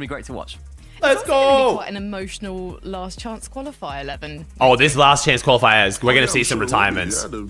to be great to watch. Let's It's also gonna be go. quite an emotional last chance qualifier 11. Oh, this last chance qualifiers, we're going to see some retirements. Yeah, the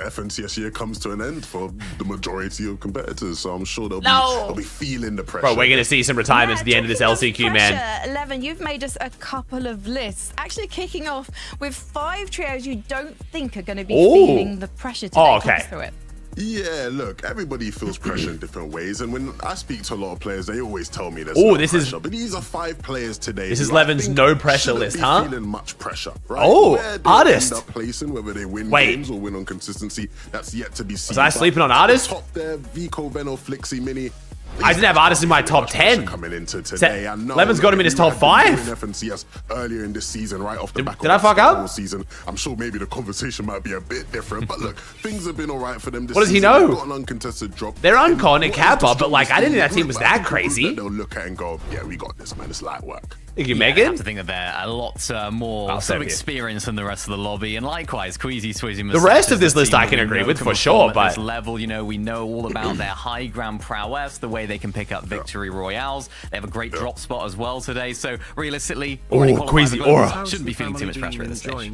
FNCS year comes to an end for the majority of competitors, so I'm sure they'll be feeling the pressure. Bro, we're going to see some retirements at the end of this LCQ, man. 11, you've made us a couple of lists. Actually kicking off with 5 trios you don't think are going to be feeling the pressure today. Oh, okay. Talk us through it. Yeah, look, everybody feels pressure in different ways, and when I speak to a lot of players, they always tell me there's no pressure. But these are 5 players today. This is Levin's no pressure list, huh? Feeling much pressure, right? Oh, Where they artist. End up placing, whether they win games or win on consistency, that's yet to be seen. Was I sleeping on artist? Top there, Vico, Veno, Flixie, Mini. I didn't have artists in my top 10. Coming into today. Levin's got him in his top 5. FNCS earlier in this season, right off the back Did I fuck up? Season. I'm sure maybe the conversation might be a bit different, but look, things have been all right for them this What does he season. know? They've got an uncontested drop. They're uncon and Kappa, but like, I didn't think that team was that crazy. They'll look at and go, yeah, we got this, man. It's light work. Thank you, I Megan. have to think that they're a lot more sort of experienced than the rest of the lobby, and likewise, Queasy, Swizzy, The rest of this list I can agree with for sure, but at this level, you know, we know all about their high ground prowess, the way they can pick up victory royales. They have a great drop spot as well today, so realistically, Queasy Aura shouldn't be feeling too much pressure at this stage.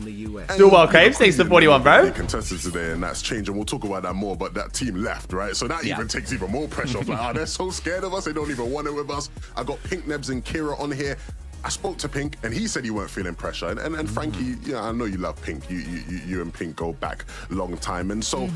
Still well, Caves. Thanks to 41, bro. Contested today, and that's changed, and we'll talk about that more. But that team left, right? So that even takes even more pressure off. Like, they're so scared of us, they don't even want it with us. I got Pink Nebs and Kira on here. I spoke to Pink, and he said he weren't feeling pressure. And Frankie, I know you love Pink. You and Pink go back a long time, and so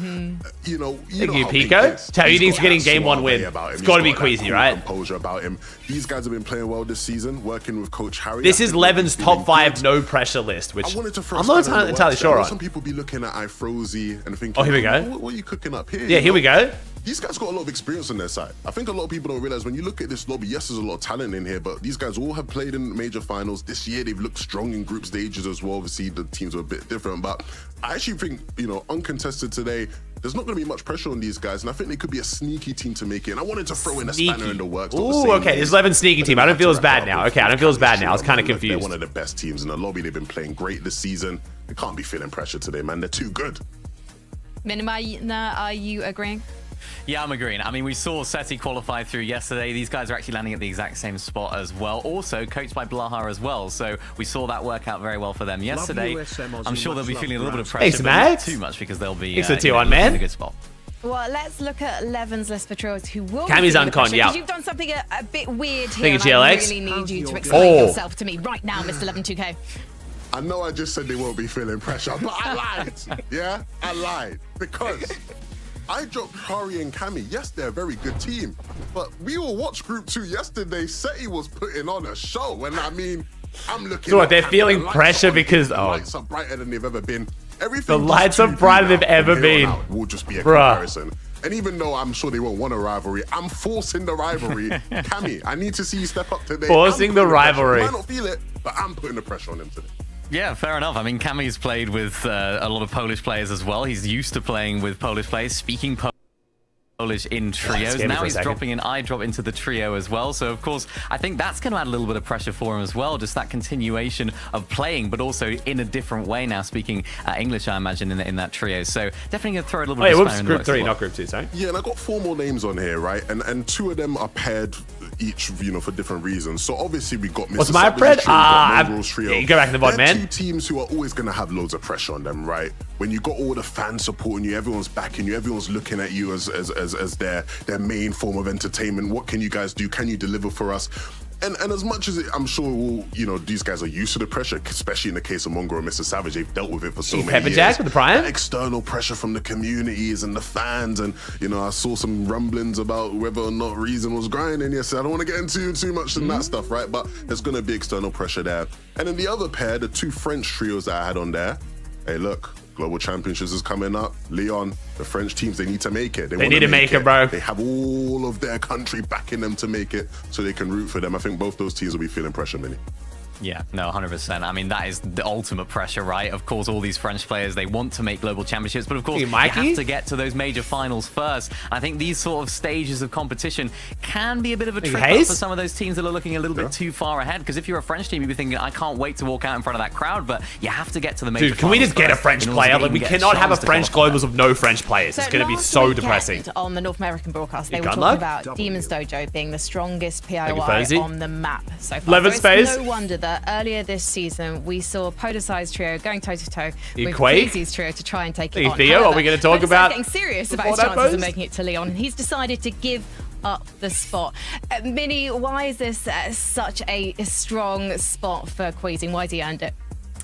you know. Thank you, Pico. Tell you needs to get in game 1 win. It's got to be Queasy, right? Composure about him. These guys have been playing well this season, working with Coach Harry. This is Levin's top 5 no pressure list, which I'm not entirely sure on. Some people be looking at iFrozy and thinking, oh, here we go. What are you cooking up here? Yeah, here we go. These guys got a lot of experience on their side. I think a lot of people don't realize when you look at this lobby, yes, there's a lot of talent in here, but these guys all have played in major finals. This year, they've looked strong in group stages as well. Obviously, the teams are a bit different, but I actually think, uncontested today, there's not going to be much pressure on these guys, and I think they could be a sneaky team to make it. And I wanted to throw in a spanner in the works. Ooh, okay, this is Levin's sneaky team. I don't feel as bad now. Okay, I don't feel as bad now. I was kind of confused. They're one of the best teams in the lobby. They've been playing great this season. They can't be feeling pressure today, man. They're too good. Minima, are you agreeing? Yeah, I'm agreeing. I mean, we saw SETI qualify through yesterday. These guys are actually landing at the exact same spot as well. Also, coached by Blaha as well. So we saw that work out very well for them yesterday. I'm sure they'll be feeling a little bit of pressure, but not too much because they'll be in a good spot. Well, let's look at Levin's list for trios who will Cammy's uncon, yeah. You've done something a bit weird here. Thank you, I GLX. really need you to explain yourself to me right now, Mr. 11-2K. I know I just said they won't be feeling pressure, but I lied. Yeah, I lied because I dropped Hari and Cammy. Yes, they're a very good team, but we all watched Group 2 yesterday. SETI was putting on a show, and I mean, I'm looking. So what, they're feeling pressure because the lights are brighter than they've ever been. The lights are brighter than they've ever been. Will just be a comparison. And even though I'm sure they won't want a rivalry, I'm forcing the rivalry. Cammy, I need to see you step up today. Forcing the rivalry. I might not feel it, but I'm putting the pressure on him today. Yeah, fair enough. I mean, Cammy's played with a lot of Polish players as well. He's used to playing with Polish players, speaking Polish in trios. Now he's dropping an iDrop into the trio as well. So, of course, I think that's going to add a little bit of pressure for him as well. Just that continuation of playing, but also in a different way now, speaking English, I imagine, in that trio. So, definitely going to throw a little bit of whoops, Group 3, not Group 2, sorry. Yeah, and I got 4 more names on here, right? And 2 of them are paired each, for different reasons. So obviously we got Mr. What's my Pred? Trio. You go back in the VOD, man. 2 teams who are always going to have loads of pressure on them, right? When you got all the fans supporting you, everyone's backing you, everyone's looking at you as their main form of entertainment. What can you guys do? Can you deliver for us? And as much as I'm sure these guys are used to the pressure, especially in the case of Mongo and Mr. Savage, they've dealt with it for so many years. Jack with the Prime? That external pressure from the communities and the fans, and I saw some rumblings about whether or not Reason was grinding. Yes, I don't want to get into too much in that stuff, right? But there's going to be external pressure there. And then the other pair, the 2 French trios that I had on there, hey, look. Global Championships is coming up. Leon, the French teams, they need to make it. They need to make it, bro. They have all of their country backing them to make it so they can root for them. I think both those teams will be feeling pressure, Minnie. Yeah, no, 100%. I mean, that is the ultimate pressure, right? Of course, all these French players, they want to make global championships, but of course, you have to get to those major finals first. I think these sort of stages of competition can be a bit of a trip up for some of those teams that are looking a little bit too far ahead, because if you're a French team, you'd be thinking, I can't wait to walk out in front of that crowd, but you have to get to the major finals. Dude, can we just get a French player? Like, we cannot have a French globals with no French players. It's going to be so depressing. On the North American broadcast, they were talking about Demon's Dojo being the strongest POI on the map so far. It's no wonder that earlier this season we saw Podesize's trio going toe-to-toe with Quazy's trio to try and take it on. Theo, are we going to talk about getting serious about his chances of making it to Leon, and he's decided to give up the spot. Minnie, why is this such a strong spot for Quazy? Why has he earned it?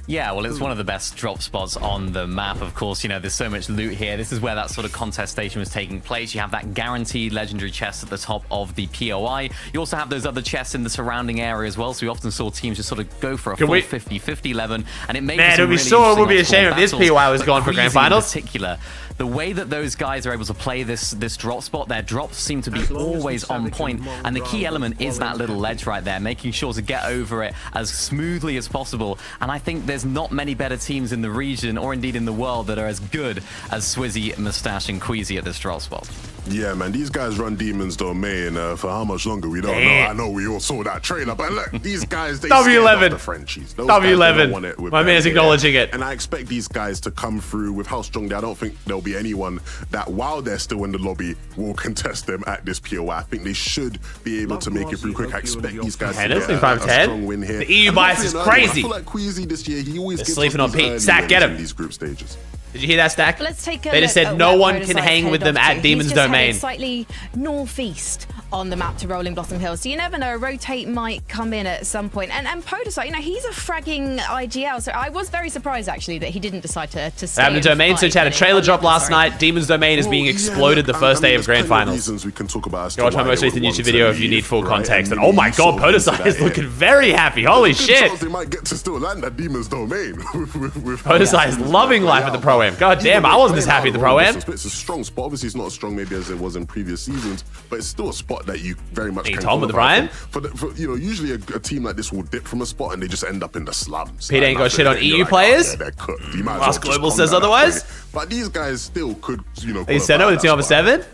Yeah, well, it's one of the best drop spots on the map. Of course, you know, there's so much loot here. This is where that sort of contestation was taking place. You have that guaranteed legendary chest at the top of the POI. You also have those other chests in the surrounding area as well. So we often saw teams just sort of go for a full 50-50 11. And it makes it would be a shame if this POI was gone for grand finals. In particular, the way that those guys are able to play this drop spot, their drops seem to be always on point. And the key element is that little ledge right there, making sure to get over it as smoothly as possible. And I think there's not many better teams in the region, or indeed in the world, that are as good as Swizzy, Mustache, and Queasy at this drop spot. Yeah, man, these guys run Demon's Domain for how much longer, we don't know. I know we all saw that trailer, but look, these guys, they W11. the Frenchies. W11. My man's acknowledging it. And I expect these guys to come through with how strong they are. I don't think there'll be anyone that, while they're still in the lobby, will contest them at this POI. I think they should be able to make it through quick. I expect these guys to get a strong win here. The EU bias is crazy. I feel like Queasy this year, he always gives sleeping on Pete. Stack, get him. These group stages. Did you hear that, Stack? Let's take a they just said no one can hang with them at Demon's Domain. Slightly northeast on the map to Rolling Blossom Hill, so you never know. Rotate might come in at some point. And Podesize, you know, he's a fragging IGL, so I was very surprised actually that he didn't decide to stay in the Domain. So had a trailer drop last night. Demon's Domain is being exploded the first day of grand finals. We can talk about. Go watch my most recent YouTube video if you need full context. And oh my god, Podesize is looking very happy. Holy shit! They might get to still land at Demon's Domain. Podesize loving life at the Pro-Am. God damn, I wasn't as happy at the Pro-Am. It's a strong spot. Obviously, it's not as strong maybe as it was in previous seasons, but it's still a spot that you very much can Tom with the Brian. For you know, usually a team like this will dip from a spot and they just end up in the slums. Pete ain't got shit on EU players. They're cooked. You might Last Global says otherwise. But these guys still could, you know. They said over the team over 7.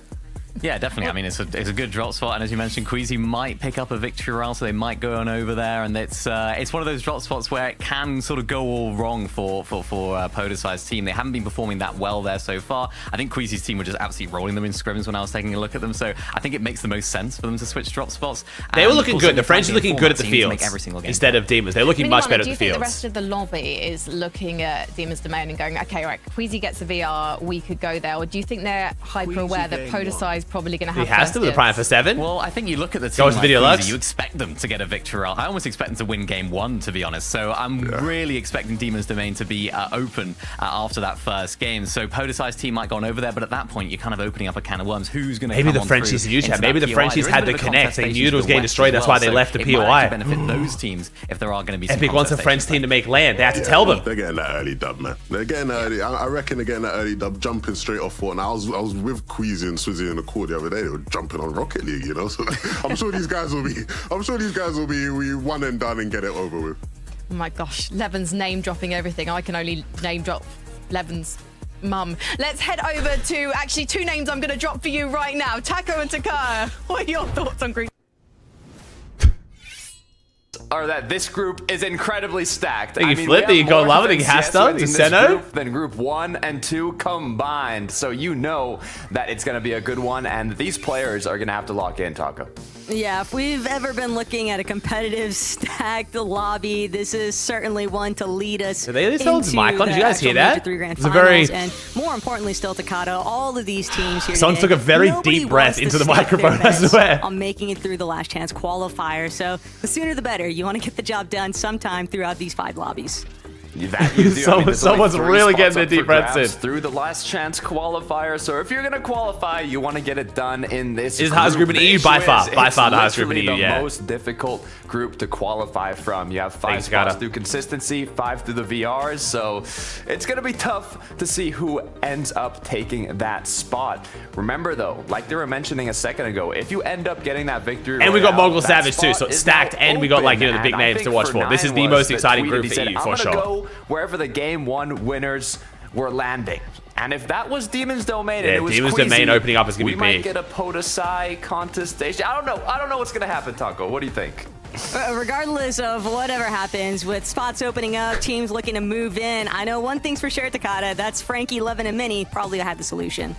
Yeah, definitely. I mean, it's a good drop spot, and as you mentioned, Queasy might pick up a victory royale, so they might go on over there, and it's one of those drop spots where it can sort of go all wrong for Podesize's team. They haven't been performing that well there so far. I think Queasy's team were just absolutely rolling them in scrims when I was taking a look at them, so I think it makes the most sense for them to switch drop spots. They were looking good. The French are looking good at the fields instead of Demons. They're looking much better at the fields. Do you think the rest of the lobby is looking at Demon's Domain and going, okay, right, Queasy gets a VR, we could go there, or do you think they're hyper aware that Podesize is probably going to have with the Prime for 7. Well, I think you look at the team like Queasy, you expect them to get a victory. I almost expect them to win game 1, to be honest. So I'm really expecting Demon's Domain to be open after that first game. So Podesize's team might go on over there, but at that point, you're kind of opening up a can of worms. Who's going to maybe the Frenchies in YouTube? Maybe the Frenchies had the connect. They knew it was getting destroyed. That's why they left the POI. Benefit those teams if there are going to be. Epic wants a French team to make land. They have to tell them. They're getting that early dub, man. They're getting early. I reckon they're getting that early dub, jumping straight off Fortnite. I was with Queasy and Swizzy in the court the other day. They were jumping on Rocket League, you know. So I'm sure these guys will be one and done and get it over with. Oh my gosh, Levin's name dropping everything. I can only name drop Levin's mum. Let's head over to actually 2 names I'm going to drop for you right now. Taco and Takaya. What are your thoughts on Green? Or that this group is incredibly stacked. You flip it, you go love it, you Hasta, you Seno. Then group 1 and 2 combined. So you know that it's going to be a good one, and these players are going to have to lock in, Taco. Yeah, if we've ever been looking at a competitive, stacked lobby, this is certainly one to lead us. Did they tell Mycon? Did you guys hear that? It's a very, and more importantly, still Takata. All of these teams here. Someone took a very deep breath into the microphone, I swear. On making it through the last chance qualifier, so the sooner the better. You want to get the job done sometime throughout these 5 lobbies. That you do. Someone's really getting their deep breaths in. Through the last chance qualifier. So if you're going to qualify, you want to get it done in this Is the hardest group in EU by far. By far the hardest group in EU, the most difficult group to qualify from. You have 5 spots through consistency, 5 through the VRs. So it's going to be tough to see who ends up taking that spot. Remember, though, like they were mentioning a second ago, if you end up getting that victory, and we got Mongol Savage too, so it's stacked, and we got like the big names to watch for. This is the most exciting group for EU for sure. Go wherever the game 1 winners were landing. And if that was Demon's Domain and it was Demon's Queasy, Domain opening up is going to be big. We might get a Podosai contestation. I don't know what's going to happen, Taco. What do you think? Regardless of whatever happens, with spots opening up, teams looking to move in, I know one thing's for sure, Takata. That's Frankie, Levin, and Minnie probably had the solution.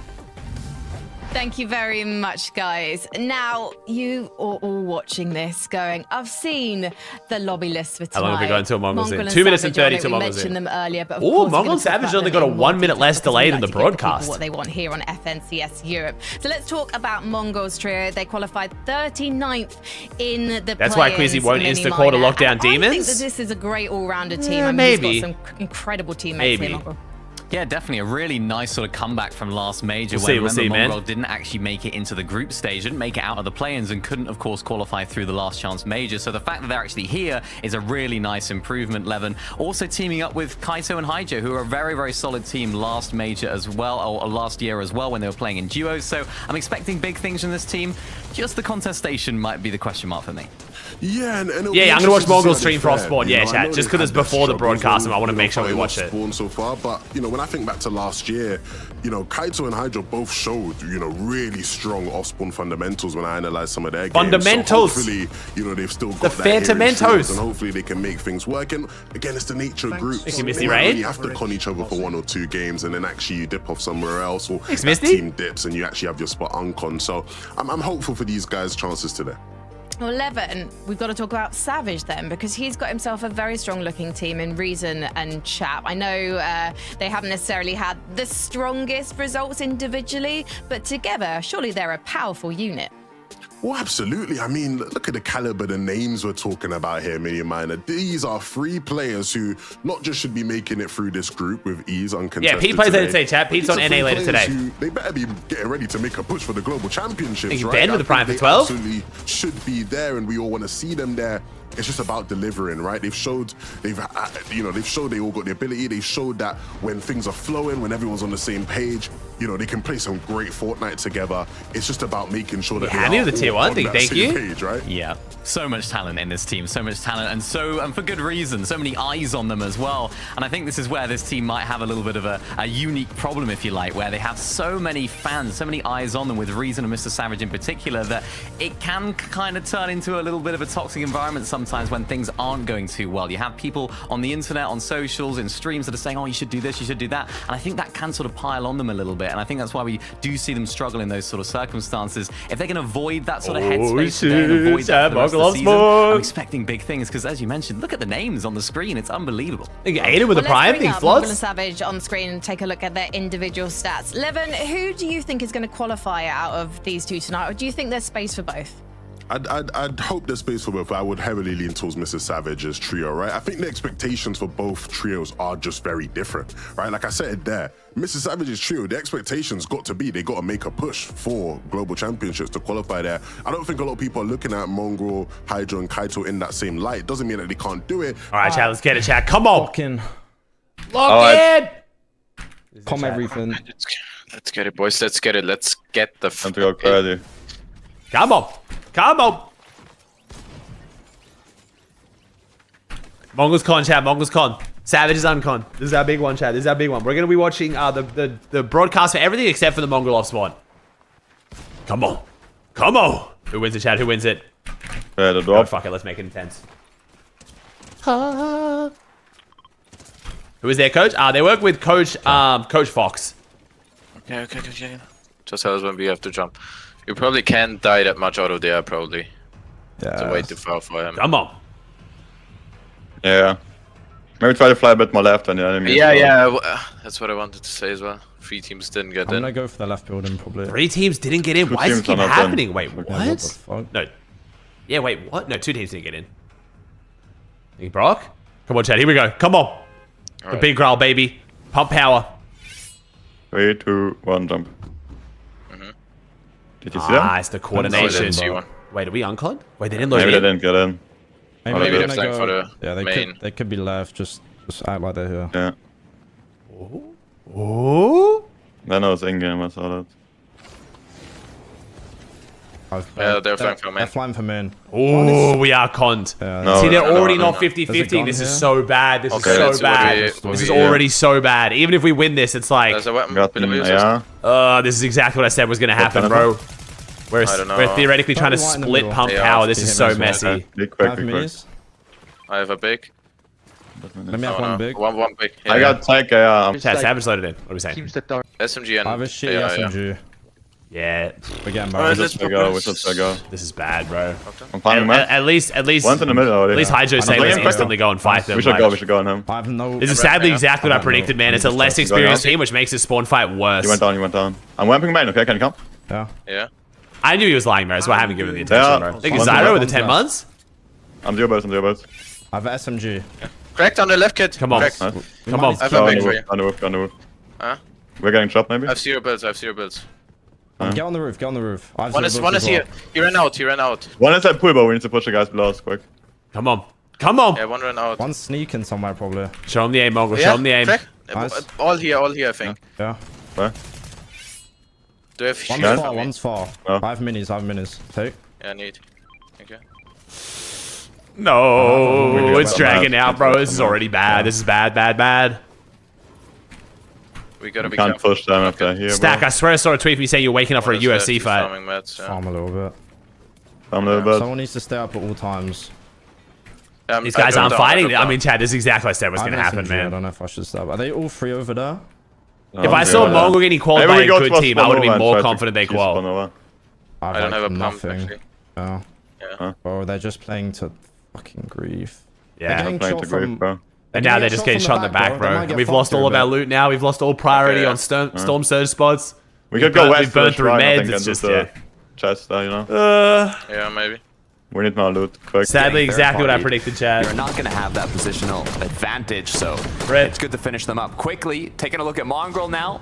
Thank you very much, guys. Now, you are all watching this going, I've seen the lobby list for tonight. How long have we got until Mongols in? 2 minutes and 30 till Mongols in. We mentioned them earlier, but Mongol and Savage only got a 1 minute less delay than the broadcast. What they want here on FNCS Europe. So let's talk about Mongols trio. They qualified 39th in the That's why Queasy won't insta-call to lockdown Demons? I think that this is a great all-rounder team. Maybe. He's got some incredible teammates here, Mongol. Yeah, definitely a really nice sort of comeback from last major. We'll see, Mongol didn't actually make it into the group stage, didn't make it out of the play-ins, and couldn't, of course, qualify through the last chance major. So the fact that they're actually here is a really nice improvement, Levin. Also teaming up with Kaito and Haijo, who are a very, very solid team last major as well, or last year as well, when they were playing in duos. So I'm expecting big things from this team. Just the contestation might be the question mark for me. Yeah, and I'm going to watch Mongol stream for Spawn. Yeah, chat. Just because it's before the broadcast, and I want to make sure we watch it. Spawn so far, but when I think back to last year, Kaito and Hydro both showed, really strong off-spawn fundamentals when I analyzed some of their games. Fundamentals. So hopefully, they've still got the Phantomentos, and hopefully they can make things work. And again, it's the nature of groups. You have to con each other for 1 or 2 games, and then actually you dip off somewhere else, or that team dips, and you actually have your spot uncon. So I'm hopeful for these guys' chances today. Well, Levin, we've got to talk about Savage then, because he's got himself a very strong looking team in Reason and Chap. I know they haven't necessarily had the strongest results individually, but together, surely they're a powerful unit. Well, absolutely. I mean, look at the caliber, the names we're talking about here, Mini Miner. These are 3 players who not just should be making it through this group with ease, uncontested. Yeah, Pete plays later today, chat. Pete's on NA later today. They better be getting ready to make a push for the global championships, He's right? banned with the Prime for 12. Absolutely should be there, and we all want to see them there. It's just about delivering, right? They've showed they all got the ability. They've showed that when things are flowing, when everyone's on the same page, they can play some great Fortnite together. It's just about making sure that they are the tier 1 thing. Thank you. Page, right? Yeah, so much talent in this team, so much talent, and for good reason. So many eyes on them as well. And I think this is where this team might have a little bit of a unique problem, if you like, where they have so many fans, so many eyes on them, with Reason and Mr. Savage in particular, that it can kind of turn into a little bit of a toxic environment sometimes when things aren't going too well. You have people on the internet, on socials, in streams that are saying, oh, you should do this, you should do that. And I think that can sort of pile on them a little bit. And I think that's why we do see them struggle in those sort of circumstances. If they can avoid that sort of headspace today and avoid that for the rest of the season, I'm expecting big things, because as you mentioned, look at the names on the screen. It's unbelievable. Aiden with a Prime, big Mongol and Savage on the screen and take a look at their individual stats. Levin, who do you think is going to qualify out of these 2 tonight, or do you think there's space for both? I'd hope there's space for both. I would heavily lean towards Mrs. Savage's trio, right? I think the expectations for both trios are just very different, right? Like I said there, Mrs. Savage's trio, the expectations got to be they got to make a push for global championships to qualify there. I don't think a lot of people are looking at Mongol, Hydro, and Kaito in that same light. Doesn't mean that they can't do it. All right, chat, let's get it, chat. Come on. Lock in. Pom everything. Let's get it, boys. Let's get it. Let's get the Come on. Come on. Mongols con, chat. Mongols con. Savage is uncon. This is our big one, chat. This is our big one. We're going to be watching the broadcast for everything except for the Mongol off spawn. Come on. Come on. Who wins it, chat? Who wins it? Oh, fuck it. Let's make it intense. Who is their coach? They work with Coach Fox. Okay. Just tell us when we have to jump. You probably can't die that much out of there, probably. Yeah. It's way too far for him. Come on. Yeah. Maybe try to fly a bit more left than the enemy. Yeah. That's what I wanted to say as well. 3 teams didn't get in. I'm gonna go for the left building, probably. 3 teams didn't get in. Why does it keep happening? Wait, what? What the fuck? No. Yeah, wait, what? No, 2 teams didn't get in. Hey, Brock? Come on, Chad. Here we go. Come on. The big growl, baby. Pump power. 3, 2, 1, jump. Did you see that? Nice, the coordination. Wait, are we uncon? Wait, they didn't load Maybe in? they didn't get in. Maybe they're they're playing for the main. They could be left. Just act like they're here. Yeah. Oh. Then I was in-game, I saw that. Yeah, they're flying for main. They're flying for main. Oh, we are conned. Yeah, No, See, they're no, already no, not no. 50-50. This is so bad. This Okay, is let's so see what bad. we- This is what we- already so bad. Even if we win this, it's like, There's a weapon. Got them, yeah. this is exactly what I said was going to happen, What bro. We're I don't know. theoretically trying to Probably right in the split middle. pump Yeah, power. This he is hit so me as messy. Be quick, Five be quick. minis. I have a big. Let me have one big. One big. Yeah. I got tech, yeah. Chat, Savage loaded in. What are we saying? SMG and I have a shitty SMG. Yeah, Again, bro. Alright, We should go, we should go. this is bad, bro. I'm climbing map. At least, One's in the middle already. at least Hydro's saying let's instantly go and fight them. We should like- go, we should go on him. I have no. This is sadly exactly what I predicted, man. It's a less experienced team, which makes this spawn fight worse. You went down, you went down. I'm wamping main, okay? Can you come? Yeah. Yeah. I knew he was lying, man. That's why I haven't given the attention, Yeah. bro. I think One's Zyro left, with the one's 10 left. months? I'm zero boats. I have a SMG. Cracked on the left, kid. Come on. Cracked. Nice. Come on. I have Go a on big the for roof, you. on the roof, on the roof. Huh? We're getting chopped, maybe? I have 0 builds. I have 0 builds. Get on the roof. Get on the roof. I have One zero is builds as here. well. He ran out. He ran out. One is at pool, but we need to push the guys below us quick. Come on. Come on. Yeah, one ran out. One's sneaking somewhere probably. Show him the aim, Mongo. Yeah, Show him the aim. crack. Nice. All here, I think. Yeah. Where? Do you have One's shield far. for me? One's far. Oh. I have minis. Take. Yeah, I need. Thank you. No, it's bad. dragging out, bro. This is already bad. This is bad. We gotta be Can't careful. push them if they're here, Stack, bro. I swear I saw a tweet from you saying you're waking up for a One is left, UFC he's fight. farming meds, yeah. Farm a little bit. I'm a little bit. Someone needs to stay up at all times. These guys I aren't dropped down, fighting. dropped I down. mean, Chad, this is exactly what I said was I going to have happen, SMG, I man. don't know if I should stop. Are they all three over there? If I saw Mongo getting qualified by Maybe we a go good to a team, I would have been spawn more over and try confident to they keep spawn qual. over. I don't have a pump, actually. Oh. Yeah. Bro, they're just playing to fucking grief. Yeah. Getting Playing shot to grief, from- bro. And now they're just getting shot in the back, They bro. might And get we've lost fucked all of here, our but- loot now. We've lost all priority Okay. on Storm Surge spots. We could go west. We've burned through I meds. think, It's and just, do the yeah. chest there, you know? Yeah, maybe. We need more loot, quick. Sadly, Getting exactly what I third-partied. predicted, Chad. You're not going to have that positional advantage, so Red. it's good to finish them up quickly. Taking a look at Mongrel now.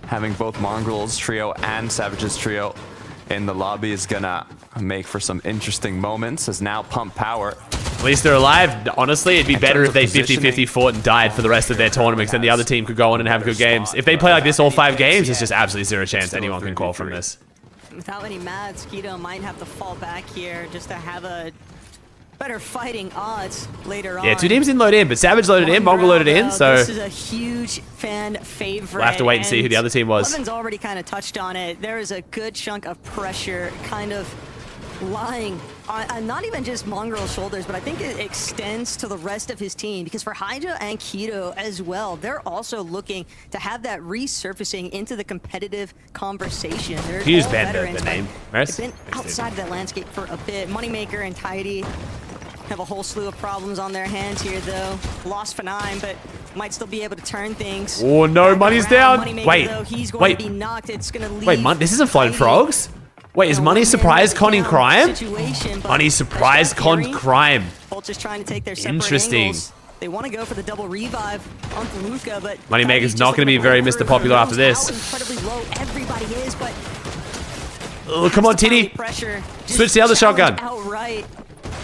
Having both Mongrel's trio and Savage's trio in the lobby is going to make for some interesting moments as now Pump Power. At least they're alive. Honestly, it'd be better if they terms of 50-50 fought and died for the rest of their tournaments, then the other team could go on and have good games. If they play like this all 5 games, it's just absolutely zero chance anyone can qual from this. Without any mads, Keto might have to fall back here just to have a better fighting odds later on. Yeah, 2 teams didn't load in, but Savage loaded in, Mongo loaded in, so this is a huge fan favorite. we'll have to wait and see who the other team was. Levin's already kind of touched on it. There is a good chunk of pressure kind of lying on not even just Mongrel's shoulders, but I think it extends to the rest of his team, because for Hydra and Keto as well, they're also looking to have that resurfacing into the competitive conversation. They're Can you just all ban veterans, the but name, Maris? they've been outside of that landscape for a bit. Moneymaker and Tidy have a whole slew of problems on their hands here, though. Lost for 9, but might still be able to turn things. Oh no, back money's around. down. Moneymaker, Wait, though, he's going wait. to be knocked. It's going to leave Wait, this isn't Floating Tidy Frogs? Wait, is in a Money one-man surprise conning down crime? situation, but Money surprise they're con hearing crime. both just trying to take their separate Interesting. angles. They want to go for the double revive on Luka, but Moneymaker's Tidy's not just gonna be looking very for Mr. Popular after this. How incredibly low everybody is, but Oh, come on, Titty. pressure. Just Switch the other challenge shotgun. Outright.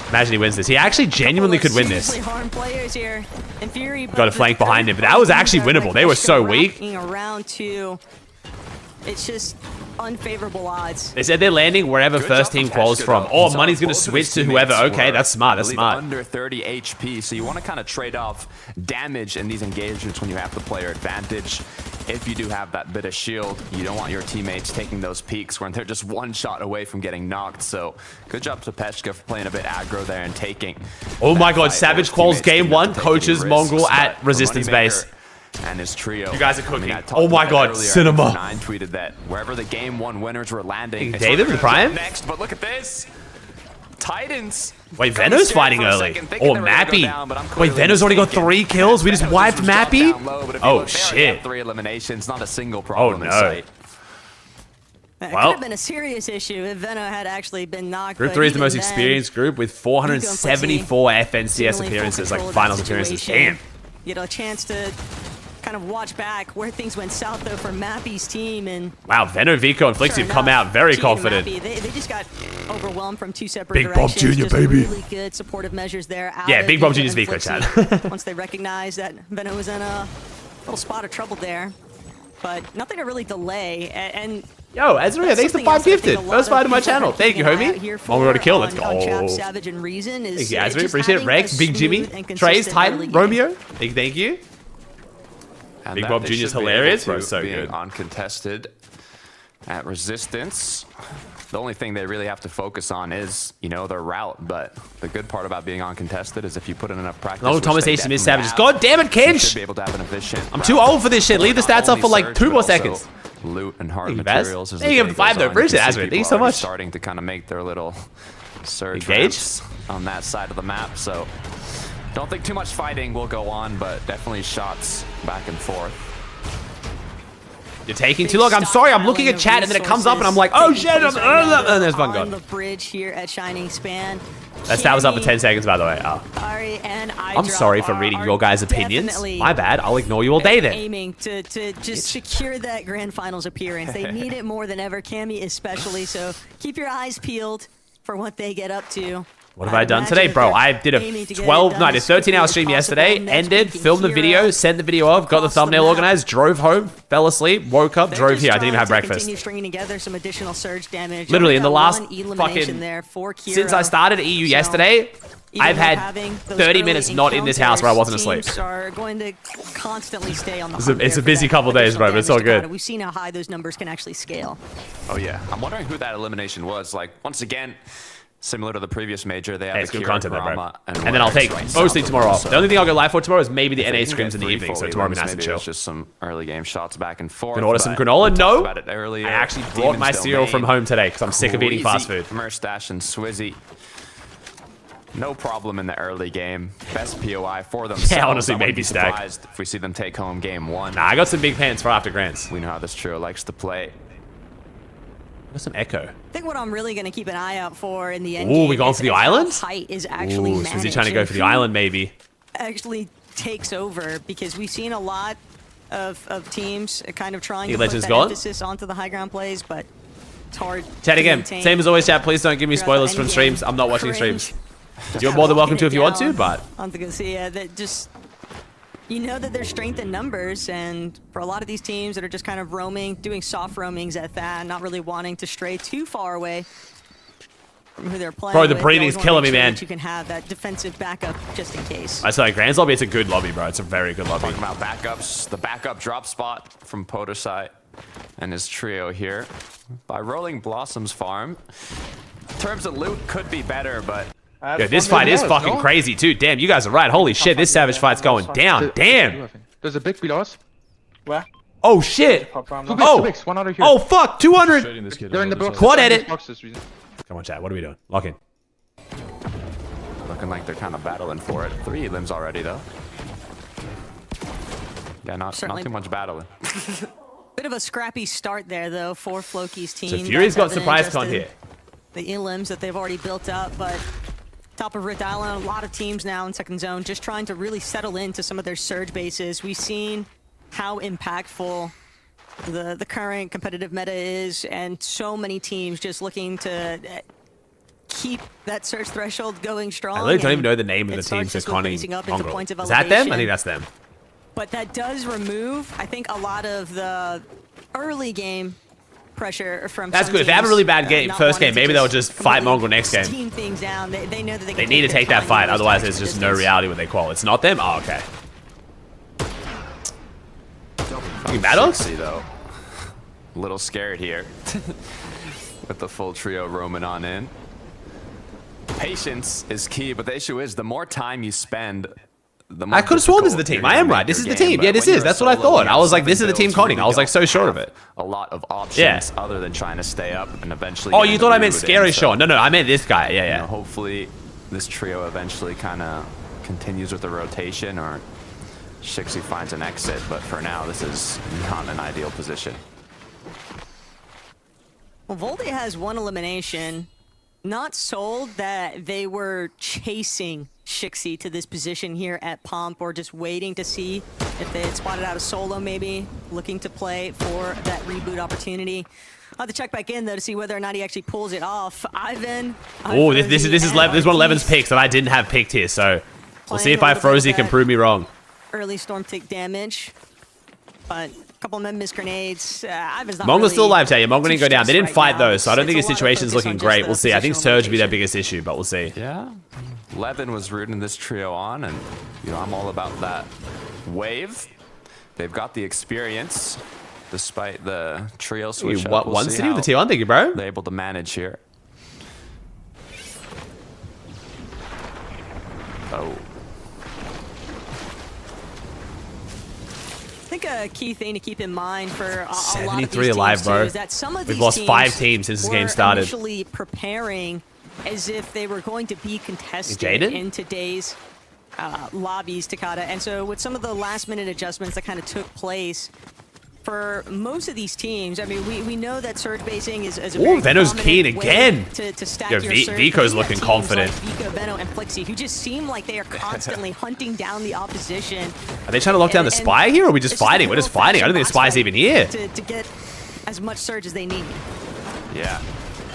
Imagine he wins this. He actually genuinely could win this. Seriously harmed players here. In Fury, Got a flank behind him, but that was actually winnable. They were so weak. Around to, it's just unfavorable odds. They said they're landing wherever Good first job team from quals Keshka, from. though. Oh, So Money's going to both of his switch to whoever. teammates Okay, were, that's smart. I That's believe, smart. Under 30 HP, so you want to kind of trade off damage in these engagements when you have the player advantage. If you do have that bit of shield, you don't want your teammates taking those peaks when they're just one shot away from getting knocked. So good job to Peshka for playing a bit aggro there and taking. Oh my that god, fight. Savage Both quals teammates game didn't have 1, to take any coaches risks, Mongol but at for resistance Moneymaker base. and his trio. You guys are I mean, cooking. I talked Oh my about it god, earlier. cinema. 9 tweeted that wherever the game 1 winners were landing. it's David where with they're gonna Prime? jump next, but look at this. Titans. Wait, Got me Venom's scared fighting for a early. second, thinking Or they were gonna go Mappy. down, but I'm Wait, clearly Venom's already got mistaken. 3 kills? We just Venom wiped just dropped Mappy? down low, but if you Oh, look, they already have shit. 3 eliminations, not a single problem in no. sight. That Well. could have been a serious issue if Veno had actually been knocked. Group but 3 is the even most then, experienced group with 474 FNCS seemingly appearances, full like control of finals that appearances. situation. Damn. you know, a chance to kind of watch back where things went south, though, for Mappy's team. And wow, Veno, Vico, and Flixie have come out very confident. They just got overwhelmed from 2 separate directions. Big Bob Jr., baby. Really good supportive measures there. Yeah, Big Bob Jr.'s Vico, Chad. Once they recognized that Veno was in a little spot of trouble there. But nothing to really delay. And yo, Ezra, thanks for 5 gifted. First fight on my channel. Thank you, homie. Oh, we got a kill. Let's go. Savage and Reason is, thank you, Ezra. Appreciate it. Rex, Big Jimmy, Trace, Titan, Romeo. Thank you. And Big Bob Jr. is hilarious, bro. So being good. Uncontested at Resistance. The only thing they really have to focus on is, you know, their route. But the good part about being uncontested is if you put in enough practice. Long Thomas H. Miss Savages. God damn it, Kench! Be able to have an efficient I'm too old for this shit. Leave the stats up for like 2 more seconds. Loot and hard materials. materials. Thank you for the 5 though. Appreciate it, Ezra. Thank you so much. Starting to kind of make their little surge engage on that side of the map. So don't think too much fighting will go on, but definitely shots back and forth. You're taking too long. I'm sorry. I'm looking at chat and then it comes up and I'm like, oh shit. And there's one gone. On the bridge here at Shining Span. That was up for 10 seconds, by the way. Oh. Ari and I'm sorry for reading your guys' opinions. My bad. I'll ignore you all day then. Aiming to just secure that grand finals appearance. They need it more than ever, Cammy especially. So keep your eyes peeled for what they get up to. What have I done today, bro? I did a 13-hour stream yesterday, ended, filmed the video, sent the video off, got the thumbnail organized, drove home, fell asleep, woke up, drove here. I didn't even have breakfast. Continue stringing together some additional surge damage. Literally, in the last fucking... Since I started EU yesterday, I've had 30 minutes not in this house where I wasn't asleep. Are going to constantly stay on the it's a busy couple days, bro, but it's all good. We've seen how high those numbers can actually scale. Oh, yeah. I'm wondering who that elimination was. Like, once again... Similar to the previous major, they have good content there, bro. And then I'll take mostly tomorrow off. The only thing I'll go live for tomorrow is maybe the NA scrims in the evening, so tomorrow will be nice and chill. Just some early game shots back and forth. Gonna order some granola? No! I actually brought my cereal from home today because I'm sick of eating fast food. Merstash and Swizzy. No problem in the early game. Best POI for them. Yeah, honestly, maybe stack. If we see them take home game 1. Nah, I got some big pants for after grants. We know how this trio likes to play. There's some echo. I think what I'm really going to keep an eye out for in the end. Ooh, we going for the island? Height is actually managed. Is he trying to go for the island, maybe? Actually takes over because we've seen a lot of teams kind of trying to put that emphasis onto the high ground plays, but it's hard. Chat again. Same as always, chat. Please don't give me spoilers from streams. I'm not watching streams. You're more than welcome to if you want to, but... Yeah, that just... You know that there's strength in numbers, and for a lot of these teams that are just kind of roaming, doing soft roamings at that, not really wanting to stray too far away from who they're playing. Bro, the breathing's killing me, man. You can have that defensive backup just in case. I tell you, Grand's lobby, it's a good lobby, bro. It's a very good lobby. Talking about backups, the backup drop spot from Podosai and his trio here by Rolling Blossoms Farm. In terms of loot, could be better, but... Yo, this fight is fucking crazy too. Damn, you guys are right. Holy shit, this Savage fight's going down. Damn. There's a big below us. Where? Oh shit. Two bigs, one out here. Oh fuck, 200. They're in the box. Quad edit. Come on, chat. What are we doing? Lock in. Looking like they're kind of battling for it. 3 limbs already though. Yeah, not too much battling. Bit of a scrappy start there though for Floki's team. So Fury's got surprise con here. The elims that they've already built up, but top of Rift Island, a lot of teams now in second zone just trying to really settle into some of their surge bases. We've seen how impactful the current competitive meta is, and so many teams just looking to keep that surge threshold going strong. I really don't even know the name of the team, so Conning Mongrel. Is that them? I think that's them. But that does remove, I think, a lot of the early game pressure from That's good. If they have a really bad game, first game, maybe they'll just fight Mongrel next game. Team things down. They know that they need to take that fight, otherwise there's just no reality when they qual. It's not them? Oh, okay. Maddox? Though. A little scared here. With the full trio roaming on in. Patience is key, but the issue is the more time you spend, the more I could have sworn this is the team. I am right. This is the team. Yeah, this is. That's what I thought. I was like, this is the team Conning. I was like so sure of it. A lot of options other than trying to stay up and eventually. Oh, you thought I meant Scary Sean? No, I meant this guy. Yeah. You know, hopefully, this trio eventually kind of continues with the rotation, or Shixie finds an exit. But for now, this is not an ideal position. Well, Volde has one elimination. Not sold that they were chasing Shixie to this position here at Pomp, or just waiting to see if they had spotted out a solo, maybe looking to play for that reboot opportunity. I'll have to check back in though to see whether or not he actually pulls it off. Ivan. Oh, this is one of Levin's picks that I didn't have picked here, so we'll see if Frozy can prove me wrong. Early storm tick damage, but a couple of miss grenades. Ivan's not Mongo's really still alive, tell you. Mongo didn't go down. They didn't right fight now. though, so I don't think his It's a lot of situation's focus looking on just great. the We'll see. I think positional Surge will be their location. biggest issue, but we'll see. Yeah. Levin was rooting this trio on, and I'm all about that wave. They've got the experience, despite the trio switch. One city with the T1, thank you, bro. They're able to manage here. Oh. I think a key thing to keep in mind for a lot of 73 these alive, teams bro. too is that some of We've these lost teams 5 teams since this game started. were initially preparing as if they were going to be contested Jaden? in today's lobbies, Takata. And so with some of the last-minute adjustments that kind of took place for most of these teams, I mean, we know that surge basing is a very Veno's keen prominent way again. to stack Yo, your surge. Vico's You looking have teams confident. Like Vico, Veno, and Flixie, who just seem like they are constantly hunting down the opposition. Are they trying to lock down the spy here, or are we just fighting? We're just fighting. I don't think the spy's even here. To get as much surge as they need. Yeah.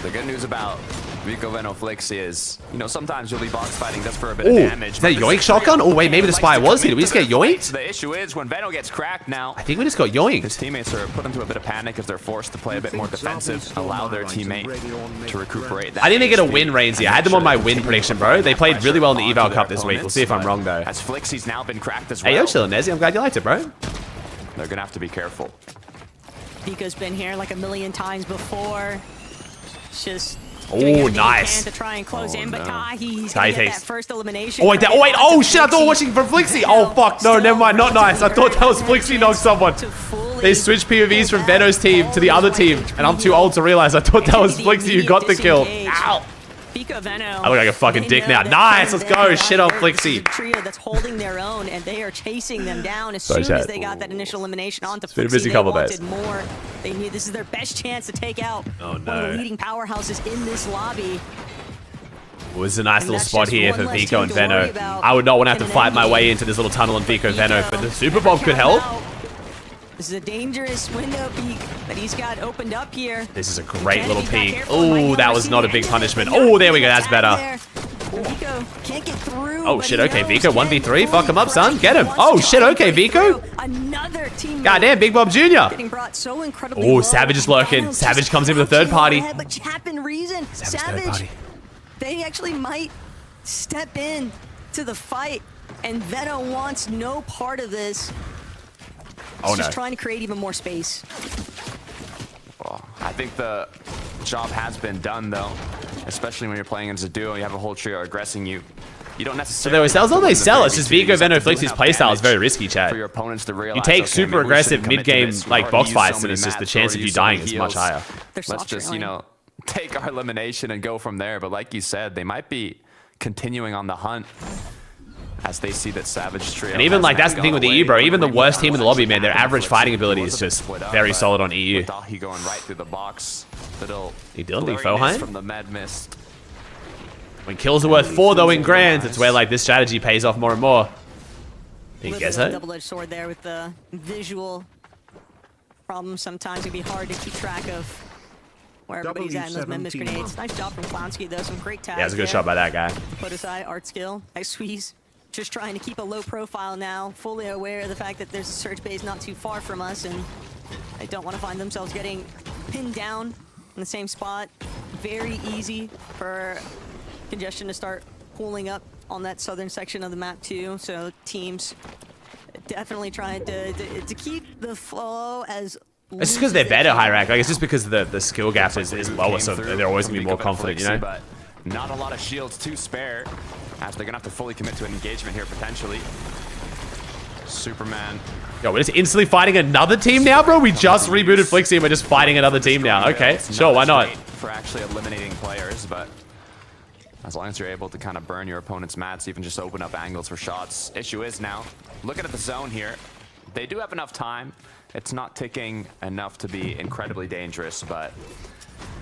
The good news about Vico, Veno, Flixie is, sometimes you'll be box fighting just for a bit of damage. Is that a yoink shotgun? Oh, wait, maybe the spy was here. Did we just get yoinked? The issue is when Veno gets cracked now, I think we just got yoinked. his teammates are put into a bit of panic if they're forced to play a bit more defensive, allow their teammate to recuperate that. I think they get a win, Rainsy. I had them on my win prediction, bro. They played really well in the Eval Cup this week. We'll see if I'm wrong, though. As Flixie's now been cracked as well. Hey, yo, chillin', Nezzy. I'm glad you liked it, bro. They're gonna have to be careful. Vico's been here like a million times before. It's just Oh, nice. to try and close in, but he's Kai gonna get takes. that first elimination. Oh, wait, oh, shit. I thought we were watching from Flixie. Oh, fuck. No, never mind. Not nice. I thought that was Flixie knocked someone. They switched POVs from Veno's team to the other team, and I'm too old to realize I thought that was Flixie who got the kill. Ow. Vico, Veno, I look like a fucking dick now. Nice, let's go. Shit on Flixie. Trio that's holding their own, and they are chasing them down as Sorry, soon as chat. they got that initial elimination onto been a Flixie. busy They couple wanted days. more. They knew this is their best chance to take out one of the leading powerhouses in this lobby. It was a nice little that's spot just here one for less Vico team and to worry Veno. about I would not want to have to in an fight my endgame. way into this little tunnel in Vico and Veno, but the Super Bomb could help. This is a dangerous window peek that he's got opened up here. This is a great Kennedy little got peek. careful, might Oh, not that was receive not a it. big And punishment. then Oh, there we go. That's attack better. there. Vico can't get through. Oh, but shit. he Okay, knows Vico. Kennedy 1v3. fully Fuck him up, son. crushed. Get him. He Oh, wants to shit. try Okay, and break Vico. through. Another teammate Goddamn, Big Bob Jr. getting brought so incredibly Oh, low. Savage is lurking. Veno's Savage just comes in with a third party. ahead, but Chapin reason. Savage third party. They actually might step in to the fight, and Veno wants no part of this. Oh, Just no. trying to create even more space. Well, I think the job has been done, though. Especially when you're playing as a duo, you have a whole trio aggressing you. You don't So necessarily. there was as long as they sell, it's the just very Vico, Veno, beginning, Flixie's you have playstyle is damage very risky, chat. for your opponents to realize, You take okay, super maybe we aggressive shouldn't commit to mid-game this. We've like already box used fights, so and many it's just the mats, chance of already you used so many dying is much heals. higher. They're Let's soft just, trailing. take our elimination and go from there. But like you said, they might be continuing on the hunt as they see that Savage trio. And even has like that's now the thing with gone EU, bro. away. Even the But worst team in the lobby, man, their actually average happened. fighting ability Was is a bit just split up, very but solid on EU. with Dahi going right through the box, little You dealing with blurriness Foheim? from the med mist. When kills are worth 4 though in grands, it's where like this strategy pays off more and more. You Little guess bit of a that? double-edged sword there with the visual problems. Sometimes it'd be hard to keep track of where everybody's at in those Memphis grenades. Nice job from Clownsky though, some great tags. Yeah, it's a good there. shot by that guy. Put aside art skill. Nice squeeze. Just trying to keep a low profile now, fully aware of the fact that there's a surge base not too far from us, and they don't want to find themselves getting pinned down in the same spot. Very easy for congestion to start pooling up on that southern section of the map too. So teams definitely trying to keep the flow as. It's just because they're better high rank. Like it's just because the skill gap is lower, so they're always gonna be more confident, you know. But not a lot of shields to spare, as they're gonna have to fully commit to an engagement here potentially. Superman. Yo, we're just instantly fighting another team now, bro. We just rebooted Flixie and we're just fighting another team now. Okay, sure, why not? For actually eliminating players, but as long as you're able to kind of burn your opponent's mats, even just open up angles for shots. Issue is now, looking at the zone here, they do have enough time. It's not ticking enough to be incredibly dangerous, but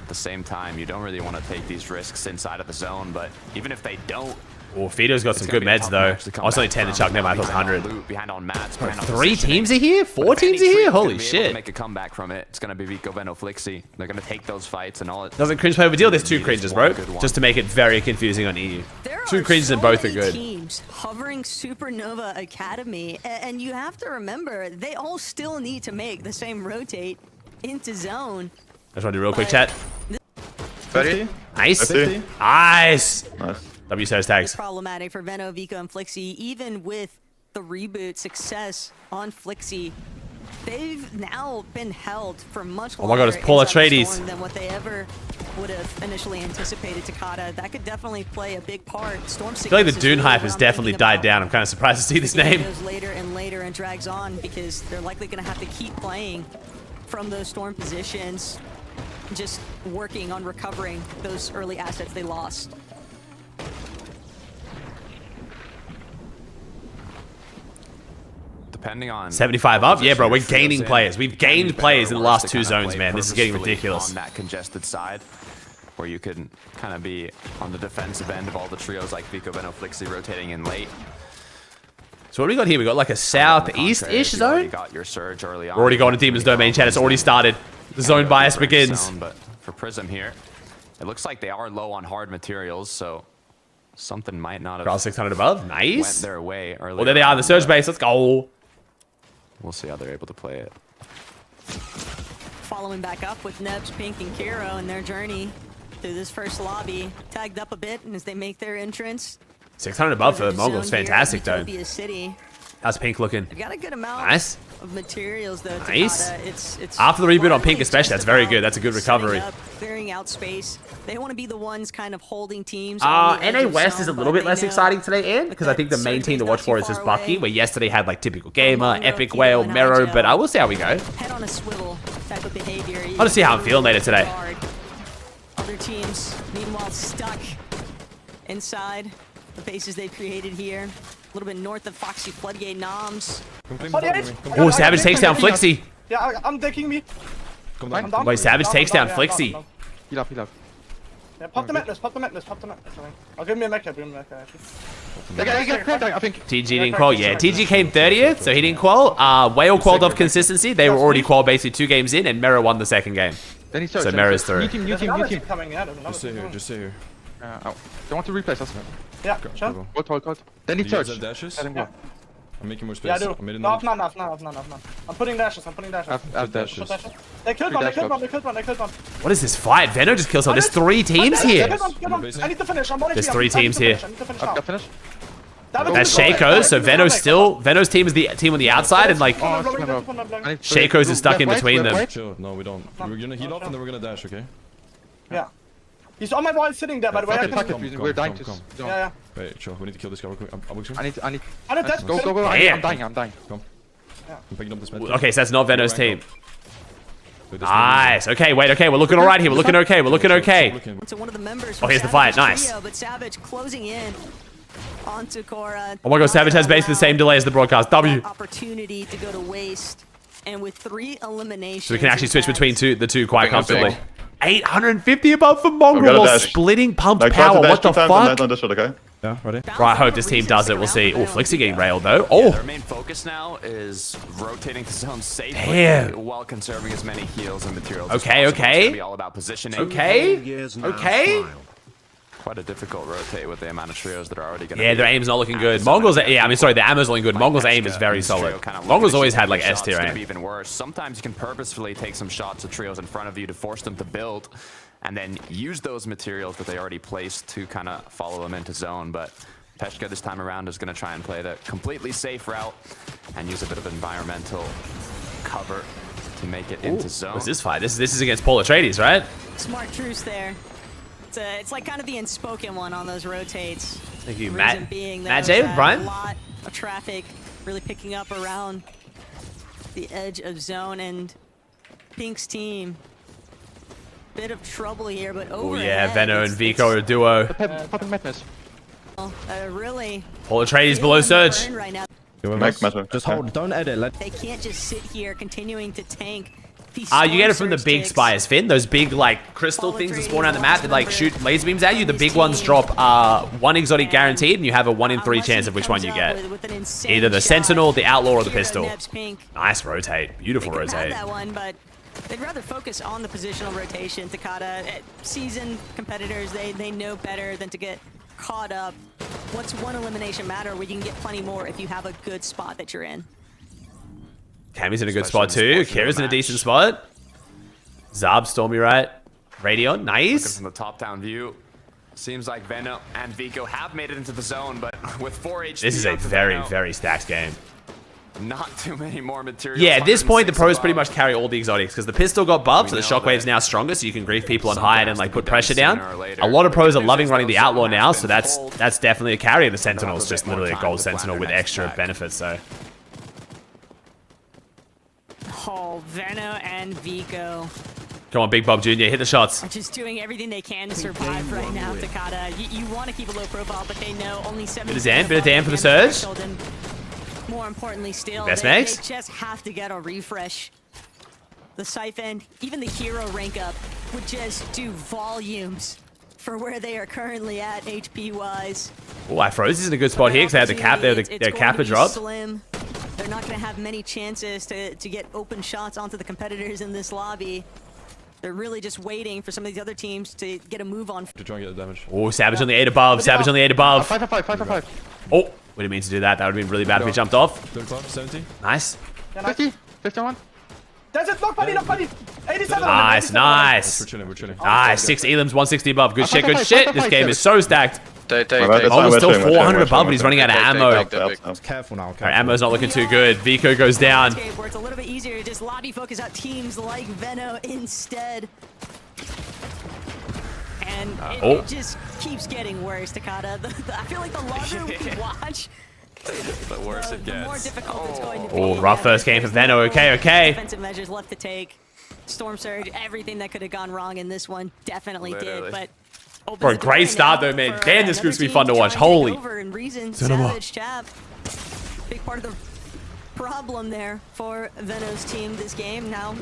at the same time, you don't really want to take these risks inside of the zone. But even if they don't Oh, Fido's got some good meds, though. I was only 10 to chuck them. I thought it was 100. Behind on Mats, behind on 3 teams are here? 4 teams are here? Holy shit. Make a comeback from it. It's going to be Vico, Veno, Flixie. They're going to take those fights and all it. Doesn't cringe play over deal? There's 2 cringes, bro. Just to make it very confusing on EU. 2 cringes and both are good. Teams hovering Supernova Academy, and you have to remember, they all still need to make the same rotate into zone. I just want to do a real quick chat. 30. Nice. 50. Nice. Nice. W says tags. Problematic for Veno, Vico, and Flixie, even with the reboot success on Flixie. They've now been held for much longer. Oh my god, it's Paul Atreides than what they ever would have initially anticipated. Takata, that could definitely play a big part. Storm I feel like the Dune hype has definitely died down. I'm kind of surprised to see this name. Goes later and later and drags on because they're likely going to have to keep playing from those Storm positions, just working on recovering those early assets they lost. Depending on 75 up? Yeah, bro, we're gaining players. We've gained players in the last 2 zones, man. This is getting ridiculous. On that congested side, where you could kind of be on the defensive end of all the trios like Vico, Veno, Flixie rotating in late. So what do we got here? We got like a southeast-ish zone? Got your surge early on. We're already going to Demon's Domain, chat. It's already started. The zone bias begins. But for Prism here, it looks like they are low on hard materials, so something might not have Cross 600 above. Nice. went their way earlier. Well, there they are in the surge base. Let's go. We'll see how they're able to play it. Following back up with Nebs, Pink, and Kiro in their journey through this first lobby. Tagged up a bit, and as they make their entrance. 600 above for Mongols. Fantastic, though. City. How's Pink looking? They've got a good amount Nice. of materials, though. Nice. It's After the reboot on Pink especially, that's very good. That's a good recovery. Up, clearing out space. They want to be the ones kind of holding teams. NA West is a little bit less exciting today, Ann, because I think the main team to watch for is just Bucky, where yesterday had like Typical Gamer, Epic Whale, Mero, but I will see how we go. Head on a swivel type of behavior. I want to see how I'm feeling later today. Other teams, meanwhile, stuck inside the bases they've created here. A little bit north of Foxy Floodgate Noms. Oh, Savage takes down Flixie. Yeah, I'm taking me. Wait, Savage takes down Flixie. Heal up, heal up. Yeah, pop the matness, pop the matness, pop the matness. I'll give me a mech, give me a mech, actually. I think. TG didn't qual. Yeah, TG came 30th, so he didn't qual. Whale qualled off consistency. They were already qual basically 2 games in, and Mero won the second game. So Mero's through. New team. Just stay here, just stay here. Don't want to replace us. Yeah, sure. Hold. Then he search. Yeah. I'm making more space. Yeah, I do. No, I'm putting dashes, I have dashes. They killed one. What is this fight? Veno just kills someone. There's 3 teams here. I need to finish. There's 3 teams here. I've got finish. That's Shaco's, so Veno's team is the team on the outside, and like Shaco's is stuck in between them. Chill. No, we don't. We're gonna heal up and then we're gonna dash, okay? Yeah. He's on my wall sitting there, by the way. We're dying to. Yeah. Wait, chill. We need to kill this guy real quick. I need. Go. Damn. I'm dying. Come. I'm picking up this med. Okay, so that's not Veno's team. Nice. Okay, wait. Okay, we're looking all right here. We're looking okay. So one of the members Oh, here's the fight. Nice. But Savage closing in onto Cora. Oh my god, Savage has basically the same delay as the broadcast. W. Opportunity to go to waste, and with 3 eliminations, So we can actually switch between the two quite comfortably. 850 above for Mongrel while splitting pumped power. What the fuck? Yeah, ready? Right, I hope this team does it. We'll see. Oh, Flixie getting railed though. Oh. Their main focus now is rotating the zone safely while conserving as many heals and materials. Okay. It's gonna be all about positioning. Okay. Quite a difficult rotate with the amount of trios that are already going to. Yeah, their aim's not looking good. Mongrel's, yeah, I mean, sorry, their ammo's looking good. Mongrel's aim is very solid. Mongrel's always had like S tier aim. Even worse. Sometimes you can purposefully take some shots at trios in front of you to force them to build, and then use those materials that they already placed to kind of follow them into zone. But Peshka this time around is going to try and play the completely safe route and use a bit of environmental cover to make it into zone. What's this fight? This is against Paul Atreides, right? Smart truce there. It's like kind of the unspoken one on those rotates. Thank you, Matt. Matt J, Brian. A lot of traffic really picking up around the edge of zone, and Pink's team. Bit of trouble here, but over. Oh yeah, Veno and Vico are a duo. Really. Paul Atreides below surge. Right now. Just hold. Don't edit. They can't just sit here continuing to tank You get it from the big spires, Finn. Those big, like, crystal things that spawn around the map that, like, shoot laser beams at you. The big ones drop 1 exotic guaranteed, and you have a 1 in 3 chance of which one you get. Either the Sentinel, the Outlaw, or the Pistol. Nice rotate. Beautiful rotate. That one, but they'd rather focus on the positional rotation. Takada, seasoned competitors, they know better than to get caught up. What's one elimination matter where you can get plenty more if you have a good spot that you're in? Cammy's in a good spot too. Kira's in a decent spot. Zab, Stormy right. Radion, nice. Looking from the top-down view, seems like Veno and Vico have made it into the zone, but with 4 HP... This is a very, very stacked game. Not too many more materials. Yeah, at this point, the pros pretty much carry all the exotics because the pistol got buffed, so the shockwave's now stronger, so you can grief people on height and like put pressure down. A lot of pros are loving running the Outlaw now, so that's definitely a carry. The Sentinel's just literally a gold Sentinel with extra benefits, so... Oh, Veno and Vico. Come on, Big Bob Jr., hit the shots. Are just doing everything they can to survive right now, Takada. You want to keep a low profile, but they know only 7. Bit of Dan for the surge. More importantly still, Best they makes. just have to get a refresh. The Siphon, even the hero rank up, would just do volumes for where they are currently at HP-wise. Oh, I froze. This is in a good spot here because they have the cap there. Their Kappa dropped. Slim. They're not going to have many chances to get open shots onto the competitors in this lobby. They're really just waiting for some of these other teams to get a move on. To try and get the damage. Oh, Savage on the 8 above. Savage on the 8 above. 5 for 5. Oh, we didn't mean to do that. That would have been really bad if we jumped off. 35, 70. Nice. 50, 51. That's it, lock buddy. 87. Nice. We're chilling. Nice. 6 elims, 160 above. Good shit, good shit. This game is so stacked. It's Almost still 400 above, but he's running out of ammo. Careful now. Alright, ammo's not looking too good. Vico goes down. Where it's a little bit easier to just lobby focus out teams like Veno instead. And it just keeps getting worse, Takada. I feel like the longer we watch, the worse it gets. the more difficult it's going to be. Oh, rough first game for Veno. Okay. Defensive measures left to take. Storm Surge, everything that could have gone wrong in this one definitely did, but For a great start though, man. Damn, this group's gonna be fun to watch. Holy. Savage Chap. Big part of the problem there for Veno's team this game. Now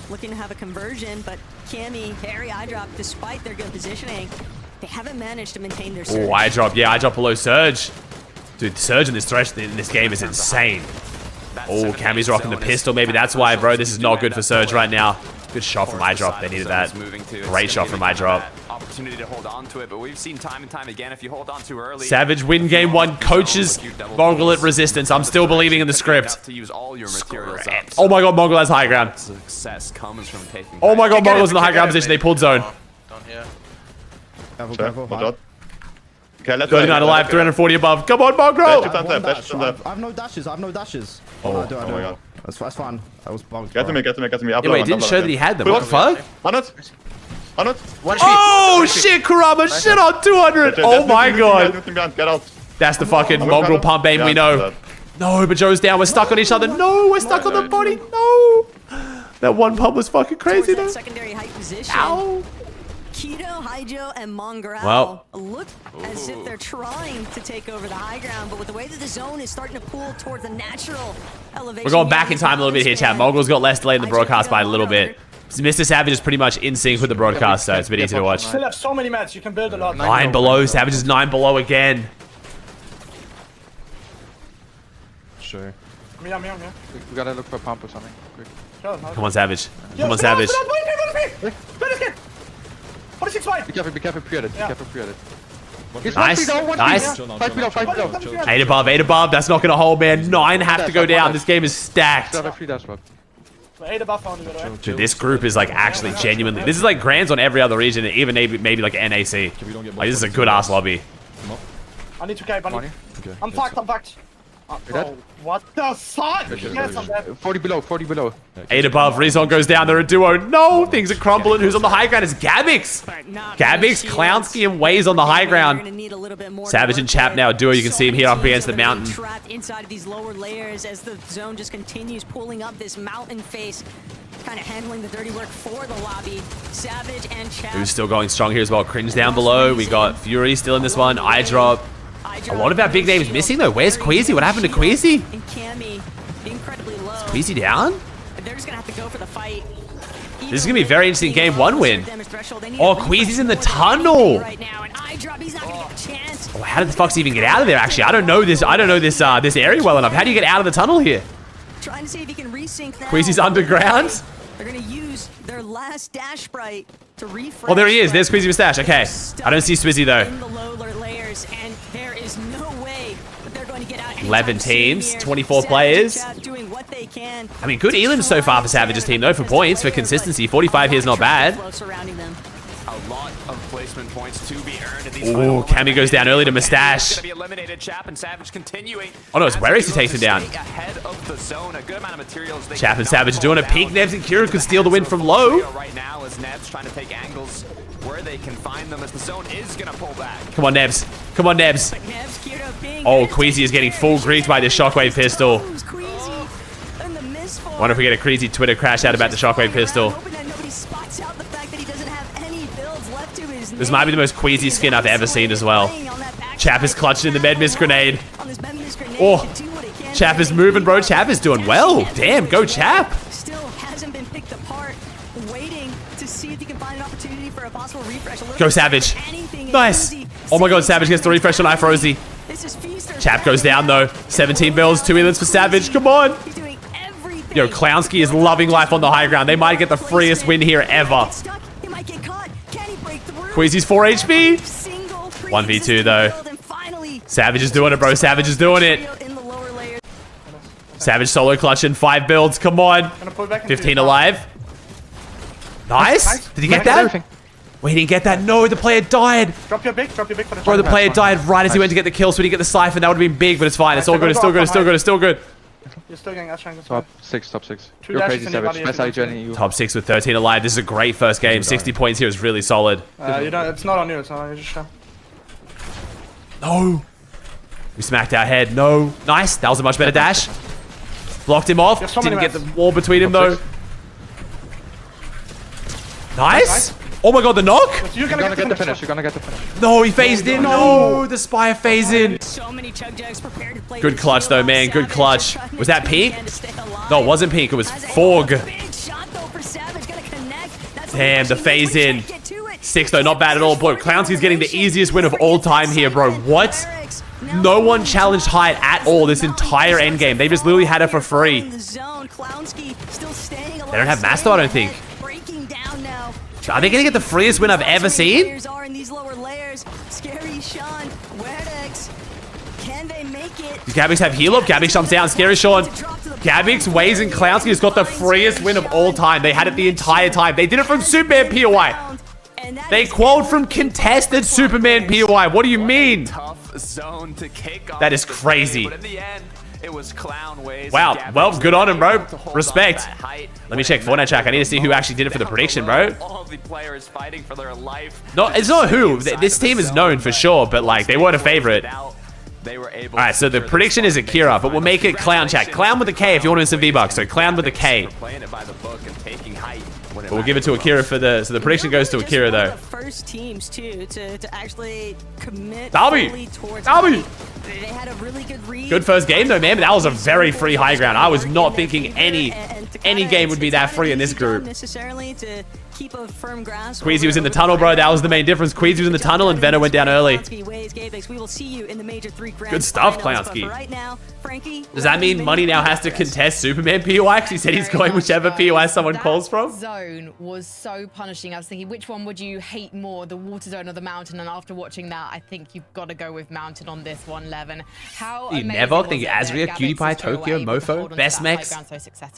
looking to have a conversion, but Cammy, Harry, iDrop, despite their good positioning, they haven't managed to maintain their surge. Oh, iDrop. Yeah, iDrop below Surge. Dude, Surge in this game is insane. Oh, Cammy's rocking the pistol. Maybe that's why, bro. This is not good for Surge right now. Good shot from iDrop. They needed that. Great shot from iDrop. Opportunity to hold on to it, but we've seen time and time again, if you hold on too early. Savage win game 1. Coaches Mongol at resistance. I'm still believing in the script. To use all your materials up. Oh my god, Mongol has high ground. Success comes from taking. Oh my god, Mongol's in the high ground position. They pulled zone. Down here. Careful. Okay, let's 39 alive, 340 above. Come on, Mongol! I have no dashes. Oh my god. That's fine. I was bugged. Get to me. Yeah, wait, it didn't show that he had them. What the fuck? 100. Oh shit, Kurama, shit on 200. Oh my god. Get out. That's the fucking mongrel pump aim we know. No, but Joe's down. We're stuck on each other. No, we're stuck on the body. No. That one pump was fucking crazy though. Secondary height position. Ow. Keto, Haijo, and Mongrel look as if they're trying to take over the high ground, but with the way that the zone is starting to pull towards the natural elevation. We're going back in time a little bit here, chat. Mongrel's got less delay in the broadcast by a little bit. Mr. Savage is pretty much in sync with the broadcast, so it's a bit easy to watch. You still have so many mats, you can build a lot. 9 below. Savage is 9 below again. Sure. We gotta look for pump or something. Quick. Come on, Savage. Come on, Savage. 46 wide. Be careful, pre-edit. Nice. Nice. 5 below. 8 above, 8 above. That's not going to hold, man. 9 have to go down. This game is stacked. 8 above only, by the way. Dude, this group is like actually genuinely. This is like grands on every other region, even maybe like NAC. Like, this is a good ass lobby. I need to cape, buddy. I'm fucked. Oh, what the fuck? Yes, I'm dead. 40 below. 8 above. Rezon goes down. They're a duo. No, things are crumbling. Who's on the high ground? It's Gabix. Gabix, Clownsky, and Waze on the high ground. Savage and Chap now a duo. You can see him here up against the mountain. Trapped inside of these lower layers as the zone just continues pulling up this mountain face. Kind of handling the dirty work for the lobby. Savage and Chap. Who's still going strong here as well. Cringe down below. We got Fury still in this one. iDrop. A lot of our big names missing though. Where's Queasy? What happened to Queasy? And Cammy, incredibly low. Is Queasy down? They're just gonna have to go for the fight. This is going to be a very interesting game. 1 win. Oh, Queasy's in the tunnel. Oh, how did the Fox even get out of there, actually? I don't know this area well enough. How do you get out of the tunnel here? Trying to see if he can resync that. Queasy's underground. They're going to use their last dash sprite to refresh. Oh, there he is. There's Queasy Mustache. Okay. I don't see Swizzy, though. In the lower layers, and there is no way that they're going to get out. 11 teams, 24 players. Doing what they can. I mean, good elims so far for Savage's team, though, for points, for consistency. 45 here is not bad. A lot of placement points to be earned in these Ooh, Cammy goes down early to Mustache. Chap and Savage continuing. Oh, no, it's Werix who takes him down. Ahead of the zone, a good amount of materials. Chap and Savage doing a peek. Nebs and Kira could steal the win from low. Right now, as Nebs trying to take angles where they can find them, as the zone is going to pull back. Come on, Nebs. Come on, Nebs. Oh, Queasy is getting full griefed by the Shockwave pistol. Wonder if we get a crazy Twitter crash out about the Shockwave pistol. This might be the most Queasy skin I've ever seen as well. Chap is clutched in the med miss grenade. Oh, Chap is moving, bro. Chap is doing well. Damn, go Chap. Still hasn't been picked apart. Waiting to see if he can find an opportunity for a possible refresh. Go Savage. Nice. Oh my god, Savage gets the refresh on iFrozy. Chap goes down though. 17 bills, 2 elims for Savage. Come on. Yo, Clownsky is loving life on the high ground. They might get the freest win here ever. Queasy's 4 HP. 1v2 though. Savage is doing it, bro. Savage is doing it. Savage solo clutching 5 builds. Come on. 15 alive. Nice. Did he get that? Wait, he didn't get that. No, the player died. Drop your big for the Bro, the player died right as he went to get the kill, so he didn't get the siphon. That would have been big, but it's fine. It's all good. It's still good. It's still good. It's still good. You're still getting Ashang. Top 6. You're crazy, Savage. Nice how journey. Top 6 with 13 alive. This is a great first game. 60 points here is really solid. It's not on you. It's not on you. Just show. No. We smacked our head. No. Nice. That was a much better dash. Blocked him off. Didn't get the wall between him though. Nice. Oh my god, the knock. You're gonna get the finish. You're gonna get the finish. No, he phased in. No, the Spire phased in. Good clutch though, man. Good clutch. Was that pink? No, it wasn't pink. It was Forg. Damn, the phase in. 6 though, not bad at all. Bro, Clownsky's getting the easiest win of all time here, bro. What? No one challenged height at all this entire endgame. They just literally had it for free. They don't have Master, I don't think. Are they going to get the freest win I've ever seen? Does Gabix have heal up? Gabix jumps down. Scary Sean. Gabix, Waze, and Clownsky has got the freest win of all time. They had it the entire time. They did it from Superman POI. They qualified from contested Superman POI. What do you mean? That is crazy. It was Clown Waze. Wow. Well, good on him, bro. Respect. Let me check Fortnite track. I need to see who actually did it for the prediction, bro. All the players fighting for their life. No, it's not who. This team is known for sure, but like they weren't a favorite. They were able. All right, so the prediction is Akira, but we'll make it Clown chat. Clown with a K if you want to win some V-Bucks. So Clown with a K. Playing it by the book and taking height. But we'll give it to Akira for the. So the prediction goes to Akira though. The first teams too to actually commit Derby. towards. They had a really good read. Good first game though, man. But that was a very free high ground. I was not thinking any game would be that free in this group. Necessarily to keep a firm grasp. Queasy was in the tunnel, bro. That was the main difference. Queasy was in the tunnel and Venom went down early. Good stuff, Clownsky. Does that mean Money now has to contest Superman POI? Because he said he's going whichever POI someone calls from. Zone was so punishing. I was thinking, which one would you hate more, the water zone or the mountain? And after watching that, I think you've got to go with mountain on this one, Levin. How you never think Azria, Cutie Tokyo, Mofo, Best Mex,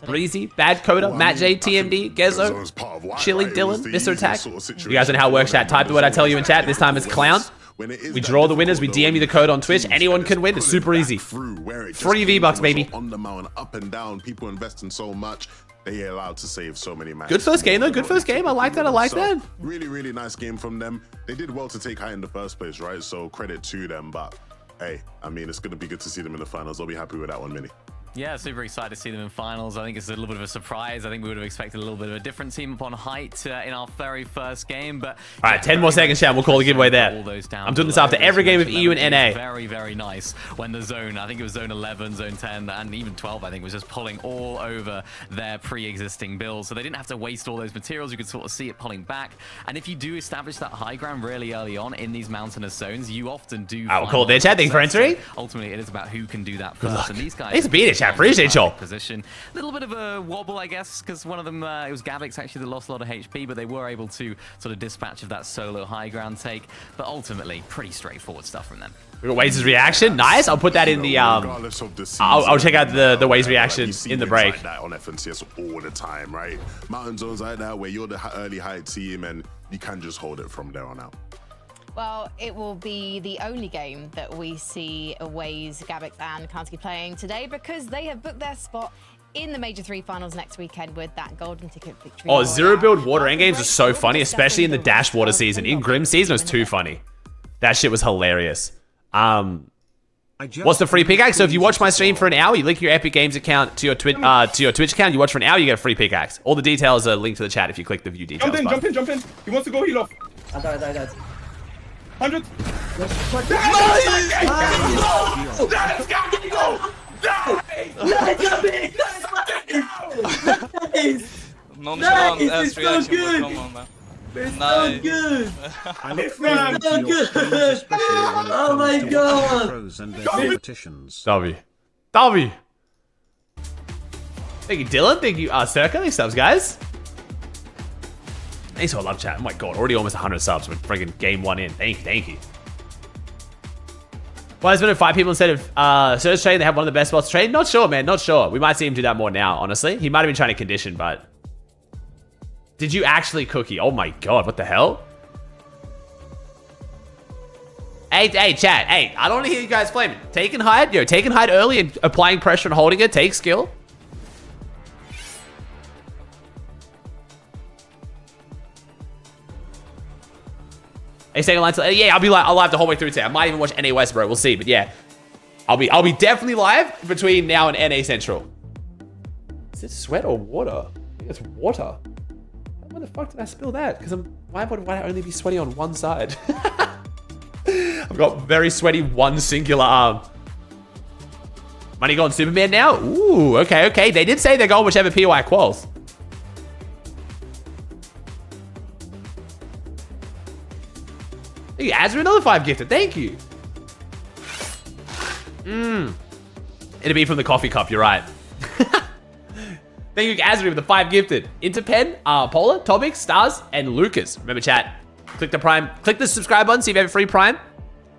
Breezy, Bad Coda, Matt J, TMD, Gezo, Chili, Dylan, Mr. Attack. You guys know how it works, chat. Type the word I tell you in chat. This time it's Clown. We draw the winners. We DM you the code on Twitch. Anyone can win. It's super easy. Free V-Bucks, baby. On the mountain, up and down. People investing so much. They are allowed to save so many matches. Good first game, though. Good first game. I like that. I like that. Really, really nice game from them. They did well to take high in the first place, right? So credit to them. But hey, I mean, it's going to be good to see them in the finals. I'll be happy with that one, Mini. Yeah, super excited to see them in finals. I think it's a little bit of a surprise. I think we would have expected a little bit of a different team upon height in our very first game. But all right, 10 more seconds, chat. We'll call the giveaway there. I'm doing this after every game of EU and NA. Very, very nice when the zone, I think it was zone 11, zone 10, and even 12, I think, was just pulling all over their pre-existing builds. So they didn't have to waste all those materials. You could sort of see it pulling back. And if you do establish that high ground really early on in these mountainous zones, you often do. I will call their chat. Thanks for entering. Ultimately, it is about who can do that first. And these guys. Thanks for being it, chat. Appreciate y'all. Position. A little bit of a wobble, I guess, because one of them, it was Gavix actually that lost a lot of HP, but they were able to sort of dispatch of that solo high ground take. But ultimately, pretty straightforward stuff from them. We got Waze's reaction. Nice. I'll put that in the I'll check out the Waze reaction in the break. Like that on FNCS all the time, right? Mountain zones like that where you're the early height team and you can just hold it from there on out. Well, it will be the only game that we see Waze, Gavix, and Kansky playing today because they have booked their spot in the Major 3 finals next weekend with that golden ticket victory. Oh, zero build water endgames are so funny, especially in the Dash water season. In Grim season, it was too funny. That shit was hilarious. What's the free pickaxe? So if you watch my stream for an hour, you link your Epic Games account to your Twitch account. You watch for an hour, you get a free pickaxe. All the details are linked to the chat if you click the view details. Jump in. He wants to go heal off. I died. 100. Nonchalant ass reaction. Come on, man. It's so good! It's so good! Oh my god! W. Thank you, Dylan. Thank you, Circa. Thanks, subs, guys. Thanks for love chat. Oh my god, already almost 100 subs with friggin' game 1 in. Thank you. Why has been 5 people instead of Surge Trade? They have one of the best spots to trade? Not sure, man. Not sure. We might see him do that more now, honestly. He might have been trying to condition, but... Did you actually cookie? Oh my god, what the hell? Hey, chat. Hey, I don't want to hear you guys flaming. Taking hide, taking hide early and applying pressure and holding it takes skill. Hey, staying online till, yeah, I'll live the whole way through today. I might even watch NA West, bro. We'll see, but yeah, I'll be definitely live between now and NA Central. Is it sweat or water? I think it's water. Why the fuck did I spill that? Because why would I only be sweaty on one side? I've got very sweaty one singular arm. Money gone Superman now? Ooh, okay. They did say they're going whichever POI quals. Hey, Azra, another 5 gifted. Thank you. It'll be from the coffee cup, you're right. Thank you, Azri, with the 5 gifted. Interpen, Polar, Topic, Stars, and Lucas. Remember, chat, click the subscribe button, see if you have a free Prime.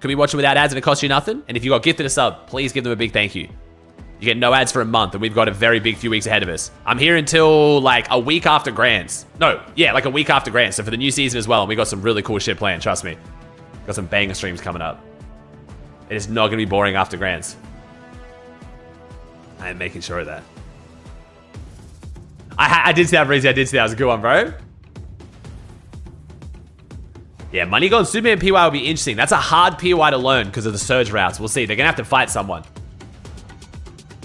Could be watching without ads and it costs you nothing. And if you got gifted a sub, please give them a big thank you. You get no ads for a month, and we've got a very big few weeks ahead of us. I'm here until like a week after Grands. No, yeah, like a week after Grands. So for the new season as well, and we got some really cool shit planned, trust me. Got some banger streams coming up. It is not going to be boring after Grands. I am making sure of that. I did see that, Breezy. I did see that. It was a good one, bro. Yeah, Money Gone Superman PY will be interesting. That's a hard PY to learn because of the surge routes. We'll see. They're going to have to fight someone.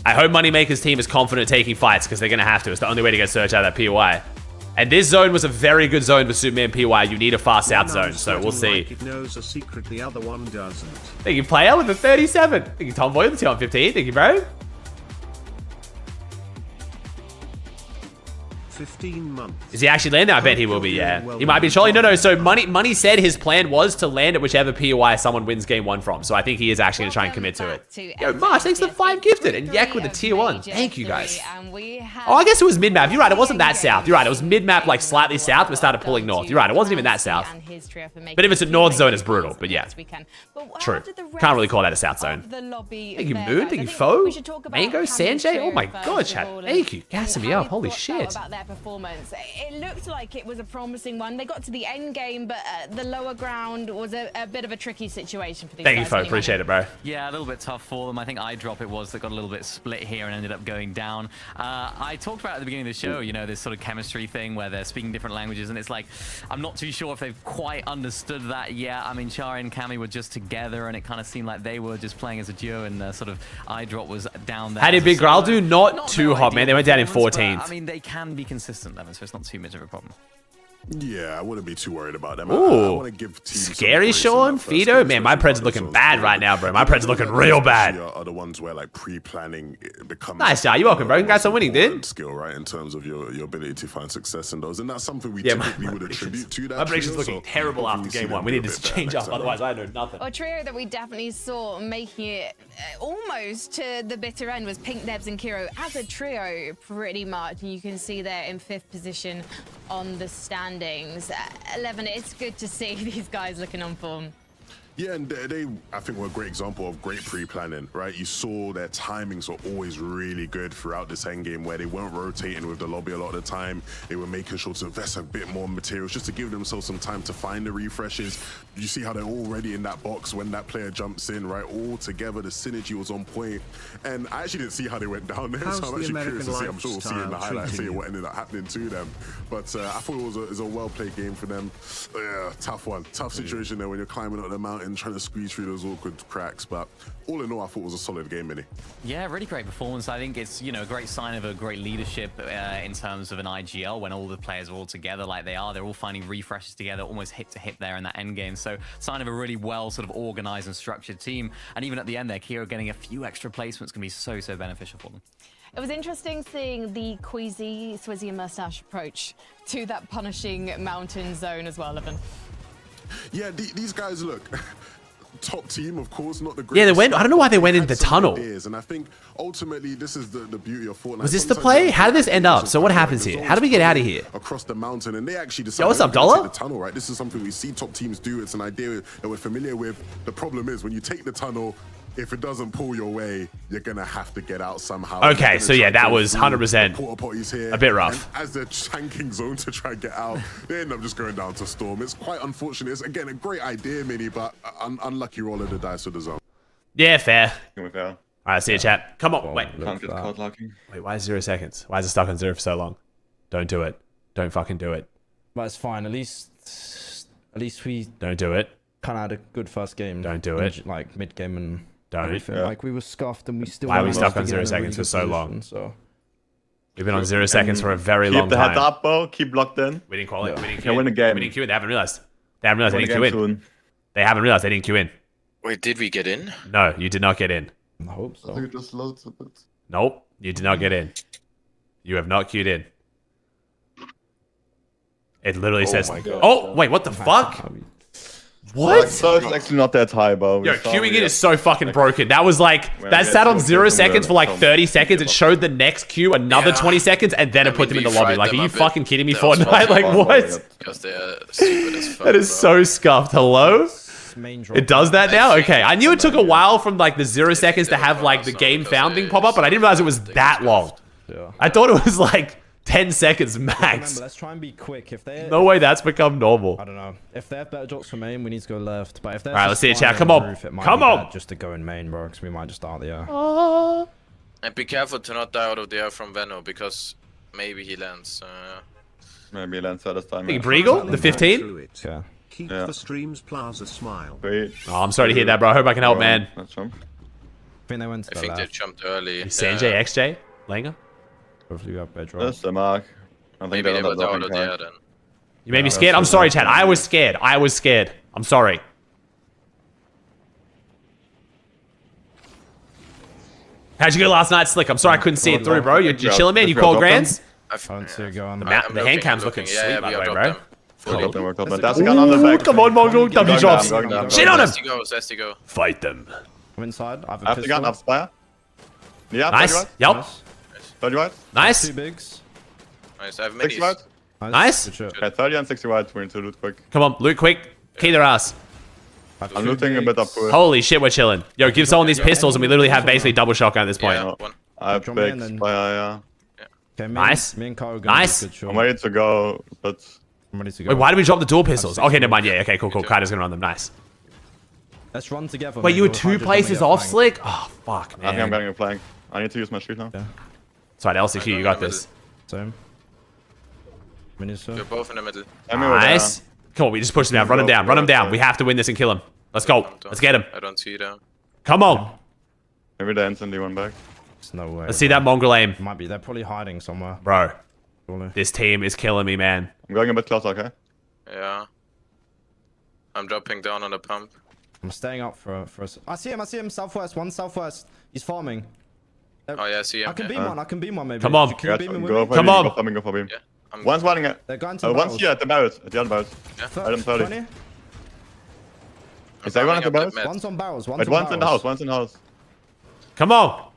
I hope Moneymaker's team is confident taking fights because they're going to have to. It's the only way to get surge out of that PY. And this zone was a very good zone for Superman PY. You need a fast out zone, so we'll see. It knows a secret the other one doesn't. Thank you, player, with the 37. Thank you, Tomboy, with the 215. Thank you, bro. 15 months. Is he actually landing? I bet he will be, yeah. He might be trolling. No. So Money said his plan was to land at whichever POI someone wins game 1 from. So I think he is actually going to try and commit to it. Yo, Marsh, thanks for the 5 gifted. And Yak with the tier 1. Thank you, guys. Oh, I guess it was mid-map. You're right. It wasn't that south. You're right. It was mid-map, like slightly south, but started pulling north. You're right. It wasn't even that south. But if it's a north zone, it's brutal. But yeah. True. Can't really call that a south zone. Thank you, Moon. Thank you, Foe. Mango, Sanjay. Oh my god, chat. Thank you. Gassing me up. Holy shit. their performance. It looked like it was a promising one. They got to the end game, but the lower ground was a bit of a tricky situation for these guys. Thank you, folks. Appreciate it, bro. Yeah, a little bit tough for them. I think iDrop it was that got a little bit split here and ended up going down. I talked about at the beginning of the show, you know, this sort of chemistry thing where they're speaking different languages, and it's like, I'm not too sure if they've quite understood that yet. I mean, Shari and Cammy were just together, and it kind of seemed like they were just playing as a duo, and sort of iDrop was down there. How did Big Gral do? Not too hot, man. They went down in 14th. I mean, they can be consistent, Evan, so it's not too much of a problem. Yeah, I wouldn't be too worried about them. Ooh. I want to give teams Scary Sean, Fido. Man, my Preds are looking bad right now, bro. My Preds are looking real bad. Are the ones where like pre-planning becomes nice, Jar. You're welcome, bro. Congrats on winning, dude. Skill, right, in terms of your ability to find success in those, and that's something we typically would attribute to that. My prediction's looking terrible after game one. We need to change up, otherwise I know nothing. A trio that we definitely saw making it almost to the bitter end was Pink, Nebs, and Kiro as a trio, pretty much. And you can see they're in 5th position on the standings. 11, it's good to see these guys looking on form. Yeah, and they, I think, were a great example of great pre-planning, right? You saw their timings were always really good throughout this endgame, where they weren't rotating with the lobby a lot of the time. They were making sure to invest a bit more materials just to give themselves some time to find the refreshes. You see how they're already in that box when that player jumps in, right? All together, the synergy was on point. And I actually didn't see how they went down there, so I'm actually curious to see. I'm sure we'll see in the highlights, see what ended up happening to them. But I thought it was a well-played game for them. Yeah, tough one. Tough situation there when you're climbing up the mountain, trying to squeeze through those awkward cracks, but all in all, I thought it was a solid game, Minnie. Yeah, really great performance. I think it's, you know, a great sign of a great leadership in terms of an IGL when all the players are all together like they are. They're all finding refreshes together, almost hip to hip there in that end game. So sign of a really well sort of organized and structured team. And even at the end there, Kiro getting a few extra placements can be so beneficial for them. It was interesting seeing the queasy, Swizzy and Mustache approach to that punishing mountain zone as well, Evan. Yeah, these guys, look, top team, of course, not the greatest. Yeah, they went. I don't know why they went into the tunnel. And I think ultimately this is the beauty of Fortnite. Was this the play? How did this end up? So what happens here? How do we get out of here? Across the mountain, and they actually decided. Yo, what's up, Dollar? The tunnel, right? This is something we see top teams do. It's an idea that we're familiar with. The problem is when you take the tunnel, if it doesn't pull your way, you're gonna have to get out somehow. Okay, so yeah, that was 100% a bit rough. And as they're chanking zone to try and get out, they end up just going down to Storm. It's quite unfortunate. It's, again, a great idea, Mini, but unlucky roll of the dice with the zone. Yeah, fair. Fair. All right, see you, chat. Come on, wait. Can't get caught locking. Wait, why is 0 seconds? Why is it stuck on 0 for so long? Don't do it. Don't fucking do it. But it's fine. At least we don't do it. Kind of had a good first game. Don't do it. Like mid game and. Don't. Like we were scuffed and we still. Why are we stuck on 0 seconds for so long? We've been on 0 seconds for a very long time. Keep the head up, bro. Keep locked in. We didn't call it. We didn't queue in. Win the game. We didn't queue in. They haven't realized. They haven't realized they didn't queue in. They haven't realized they didn't queue in. Wait, did we get in? No, you did not get in. I hope so. I think it just loads a bit. Nope, you did not get in. You have not queued in. It literally says. Oh, wait, what the fuck? What? So it's actually not that high, bro. Yo, queuing in is so fucking broken. That was like, that sat on 0 seconds for like 30 seconds. It showed the next queue another 20 seconds, and then it put them in the lobby. Like, are you fucking kidding me, Fortnite? Like, what? Because they're stupid as fuck. That is so scuffed. Hello? It does that now? Okay. I knew it took a while from like the 0 seconds to have like the game founding pop up, but I didn't realize it was that long. I thought it was like 10 seconds max. Remember, let's try and be quick. If they no way that's become normal. I don't know. If they have better drops from main, we need to go left. But if they're alright, let's see it, chat. Come on. Come on. Just to go in main, bro, because we might just start the air. And be careful to not die out of the air from Venno, because maybe he lands. Maybe he lands this time. Think Breagle, the 15? Yeah. Keep the streams plaza smile. Oh, I'm sorry to hear that, bro. I hope I can help, man. I think they went to the left. They jumped early. Sanjay, XJ, Langer. Hopefully we have better drop. That's the mark. Maybe they were out of the air then. You made me scared? I'm sorry, Chad. I was scared. I was scared. I'm sorry. How'd you go last night, Slick? I'm sorry I couldn't see it through, bro. You're chilling, man. You called Grands? I don't see it go on. The hand cam's looking sweet, by the way, bro. That's the gun on the back. Come on, Mongo. W drops. Shit on him. Zesty go. Fight them. I'm inside. I have the gun up, Spire. Yeah, nice. Yep. 30 right. Nice. 2 bigs. Nice. I have 60 minis. right. Nice. Okay, 30 and 60 right. We're into loot quick. Come on, loot quick. Key their ass. I'm looting a bit up. Holy shit, we're chilling. Yo, give someone these pistols and we literally have basically double shotgun at this point. Yeah, one. I have big Spire, yeah. Okay, nice. Me and Kyle nice. I'm ready to go, but... I'm ready to go. Wait, why did we drop the dual pistols? Okay, never mind. Yeah, okay, cool. Kaido's gonna run them. Nice. Let's run together. Wait, you were 2 places off, Slick? Oh, fuck, man. I think I'm getting a flank. I need to use my shoot now. Yeah. It's right, LCQ, you got this. Same. You're both in the middle. Nice. Come on, we just push him down. Run him down. Run him down. We have to win this and kill him. Let's go. Let's get him. I don't see them. Come on. Maybe they instantly went back. There's no way. Let's see that mongrel aim. Might be. They're probably hiding somewhere. Bro, this team is killing me, man. I'm going a bit closer, okay? Yeah. I'm dropping down on the pump. I'm staying up for us. I see him. Southwest. One southwest. He's farming. Oh yeah, I see him. I can beam one maybe. Come on. Can you beam him with me? Come on. Go for beam. Yeah. One's running it. They're going to the one's here at the barrels. At the other barrels. Yeah. Item 30. 20? Is there one at the barrels? One's on barrels. Wait, one's in the house. One's in the house. Come on.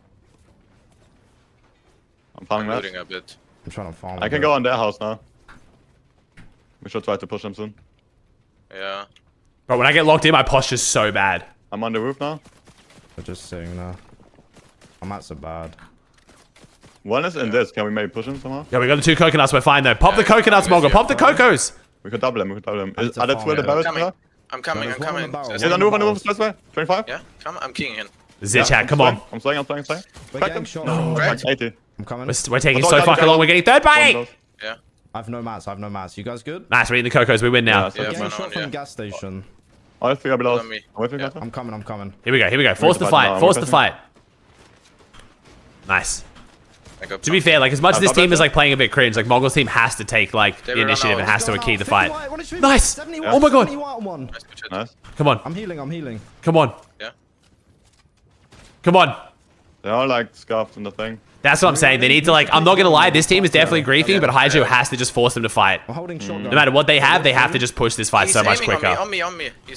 I'm farming looting that. a bit. I'm trying to farm. I can go on their house now. We should try to push them soon. Yeah. Bro, when I get locked in, my posture's so bad. I'm on the roof now. They're just sitting there. I'm not so bad. One is in this. Can we maybe push him somehow? Yeah, we got the 2 coconuts. We're fine, though. Pop the coconuts, Mongo. Pop the cocos. We could double him. Are there 2 of the barrels here? I'm coming. Is it on the roof? This way? 25? Yeah, come. I'm keying in. Zichat, come on. I'm staying. We're getting shot. No. 80. I'm coming. We're taking so fucking long. We're getting third party. Yeah. I've no mats. You guys good? Nice, we're eating the cocos. We win now. We're getting shot from the gas station. I feel below. I'm coming. Here we go. Force the fight. Nice. To be fair, like as much as this team is like playing a bit cringe, like Mongo's team has to take like the initiative and has to key the fight. Nice. Oh my god. Nice. Come on. I'm healing. Come on. Yeah. Come on. They're all like scuffed in the thing. That's what I'm saying. They need to like. I'm not gonna lie. This team is definitely griefing, but Hydro has to just force them to fight. I'm holding shotgun. No matter what they have to just push this fight so much quicker. On me.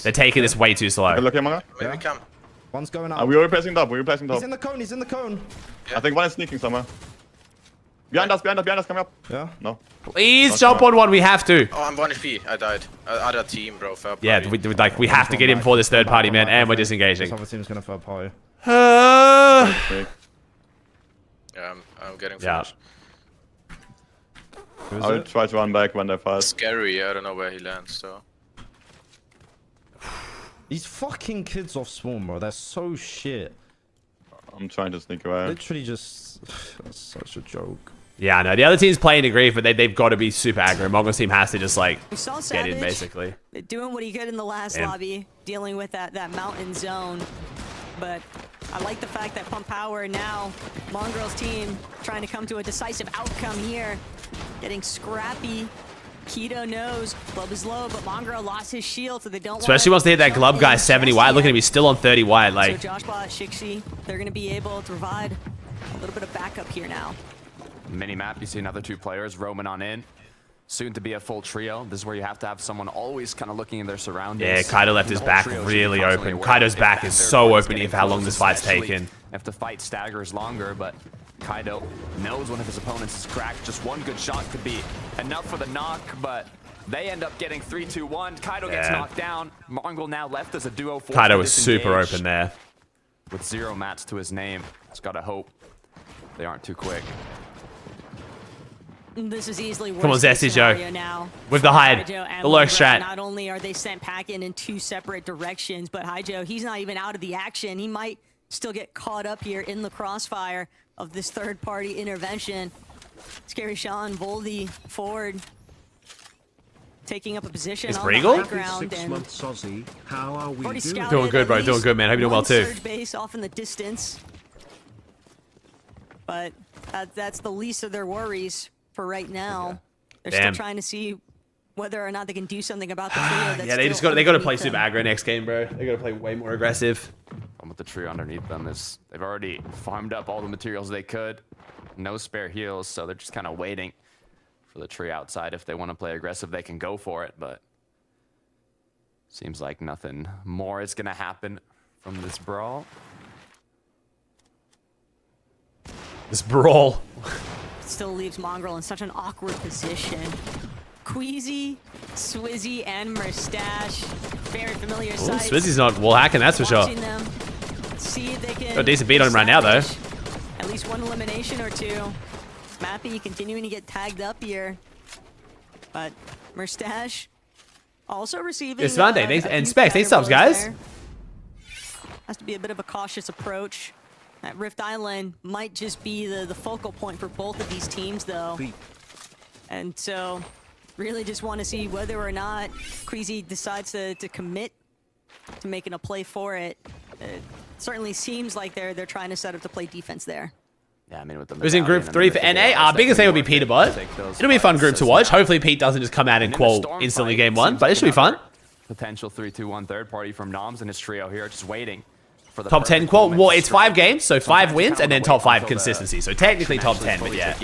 They're taking this way too slow. Look here, Manga. Maybe come. One's going out. We were replacing top. He's in the cone. I think one is sneaking somewhere. Behind us, coming up. Yeah. No. Please jump on one. We have to. Oh, I'm 1 HP. I died. Other team, bro. Yeah, we have to get in for this third party, man, and we're disengaging. This other team's gonna third party. Yeah, I'm getting finished. I'll try to run back when they're fast. Scary. I don't know where he lands, so. These fucking kids off spawn, bro. They're so shit. I'm trying to sneak away. Literally just... That's such a joke. Yeah, I know. The other team's playing to grief, but they've got to be super aggro. Mongo's team has to just, like, get in, basically. Doing what he could in the last lobby, dealing with that mountain zone. But I like the fact that Pump Power now, Mongrel's team, trying to come to a decisive outcome here. Getting scrappy. Keto knows Glub is low, but Mongrel lost his shield, so they don't especially wants to hit that Glub guy 70 wide. Look at him, he's still on 30 wide. Like, so Joshbot, Shixi, they're going to be able to provide a little bit of backup here now. Mini-map, you see another 2 players roaming on in. Soon to be a full trio. This is where you have to have someone always kind of looking in their surroundings. Yeah, Kaido left his back really open. Kaido's back is so open for how long this fight's taken. If the fight staggers longer, but Kaido knows one of his opponents is cracked. Just one good shot could be enough for the knock, but they end up getting 3-2-1. Kaido gets knocked down. Mongrel now left as a duo. Kaido is super open there. With 0 mats to his name. Just gotta hope they aren't too quick. This is easily worse. Come on, Zesty Joe. Now with the hide, the lurk strat. Not only are they sent packing in 2 separate directions, but Hyjo, he's not even out of the action. He might still get caught up here in the crossfire of this third-party intervention. Scary Sean, Voldy forward, taking up a position on the high ground. 6 months Aussie. How are we doing? Doing good, bro. Doing good, man. Hope you're doing well too. Surge base off in the distance, but that's the least of their worries for right now. They're still trying to see whether or not they can do something about the trio. That's yeah, they got to play super aggro next game, bro. They got to play way more aggressive. With the trio underneath them is they've already farmed up all the materials they could. No spare heals, so they're just kind of waiting for the tree outside. If they want to play aggressive, they can go for it, but seems like nothing more is going to happen from this brawl. This brawl. Still leaves Mongrel in such an awkward position. Queasy, Swizzy, and Mustache. Very familiar sights. Swizzy's not wall hacking, that's for sure. Them, see if they can got a decent beat on him right now, though. At least one elimination or 2. Smappy continuing to get tagged up here. But Merstash also receiving... It's Sunday. And Specs, thanks subs, guys. There. Has to be a bit of a cautious approach. That Rift Island might just be the focal point for both of these teams, though. And so, really just want to see whether or not Queasy decides to commit to making a play for it. It certainly seems like they're trying to set up to play defense there. Yeah, I mean, with the who's in group 3 for NA? Our biggest thing will be Peterbot. It'll be a fun group to watch. Hopefully Pete doesn't just come out and qual instantly game 1, but it should be fun. Potential 3-2-1 third party from Noms and his trio here, just waiting for the top 10 qual. Well, it's 5 games, so 5 wins and then top 5 consistency. So technically top 10, but yeah,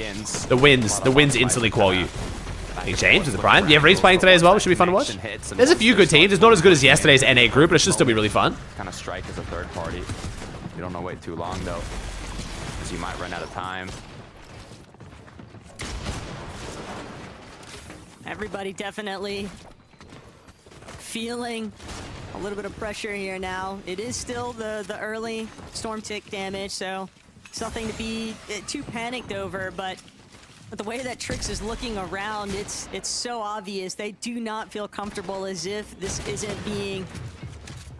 the wins instantly qual you. I think James with the Prime. Yeah, Reed's playing today as well, which should be fun to watch. There's a few good teams. It's not as good as yesterday's NA group, but it should still be really fun. Kind of strike as a third party. You don't want to wait too long though, because you might run out of time. Everybody definitely feeling a little bit of pressure here now. It is still the early storm tick damage, so it's nothing to be too panicked over, but the way that Trix is looking around, it's so obvious. They do not feel comfortable, as if this isn't being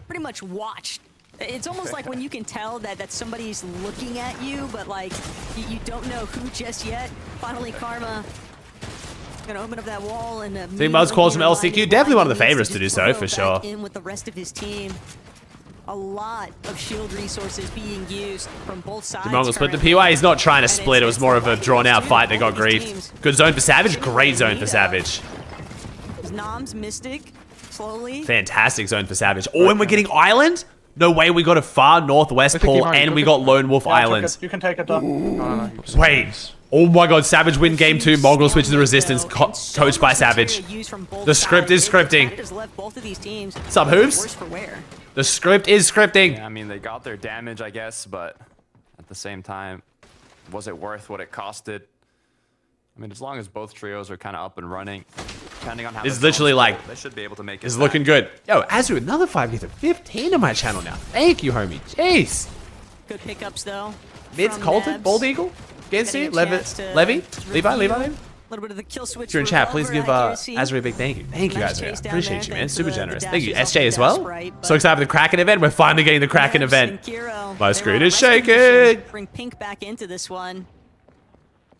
pretty much watched. It's almost like when you can tell that somebody's looking at you, but like you don't know who just yet. Finally, Karma gonna open up that wall and Team Buzz calls from LCQ. Definitely one of the favorites to do so, for sure. In with the rest of his team. A lot of shield resources being used from both sides. Mongol split the PY. He's not trying to split. It was more of a drawn-out fight. They got griefed. Good zone for Savage. Great zone for Savage. Noms, Mystic, slowly. Fantastic zone for Savage. Oh, and we're getting Island? No way, we got a far northwest pull, and we got Lone Wolf Island. You can take it down. Wait. Oh my god, Savage win game 2. Mongol switches the resistance, coached by Savage. The script is scripting. Sub hoops? The script is scripting. Yeah, I mean, they got their damage, I guess, but at the same time, was it worth what it costed? I mean, as long as both trios are kind of up and running, depending on how it's literally like, they should be able to make it. It's looking good. Yo, Azu, another 5 gets to 15 on my channel now. Thank you, homie. Jeez. Good pickups though. Mids, Colton, Bald Eagle, Gensi, Levi, Levi. A little bit of the kill switch. If you're in chat, please give Azri a big thank you. Thank you, Azri. Appreciate you, man. Super generous. Thank you. SJ as well. So excited for the Kraken event. We're finally getting the Kraken event. My screen is shaking. Bring Pink back into this one.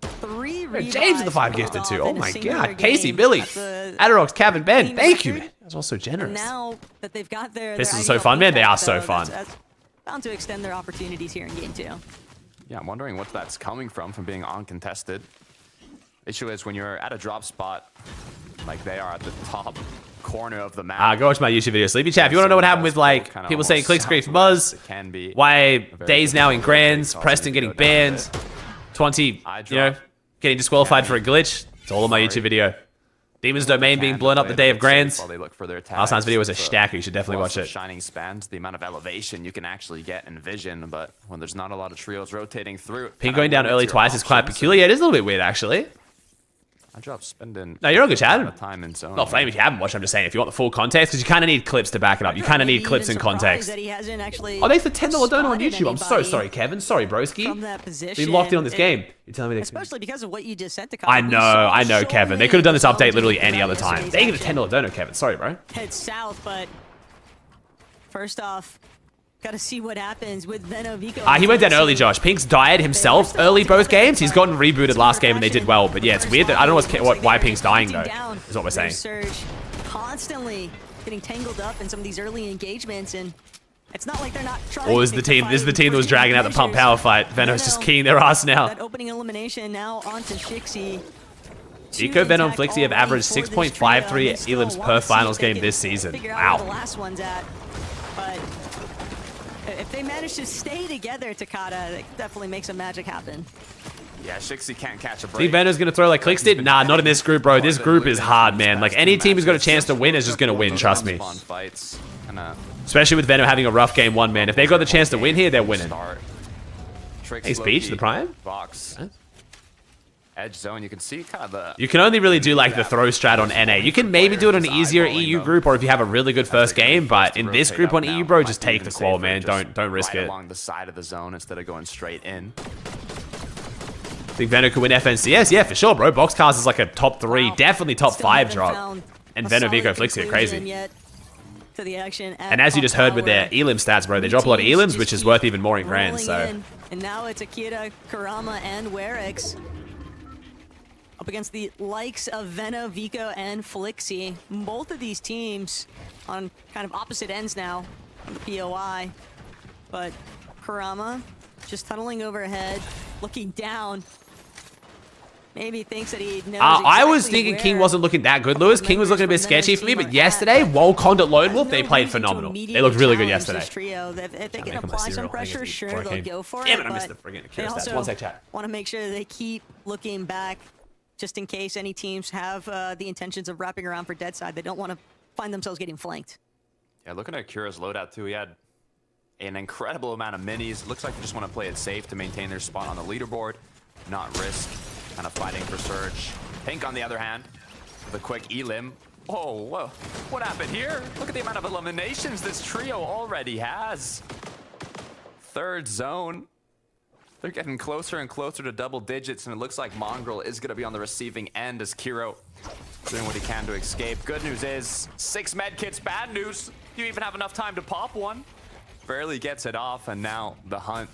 3 James with the 5 gifted too. Oh my god. Casey, Billy, Adarox, Kevin, Ben. Thank you, man. That's also generous. Now that they've got this is so fun, man. They are so fun. That's bound to extend their opportunities here in game 2. Yeah, I'm wondering what that's coming from being uncontested. Issue is when you're at a drop spot, like they are at the top corner of the map. Go watch my YouTube video. Sleepy chat. If you want to know what happened with like people saying clicks, grief, buzz, why Days now in Grands, Preston getting banned, 20, you know, getting disqualified for a glitch. It's all on my YouTube video. Demon's Domain being blown up the day of Grands. Last time's video was a stacker. You should definitely watch it. Shining spans, the amount of elevation you can actually get in vision, but when there's not a lot of trios rotating through. Pink going down early twice is quite peculiar. It is a little bit weird, actually. I dropped spending. No, you're on good chat. Time in zone. Not flame if you haven't watched. I'm just saying if you want the full context, because you kind of need clips to back it up. You kind of need clips and context. Oh, thanks for $10 donor on YouTube. I'm so sorry, Kevin. Sorry, broski. Been locked in on this game. You're telling me they... Especially because of what you just said to I know, Kevin. They could have done this update literally any other time. They get a $10 donor, Kevin. Sorry, bro. Head south, but first off, gotta see what happens with Venovico. He went down early, Josh. Pink's died himself early both games. He's gotten rebooted last game and they did well. But yeah, it's weird that I don't know why Pink's dying though, is what we're saying. Surge constantly getting tangled up in some of these early engagements, and it's not like they're not trying. Or is the team that was dragging out the pump power fight? Venom's just keying their ass now. That opening elimination now onto Shixie. Eco, Venom, Flixie have averaged 6.53 elims per finals game this season. Wow. The last one's at, but if they manage to stay together, Takata, it definitely makes some magic happen. Yeah, Shixie can't catch a break. Think Venom's gonna throw like Clicks did? Nah, not in this group, bro. This group is hard, man. Like any team who's got a chance to win is just gonna win, trust me. Especially with Venom having a rough game 1, man. If they got the chance to win here, they're winning. Hey, Speech, the Prime? Box. Edge zone, you can see kind of the... You can only really do like the throw strat on NA. You can maybe do it on an easier EU group or if you have a really good first game, but in this group on EU, bro, just take the qual, man. Don't risk it. Along the side of the zone instead of going straight in. Think Veno could win FNCS? Yeah, for sure, bro. Boxcast is like a top 3, definitely top 5 drop. And Veno Vico Flixi are crazy. To the action and as you just heard with their Elim stats, bro, they drop a lot of Elims, which is worth even more in grand, so. And now it's Akira, Kurama, and Werix up against the likes of Veno, Vico, and Flixi. Both of these teams on kind of opposite ends now on the POI. But Kurama just tunneling overhead, looking down. Maybe thinks that he knows exactly I was thinking King wasn't looking that good, Lewis. King was looking a bit sketchy for me, but yesterday, Wolcond at Lone Wolf, they played phenomenal. They looked really good yesterday. If they can apply some pressure, sure, they'll go for it. Damn it, I missed the friggin' Akira stats. One sec, chat. Want to make sure they keep looking back just in case any teams have the intentions of wrapping around for dead side. They don't want to find themselves getting flanked. Yeah, looking at Akira's loadout too, he had an incredible amount of minis. Looks like they just want to play it safe to maintain their spot on the leaderboard, not risk kind of fighting for Surge. Pink, on the other hand, with a quick Elim. Oh, whoa. What happened here? Look at the amount of eliminations this trio already has. Third zone. They're getting closer and closer to double digits, and it looks like Mongrel is going to be on the receiving end as Kiro doing what he can to escape. Good news is 6 med kits. Bad news, you even have enough time to pop one. Barely gets it off, and now the hunt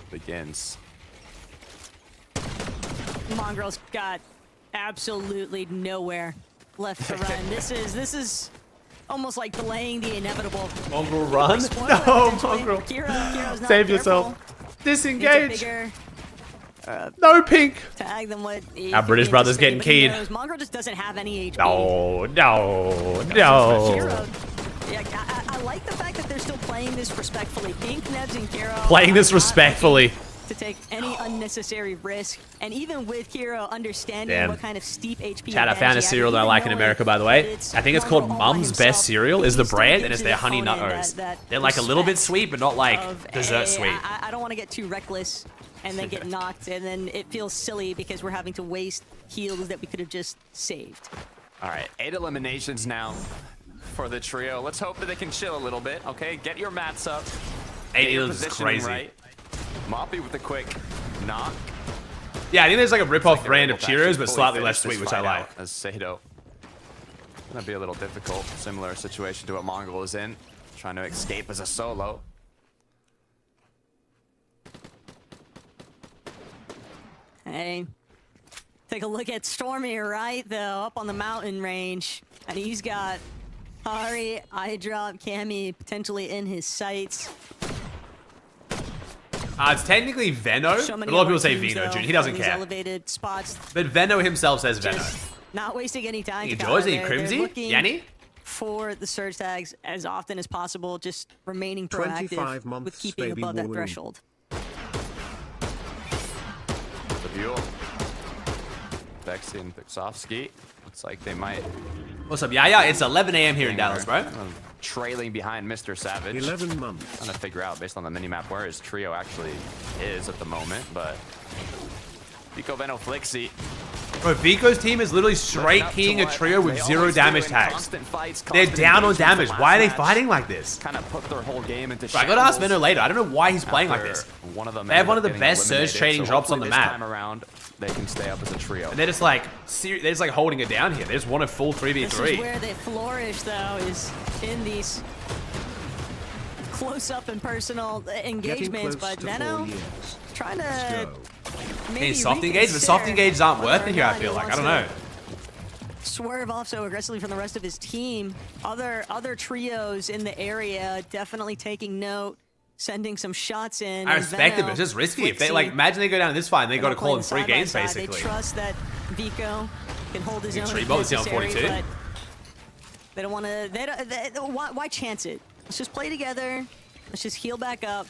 begins. Mongrel's got absolutely nowhere left to run. This is almost like delaying the inevitable. Mongrel run? No, Mongrel. Save yourself. Disengage. No Pink. Tag them what our British brother's getting keyed. Mongrel just doesn't have any HP. No. Yeah, I like the fact that they're still playing this respectfully. Pink, Nebs, and Kiro. Playing this respectfully. To take any unnecessary risk, and even with Kiro understanding what kind of steep HP. Chat, I found a cereal that I like in America, by the way. I think it's called Mum's Best Cereal is the brand, and it's their Honey Nut O's. They're like a little bit sweet, but not like dessert sweet. I don't want to get too reckless and then get knocked, and then it feels silly because we're having to waste heals that we could have just saved. All right, 8 eliminations now for the trio. Let's hope that they can chill a little bit. Okay, get your mats up. 8 heals is crazy. Right. Moppy with a quick knock. Yeah, I think there's like a rip-off brand of Cheerios, but slightly less sweet, which I like. As Sado. Gonna be a little difficult. Similar situation to what Mongrel is in. Trying to escape as a solo. Hey, take a look at Stormy right though, up on the mountain range. And he's got Hari, iDrop, Cammy potentially in his sights. It's technically Veno, but a lot of people say Veno, June. He doesn't care. Elevated spots. But Veno himself says Veno. Not wasting any time. He enjoys it, Crimsy, Yanni? For the surge tags as often as possible, just remaining proactive with keeping above that threshold. The Buell. Bexy and Pixovsky. Looks like they might. What's up, yeah? It's 11 a.m. here in Dallas, bro. Trailing behind Mr. Savage. 11 months. Trying to figure out based on the minimap where his trio actually is at the moment, but Vico, Veno, Flixi. Bro, Vico's team is literally straight keying a trio with 0 damage tags. They're down on damage. Why are they fighting like this? Kind of put their whole game into I gotta ask Veno later. I don't know why he's playing like this. They have one of the best surge trading drops on the map. They can stay up as a trio. And they're just like holding it down here. They just want a full 3v3. This is where they flourish, though, is in these close-up and personal engagements. But Veno trying to maybe soft engage, but soft engages aren't worth it here. I feel like I don't know. Swerve off so aggressively from the rest of his team. Other trios in the area definitely taking note. Sending some shots in. I respect it, but it's just risky. If they imagine they go down in this fight and they got to call in 3 games basically. They trust that Vico can hold his own. Tree bot is on 42. But they don't want to. Why chance it? Let's just play together. Let's just heal back up.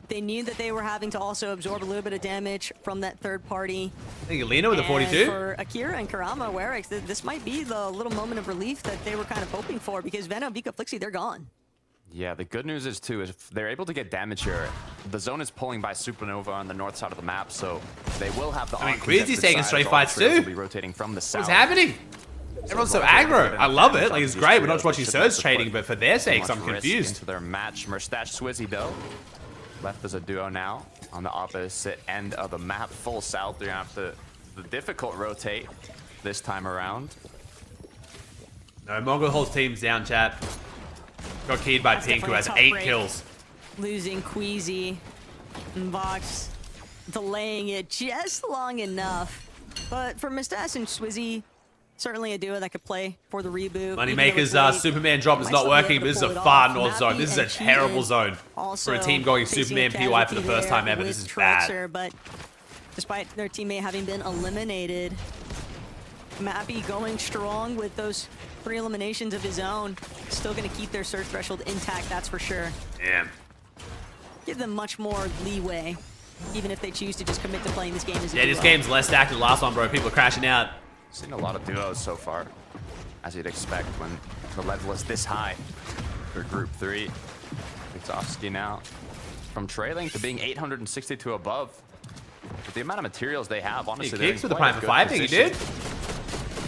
They knew that they were having to also absorb a little bit of damage from that third party. I think Alina with the 42. For Akira and Kurama, Werix, this might be the little moment of relief that they were kind of hoping for because Veno, Vico, Flixi, they're gone. Yeah, the good news is, too, is if they're able to get damage here, the zone is pulling by Supernova on the north side of the map, so they will have the Queasy's taking straight fights, too. Will be rotating from the south. What's happening? Everyone's so aggro. I love it. Like, it's great. We're not just watching surge trading, but for their sakes, I'm confused. Into their match. Mustache Swizzy, though. Left as a duo now. on the opposite end of the map. Full south, they're gonna have to the difficult rotate this time around. No, Mongol holds teams down, chat. Got keyed by Pink, who has 8 kills. Losing Queasy and Vox, delaying it just long enough. But for Mistas and Swizzy, certainly a duo that could play for the reboot. Moneymaker's Superman drop is not working, but this is a far north zone. This is a terrible zone for a team going Superman PY for the first time ever. This is bad. But despite their teammate having been eliminated, Mappy going strong with those 3 eliminations of his own. Still going to keep their surge threshold intact, that's for sure. Damn. Give them much more leeway, even if they choose to just commit to playing this game as a duo. This game's less stacked than the last one, bro. People are crashing out. Seen a lot of duos so far, as you'd expect when the level is this high for Group 3. It's Aussie now. From trailing to being 862 above. With the amount of materials they have, honestly, he kicks with the Prime for 5 thing, he did.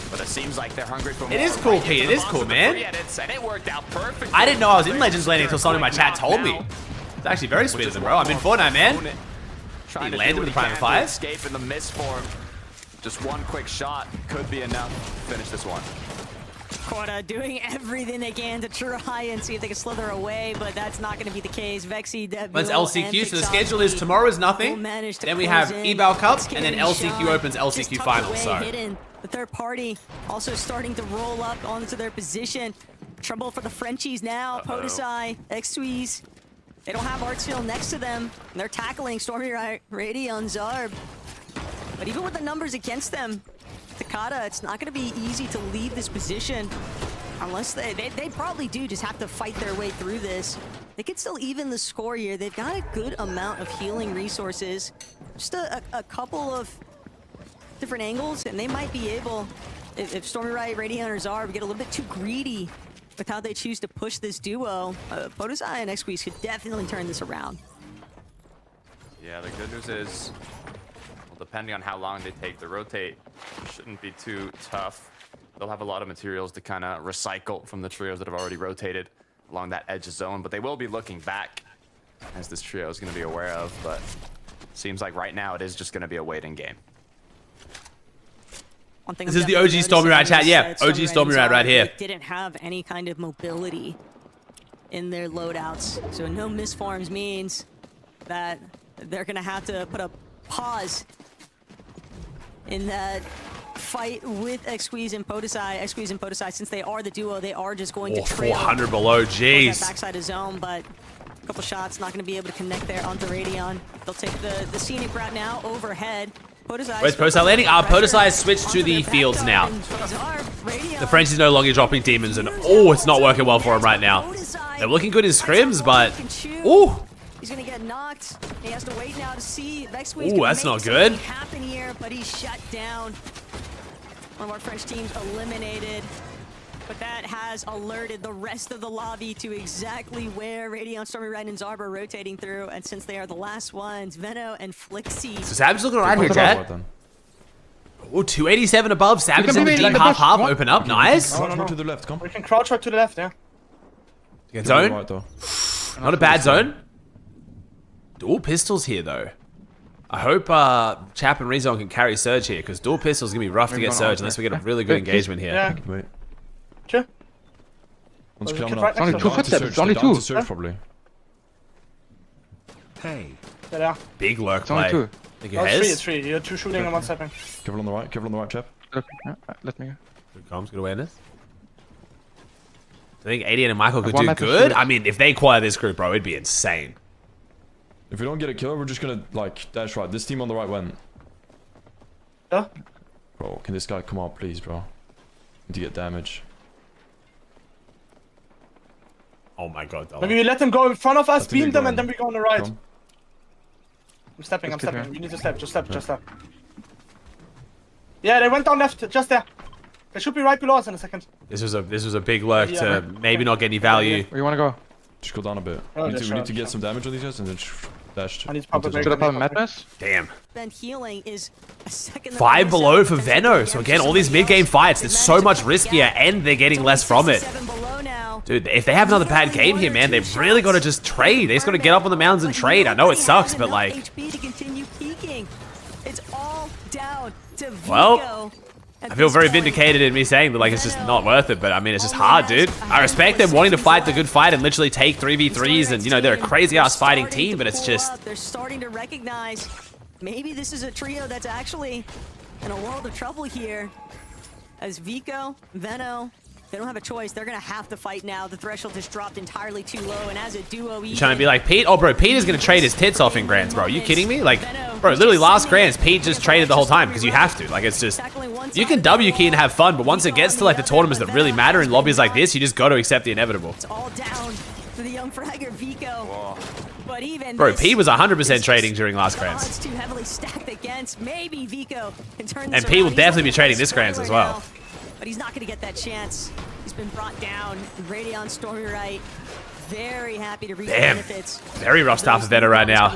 But it seems like they're hungry for more. It is cool, Pete. It is cool, man. And it worked out perfectly. I didn't know I was in Legends Landing until someone in my chat told me. It's actually very sweet of them, bro. I'm in Fortnite, man. Trying he to landed with the Prime 5. Escape in the miss form. Just one quick shot could be enough to finish this one. Quota doing everything they can to try and see if they can slither away, but that's not going to be the case. Vexy, When's LCQ? So the schedule is tomorrow is nothing. Then we have Eval Cup, and then LCQ opens LCQ Finals. So the third party also starting to roll up onto their position. Trouble for the Frenchies now. Podesai, X-Squeeze. They don't have Artsfield next to them. And they're tackling Stormy Radion, Zarb. But even with the numbers against them, Takata, it's not going to be easy to leave this position unless they probably do just have to fight their way through this. They could still even the score here. They've got a good amount of healing resources. Just a couple of different angles, and they might be able, if Stormy Radion or Zarb get a little bit too greedy with how they choose to push this duo, Podesai and X-Squeeze could definitely turn this around. Yeah, the good news is, depending on how long they take to rotate, it shouldn't be too tough. They'll have a lot of materials to kind of recycle from the trios that have already rotated along that edge zone, but they will be looking back, as this trio is going to be aware of, but seems like right now it is just going to be a waiting game. This is the OG Stormy Rat chat, yeah, OG Stormy Rat right here. Didn't have any kind of mobility in their loadouts, so no misforms means that they're going to have to put a pause in that fight with X-Squeeze and Podesai. X-Squeeze and Podesai, since they are the duo, they are just going to trail 400 below, jeez. That backside of zone, but a couple shots, not going to be able to connect there onto Radion. They'll take the scenic route now, overhead. Podesai. Where's Podesai landing? Podesai has switched to the fields now. The French is no longer dropping demons, and oh, it's not working well for him right now. They're looking good in scrims, but ooh. He's gonna get knocked. He has to wait now to see if X-Squeeze can that's not good. Happen here, but he's shut down. One of our French teams eliminated, but that has alerted the rest of the lobby to exactly where Radion, Stormy Red, and Zarb are rotating through. And since they are the last ones, Veno and Flixie. So Savage looking right here, chat. Oh, 287 above. Savage in the deep half open up. Nice. No. To the left, come. We can crouch right to the left, yeah. Good zone. Not a bad zone. Dual pistols here, though. I hope Chap and Rezon can carry Surge here, because dual pistols is going to be rough to get Surge unless we get a really good engagement here. Yeah. Sure. It's only 2 footsteps. Only 2. Surge, probably. Hey. Big lurk play. Only 2. It's 3. You're 2 shooting and 1 stepping. Careful on the right. Careful on the right, Chap. Let me go. Good comms, good awareness. I think 80 and Michael could do good. I mean, if they acquire this group, bro, it'd be insane. If we don't get a kill, we're just gonna, like, dash right. This team on the right went. Yeah? Bro, can this guy come out, please, bro? Need to get damage. Oh my god, maybe we let them go in front of us, beam them, and then we go on the right. Come. I'm stepping. You need to step. Just step. Yeah, they went down left, just there. They should be right below us in a second. This was a big lurk to maybe not get any value. Where you wanna go? Just go down a bit. We need to get some damage on these guys and then Dashed. I need to pop a Should I pop a madness? Damn. Ben healing is a second. 5 below for Veno. So again, all these mid-game fights, it's so much riskier, and they're getting less from it. Dude, if they have another bad game here, man, they've really got to just trade. They just got to get up on the mountains and trade. I know it sucks, but like... Well, I feel very vindicated in me saying that, like, it's just not worth it, but I mean, it's just hard, dude. I respect them wanting to fight the good fight and literally take 3v3s, and, you know, they're a crazy-ass fighting team, but it's just... They're starting to recognize maybe this is a trio that's actually in a world of trouble here. As Vico, Veno, they don't have a choice. They're going to have to fight now. The threshold has dropped entirely too low, and as a duo... You're trying to be like, Pete? Oh, bro, Pete is going to trade his tits off in Grands, bro. Are you kidding me? Like, bro, literally last Grands, Pete just traded the whole time because you have to. Like, it's just... You can W key and have fun, but once it gets to, like, the tournaments that really matter in lobbies like this, you just got to accept the inevitable. It's all down to the young fragger, Vico. But even bro, Pete was 100% trading during last Grands. It's too heavily stacked against. Maybe Vico can turn this and Pete will definitely be trading this Grands as well. But he's not going to get that chance. He's been brought down. Radion, Stormy right. Very happy to reap benefits. Very rough start for Veno right now.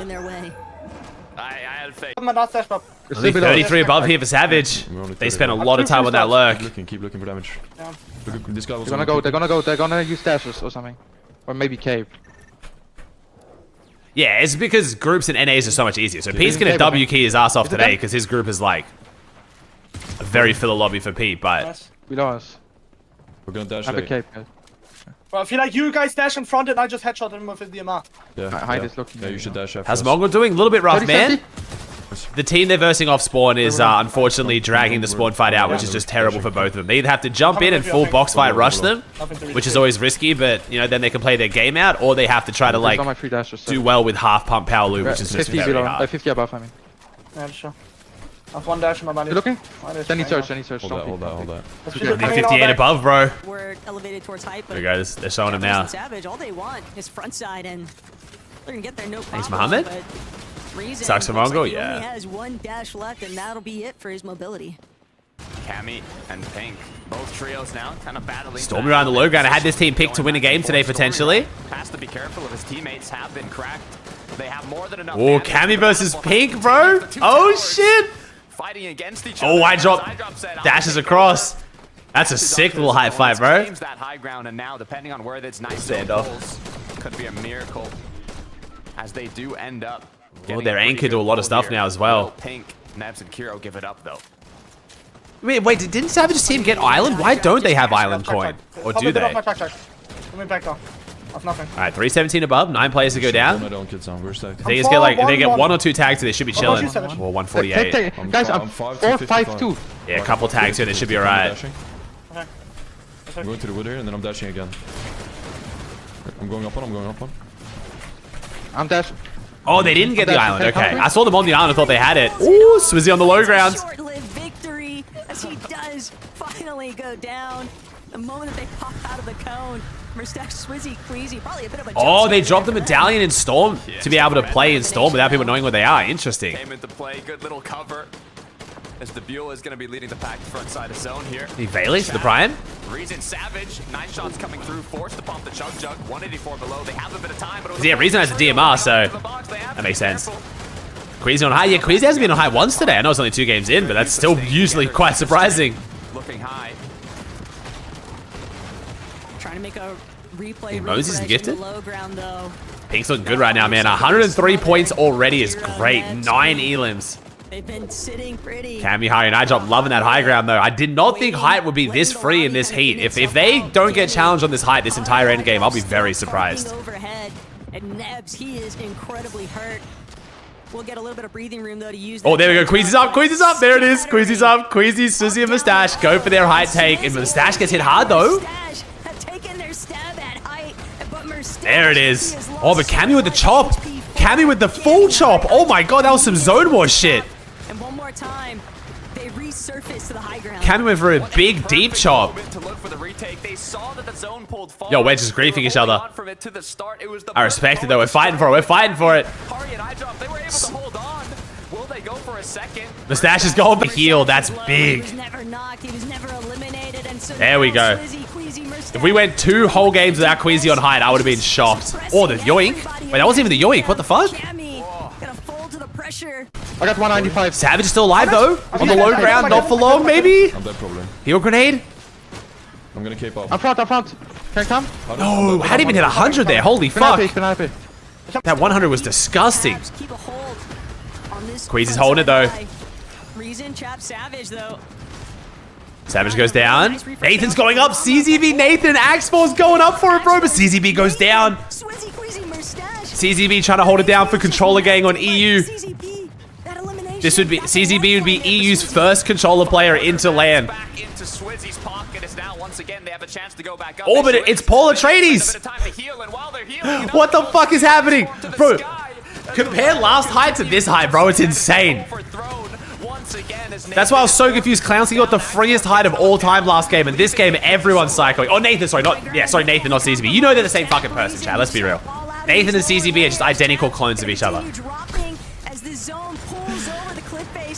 I had faith. Only 33 above here for Savage. They spent a lot of time on that lurk. Keep looking for damage. Yeah. Look, this guy was They're gonna go. They're gonna use dashes or something, or maybe cave. Yeah, it's because groups and NAs are so much easier. So Pete's gonna W key his ass off today because his group is like a very filler lobby for Pete, but Below us. We're gonna dash. Have a cave. Well, I feel like you guys dash in front and I just headshot him with the DMR. Yeah, Hide is looking. Yeah, you should dash after. How's Mongrel doing? A little bit rough, man. The team they're versing off spawn is unfortunately dragging the spawn fight out, which is just terrible for both of them. They either have to jump in and full box fight rush them, which is always risky, but you know then they can play their game out, or they have to try to like do well with half pump power loop, which is just very hard. 50 above, I mean. Yeah, sure. I have one dash in my body. You looking? Then he search. Hold that. Need 58 above, bro. We're elevated towards height, but there you go. They're showing him now. Savage, all they want is front side, and they're gonna get there no problem. Thanks, Mohammed. Sucks for Mongo, He yeah. only has one dash left, and that'll be it for his mobility. Cammy and Pink, both trios now kind of battling. Stormy around the low ground. I had this team picked to win a game today potentially. Has to be careful if his teammates have been cracked. They have more than enough. Oh, Cammy versus Pink, bro. Oh shit. Fighting against each other. Oh, I drop dashes across. That's a sick little high five, bro. That high ground, and now depending on where it's nice goals, could be a miracle as they do end up. Oh, they're anchored to a lot of stuff now as well. Pink, Nebs, and Kiro give it up though. Wait, didn't Savage's team get Island? Why don't they have Island coin? Or do they? Let me back down. That's nothing. Alright, 317 above, 9 players to go down. I don't get some. We're stacked. The thing is, if they get 1 or 2 tags, they should be chilling. Or 148. Guys, I'm 4-5-2. Yeah, a couple tags here, they should be alright. I'm going to the wood here, and then I'm dashing again. I'm going up one. I'm dashing. Oh, they didn't get the island. Okay, I saw them on the island. I thought they had it. Ooh, Swizzy on the low ground. Short-lived victory as he does finally go down. The moment that they pop out of the cone, Mustache, Swizzy, Queasy, probably a bit of a. Oh, they dropped the medallion in Storm to be able to play in Storm without people knowing where they are. Interesting. Came into play, good little cover. As the Buell is going to be leading the pack front side of zone here. The Bailey to the Prime. Reason Savage, 9 shots coming through, forced to pump the Chug Jug, 184 below. They have a bit of time, but yeah, Reason has a DMR, so that makes sense. Queasy on high. Yeah, Queasy hasn't been on high once today. I know it's only 2 games in, but that's still usually quite surprising. Looking high. Trying to make a replay. Moses is gifted. Low ground, though. Pink's looking good right now, man. 103 points already is great. 9 elims. They've been sitting pretty. Cammy, High, and iDrop loving that high ground, though. I did not think height would be this free in this heat. If they don't get challenged on this height this entire end game, I'll be very surprised. Overhead, and Nebs, he is incredibly hurt. We'll get a little bit of breathing room, though, to use. Oh, there we go. Queasy's up. Queasy's up. There it is. Queasy's up. Queasy, Susie, and Mustache go for their height take. And Mustache gets hit hard, though. There it is. Oh, but Cammy with the chop. Cammy with the full chop. Oh my god, that was some Zone War shit. And one more time, they resurface to the high ground. Cammy went for a big, deep chop. Yo, we're just griefing each other. I respect it, though. We're fighting for it. We're fighting for it. Mustache is going for heal. That's big. There we go. If we went 2 whole games without Queasy on height, I would have been shocked. Oh, the yoink. Wait, that wasn't even the yoink. What the fuck? I got 195. Savage is still alive though. On the low ground, not for long, maybe. I'm dead probably. Heal grenade. I'm gonna cape up. I'm front. Can I come? No, how did he even hit 100 there? Holy fuck. That 100 was disgusting. Queasy is holding it though. Reason chap Savage though. Savage goes down. Nathan's going up. CZB Nathan. Axefor's going up for it, bro. But CZB goes down. CZB trying to hold it down for controller gang on EU. This would be CZB would be EU's first controller player into LAN. Oh, but it's Paul Atreides. What the fuck is happening, bro? Compare last height to this height, bro. It's insane. That's why I was so confused. Clownsy got the freest height of all time last game, and this game everyone's cycling. Oh, Nathan, sorry, Nathan, not CZB. You know they're the same fucking person, chat. Let's be real. Nathan and CZB are just identical clones of each other.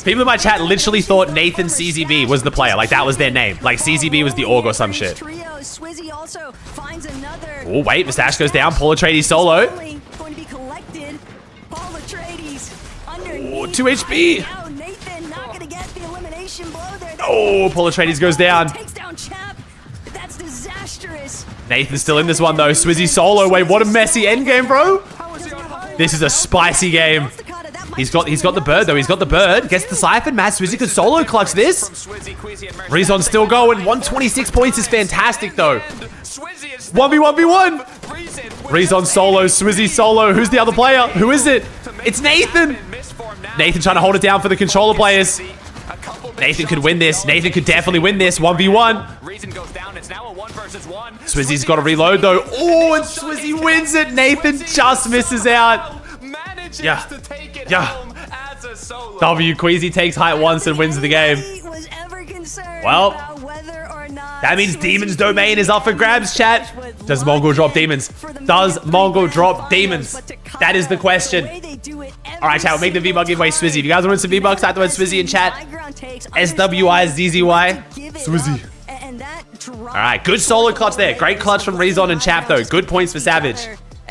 People in my chat literally thought Nathan CZB was the player. Like, that was their name. Like, CZB was the org or some shit. Oh, wait. Mustache goes down. Paul Atreides solo. Oh, 2 HP. Oh, Paul Atreides goes down. Nathan's still in this one, though. Swizzy solo. Wait, what a messy endgame, bro. This is a spicy game. He's got the bird, though. He's got the bird. Gets the siphon. Matt Swizzy could solo clutch this. Rezon's still going. 126 points is fantastic, though. 1v1v1. Rezon solo. Swizzy solo. Who's the other player? Who is it? It's Nathan. Nathan trying to hold it down for the controller players. Nathan could win this. Nathan could definitely win this. 1v1. Swizzy's got to reload, though. Oh, and Swizzy wins it. Nathan just misses out. Yeah. W Queasy takes height once and wins the game. Well, that means Demon's domain is up for grabs, chat. Does Mongol drop demons? Does Mongol drop demons? That is the question. Alright, chat, we'll make the V-Buck giveaway Swizzy. If you guys want some V-Bucks, type the word Swizzy in chat. SWIZZY. Swizzy. Alright, good solo clutch there. Great clutch from Rezon and Chap, though. Good points for Savage.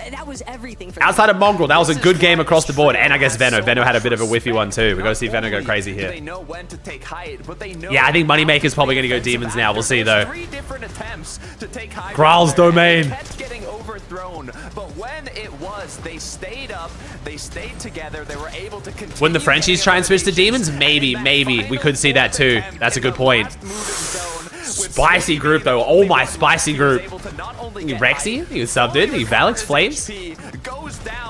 That was everything for outside of Mongrel, that was a good game across the board. And I guess Veno. Veno had a bit of a whiffy one too. We got to see Veno go crazy here. Yeah, I think Moneymaker's probably going to go Demons now. We'll see though. Graal's domain. But when it was, they stayed up, they stayed together, they were able to continue. Wouldn't the Frenchies try and switch to Demons? Maybe. We could see that too. That's a good point. Spicy group though. Oh my, spicy group. Rexy, he was subbed in. He Valix, Flames.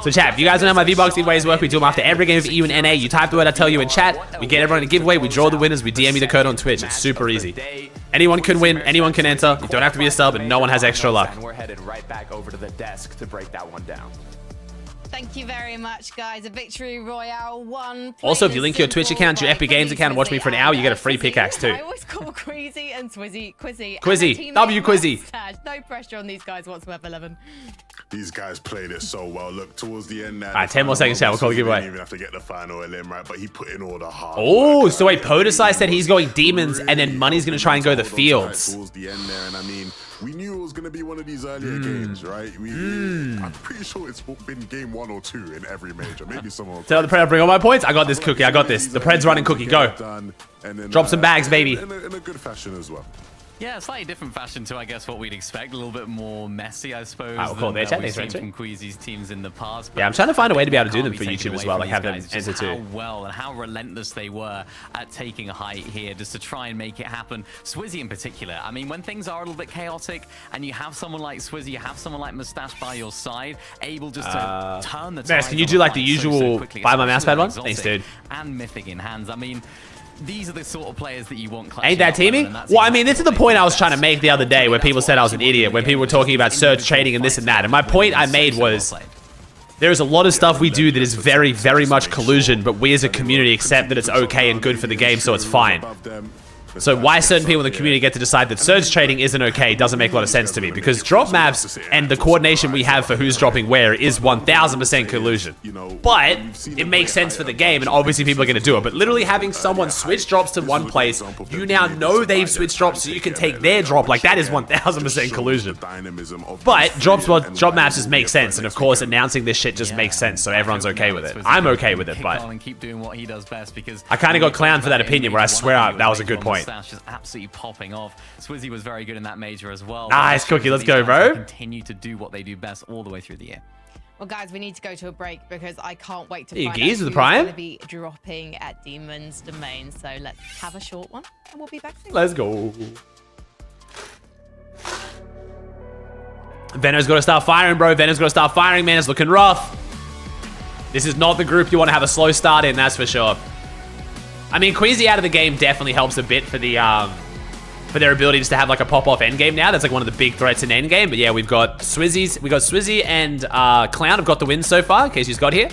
So chat, if you guys don't know how my V-Bucks giveaways work, we do them after every game of EU and NA. You type the word I tell you in chat. We get everyone a giveaway. We draw the winners. We DM you the code on Twitch. It's super easy. Anyone can win. Anyone can enter. You don't have to be a sub, and no one has extra luck. And we're headed right back over to the desk to break that one down. Thank you very much, guys. A victory royale won. Also, if you link your Twitch account, your Epic Games account, and watch me for an hour, you get a free pickaxe too. I always call Queasy and Swizzy. Quizzy. W Quizzy. No pressure on these guys whatsoever, 11. These guys played it so well. Look, towards the end now. All right, 10 more seconds, chat. We'll call the giveaway. He didn't even have to get the final elim, right? But he put in all the hard Oh, work. so wait, Podesai said he's going Demons, and then Money's going to try and go the Fields. Towards the end there, and I mean, we knew it was going to be one of these earlier games, right? I'm pretty sure it's been game 1 or 2 in every major. Maybe some more. Tell the Pred, bring all my points. I got this, Cookie. I got this. The Pred's running, Cookie. Go. Drop some bags, baby. In a good fashion as well. Yeah, a slightly different fashion to, I guess, what we'd expect. A little bit more messy, I suppose, we'll call than their we've seen from Queasy's teams in the past. Yeah, I'm trying to find a way to be able to do them for YouTube as well, like have them enter too. How well and how relentless they were at taking a height here just to try and make it happen. Swizzy in particular. I mean, when things are a little bit chaotic and you have someone like Swizzy, you have someone like Mustache by your side, able just to turn the Max, can you do like the usual buy my mousepad one? Thanks, dude. And Mythic in hands. I mean, these are the sort of players that you want. Ain't that teaming? Well, I mean, this is the point I was trying to make the other day where people said I was an idiot, when people were talking about surge trading and this and that. And my point I made was, there is a lot of stuff we do that is very, very much collusion, but we as a community accept that it's okay and good for the game, so it's fine. So why certain people in the community get to decide that surge trading isn't okay doesn't make a lot of sense to me, because drop maps and the coordination we have for who's dropping where is 1000% collusion. But it makes sense for the game, and obviously people are going to do it. But literally having someone switch drops to one place, you now know they've switched drops, so you can take their drop. Like, that is 1000% collusion. But drop maps just make sense, and of course announcing this shit just makes sense, so everyone's okay with it. I'm okay with it, but keep doing what he does best, because I kind of got clowned for that opinion, where I swear that was a good point. Just absolutely popping off. Swizzy was very good in that major as well. Nice, Cookie. Let's go, bro. Continue to do what they do best all the way through the year. Well, guys, we need to go to a break because I can't wait to find out who's going to be dropping at Demon's Domain. So let's have a short one, and we'll be back soon. Let's go. Venom's got to start firing, bro. Venom's got to start firing, man. It's looking rough. This is not the group you want to have a slow start in, that's for sure. I mean, Queasy out of the game definitely helps a bit for the for their ability just to have like a pop-off endgame now. That's like one of the big threats in endgame. But yeah, we've got Swizzy and Clown have got the win so far, in case he's got here.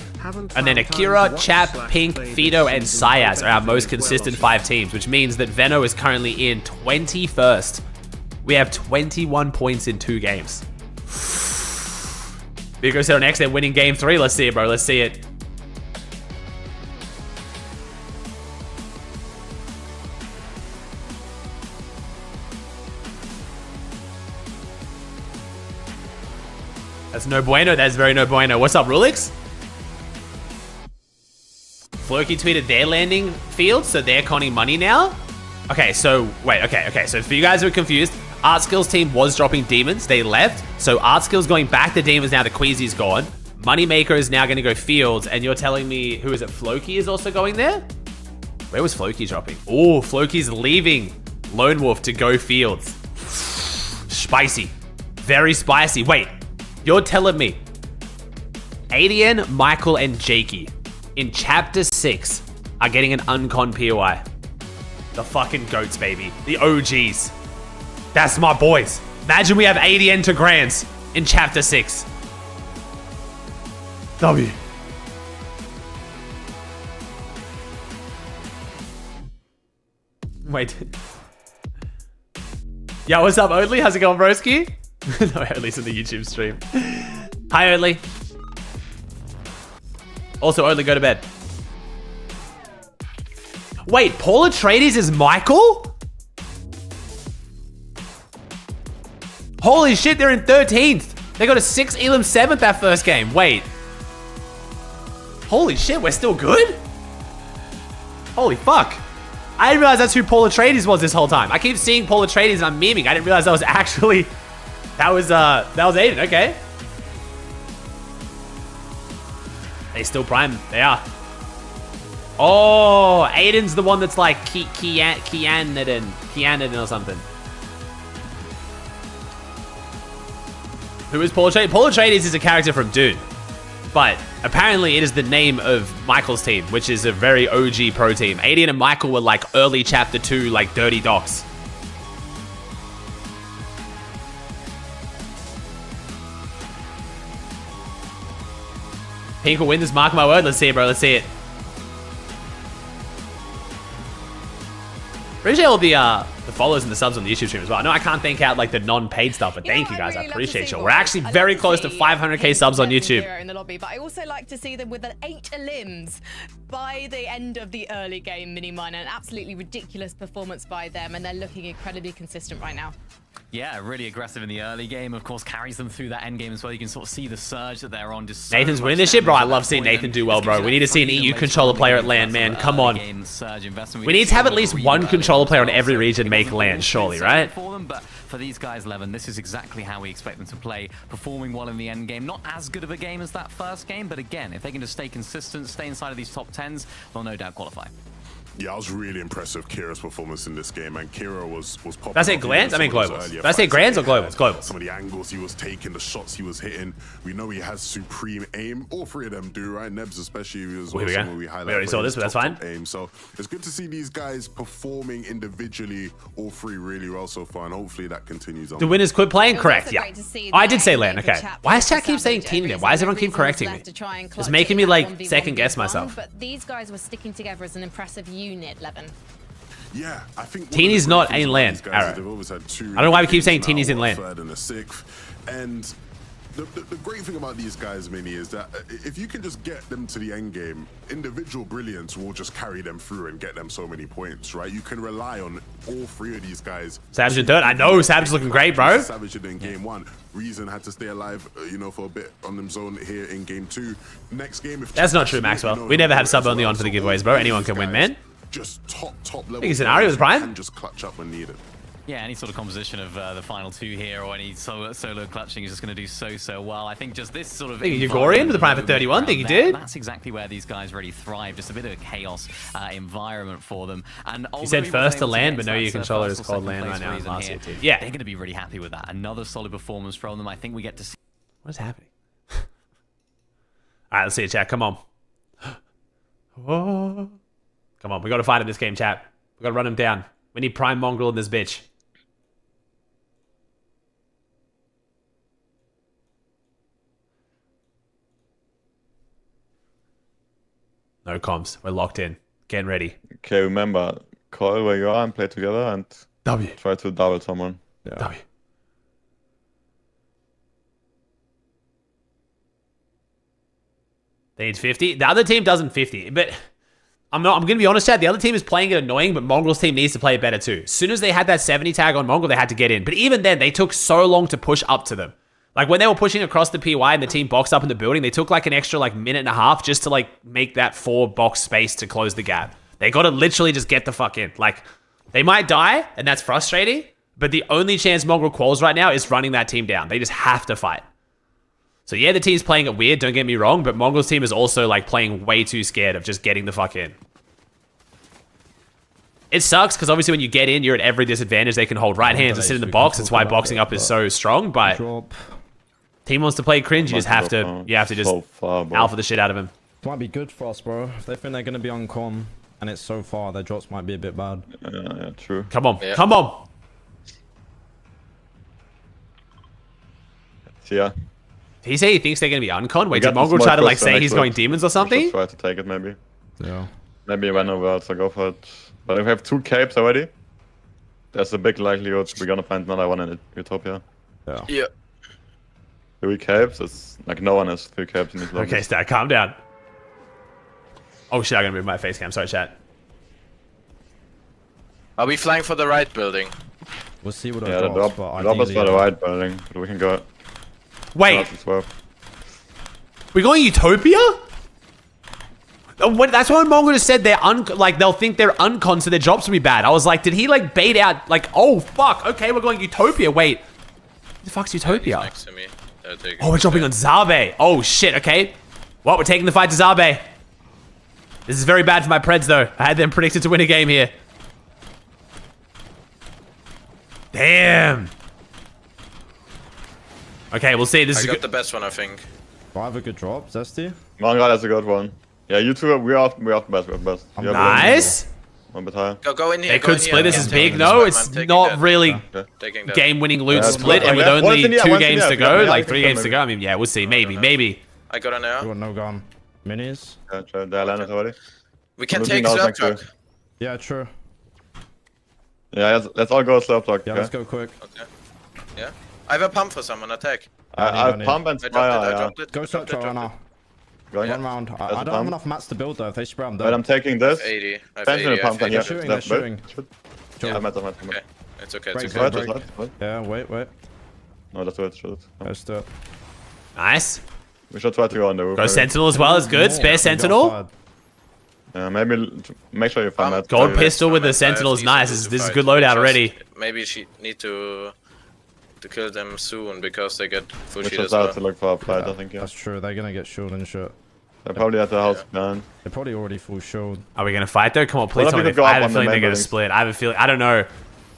And then Akira, Chap, Pink, Fido, and Sayaz are our most consistent 5 teams, which means that Veno is currently in 21st. We have 21 points in 2 games. Vigo said on X, they're winning game 3. Let's see it, bro. Let's see it. That's no bueno. That's very no bueno. What's up, Rulix? Floki tweeted their landing field, so they're conning money now. Okay, so wait. Okay. So for you guys who are confused, Art Skills team was dropping demons. They left. So Art Skills going back to demons now that Queasy's gone. Moneymaker is now going to go fields, and you're telling me, who is it? Floki is also going there? Where was Floki dropping? Oh, Floki's leaving Lone Wolf to go fields. Spicy. Very spicy. Wait, you're telling me Adian, Michael, and Jakey in Chapter 6 are getting an uncon POI. The fucking goats, baby. The OGs. That's my boys. Imagine we have Adian to Grands in Chapter 6. W. Wait. Yo, what's up, Odley? How's it going, broski? No, Odley's in the YouTube stream. Hi, Odley. Also, Odley, go to bed. Wait, Paul Atreides is Michael? Holy shit, they're in 13th. They got a 6 Elam 7th that first game. Wait. Holy shit, we're still good? Holy fuck. I didn't realize that's who Paul Atreides was this whole time. I keep seeing Paul Atreides and I'm memeing. I didn't realize that was actually... That was Aiden, okay. They still prime. They are. Oh, Aiden's the one that's like Kianadin or something. Who is Paul Atreides? Paul Atreides is a character from Dune. But apparently it is the name of Michael's team, which is a very OG pro team. Adian and Michael were like early Chapter 2, like Dirty Docs. Pink will win this, mark my word. Let's see it, bro. Let's see it. Appreciate all the follows and the subs on the YouTube stream as well. I know I can't thank out like the non-paid stuff, but thank you guys. I appreciate you. We're actually very close to 500k subs on YouTube. In the lobby, but I also like to see them with an 8 limbs by the end of the early game mini miner. An absolutely ridiculous performance by them, and they're looking incredibly consistent right now. Yeah, really aggressive in the early game. Of course, carries them through that end game as well. You can sort of see the surge that they're on. Just Nathan's winning this shit, bro. I love seeing Nathan do well, bro. We need to see an EU controller player at LAN, man. Come on. We need to have at least one controller player on every region make LAN, surely, right? But for these guys, Levin, this is exactly how we expect them to play. Performing well in the end game. Not as good of a game as that first game, but again, if they can just stay consistent, stay inside of these top 10s, they'll no doubt qualify. Yeah, I was really impressed with Kira's performance in this game, and Kira was popping. Did I say Glands? I mean globals. Did I say Grands or globals? Globals. Some of the angles he was taking, the shots he was hitting. We know he has supreme aim. All 3 of them do, right? Nebs especially was we already saw this, but that's fine. Aim. So it's good to see these guys performing individually, all 3 really well so far, and hopefully that continues on. The winners quit playing? Correct, yeah. Oh, I did say LAN, okay. Why does chat keep saying team then? Why does everyone keep correcting me? It's making me like second guess myself. But these guys were sticking together as an impressive unit, Levin. Yeah, I think Teeny's not in land, Arrow. I don't know why we keep saying Teeny's in land. Third and a sixth, and the great thing about these guys, Mini, is that if you can just get them to the end game, individual brilliance will just carry them through and get them so many points, right? You can rely on all three of these guys. Savage in third. I know Savage is looking great, bro. Savage in game one. Reason had to stay alive, for a bit on them zone here in game two. Next game, if that's not true, Maxwell. We never have sub only on for the giveaways, bro. Anyone can win, man. Just top level. I think it's an Aria with Prime. And just clutch up when needed. Yeah, any sort of composition of the final two here or any solo clutching is just going to do so well. I think just this sort of... Think Ugorian with the Prime for 31, think you did? That's exactly where these guys really thrive. Just a bit of a chaos environment for them. And you said first to land, but no, your controller is called land right now in last year too. Yeah. They're going to be really happy with that. Another solid performance from them. I think we get to see... What's happening? All right, let's see it, chat. Come on. Whoa. Come on, we got to fight in this game, chat. We got to run him down. We need Prime Mongrel in this bitch. No comms. We're locked in. Getting ready. Okay, remember, call where you are and play together and try to double someone. Yeah. W. They need 50. The other team doesn't 50, but I'm going to be honest, Chad. The other team is playing it annoying, but Mongrel's team needs to play it better too. As soon as they had that 70 tag on Mongrel, they had to get in. But even then, they took so long to push up to them. Like when they were pushing across the PY and the team boxed up in the building, they took like an extra minute and a half just to make that 4 box space to close the gap. They got to literally just get the fuck in. They might die, and that's frustrating, but the only chance Mongrel quals right now is running that team down. They just have to fight. So yeah, the team's playing it weird, don't get me wrong, but Mongrel's team is also playing way too scared of just getting the fuck in. It sucks because obviously when you get in, you're at every disadvantage. They can hold right hands and sit in the box. That's why boxing up is so strong, but team wants to play cringe, you just have to just alpha the shit out of him. Might be good for us, bro. If they think they're going to be on com and it's so far, their drops might be a bit bad. Yeah, true. Come on, come on. Yeah. Did he say he thinks they're going to be uncon? Wait, did Mongrel try to say he's going demons or something? Try to take it maybe. Yeah. Maybe when over else I go for it. But if we have 2 capes already, there's a big likelihood we're gonna find another one in Utopia. Yeah. 3 capes, it's no one has 3 capes in this lobby. Okay, Stat, calm down. Oh shit, I'm gonna move my face cam. Sorry, chat. Are we flying for the right building? We'll see what the drop is for the right building, but we can go. Wait. We're going Utopia? That's what Mongrel just said. They'll think they're uncon, so their drops will be bad. I was like, did he bait out? Oh fuck. Okay, we're going Utopia. Wait, who the fuck's Utopia? Next to me. Oh, we're dropping on Zabe. Oh shit. Okay. Well, we're taking the fight to Zabe. This is very bad for my Preds though. I had them predicted to win a game here. Damn. Okay, we'll see. This is got the best one, I think. Do I have a good drop, Zesty? Mongrel has a good one. Yeah, you two, we're off best. We're best. Nice. One bit higher. Go in here. They could split. This is big. No, it's not really game-winning loot split, and with only 2 games to go, 3 games to go. I mean, yeah, we'll see. Maybe. I got an arrow. You want no gun. Minis? Yeah, they landed already. We can take slurp truck. Yeah, true. Yeah, let's all go slurp truck. Yeah, let's go quick. Okay. Yeah. I have a pump for someone. Attack. I pump and fire. I dropped it. Go slurp truck right now. Going one round. I don't have enough mats to build though. If they spray, I'm done. Wait, I'm taking this. 80. I have Benjamin 80. pump and They're shooting. They're shooting. Okay. It's okay. Break, it's okay. break. Yeah, wait. No, let's do it. Shoot it. Let's do it. Nice. We should try to go on the roof. Go Sentinel as well is good. Spare Sentinel. Maybe make sure you find that. Gold pistol with the Sentinel is nice. This is good loadout already. Maybe she need to kill them soon because they get full shield as as well. To look for a fight, I think. Yeah. That's true. They're gonna get shield and shit. They're probably at the house behind. They're probably already full shield. Are we gonna fight though? Come on, please tell me. I have a feeling they're gonna split. I have a feeling. I don't know.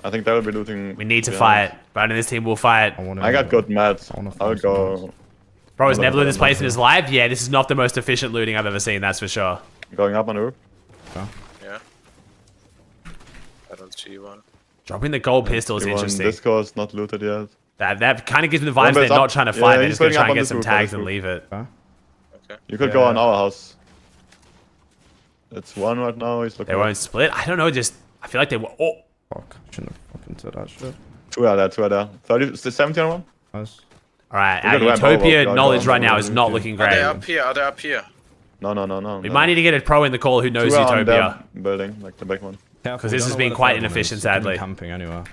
I think they will be looting. We need to fight. But in this team, we'll fight. I got good mats. I'll go. Bro has never looted this place in his life. Yeah, this is not the most efficient looting I've ever seen. That's for sure. Going up on the roof. Yeah. I don't see one. Dropping the gold pistol is interesting. This core is not looted yet. That kind of gives me the vibes they're not trying to fight. They're just gonna try and get some tags and leave it. Okay. You could go on our house. It's one right now. He's looking. They won't split. I don't know. Just I feel like they were. Oh. Fuck. Shouldn't have fucking said that shit. Two are there. 30, 17 on one? Nice. Alright, our Utopia knowledge right now is not looking great. Are they up here? No. We might need to get a pro in the call who knows Utopia. Building, like the big one. Because this has been quite inefficient, sadly. Camping anywhere.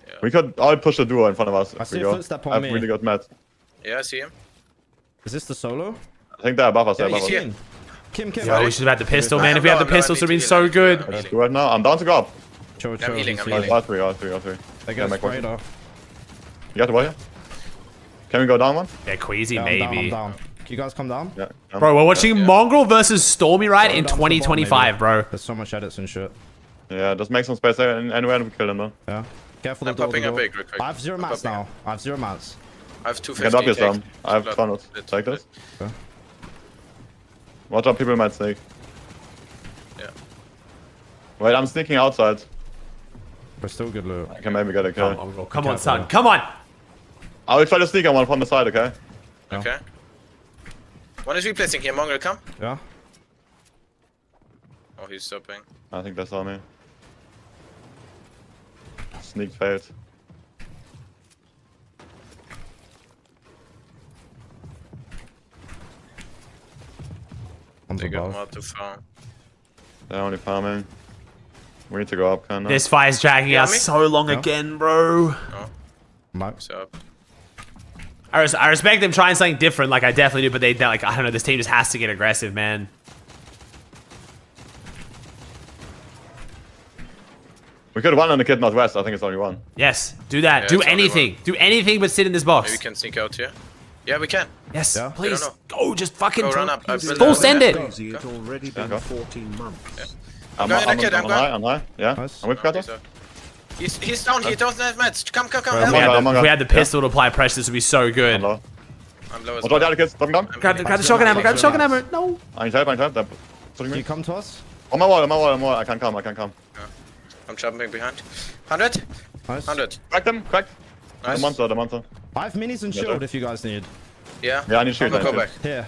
Yeah. We could all push the duo in front of us. I see a footstep on me. I've really got mad. Yeah, I see him. Is this the solo? I think they're above us. Yeah, Kim. Yo, we should have had the pistol, man. If we had the pistols, it would have been so good. Let's do it now. I'm down to go up. I'm healing. All three. They get sprayed off. You got the wire? Can we go down one? Yeah, Queasy, maybe. maybe. Down. Can you guys come down? Yeah. Bro, we're watching Mongrel versus Stormy Ride in 2025, bro. There's so much edits and shit. Yeah, just make some space there and anywhere and we kill them though. Yeah. Careful I'm popping a big real quick. I have 0 mats now. I have 0 mats. I have 250. You can drop yourself. I have tunnels. Take this. Okay. Watch out, people might sneak. Yeah. Wait, I'm sneaking outside. We're still good loot. I can maybe get a kill. Come on, son. Come on. I will try to sneak on one from the side, okay? Okay. One is replacing here. Mongrel, come. Yeah. Oh, he's stopping. I think they saw me. Sneak failed. They got more to farm. They're only farming. We need to go up, kinda. This fight is dragging out so long again, bro. Oh. Max up. I respect them trying something different, like I definitely do, but they like, I don't know, this team just has to get aggressive, man. We could have won on the kid northwest. I think it's only one. Yes, do that. Yeah, do anything. Do anything but sit in this box. Maybe we can sneak out here. Yeah, we can. Yes, yeah. please. Go, just fucking go run up. full send it. It's already been 14 months. Yeah. I'm high. Yeah. Nice. I'm with Cutter. He's down. He doesn't have meds. Come. If we had the pistol to apply pressure, this would be so good. I'm low. I'm low as Watch well. out, kids. Don't come. Grab the shotgun ammo. Grab the shotgun ammo. No. I need help. They're putting Can me. you come to us? On my wall. I can't come. Yeah. I'm jumping behind. 100. Nice. 100. Crack them. Crack. Nice. The monster. I have minis and shield if you guys need. Yeah. Yeah, I need to shoot. Go back. Here.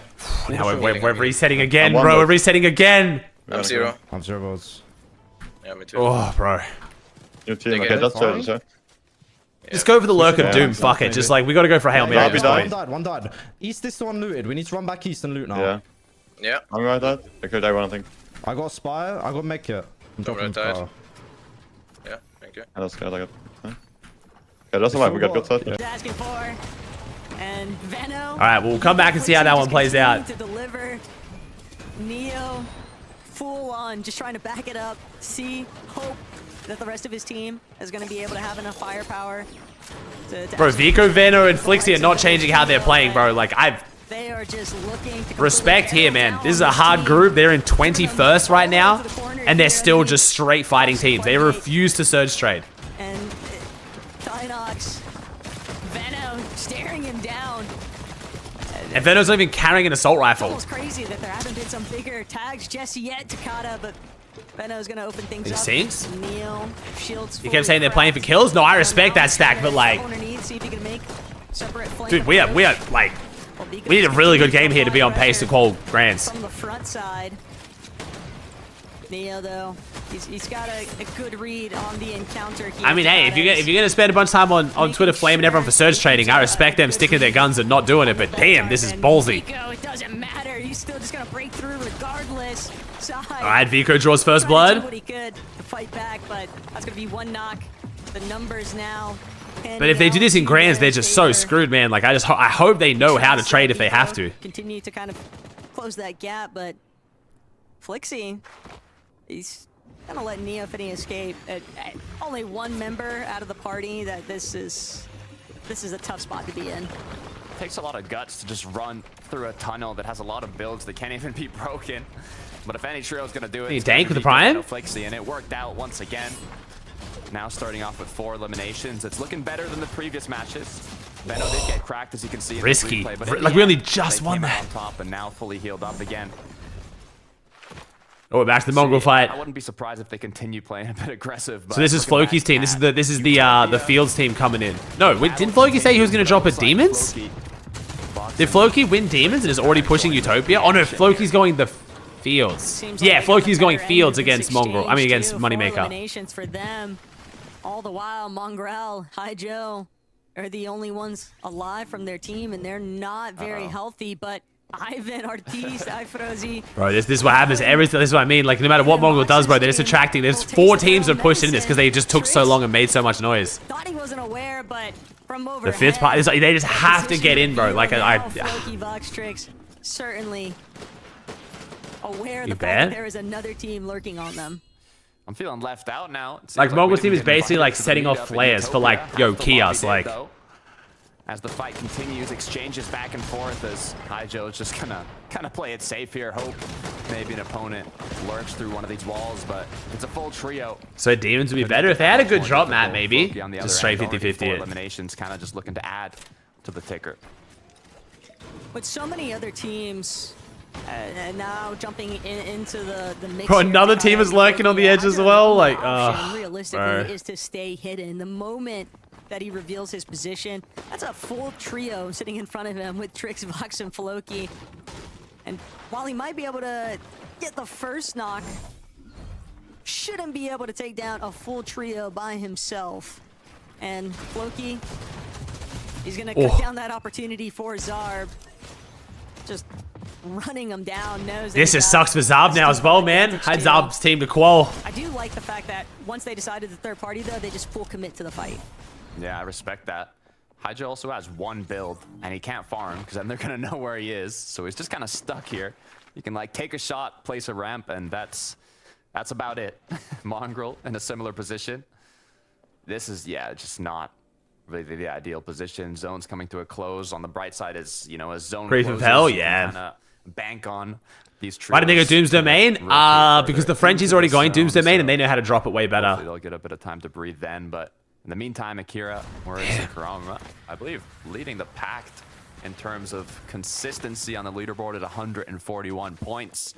Now we're resetting again, bro. We're resetting again. I'm 0. I'm 0 votes. Yeah, me too. Oh, bro. Your team. Okay, that's fair. Yeah. Just go for the lurk of doom. Fuck it. Just like we gotta go for a Hail Mary at this point. One died. East is the one looted. We need to run back east and loot now. Yeah. Yeah. I'm right there. They killed everyone, I think. I got a spire. I got med kit. I'm dropping the car. Yeah, thank you. I was scared. I got. Okay, that's alright. We got good stuff. Asking for and Veno. All right, we'll come back and see how that one plays out. To deliver. Neo, full on, just trying to back it up. See, hope that the rest of his team is going to be able to have enough firepower. Bro, Vico, Veno, and Flixie are not changing how they're playing, bro. Like they are just looking to respect here, man. This is a hard group. They're in 21st right now, and they're still just straight fighting teams. They refuse to surge trade. And Dinox, Veno staring him down. And Veno's not even carrying an assault rifle. It's almost crazy that there hasn't been some bigger tags just yet, Takata, but Veno's gonna open things up. Sinks? Neil, shields. You kept saying they're playing for kills? No, I respect that stack, but like, dude, we are like, we need a really good game here to be on pace to call Grands. From the front side, Neo though, he's got a good read on the encounter here. I mean, hey, if you're gonna spend a bunch of time on Twitter flaming everyone for surge trading, I respect them sticking to their guns and not doing it. But damn, this is ballsy. It doesn't matter. He's still just gonna break through regardless. All right, Vico draws first blood. What he could to fight back, but that's gonna be one knock. The numbers now. But if they do this in Grands, they're just so screwed, man. Like I hope they know how to trade if they have to. Continue to kind of close that gap, but Flixie, he's gonna let Neofini escape. Only one member out of the party. That this is a tough spot to be in. It takes a lot of guts to just run through a tunnel that has a lot of builds that can't even be broken. But if any trio is gonna do it, you dank with the Prime? Flixie, and it worked out once again. Now starting off with 4 eliminations. It's looking better than the previous matches. Veno did get cracked, as you can see in risky. the replay, but Like we only just won that. On top and now fully healed up again. Oh, we're back to the Mongrel fight. I wouldn't be surprised if they continue playing a bit aggressive. So this is Floki's team. This is the Fields team coming in. No, didn't Floki say he was gonna drop a Demons? Did Floki win Demons and is already pushing Utopia? Oh no, Floki's going the Fields. Yeah, Floki's going Fields against Mongrel. I mean, against Moneymaker. Eliminations for them. All the while, Mongrel, Hi Joe are the only ones alive from their team, and they're not very healthy. But Ivan, Ortiz, Ifrozi. Bro, this is what happens. Everything. This is what I mean. Like, no matter what Mongrel does, bro, they're just attracting. There's 4 teams that pushed in this because they just took so long and made so much noise. Thought he wasn't aware, but from over the 5th part is like they just have to get in, bro. Like Floki Vox Tricks certainly aware of the fact that there is another team lurking on them. I'm feeling left out now. Like Mongrel's team is basically like setting off flares for like, yo, Kios, like. As the fight continues, exchanges back and forth as Hi Joe is just gonna kind of play it safe here. Hope maybe an opponent lurks through one of these walls, but it's a full trio. So Demons would be better if they had a good drop map, maybe. Just straight 50-50. Eliminations, kind of just looking to add to the ticker. With so many other teams and now jumping into the mix. Bro, another team is lurking on the edge as well. Like, realistically, is to stay hidden. The moment that he reveals his position, that's a full trio sitting in front of him with Trix, Vox, and Floki. And while he might be able to get the first knock, shouldn't be able to take down a full trio by himself. And Floki, he's gonna cut down that opportunity for Zarb. Just running him down. Knows this just sucks for Zarb now as well, man. Had Zarb's team to qual. I do like the fact that once they decided the third party, though, they just full commit to the fight. Yeah, I respect that. Hi Joe also has 1 build, and he can't farm, because then they're going to know where he is. So he's just kind of stuck here. You can, like, take a shot, place a ramp, and that's about it. Mongrel in a similar position. This is, yeah, just not really the ideal position. Zone's coming to a close. On the bright side is, you know, a zone Grief of hell, yeah. Bank on these trios. Why did they go Doom's Domain? Because the Frenchie's already going Doom's Domain, and they know how to drop it way better. Hopefully they'll get a bit of time to breathe then, but in the meantime, Akira, whereas Kurama, I believe, leading the pack in terms of consistency on the leaderboard at 141 points.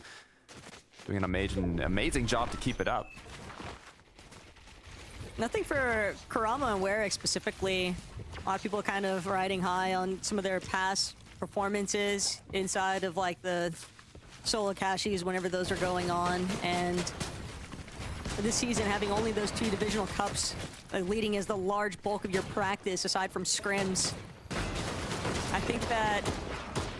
Doing an amazing job to keep it up. Nothing for Kurama and Warwick specifically. A lot of people kind of riding high on some of their past performances inside of like the solo Kashis whenever those are going on. And for this season, having only those 2 divisional cups leading as the large bulk of your practice aside from scrims, I think that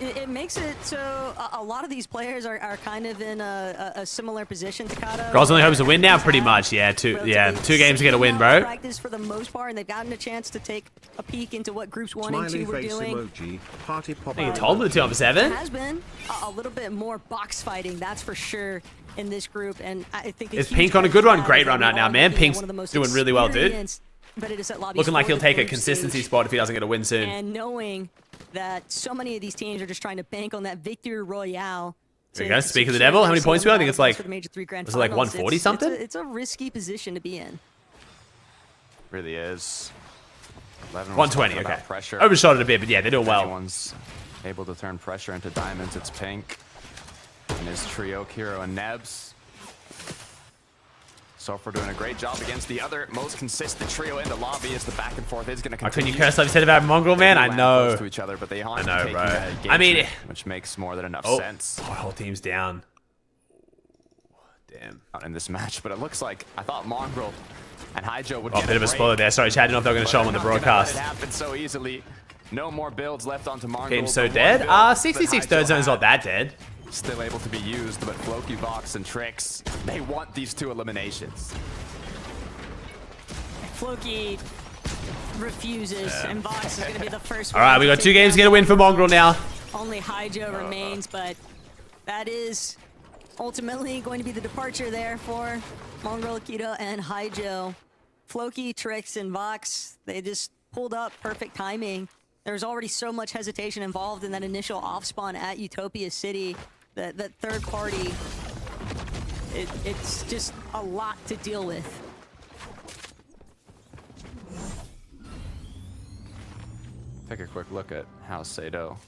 it makes it so a lot of these players are kind of in a similar position to Kato. Girls only hopes to win now, pretty much. Yeah, 2 games to get a win, bro. Practice for the most part, and they've gotten a chance to take a peek into what groups 1 and 2 were doing. Emoji, party pop. I think it's holding the 2 on 7. There has been a little bit more box fighting, that's for sure, in this group, and I think is Pink on a good run? Great run right now, man. Pink's doing really well, dude. But it is at looking like he'll take a consistency spot if he doesn't get a win soon. And knowing that so many of these teams are just trying to bank on that victory royale. There you go. Speak of the devil. How many points we have? I think it's like, was it like 140 something? It's a risky position to be in. Really is. 120. Okay. Overshot it a bit, but yeah, they're doing well. Everyone's able to turn pressure into diamonds. It's Pink and his trio, Kiro and Nebs. Sofer doing a great job against the other most consistent trio in the lobby as the back and forth is going to continue. Couldn't you curse like you said about Mongrel, man? I know. To each other, but they I know, bro. I mean, which makes more than enough sense. Our whole team's down. Damn. Not in this match, but it looks like I thought Mongrel and Hi Joe would get a bit of a spoiler there. Sorry, Chad, I didn't know if they were going to show him on the broadcast. It happened so easily. No more builds left onto Mongrel. Game's so dead. 66 third zone's not that dead. Still able to be used, but Floki, Vox, and Trix, they want these 2 eliminations. Floki refuses, and Vox is going to be the first one. All right, we got 2 games to get a win for Mongrel now. Only Hi Joe remains, but that is ultimately going to be the departure there for Mongrel, Akito, and Hi Joe. Floki, Trix, and Vox, they just pulled up perfect timing. There's already so much hesitation involved in that initial off spawn at Utopia City. That third party, it's just a lot to deal with. Take a quick look at how Sado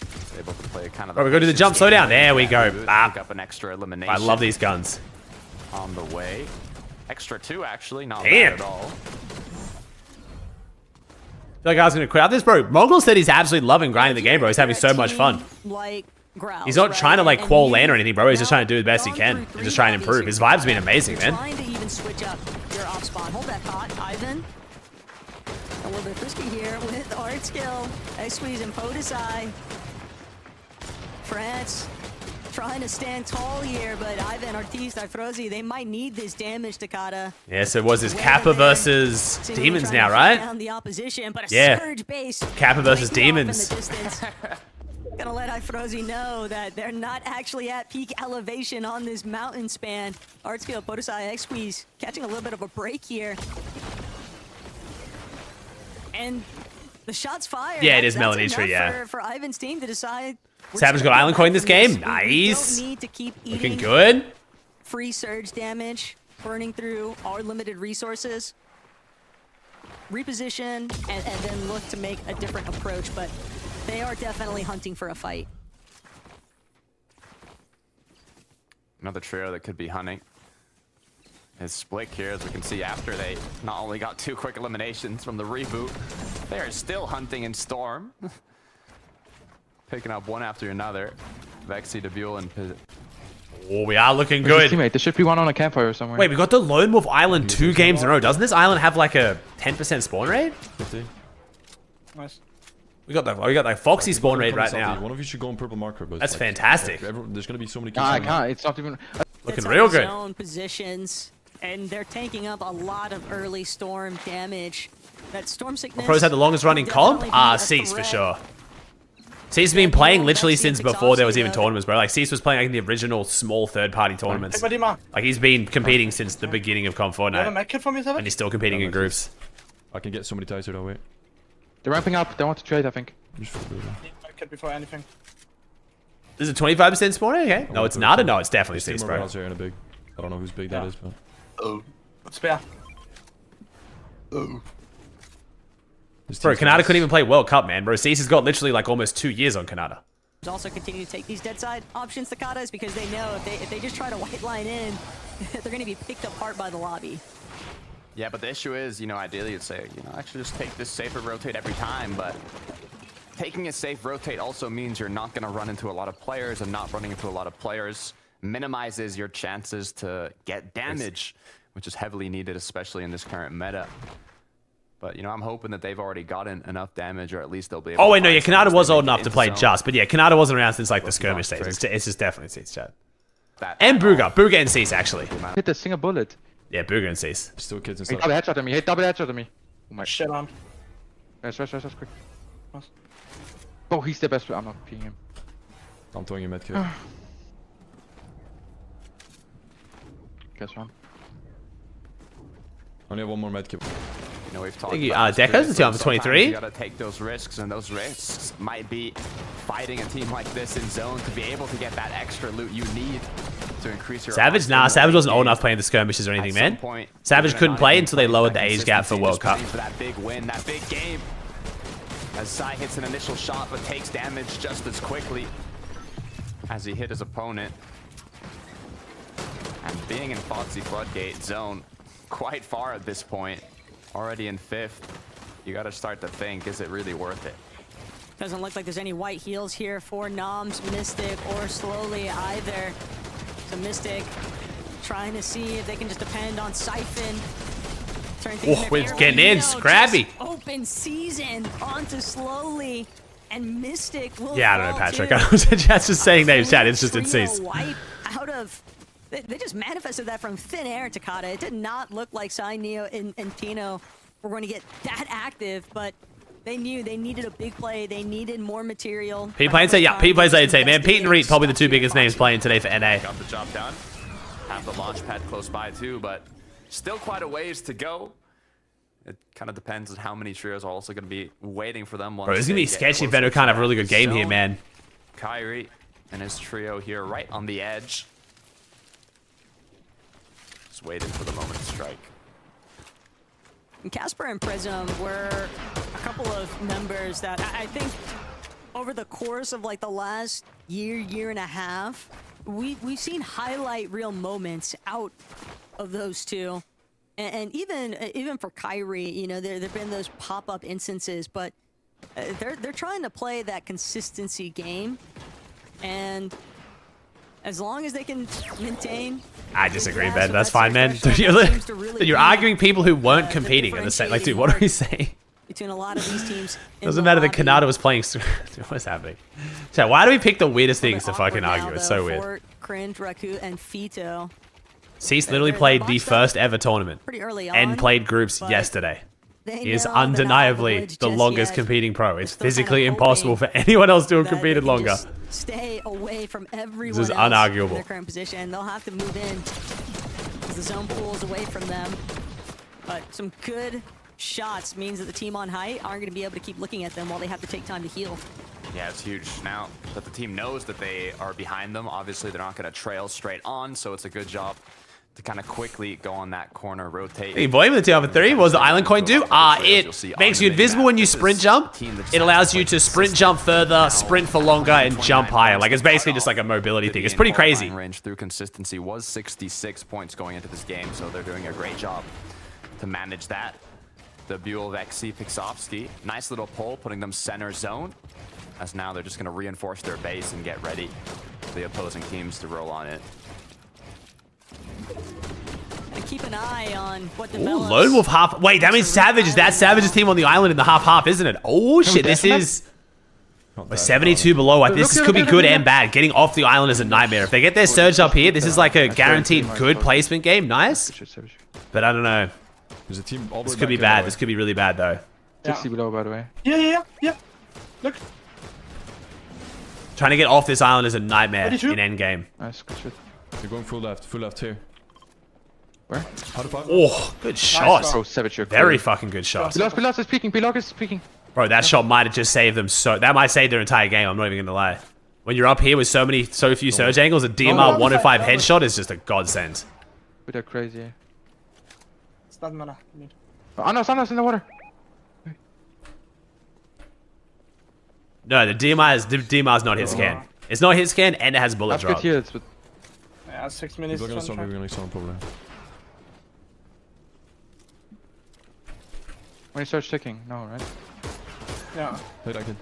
is able to play kind of. Oh, we go to the jump, slow down. There we go. Pick up an extra elimination. I love these guns. On the way, extra 2 actually, not Damn. bad at all. I feel like I was going to quit out this, bro. Mongrel said he's absolutely loving grinding the game, bro. He's having so much fun. Like growls. He's not trying to like qual lane or anything, bro. He's just trying to do the best he can and just try and improve. His vibe's been amazing, man. Trying to even switch up your off spawn. Hold that thought, Ivan. A little bit frisky here with art skill. X-Squeeze and Podesai. France trying to stand tall here, but Ivan, Ortiz, Frozy, they might need this damage, Takata. Yeah, so it was his Kappa versus Demons now, right? The opposition, but a yeah. surge base Kappa versus Demons. Gonna let Ifrozy know that they're not actually at peak elevation on this mountain span. Art skill, Podesai, X-Squeeze catching a little bit of a break here. And the shots fired. Yeah, it is Melanie Tree, yeah. For Ivan's team to decide. Savage got Island Coin this game. Nice. We don't need to keep looking good. Free surge damage, burning through our limited resources. Reposition, and then look to make a different approach, but they are definitely hunting for a fight. Another trio that could be hunting is Split here, as we can see after they not only got 2 quick eliminations from the reboot, they are still hunting in Storm. Picking up one after another. Vexy, Debule, and oh, we are looking good. Teammate, there should be one on a campfire somewhere. Wait, we got the Lone Wolf Island 2 games in a row. Doesn't this island have like a 10% spawn rate? 50. Nice. We got that Foxy spawn rate right now. One of you should go on purple marker, but that's like, fantastic. There's gonna be so many. I can't. It's not even looking real good. Zone positions, and they're taking up a lot of early Storm damage. That Storm sickness. Pros had the longest running comp. Cease for sure. Cease has been playing literally since before there was even tournaments, bro. Like Cease was playing like in the original small third-party tournaments. Like he's been competing since the beginning of Fortnite. And he's still competing in groups. I can get so many ties here, though. Wait. They're ramping up. They want to trade, I think. Before anything. Is it 25% spawn rate? Okay. No, it's not. No, it's definitely Cease, bro. In a big. I don't know whose big that is, but. Oh. Spear. Oh. Bro, Canada couldn't even play World Cup, man. Bro, Cease has got literally like almost 2 years on Canada. Also continue to take these dead side options, Takatas, because they know if they just try to white line in, they're going to be picked apart by the lobby. Yeah, but the issue is, you know, ideally you'd say, you know, actually just take this safer rotate every time, but taking a safe rotate also means you're not going to run into a lot of players, and not running into a lot of players minimizes your chances to get damage, which is heavily needed, especially in this current meta. But, you know, I'm hoping that they've already gotten enough damage, or at least they'll be able to... Oh, wait, no, yeah, Canada was old enough to play Just, but yeah, Canada wasn't around since, like, the skirmish days. It's just definitely Cease, chat. And Booga. Booga and Cease, actually. Hit the single bullet. Yeah, Booga and Cease. Still kids and stuff. He double headshot at me. He double headshot at me. Oh my shit, on. Rest, quick. Oh, he's the best. I'm not peeing him. I'm throwing you medkit. Guess one. I only have one more medkit. You know, we've talked about Deco's the team for 23. You gotta take those risks, and those risks might be fighting a team like this in zone to be able to get that extra loot you need to increase your... Savage? Nah, Savage wasn't old enough playing the skirmishes or anything, man. Savage couldn't play until they lowered the age gap for World Cup. For that big win, that big game. As Sai hits an initial shot, but takes damage just as quickly as he hit his opponent. And being in Foxy Floodgate zone quite far at this point, already in 5th, you gotta start to think, is it really worth it? Doesn't look like there's any white heals here for Noms, Mystic, or Slowly either. So Mystic trying to see if they can just depend on Siphon. Oh, it's getting in, Scrappy. Open season onto Slowly, and Mystic will I don't know, Patrick. I was just saying names, chat. It's just in Cease. Wipe out of... They just manifested that from thin air, Takata. It did not look like Sai, Neo, and Tino were going to get that active, but they knew they needed a big play. They needed more material. Pete plays say, yeah, Pete plays say, man. Pete and Reed, probably the 2 biggest names playing today for NA. Got the job done. Have the launch pad close by too, but still quite a ways to go. It kind of depends on how many trios are also going to be waiting for them. Bro, it's going to be sketchy if Venom can't have a really good game here, man. Kyrie and his trio here right on the edge. Just waiting for the moment to strike. And Casper and Prism were a couple of members that I think over the course of like the last year and a half, we've seen highlight reel moments out of those two. And even for Kyrie, you know, there've been those pop-up instances, but they're trying to play that consistency game. And as long as they can maintain... I disagree, Ben. That's fine, man. You're arguing people who weren't competing in the same. Like, dude, what are we saying? Between a lot of these teams. Doesn't matter that Kanata was playing. What's happening? So why do we pick the weirdest things to fucking argue? It's so weird. Cringe, Raku, and Fito. Cease literally played the first ever tournament Pretty early on, and played groups yesterday. He is undeniably the longest competing pro. It's physically impossible for anyone else to have competed longer. Stay away from everyone This is else unarguable. in their current position. They'll have to move in as the zone pulls away from them. But some good shots means that the team on height aren't going to be able to keep looking at them while they have to take time to heal. Yeah, it's huge. Now that the team knows that they are behind them, obviously they're not going to trail straight on, so it's a good job to kind of quickly go on that corner, rotate. Hey, boy, with the 2-3, what does the island coin do? It makes you invisible when you sprint jump. It allows you to sprint jump further, sprint for longer, and jump higher. Like, it's basically just like a mobility thing. It's pretty crazy. Range through consistency was 66 points going into this game, so they're doing a great job to manage that. The Buell, Vexy, Pixovsky, nice little pull, putting them center zone, as now they're just going to reinforce their base and get ready for the opposing teams to roll on it. And keep an eye on what Ooh, develops. Lone Wolf half. Wait, that means Savage is that Savage's team on the island in the half, isn't it? Oh shit, this is 72 below. This could be good and bad. Getting off the island is a nightmare. If they get their surge up here, this is like a guaranteed good placement game. Nice, but I don't know. This could be bad. This could be really bad though. 60 below, by the way. Yeah. Look. Trying to get off this island is a nightmare in endgame. Nice, good shit. You're going full left here. Where? How the fuck? Oh, good shot. Bro, Savage, you're Very fucking good shot. Below is peeking. Below is peeking. Bro, that shot might have just saved them that might save their entire game. I'm not even gonna lie. When you're up here with so few surge angles, a DMR 105 headshot is just a godsend. But they're crazy. It's doesn't matter. Anna's in the water. No, the DMR's not hit scan. It's not hit scan and it has bullet drop. Yeah, 6 minutes. We're gonna probably. When you start sticking, no, right? Yeah. Wait, I can.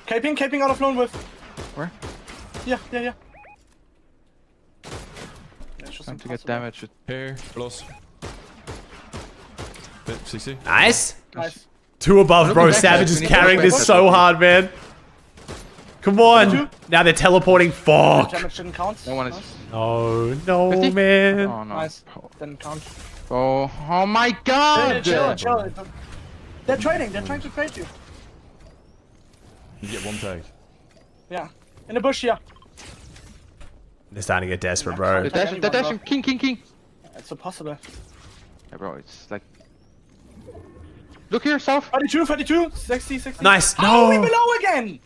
Caping out of Lone Wolf. Where? Yeah. Time to get damage. Here, plus. Bit, CC. Nice. 2 above, bro. Savage is carrying this so hard, man. Come on. Now they're teleporting. Fuck. Damage didn't count. No one is. Oh, no, 50? man. Oh, no. Nice. Didn't count. Oh my god! Chill. They're trading. They're trying to trade you. You get one tag. Yeah. In the bush here. They're starting to get desperate, bro. They're dashing. King. It's impossible. Yeah, bro, it's like... Look here, south. 32, 60. Nice. Oh, we No. below again.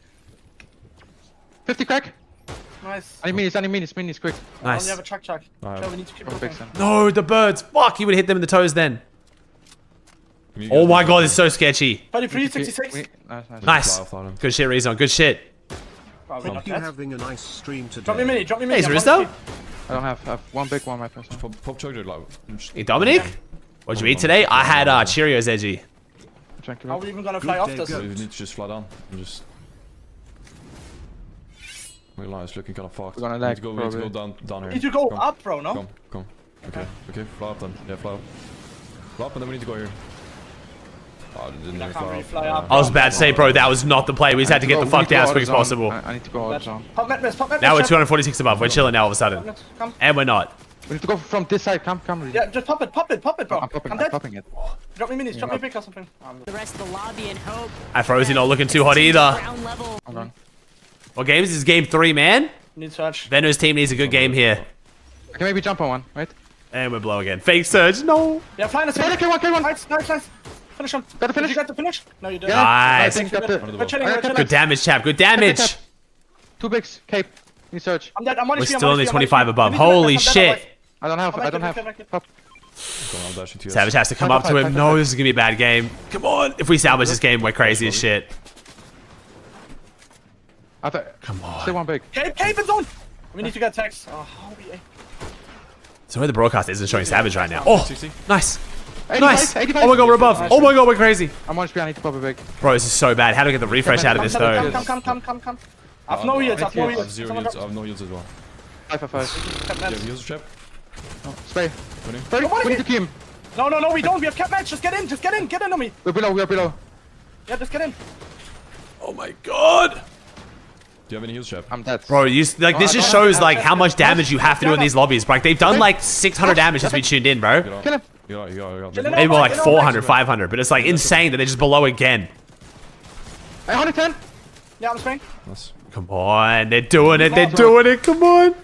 50 crack. Nice. Minis, quick. I only have a chuck. So we need to keep Big looking. No, the birds. Fuck, he would hit them in the toes then. Oh my god, it's so sketchy. 33, 66. Nice. Good shit, Rezon. Good shit. Hope you're having a nice stream today. Drop me mini. Hey, is Rizzo? I don't have one big one, my person. Pop chug it, like. Hey, Dominic? What'd you eat today? I had Cheerios Edgy. How are we even gonna fly off this? You need to just fly down and just. Wait, it's looking kind of fucked. We're gonna We lag, need to go down here. Need to go up, bro, no? Come. Okay, fly up then. Yeah, fly up. Fly up and then we need to go here. Oh, didn't I really can't really up. fly up. I was about to say, bro, that was not the play. We just had to get the fuck down as quick as possible. I need to go out zone. Pop Madness. Now we're 246 above. We're chilling now all of a sudden. Come. And we're not. We need to go from this side. Come. Yeah, just pop it, bro. I'm popping it. Drop me minis, drop me pick or something. The rest of the lobby and hope. Frozy not looking too hot either. Ground level. Hold on. What game is this? Game 3, man? Need search. Venom's team needs a good game here. I can maybe jump on one, right? And we're blow again. Fake surge, no. Yeah, fly in the Kill one. Nice. Finish him. Got the finish? Did you get the finish? No, you didn't. Yeah. Nice. I think got the... We're chilling. Good damage, chap. Good damage. 2 bigs. Cape. Need search. I'm dead. I'm We're still only 25 above. Holy shit. I don't have. Pop. Savage has to come up to him. No, this is gonna be a bad game. Come on. If we salvage this game, we're crazy as shit. Come on. Still one big. Cape is on. We need to get text. Oh, holy. So the broadcast isn't showing Savage right now. Oh, nice. 85, Nice. 85. Oh my god, we're above. Oh my god, we're crazy. I'm on HP. I need to pop a big. Bro, this is so bad. How do I get the refresh out of this though? Come. I have no heals. I have no I have heals. 0 heals. I have no heals as well. 5. You have heals, Trap? Spray. 20. We need to kill him. No, we don't. We have cap match. Just get in. Get in on me. We're below. Yeah, just get in. Oh my god. Do you have any heals, Trap? I'm dead. Bro, this just shows like how much damage you have to do in these lobbies. Like they've done like 600 damage since we tuned in, bro. Kill him. Maybe more like 400, 500, but it's like insane that they're just below again. 110. Yeah, I'm spraying. Nice. Come on, they're doing it. Come on.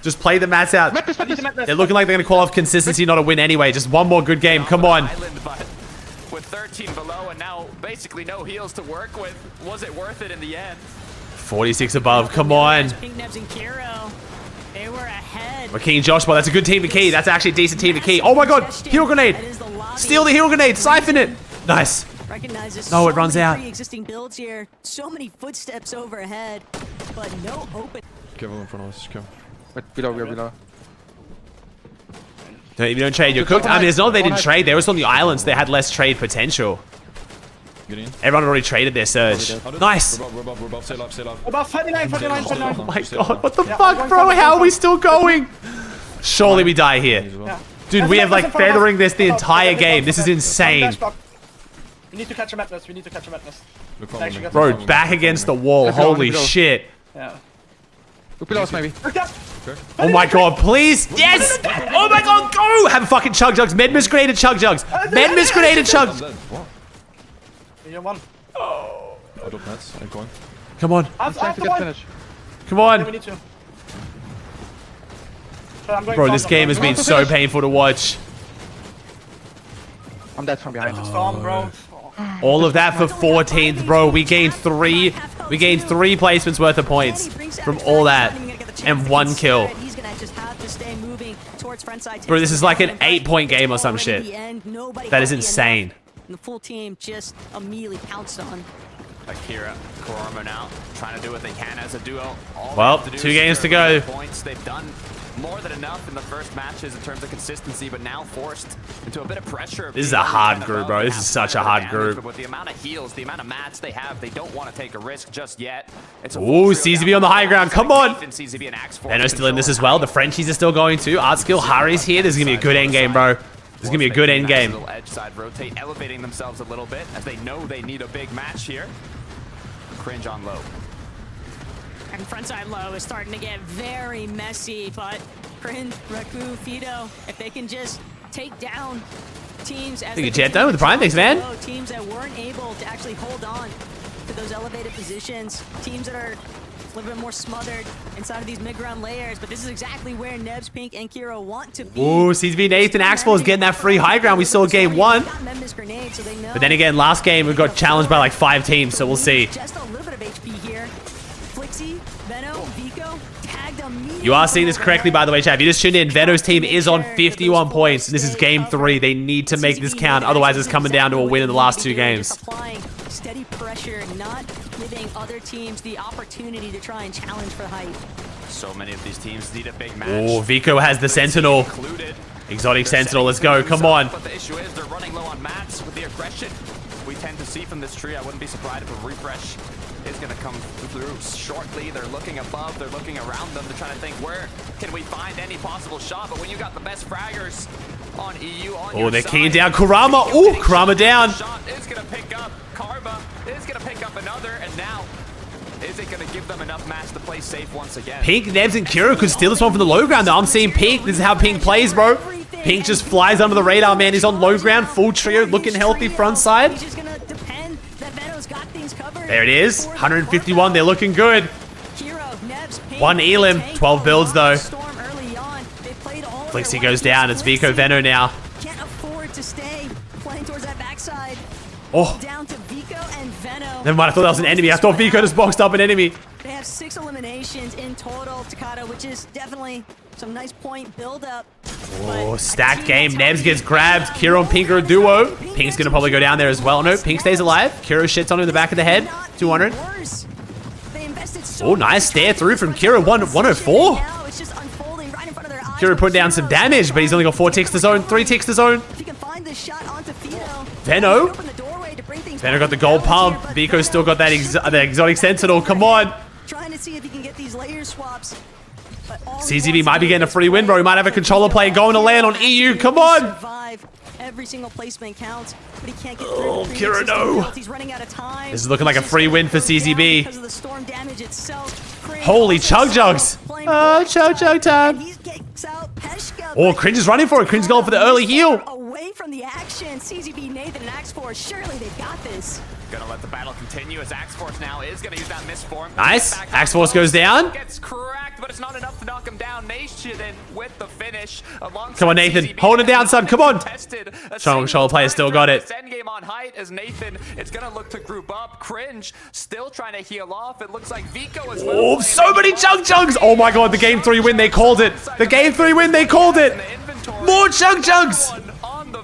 Just play the mats out. They're looking like they're going to call off consistency, not a win anyway. Just one more good game. Come on. With 13 below and now basically no heals to work with, was it worth it in the end? 46 above. Come on. They were ahead. We're keying Josh, but that's a good team to key. That's actually a decent team to key. Oh my god. Hero grenade. Steal the hero grenade. Siphon it. Nice. No, it runs out. Existing builds here. So many footsteps overhead, but no open. Careful in front of us. Careful. Below, we are below. If you don't trade, you're cooked. I mean, it's not that they didn't trade. They were on the islands. They had less trade potential. Everyone already traded their surge. Nice. We're above. Sail up. About 39. Oh my god. What the fuck, bro? How are we still going? Surely we die here. Dude, we have like feathering this the entire game. This is insane. We need to catch a madness. Bro, back against the wall. Holy shit. Yeah. Below us, maybe. Oh my god, please! Yes! Oh my god, go! Have a fucking chug jugs. Medmus grenaded chug jugs. Medmus grenaded chug. You're one. I don't nets. I'm going. Come on. Finish. Come on. We need to. Bro, this game has been so painful to watch. I'm dead from behind. Storm, bro. All of that for 14th, bro. We gained three placements worth of points from all that and 1 kill. Bro, this is like an 8-point game or some shit. That is insane. The full team just immediately pounced on. Akira, Kurama now trying to do what they can as a duo. Well, 2 games to go. Points. They've done more than enough in the first matches in terms of consistency, but now forced into a bit of pressure. This is a hard group, bro. This is such a hard group. But with the amount of heals, the amount of mats they have, they don't want to take a risk just yet. Ooh, CZB on the high ground. Come on. Venom's still in this as well. The Frenchies are still going too. Art skill, Hari's here. This is going to be a good end game, bro. This is going to be a good end game. Edge side rotate, elevating themselves a little bit as they know they need a big match here. Cringe on low. And frontside low is starting to get very messy, but Cringe, Raku, Fido, if they can just take down teams as they get done with the prime mix, man. Teams that weren't able to actually hold on to those elevated positions, teams that are a little bit more smothered inside of these mid-ground layers, but this is exactly where Nebs, Pink, and Kiro want to be. Ooh, CZB Nathan Axel is getting that free high ground we saw game 1. But then again, last game we got challenged by like 5 teams, so we'll see. Just a little bit of HP here. Flixie, Veno, Vico, tagged immediately. You are seeing this correctly, by the way, chat. If you just tuned in, Veno's team is on 51 points. This is game 3. They need to make this count, otherwise it's coming down to a win in the last 2 games. Applying steady pressure, not giving other teams the opportunity to try and challenge for height. So many of these teams need a big match. Oh, Vico has the Sentinel. Exotic Sentinel, let's go. Come on. But the issue is they're running low on mats with the aggression we tend to see from this tree. I wouldn't be surprised if a refresh is going to come through shortly. They're looking above, they're looking around them. They're trying to think, where can we find any possible shot? But when you got the best fraggers on EU on your they're side, keying down Kurama. Ooh, Kurama down. Shot is going to pick up. Karma is going to pick up another, and now is it going to give them enough match to play safe once again? Pink, Nebs, and Kiro could steal this one from the low ground, though. I'm seeing Pink. This is how Pink plays, bro. Pink just flies under the radar, man. He's on low ground, full trio, looking healthy front side. There it is. 151. They're looking good. 1 Elim. 12 builds, though. Flixie goes down. It's Vico Veno now. Can't afford to stay playing towards that backside. Oh. Down to Vico and Veno. Never mind. I thought that was an enemy. I thought Vico just boxed up an enemy. They have 6 eliminations in total, Takata, which is definitely some nice point build-up. Oh, stacked game. Nebs gets grabbed. Kiro and Pink are a duo. Pink's going to probably go down there as well. No, Pink stays alive. Kiro shits on him in the back of the head. 200. Oh, nice stare through from Kiro. 104. Kiro put down some damage, but he's only got 4 ticks to zone, 3 ticks to zone. Veno. Veno got the gold pump. Vico's still got that exotic sentinel. Come on. to see if he can get these layer swaps. CZB might be getting a free win, bro. He might have a controller play going to land on EU. Come on. Every single placement counts, but he can't get through. Kira, no. He's running out of time. This is looking like a free win for CZB. Because of the storm damage itself. Holy chug jugs. Oh, chug jug time. Oh, Cringe is running for it. Cringe is going for the early heal. Away from the action. CZB, Nathan, and Axe-Force. Surely they've got this. Gonna let the battle continue as Axe-Force now is gonna use that misform. Nice. Axe-Force goes down. Gets cracked, but it's not enough to knock him down. Nation with the finish. Come on, Nathan. Hold it down, son. Come on. Controller player still got it. Endgame on height as Nathan is gonna look to group up. Cringe still trying to heal off. It looks like Vico as well. Oh, so many chug jugs. Oh my god, the game 3 win, they called it. The game 3 win, they called it. More chug jugs.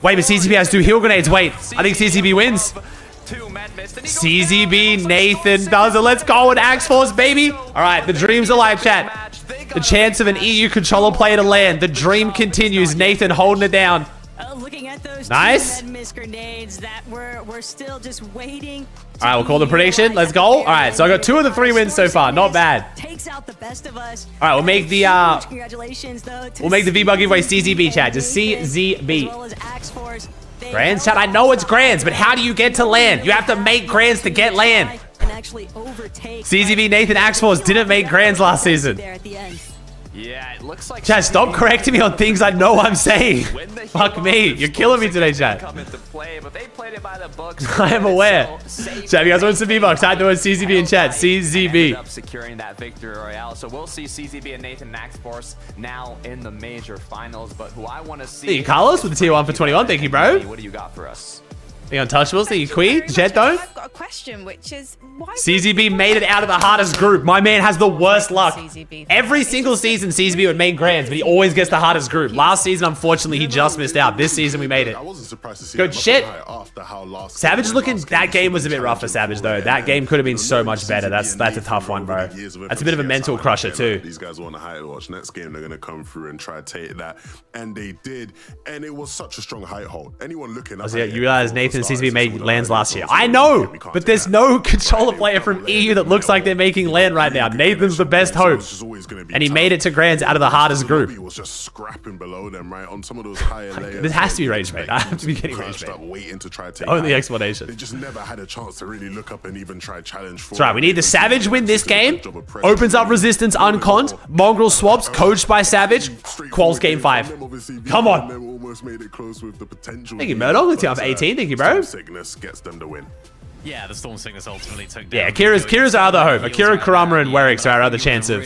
Wait, but CZB has 2 heal grenades. Wait, I think CZB wins. CZB, Nathan does it. Let's go with Axe-Force, baby. All right, the dream's alive, chat. The chance of an EU controller player to land. The dream continues. Nathan holding it down. Looking at those nice. Grenades that we're still just waiting. All right, we'll call the prediction. Let's go. All right, so I got 2 of the 3 wins so far. Not bad. Takes out the best of us. All right, we'll make the congratulations though. We'll make the V-Bug giveaway CZB, chat. Just CZB. As well as Axe-Force. Grands, chat. I know it's grands, but how do you get to land? You have to make grands to get land. CZB, Nathan, Axe-Force didn't make grands last season. Yeah, it looks like chat, stop correcting me on things I know I'm saying. Fuck me. You're killing me today, chat. I am aware. Chat, if you guys want some V-Bucks, type the word CZB in chat. CZB. Securing that victory royale. So we'll see CZB and Nathan Axe-Force now in the major finals. But who I want to see. Thank you, Carlos, with the tier 1 for 21. Thank you, bro. What do you got for us? The Untouchables, the Queen, Jet don't. I've got a question, which is why CZB made it out of the hardest group. My man has the worst luck. Every single season, CZB would make grands, but he always gets the hardest group. Last season, unfortunately, he just missed out. This season, we made it. I wasn't surprised to see good shit. Savage Savage is looking. That game was a bit rough for Savage, though. That game could have been so much better. That's a tough one, bro. That's a bit of a mental crusher too. These guys want to height watch. Next game, they're gonna come through and try to take that, and they did. And it was such a strong height hold. Anyone looking up, you realize Nathan CZB made lands last year. I know, but there's no controller player from EU that looks like they're making land right now. Nathan's the best hope, and he made it to grands out of the hardest group. He was just scrapping below them, right, on some of those higher layers. This has to be rage bait. I have to be getting rage bait. Waiting to try to take only explanation. They just never had a chance to really look up and even try challenge. That's right. We need the Savage win this game. Opens up resistance unconned. Mongrel swaps coached by Savage. Quals game 5. Come on. Thank you, Murdoch. Let's have 18. Thank you, bro. Sickness gets them to win. Yeah, the Storm Sickness ultimately took down. Yeah, Kira's our other hope. Akira, Kurama, and Werix are our other chance of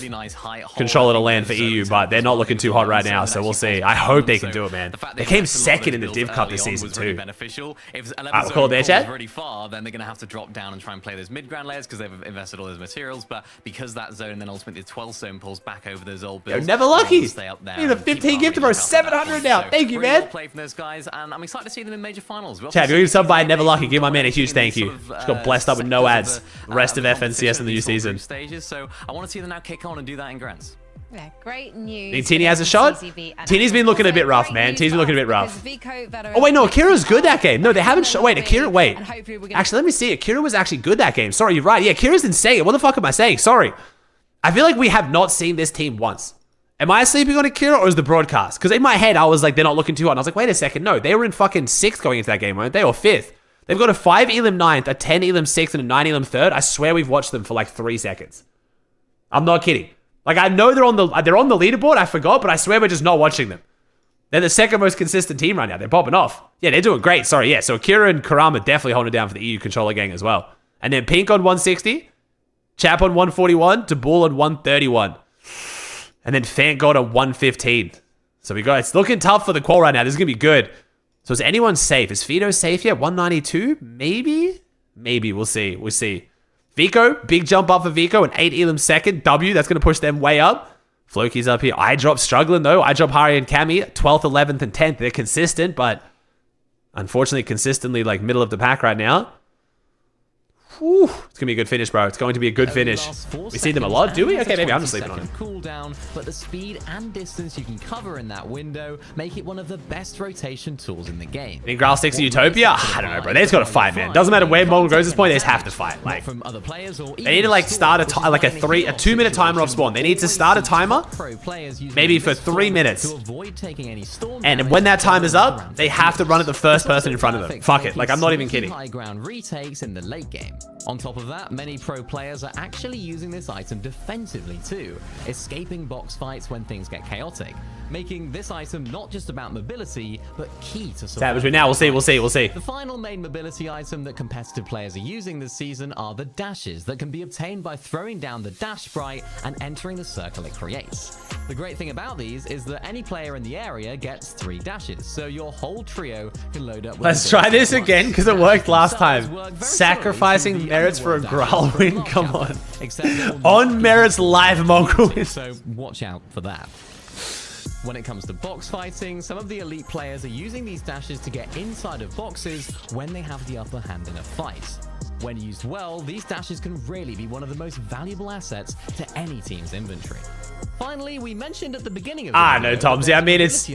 controller to land for EU, but they're not looking too hot right now, so we'll see. I hope they can do it, man. They came second in the Div Cup this season, too. Alright, we'll call it there, chat. Really far, then they're going to have to drop down and try and play those mid-ground layers because they've invested all those materials, but because that zone then ultimately the 12th zone pulls back over those old builds. Never lucky. Stay up there. Need a 15 gift bro, 700 now. Thank you, man. Play from those guys, and I'm excited to see them in major finals. Chat, if you're sub by Never Lucky, give my man a huge thank you. Just got blessed up with no ads. The rest of FNCS in the new season. Stages, so I want to see them now kick on and do that in Grants. Yeah, great news. Think Teeny has a shot? Teeny's been looking a bit rough, man. Teeny's been looking a bit rough. Oh, wait, no, Akira's good that game. No, they haven't wait, Akira, wait. Actually, let me see. Akira was actually good that game. Sorry, you're right. Yeah, Akira's insane. What the fuck am I saying? Sorry. I feel like we have not seen this team once. Am I sleeping on Akira or is the broadcast? Because in my head, I was like, they're not looking too hot. And I was like, wait a second. No, they were in fucking 6th going into that game, weren't they? Or 5th. They've got a 5 Elim 9th, a 10 Elim 6th, and a 9 Elim 3rd. I swear we've watched them for like 3 seconds. I'm not kidding. Like, I know they're on the leaderboard. I forgot, but I swear we're just not watching them. They're the second most consistent team right now. They're popping off. Yeah, they're doing great. Sorry, yeah. So Akira and Kurama definitely holding it down for the EU controller gang as well. And then Pink on 160, Chap on 141, Dabul on 131. And then Thank God on 115. So it's looking tough for the qual right now. This is going to be good. So is anyone safe? Is Fido safe yet? 192? Maybe? Maybe. We'll see. We'll see. Vico, big jump up for Vico. An 8 Elim 2nd. W, that's going to push them way up. Floki's up here. iDrop struggling though. iDrop, Hari, and Cammy. 12th, 11th, and 10th. They're consistent, but unfortunately consistently like middle of the pack right now. Whew, it's going to be a good finish, bro. It's going to be a good finish. We see them a lot, do we? Okay, maybe I'm just sleeping on it. Cooldown, but the speed and distance you can cover in that window make it one of the best rotation tools in the game. Think Graal sticks to Utopia? I don't know, bro. They just got to fight, man. Doesn't matter where Mongol goes at this point, they just have to fight. Like, they need to like start a 2-minute timer off spawn. They need to start a timer, maybe for 3 minutes. And when that timer's up, they have to run at the first person in front of them. Fuck it. Like, I'm not even kidding. High ground retakes in the late game. On top of that, many pro players are actually using this item defensively too, escaping box fights when things get chaotic, making this item not just about mobility, but key to survival. Savage, now we'll see. The final main mobility item that competitive players are using this season are the dashes that can be obtained by throwing down the dash sprite and entering the circle it creates. The great thing about these is that any player in the area gets 3 dashes, so your whole trio can load up with. Let's try this again, because it worked last time. Sacrificing merits for a Graal win? Come on. On merits live Mongol win. So watch out for that. When it comes to box fighting, some of the elite players are using these dashes to get inside of boxes when they have the upper hand in a fight. When used well, these dashes can really be one of the most valuable assets to any team's inventory. Finally, we mentioned at the beginning of the no, Tomsy. I mean, it's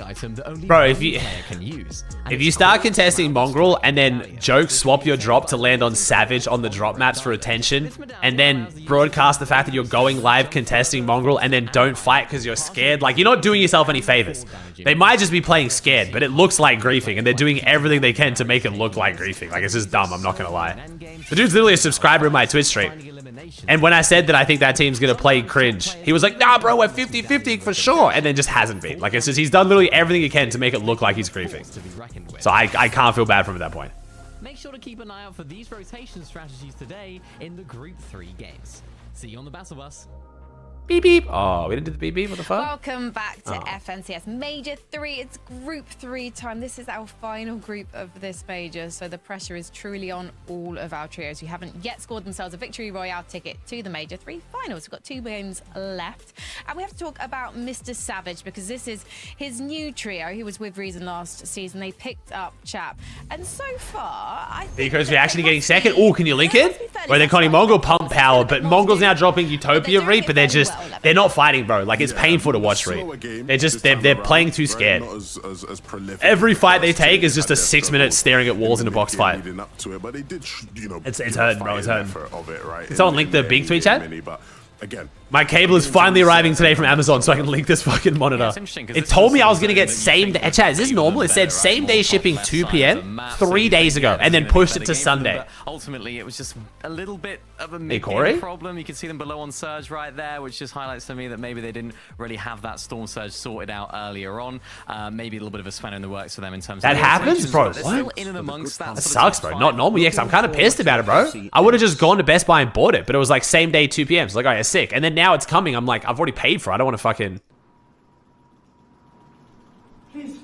bro. If you start contesting Mongrel and then joke swap your drop to land on Savage on the drop maps for attention, and then broadcast the fact that you're going live contesting Mongrel and then don't fight because you're scared, like, you're not doing yourself any favors. They might just be playing scared, but it looks like griefing, and they're doing everything they can to make it look like griefing. Like, it's just dumb. I'm not gonna lie. The dude's literally a subscriber in my Twitch stream. And when I said that I think that team's gonna play cringe, he was like, nah, bro, we're 50-50 for sure. And then just hasn't been. Like, it's just, he's done literally everything he can to make it look like he's griefing. So I can't feel bad for him at that point. Make sure to keep an eye out for these rotation strategies today in the Group 3 games. See you on the battle bus. Beep beep. Oh, we didn't do the beep beep. What the fuck? Welcome back to FNCS Major 3. It's Group 3 time. This is our final group of this major, so the pressure is truly on all of our trios who haven't yet scored themselves a Victory Royale ticket to the Major 3 finals. We've got 2 games left, and we have to talk about Mr. Savage because this is his new trio. He was with Reason last season. They picked up Chap, and so far, I think because we're actually getting second. Oh, can you link it? Where they're calling Mongol pump power, but Mongol's now dropping Utopia Reap, but they're not fighting, bro. Like, it's painful to watch Reap. They're playing too scared. Every fight they take is just a 6 minute staring at walls in a box fight. It's hurting, bro. It's hurting. Can someone link the big tweet chat? My cable is finally arriving today from Amazon, so I can link this fucking monitor. It told me I was going to get same day. Chat, is this normal? It said same day shipping 2 p.m. 3 days ago, and then pushed it to Sunday. Ultimately, it was just a little bit of a mid-game problem. You can see them below on Surge right there, which just highlights to me that maybe they didn't really have that Storm Surge sorted out earlier on. Maybe a little bit of a spanner in the works for them in terms of... That happens, bro? What? That sucks, bro. Not normal. Yeah, I'm kind of pissed about it, bro. I would have just gone to Best Buy and bought it, but it was like same day 2 p.m. So like, oh, yeah, sick. And then now it's coming. I'm like, I've already paid for it. I don't want to fucking... Please.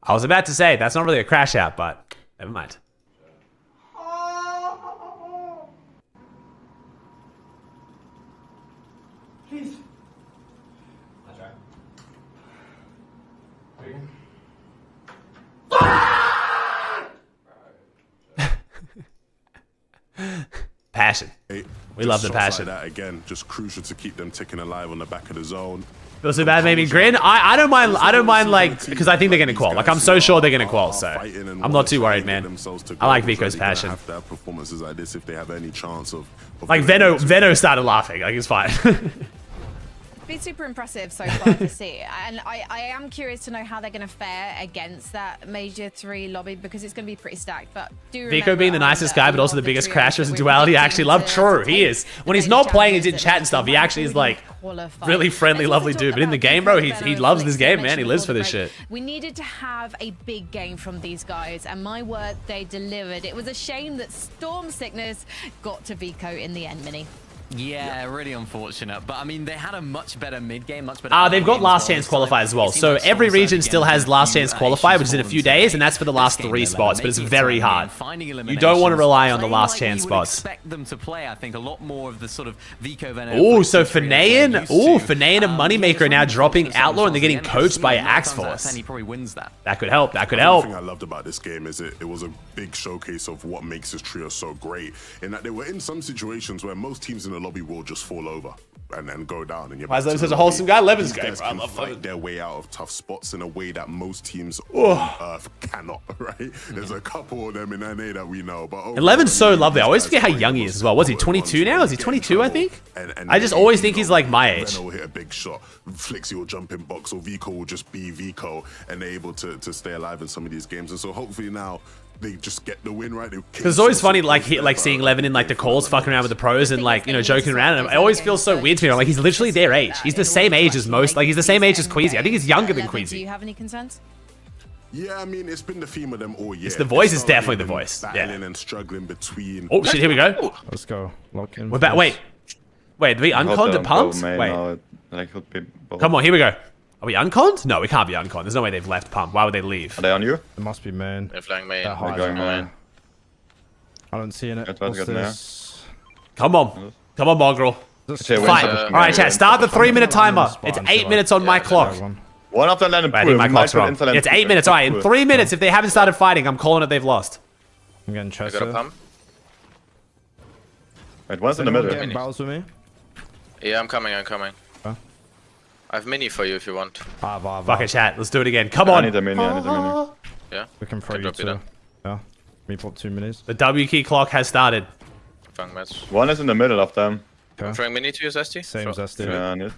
I was about to say, that's not really a crash out, but never mind. Please. Passion. We love the passion. Like that again, just crucial to keep them ticking alive on the back of the zone. Feels so bad, made me grin. I don't mind like, because I think they're gonna qual. Like, I'm so sure they're gonna qual, so I'm not too worried, man. I like Vico's passion. Performances like this, if they have any chance of like Veno started laughing. Like, it's fine. It's been super impressive so far to see, and I am curious to know how they're going to fare against that Major 3 lobby because it's going to be pretty stacked. But do Vico being the nicest guy, but also the biggest crashers in Duality, I actually love. True, he is. When he's not playing, he's in chat and stuff. He actually is like really friendly, lovely dude. But in the game, bro, he loves this game, man. He lives for this shit. We needed to have a big game from these guys, and my word, they delivered. It was a shame that Storm Sickness got to Vico in the end, Mini. Yeah, really unfortunate. But I mean, they had a much better mid game, much better. They've got last chance qualify as well. So every region still has last chance qualify, which is in a few days, and that's for the last 3 spots. But it's very hard. You don't want to rely on the last chance spots. Expect them to play, I think, a lot more of the sort of Vico. Oh, so Fanayan, Fanayan and Moneymaker are now dropping Outlaw, and they're getting coached by Axe Force. He probably wins that. That could help. That could help. The thing I loved about this game is it was a big showcase of what makes this trio so great. In that they were in some situations where most teams in the lobby will just fall over and then go down. And why is Levin such a wholesome guy? Levin's great. I love fight their way out of tough spots in a way that most teams cannot. Right? There's a couple of them in NA that we know, but and Levin's so lovely. I always forget how young he is as well. Was he 22 now? Is he 22? I think. I just always think he's like my age. Reno will hit a big shot. Flixie will jump in box, or Vico will just be Vico, and they're able to stay alive in some of these games. And so hopefully now they just get the win, right? Because it's always funny, like seeing Levin in like the calls, fucking around with the pros and like, you know, joking around. And it always feels so weird to me. I'm like, he's literally their age. He's the same age as most. Like, he's the same age as Queasy. I think he's younger than Queasy. Do you have any concerns? Yeah, I mean, it's been the theme of them all year. It's the voice is definitely the voice. Yeah. And struggling between. Oh shit! Here we go. Let's go. Lock in. We're back. Wait. Did we uncon the pumps? Wait. Come on. Here we go. Are we unconned? No, we can't be unconned. There's no way they've left pump. Why would they leave? Are they on you? It must be main. They're flying main. They're going main. I don't see it. What's this? Come on. Come on, Mongrel. Fight. Alright, chat. Start the 3-minute timer. It's 8 minutes on my clock. One of them landed Wait, I think my clock's wrong. It's 8 minutes. Alright, in 3 minutes, if they haven't started fighting, I'm calling it they've lost. I'm getting chest. I got a pump. Wait, one's in the middle. Battles with me? Yeah, I'm coming. Huh? I have mini for you if you want. Fuck it, chat. Let's do it again. Come on. I need a mini. Yeah. We can throw you too. Yeah. Me pop 2 minis. The W key clock has started. One is in the middle of them. I'm throwing mini to you, Zesty. Same Zesty. Yeah, I need.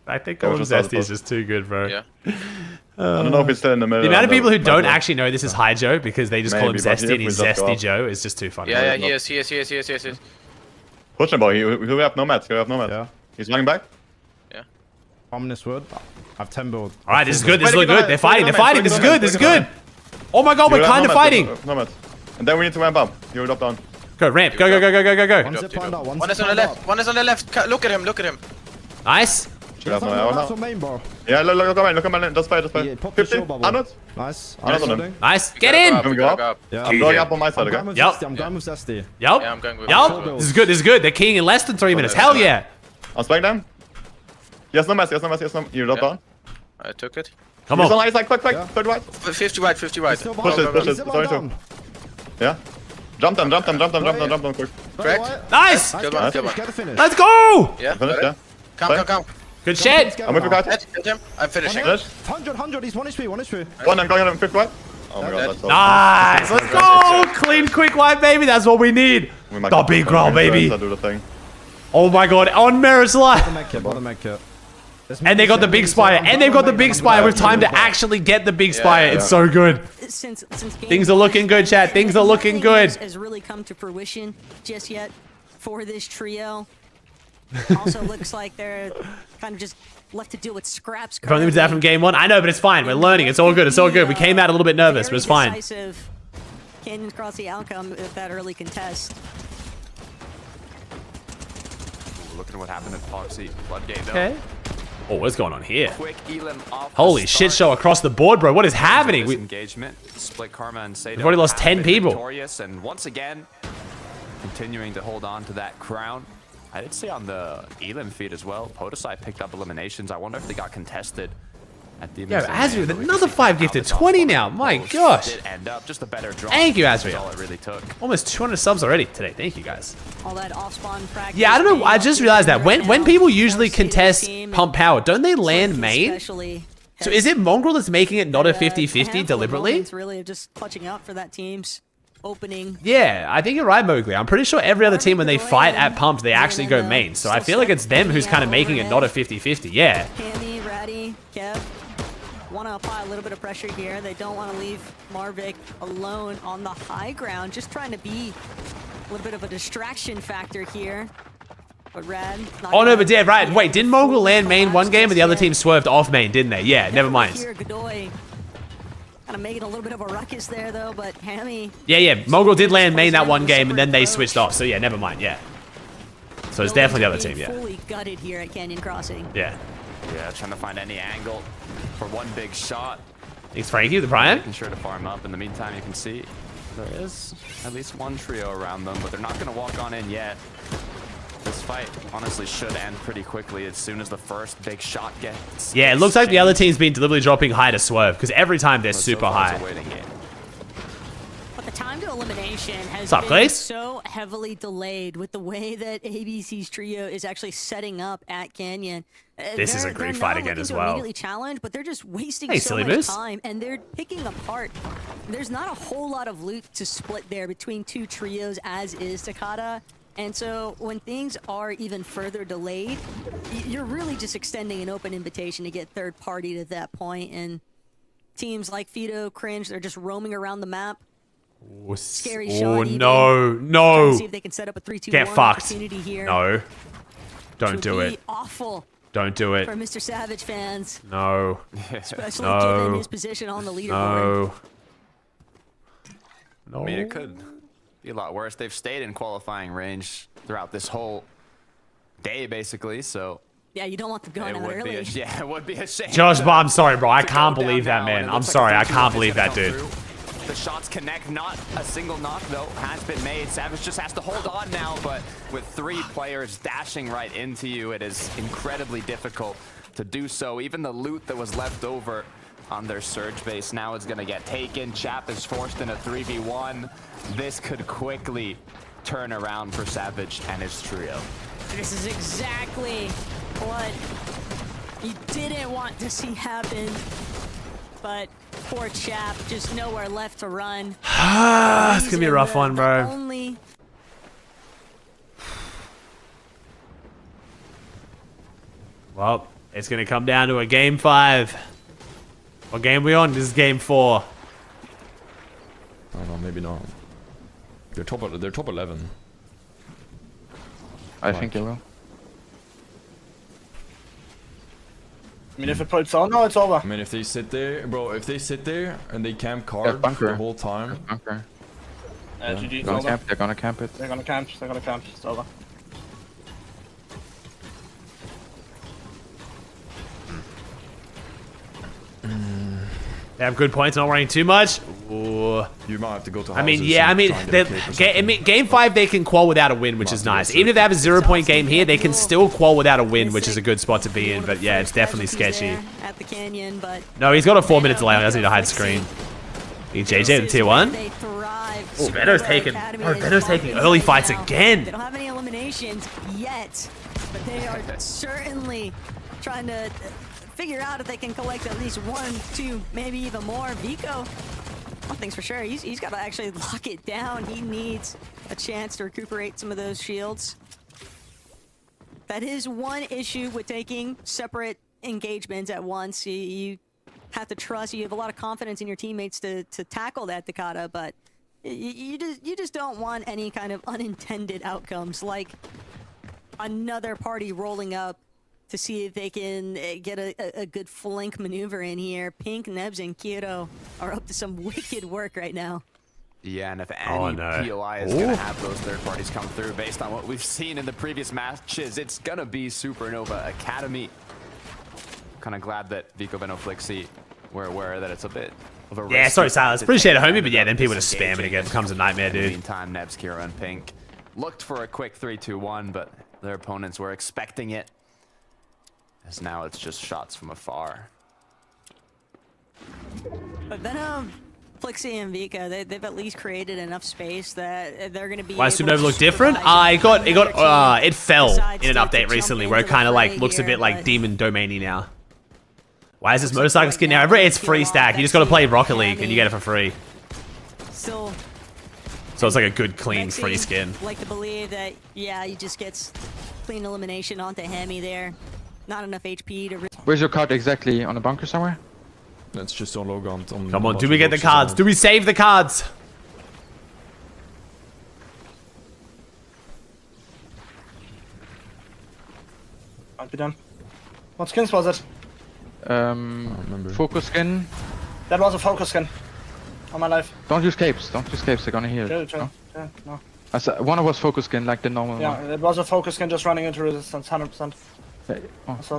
I think calling Zesty is just too good, bro. Yeah. I don't know if it's still in the middle. The amount of people who don't actually know this is High Joe because they just call him Zesty and he's Zesty Joe is just too funny. Yeah, he is. Push him, boy. He have no mats. Yeah. He's running back. Yeah. Ominous wood. I have 10 build. Alright, this is good. This is good. They're fighting. This is good. Oh my god, we're kind of fighting. No mats. And then we need to ramp up. You drop down. Go, ramp. Go. One is on the left. One is on the left. Look at him. Nice. Yeah, main bar. Yeah, look at mine. Just fight. 50, 100. Nice. Nice. Get in. Can we go up? Yeah. I'm going up on my side, okay? I'm going with Zesty. Yup. Yeah, I'm going with This is good. They're keying in less than 3 minutes. Hell yeah. I'm spying them. Yes, no mess. You drop down. I took it. Come on. He's on ice, like, quick. 30 right. 50 right. Push it. Sorry, too. Yeah. Jump them quick. Correct. Nice. Kill one. Let's go. Yeah. Finish, yeah. Come. Good shit. I'm with you guys. Hit him. I'm finishing. 100. He's 1 HP. One, I'm going on 50 right. Oh my god, that's so nice. Let's go. Clean, quick wipe, baby. That's what we need. The big roll, baby. Oh my god. On Mirror's life. And they got the big spire. And they've got the big spire with time to actually get the big spire. It's so good. Since Things are looking good, chat. Things are looking good. Has really come to fruition just yet for this trio. Also looks like they're kind of just left to deal with scraps. If only we did that from game 1. I know, but it's fine. We're learning. It's all good. We came out a little bit nervous, but it's fine. Decisive Canyons across the outcome with that early contest. Looking at what happened at Foxy. Floodgate, though. Okay. Oh, what's going on here? Quick Elim off Holy shit show across the board, bro. What is happening? Engagement. Split Karma and Sado. We've already lost 10 people. Victorious, and once again, continuing to hold on to that crown. I did see on the Elim feed as well, Podosai picked up eliminations. I wonder if they got contested at the Yo, Azri with another 5 gifted. 20 now. My gosh. Did end up just a better draw. Thank you, Azri. That's all it really took. Almost 200 subs already today. Thank you, guys. All that off-spawn practice. Yeah, I don't know. I just realized that when people usually contest pump power, don't they land main? So is it Mongrel that's making it not a 50-50 deliberately? It's really just clutching out for that team's opening. Yeah, I think you're right, Mowgli. I'm pretty sure every other team, when they fight at pump, they actually go main. So I feel like it's them who's kind of making it not a 50-50. Yeah. Hammy, Ratty, Kev want to apply a little bit of pressure here. They don't want to leave Marvick alone on the high ground. Just trying to be a little bit of a distraction factor here. But Rad... Oh no, but yeah, right. Wait, didn't Mongrel land main one game, but the other team swerved off main, didn't they? Yeah, never mind. Here, Godoy kind of making a little bit of a ruckus there, though, but Hammy... Yeah, Mongrel did land main that one game, and then they switched off. So yeah, never mind, yeah. So it's definitely the other team, yeah. Fully gutted here at Canyon Crossing. Yeah. Yeah, trying to find any angle for one big shot. Thanks, Frankie, the Brian. Making sure to farm up. In the meantime, you can see there is at least one trio around them, but they're not going to walk on in yet. This fight honestly should end pretty quickly as soon as the first big shot gets. Yeah, it looks like the other team's been deliberately dropping high to swerve because every time they're super high. But the time to elimination has What's up, been Grace? so heavily delayed with the way that ABC's trio is actually setting up at Canyon. This is a great fight again as well. Immediately challenge, but they're just wasting so silly much moose. time, and they're picking apart. There's not a whole lot of loot to split there between two trios, as is Takata. And so when things are even further delayed, you're really just extending an open invitation to get third party to that point. And teams like Fido, Cringe, they're just roaming around the map. Ooh, Scary shot. No, Trying no. to see if they can set up a 3-2-1 Get fucked. opportunity here. No. Don't Which do would be it. Awful Don't do it. for Mr. Savage fans, No. especially No. given his position on the leaderboard. No. No. I mean, it could be a lot worse. They've stayed in qualifying range throughout this whole day, basically, so... Yeah, you don't want them going out early. Yeah, it would be a shame. Josh, I'm sorry, bro. I can't believe that, man. I'm sorry. I can't believe that, dude. The shots connect. Not a single knock, though, has been made. Savage just has to hold on now, but with 3 players dashing right into you, it is incredibly difficult to do so. Even the loot that was left over on their surge base now is going to get taken. Chap is forced in a 3v1. This could quickly turn around for Savage and his trio. This is exactly what you didn't want to see happen. But poor Chap, just nowhere left to run. It's gonna be a rough one, bro. Well, it's gonna come down to a game 5. What game are we on? This is game 4. I don't know, maybe not. They're top 11. I think they will. I mean, if it puts on, no, it's over. I mean, if they sit there, bro, if they sit there and they camp card the whole time. Bunker. GG, They're gonna camp it. They're gonna camp. They're gonna camp. It's over. They have good points, not worrying too much. Ooh. You might have to go to houses. I mean, yeah, I mean, game 5 they can qual without a win, which is nice. Even if they have a 0-point game here, they can still qual without a win, which is a good spot to be in. But yeah, it's definitely sketchy. At the canyon, but No, he's got a 4-minute delay. He doesn't need to hide screen. JJ to tier 1. Oh, Veno's taking early fights again. They don't have any eliminations yet, but they are certainly trying to figure out if they can collect at least 1, 2, maybe even more. Vico, one thing's for sure, he's got to actually lock it down. He needs a chance to recuperate some of those shields. That is one issue with taking separate engagements at once. You have to trust, you have a lot of confidence in your teammates to tackle that, Takata, but you just don't want any kind of unintended outcomes, like another party rolling up to see if they can get a good flank maneuver in here. Pink, Nebs, and Kyoto are up to some wicked work right now. Yeah, and if any POI is going to have those third parties come through based on what we've seen in the previous matches, it's going to be Supernova Academy. Kind of glad that Vico, Veno, Flixie were aware that it's a bit of a risk. Yeah, sorry, Silas. Appreciate it, homie, but yeah, then people just spam it again. It becomes a nightmare, dude. In the meantime, Nebs, Kira, and Pink looked for a quick 3-2-1, but their opponents were expecting it. As now it's just shots from afar. But Venom, Flixie, and Vika, they've at least created enough space that they're going to be. Why does Supernova look different? It fell in an update recently where it kind of like looks a bit like Demon Domainy now. Why is this motorcycle skin now? It's free stack. You just got to play Rocket League and you get it for free. Still. So it's like a good, clean, free skin. Like to believe that, yeah, he just gets clean elimination onto Hemi there. Not enough HP to... Where's your card exactly? On a bunker somewhere? It's just on Logan. Come on, do we get the cards? Do we save the cards? I'll be done. What skins was it? Focus skin. That was a focus skin. On my life. Don't use capes. Don't use capes. They're gonna heal. Chill. No? No. One was focus skin, like the normal yeah, one. it was a focus skin just running into resistance, 100%.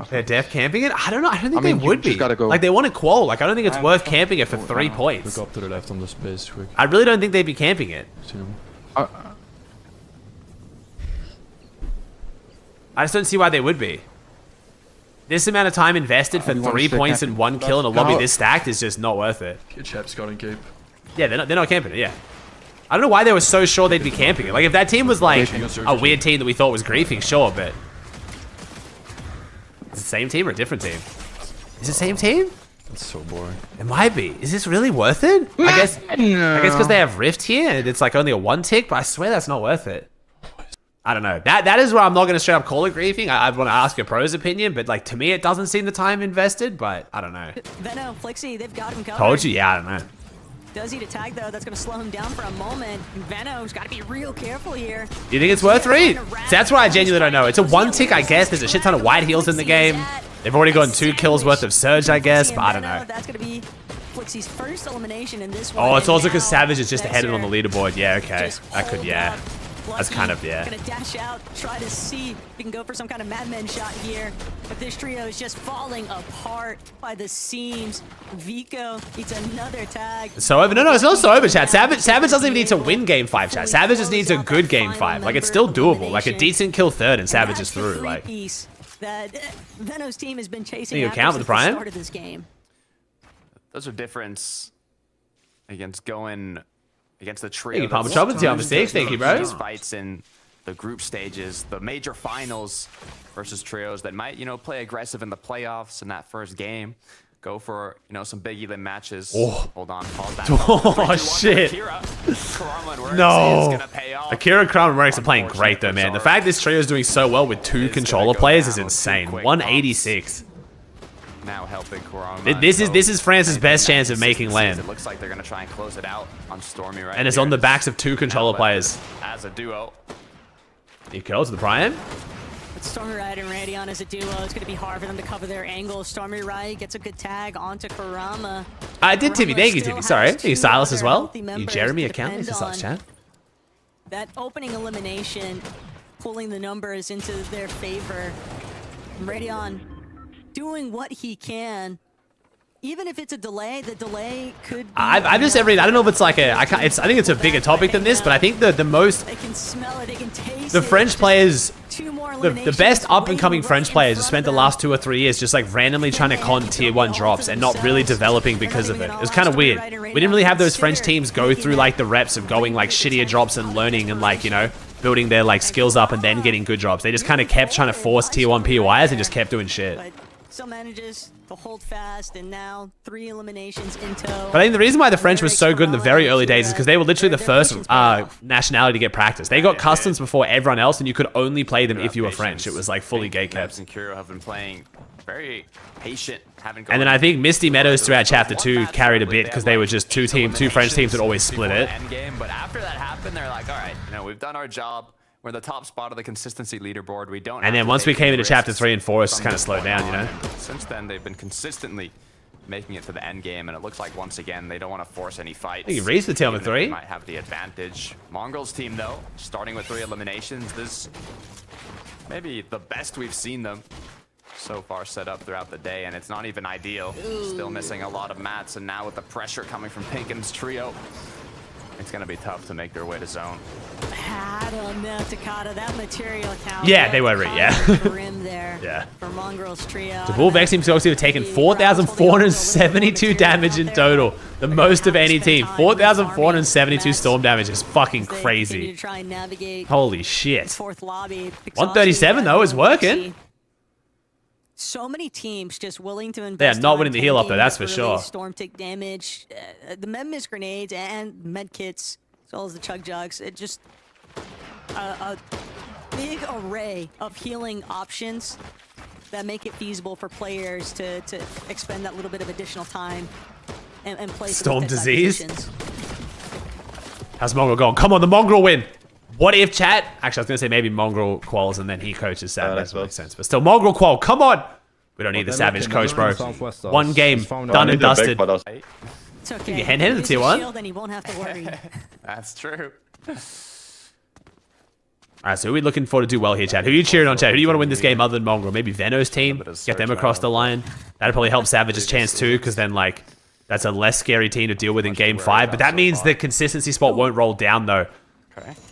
They're def camping it? I don't know. I don't think they would be. Go. Like, they want to qual. Like, I don't think it's worth camping it for 3 points. Look up to the left on the space quick. I really don't think they'd be camping it. Uh, I just don't see why they would be. This amount of time invested for 3 points and 1 kill in a lobby this stacked is just not worth it. Good chap, Scotting Cape. Yeah, they're not camping it, yeah. I don't know why they were so sure they'd be camping it. Like, if that team was like a weird team that we thought was griefing, sure, but... Is it the same team or a different team? Is it the same team? That's so boring. It might be. Is this really worth it? I guess because they have Rift here, and it's like only a 1 tick, but I swear that's not worth it. I don't know. That is where I'm not going to straight up call it griefing. I want to ask your pro's opinion, but like to me, it doesn't seem the time invested. But I don't know. Veno, Flixie, they've got him covered. Told you, yeah. I don't know. Does he attack though? That's going to slow him down for a moment. Veno's got to be real careful here. You think it's worth 3? So that's why I genuinely don't know. It's a 1 tick, I guess. There's a shit ton of white heals in the game. They've already gotten 2 kills worth of Surge, I guess, but I don't know. That's going to be Flixie's first elimination in this one. Oh, it's also because Savage is just ahead on the leaderboard. Yeah, okay. That could, yeah. That's kind of, yeah. Gonna dash out, try to see if he can go for some kind of madman shot here. But this trio is just falling apart by the seams. Vico eats another tag. So over? No, it's not so over, chat. Savage doesn't even need to win game 5, chat. Savage just needs a good game 5. Like, it's still doable. Like, a decent kill 3rd and Savage is through. Like, that Veno's team has been chasing you count with the Prime? Start of this game. Those are difference against going against the trio. Thank you, Palmer Chop, and mistakes. Thank you, bro. These fights in the group stages, the major finals versus trios that might, play aggressive in the playoffs in that first game. Go for, some big elim matches. Oh. Hold on, pause that. Oh, shit. No. Akira, Kurama, and Rex are playing great, though, man. The fact this trio is doing so well with 2 controller players is insane. 186. Now helping Kurama. This is France's best chance of making land. It looks like they're going to try and close it out on Stormy right And it's on the backs of 2 controller players. As a duo. He kills the Prime. With Stormy Riot and Radion as a duo, it's going to be hard for them to cover their angles. Stormy Riot gets a good tag onto Kurama. I did Timmy. Thank you, Timmy. Sorry. Thank you, Silas, as well. You Jeremy account. This is such chat. That opening elimination, pulling the numbers into their favor. Radion doing what he can. Even if it's a delay, the delay could be... I've just I don't know if it's like a... I think it's a bigger topic than this, but I think the most... They can smell it, they can taste the French players... 2 more The best up-and-coming French players have spent the last 2 or 3 years just like randomly trying to con tier 1 drops and not really developing because of it. It was kind of weird. We didn't really have those French teams go through like the reps of going like shittier drops and learning and like, building their like skills up and then getting good drops. They just kind of kept trying to force tier 1 PYs and just kept doing shit. Still manages to hold fast, and now 3 eliminations in tow. But I think the reason why the French was so good in the very early days is because they were literally the first nationality to get practice. They got customs before everyone else, and you could only play them if you were French. It was like fully gate kept. And Kuro have been playing very patient. And then I think Misty Meadows throughout Chapter 2 carried a bit because they were just 2 French teams that always split it. But after that happened, they're like, all right, we've done our job. We're in the top spot of the consistency leaderboard. We don't. And then once we came into Chapter 3 and 4, it's just kind of slowed down, Since then, they've been consistently making it to the end game, and it looks like once again they don't want to force any fights. You raised the tail with 3. They might have the advantage. Mongrel's team, though, starting with 3 eliminations. This maybe the best we've seen them so far set up throughout the day, and it's not even ideal. Still missing a lot of mats, and now with the pressure coming from Pinkin's trio, it's going to be tough to make their way to zone. I don't know, Takata, that material count. Yeah, they were, yeah. Yeah. For Mongrel's trio. The Bull Vex team have taken 4,472 damage in total. The most of any team. 4,472 storm damage is fucking crazy. Holy shit. 137 though is working. So many teams just willing to invest. They are not winning the heal up though, that's for sure. Storm tick damage, the med miss grenades and med kits, as well as the chug jugs. It just a big array of healing options that make it feasible for players to expend that little bit of additional time and play. Storm disease. How's Mongrel going? Come on, the Mongrel win. What if, chat? Actually, I was going to say maybe Mongrel quals and then he coaches Savage. That makes sense. But still, Mongrel qual. Come on. We don't need the Savage coach, bro. 1 game. Done and dusted. It's okay. You hand-handed the tier 1. Then he won't have to worry. That's true. All right, so who are we looking for to do well here, Chad? Who are you cheering on, Chad? Who do you want to win this game other than Mongrel? Maybe Veno's team? Get them across the line. That'd probably help Savage's chance too, because then, like, that's a less scary team to deal with in Game 5. But that means the consistency spot won't roll down, though.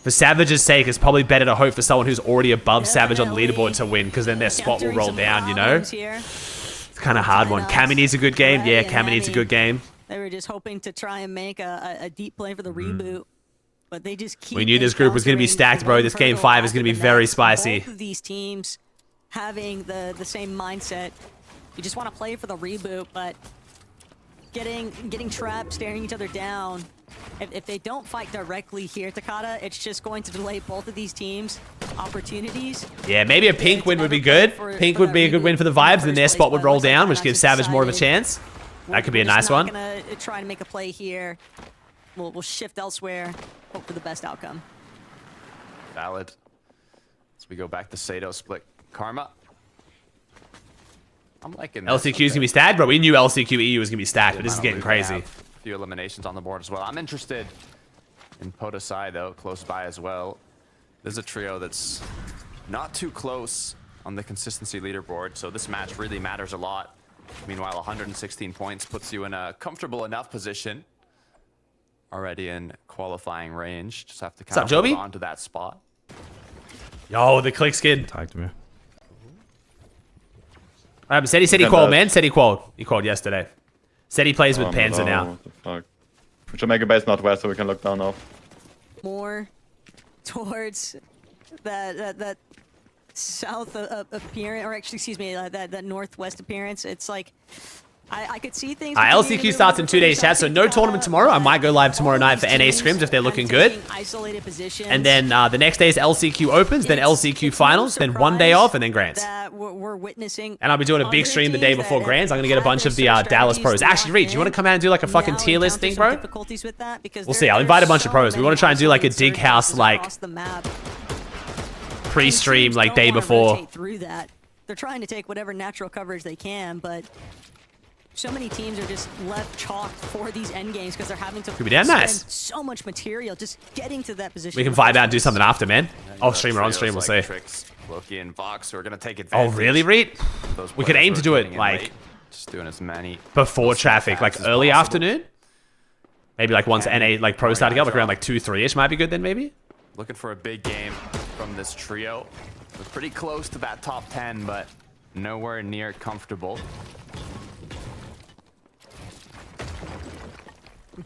For Savage's sake, it's probably better to hope for someone who's already above Savage on the leaderboard to win, because then their spot will roll down, you know? It's kind of a hard one. Cammy needs a good game. Yeah, Cammy needs a good game. They were just hoping to try and make a deep play for the reboot. But they just keep. We knew this group was going to be stacked, bro. This Game 5 is going to be very spicy. Both of these teams having the same mindset. You just want to play for the reboot, but getting trapped, staring each other down. If they don't fight directly here, Takata, it's just going to delay both of these teams' opportunities. Yeah, maybe a pink win would be good. Pink would be a good win for the vibes, and then their spot would roll down, which gives Savage more of a chance. That could be a nice one. We're gonna try to make a play here. We'll shift elsewhere. Hope for the best outcome. Valid. As we go back to Sato split Karma. I'm liking this. LCQ's going to be stacked, bro. We knew LCQ EU was going to be stacked, but this is getting crazy. A few eliminations on the board as well. I'm interested in Podosai, though, close by as well. There's a trio that's not too close on the consistency leaderboard, so this match really matters a lot. Meanwhile, 116 points puts you in a comfortable enough position. Already in qualifying range. Just have to kind of hold on to that spot. Yo, the click skin. Talk to me. Said he qualled, man. Said he qualled. He qualled yesterday. Said he plays with Panzer now. What the fuck? We should make a base northwest so we can look down off. More towards that south appearance, or actually, excuse me, that northwest appearance. It's like I could see things. LCQ starts in 2 days, chat, so no tournament tomorrow. I might go live tomorrow night for NA scrims if they're looking good. And then the next day is LCQ opens, then LCQ finals, then 1 day off, and then Grands. We're witnessing. And I'll be doing a big stream the day before Grands. I'm going to get a bunch of the Dallas pros. Actually, Reed, do you want to come out and do like a fucking tier list thing, bro? We'll see. I'll invite a bunch of pros. We want to try and do like a dig house, like, pre-stream, like, day before. They're trying to take whatever natural coverage they can, but so many teams are just left chalked for these end games because they're having to spend so much material just getting to that position. We can vibe out and do something after, man. Off stream or on stream, we'll see. Loki and Vox are gonna take advantage. Oh, really, Reed? We could aim to do it like just doing as many before traffic, like early afternoon. Maybe like once NA like pro starting up, like around like 2-3ish might be good then maybe. Looking for a big game from this trio. We're pretty close to that top 10, but nowhere near comfortable.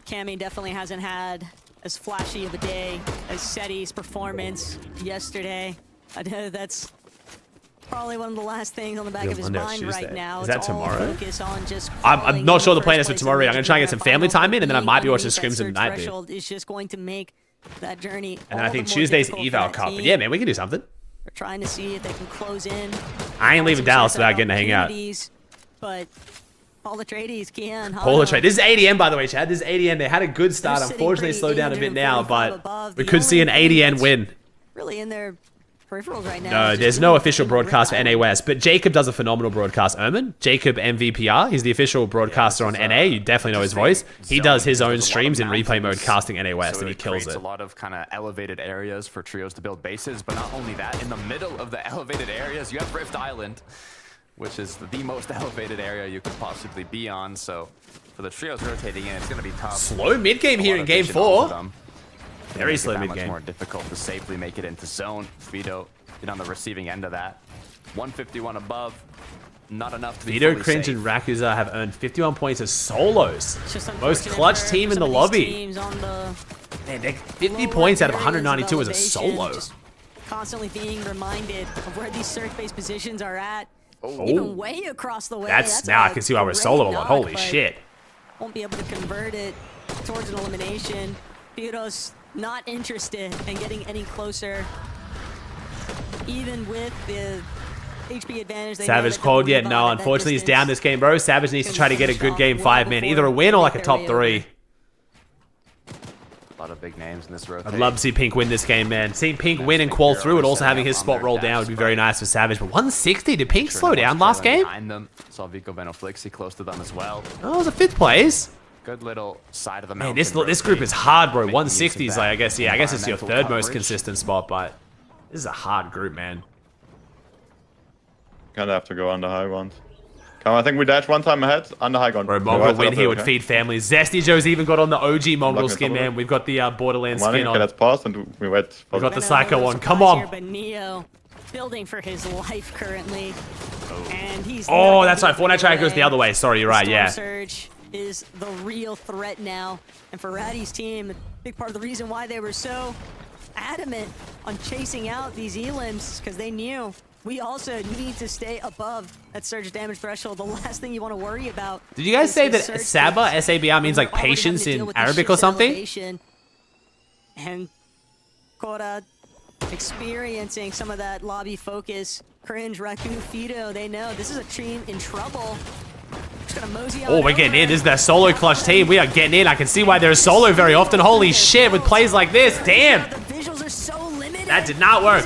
Cammy definitely hasn't had as flashy of a day as Seti's performance yesterday. I know that's probably one of the last things on the back of his mind right now. Is that tomorrow? On just I'm not sure the plan is for tomorrow. I'm going to try and get some family time in, and then I might be watching scrims tonight. Is just going to make that journey. And then I think Tuesday's Eval Cup. But yeah, man, we can do something. They're trying to see if they can close in. I ain't leaving Dallas without getting to hang out. But all the tradies can. Polar trade. This is ADN, by the way, Chad. This is ADN. They had a good start. Unfortunately, they slowed down a bit now, but we could see an ADN win. Really in their peripherals right now. No, there's no official broadcast for NA West, but Jacob does a phenomenal broadcast. Ermin, Jacob MVPR. He's the official broadcaster on NA. You definitely know his voice. He does his own streams in replay mode, casting NA West, and he kills it. A lot of kind of elevated areas for trios to build bases, but not only that, in the middle of the elevated areas, you have Rift Island, which is the most elevated area you could possibly be on. So for the trios rotating in, it's going to be tough. Slow mid game here in game 4. Very slow mid game. Much more difficult to safely make it into zone. Vito been on the receiving end of that. 151 above. Not enough to be Vito, Cringe, and Rakuza have earned 51 points as solos. Most clutch team in the lobby. Man, 50 points out of 192 as a solo. Constantly being reminded of where these search-based positions are at. Even way across the way. That's now I can see why we're solo a lot. Holy shit. Won't be able to convert it towards an elimination. Vito's not interested in getting any closer. Even with the HP advantage. Savage called yet? No, unfortunately he's down this game, bro. Savage needs to try to get a good game 5, man. Either a win or like a top 3. A lot of big names in this rotation. I'd love to see Pink win this game, man. Seeing Pink win and qual through it, also having his spot roll down would be very nice for Savage. But 160, did Pink slow down last game? Saw Vico Benoflixi close to them as well. Oh, it was a 5th place. Good little side of the mountain. Man, this group is hard, bro. 160 is like, I guess it's your 3rd most consistent spot, but This is a hard group, man. Kind of have to go under high ground. Come on, I think we dash one time ahead, under high ground. Bro, Mongrel win here would feed families. Zesty Joe's even got on the OG Mongrel skin, man. We've got the Borderlands skin on. Okay, let's pause and we wait. We've got the Psycho one. Come on. But Neo building for his life currently. And he's oh, that's right. Fortnite track goes the other way. Sorry, you're right. Storm Yeah. Surge is the real threat now. And for Ratty's team, a big part of the reason why they were so adamant on chasing out these elims, because they knew we also need to stay above that surge damage threshold. The last thing you want to worry about. Did you guys say that Sabah, S-A-B-R, means like patience in Arabic or something? And Cora experiencing some of that lobby focus. Cringe, Raccoon, Fido, they know this is a team in trouble. Oh, we're getting in. This is their solo clutch team. We are getting in. I can see why they're solo very often. Holy shit, with plays like this. Damn. That did not work.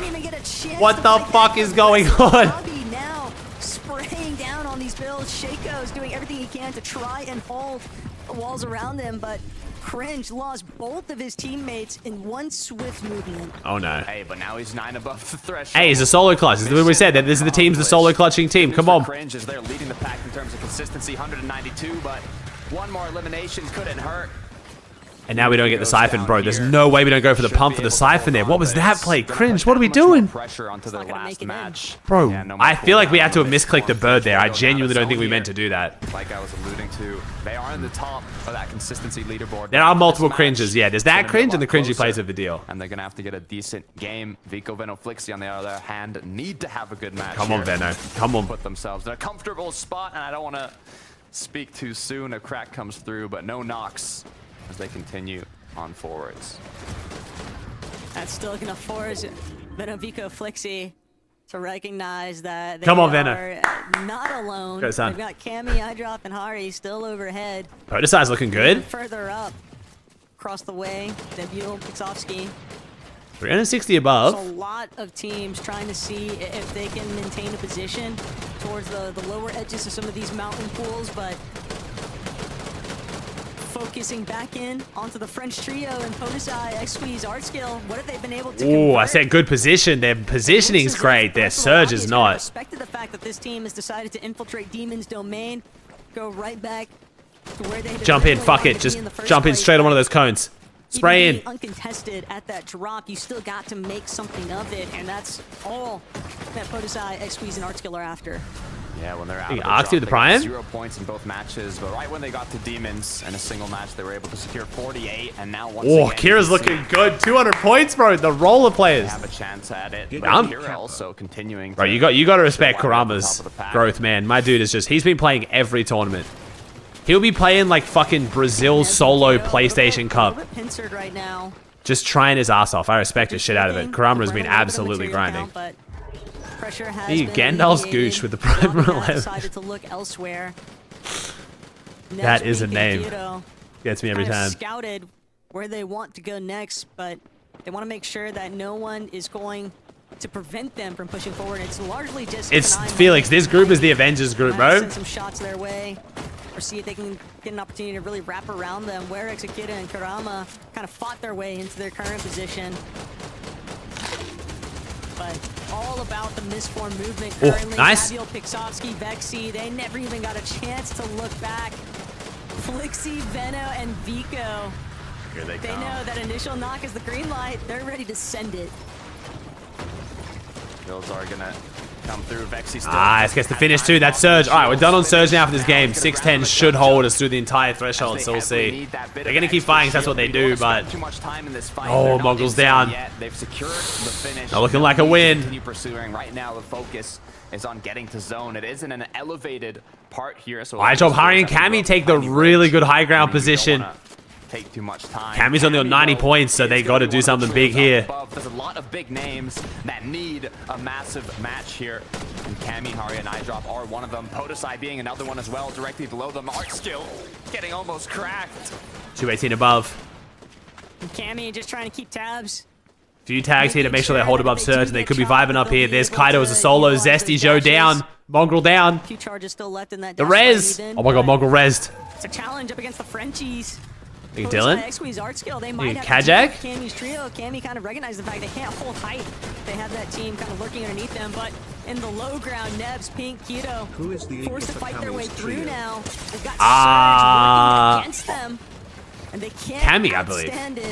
What the fuck is going on? Now spraying down on these builds. Shaco's doing everything he can to try and hold the walls around him, but Cringe lost both of his teammates in one swift movement. Oh no. Hey, but now he's 9 above the threshold. Hey, he's a solo clutch. This is what we said. This is the team's the solo clutching team. Come on. Cringe is there leading the pack in terms of consistency, 192, but one more elimination couldn't hurt. And now we don't get the siphon, bro. There's no way we don't go for the pump for the siphon there. What was that play? Cringe, what are we doing? Pressure onto their last match. Bro, I feel like we had to have misclicked the bird there. I genuinely don't think we meant to do that. Like I was alluding to, they are in the top of that consistency leaderboard. There are multiple cringes. Yeah, there's that cringe and the cringy plays of the deal. And they're going to have to get a decent game. Vico, Veno, Flixie on the other hand need to have a good match. Come on, Veno. Come on. Put themselves in a comfortable spot, and I don't want to speak too soon. A crack comes through, but no knocks as they continue on forwards. That's still gonna force Veno, Vico, Flixie to recognize that they Come on, are Veno. not alone. Go, son. They've got Cammy, iDrop, and Hari still overhead. Protoside's looking good. Further up, across the way, Debut, Pixovsky. 360 above. There's a lot of teams trying to see if they can maintain a position towards the lower edges of some of these mountain pools, but focusing back in onto the French trio and Podesai, X-Squeeze, Art Skill. What have they been able to Ooh, I said good position. Their positioning's great. Their surge is not. Respected the fact that this team has decided to infiltrate Demon's domain, go right back to where they jump in, fuck it. Just jump in straight on one of those cones. Spray in. Uncontested at that drop, you still got to make something of it, and that's all that Podesai, X-Squeeze, and Art Skill are after. Yeah, when they're out of the Prime? 0 points in both matches, but right when they got to Demons in a single match, they were able to secure 48, and now once again, Kira's looking good. 200 points, bro. The roller players. They have a chance at it. But Kira also continuing. Bro, you got to respect Kurama's growth, man. My dude is just, he's been playing every tournament. He'll be playing like fucking Brazil solo PlayStation Cup. Right now. Just trying his ass off. I respect the shit out of it. Kurama has been absolutely grinding. Hey, Gandalf's Gooch with the Prime 11. To look elsewhere. That is a name. Gets me every time. Scouted where they want to go next, but they want to make sure that no one is going to prevent them from pushing forward. It's largely just. It's Felix. This group is the Avengers group, bro. Send some shots their way, or see if they can get an opportunity to really wrap around them. Where Exekida and Kurama kind of fought their way into their current position. But all about the misformed movement currently. Nice. Gabriel, Pixovsky, Vexy, they never even got a chance to look back. Flixie, Veno, and Vico. Here they come. They know that initial knock is the green light. They're ready to send it. Kills are gonna come through. Vexy still. Nice, gets the finish too. That surge. All right, we're done on surge now for this game. 610 should hold us through the entire threshold, so we'll see. They're gonna keep fighting, that's what they do, but oh, Mongrel's down. They've secured the finish. Not looking like a win. Continue pursuing. Right now, the focus is on getting to zone. It is in an elevated part here, so I hope Hari and Cammy take the really good high ground position. Take too much time. Cammy's only on 90 points, so they got to do something big here. There's a lot of big names that need a massive match here. And Cammy, Hari, and iDrop are one of them. Podesai being another one as well, directly below them. Art Skill getting almost cracked. 218 above. And Cammy just trying to keep tabs. Few tags here to make sure they hold above surge, and they could be vibing up here. There's Kaido as a solo. Zesty Joe down. Mongrel down. Few charges still left in that. The res. Oh my god, Mongrel resed. It's a challenge up against the Frenchies. Think Dylan? Kajak? Cammy's trio. Cammy kind of recognized the fact they can't hold height. They have that team kind of lurking underneath them, but in the low ground, Nebs, Pink, Keto, forced to fight their way through now. They've got Surge working against them. And they can't Cammy, I believe.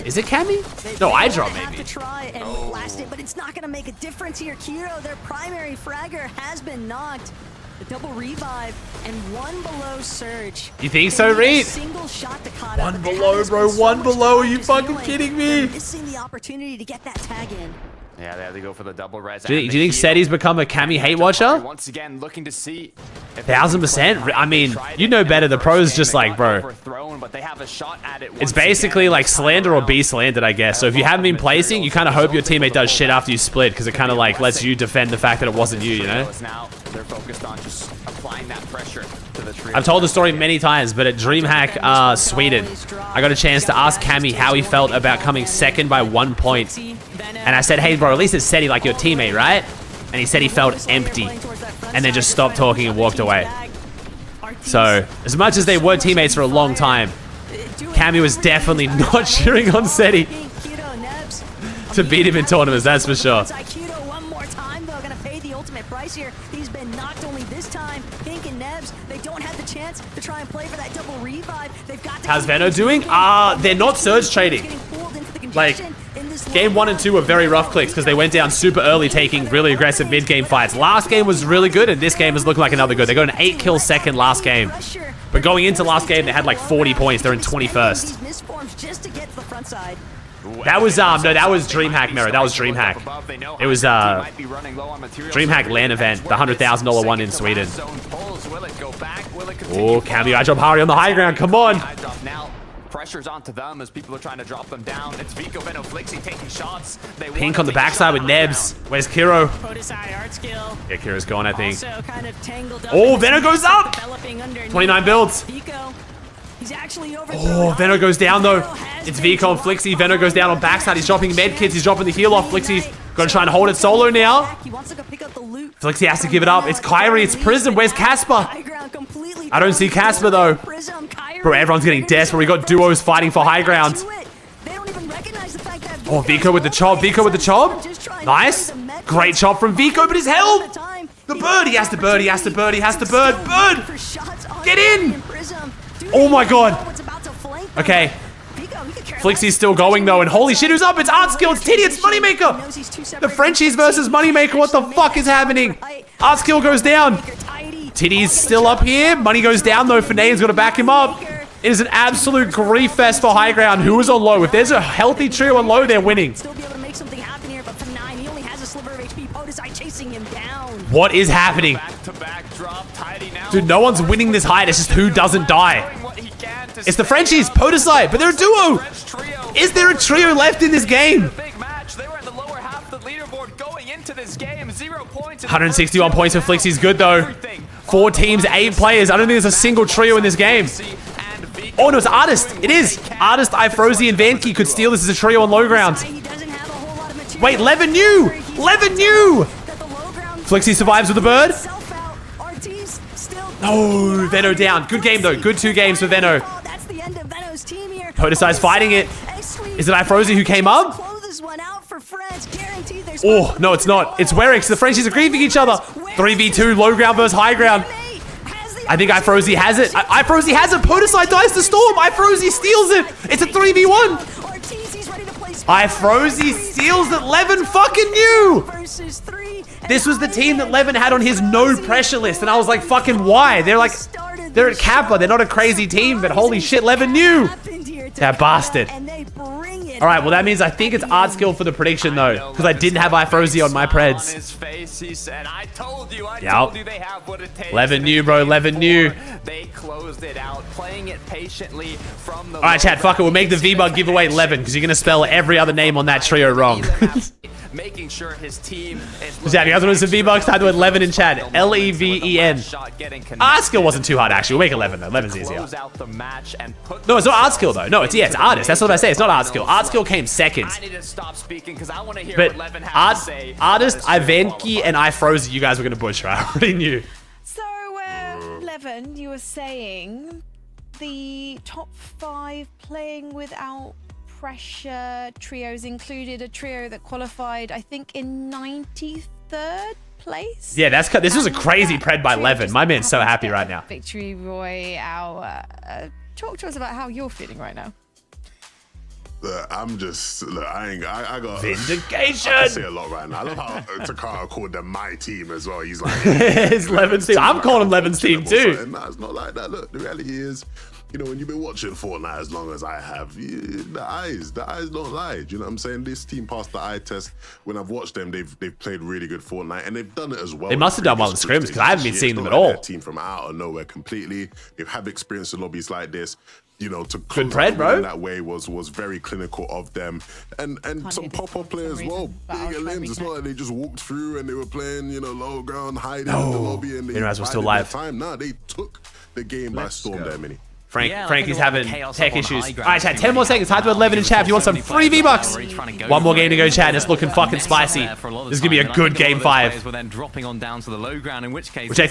Is it Cammy? No, I draw maybe. Have to try and blast it, but it's not going to make a difference here. Kiro, their primary fragger, has been knocked. The double revive and one below Surge. You think so, Reed? Single shot to Kata, one below, bro. One below. Are you fucking kidding me? Missing the opportunity to get that tag in. Yeah, they have to go for the double res. Do you think Seti's become a Cammy hate watcher? Once again, looking to see 1000%. I mean, you know better. The pros just like, bro. It's basically like slander or be slandered, I guess. So if you haven't been placing, you kind of hope your teammate does shit after you split, because it kind of like lets you defend the fact that it wasn't you, you know? They're focused on just applying that pressure to the trio. I've told the story many times, but at DreamHack Sweden, I got a chance to ask Cammy how he felt about coming second by 1 point. And I said, hey, bro, at least it's Seti like your teammate, right? And he said he felt empty. And then just stopped talking and walked away. So, as much as they were teammates for a long time, Cammy was definitely not cheering on Seti to beat him in tournaments, that's for sure. Price here. He's been knocked only this time. Pink and Nebs, they don't have the chance to try and play for that double revive. They've got to. How's Veno doing? They're not surge trading. Like, game 1 and 2 were very rough clicks because they went down super early, taking really aggressive mid-game fights. Last game was really good, and this game is looking like another good. They got an 8-kill second last game. But going into last game, they had like 40 points. They're in 21st. That was no, that was DreamHack Mirror. That was DreamHack. It was DreamHack LAN event, the $100,000 one in Sweden. Oh, Cammy, I drop Hari on the high ground. Come on. Pressure's onto them as people are trying to drop them down. It's Vico, Veno, Flixie taking shots. Pink on the backside with Nebs. Where's Kiro? Yeah, Kiro's gone, I think. Oh, Veno goes up. 29 builds. Oh, Veno goes down though. It's Vico and Flixie. Veno goes down on backside. He's dropping med kits. He's dropping the heal off. Flixie's gonna try and hold it solo now. Flixie has to give it up. It's Kyrie. It's Prism. Where's Casper? I don't see Casper though. Bro, everyone's getting desperate. We got duos fighting for high ground. Oh, Vico with the chop. Vico with the chop. Nice. Great chop from Vico, but he's held. The bird. He has to bird. He has to bird. He has to bird. Bird. Get in. Oh my god. Okay. Flixie's still going though, and holy shit, who's up? It's Artskill, it's Titty, it's Moneymaker! The Frenchies versus Moneymaker, what the fuck is happening? Artskill goes down. Titty's still up here. Money goes down though, Finane's gotta back him up. It is an absolute grief fest for high ground. Who is on low? If there's a healthy trio on low, they're winning. What is happening? Dude, no one's winning this high. It's just who doesn't die. It's the Frenchies, Podesite, but they're a duo. Is there a trio left in this game? 161 points for Flixie's good though. 4 teams, 8 players. I don't think there's a single trio in this game. Oh no, it's Artist. It is. Artist, iFrozy, and Vanke could steal this as a trio on low ground. Wait, Levin new. Levin new. Flixie survives with the bird. No, Veno down. Good game though. Good 2 games for Veno. Podesite's fighting it. Is it iFrozy who came up? Oh, no, it's not. It's Werix. The Frenchies are grieving each other. 3v2, low ground versus high ground. I think iFrozy has it. iFrozy has it. Podesite dies to Storm. iFrozy steals it. It's a 3v1. iFrozy steals it. Levin fucking knew. This was the team that Levin had on his no pressure list. And I was like, fucking why? They're like, they're at Kappa. They're not a crazy team, but holy shit, Levin knew. That bastard. All right, well, that means I think it's Artskill for the prediction, though, because I didn't have iFrozy on my preds. Yep. Levin knew, bro. Levin knew. They closed it out, playing it patiently from the. All right, chat, fuck it. We'll make the V-Bug giveaway Levin, because you're going to spell every other name on that trio wrong. Making sure his team is. Yeah, you guys want some V-Bucks? Type with Levin in chat. L-E-V-E-N. Artskill wasn't too hard, actually. We'll make 11, though. 11's easier. No, it's not Artskill, though. No, it's Artist. That's what I say. It's not Artskill. Artskill came second. I need to stop speaking because I want to hear but what Levin has to say. Artist, Ivanki, and iFrozy, you guys were going to butcher. I already knew. So, Levin, you were saying the top 5 playing without pressure trios included a trio that qualified, I think, in 93rd place. Yeah, this was a crazy pred by Levin. My man's so happy right now. Victory Royale. Talk to us about how you're feeling right now. I'm just, I got vindication. I say a lot right now. I love how Takara called them my team as well. He's like, it's Levin's team. I'm calling him Levin's team too. Nah, it's not like that. Look, the reality is, you know, when you've been watching Fortnite as long as I have, the eyes don't lie. Do you know what I'm saying? This team passed the eye test. When I've watched them, they've played really good Fortnite, and they've done it as well. They must have done well in scrims because I haven't been seeing them at all. Team from out of nowhere completely. They've had experience in lobbies like this. You know, to good bread, bro. In that way was very clinical of them, and some pop-up players as well. Big limbs. It's not like they just walked through and they were playing, you know, low ground, hiding in the lobby, and they were still live. Nah, they took the game by storm there, Mini. Frankie's having tech issues. All right, chat, 10 more seconds. Time to 11 in chat if you want some free V-Bucks. One more game to go, chat, and it's looking fucking spicy. This is going to be a good game 5. We'll check the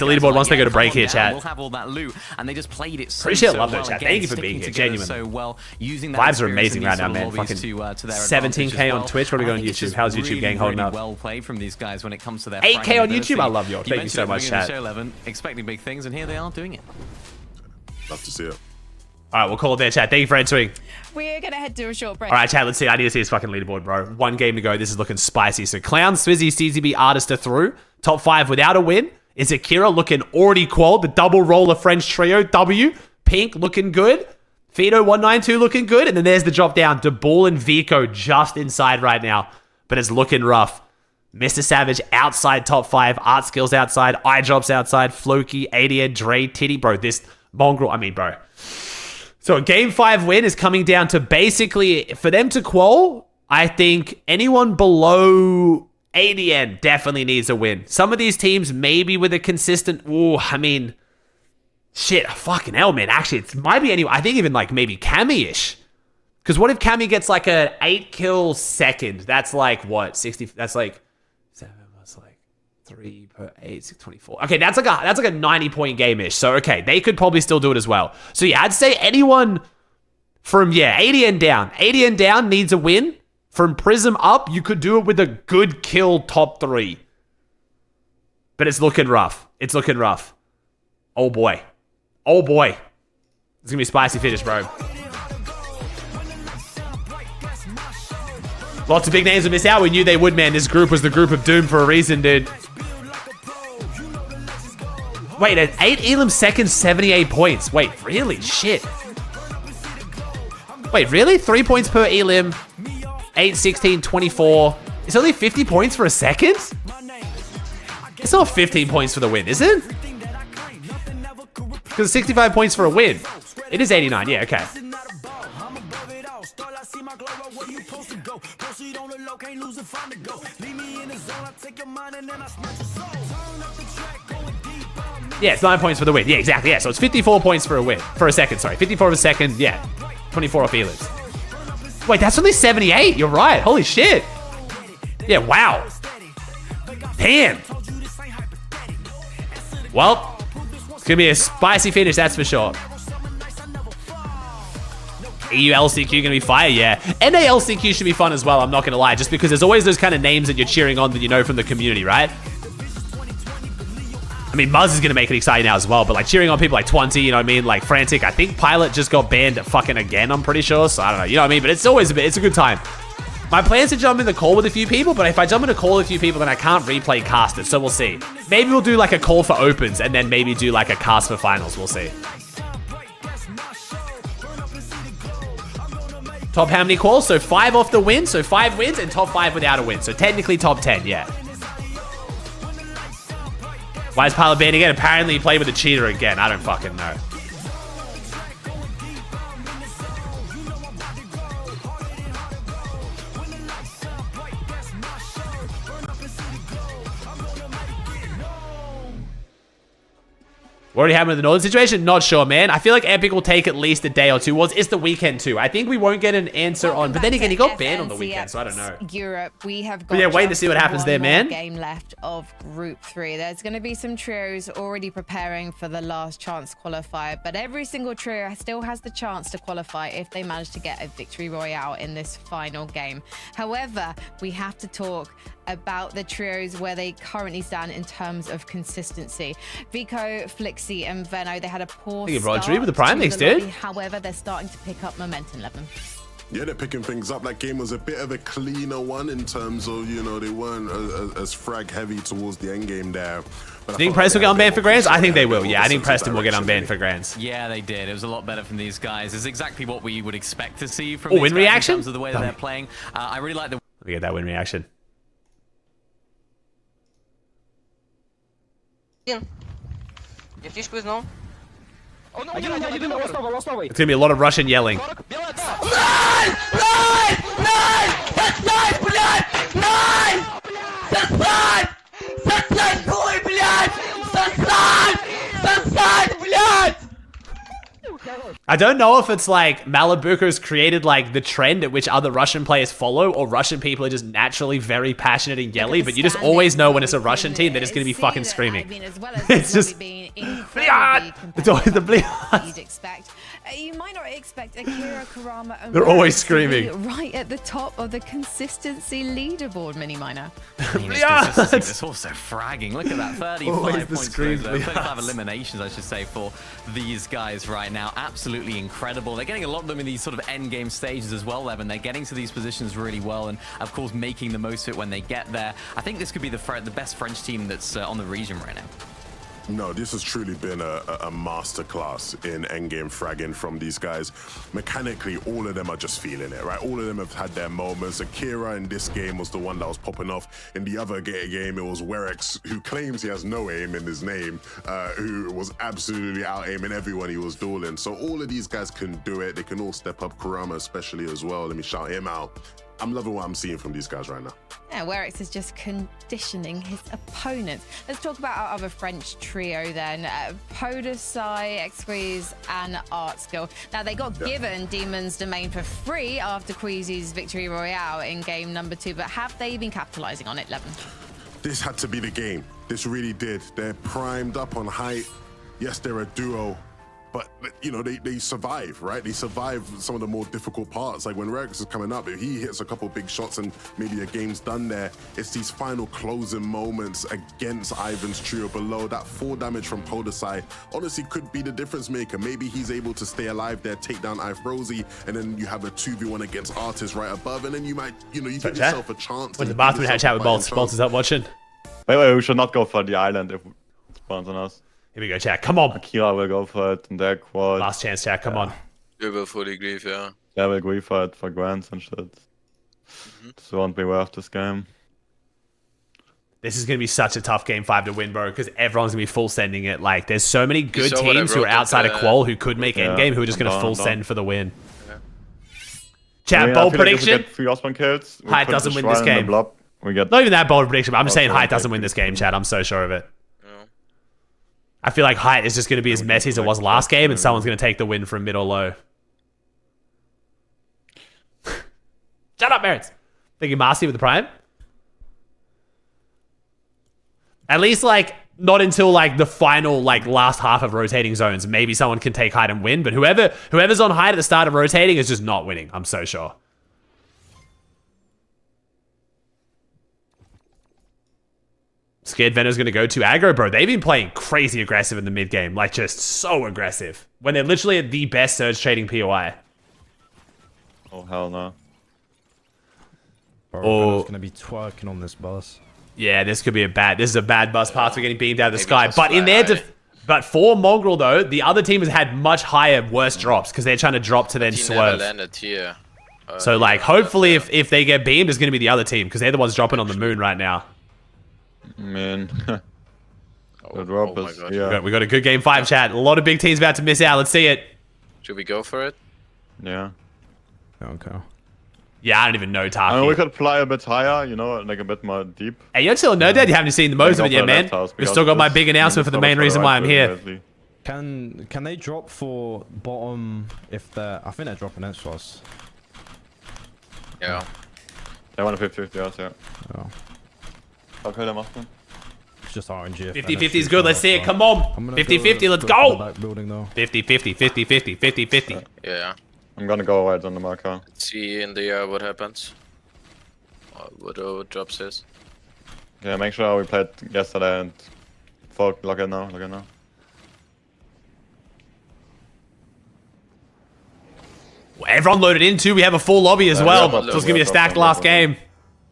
leaderboard once they go to break here, chat. We'll have all that loot, and they just played it Appreciate love though, chat. Thank you for being here, genuinely. Vibes are amazing right now, man. Fucking 17k on Twitch. What are we going on YouTube? How's YouTube gang holding up? Well played from these guys when it comes to their 8k on YouTube. I love you. Thank you so much, chat. Expecting big things, and here they are doing it. Love to see it. All right, we'll call it there, chat. Thank you for entering. We're going to head to a short break. All right, chat, let's see. I need to see his fucking leaderboard, bro. 1 game to go. This is looking spicy. So Clown, Swizzy, CZB, Artist are through. Top 5 without a win. Is Akira looking already qualled? The double roller French trio, W. Pink looking good. Fido 192 looking good. And then there's the drop down. DeBull and Vico just inside right now. But it's looking rough. Mr. Savage outside top 5. Art Skills outside. Eye Drops outside. Floki, ADN, Dre, Titty. Bro, this mongrel. I mean, bro. So a game 5 win is coming down to basically, for them to qual, I think anyone below ADN definitely needs a win. Some of these teams, maybe with a consistent, fucking hell, man. Actually, it might be anyone. I think even like maybe Cammy-ish. Because what if Cammy gets like a 8 kill second? That's like what? 60, that's like 7 plus like 3 per 8, 6, 24. Okay, that's like a 90-point game-ish. So, okay, they could probably still do it as well. So, yeah, I'd say anyone from, ADN down. ADN down needs a win. From Prism up, you could do it with a good kill top 3. But it's looking rough. It's looking rough. Oh, boy. Oh, boy. It's going to be a spicy finish, bro. Lots of big names will miss out. We knew they would, man. This group was the group of doom for a reason, dude. Wait, at 8 Elam seconds, 78 points. Wait, really? Shit. Wait, really? 3 points per Elam. 8, 16, 24. It's only 50 points for a second? It's not 15 points for the win, is it? Because 65 points for a win. It is 89, yeah, okay. Yeah, it's 9 points for the win. Yeah, exactly. Yeah, so it's 54 points for a win. For a second, sorry. 54 for a second. Yeah. 24 off Elix. Wait, that's only 78. You're right. Holy shit. Yeah, wow. Damn. Well, it's going to be a spicy finish, that's for sure. EU LCQ going to be fire? Yeah. NA LCQ should be fun as well, I'm not going to lie. Just because there's always those kind of names that you're cheering on that you know from the community, right? I mean, Muzz is going to make it exciting now as well, but like cheering on people like 20, you know what I mean? Like Frantic. I think Pilot just got banned fucking again, I'm pretty sure. So I don't know, you know what I mean? But it's always it's a good time. My plan is to jump in the call with a few people, but if I jump in a call with a few people, then I can't replay cast it, so we'll see. Maybe we'll do like a call for opens and then maybe do like a cast for finals. We'll see. Top how many calls? So 5 off the win, so 5 wins and top 5 without a win. So technically top 10, yeah. Why is Pilot banned again? Apparently he played with a cheater again. I don't fucking know. What already happened with the Northern situation? Not sure, man. I feel like Epic will take at least a day or two. Well, it's the weekend too. I think we won't get an answer on. But then again, he got banned on the weekend, so I don't know. Europe, we have got. But yeah, waiting to see what happens there, man. Game left of Group 3. There's going to be some trios already preparing for the last chance qualifier, but every single trio still has the chance to qualify if they manage to get a victory royale in this final game. However, we have to talk about the trios where they currently stand in terms of consistency. Vico, Flixie, and Veno, they had a poor start with the Prime Mix, dude. However, they're starting to pick up momentum, Levin. Yeah, they're picking things up. That game was a bit of a cleaner one in terms of, you know, they weren't as frag heavy towards the end game there. Do you think Preston will get unbanned for Grands? I think they will. Yeah, I think Preston will get unbanned for Grands. Yeah, they did. It was a lot better from these guys. It's exactly what we would expect to see from these win guys reaction? in terms of the way that they're playing. I really like the... Let me get that win reaction. It's gonna be a lot of Russian yelling. I don't know if it's like Malabuko's created like the trend at which other Russian players follow, or Russian people are just naturally very passionate and yelly, but you just always know when it's a Russian team that it's going to be fucking screaming. It's just... It's always the Bliat. You'd expect. You might not expect Akira, Karama, and they're always screaming. Right at the top of the consistency leaderboard, Mini Miner. It's also fragging. Look at that, 35 points. 35 eliminations, I should say, for these guys right now. Absolutely incredible. They're getting a lot of them in these sort of end game stages as well, Evan. They're getting to these positions really well, and of course making the most of it when they get there. I think this could be the best French team that's on the region right now. No, this has truly been a masterclass in endgame fragging from these guys. Mechanically, all of them are just feeling it, right? All of them have had their moments. Akira in this game was the one that was popping off. In the other game, it was Werex, who claims he has no aim in his name, who was absolutely out-aiming everyone he was dueling. So all of these guys can do it. They can all step up, Kurama especially as well. Let me shout him out. I'm loving what I'm seeing from these guys right now. Yeah, Werex is just conditioning his opponents. Let's talk about our other French trio then. Podosai, X-Squeeze, and Artskill. Now, they got given Demon's Domain for free after Queasy's Victory Royale in game number 2, but have they been capitalizing on it, Levin? This had to be the game. This really did. They're primed up on height. Yes, they're a duo. But, you know, they survive, right? They survive some of the more difficult parts. Like when Rex is coming up, if he hits a couple big shots and maybe a game's done there, it's these final closing moments against Ivan's trio below. That 4 damage from Podosai honestly could be the difference maker. Maybe he's able to stay alive there, take down Ifrozy, and then you have a 2v1 against Artist right above, and then you might, you know, you give yourself a chance. Went to the bathroom and had a chat with Bolts. Bolts is up watching. Wait, we should not go for the island if it spawns on us. Here we go, chat. Come on. Akira will go for it in their quad. Last chance, chat. Come on. You will fully grieve, yeah. Yeah, we'll grieve for it for grants and shit. This won't be worth this game. This is going to be such a tough game 5 to win, bro, because everyone's going to be full sending it. Like, there's so many good teams who are outside of qual who could make endgame who are just going to full send for the win. Yeah. Chat, bold prediction. Height doesn't win this game. Not even that bold prediction, but I'm just saying Height doesn't win this game, chat. I'm so sure of it. I feel like Height is just going to be as messy as it was last game, and someone's going to take the win from mid or low. Shut up, Merits. Thinking Marcy with the Prime? At least, like, not until, like, the final, like, last half of rotating zones. Maybe someone can take Height and win, but whoever's on Height at the start of rotating is just not winning. I'm so sure. Scared Venom's going to go to aggro, bro. They've been playing crazy aggressive in the mid game. Like, just so aggressive. When they're literally at the best surge trading POI. Oh, hell no. Bro, Venom's going to be twerking on this bus. Yeah, this could be a bad... This is a bad bus pass for getting beamed out of the sky. But in their... But for Mongrel, though, the other team has had much higher, worse drops because they're trying to drop to then swerve. So, like, hopefully if they get beamed, it's going to be the other team because they're the ones dropping on the moon right now. Man. The drop is, yeah. We got a good game 5, chat. A lot of big teams about to miss out. Let's see it. Should we go for it? Yeah. Okay. Yeah, I don't even know Taki. I mean, we could fly a bit higher, you know, like a bit more deep. Hey, you're still no dead. You haven't seen the most of it yet, man. We've still got my big announcement for the main reason why I'm here. Can they drop for bottom if they're... I think they're dropping it to us. Yeah. They want a 50-50, yeah. Oh. I'll kill them often. It's just RNG. 50-50 is good. Let's see it. Come on. 50-50. Let's go. 50-50. 50-50. 50-50. Yeah. I'm gonna go right on the marker. Let's see in the air what happens. What drops his. Yeah, make sure we played yesterday and folk lock in now. Lock in now. Everyone loaded in too. We have a full lobby as well. So it's gonna be a stacked last game.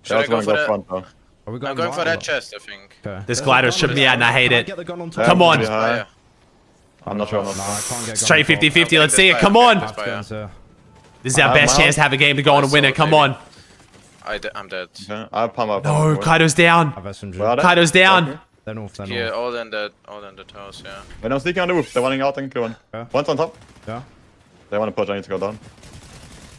Should I go for that? Front, though. I'm going for that chest, I think. Okay. This glider's tripping me out and I hate it. Come on. I'm not sure. Straight 50-50. Let's see it. Come on. This is our best chance to have a game to go on and win it. Come on. I'm dead. Okay. I'll pump up. No, Kaido's down. Kaido's down. Yeah, all in the toes, yeah. Wait, no, sneaking on the roof. They're running out and killing. One's on top. Yeah. They want to push. I need to go down.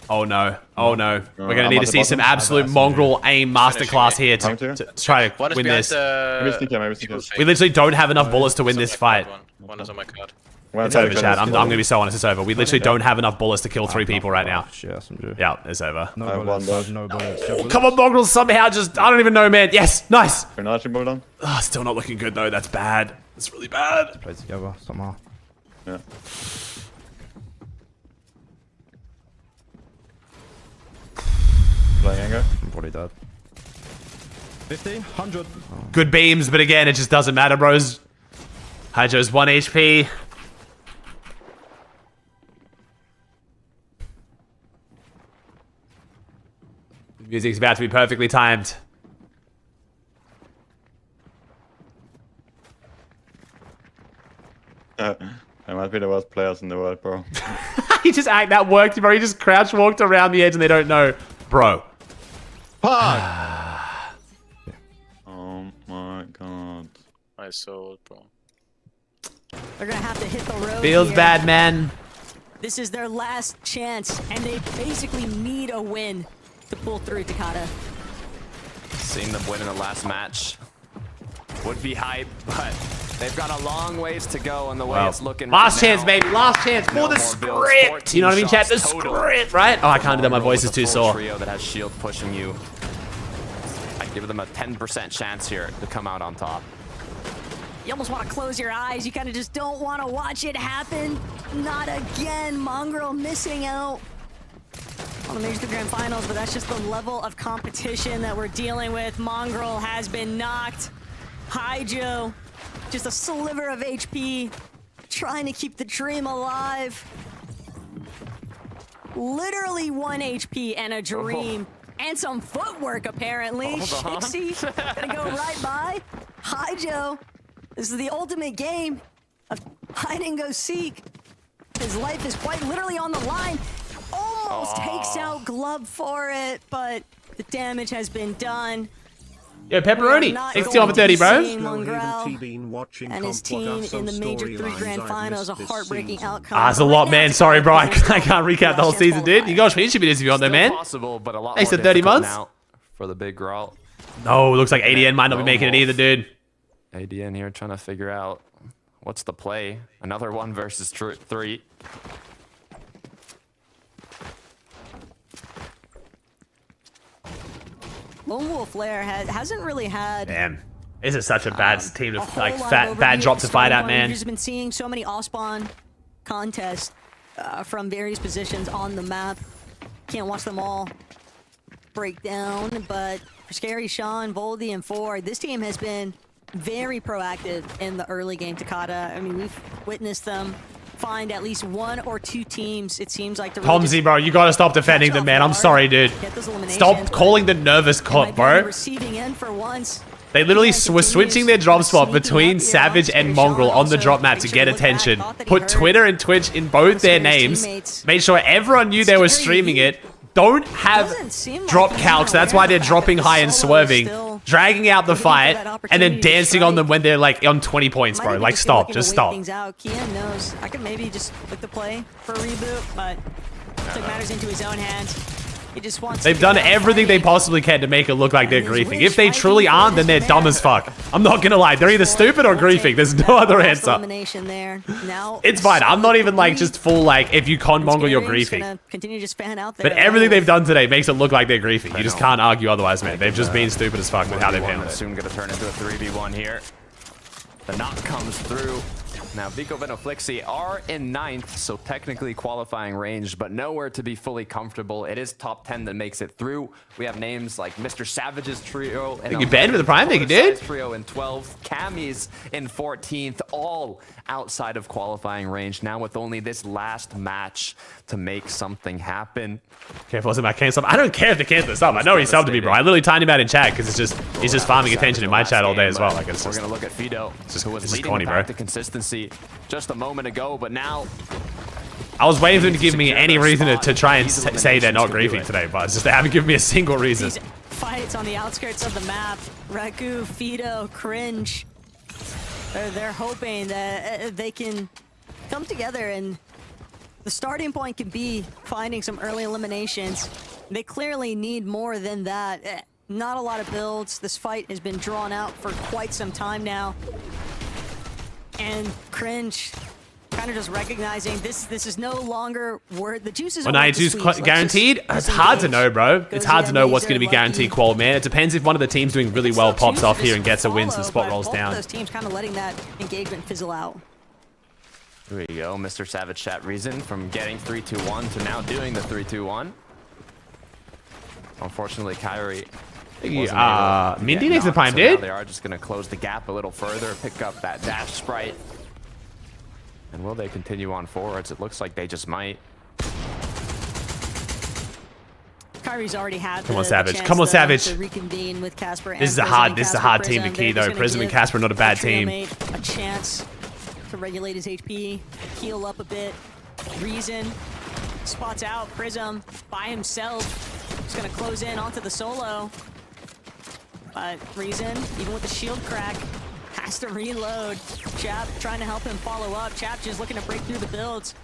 Oh no. Oh no. We're going to need to see some absolute mongrel aim masterclass here to try to win this. We literally don't have enough bullets to win this fight. One is on my card. It's over, Chad. I'm going to be so honest. It's over. We literally don't have enough bullets to kill 3 people right now. Yeah, it's over. No bullets. Come on, mongrels. Somehow just... I don't even know, man. Yes. Nice. Oh, still not looking good, though. That's bad. It's really bad. Let's play together somehow. Yeah. Playing anger. I'm probably dead. 50, 100. Good beams, but again, it just doesn't matter, bros. Hydro's 1 HP. The music's about to be perfectly timed. They might be the worst players in the world, bro. He just that worked, bro. He just crouch walked around the edge and they don't know. Bro. Fuck! Oh my god. My soul, bro. They're gonna have to hit the road. Feels here. bad, man. This is their last chance, and they basically need a win to pull through Takata. Seeing them win in the last match would be hype, but they've got a long ways to go in the way it's looking. Last chance, baby. Last chance for the script. You know what I mean, chat? The script, right? Oh, I can't do that. My voice is too sore. Trio that has shield pushing you. I give them a 10% chance here to come out on top. You almost want to close your eyes. You kind of just don't want to watch it happen. Not again. Mongrel missing out on the Major 3 Grand Finals, but that's just the level of competition that we're dealing with. Mongrel has been knocked. Hydro, just a sliver of HP, trying to keep the dream alive. Literally 1 HP and a dream. And some footwork, apparently. Shixie gonna go right by. Hydro. This is the ultimate game of hide and go seek. His life is quite literally on the line. Almost takes out Glove for it, but the damage has been done. Yo, Pepperoni, 60 over 30, bro. And his team in the Major 3 Grand Finals, a heartbreaking outcome. It's a lot, man. Sorry, bro. I can't recap the whole season, dude. You guys finish this if you want, though, man. Possible, but a lot Thanks more to 30 months. now for the big Grawl. No, looks like ADN might not be making it either, dude. ADN here trying to figure out what's the play. Another 1 versus 3. Lone Wolf Flare hasn't really had. Damn, this is such a bad team to bad drop to fight out, man. We've just been seeing so many All-Spawn contests from various positions on the map. Can't watch them all break down, but for Scary, Sean, Voldy, and Ford, this team has been very proactive in the early game. Takata, I mean, we've witnessed them find at least 1 or 2 teams, it seems like. Pomsy, bro, you gotta stop defending them, man. I'm sorry, dude. Stop calling the nervous cop, bro. Receiving in for once. They literally were switching their drop spot between Savage and Mongrel on the drop map to get attention. Put Twitter and Twitch in both their names. Made sure everyone knew they were streaming it. Don't have drop calcs. That's why they're dropping high and swerving. Dragging out the fight and then dancing on them when they're like on 20 points, bro. Like, stop. Just stop. Kian knows. I could maybe just look the play for a reboot, but took matters into his own hands. He just wants They've done everything they possibly can to make it look like they're griefing. If they truly aren't, then they're dumb as fuck. I'm not gonna lie. They're either stupid or griefing. There's no other answer. It's fine. I'm not even like just full like, if you con Mongol, you're griefing. But everything they've done today makes it look like they're griefing. You just can't argue otherwise, man. They've just been stupid as fuck with how they've handled it. Soon gonna turn into a 3v1 here. The knock comes through. Now, Vico Venoflixi are in 9th, so technically qualifying range, but nowhere to be fully comfortable. It is top 10 that makes it through. We have names like Mr. Savage's trio. You banned with the Prime, think you did? Trio in 12th, Cammy's in 14th, all outside of qualifying range. Now with only this last match to make something happen. Careful, I can't stop. I don't care if they cancel this up. I know he subbed to me, bro. I literally timed him out in chat because he's just farming attention in my chat all day as well. Like, it's just, we're gonna look at Fido, who was leading corny, the bro. path to consistency just a moment ago, but now I was waiting for them to give me any reason to try and say they're not griefing today, but it's just they haven't given me a single reason. These fights on the outskirts of the map, Raku, Fido, Cringe, they're hoping that they can come together, and the starting point can be finding some early eliminations. They clearly need more than that. Not a lot of builds. This fight has been drawn out for quite some time now. And Cringe kind of just recognizing this is no longer worth the juices. Well, night two's guaranteed. It's hard to know, bro. It's hard to know what's going to be guaranteed qual, man. It depends if one of the teams doing really well pops off here and gets a win, so the spot rolls down. Those teams kind of letting that engagement fizzle out. There you go, Mr. Savage chat reason from getting 3-2-1 to now doing the 3-2-1. Unfortunately, Kyrie. Mindy next to Prime, dude. They are just going to close the gap a little further, pick up that dash sprite. And will they continue on forwards? It looks like they just might. Kyrie's already had Come on, Savage. Come on, Savage. to reconvene with Casper. This is a hard team to key, though. Prism and Casper are not a bad team. A chance to regulate his HP, heal up a bit. Reason spots out Prism by himself. He's gonna close in onto the solo. But Reason, even with the shield crack, has to reload. Chap trying to help him follow up. Chap just looking to break through the builds.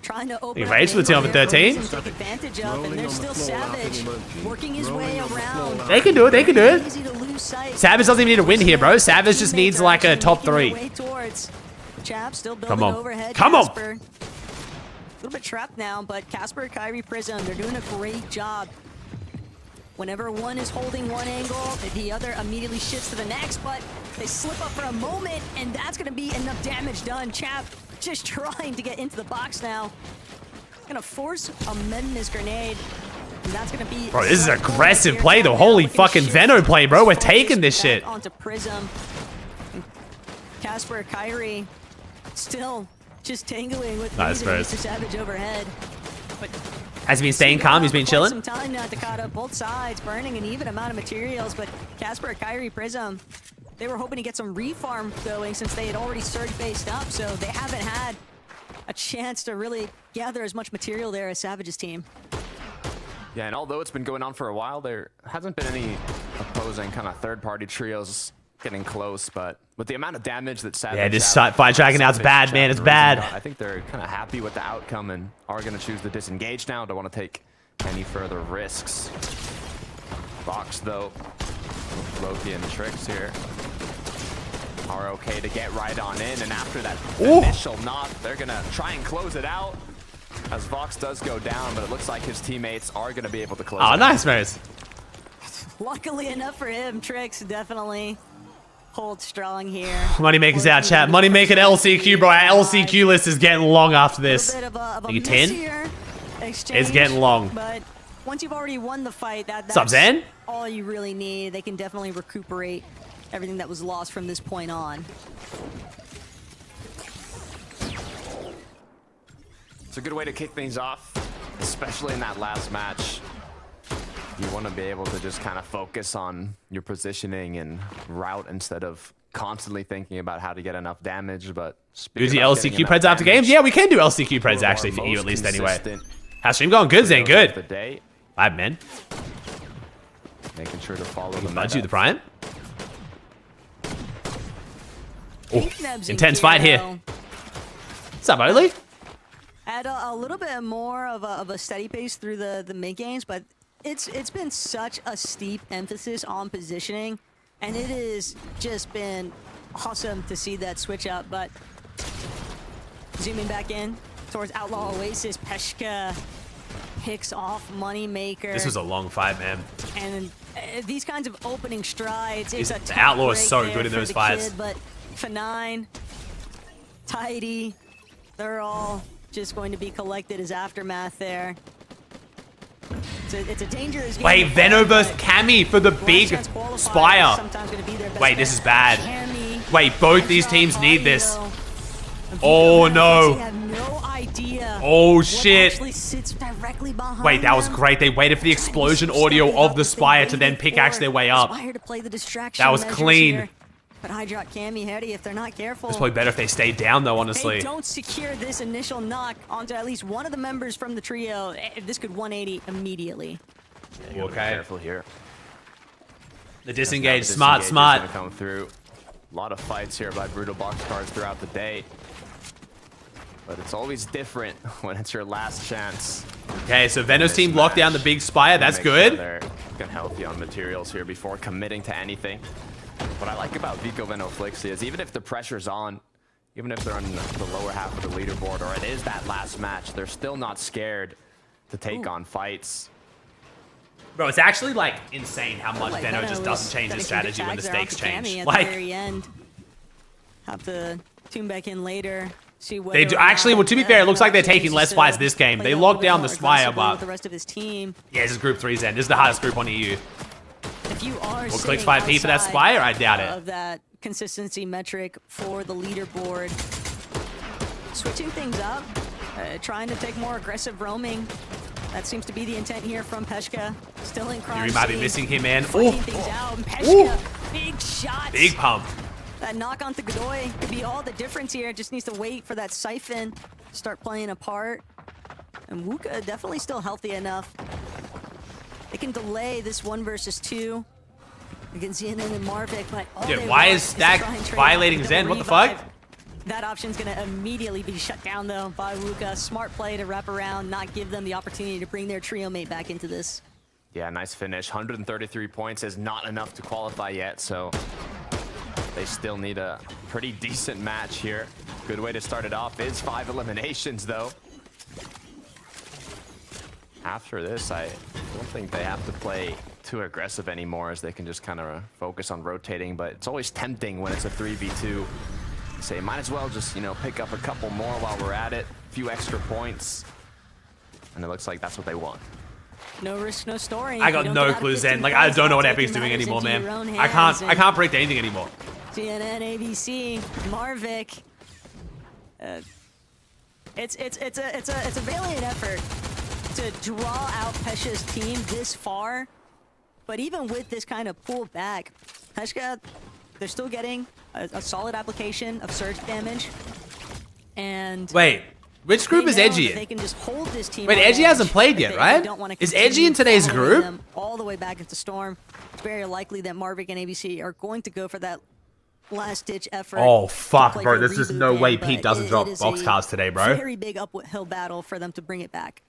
Trying to open race for the team for 13. Take advantage of, and there's still Savage working his way around. They can do it. They can do it. Easy to lose sight. Savage doesn't even need to win here, bro. Savage just needs like a top 3. Chap still building Come on. overhead. Come on. Casper. A little bit trapped now, but Casper, Kyrie, Prism, they're doing a great job. Whenever one is holding one angle, the other immediately shifts to the next, but they slip up for a moment, and that's gonna be enough damage done. Chap just trying to get into the box now. Gonna force a menace grenade, and that's gonna be... Bro, this is aggressive play, though. Holy fucking Veno play, bro. We're taking this shit. Onto Prism. Casper, Kyrie, still just tangling with Mr. Savage overhead. But has he been staying calm? He's been chilling? Some time now to cut up both sides, burning an even amount of materials, but Casper, Kyrie, Prism, they were hoping to get some refarm going since they had already surge-based up, so they haven't had a chance to really gather as much material there as Savage's team. Yeah, and although it's been going on for a while, there hasn't been any opposing kind of third-party trios getting close, but with the amount of damage that Savage... Yeah, this fight dragging out's bad, man. It's bad. I think they're kind of happy with the outcome and are going to choose to disengage now. Don't want to take any further risks. Vox, though, Loki and Tricks here are okay to get right on in, and after that initial knock, they're going to try and close it out as Vox does go down, but it looks like his teammates are going to be able to close it out. Nice, Maris. Luckily enough for him, Tricks definitely hold strong here. Moneymaker's out, chat. Moneymaker LCQ, bro. Our LCQ list is getting long after this. You 10? It's getting long. But once you've already won the fight, that's all you really need. They can definitely recuperate everything that was lost from this point on. It's a good way to kick things off, especially in that last match. You want to be able to just kind of focus on your positioning and route instead of constantly thinking about how to get enough damage. But do the LCQ Preds after games? Yeah, we can do LCQ Preds actually for you at least anyway. How's stream going? Good, Zane. Good. Bad man. Making sure to follow the Budge you the Prime. Oh, intense fight here. What's up, Oli? Had a little bit more of a steady pace through the mid games, but it's been such a steep emphasis on positioning, and it has just been awesome to see that switch up. But zooming back in towards Outlaw Oasis, Peshka picks off Moneymaker. This was a long fight, man. And these kinds of opening strides, it's a the Outlaw is so good in those fights. But F9, Tidy, they're all just going to be collected as aftermath there. It's a dangerous game. Wait, Veno versus Cammy for the big Spire. Wait, this is bad. Wait, both these teams need this. Oh no. Oh shit. Wait, that was great. They waited for the explosion audio of the Spire to then pickaxe their way up. That was clean. But Hydra, Cammy, Hardy, if they're not careful, it's probably better if they stay down though, honestly. They don't secure this initial knock onto at least one of the members from the trio. This could 180 immediately. Yeah, okay. Careful here. The disengage, smart. Gonna come through. A lot of fights here by Brutal Boxcars throughout the day. But it's always different when it's your last chance. Okay, so Veno's team locked down the big Spire. That's good. Sure they're gonna help you on materials here before committing to anything. What I like about Vico Veno Flixie is even if the pressure's on, even if they're on the lower half of the leaderboard, or it is that last match, they're still not scared to take on fights. Bro, it's actually like insane how much Veno just doesn't change his strategy when the stakes change. Like, at the very end, have to tune back in later. See they do actually. Well, to be fair, it looks like they're taking less fights this game. They locked down the Spire, but the rest of his team. Yeah, this is Group 3's end. This is the hardest group on EU. If you are Well, clicks 5p for that Spire? I doubt it. Of that consistency metric for the leaderboard. Switching things up, trying to take more aggressive roaming. That seems to be the intent here from Peshka. Still in crime. You might be missing him, man. Peshka, big shots. Big pump. That knock onto Godoy could be all the difference here. Just needs to wait for that Siphon to start playing a part. And Wuka definitely still healthy enough. They can delay this 1 versus 2 against CNN and Marvick, but dude, why is Stack violating Zen? What the fuck? That option's gonna immediately be shut down though by Wuka. Smart play to wrap around, not give them the opportunity to bring their trio mate back into this. Yeah, nice finish. 133 points is not enough to qualify yet, so they still need a pretty decent match here. Good way to start it off is 5 eliminations though. After this, I don't think they have to play too aggressive anymore, as they can just kind of focus on rotating, but it's always tempting when it's a 3v2. Say, might as well just, you know, pick up a couple more while we're at it, a few extra points, and it looks like that's what they want. No risk, no story. I got no clue, Zen. Like, I don't know what Epic's doing anymore, man. I can't predict anything anymore. CNN, ABC, Marvick. It's a valiant effort to draw out Peshka's team this far, but even with this kind of pull back, Peshka, they're still getting a solid application of surge damage. And wait, which group is Edgy in? They can just hold this team. Wait, Edgy hasn't played yet, right? Is Edgy in today's group? All the way back into Storm. It's very likely that Marvick and ABC are going to go for that last-ditch effort. Oh fuck, bro! There's just no way Pete doesn't drop boxcars today, bro. Very big uphill battle for them to bring it back.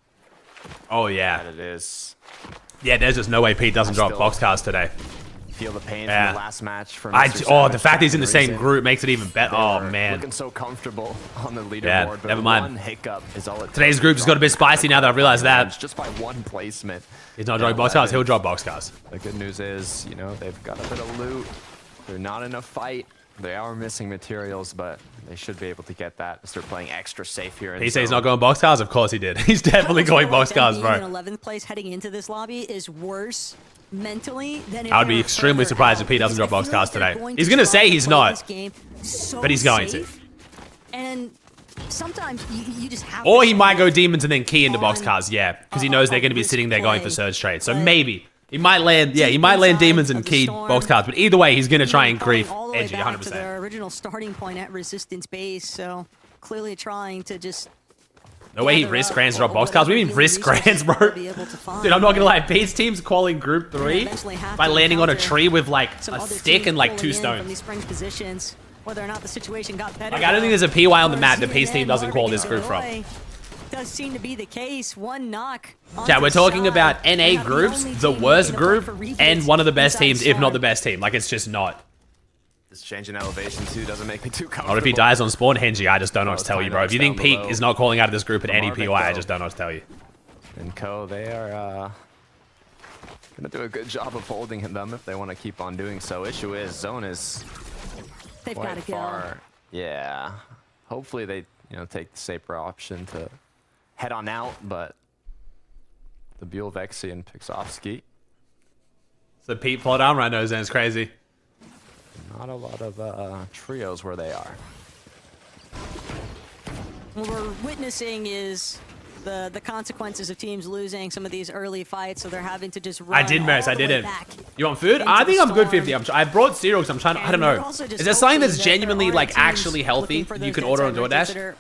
Oh yeah, it is. Yeah, there's just no way Pete doesn't drop boxcars today. Feel the pain from the last match from the fact he's in the same group makes it even better. Oh man, looking so comfortable on the leaderboard. Yeah, but never mind. One hiccup is all it Today's group has got a bit spicy now that I've realized that. Just by one placement. He's not dropping boxcars. He'll drop boxcars. The good news is, you know, they've got a bit of loot. They're not in a fight. They are missing materials, but they should be able to get that. Start playing extra safe here. He says he's not going boxcars. Of course he did. He's definitely going boxcars, bro. In 11th place heading into this lobby is worse mentally than. I would be extremely surprised if Pete doesn't drop boxcars today. He's gonna say he's not, but he's going to. And sometimes you just have. Or he might go demons and then key into boxcars. Yeah, because he knows they're going to be sitting there going for surge trade. So maybe. He might land, yeah, he might land demons and key boxcars, but either way, he's going to try and grief Edgy 100%. To their original starting point at Resistance Base, so clearly trying to just. No way he risks Grants to drop boxcars. We mean risk Grants, bro. Dude, I'm not going to lie. Pete's team's calling Group 3 by landing on a tree with like a stick and like 2 stones. Whether or not the situation got better. Like, I don't think there's a PY on the map that Pete's team doesn't call this group from. does seem to be the case. One knock. Chat, we're talking about NA groups, the worst group, and one of the best teams, if not the best team. Like, it's just not. This change in elevation too doesn't make me too comfortable. Or if he dies on spawn, Henji, I just don't know what to tell you, bro. If you think Peak is not calling out of this group at any POI, I just don't know what to tell you. And Co, they are gonna do a good job of holding them if they want to keep on doing so. Issue is, Zone is quite far. Yeah. Hopefully they, take the safer option to head on out, but the Buell, Vexy, and Pixovsky. So Pete plot arm right now, Zen, is crazy. Not a lot of trios where they are. What we're witnessing is the consequences of teams losing some of these early fights, so they're having to just run. I did, Maris, I didn't. You want food? I think I'm good 50. I brought cereal because I'm trying to, I don't know. Is there something that's genuinely, like, actually healthy that you can order on DoorDash?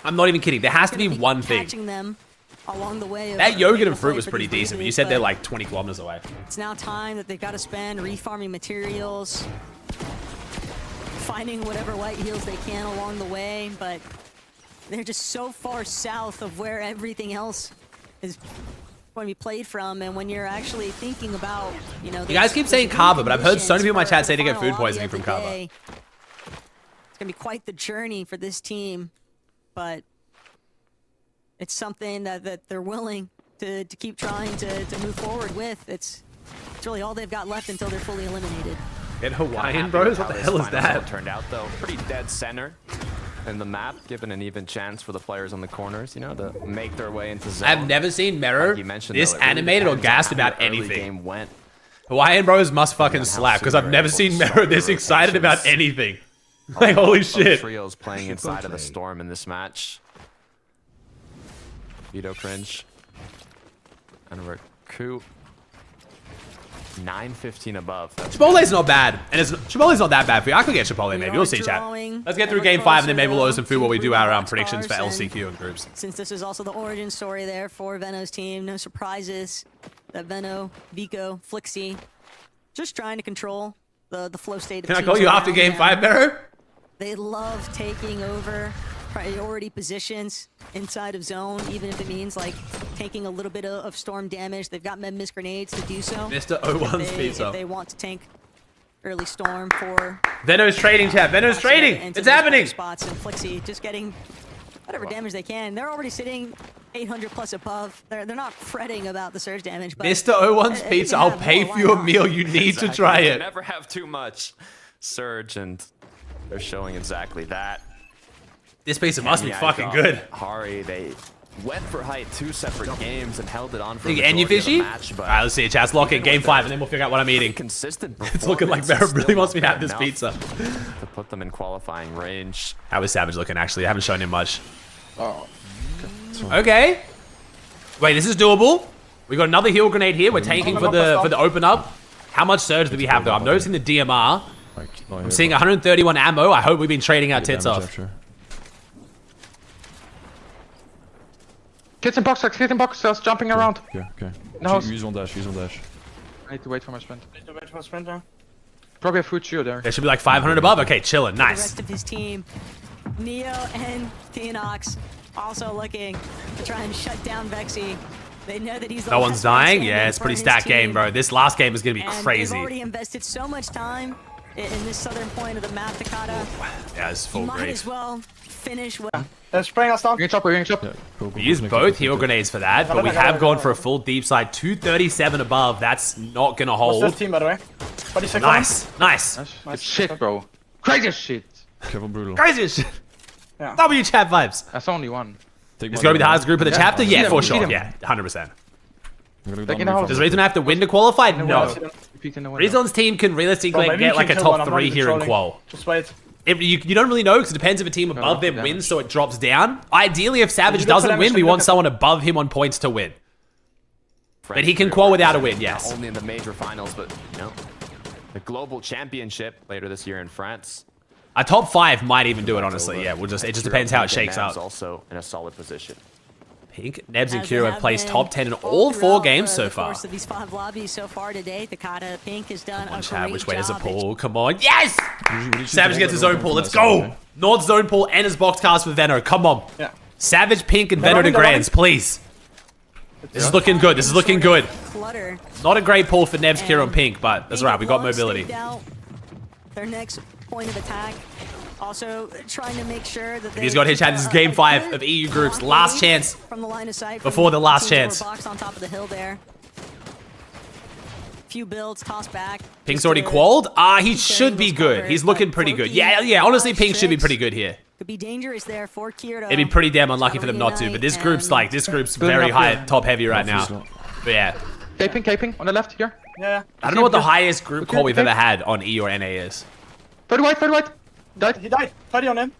I'm not even kidding. There has to be one thing. Them along the way. That yogurt and fruit was pretty decent, but you said they're like 20 kilometers away. It's now time that they've got to spend refarming materials, finding whatever white heals they can along the way, but they're just so far south of where everything else is going to be played from. And when you're actually thinking about, you guys keep saying Kava, but I've heard so many people in my chat say they get food poisoning from Kava. It's going to be quite the journey for this team, but it's something that they're willing to keep trying to move forward with. It's really all they've got left until they're fully eliminated. Get Hawaiian, bros? What the hell is that? Turned out though pretty dead center in the map, given an even chance for the players on the corners, to make their way into zone. I've never seen Mero this animated or gassed about anything. Hawaiian bros must fucking slap, because I've never seen Mero this excited about anything. Like, holy shit. Trios playing inside of the Storm in this match. Vito Cringe. And Recoup. 9-15 above. Chipotle's not bad. And Chipotle's not that bad for you. I could get Chipotle maybe. We'll see, chat. Let's get through game 5 and then maybe we'll order some food while we do our predictions for LCQ and groups. Since this is also the origin story there for Veno's team, no surprises that Veno, Vico, Flixie, just trying to control the flow state of Can I call you after game 5, Mero? They love taking over priority positions inside of zone, even if it means like taking a little bit of storm damage. They've got Memmis grenades to do so. Mr. 01's pizza. If they want to tank early storm for Veno's trading, chat. Veno's trading. It's happening. Spots and Flixie just getting whatever damage they can. They're already sitting 800 plus above. They're not fretting about the surge damage. But Mr. 01's pizza. I'll pay for your meal. You need to try it. Never have too much surge, and they're showing exactly that. This pizza must be fucking good. Hari, they went for height 2 separate games and held it on for the and you fishy? match. But alright, let's see it, chat. Let's lock in game 5 and then we'll figure out what I'm eating. Consistent. It's looking like Mero really wants me to have this pizza. To put them in qualifying range. How is Savage looking, actually? I haven't shown him much. Oh. Okay. Wait, this is doable. We got another heal grenade here. We're tanking for the open up. How much surge do we have, though? I'm noticing the DMR. I'm seeing 131 ammo. I hope we've been trading our tits off. Kids in boxes, jumping around. Okay. No. Use one dash, I need to wait for my sprint. Need to wait for a sprint now. Probably a food shield there. There should be like 500 above. Okay, chilling. Nice. The rest of his team, Neo and Teanox, also looking to try and shut down Vexy. They know that he's the no one's dying? Yeah, it's a pretty stacked game, bro. This last game is going to be crazy. They've already invested so much time in this southern point of the map, Takata. Yeah, it's full might grade. as well finish with... They're spraying us down. We're getting chop. Yeah, cool. We used both heal grenades for that, but we have gone for a full deep side. 237 above. That's not going to hold. What's this team, by the way? Nice. It's shit, bro. Crazy shit. Kevin Brutal. Crazy shit. Yeah. W chat vibes. That's only one. It's going to be the hardest group of the chapter? Yeah, for sure. Yeah, 100%. Does Rezon have to win to qualify? No. Rezon's team can realistically get like a top 3 here in qual. Just wait. You don't really know because it depends if a team above them wins, so it drops down. Ideally, if Savage doesn't win, we want someone above him on points to win. But he can qual without a win, yes. Not only in the major finals, but the global championship later this year in France. A top 5 might even do it, honestly. Yeah, it just depends how it shakes out. Also in a solid position. Pink, Nebs, and Kira have placed top 10 in all 4 games so far. Of these 5 lobbies so far today, Takata Pink has done a great which way does it job. pull? Come on. Yes! Savage gets his own pull. Let's go! Nord's zone pull and his box cast with Veno. Come on. Yeah. Savage, Pink, and Venom to Grands, please. This is looking good. This is looking good. Not a great pull for Nebs, Kira, and Pink, but that's right. We got mobility. Their next point of attack. Also trying to make sure that he's got his chat. This is game 5 of EU groups. Last chance from the line of sight before the last chance. Box on top of the hill there. Few builds tossed back. Pink's already qualled. He should be good. He's looking pretty good. Yeah. Honestly, Pink should be pretty good here. Could be dangerous there for Kira. It'd be pretty damn unlucky for them not to. But this group's very high top heavy right now. But yeah. Caping on the left here. Yeah. I don't know what the highest group call we've ever had on E or NA is. 30 white. Died. He died. 30 on him.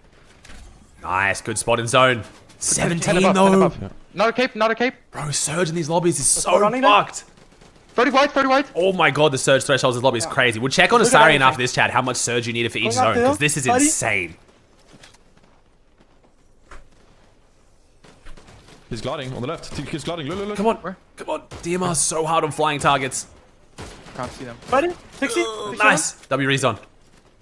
Nice, good spot in zone. 17 though. Not a cape. Bro, Surge in these lobbies is so fucked. 30 white. Oh my god, the Surge thresholds in this lobby is crazy. We'll check on Asarian after this, chat, how much Surge you needed for each zone, because this is insane. He's gliding on the left. He's gliding. Look. Come on. DMR is so hard on flying targets. Can't see them. 30, 60. Nice. W rezone.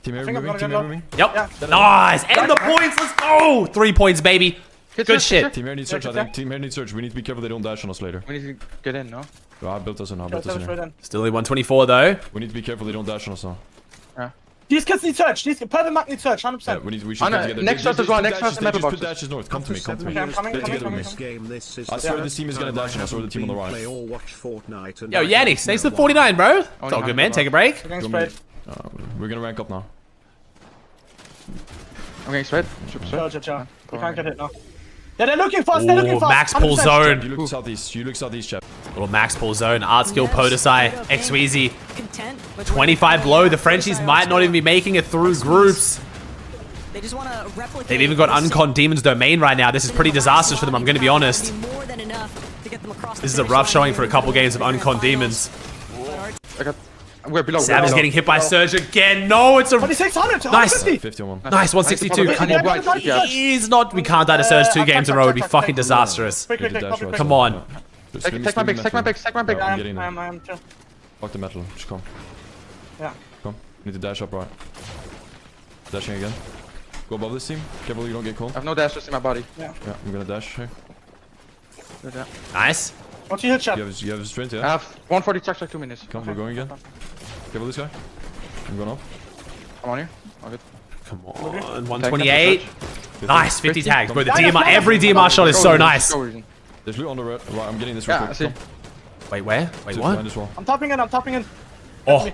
Team moving. Yep. Nice. And the points. Let's go. 3 points, baby. Good shit. Team here needs search, I think. Team here needs search. We need to be careful they don't dash on us later. We need to get in, no? I built us in. Still only 124 though. We need to be careful they don't dash on us now. These kids need search. Perfect Mac need search, 100%. Yeah, we should come together. Next us as well. Next us, just put dashes north. Come to me. I'm coming. I swear this team is gonna dash on us or the team on the right. Yo, Yannick, thanks for 49, bro. It's all good, man. Take a break. We're gonna rank up now. I'm getting straight. Chill. We can't get hit now. Yeah, they're looking fast. They're looking fast. Max pull zone. You look southeast, chap. Little max pull zone. Art skill, Podesai, Xweezy. 25 below. The Frenchies might not even be making it through groups. They just want to replicate. They've even got Uncon Demon's Domain right now. This is pretty disastrous for them, I'm going to be honest. This is a rough showing for a couple games of Uncon Demons. We're below. Savage getting hit by Surge again. No, it's a 2600. Nice. 51. Nice, 162. He's not. We can't die to Surge 2 games in a row. It'd be fucking disastrous. Come on. Take my big. I'm getting there. I am too. Fuck the metal. Just come. Yeah. Come. Need to dash up right. Dashing again. Go above this team. Careful you don't get caught. I have no dashes in my body. Yeah. I'm gonna dash here. Nice. What's your hit shot? You have a sprint, yeah? I have 140 chucks like 2 minutes. Come, we're going again. Careful this guy. I'm going up. I'm on here. All good. Come on. 128. Nice. 50 tags. Bro, the DMR, every DMR shot is so nice. There's loot on the right. I'm getting this real quick. I see. Wait, where? Wait, what? I'm topping in. Oh.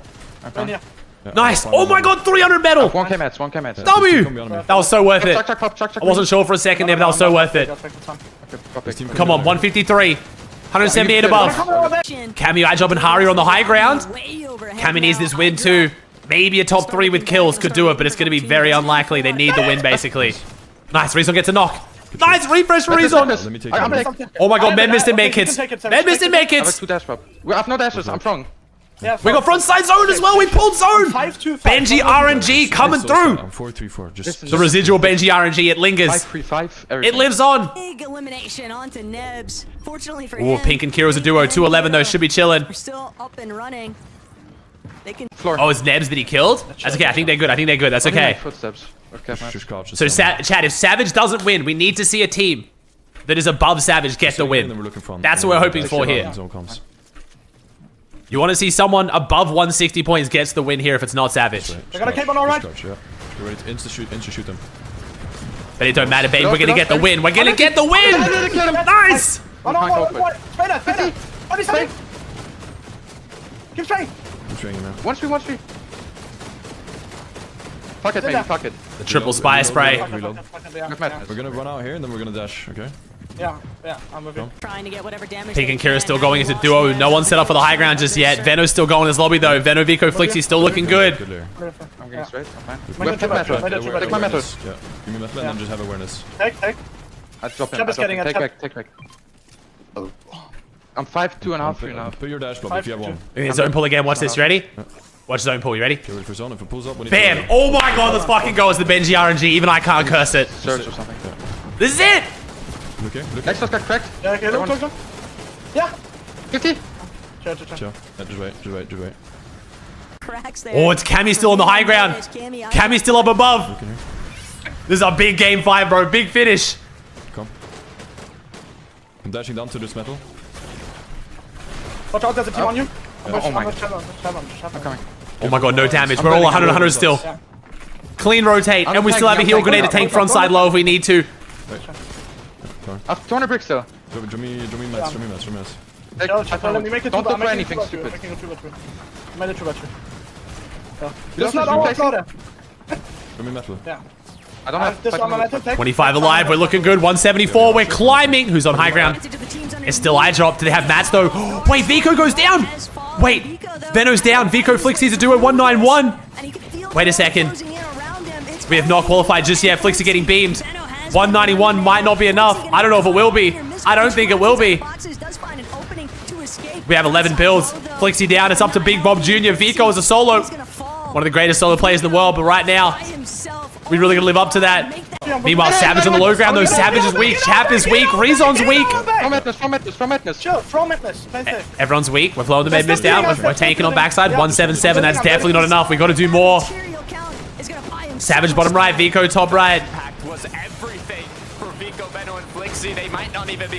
Nice. Oh my god, 300 metal. 1k mats. W. That was so worth it. I wasn't sure for a second there, but that was so worth it. Come on, 153. 178 above. Cammy, Ijob, and Hari on the high ground. Cammy needs this win too. Maybe a top 3 with kills could do it, but it's going to be very unlikely. They need the win, basically. Nice, Rezon gets a knock. Nice, refresh for Rezon. Oh my god, Men missed in make hits. Men missed in make hits. We have no dashes, I'm strong. Yeah, we got front side zone as well. We pulled zone. Benji RNG coming through. I'm 4-3-4. Just the residual Benji RNG. It lingers. 5-3-5. It lives on. Big elimination onto Nebs. Fortunately for him. Pink and Kira's a duo. 211 though. Should be chilling. We're still up and running. They can. Oh, it's Nebs that he killed. That's okay. I think they're good. That's okay. Footsteps. So Chad, if Savage doesn't win, we need to see a team that is above Savage get the win. That's what we're hoping for here. You want to see someone above 160 points gets the win here if it's not Savage. They're gonna keep on all right. You're ready to insta-shoot them. But it don't matter, babe. We're gonna get the win. We're gonna get the win! Nice! Oh no, Spray. Keep spraying. I'm spraying him now. 1-3. Fuck it, baby, fuck it. The triple spy spray. We're gonna run out here and then we're gonna dash, okay? Yeah, I'm moving. Trying to get whatever damage. Pink and Kira still going as a duo. No one's set up for the high ground just yet. Veno's still going in his lobby though. Veno, Vico, Flixie still looking good. I'm getting straight. I'm fine. Take my metal. Yeah, give me metal and then just have awareness. Take. I drop him. Take back. I'm 5-2.5 now. Put your dash block if you have one. Zone pull again. Watch this. Ready? Watch zone pull. You ready? Get ready for zone. If it pulls up, bam! Oh my god, let's fucking go as the Benji RNG. Even I can't curse it. Search or something. This is it! Okay. Next got cracked. Yeah, okay, look. Yeah. 50. Chill. Just wait. Cracks there. Oh, it's Cammy still on the high ground. Cammy still up above. This is a big game 5, bro. Big finish. Come. I'm dashing down to this metal. Watch out, there's a team on you. Oh my. I'm coming. Oh my god, no damage. We're all 100 still. Yeah. Clean rotate, and we still have a heal grenade to tank front side low if we need to. I have 200 bricks still. Show me mats. Let me make it. Don't do anything stupid. Made a 2x2. Just not all there. Show me metal. Yeah. I don't have this one. 25 alive, we're looking good. 174, we're climbing. Who's on high ground? It's still eye drop. Do they have mats though? Wait, Vico goes down. Wait, Veno's down. Vico Flixie's a duo 191. Wait a second. We have not qualified just yet. Flixie getting beamed. 191 might not be enough. I don't know if it will be. I don't think it will be. We have 11 builds. Flixie down. It's up to Big Bob Jr. Vico is a solo. One of the greatest solo players in the world, but right now, we really gotta live up to that. Meanwhile, Savage on the low ground though. Savage is weak. Chap is weak. Rezon's weak. Everyone's weak. We're blowing the med mist out. We're tanking on backside. 177. That's definitely not enough. We gotta do more. Savage bottom right. Vico top right.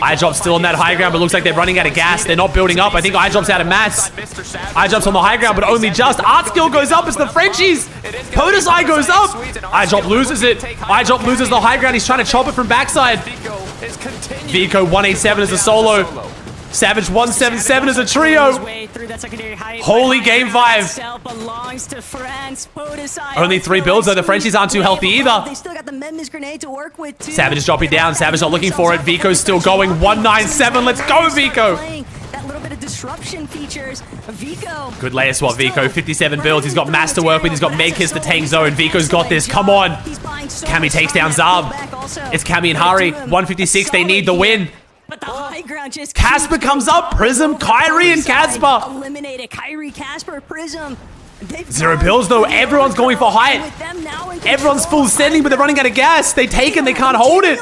iDrop's still on that high ground, but looks like they're running out of gas. They're not building up. I think iDrop's out of mats. iDrop's on the high ground, but only just. Art skill goes up. It's the Frenchies. Podesai goes up. iDrop loses it. iDrop loses the high ground. He's trying to chop it from backside. Vico 187 as a solo. Savage 177 as a trio. Holy game 5. Only 3 builds though. The Frenchies aren't too healthy either. Savage is dropping down. Savage not looking for it. Vico's still going. 197. Let's go, Vico. Good layer swap, Vico. 57 builds. He's got Mass to work with. He's got Medkiss, the tank zone. Vico's got this. Come on. Cammy takes down Zarb. It's Cammy and Hari. 156. They need the win. But the high ground just Casper comes up. Prism, Kyrie, and Casper. Eliminated Kyrie, Casper, Prism. 0 builds though. Everyone's going for height. Everyone's full sending, but they're running out of gas. They take it. They can't hold it.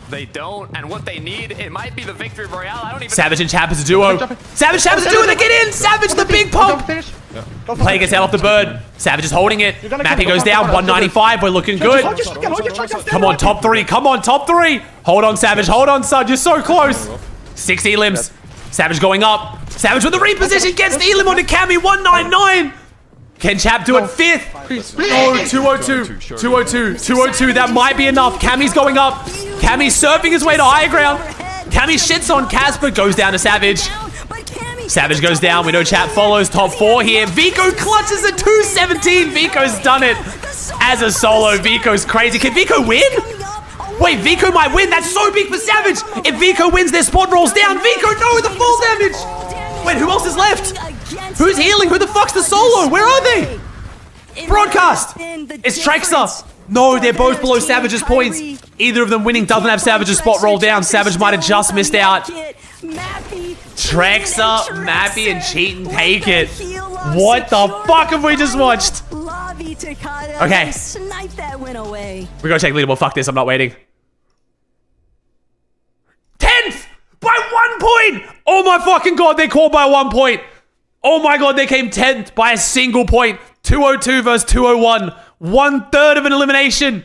They don't, and what they need, it might be the victory royale. I don't even. Savage and Chap is a duo. Savage, Chap is a duo. They get in. Savage, the big pump. Play gets out off the bird. Savage is holding it. Mappy goes down. 195. We're looking good. Come on, top 3. Come on, top 3. Hold on, Savage. Hold on, son. You're so close. 6 elims. Savage going up. Savage with the reposition. Gets the elim onto Cammy. 199. Can Chap do it? 5th. Oh, 202. 202. 202. That might be enough. Cammy's going up. Cammy's surfing his way to higher ground. Cammy shits on Casper. Goes down to Savage. Savage goes down. We know Chap follows. Top 4 here. Vico clutches at 217. Vico's done it. As a solo, Vico's crazy. Can Vico win? Wait, Vico might win. That's so big for Savage. If Vico wins, their spot rolls down. Vico, no, the full damage. Wait, who else is left? Who's healing? Who the fuck's the solo? Where are they? Broadcast. It's Trexer. No, they're both below Savage's points. Either of them winning doesn't have Savage's spot roll down. Savage might have just missed out. Trexer, Mappy, and Cheatin' take it. What the fuck have we just watched? Okay. We gotta check leaderboard. Fuck this, I'm not waiting. 10th! By 1 point! Oh my fucking god, they called by 1 point. Oh my god, they came 10th by a single point. 202 versus 201. 1/3 of an elimination.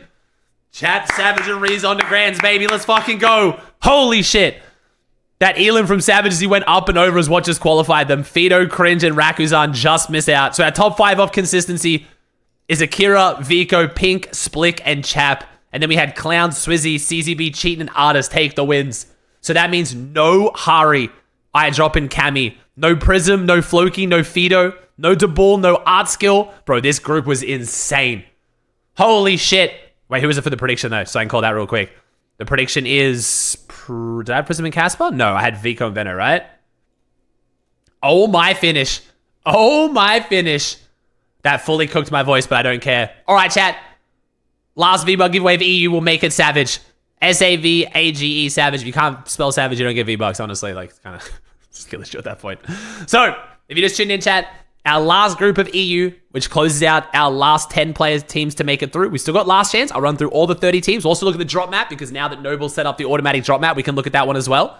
Chat, Savage, and Reese on to Grands, baby. Let's fucking go. Holy shit. That elim from Savage as he went up and over is what just qualified them. Fido, Cringe, and Rakuzan just miss out. So our top 5 of consistency is Akira, Vico, Pink, Splick, and Chap. And then we had Clown, Swizzy, CZB, Cheatin', and Artist take the wins. So that means no Hari, iDrop, and Cammy. No Prism, no Floki, no Fido, no DeBall, no Art Skill. Bro, this group was insane. Holy shit. Wait, who is it for the prediction though? So I can call that real quick. The prediction is... Did I have Prism and Casper? No, I had Vico and Veno, right? Oh my finish. Oh my finish. That fully cooked my voice, but I don't care. Alright, chat. Last V-Buck giveaway of EU will make it Savage. S-A-V-A-G-E, Savage. If you can't spell Savage, you don't get V-Bucks, honestly. Like, kind of just kill the shit at that point. So, if you just tuned in, chat, our last group of EU, which closes out our last 10 players teams to make it through. We still got last chance. I'll run through all the 30 teams. We'll also look at the drop map, because now that Noble set up the automatic drop map, we can look at that one as well.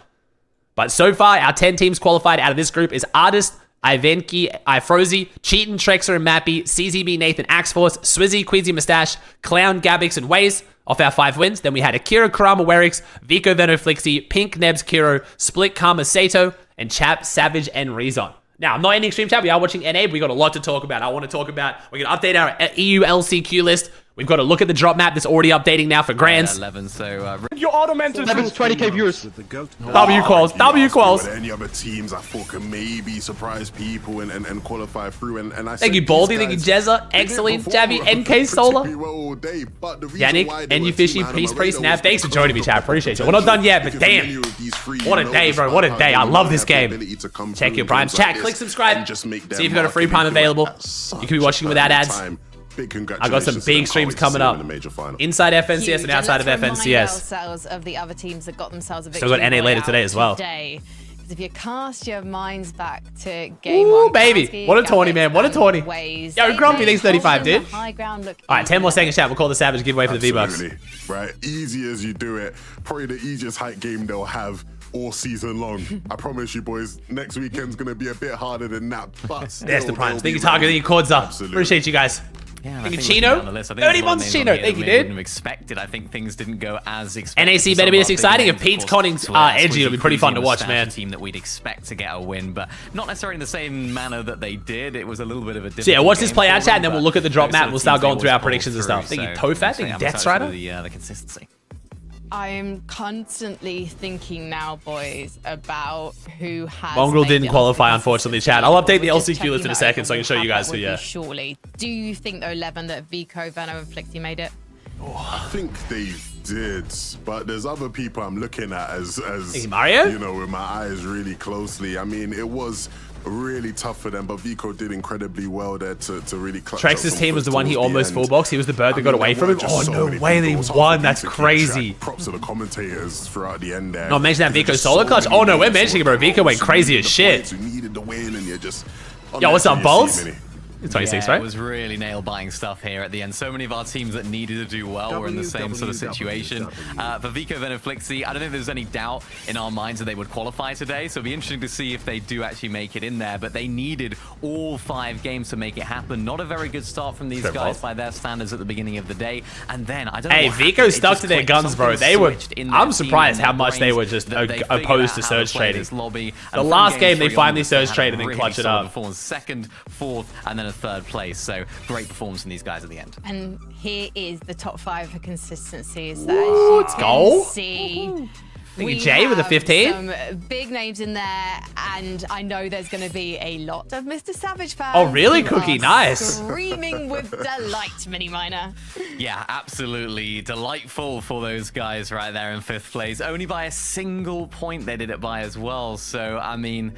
But so far, our 10 teams qualified out of this group is Artist, Ivenki, Ifrozy, Cheatin', Trexer, and Mappy, CZB, Nathan, Axeforce, Swizzy, Queasy, Mustache, Clown, Gabix, and Waze. off our 5 wins. Then we had Akira, Kurama, Werix, Vico, Veno, Flixie, Pink, Nebs, Kiro, Split, Karma, Sato, and Chap, Savage, and Rezon. Now, I'm not ending stream chat. We are watching NA, but we got a lot to talk about. I want to talk about, we're going to update our EU LCQ list. We've got to look at the drop map that's already updating now for Grands. 11, so your auto-mental 20k viewers. W calls, W calls. Any other teams I thought can maybe surprise people and qualify through. And I thank you, Baldy. Thank you, Jezza. Excellent. Jabby, NK Solar. Yannick, NU Fishy, Peace Priest, Nav. Thanks for joining me, chat. Appreciate you. We're not done yet, but damn. What a day, bro. What a day. I love this game. Check your primes. Chat, click subscribe. See if you've got a free prime available. You can be watching without ads. I got some big streams coming up inside FNCS and outside of FNCS. Of the other teams that got themselves a so we got NA later today as well. If you cast your minds back to game one, baby, what a tourney, man! What a tourney! Yo, Grumpy, thanks 35, dude. All right, 10 more seconds, chat. We'll call the Savage giveaway for the V-Bucks. Right, easy as you do it. Probably the easiest hype game they'll have all season long. I promise you, boys. Next weekend's gonna be a bit harder than that. But there's the primes. Thank you, Target. Thank you, Kodza. Appreciate you guys. Yeah, thank you, Chino. 30 months, Chino. Thank you, dude. Expected. I think things didn't go as expected. NAC better be as exciting. If Pete's conning edgy, it'll be pretty fun to watch, man. Team that we'd expect to get a win, but not necessarily in the same manner that they did. It was a little bit of a different. So yeah, watch this play out, chat, and then we'll look at the drop map. We'll start going through our predictions and stuff. Thank you, Tofat. Thank you, Death Strider. The consistency. I'm constantly thinking now, boys, about who has. Mongrel didn't qualify, unfortunately, chat. I'll update the LCQ list in a second so I can show you guys who, yeah. Surely. Do you think, though, Levin, that Vico, Veno, and Flixie made it? I think they did, but there's other people I'm looking at as Mario? You know, with my eyes really closely. I mean, it was really tough for them, but Vico did incredibly well there to really clutch. Trex's team was the one he almost full boxed. He was the bird that got away from him. Oh, no way they won. That's crazy. Props to the commentators throughout the end there. Not mention that Vico solo clutch. Oh, no, we're mentioning it, bro. Vico went crazy as shit. Yo, what's up, Bolts? It's 26, right? It was really nail-biting stuff here at the end. So many of our teams that needed to do well were in the same sort of situation. For Vico, Veno, Flixie, I don't think there's any doubt in our minds that they would qualify today. So it'll be interesting to see if they do actually make it in there. But they needed all 5 games to make it happen. Not a very good start from these guys by their standards at the beginning of the day. And then, I don't know. Hey, Vico stuck to their guns, bro. They were. I'm surprised how much they were just opposed to surge trading. The last game, they finally surge traded and then clutched it up. Second, fourth, and then a third place. So great performance from these guys at the end. And here is the top 5 for consistencies. Let's go. See. Thank you, Jay, with a 15. Some big names in there, and I know there's going to be a lot of Mr. Savage fans. Oh, really, Cookie? Nice. Screaming with delight, Mini Miner. Yeah, absolutely delightful for those guys right there in 5th place. Only by a single point they did it by as well. So, I mean,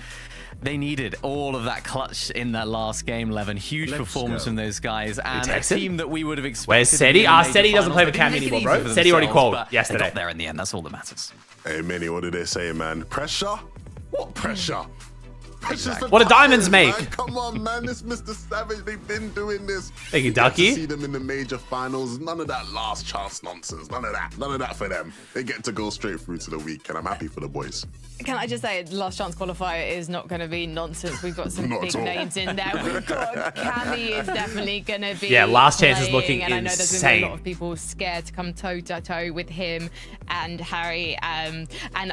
they needed all of that clutch in that last game, Levin. Huge performance from those guys. And a team that we would have expected. Where's Seti? Seti doesn't play for Cam anymore, bro. Seti already called yesterday. They got there in the end. That's all that matters. Hey, Minnie, what did they say, man? Pressure? What pressure? What do diamonds make? Man. Come on, man. This Mr. Savage, they've been doing this. Thank you, Ducky. See them in the major finals. None of that last chance nonsense. None of that. None of that for them. They get to go straight through to the week, and I'm happy for the boys. Can I just say, last chance qualifier is not going to be nonsense. We've got some big names in there. We've got Cammy is definitely going to be. Yeah, last chance is looking insane. And I know there's going to be a lot of people scared to come toe-to-toe with him and Harry. And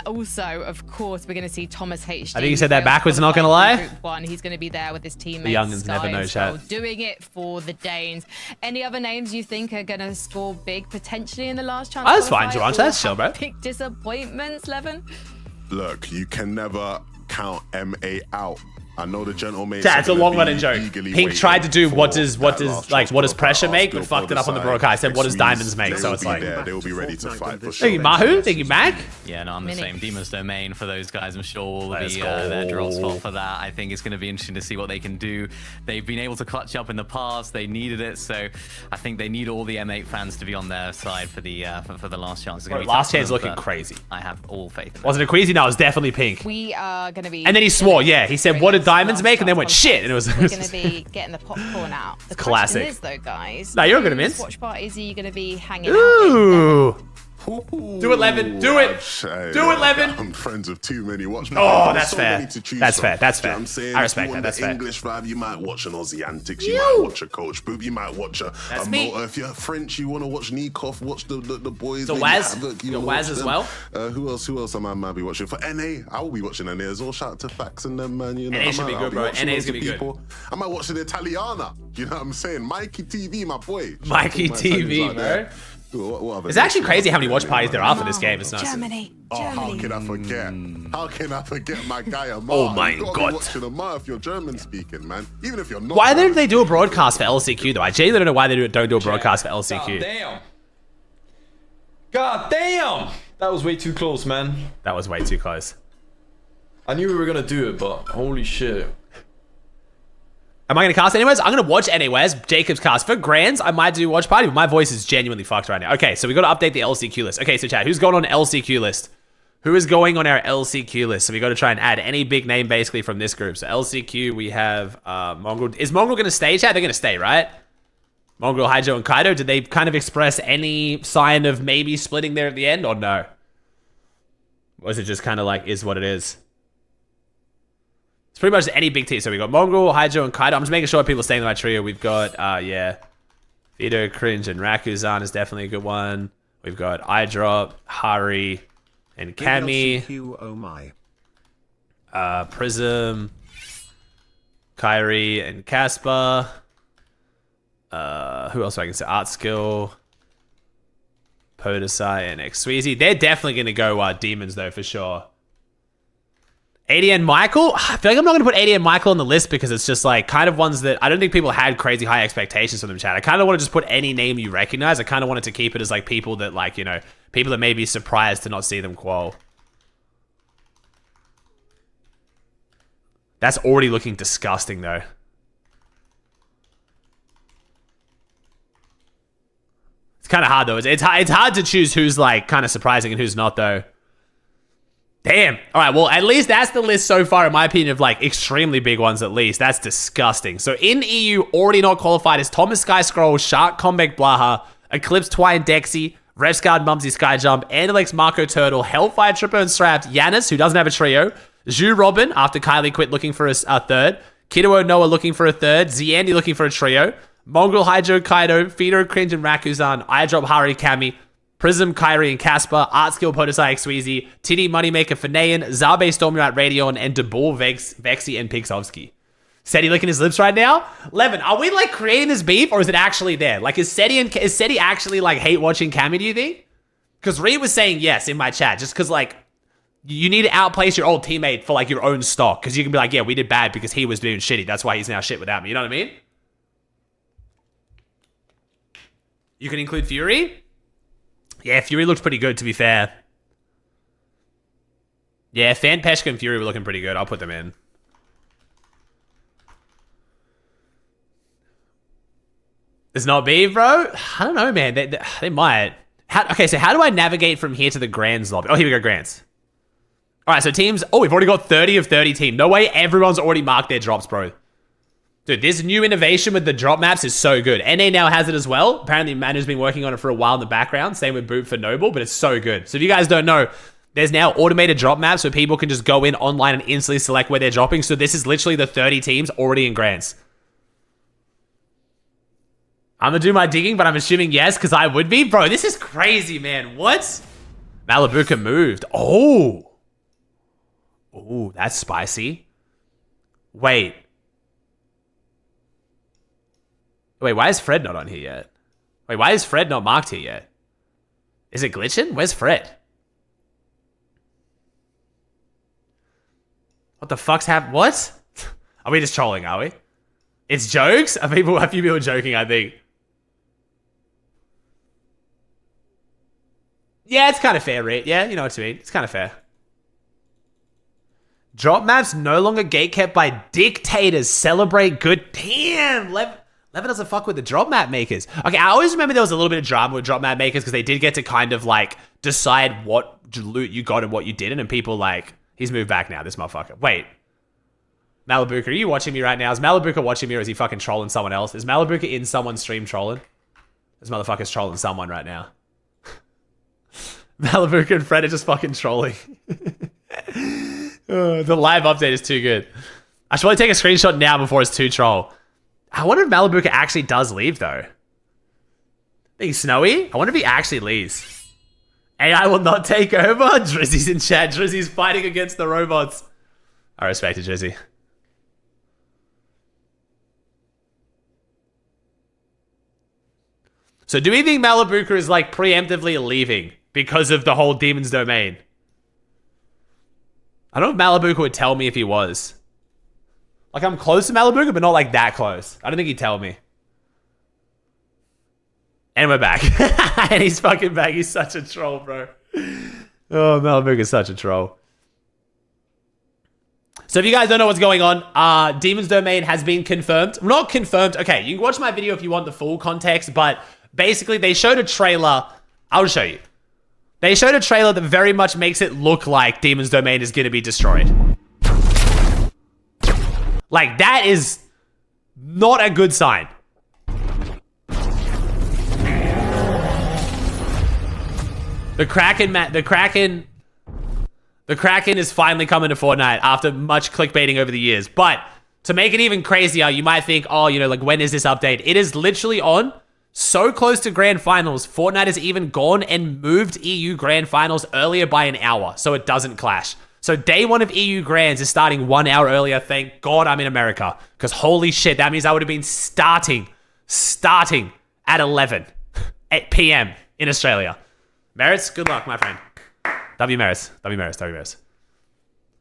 also, of course, we're going to see Thomas HD. I think you said that backwards, not going to lie. Group 1. He's going to be there with his teammates. The youngins never know, chat. Doing it for the Danes. Any other names you think are going to score big potentially in the last chance? That's fine, George. That's chill, bro. Big disappointments, Levin? Look, you can never count MA out. I know the gentleman. It's a long running joke. Pink tried to do what does pressure make, but fucked it up on the broadcast. Said what does diamonds make? So it's like they will be ready to fight for sure. Thank you, Mahu. Thank you, Mac. Yeah, no, I'm the same. Demon's Domain for those guys. I'm sure will be their draw spot for that. I think it's going to be interesting to see what they can do. They've been able to clutch up in the past. They needed it, so I think they need all the M8 fans to be on their side for the last chance. Last chance looking crazy. I have all faith in Wasn't it Queasy? No, it was definitely Pink. We are going to be. And then he swore. Yeah, he said, "What did diamonds make?" And then went shit, and it was. We're going to be getting the popcorn out. The classic. Question is, though, guys. No, you're good, Mince. Watch parties are you going to be hanging out? in? Do it, Levin. Do it. Do it, Levin. I'm friends with too many watch. Oh, that's fair. That's fair. That's fair. I'm saying, I respect that. That's fair. English vibe, you might watch an Aussie Antics. You might watch a Coach Boop. You might watch a Motor. If you're French, you want to watch Nikov. Watch the boys. The Waz. The Waz as well. Who else? I might be watching for NA. I will be watching NA as well. Shout out to Fax and them, man. You know, NA should be good, bro. NA's gonna be good. I might watch the Italiana. You know what I'm saying? Mikey TV, my boy. Mikey TV, bro. It's actually crazy how many watch parties there are for this game. It's nuts. Germany. How can I forget? How can I forget my guy Amar? Oh my God. Watching Amar if you're German speaking, man. Even if you're not. Why don't they do a broadcast for LCQ though? I genuinely don't know why they don't do a broadcast for LCQ. God damn! That was way too close, man. That was way too close. I knew we were gonna do it, but holy shit. Am I going to cast anyways? I'm going to watch anyways. Jacob's cast. For Grands, I might do watch party, but my voice is genuinely fucked right now. Okay, so we got to update the LCQ list. Okay, so chat, who's going on LCQ list? Who is going on our LCQ list? So we got to try and add any big name basically from this group. So LCQ, we have Mongrel. Is Mongrel going to stay, chat? They're going to stay, right? Mongrel, Hydro, and Kaido. Did they kind of express any sign of maybe splitting there at the end or no? Or is it just kind of like is what it is? It's pretty much any big team. So we got Mongrel, Hydro, and Kaido. I'm just making sure people are staying in my trio. We've got, yeah, Vito, Cringe, and Rakuzan is definitely a good one. We've got Eyedrop, Hari, and Cammy. Oh my. Prism, Kyrie, and Casper. Who else I can say? Art Skill, Podesai, and Xweezy. They're definitely going to go Demons, though, for sure. ADN Michael, I feel like I'm not going to put ADN Michael on the list because it's just like kind of ones that I don't think people had crazy high expectations for them, chat. I kind of want to just put any name you recognize. I kind of wanted to keep it as like people that like, you know, people that may be surprised to not see them qual. That's already looking disgusting though. It's kind of hard though. It's hard to choose who's like kind of surprising and who's not though. Damn. All right, well, at least that's the list so far, in my opinion, of like extremely big ones at least. That's disgusting. So in EU, already not qualified is Thomas Sky Scroll, Shark Combeck Blaha, Eclipse Twine Dexy, Revsguard Mumsy Skyjump, Andalex Marco Turtle, Hellfire Tripper and Strapped, Yanis, who doesn't have a trio, Zhu Robin, after Kylie quit looking for a third, Kido Noah looking for a third, Ziandi looking for a trio, Mongrel, Hydro, Kaido, Fido, Cringe, and Rakuzan, Eyedrop, Hari, Kami, Prism, Kyrie, and Casper, Artskill, Podesai, Xweezy, Titty, Moneymaker, Fanayan, Zabe, Stormrat, Radion, and Debor, Vexy, and Pixovsky. Seti licking his lips right now? Levin, are we like creating this beef or is it actually there? Like, is Seti actually like hate watching Cammy, do you think? Because Reed was saying yes in my chat, just because like, you need to outplace your old teammate for like your own stock. Because you can be like, yeah, we did bad because he was doing shitty. That's why he's now shit without me. You know what I mean? You can include Fury? Yeah, Fury looked pretty good, to be fair. Yeah, Fan, Peshka, and Fury were looking pretty good. I'll put them in. It's not beef, bro? I don't know, man. They might. Okay, so how do I navigate from here to the Grands lobby? Oh, here we go, Grands. All right, so teams. Oh, we've already got 30 of 30 team. No way everyone's already marked their drops, bro. Dude, this new innovation with the drop maps is so good. NA now has it as well. Apparently, Manu's been working on it for a while in the background. Same with Boot for Noble, but it's so good. So if you guys don't know, there's now automated drop maps where people can just go in online and instantly select where they're dropping. So this is literally the 30 teams already in Grants. I'm going to do my digging, but I'm assuming yes, because I would be. Bro, this is crazy, man. What? Malabuka moved. Oh. Oh, that's spicy. Wait, why is Fred not on here yet? Wait, why is Fred not marked here yet? Is it glitching? Where's Fred? What the fuck's happening? What? Are we just trolling, are we? It's jokes? A few people joking, I think. Yeah, it's kind of fair, right? Yeah, you know what I mean. It's kind of fair. Drop maps no longer gatekept by dictators. Celebrate good. Damn, Levin doesn't fuck with the drop map makers. Okay, I always remember there was a little bit of drama with drop map makers because they did get to kind of like decide what loot you got and what you didn't, and people like, he's moved back now, this motherfucker. Wait. Malabuka, are you watching me right now? Is Malabuka watching me or is he fucking trolling someone else? Is Malabuka in someone's stream trolling? This motherfucker's trolling someone right now. Malibu and Fred are just fucking trolling. The live update is too good. I should probably take a screenshot now before it's too troll. I wonder if Malibuka actually does leave though. Being Snowy? I wonder if he actually leaves. AI will not take over. Drizzy's in chat. Drizzy's fighting against the robots. I respect it, Drizzy. So do we think Malibuka is like preemptively leaving because of the whole Demon's Domain? I don't know if Malibuka would tell me if he was. Like, I'm close to Malibuka, but not like that close. I don't think he'd tell me. And we're back. And he's fucking back. He's such a troll, bro. Oh, Malibuka's such a troll. So if you guys don't know what's going on, Demon's Domain has been confirmed. Not confirmed. Okay, you can watch my video if you want the full context, but basically they showed a trailer. I'll show you. They showed a trailer that very much makes it look like Demon's Domain is going to be destroyed. Like, that is not a good sign. The Kraken is finally coming to Fortnite after much clickbaiting over the years. But to make it even crazier, you might think, oh, you know, like, when is this update? It is literally on. So close to Grand Finals, Fortnite has even gone and moved EU Grand Finals earlier by an hour, so it doesn't clash. So day one of EU Grands is starting 1 hour earlier. Thank God I'm in America, because holy shit, that means I would have been starting at 11 p.m. in Australia. Merits, good luck, my friend. W Merits.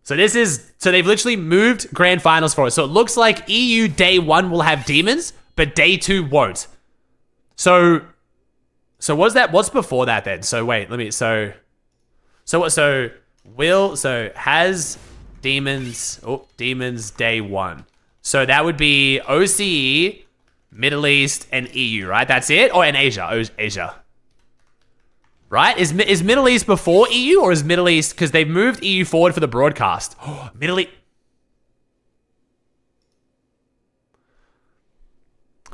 So they've literally moved Grand Finals for us. So it looks like EU day one will have demons, but day two won't. So what's that? What's before that then? So wait, has demons day one. So that would be OCE, Middle East, and EU, right? That's it? Oh, and Asia. Right? Is Middle East before EU, or is Middle East, because they've moved EU forward for the broadcast? Oh, Middle East.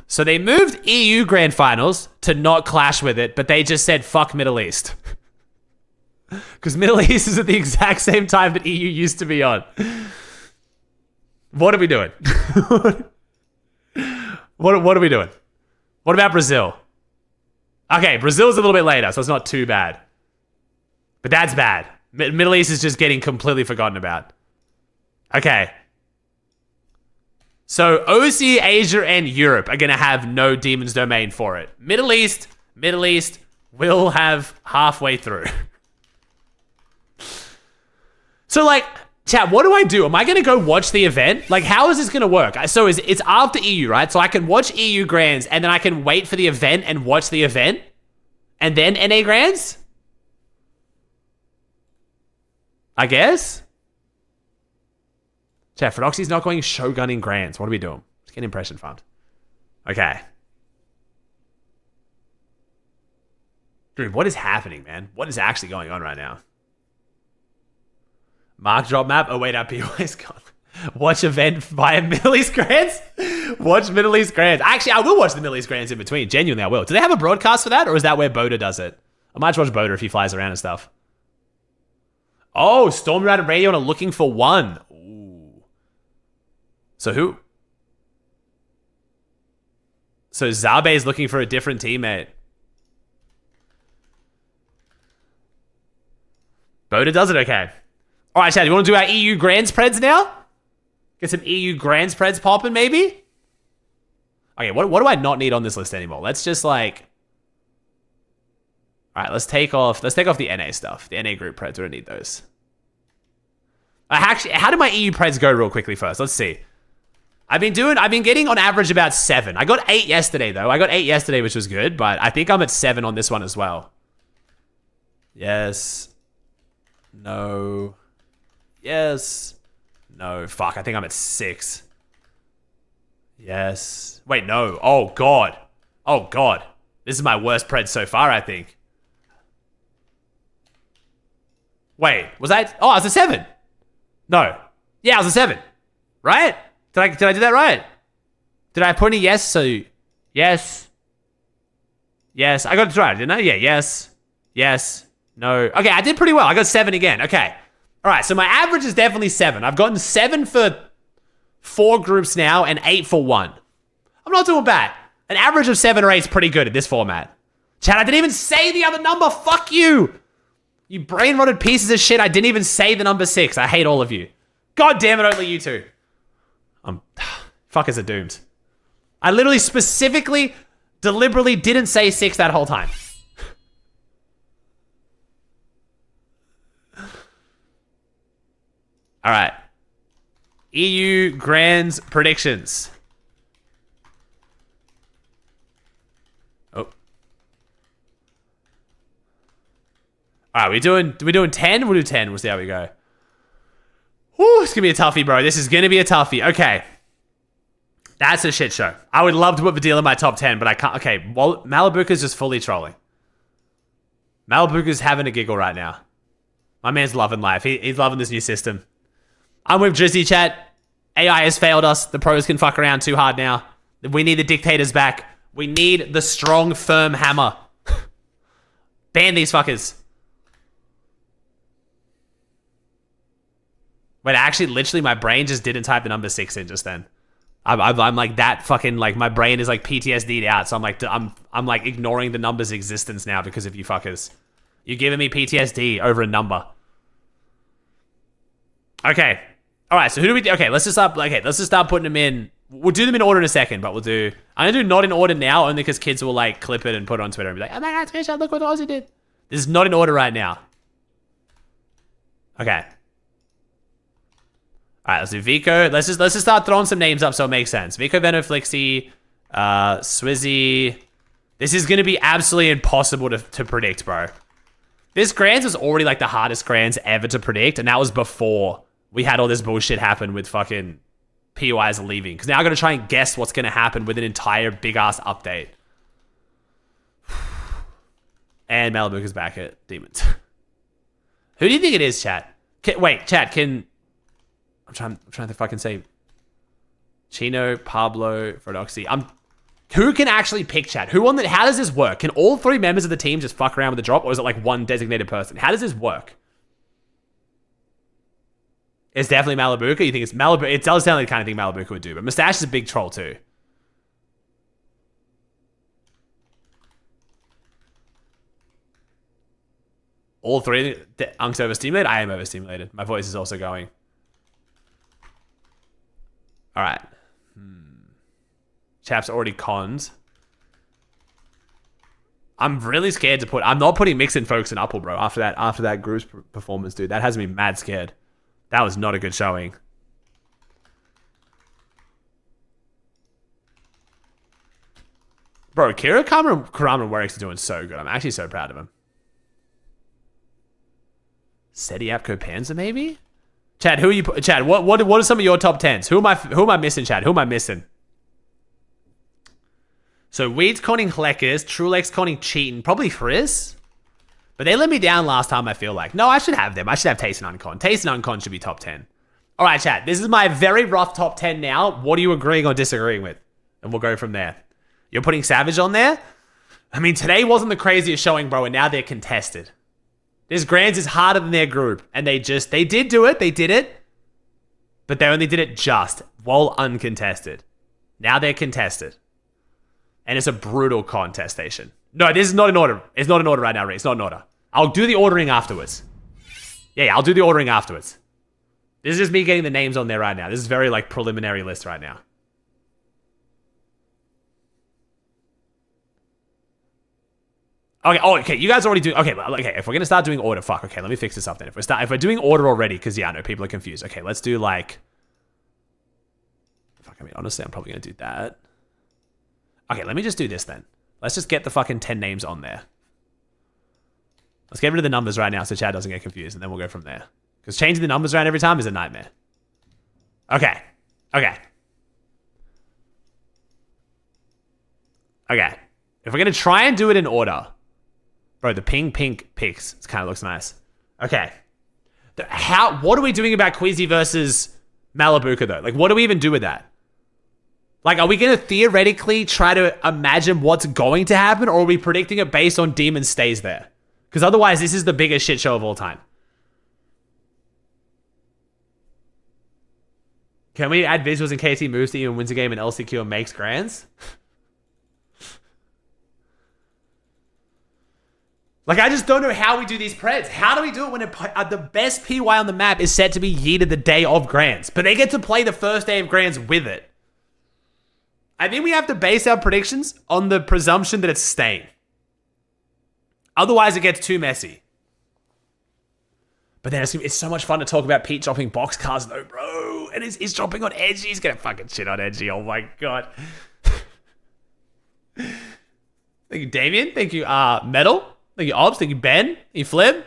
So they moved EU Grand Finals to not clash with it, but they just said, fuck Middle East. Because Middle East is at the exact same time that EU used to be on. What are we doing? What are we doing? What about Brazil? Okay, Brazil's a little bit later, so it's not too bad. But that's bad. Middle East is just getting completely forgotten about. Okay. So OC, Asia, and Europe are going to have no Demon's Domain for it. Middle East will have halfway through. So, like, chat, what do I do? Am I going to go watch the event? Like, how is this going to work? So it's after EU, right? So I can watch EU Grands, and then I can wait for the event and watch the event, and then NA Grands? I guess? Chat, Phrodoxy's not going Shogunning Grands. What are we doing? Let's get impression farmed. Okay. Dude, what is happening, man? What is actually going on right now? Mark drop map. Oh, wait, our POI is gone. Watch event via Middle East Grands? Watch Middle East Grands. Actually, I will watch the Middle East Grands in between. Genuinely, I will. Do they have a broadcast for that, or is that where Boda does it? I might watch Boda if he flies around and stuff. Oh, Stormrat and Radio are looking for one. Ooh. So who? So Zabe is looking for a different teammate. Boda does it, okay. All right, Chad, you want to do our EU Grand Spreads now? Get some EU Grand Spreads popping, maybe? Okay, what do I not need on this list anymore? Let's just like... All right, let's take off the NA stuff. The NA group Preds, we don't need those. Actually, how did my EU Preds go real quickly first? Let's see. I've been getting on average about 7. I got 8 yesterday, though. I got 8 yesterday, which was good, but I think I'm at 7 on this one as well. Yes. No. Yes. No. Fuck, I think I'm at 6. Yes. Wait, no. Oh, God. Oh, God. This is my worst Pred so far, I think. Wait, was I... Oh, I was a 7. No. Yeah, I was a 7. Right? Did I do that right? Did I put any yes? So, yes. Yes. I got it right, didn't I? Yeah, yes. Yes. No. Okay, I did pretty well. I got 7 again. Okay. All right, so my average is definitely 7. I've gotten 7 for 4 groups now and 8 for 1. I'm not doing bad. An average of 7 or 8 is pretty good in this format. Chat, I didn't even say the other number. Fuck you. You brain-rotted pieces of shit. I didn't even say the number 6. I hate all of you. God damn it, only you two. Fuckers are doomed. I literally specifically, deliberately didn't say 6 that whole time. All right. EU Grands predictions. Oh. All right, we doing 10? We'll do 10. We'll see how we go. Whew, it's going to be a toughie, bro. This is going to be a toughie. Okay. That's a shit show. I would love to put Vidil in my top 10, but I can't. Okay, well, Malibuka's just fully trolling. Malibuka's having a giggle right now. My man's loving life. He's loving this new system. I'm with Drizzy, chat. AI has failed us. The pros can fuck around too hard now. We need the dictators back. We need the strong, firm hammer. Ban these fuckers. Wait, actually, literally, my brain just didn't type the number 6 in just then. I'm like that fucking, like, my brain is like PTSD'd out. So I'm like ignoring the number's existence now because of you fuckers. You're giving me PTSD over a number. Okay. All right, so who do we... Okay, let's just start putting them in. We'll do them in order in a second, but I'm going to do not in order now only because kids will, like, clip it and put it on Twitter and be like, oh my God, screenshot, look what Aussie did. This is not in order right now. Okay. All right, let's do Vico. Let's just start throwing some names up so it makes sense. Vico, Venoflixie, Swizzy. This is going to be absolutely impossible to predict, bro. This Grands was already, like, the hardest Grands ever to predict, and that was before we had all this bullshit happen with fucking POIs leaving. Because now I'm going to try and guess what's going to happen with an entire big-ass update. And Malibuka's back at Demons. Who do you think it is, chat? Wait, chat, can... I'm trying to fucking say... Chino, Pablo, Frodoxy. Who can actually pick, chat? How does this work? Can all 3 members of the team just fuck around with the drop? Or is it like one designated person? How does this work? It's definitely Malibuka. You think it's Malibuka? It does sound like the kind of thing Malibuka would do. But Mustache is a big troll too. All 3. Unk's overstimulated? I am overstimulated. My voice is also going. All right. Chap's already conned. I'm really scared to put... I'm not putting Mixin, Folks, and Upple, bro. After that group's performance, dude. That has me mad scared. That was not a good showing. Bro, Kira, Karama, and Warwick's doing so good. I'm actually so proud of him. Seti Apko Panzer, maybe? Chad, who are you... Chad, what are some of your top 10s? Who am I missing, Chad? Who am I missing? So, Weed's conning Hleckers, Trulex conning Cheatin', probably Frizz. But they let me down last time, I feel like. No, I should have them. I should have Taste and Uncon. Taste and Uncon should be top 10. All right, chat. This is my very rough top 10 now. What are you agreeing or disagreeing with? And we'll go from there. You're putting Savage on there? I mean, today wasn't the craziest showing, bro, and now they're contested. This Grands is harder than their group. And they did do it. They did it. But they only did it just while uncontested. Now they're contested. And it's a brutal contestation. No, this is not in order. It's not in order right now, Rick. It's not in order. I'll do the ordering afterwards. Yeah, I'll do the ordering afterwards. This is just me getting the names on there right now. This is very, like, preliminary list right now. Okay, okay, you guys already do... Okay, if we're going to start doing order, fuck, okay, let me fix this up then. If we're doing order already, because, yeah, I know, people are confused. Okay, let's do, like... Fuck, I mean, honestly, I'm probably going to do that. Okay, let me just do this then. Let's just get the fucking 10 names on there. Let's get rid of the numbers right now so Chad doesn't get confused, and then we'll go from there. Because changing the numbers around every time is a nightmare. Okay. Okay. Okay. If we're going to try and do it in order... Bro, the pink picks. It kind of looks nice. Okay. What are we doing about Quizzy versus Malibuka, though? Like, what do we even do with that? Like, are we going to theoretically try to imagine what's going to happen, or are we predicting it based on Demon stays there? Because otherwise, this is the biggest shit show of all time. Can we add visuals in case he moves to even wins a game in LCQ and makes grands? Like, I just don't know how we do these preds. How do we do it when the best PY on the map is set to be yeeted the day of grands, but they get to play the first day of grands with it? I think we have to base our predictions on the presumption that it's staying. Otherwise, it gets too messy. But then it's so much fun to talk about Pete dropping boxcars, though, bro. And he's dropping on Edgy. He's going to fucking shit on Edgy. Oh, my God. Thank you, Damien. Thank you, Metal. Thank you, Obs. Thank you, Ben. Thank you, Flib.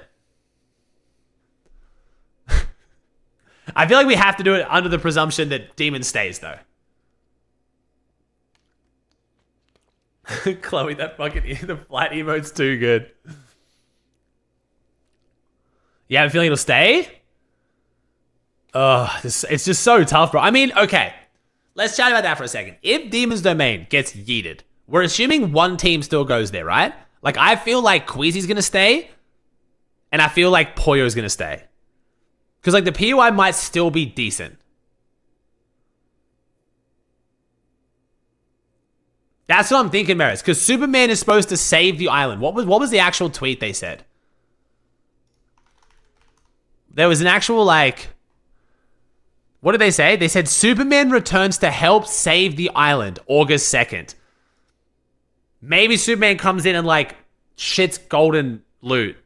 I feel like we have to do it under the presumption that Demon stays, though. Chloe, that fucking the flat emote's too good. You have a feeling it'll stay? It's just so tough, bro. I mean, okay. Let's chat about that for a second. If Demon's Domain gets yeeted, we're assuming one team still goes there, right? Like, I feel like Queasy's going to stay, and I feel like Poyo's going to stay. Because, like, the PUI might still be decent. That's what I'm thinking, Maris. Because Superman is supposed to save the island. What was the actual tweet they said? There was an actual, like... What did they say? They said, Superman returns to help save the island, August 2nd. Maybe Superman comes in and, like, shits golden loot.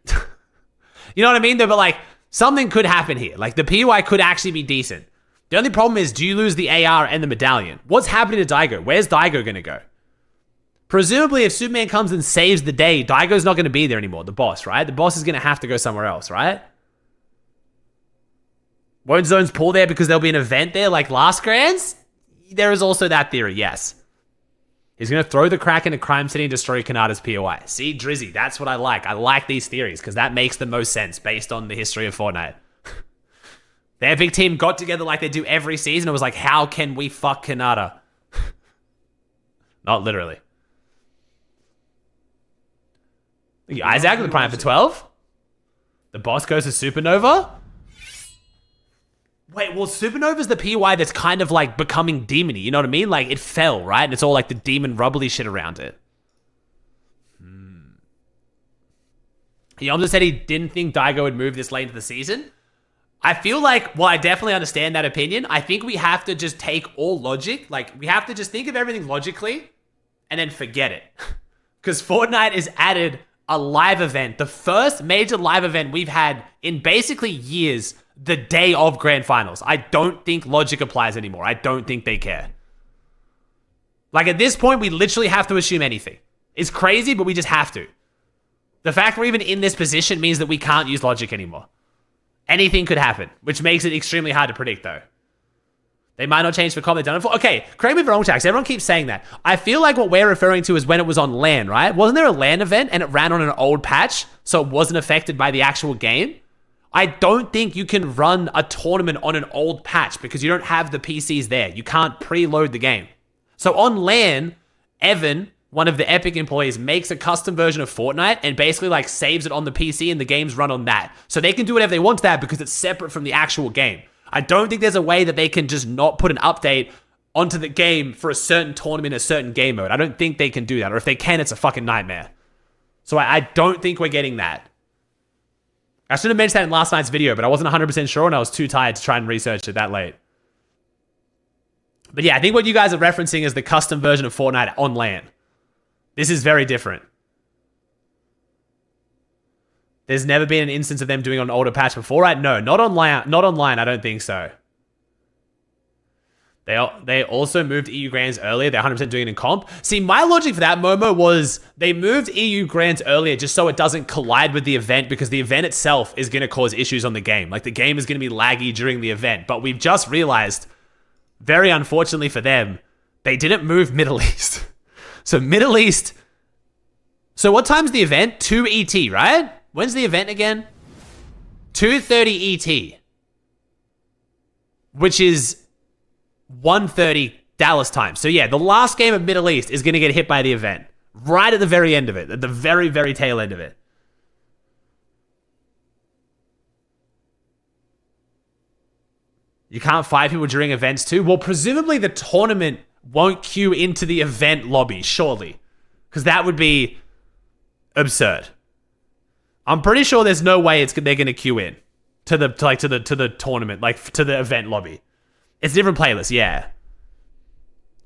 You know what I mean? But, like, something could happen here. Like, the PUI could actually be decent. The only problem is, do you lose the AR and the medallion? What's happening to Daigo? Where's Daigo going to go? Presumably, if Superman comes and saves the day, Daigo's not going to be there anymore, the boss, right? The boss is going to have to go somewhere else, right? Won't Zones pull there because there'll be an event there like last Grands? There is also that theory, yes. He's going to throw the crack into Crime City and destroy Kanata's POI. See, Drizzy, that's what I like. I like these theories because that makes the most sense based on the history of Fortnite. Their big team got together like they do every season. It was like, how can we fuck Kanata? Not literally. Isaac with the Prime for 12. The boss goes to Supernova. Wait, well, Supernova's the PY that's kind of like becoming demony. You know what I mean? Like, it fell, right? And it's all like the demon rubbly shit around it. Yomza said he didn't think Daigo would move this late into the season. I feel like, well, I definitely understand that opinion. I think we have to just take all logic. Like, we have to just think of everything logically and then forget it. Because Fortnite has added a live event. The first major live event we've had in basically years, the day of Grand Finals. I don't think logic applies anymore. I don't think they care. Like, at this point, we literally have to assume anything. It's crazy, but we just have to. The fact we're even in this position means that we can't use logic anymore. Anything could happen, which makes it extremely hard to predict, though. They might not change for comp. They've done it for... Okay, correct me if I'm wrong, Jax. Everyone keeps saying that. I feel like what we're referring to is when it was on LAN, right? Wasn't there a LAN event and it ran on an old patch, so it wasn't affected by the actual game? I don't think you can run a tournament on an old patch because you don't have the PCs there. You can't preload the game. So on LAN, Evan, one of the Epic employees, makes a custom version of Fortnite and basically like saves it on the PC and the games run on that. So they can do whatever they want to that because it's separate from the actual game. I don't think there's a way that they can just not put an update onto the game for a certain tournament, a certain game mode. I don't think they can do that. Or if they can, it's a fucking nightmare. So I don't think we're getting that. I should have mentioned that in last night's video, but I wasn't 100% sure and I was too tired to try and research it that late. But yeah, I think what you guys are referencing is the custom version of Fortnite on LAN. This is very different. There's never been an instance of them doing an older patch before, right? No, not online. Not online. I don't think so. They also moved EU Grands earlier. They're 100% doing it in comp. See, my logic for that, Momo, was they moved EU Grands earlier just so it doesn't collide with the event because the event itself is going to cause issues on the game. Like, the game is going to be laggy during the event. But we've just realized, very unfortunately for them, they didn't move Middle East. So Middle East... So what time's the event? 2 ET, right? When's the event again? 2:30 ET. Which is 1:30 Dallas time. So yeah, the last game of Middle East is going to get hit by the event. Right at the very end of it. At the very, very tail end of it. You can't fight people during events too? Well, presumably the tournament won't queue into the event lobby, surely. Because that would be absurd. I'm pretty sure there's no way they're going to queue in to the tournament, like to the event lobby. It's a different playlist, yeah.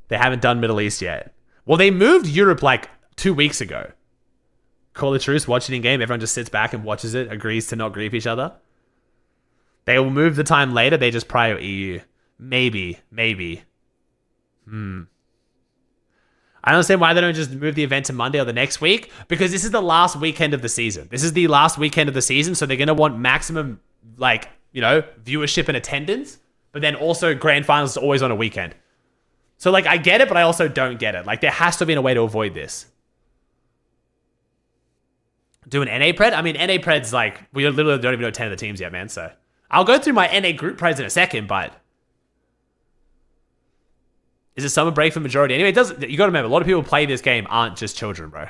They haven't done Middle East yet. Well, they moved Europe like 2 weeks ago. Call a truce, watch it in game. Everyone just sits back and watches it, agrees to not grief each other. They will move the time later. They just prior EU. Maybe. I don't understand why they don't just move the event to Monday or the next week. Because this is the last weekend of the season. So they're going to want maximum, like, you know, viewership and attendance. But then also grand finals is always on a weekend. So, like, I get it, but I also don't get it. Like, there has to be a way to avoid this. Do an NA pred? I mean, NA pred's like, we literally don't even know 10 of the teams yet, man. So, I'll go through my NA group preds in a second, but is it summer break for majority? Anyway, you got to remember, a lot of people play this game aren't just children, bro.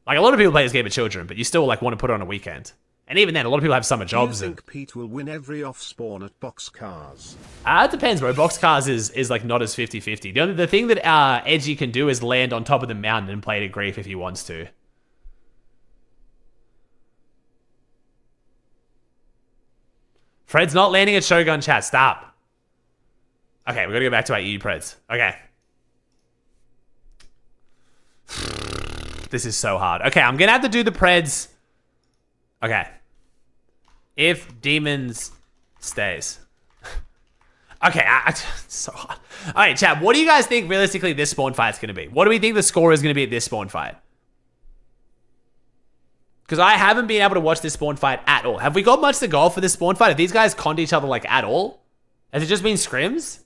Like, a lot of people play this game are children, but you still, like, want to put it on a weekend. And even then, a lot of people have summer jobs. Do you think Pete will win every off-spawn at Boxcars? It depends, bro. Boxcars is like not as 50-50. The thing that Edgy can do is land on top of the mountain and play to grief if he wants to. Fred's not landing at Shogun chat. Stop. Okay, we got to go back to our EU Preds. Okay. This is so hard. Okay, I'm going to have to do the Preds. Okay. If Demons stays. Okay, it's so hard. All right, chat, what do you guys think realistically this spawn fight's going to be? What do we think the score is going to be at this spawn fight? Because I haven't been able to watch this spawn fight at all. Have we got much to go for this spawn fight? Have these guys conned each other like at all? Has it just been scrims?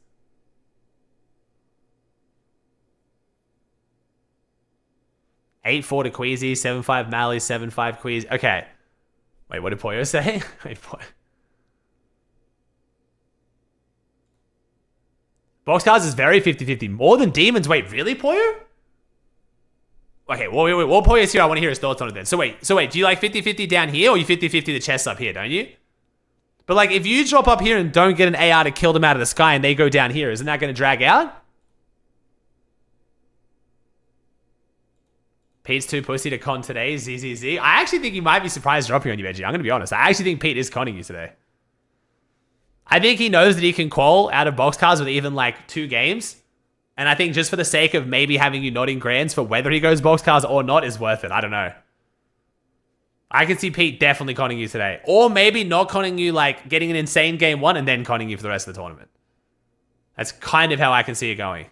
$8-4 to Queasy, 7-5 Mally, 7-5 Queasy. Okay. Wait, what did Poyo say? Wait, Boxcars is very 50-50. More than Demons. Wait, really, Poyo? Okay, wait. While Poyo's here, I want to hear his thoughts on it then. So wait, do you like 50-50 down here, or you 50-50 the chests up here, don't you? But like, if you drop up here and don't get an AR to kill them out of the sky and they go down here, isn't that going to drag out? Pete's too pussy to con today, ZZZ. I actually think he might be surprised dropping on you, Edgy. I'm going to be honest. I actually think Pete is conning you today. I think he knows that he can qual out of Boxcars with even like 2 games. And I think just for the sake of maybe having you not in grands for whether he goes Boxcars or not is worth it. I don't know. I can see Pete definitely conning you today. Or maybe not conning you, like getting an insane game 1 and then conning you for the rest of the tournament. That's kind of how I can see it going.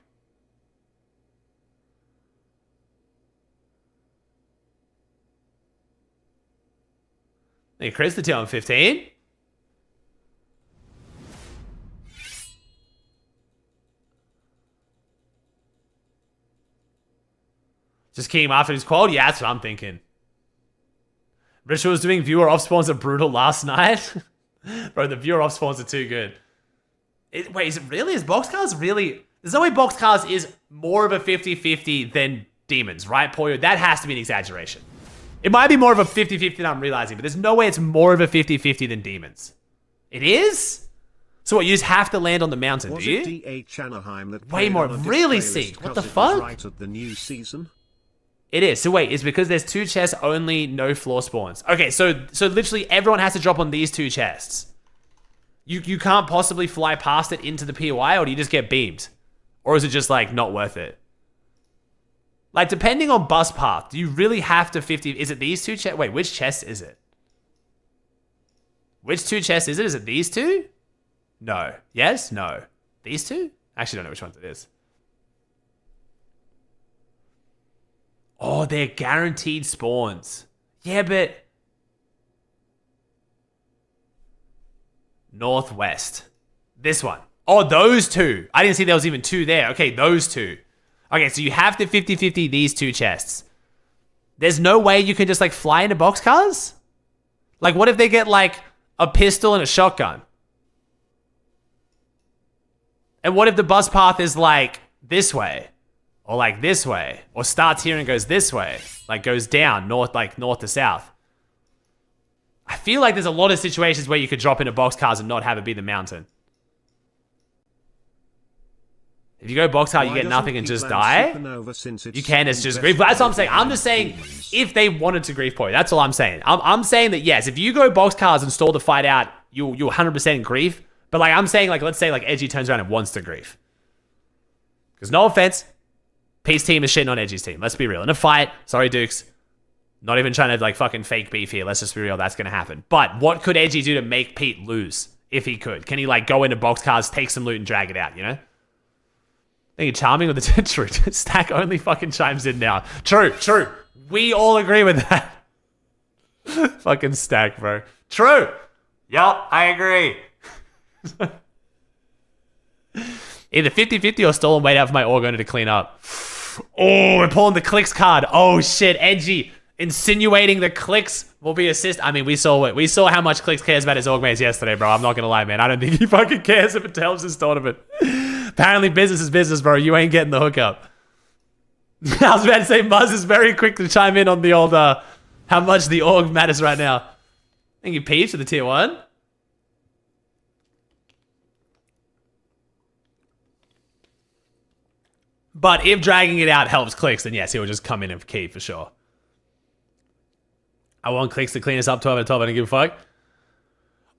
Hey, Chris, the 2 on 15. Just keying him after his qual? Yeah, that's what I'm thinking. Richard was doing viewer off spawns are brutal last night. Bro, the viewer off spawns are too good. Wait, is it really? Is Boxcars really? There's no way Boxcars is more of a 50-50 than Demons, right, Poyo? That has to be an exaggeration. It might be more of a 50-50 than I'm realizing, but there's no way it's more of a 50-50 than Demons. It is? So what, you just have to land on the mountain, do you? DH Anaheim that way more. Really, Seek? What the fuck? Right at the new season? It is. So wait, it's because there's 2 chests only, no floor spawns. Okay, so literally everyone has to drop on these 2 chests. You can't possibly fly past it into the POI, or do you just get beamed? Or is it just like not worth it? Like, depending on bus path, do you really have to 50... Is it these 2 chests? Wait, which chest is it? Which 2 chests is it? Is it these 2? No. Yes? No. These 2? I actually don't know which ones it is. Oh, they're guaranteed spawns. Yeah, but... Northwest. This one. Oh, those 2. I didn't see there was even 2 there. Okay, those 2. Okay, so you have to 50-50 these 2 chests. There's no way you can just, like, fly into Boxcars? Like, what if they get, like, a pistol and a shotgun? And what if the bus path is, like, this way? Or, like, this way? Or starts here and goes this way? Like, goes down, north to south? I feel like there's a lot of situations where you could drop into boxcars and not have it be the mountain. If you go boxcar, you get nothing and just die. You can, it's just grief. But that's what I'm saying. I'm just saying if they wanted to grief point. That's all I'm saying. I'm saying that, yes, if you go boxcars and stall the fight out, you'll 100% grief. But like I'm saying, like let's say like Edgy turns around and wants to grief. Because no offense, Pete's team is shitting on Edgy's team. Let's be real. In a fight, sorry Dukes, not even trying to like fucking fake beef here. Let's just be real. That's going to happen. But what could Edgy do to make Pete lose if he could? Can he like go into boxcars, take some loot and drag it out, you know? I think you're charming with the true. Stack only fucking chimes in now. True. We all agree with that. Fucking Stack, bro. True. Yup, I agree. Either 50-50 or stall and wait out for my organ to clean up. Oh, we're pulling the clicks card. Oh shit, Edgy insinuating the clicks will be assist. I mean, we saw how much clicks cares about his org mates yesterday, bro. I'm not gonna lie, man. I don't think he fucking cares if it helps his tournament. Apparently, business is business, bro. You ain't getting the hookup. I was about to say, Muzz is very quick to chime in on the old how much the org matters right now. Thank you, Peach, for the tier 1. But if dragging it out helps clicks, then yes, he will just come in and key for sure. I want clicks to clean us up 12 at 12. I don't give a fuck.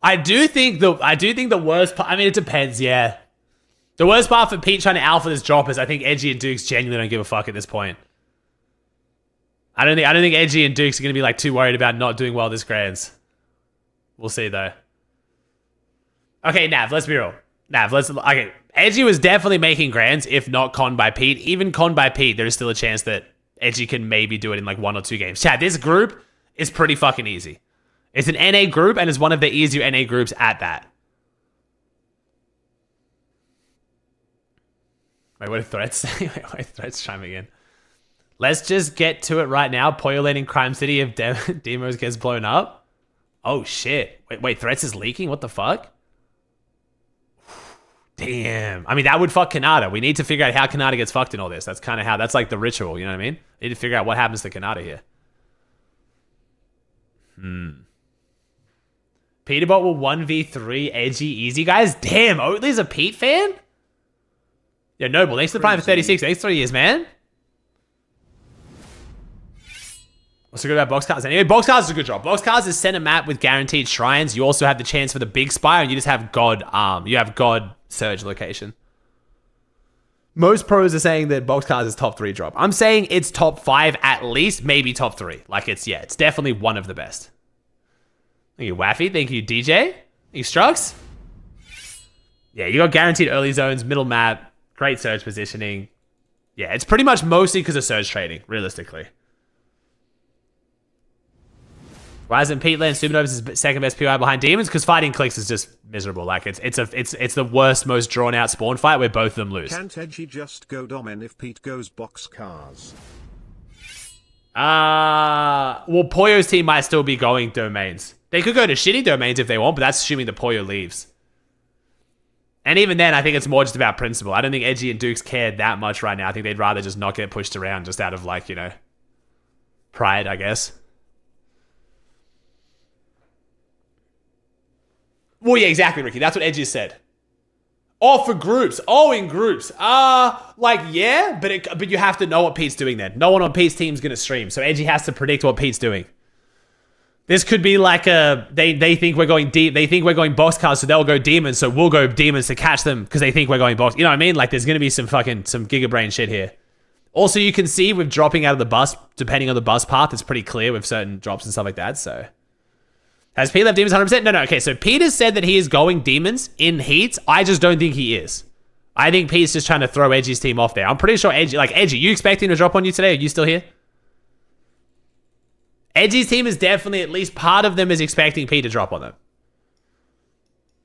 I do think the worst part. I mean, it depends. Yeah. The worst part for Pete trying to alpha this drop is I think Edgy and Dukes genuinely don't give a fuck at this point. I don't think Edgy and Dukes are going to be like too worried about not doing well this grands. We'll see though. Okay, Nav, let's be real. Okay. Edgy was definitely making grands, if not conned by Pete. Even conned by Pete, there is still a chance that Edgy can maybe do it in like 1 or 2 games. Chad, this group is pretty fucking easy. It's an NA group and it's one of the easier NA groups at that. Wait, what are threats saying? Wait, threats chiming in. Let's just get to it right now. Poyo lane in Crime City if Demos gets blown up. Oh shit. Wait, threats is leaking? What the fuck? Damn. I mean, that would fuck Kanata. We need to figure out how Kanata gets fucked in all this. That's kind of how, that's like the ritual, you know what I mean? We need to figure out what happens to Kanata here. Peterbot will 1v3 Edgy easy, guys. Damn, Oatly's a Pete fan? Yeah, Noble, thanks for the prime for 36. Thanks 3 years, man. What's so good about boxcars? Anyway, boxcars is a good job. Boxcars is center map with guaranteed shrines. You also have the chance for the big spire, and you just have God you have God Surge location. Most pros are saying that boxcars is top 3 drop. I'm saying it's top 5 at least, maybe top 3. Like it's definitely one of the best. Thank you, Waffy. Thank you, DJ. Thank you, Strux. Yeah, you got guaranteed early zones, middle map. Great surge positioning. Yeah, it's pretty much mostly because of surge trading, realistically. Why isn't Pete Land Supernova's second best PI behind Demons? Because fighting clicks is just miserable. Like it's the worst, most drawn out spawn fight where both of them lose. Can't Edgy just go domin if Pete goes boxcars? Well, Poyo's team might still be going domains. They could go to shitty domains if they want, but that's assuming the Poyo leaves. And even then, I think it's more just about principle. I don't think Edgy and Dukes care that much right now. I think they'd rather just not get pushed around just out of like, you know, pride, I guess. Well, yeah, exactly, Ricky. That's what Edgy said. Oh, for groups. Oh, in groups. Like, yeah, but you have to know what Pete's doing then. No one on Pete's team is going to stream, so Edgy has to predict what Pete's doing. This could be like they think we're going deep. They think we're going boxcars, so they'll go demons. So we'll go demons to catch them because they think we're going box. You know what I mean? Like there's going to be some gigabrain shit here. Also, you can see with dropping out of the bus, depending on the bus path, it's pretty clear with certain drops and stuff like that. So has Pete left demons 100%? No. Okay, so Pete has said that he is going demons in heats. I just don't think he is. I think Pete's just trying to throw Edgy's team off there. I'm pretty sure Edgy, you expect him to drop on you today? Are you still here? Edgy's team is definitely, at least part of them is expecting Pete to drop on them.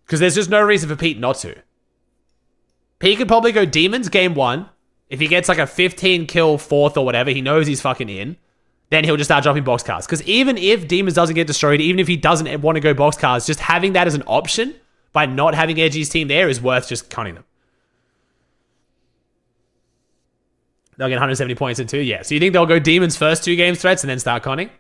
Because there's just no reason for Pete not to. Pete could probably go demons game 1. If he gets like a 15 kill 4th or whatever, he knows he's fucking in. Then he'll just start dropping boxcars. Because even if demons doesn't get destroyed, even if he doesn't want to go boxcars, just having that as an option by not having Edgy's team there is worth just conning them. They'll get 170 points in 2? Yeah. So you think they'll go demons first 2 games threats and then start conning?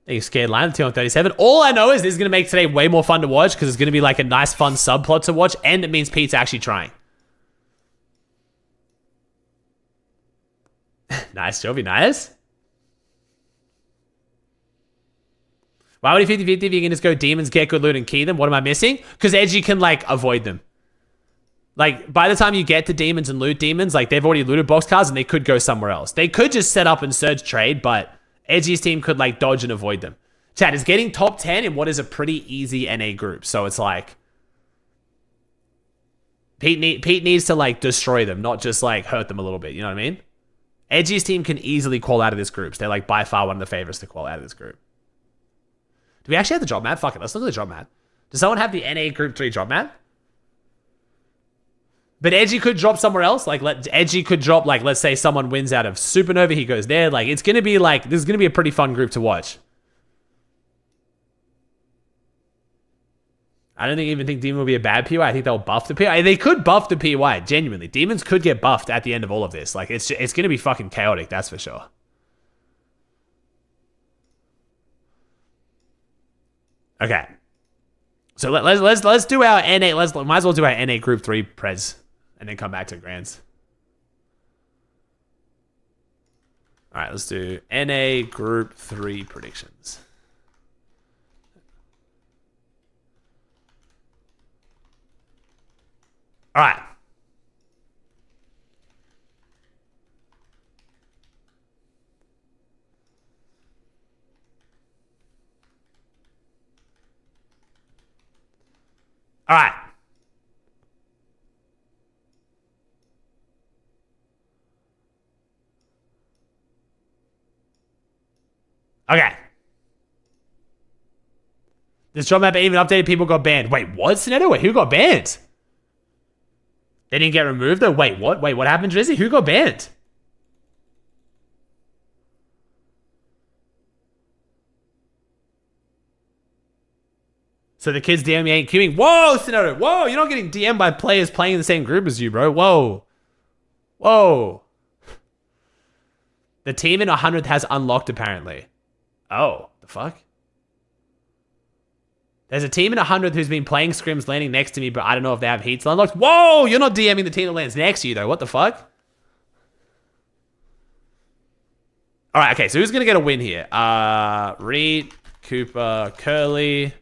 He's scared line 2 on 37. All I know is this is going to make today way more fun to watch because it's going to be like a nice, fun subplot to watch, and it means Pete's actually trying. Nice, Jovi, nice. Why would you 50-50 if you can just go demons, get good loot, and key them? What am I missing? Because Edgy can, like, avoid them. Like, by the time you get to demons and loot demons, like, they've already looted box cards and they could go somewhere else. They could just set up and surge trade, but Edgy's team could, like, dodge and avoid them. Chat is getting top 10 in what is a pretty easy NA group. So it's like, Pete needs to, like, destroy them, not just, like, hurt them a little bit. You know what I mean? Edgy's team can easily call out of this group. So they're, like, by far one of the favorites to call out of this group. Do we actually have the drop map? Fuck it, let's look at the drop map. Does someone have the NA Group 3 drop map? But Edgy could drop somewhere else. Like, Edgy could drop, like, let's say someone wins out of Supernova, he goes there. Like, it's going to be, like, this is going to be a pretty fun group to watch. I don't even think Demon will be a bad PY. I think they'll buff the PY. They could buff the PY, genuinely. Demons could get buffed at the end of all of this. Like, it's going to be fucking chaotic, that's for sure. Okay. So let's do our NA. Might as well do our NA Group 3 Prez. And then come back to Grands. Alright, let's do NA Group 3 predictions. Alright. Alright. Okay. This drop map even updated, people got banned. Wait, what, Sineto? Wait, who got banned? They didn't get removed though? Wait, what? Wait, what happened, Drizzy? Who got banned? So the kids DM me ain't queuing. Whoa, Sineto. Whoa, you're not getting DM'd by players playing in the same group as you, bro. Whoa. Whoa. The team in 100th has unlocked, apparently. Oh, the fuck? There's a team in 100th who's been playing scrims landing next to me, but I don't know if they have heats unlocked. Whoa, you're not DMing the team that lands next to you, though. What the fuck? All right, okay, so who's going to get a win here? Reed, Cooper, Curly,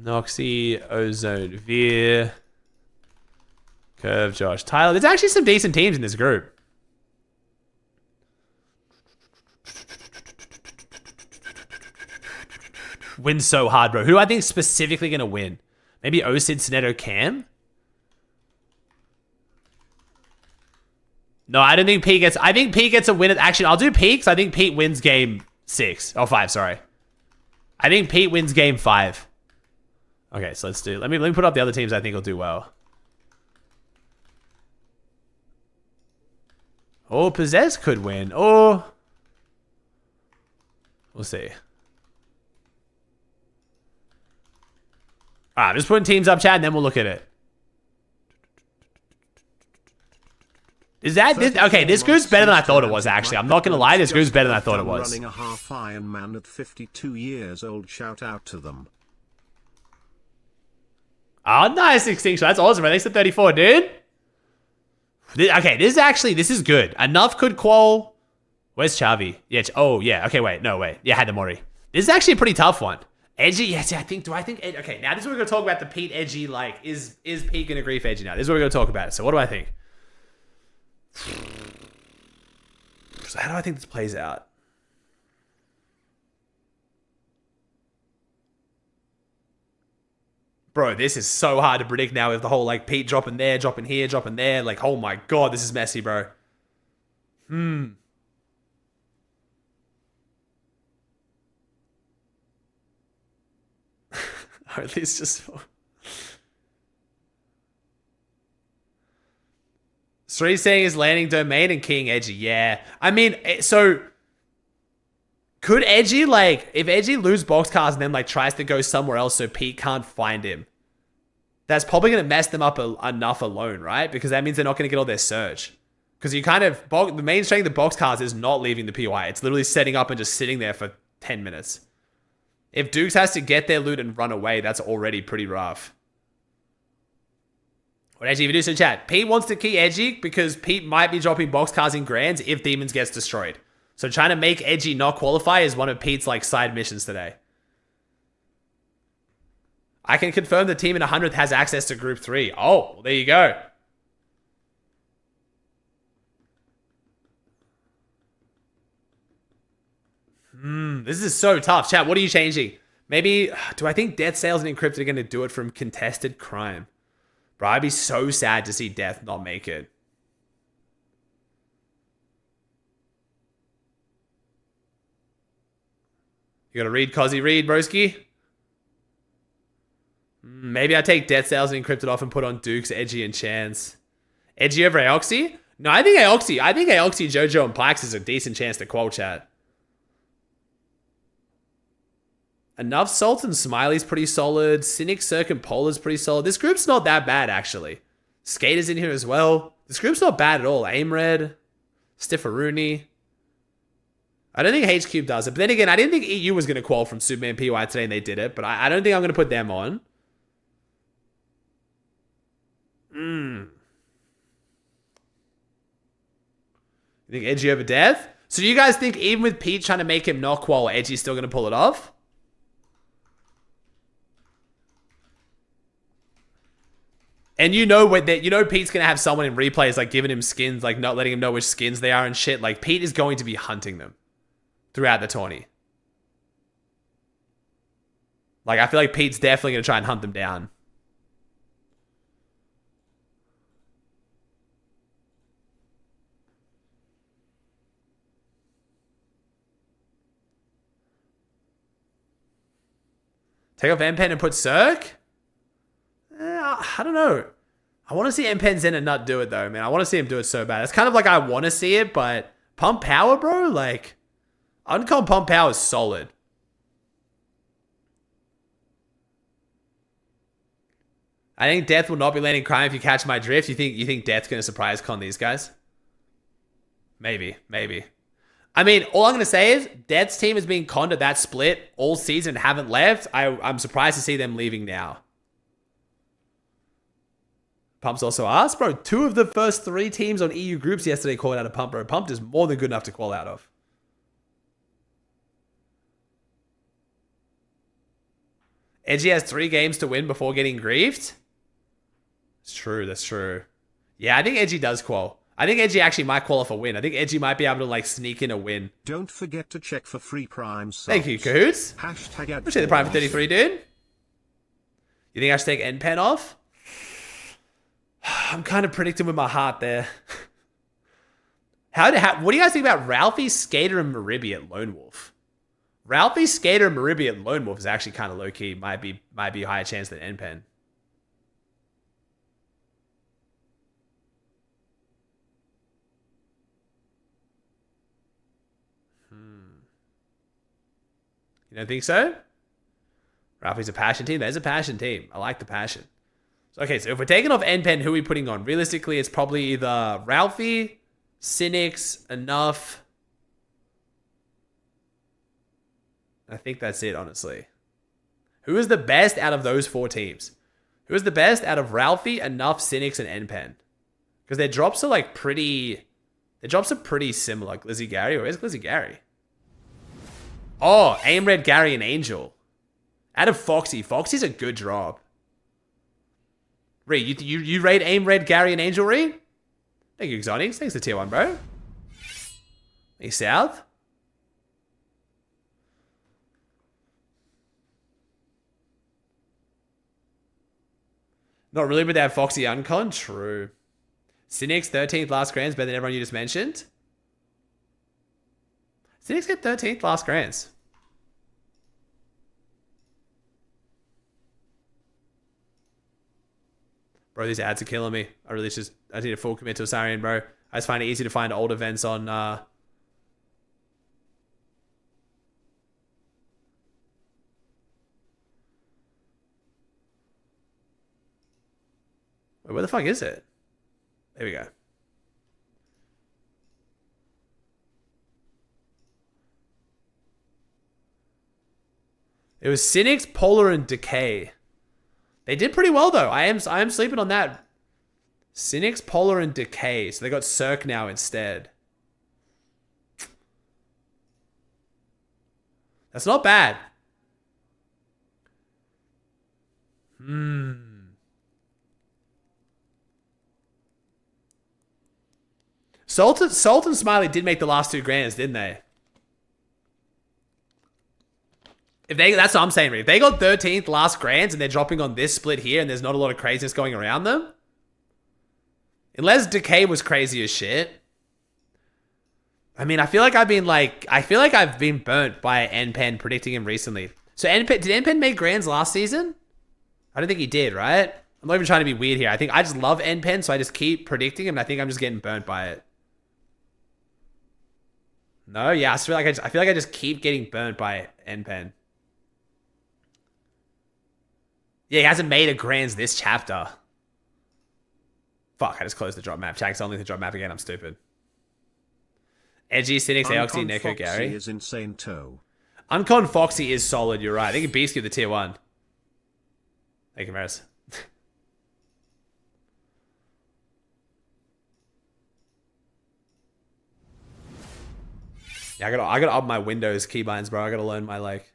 Noxy, Ozone, Veer, Curve, Josh, Tyler. There's actually some decent teams in this group. Win so hard, bro. Who do I think is specifically going to win? Maybe Osid, Sineto, Cam? No, I don't think Pete gets... I think Pete gets a win. Actually, I'll do Pete because I think Pete wins game 6. Oh, 5, sorry. I think Pete wins game 5. Okay, so let's do... Let me put up the other teams I think will do well. Oh, Possess could win. Oh... We'll see. Alright, I'm just putting teams up, chat, and then we'll look at it. Is that this? Okay, this group's better than I thought it was, actually. I'm not gonna lie, this group's better than I thought it was. Running a half Ironman at 52 years old. Shout out to them. Oh, nice Extinction. That's awesome, man. Thanks to 34, dude. Okay, this is good. Enough could qual. Where's Chavi? Yeah. Oh, yeah. Okay, wait. No, wait. Yeah, Hadamori. This is actually a pretty tough one. Edgy, yes, I think, okay, now this is what we're going to talk about the Pete Edgy, like, is Pete going to grief Edgy now? This is what we're going to talk about. So what do I think? So how do I think this plays out? Bro, this is so hard to predict now with the whole, like, Pete dropping there, dropping here, dropping there. Like, oh my god, this is messy, bro. Or at least just... Sree's saying is landing domain and keying Edgy. Yeah. I mean, so... Could Edgy, like... If Edgy lose box cards and then, like, tries to go somewhere else so Pete can't find him, that's probably going to mess them up enough alone, right? Because that means they're not going to get all their search. Because you kind of, the main strength of Boxcars is not leaving the POI. It's literally setting up and just sitting there for 10 minutes. If Dukes has to get their loot and run away, that's already pretty rough. What Edgy, if you do some chat. Pete wants to key Edgy because Pete might be dropping Boxcars in Grands if Demons gets destroyed. So trying to make Edgy not qualify is one of Pete's like side missions today. I can confirm the team in 100th has access to Group 3. Oh, well, there you go. This is so tough. Chat, what are you changing? Maybe, do I think Death Sales and Encrypted are going to do it from Contested Crime? Bro, I'd be so sad to see Death not make it. You gotta read, Cozzy, read, broski. Maybe I take Death Sales and Encrypted off and put on Dukes, Edgy, and Chance. Edgy over Aoxy? No, I think Aoxy, Jojo, and Plax is a decent chance to qual, chat. Enough Salt and Smiley's pretty solid. Cynic, Circumpolar's pretty solid. This group's not that bad, actually. Skater's in here as well. This group's not bad at all. Aim Red, Stifferoony. I don't think H-Cube does it. But then again, I didn't think EU was going to qual from Superman PY today, and they did it. But I don't think I'm going to put them on. You think Edgy over Death? So do you guys think even with Pete trying to make him not qual, Edgy's still going to pull it off? And you know Pete's gonna have someone in replays like giving him skins, like not letting him know which skins they are and shit. Like Pete is going to be hunting them throughout the tourney. Like I feel like Pete's definitely gonna try and hunt them down. Take off M-Pen and put Cirque? I don't know. I want to see M-Pen Zen and Nut do it though, man. I want to see him do it so bad. It's kind of like I want to see it, but Pump Power, bro? Like, Uncom Pump Power is solid. I think Death will not be landing Crime if you catch my drift. You think Death's going to surprise con these guys? Maybe. I mean, all I'm going to say is Death's team has been conned at that split all season and haven't left. I'm surprised to see them leaving now. Pump's also asked, bro. 2 of the first 3 teams on EU groups yesterday called out a Pump, bro. Pump is more than good enough to call out of. Edgy has 3 games to win before getting griefed. It's true. That's true. Yeah, I think Edgy does qual. I think Edgy actually might qualify a win. I think Edgy might be able to like sneak in a win. Don't forget to check for free prime subs. Thank you, Cahoots. Hashtag appreciate the prime for 33, dude. You think I should take N-Pen off? I'm kind of predicting with my heart there. What do you guys think about Ralphie, Skater, and Maribi at Lone Wolf? Ralphie, Skater, and Maribi at Lone Wolf is actually kind of low-key. Might be a higher chance than N-Pen. You don't think so? Ralphie's a passion team. There's a passion team. I like the passion. Okay, so if we're taking off N-Pen, who are we putting on? Realistically, it's probably either Ralphie, Cynics, Enough. I think that's it, honestly. Who is the best out of those 4 teams? Who is the best out of Ralphie, Enough, Cynics, and N-Pen? Because their drops are like pretty... Their drops are pretty similar. Glizzy Gary, or where's Glizzy Gary? Oh, Aim Red, Gary, and Angel. Out of Foxy. Foxy's a good drop. Reed, you rate Aim Red, Gary, and Angel, Reed? Thank you, Exotics. Thanks for tier 1, bro. Hey, South. Not really without Foxy Uncon? True. Cynics, 13th last grands, better than everyone you just mentioned. Cynics get 13th last grands. Bro, these ads are killing me. I need a full commit to Asarian, bro. I just find it easy to find old events on... Wait, where the fuck is it? There we go. It was Cynics, Polar, and Decay. They did pretty well though. I am sleeping on that. Cynics, Polar, and Decay. So they got Cirque now instead. That's not bad. Salt and Smiley did make the last 2 grands, didn't they? That's what I'm saying, Rick. If they got 13th last grands and they're dropping on this split here and there's not a lot of craziness going around them. Unless Decay was crazy as shit. I mean, I feel like I've been burnt by NPen predicting him recently. So did NPen make grands last season? I don't think he did, right? I'm not even trying to be weird here. I think I just love NPen, so I just keep predicting him and I think I'm just getting burnt by it. No, yeah, I feel like I just keep getting burnt by NPen. Yeah, he hasn't made a grands this chapter. Fuck, I just closed the drop map. Jack's only the drop map again. I'm stupid. Edgy, Cynics, Aoxy, Neko, Gary. Is insane toe. Uncon Foxy is solid, you're right. I think it beats you the tier 1. Thank you, Maris. Yeah, I gotta up my Windows keybinds, bro. I gotta learn my, like...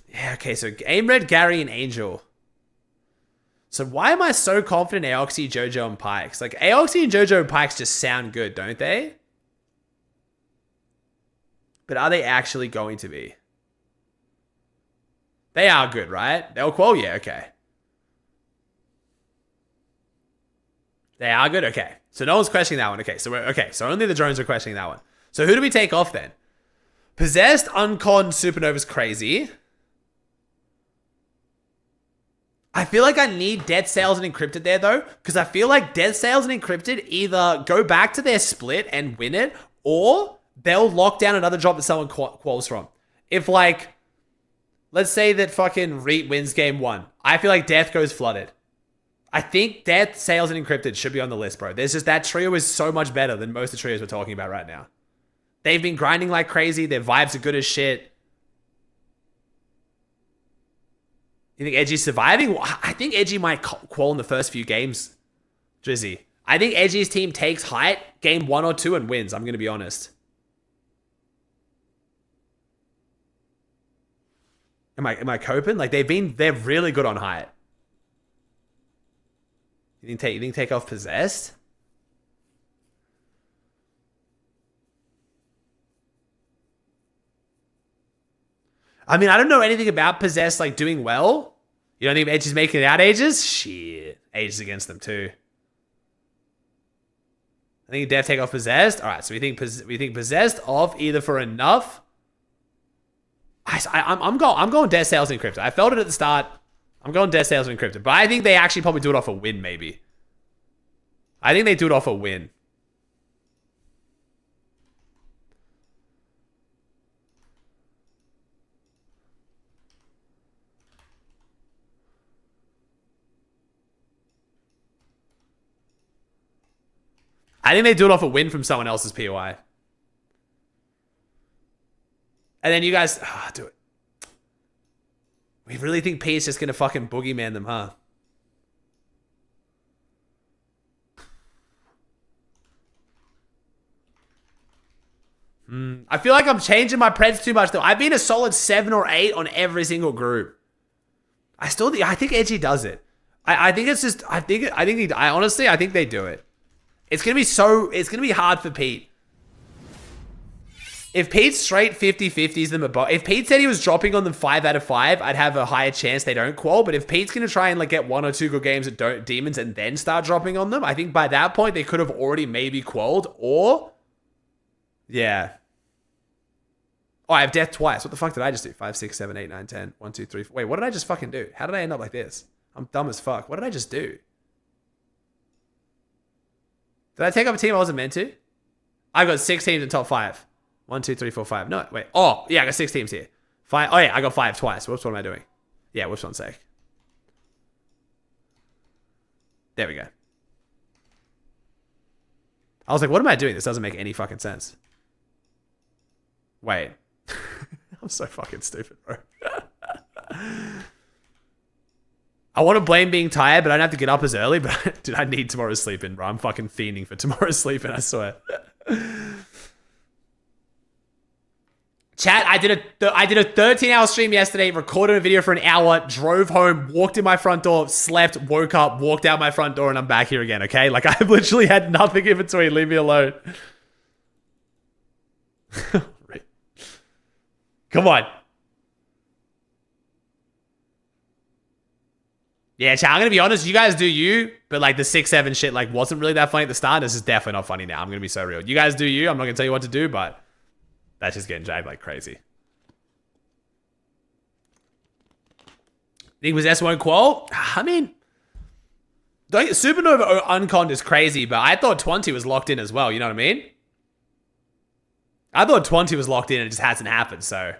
Yeah, okay, so Aim Red, Gary, and Angel. So why am I so confident in Aoxy, Jojo, and Pikes? Like, Aoxy and Jojo and Pikes just sound good, don't they? But are they actually going to be? They are good, right? They'll qual? Yeah, okay. They are good? Okay. So no one's questioning that one. Okay, so only the drones are questioning that one. So who do we take off then? Possessed, Uncon, Supernova's crazy. I feel like I need Dead Sales and Encrypted there though, because I feel like Dead Sales and Encrypted either go back to their split and win it, or they'll lock down another drop that someone quals from. If like, let's say that fucking Reet wins game 1. I feel like Death goes flooded. I think Death, Sales, and Encrypted should be on the list, bro. There's just that trio is so much better than most of the trios we're talking about right now. They've been grinding like crazy. Their vibes are good as shit. You think Edgy's surviving? I think Edgy might qual in the first few games, Drizzy. I think Edgy's team takes height game 1 or 2 and wins. I'm going to be honest. Am I coping? Like they're really good on height. You think take off Possessed? I mean, I don't know anything about Possessed like doing well. You don't think Edge is making it out, Ages? Shit. Ages against them too. I think Dev take off Possessed. All right, so we think Possessed off either for enough. I'm going Death Sales and Encrypted. I felt it at the start. I'm going Death Sales and Encrypted, but I think they actually probably do it off a win. Maybe. I think they do it off a win. I think they do it off a win from someone else's POI. And then you guys... do it. We really think P is just going to fucking boogeyman them, huh? I feel like I'm changing my preds too much, though. I've been a solid 7 or 8 on every single group. I think Edgy does it. I think it's just... I think they do it. It's going to be hard for Pete. If Pete's straight 50-50s them above, if Pete said he was dropping on them 5 out of 5, I'd have a higher chance they don't qual. But if Pete's going to try and like get 1 or 2 good games at Demons and then start dropping on them, I think by that point they could have already maybe qualled or... Yeah. Oh, I have Death twice. What the fuck did I just do? 5, 6, 7, 8, 9, 10. 1, 2, 3, 4. Wait, what did I just fucking do? How did I end up like this? I'm dumb as fuck. What did I just do? Did I take up a team I wasn't meant to? I got 6 teams in top 5. 1, 2, 3, 4, 5. No, wait. Oh, yeah, I got 6 teams here. 5. Oh, yeah, I got 5 twice. Whoops, what am I doing? Yeah, whoops, 1 sec. There we go. I was like, what am I doing? This doesn't make any fucking sense. Wait. I'm so fucking stupid, bro. I want to blame being tired, but I don't have to get up as early. But dude, I need tomorrow's sleep in, bro. I'm fucking fiending for tomorrow's sleep in, I swear. Chat, I did a 13-hour stream yesterday, recorded a video for an hour, drove home, walked in my front door, slept, woke up, walked out my front door, and I'm back here again, okay? Like, I've literally had nothing in between. Leave me alone. Come on. Yeah, chat, I'm going to be honest. You guys do you, but like the 6-7 shit like wasn't really that funny at the start. This is definitely not funny now. I'm going to be so real. You guys do you. I'm not going to tell you what to do, but that's just getting dragged like crazy. Think Possess won't qual? I mean, Supernova unconned is crazy, but I thought 20 was locked in as well. You know what I mean? I thought 20 was locked in and it just hasn't happened. So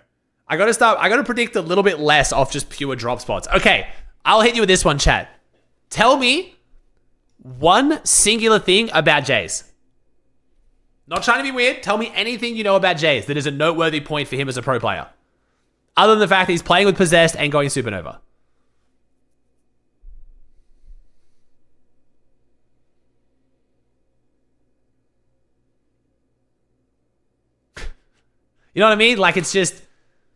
I got to predict a little bit less off just pure drop spots. Okay, I'll hit you with this one, chat. Tell me one singular thing about Jays. Not trying to be weird. Tell me anything you know about Jays that is a noteworthy point for him as a pro player. Other than the fact that he's playing with Possessed and going Supernova. You know what I mean? Like, it's just,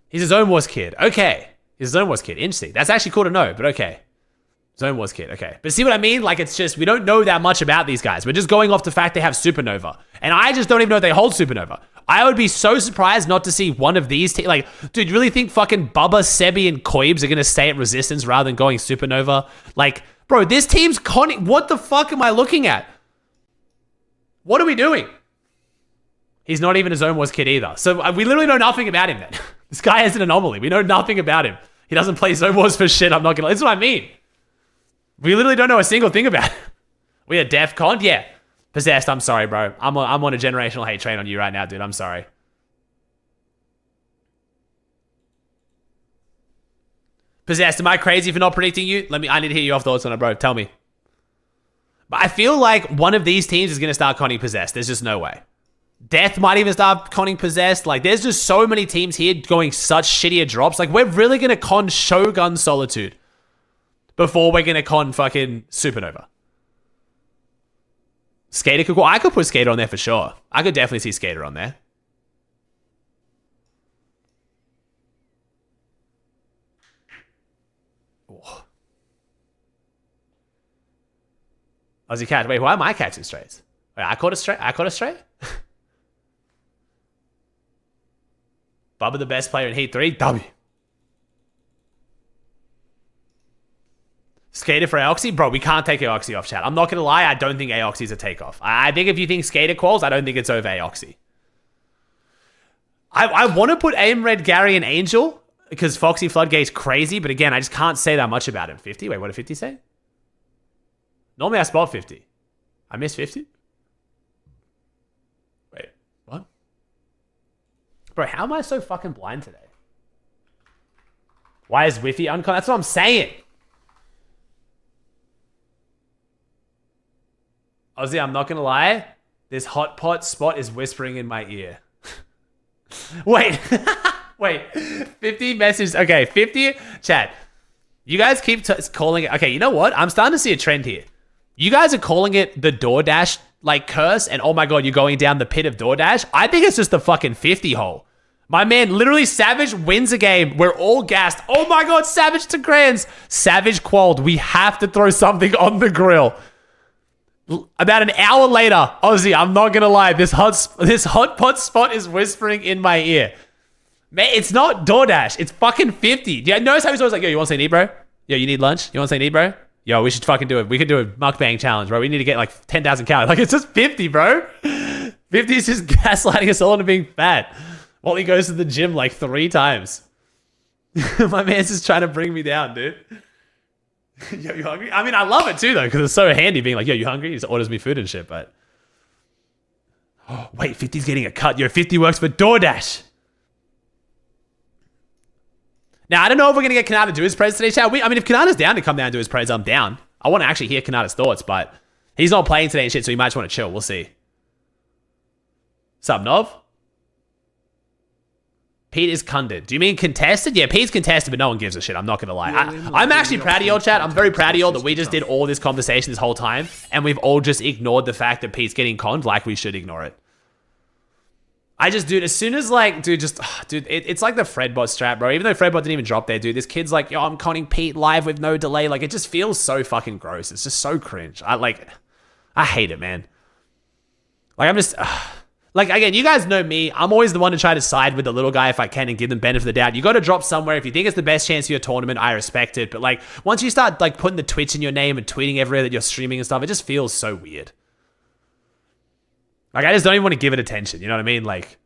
he's a Zone Wars kid. Okay. He's a Zone Wars kid. Interesting. That's actually cool to know, but okay. Zone Wars kid. Okay. But see what I mean? Like, it's just, we don't know that much about these guys. We're just going off the fact they have Supernova. And I just don't even know if they hold Supernova. I would be so surprised not to see one of these teams. Like, dude, you really think fucking Bubba, Sebi, and Koibs are going to stay at Resistance rather than going Supernova? Like, bro, this team's conning. What the fuck am I looking at? What are we doing? He's not even a Zone Wars kid either. So we literally know nothing about him then. This guy is an anomaly. We know nothing about him. He doesn't play Zone Wars for shit. I'm not going to... That's what I mean. We literally don't know a single thing about him. We are DEF CON? Yeah. Possessed, I'm sorry, bro. I'm on a generational hate train on you right now, dude. I'm sorry. Possessed, am I crazy for not predicting you? I need to hear your thoughts on it, bro. Tell me. But I feel like one of these teams is going to start conning Possessed. There's just no way. Death might even start conning Possessed. Like, there's just so many teams here going such shittier drops. Like, we're really going to con Shogun Solitude before we're going to con fucking Supernova. Skater could... I could put Skater on there for sure. I could definitely see Skater on there. Oh. Aussie catch. Wait, why am I catching straights? Wait, I caught a straight? I caught a straight? Bubba the best player in Heat 3? W. Skater for Aoxy? Bro, we can't take Aoxy off, chat. I'm not going to lie, I don't think Aoxy's a takeoff. I think if you think Skater quals, I don't think it's over Aoxy. I want to put Aim Red, Gary, and Angel because Foxy Floodgate's crazy, but again, I just can't say that much about him. 50? Wait, what did 50 say? Normally I spot 50. I missed 50? Wait, what? Bro, how am I so fucking blind today? Why is Whiffy uncon? That's what I'm saying. Aussie, I'm not gonna lie. This hot pot spot is whispering in my ear. Wait. Wait. 50 messages. Okay, 50. Chat. You guys keep calling it. Okay, you know what? I'm starting to see a trend here. You guys are calling it the DoorDash like curse and oh my god, you're going down the pit of DoorDash. I think it's just the fucking 50 hole. My man, literally Savage wins a game. We're all gassed. Oh my god, Savage to Grands. Savage qualled. We have to throw something on the grill. About an hour later, Aussie, I'm not gonna lie, this hot pot spot is whispering in my ear. Man, it's not DoorDash. It's fucking 50. Do you notice how he's always like, yo, you want something to eat, bro? Yo, you need lunch? You want something to eat, bro? Yo, we should fucking do it. We could do a mukbang challenge, bro. We need to get like 10,000 calories. Like, it's just 50, bro. 50 is just gaslighting us all into being fat. While he goes to the gym like 3 times. My man's just trying to bring me down, dude. Yo, you hungry? I mean, I love it too, though, because it's so handy being like, yo, you hungry? He just orders me food and shit, but... Oh, wait, 50's getting a cut. Yo, 50 works for DoorDash. Now, I don't know if we're going to get Kanata to do his praise today, chat. I mean, if Kanata's down to come down and do his praise, I'm down. I want to actually hear Kanata's thoughts, but he's not playing today and shit, so he might just want to chill. We'll see. Sup, Nov? Pete is cunded. Do you mean contested? Yeah, Pete's contested, but no one gives a shit. I'm not going to lie. I'm actually proud of y'all, chat. I'm very proud of y'all that we just did all this conversation this whole time, and we've all just ignored the fact that Pete's getting conned like we should ignore it. Dude, as soon as like, dude, it's like the Fredbot strat, bro. Even though Fredbot didn't even drop there, dude, this kid's like, yo, I'm conning Pete live with no delay. Like, it just feels so fucking gross. It's just so cringe. I hate it, man. Like, I'm just... Like, again, you guys know me. I'm always the one to try to side with the little guy if I can and give them benefit of the doubt. You got to drop somewhere. If you think it's the best chance of your tournament, I respect it. But, like, once you start, like, putting the Twitch in your name and tweeting everywhere that you're streaming and stuff, it just feels so weird. Like, I just don't even want to give it attention. You know what I mean? Like,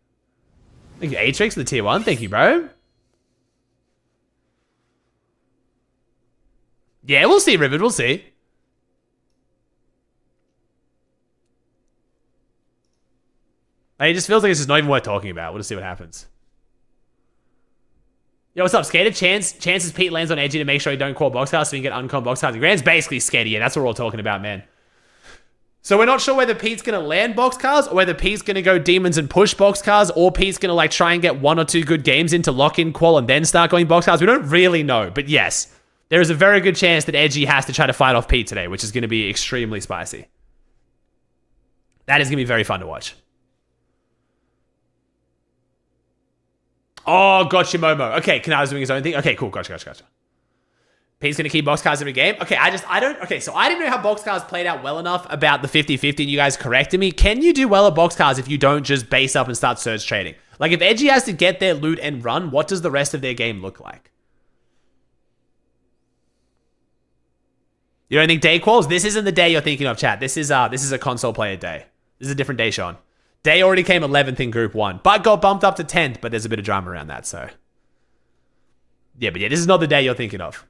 thank you, Atrix, for the tier 1. Thank you, bro. Yeah, we'll see, Rivet. We'll see. It just feels like it's just not even worth talking about. We'll just see what happens. Yo, what's up, Skater? Chances Pete lands on Edgy to make sure he don't call boxcast so he can get uncon boxcast. Grand's basically Skater. Yeah, that's what we're all talking about, man. So we're not sure whether Pete's going to land boxcars or whether Pete's going to go demons and push boxcars or Pete's going to like try and get 1 or 2 good games into lock-in qual and then start going boxcars. We don't really know, but yes, there is a very good chance that Edgy has to try to fight off Pete today, which is going to be extremely spicy. That is going to be very fun to watch. Oh, gotcha, Momo. Okay, Kanada's doing his own thing. Okay, cool. Gotcha. Pete's going to keep boxcars every game. Okay, so I didn't know how boxcars played out well enough about the 50-50 and you guys corrected me. Can you do well at boxcars if you don't just base up and start surge trading? Like, if Edgy has to get their loot and run, what does the rest of their game look like? You don't think day quals? This isn't the day you're thinking of, chat. This is a console player day. This is a different day, Sean. Day already came 11th in Group 1, but got bumped up to 10th, but there's a bit of drama around that, so. Yeah, this is not the day you're thinking of.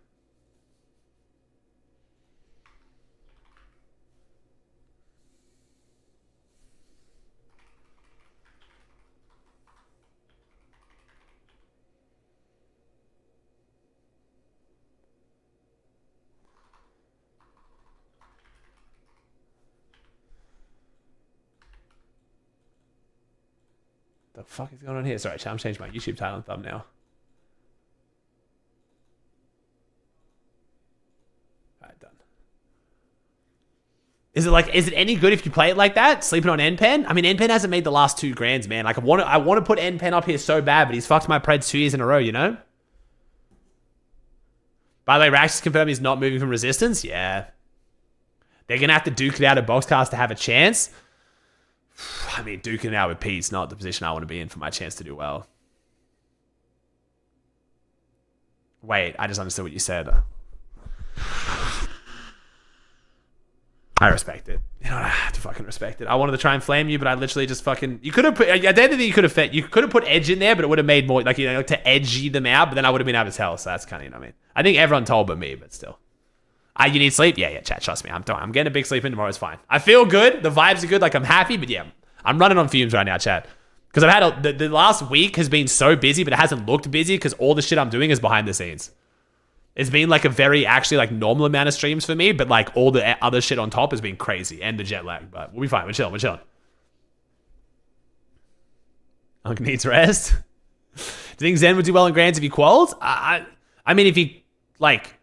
The fuck is going on here? Sorry, chat, I'm changing my YouTube title and thumbnail. Alright, done. Is it any good if you play it like that? Sleeping on NPen? I mean, NPen hasn't made the last 2 grands, man. Like, I want to put NPen up here so bad, but he's fucked my Preds 2 years in a row, you know? By the way, Rax has confirmed he's not moving from Resistance. Yeah. They're going to have to duke it out of Boxcast to have a chance. I mean, duking it out with Pete's not the position I want to be in for my chance to do well. Wait, I just understood what you said. I respect it. You know what? I have to fucking respect it. I wanted to try and flame you, but I literally just fucking... You could have put... At the end of the day, you could have put Edge in there, but it would have made more... Like, you know, to edgy them out, but then I would have been able to tell. So that's kind of, you know what I mean? I think everyone told but me, but still. You need sleep? Yeah, chat, trust me. I'm getting a big sleep in tomorrow. It's fine. I feel good. The vibes are good. Like, I'm happy, but yeah, I'm running on fumes right now, chat. Because I've had the last week has been so busy, but it hasn't looked busy because all the shit I'm doing is behind the scenes. It's been like a very actually like normal amount of streams for me, but like all the other shit on top has been crazy and the jet lag. But we'll be fine. We're chilling. Unk needs rest. Do you think Zen would do well in Grands if he quals? I mean, if he like...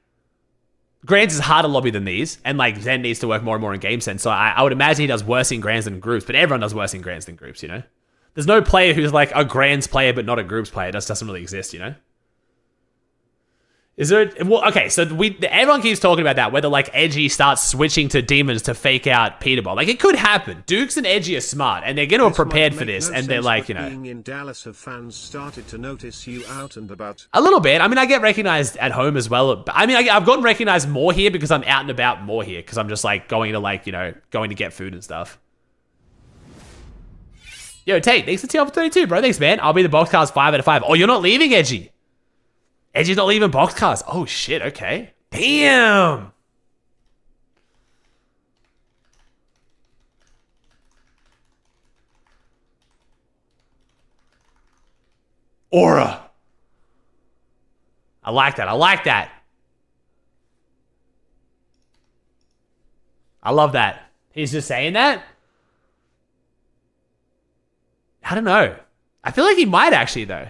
Grands is harder lobby than these, and like Zen needs to work more and more in game sense. So I would imagine he does worse in Grands than in groups, but everyone does worse in Grands than groups, you know? There's no player who's like a Grands player but not a groups player. It just doesn't really exist, you know? Is there... Well, okay, so everyone keeps talking about that, whether like Edgy starts switching to demons to fake out Peterbot. Like, it could happen. Dukes and Edgy are smart, and they're going to have prepared for this, and they're like, you know... Being in Dallas, have fans started to notice you out and about? A little bit. I mean, I get recognized at home as well. I mean, I've gotten recognized more here because I'm out and about more here, because I'm just like going to like, you know, going to get food and stuff. Yo, Tate, thanks for TL for 32, bro. Thanks, man. I'll be the Boxcars 5 out of 5. Oh, you're not leaving, Edgy? Edgy's not leaving Boxcars. Oh, shit. Okay. Damn. Aura. I like that. I love that. He's just saying that? I don't know. I feel like he might actually, though.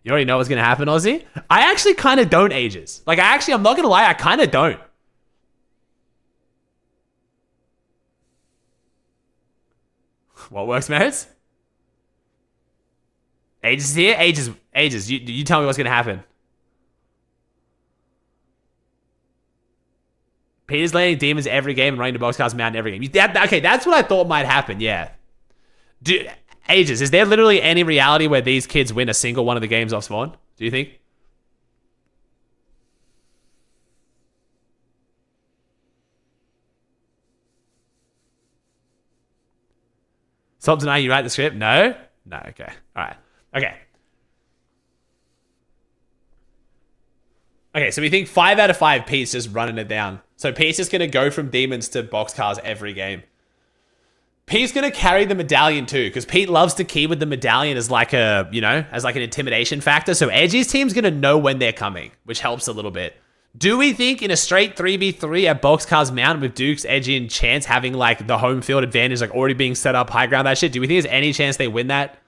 You already know what's going to happen, Aussie? I actually kind of don't, Ages. Like, I'm not going to lie, I kind of don't. What works, Merits? Ages is here? Ages. You tell me what's going to happen. Peter's landing demons every game and running the boxcars mountain every game. Okay, that's what I thought might happen, yeah. Ages, is there literally any reality where these kids win a single one of the games off spawn? Do you think? Stop denying you write the script? No? No, okay. Alright. Okay. Okay, so we think 5 out of 5 Pete's just running it down. So Pete's just going to go from demons to boxcars every game. Pete's going to carry the medallion too, because Pete loves to key with the medallion as like a, as like an intimidation factor. So Edgy's team's going to know when they're coming, which helps a little bit. Do we think in a straight 3v3 at Boxcars Mountain with Dukes, Edgy, and Chance having like the home field advantage, like already being set up, high ground, that shit, do we think there's any chance they win that?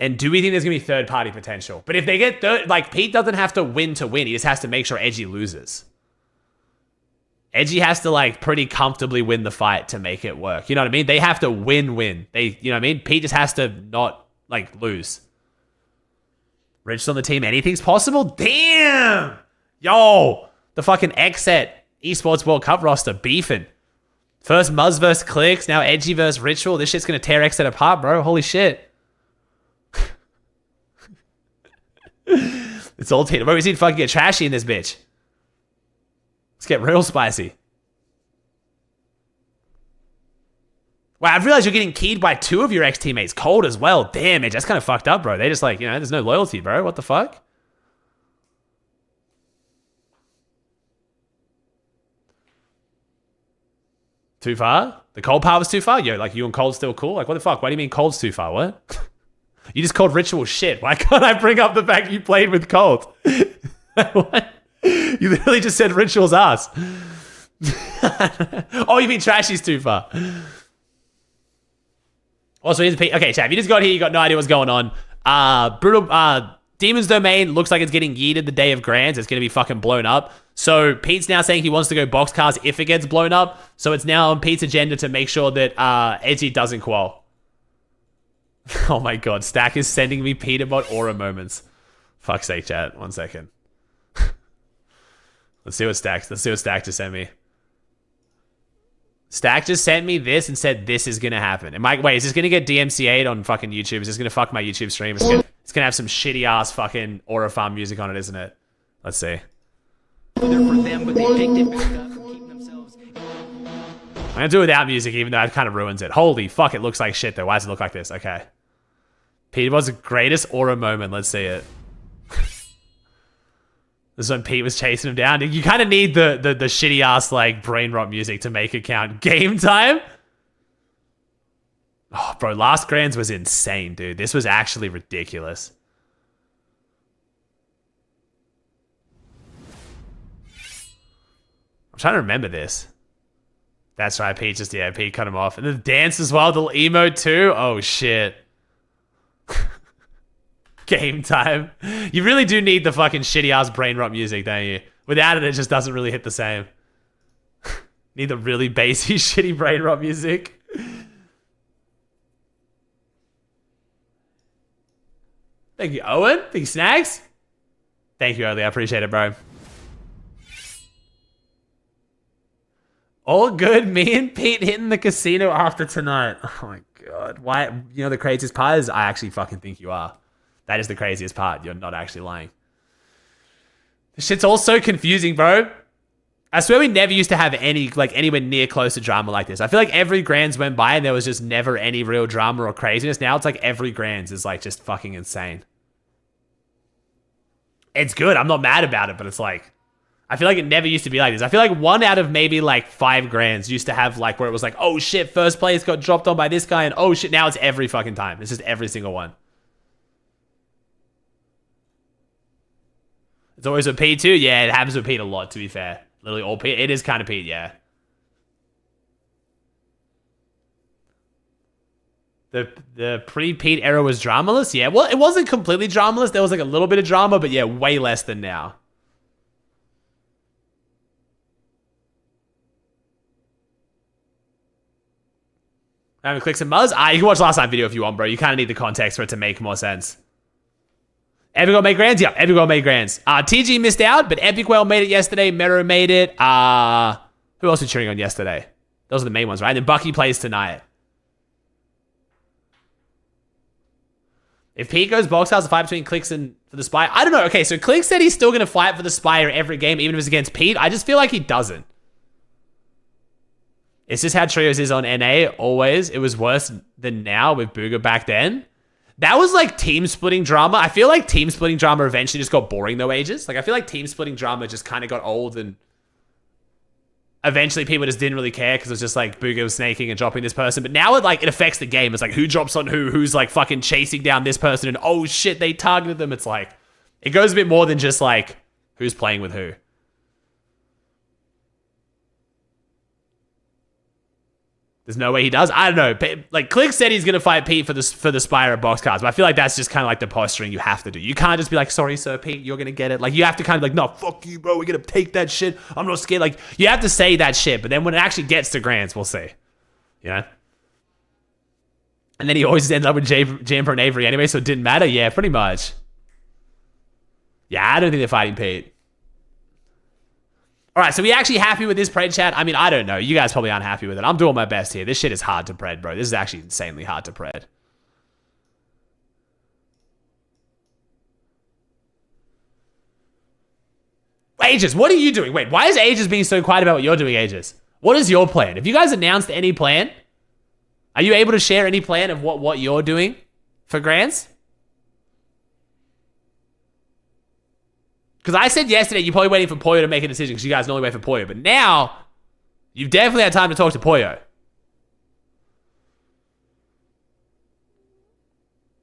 And do we think there's going to be third-party potential? But if they get third, like, Pete doesn't have to win. He just has to make sure Edgy loses. Edgy has to, like, pretty comfortably win the fight to make it work. You know what I mean? They have to win-win. You know what I mean? Pete just has to not, like, lose. Rich on the team, anything's possible? Damn! Yo! The fucking XSET Esports World Cup roster beefing. First Muzz versus Clicks, now Edgy versus Ritual. This shit's going to tear XSET apart, bro. Holy shit. It's all Peter. Bro, we need to fucking get trashy in this bitch. Let's get real spicy. Wow, I've realized you're getting keyed by 2 of your ex-teammates. Cold as well. Damn it, that's kind of fucked up, bro. They just like, there's no loyalty, bro. What the fuck? Too far? The Cold part was too far? Yo, like you and Cold's still cool? Like what the fuck? Why do you mean Cold's too far? What? You just called Ritual shit. Why can't I bring up the fact you played with Cold? What? You literally just said Ritual's ass. Oh, you mean Trashy's too far. Also, here's Pete. Okay, chat, if you just got here, you got no idea what's going on. Demon's Domain looks like it's getting yeeted the day of Grands. It's going to be fucking blown up. So Pete's now saying he wants to go boxcars if it gets blown up. So it's now on Pete's agenda to make sure that Edgy doesn't qual. Oh my god, Stack is sending me Peterbot aura moments. Fuck's sake, chat. 1 second. Let's see what Stack just sent me. Stack just sent me this and said this is gonna happen. Wait, is this gonna get DMCA'd on fucking YouTube? Is this gonna fuck my YouTube stream? It's gonna have some shitty ass fucking aura farm music on it, isn't it? Let's see. I'm gonna do it without music, even though it kind of ruins it. Holy fuck, it looks like shit though. Why does it look like this? Okay. Peterbot's the greatest aura moment. Let's see it. This is when Pete was chasing him down. You kind of need the shitty ass like brain rot music to make it count. Game time? Oh, bro, last Grands was insane, dude. This was actually ridiculous. I'm trying to remember this. That's right, Pete Pete cut him off. And the dance as well, the emote too. Oh shit. Game time. You really do need the fucking shitty ass brain rot music, don't you? Without it, it just doesn't really hit the same. Need the really bassy, shitty brain rot music. Thank you, Owen. Thank you, Snags. Thank you, Oli. I appreciate it, bro. All good. Me and Pete hitting the casino after tonight. Oh my god. Why? You know the craziest part is I actually fucking think you are. That is the craziest part. You're not actually lying. This shit's all so confusing, bro. I swear we never used to have any, like, anywhere near close to drama like this. I feel like every Grands went by and there was just never any real drama or craziness. Now it's like every Grands is, like, just fucking insane. It's good. I'm not mad about it, but it's like, I feel like it never used to be like this. I feel like 1 out of maybe, like, 5 Grands used to have, like, where it was like, oh, shit, first place got dropped on by this guy, and oh, shit, now it's every fucking time. It's just every single one. It's always with Pete too? Yeah, it happens with Pete a lot, to be fair. Literally all Pete. It is kind of Pete, yeah. The pre-Pete era was dramaless? Yeah, well, it wasn't completely dramaless. There was like a little bit of drama, but yeah, way less than now. Having clicks and Muzz? You can watch last night's video if you want, bro. You kind of need the context for it to make more sense. Epic Well made grands? Yeah, Epic Well made grands. TG missed out, but Epic Well made it yesterday. Mero made it. Who else were cheering on yesterday? Those are the main ones, right? And then Bucky plays tonight. If Pete goes box house, the fight between Clicks and for the Spire. I don't know. Okay, so Clicks said he's still going to fight for the Spire every game, even if it's against Pete. I just feel like he doesn't. It's just how Trios is on NA, always. It was worse than now with Booga back then. That was like team splitting drama. I feel like team splitting drama eventually just got boring though, Ages. Like, I feel like team splitting drama just kind of got old and eventually people just didn't really care because it was just like Booga was snaking and dropping this person. But now it affects the game. It's like who drops on who's like fucking chasing down this person and oh shit, they targeted them. It's like, it goes a bit more than just like who's playing with who. There's no way he does. I don't know. Like, Click said he's going to fight Pete for the Spire at box cards, but I feel like that's just kind of like the posturing you have to do. You can't just be like, sorry, sir, Pete, you're going to get it. Like, you have to kind of like, no, fuck you, bro. We're going to take that shit. I'm not scared. Like, you have to say that shit, but then when it actually gets to Grands, we'll see. You know? And then he always ends up with Jamper and Avery anyway, so it didn't matter. Yeah, pretty much. Yeah, I don't think they're fighting Pete. All right, so we actually happy with this pred chat? I mean, I don't know. You guys probably aren't happy with it. I'm doing my best here. This shit is hard to pred, bro. This is actually insanely hard to pred. Aegis, what are you doing? Wait, why is Aegis being so quiet about what you're doing, Aegis? What is your plan? Have you guys announced any plan? Are you able to share any plan of what you're doing for Grands? Because I said yesterday you're probably waiting for Poyo to make a decision because you guys normally wait for Poyo. But now, you've definitely had time to talk to Poyo.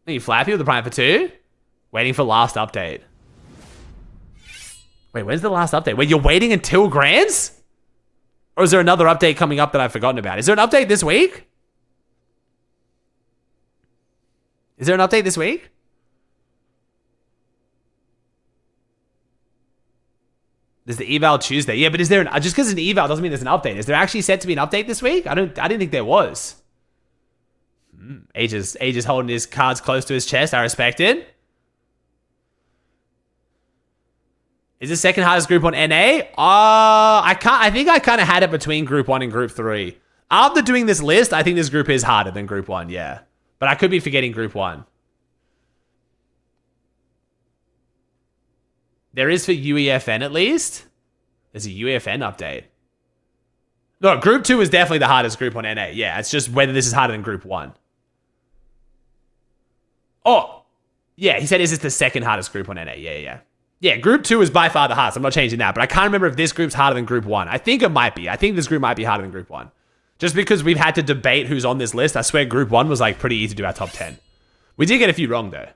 Are you flappy with the Prime for 2? Waiting for last update. Wait, when's the last update? Wait, you're waiting until Grands? Or is there another update coming up that I've forgotten about? Is there an update this week? Is there an update this week? There's the eval Tuesday. Yeah, but is there just because it's an eval doesn't mean there's an update. Is there actually set to be an update this week? I didn't think there was. Aegis holding his cards close to his chest. I respect it. Is this second hardest group on NA? I think I kind of had it between group 1 and group 3. After doing this list, I think this group is harder than group 1, yeah. But I could be forgetting group 1. There is for UEFN at least. There's a UEFN update. No, Group 2 is definitely the hardest group on NA. Yeah, it's just whether this is harder than Group 1. Oh, yeah, he said, is this the second hardest group on NA? Yeah. Yeah, Group 2 is by far the hardest. I'm not changing that, but I can't remember if this group's harder than Group 1. I think it might be. I think this group might be harder than Group 1. Just because we've had to debate who's on this list, I swear Group 1 was like pretty easy to do our top 10. We did get a few wrong though.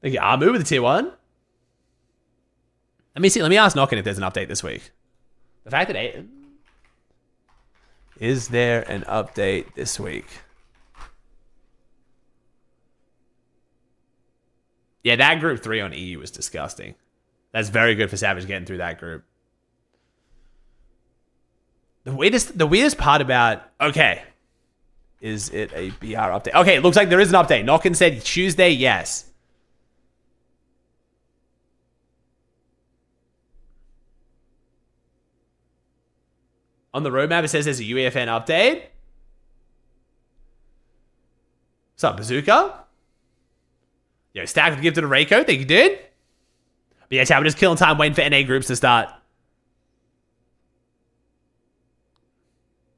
Thank you, Amu with the tier 1. Let me see. Let me ask Knockin if there's an update this week. The fact that is there an update this week? Yeah, that group 3 on EU was disgusting. That's very good for Savage getting through that group. The weirdest part about is it a BR update? Okay, it looks like there is an update. Knockin said Tuesday, yes. On the roadmap, it says there's a UEFN update. What's up, Bazooka? Yo, Stack with the gift to the Reiko. Think you did? But yeah, chat, we're just killing time waiting for NA groups to start.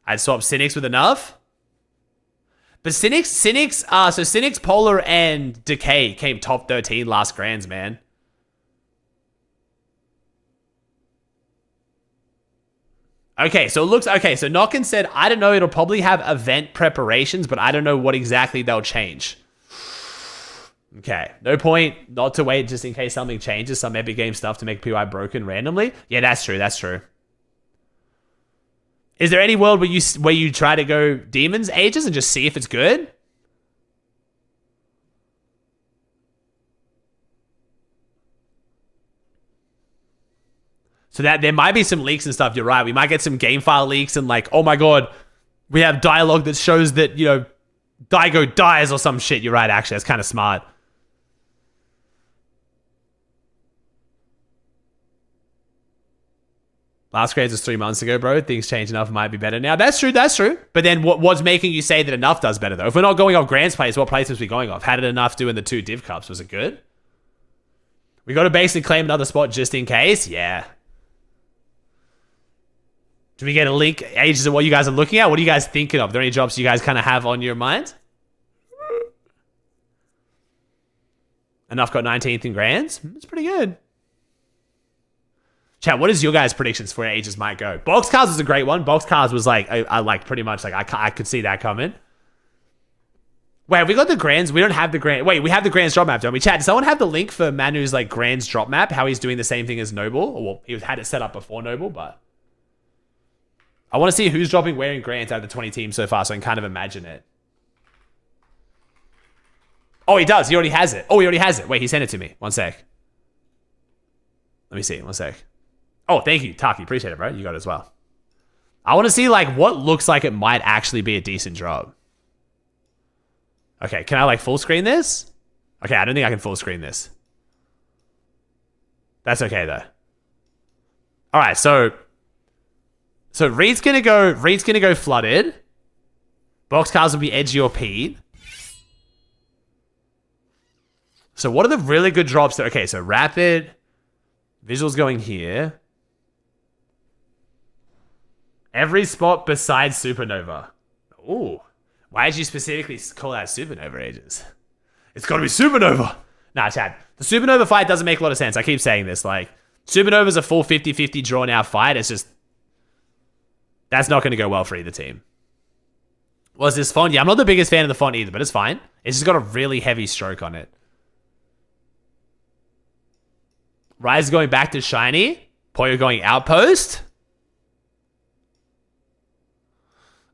I'd swap Cynics with enough. But Cynics, Polar, and Decay came top 13 last Grands, man. Okay, so it looks... Okay, so Knockin said, I don't know, it'll probably have event preparations, but I don't know what exactly they'll change. Okay, no point not to wait just in case something changes, some Epic Game stuff to make PY broken randomly. Yeah, that's true, that's true. Is there any world where you try to go demons ages and just see if it's good? So that there might be some leaks and stuff. You're right. We might get some game file leaks and like, oh my god, we have dialogue that shows that, you know, Daigo dies or some shit. You're right, actually. That's kind of smart. Last grades was 3 months ago, bro. Things change enough. Might be better now. That's true. That's true. But then what's making you say that enough does better, though? If we're not going off Grand's place, what place was we going off? How did enough do in the 2 div cups? Was it good? We got to basically claim another spot just in case? Yeah. Do we get a link, ages of what you guys are looking at? What are you guys thinking of? Are there any drops you guys kind of have on your mind? Enough got 19th in Grands. That's pretty good. Chat, what is your guys' predictions for where ages might go? Boxcars was a great one. Boxcars was like, I like pretty much like, I could see that coming. Wait, have we got the Grands? We don't have the Grand. Wait, we have the Grands drop map, don't we? Chat, does someone have the link for Manu's like Grands drop map? How he's doing the same thing as Noble? Or well, he had it set up before Noble, but I want to see who's dropping where in Grands out of the 20 teams so far so I can kind of imagine it. Oh, he does. He already has it. Oh, he already has it. Wait, he sent it to me. One sec. Let me see. One sec. Oh, thank you, Taki. Appreciate it, bro. You got it as well. I want to see like what looks like it might actually be a decent drop. Okay, can I like full screen this? Okay, I don't think I can full screen this. That's okay though. All right, so Reed's gonna go flooded. Boxcars will be edgy or Pete. So what are the really good drops there? Okay, so rapid. Visuals going here. Every spot besides Supernova. Ooh. Why did you specifically call out Supernova ages? It's gotta be Supernova. Nah, Chad. The Supernova fight doesn't make a lot of sense. I keep saying this. Like, Supernova's a full 50-50 drawn out fight. It's just... That's not gonna go well for either team. Was this font? Yeah, I'm not the biggest fan of the font either, but it's fine. It's just got a really heavy stroke on it. Rise going back to Shiny. Poyo going Outpost.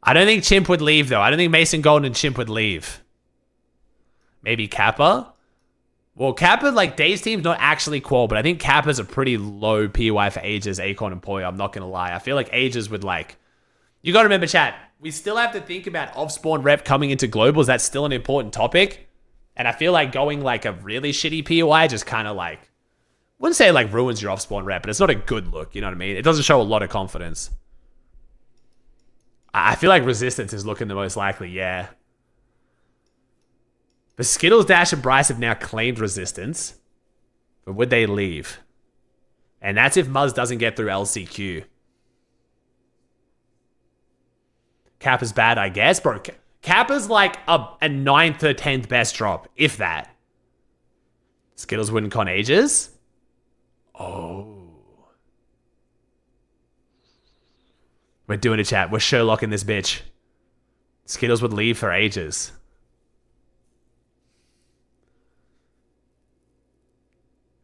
I don't think Chimp would leave, though. I don't think Mason Golden and Chimp would leave. Maybe Kappa? Well, Kappa, like, Dave's team's not actually Qual, but I think Kappa's a pretty low POI for Ages, Acorn, and Poyo. I'm not going to lie. I feel like Ages would, like... You got to remember, chat, we still have to think about off-spawn rep coming into globals. That's still an important topic. And I feel like going, like, a really shitty POI just kind of, like... I wouldn't say it, like, ruins your off-spawn rep, but it's not a good look, you know what I mean? It doesn't show a lot of confidence. I feel like Resistance is looking the most likely, yeah. The Skittles, Dash, and Bryce have now claimed Resistance. But would they leave? And that's if Muzz doesn't get through LCQ. Kappa's bad, I guess. Bro, Kappa's like a 9th or 10th best drop, if that. Skittles wouldn't con Ages. Oh. We're doing a chat. We're Sherlocking this bitch. Skittles would leave for Ages.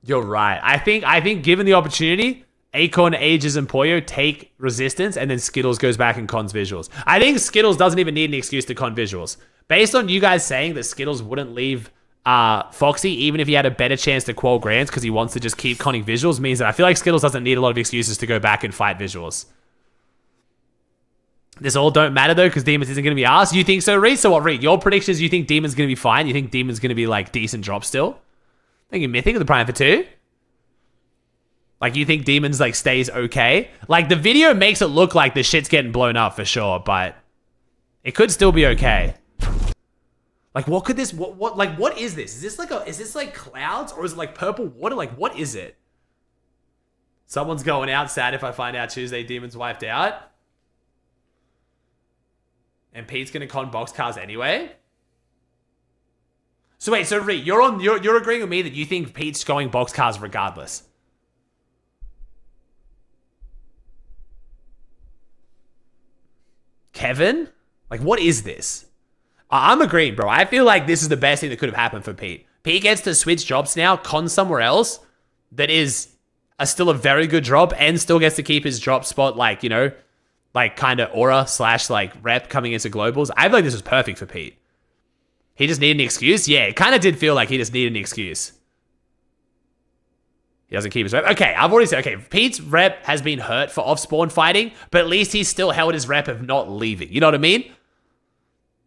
You're right. I think given the opportunity, Acorn, Ages, and Poyo take Resistance, and then Skittles goes back and cons visuals. I think Skittles doesn't even need an excuse to con visuals. Based on you guys saying that Skittles wouldn't leave Foxy, even if he had a better chance to qual Grants because he wants to just keep conning visuals, means that I feel like Skittles doesn't need a lot of excuses to go back and fight visuals. This all don't matter, though, because Demons isn't going to be asked. You think so, Reed? So what, Reed? Your predictions, you think Demon's going to be fine? You think Demon's going to be, like, decent drop still? I think you're Mythic with the Prime for 2. Like, you think Demon's, like, stays okay? Like, the video makes it look like the shit's getting blown up for sure, but it could still be okay. Like, what could this... What is this? Is this, like, clouds? Or is it, like, purple water? Like, what is it? Someone's going out. Sad if I find out Tuesday Demon's wiped out. And Pete's gonna con Boxcars anyway. So wait, so Reed, you're agreeing with me that you think Pete's going Boxcars regardless. Kevin? Like, what is this? I'm agreeing, bro. I feel like this is the best thing that could have happened for Pete. Pete gets to switch jobs now, con somewhere else that is still a very good drop, and still gets to keep his drop spot, like, you know, like kind of aura / like rep coming into globals. I feel like this was perfect for Pete. He just needed an excuse. Yeah, it kind of did feel like he just needed an excuse. He doesn't keep his rep. Okay, I've already said, okay, Pete's rep has been hurt for off-spawn fighting, but at least he's still held his rep of not leaving. You know what I mean?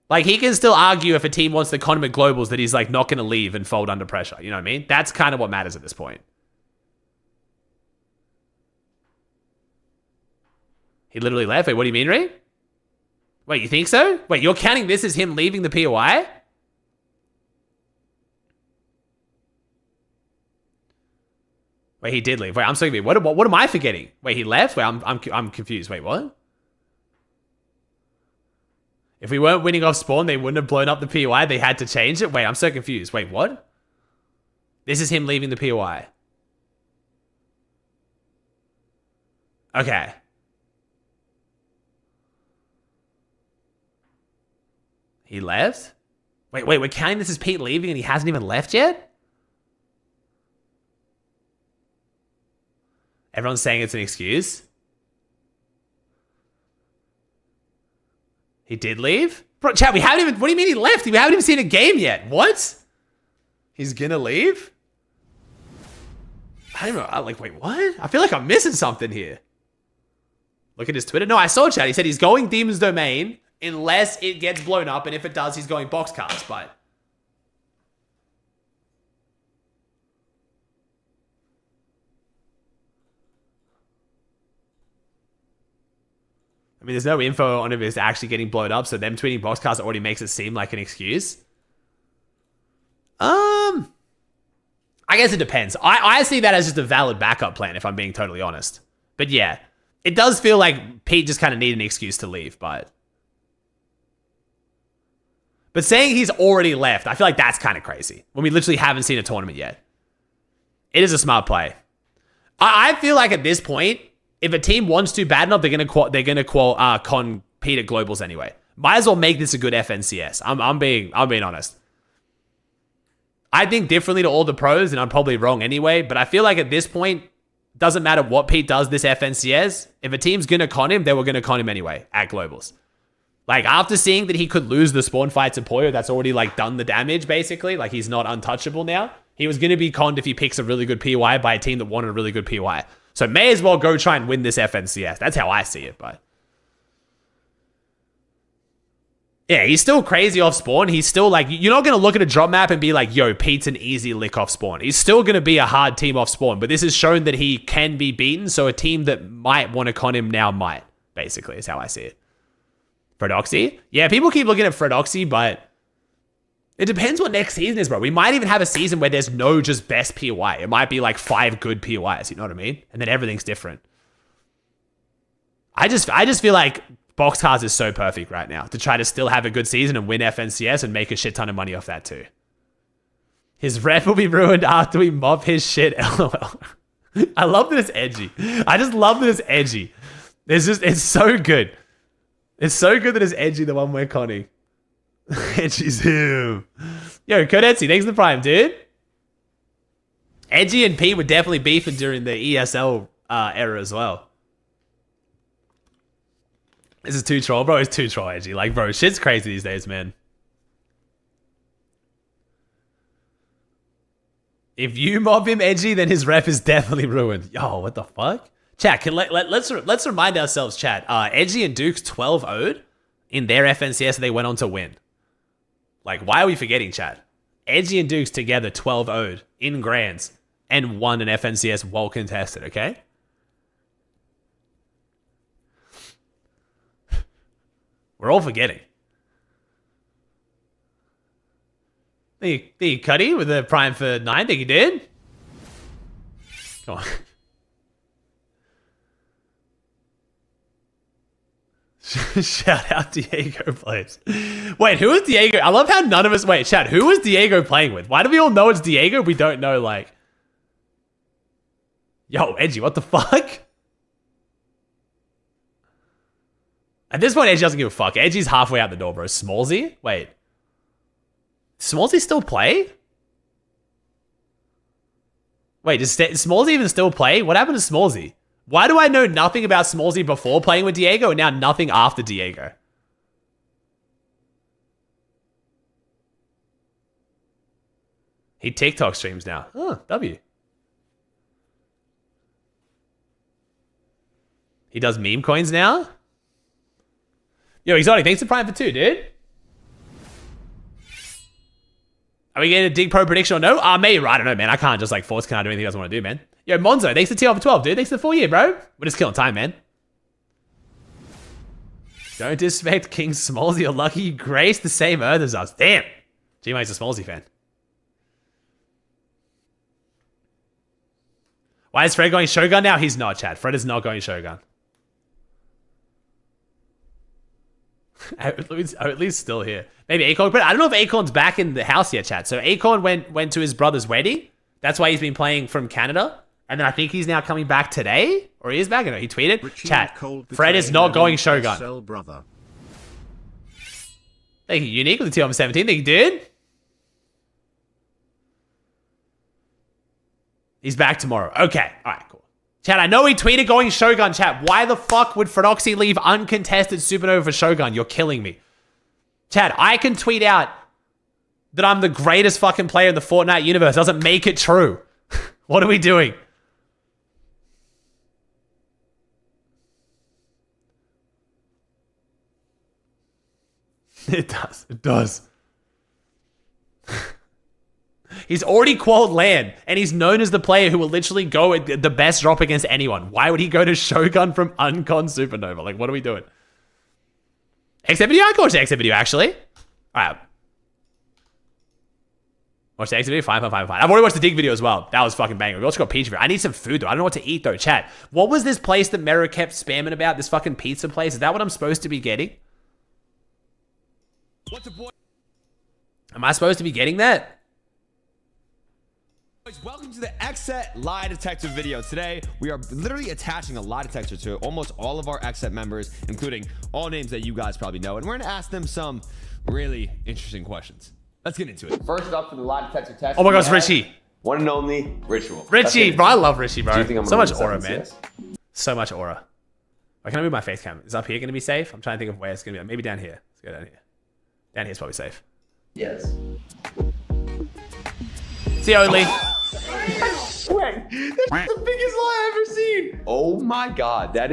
Like, he can still argue if a team wants to con him at globals that he's, like, not going to leave and fold under pressure. You know what I mean? That's kind of what matters at this point. He literally left? Wait, what do you mean, Reed? Wait, you think so? Wait, you're counting this as him leaving the POI? Wait, he did leave. Wait, I'm so confused. What am I forgetting? Wait, he left? Wait, I'm confused. Wait, what? If we weren't winning off spawn, they wouldn't have blown up the POI. They had to change it. Wait, I'm so confused. Wait, what? This is him leaving the POI. Okay. He left? Wait, we're counting this as Pete leaving and he hasn't even left yet? Everyone's saying it's an excuse. He did leave? Bro, chat, we haven't even... What do you mean he left? We haven't even seen a game yet. What? He's gonna leave? I don't know. Like, wait, what? I feel like I'm missing something here. Look at his Twitter. No, I saw chat. He said he's going Demon's Domain unless it gets blown up. And if it does, he's going Boxcars. But... I mean, there's no info on if it's actually getting blown up, so them tweeting Boxcars already makes it seem like an excuse. I guess it depends. I see that as just a valid backup plan, if I'm being totally honest. But yeah, it does feel like Pete just kind of needed an excuse to leave, but saying he's already left, I feel like that's kind of crazy when we literally haven't seen a tournament yet. It is a smart play. I feel like at this point, if a team wants to bad enough, they're gonna con Pete at globals anyway. Might as well make this a good FNCS. I'm being honest. I think differently to all the pros, and I'm probably wrong anyway. But I feel like at this point, doesn't matter what Pete does this FNCS. If a team's gonna con him, they were gonna con him anyway at globals. Like after seeing that he could lose the spawn fight to Poyo, that's already like done the damage basically. Like he's not untouchable now. He was gonna be conned if he picks a really good POI by a team that wanted a really good POI. So may as well go try and win this FNCS. That's how I see it, but... Yeah, he's still crazy off spawn. He's still like... You're not going to look at a drop map and be like, yo, Pete's an easy lick off spawn. He's still going to be a hard team off spawn, but this has shown that he can be beaten, so a team that might want to con him now might, basically, is how I see it. Fredoxy? Yeah, people keep looking at Fredoxy, but... It depends what next season is, bro. We might even have a season where there's no just best POI. It might be like 5 good POIs, you know what I mean? And then everything's different. I just feel like Boxcars is so perfect right now to try to still have a good season and win FNCS and make a shit ton of money off that too. His rep will be ruined after we mob his shit, lol. I love that it's edgy. I just love that it's edgy. It's so good. It's so good that it's edgy, the one we're conning. Edgy's him. Yo, Kodetsi, thanks for the prime, dude. Edgy and Pete were definitely beefing during the ESL era as well. This is too troll, bro. It's too troll, Edgy. Like, bro, shit's crazy these days, man. If you mob him, Edgy, then his rep is definitely ruined. Yo, what the fuck? Chat, let's remind ourselves, chat. Edgy and Duke's 12-0'd in their FNCS they went on to win. Like, why are we forgetting, chat? Edgy and Dukes together 12-0'd in Grands and won an FNCS well contested, okay? We're all forgetting. Thank you, Cuddy, with the prime for 9. Think you did. Come on. Shout out Diego plays. Wait, who is Diego? I love how none of us... Wait, chat, who is Diego playing with? Why do we all know it's Diego? We don't know, like... Yo, Edgy, what the fuck? At this point, Edgy doesn't give a fuck. Edgy's halfway out the door, bro. Smallsy? Wait. Smallsy still play? Wait, does Smallsy even still play? What happened to Smallsy? Why do I know nothing about Smallsy before playing with Diego and now nothing after Diego? He TikTok streams now. Oh, W. He does meme coins now? Yo, Exotic, thanks for Prime for 2, dude. Are we getting a dig pro prediction or no? Maybe, I don't know, man. I can't just like force can't do anything else I want to do, man. Yo, Monzo, thanks for TL for 12, dude. Thanks for the 4 year, bro. We're just killing time, man. Don't disrespect King Smallsy or Lucky Grace the same earth as us. Damn. G-Mike's a Smallsy fan. Why is Fred going Shogun now? He's not, Chad. Fred is not going Shogun. At least still here. Maybe Acorn, but I don't know if Acorn's back in the house yet, Chad. So Acorn went to his brother's wedding. That's why he's been playing from Canada. And then I think he's now coming back today. Or he is back. No, he tweeted. Chat, Fred is not going Shogun. Thank you, Unique, with the TL17. Thank you, dude. He's back tomorrow. Okay. All right, cool. Chat, I know he tweeted going Shogun, chat. Why the fuck would Fredoxy leave uncontested Supernova for Shogun? You're killing me. Chat, I can tweet out that I'm the greatest fucking player in the Fortnite universe. Doesn't make it true. What are we doing? It does. It does. He's already qualled LAN, and he's known as the player who will literally go at the best drop against anyone. Why would he go to Shogun from Uncon Supernova? Like, what are we doing? Exit video? I can watch the exit video, actually. All right. Watch the exit video? Fine. I've already watched the dig video as well. That was fucking banger. We also got pizza. I need some food, though. I don't know what to eat, though. Chat, what was this place that Mero kept spamming about? This fucking pizza place? Is that what I'm supposed to be getting? Am I supposed to be getting that? Welcome to the XSET lie detector video. Today, we are literally attaching a lie detector to almost all of our XSET members, including all names that you guys probably know. And we're going to ask them some really interesting questions. Let's get into it. First up for the lie detector test. Oh my gosh, Richie. One and only Ritual. Richie, bro. I love Richie, bro. Do you think I'm so much gonna aura, win man. 7CS? So much aura. Why can I move my face cam? Is up here going to be safe? I'm trying to think of where it's going to be. Maybe down here. Let's go down here. Down here's probably safe. Yes. See you, only. That's the biggest lie I've ever seen. Oh my god, that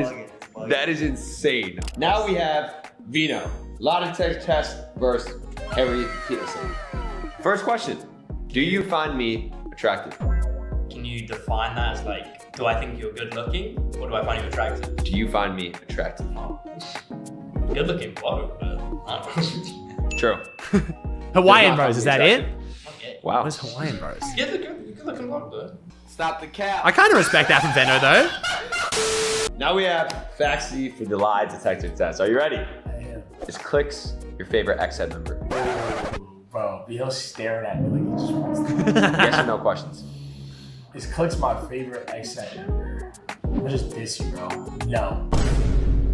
is insane. Now we have Vino. Lie detector test versus Harry Peterson. First question: do you find me attractive? Can you define that as like, do I think you're good looking, or do I find you attractive? Do you find me attractive? Good looking bloke, but I don't know. True. Hawaiian Bros, is that it? Okay. Wow. What is Hawaiian Bros? Yeah, they're good looking bloke, though. Stop the cap. I kind of respect that from Venno, though. Now we have Faxi for the lie detector test. Are you ready? I am. Is Clicks your favorite XSET member? Bro, Vito's staring at me like he just wants to. Yes or no questions? Is Clicks my favorite XSET member? I just diss you, bro. No.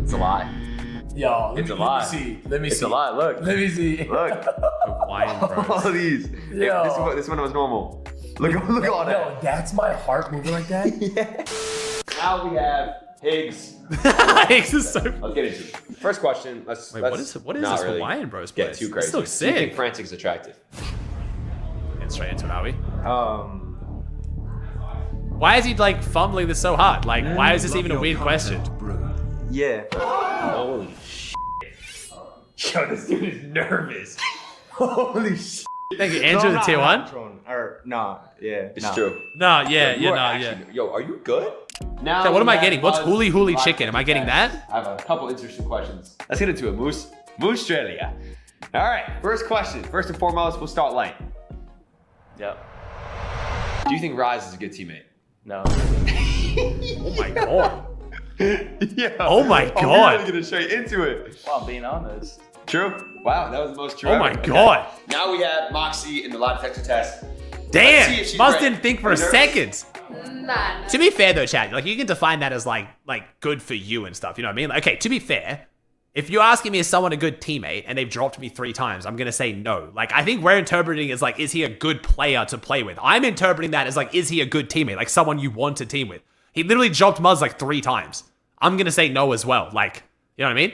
It's a lie. Yo, It's a lie. Let me see. Let me It's see. a lie. Look. Let me see. Look. Hawaiian Bros. All of these. Yo. This one was normal. Look at all that. Yo, that's my heart moving like that? Yeah. Now we have Higgs. Higgs is so. Let's get into it. First question. Let's. Wait, what is not this really Hawaiian Bros get place? too This crazy. looks Do you think sick. Frantic's attractive? Get straight into it, are we? Why is he like fumbling this so hard? Like, why is this even a weird question? Yeah. Holy shit. Yo, this dude is nervous. Holy shit. Thank you, Andrew, the tier 1. It's true. No, yeah, You are yeah. actually- Yo, are you good? Now So what am we I have getting? What's Buzz hooly hooly live chicken? Am I getting that? I have a couple interesting questions. Let's get into it, Moose. Australia. All right, first question. First and foremost, we'll start light. Yep. Do you think Rise is a good teammate? No. Oh my god. Yeah. Oh my We're god. really getting straight into it. Well, I'm being honest. True. Wow, that was the most true. Oh my ever. god. Now we have Moxie in the lie detector test. Let's see Damn. if she's Must ready. didn't think for Are a you nervous? second. Nah. To be fair though, Chad, like you can define that as like good for you and stuff. You know what I mean? Like, okay, to be fair, if you're asking me is someone a good teammate and they've dropped me 3 times, I'm gonna say no. Like, I think we're interpreting it as like, is he a good player to play with? I'm interpreting that as like, is he a good teammate? Like someone you want to team with. He literally dropped Muzz like 3 times. I'm going to say no as well. Like, you know what I mean?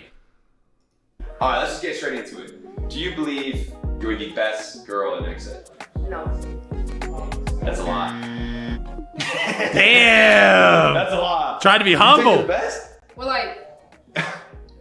All right, let's just get straight into it. Do you believe you're the best girl in Exit? No. That's a lot. Damn! That's a lot. Trying to be You humble. think you're the best? Well, like,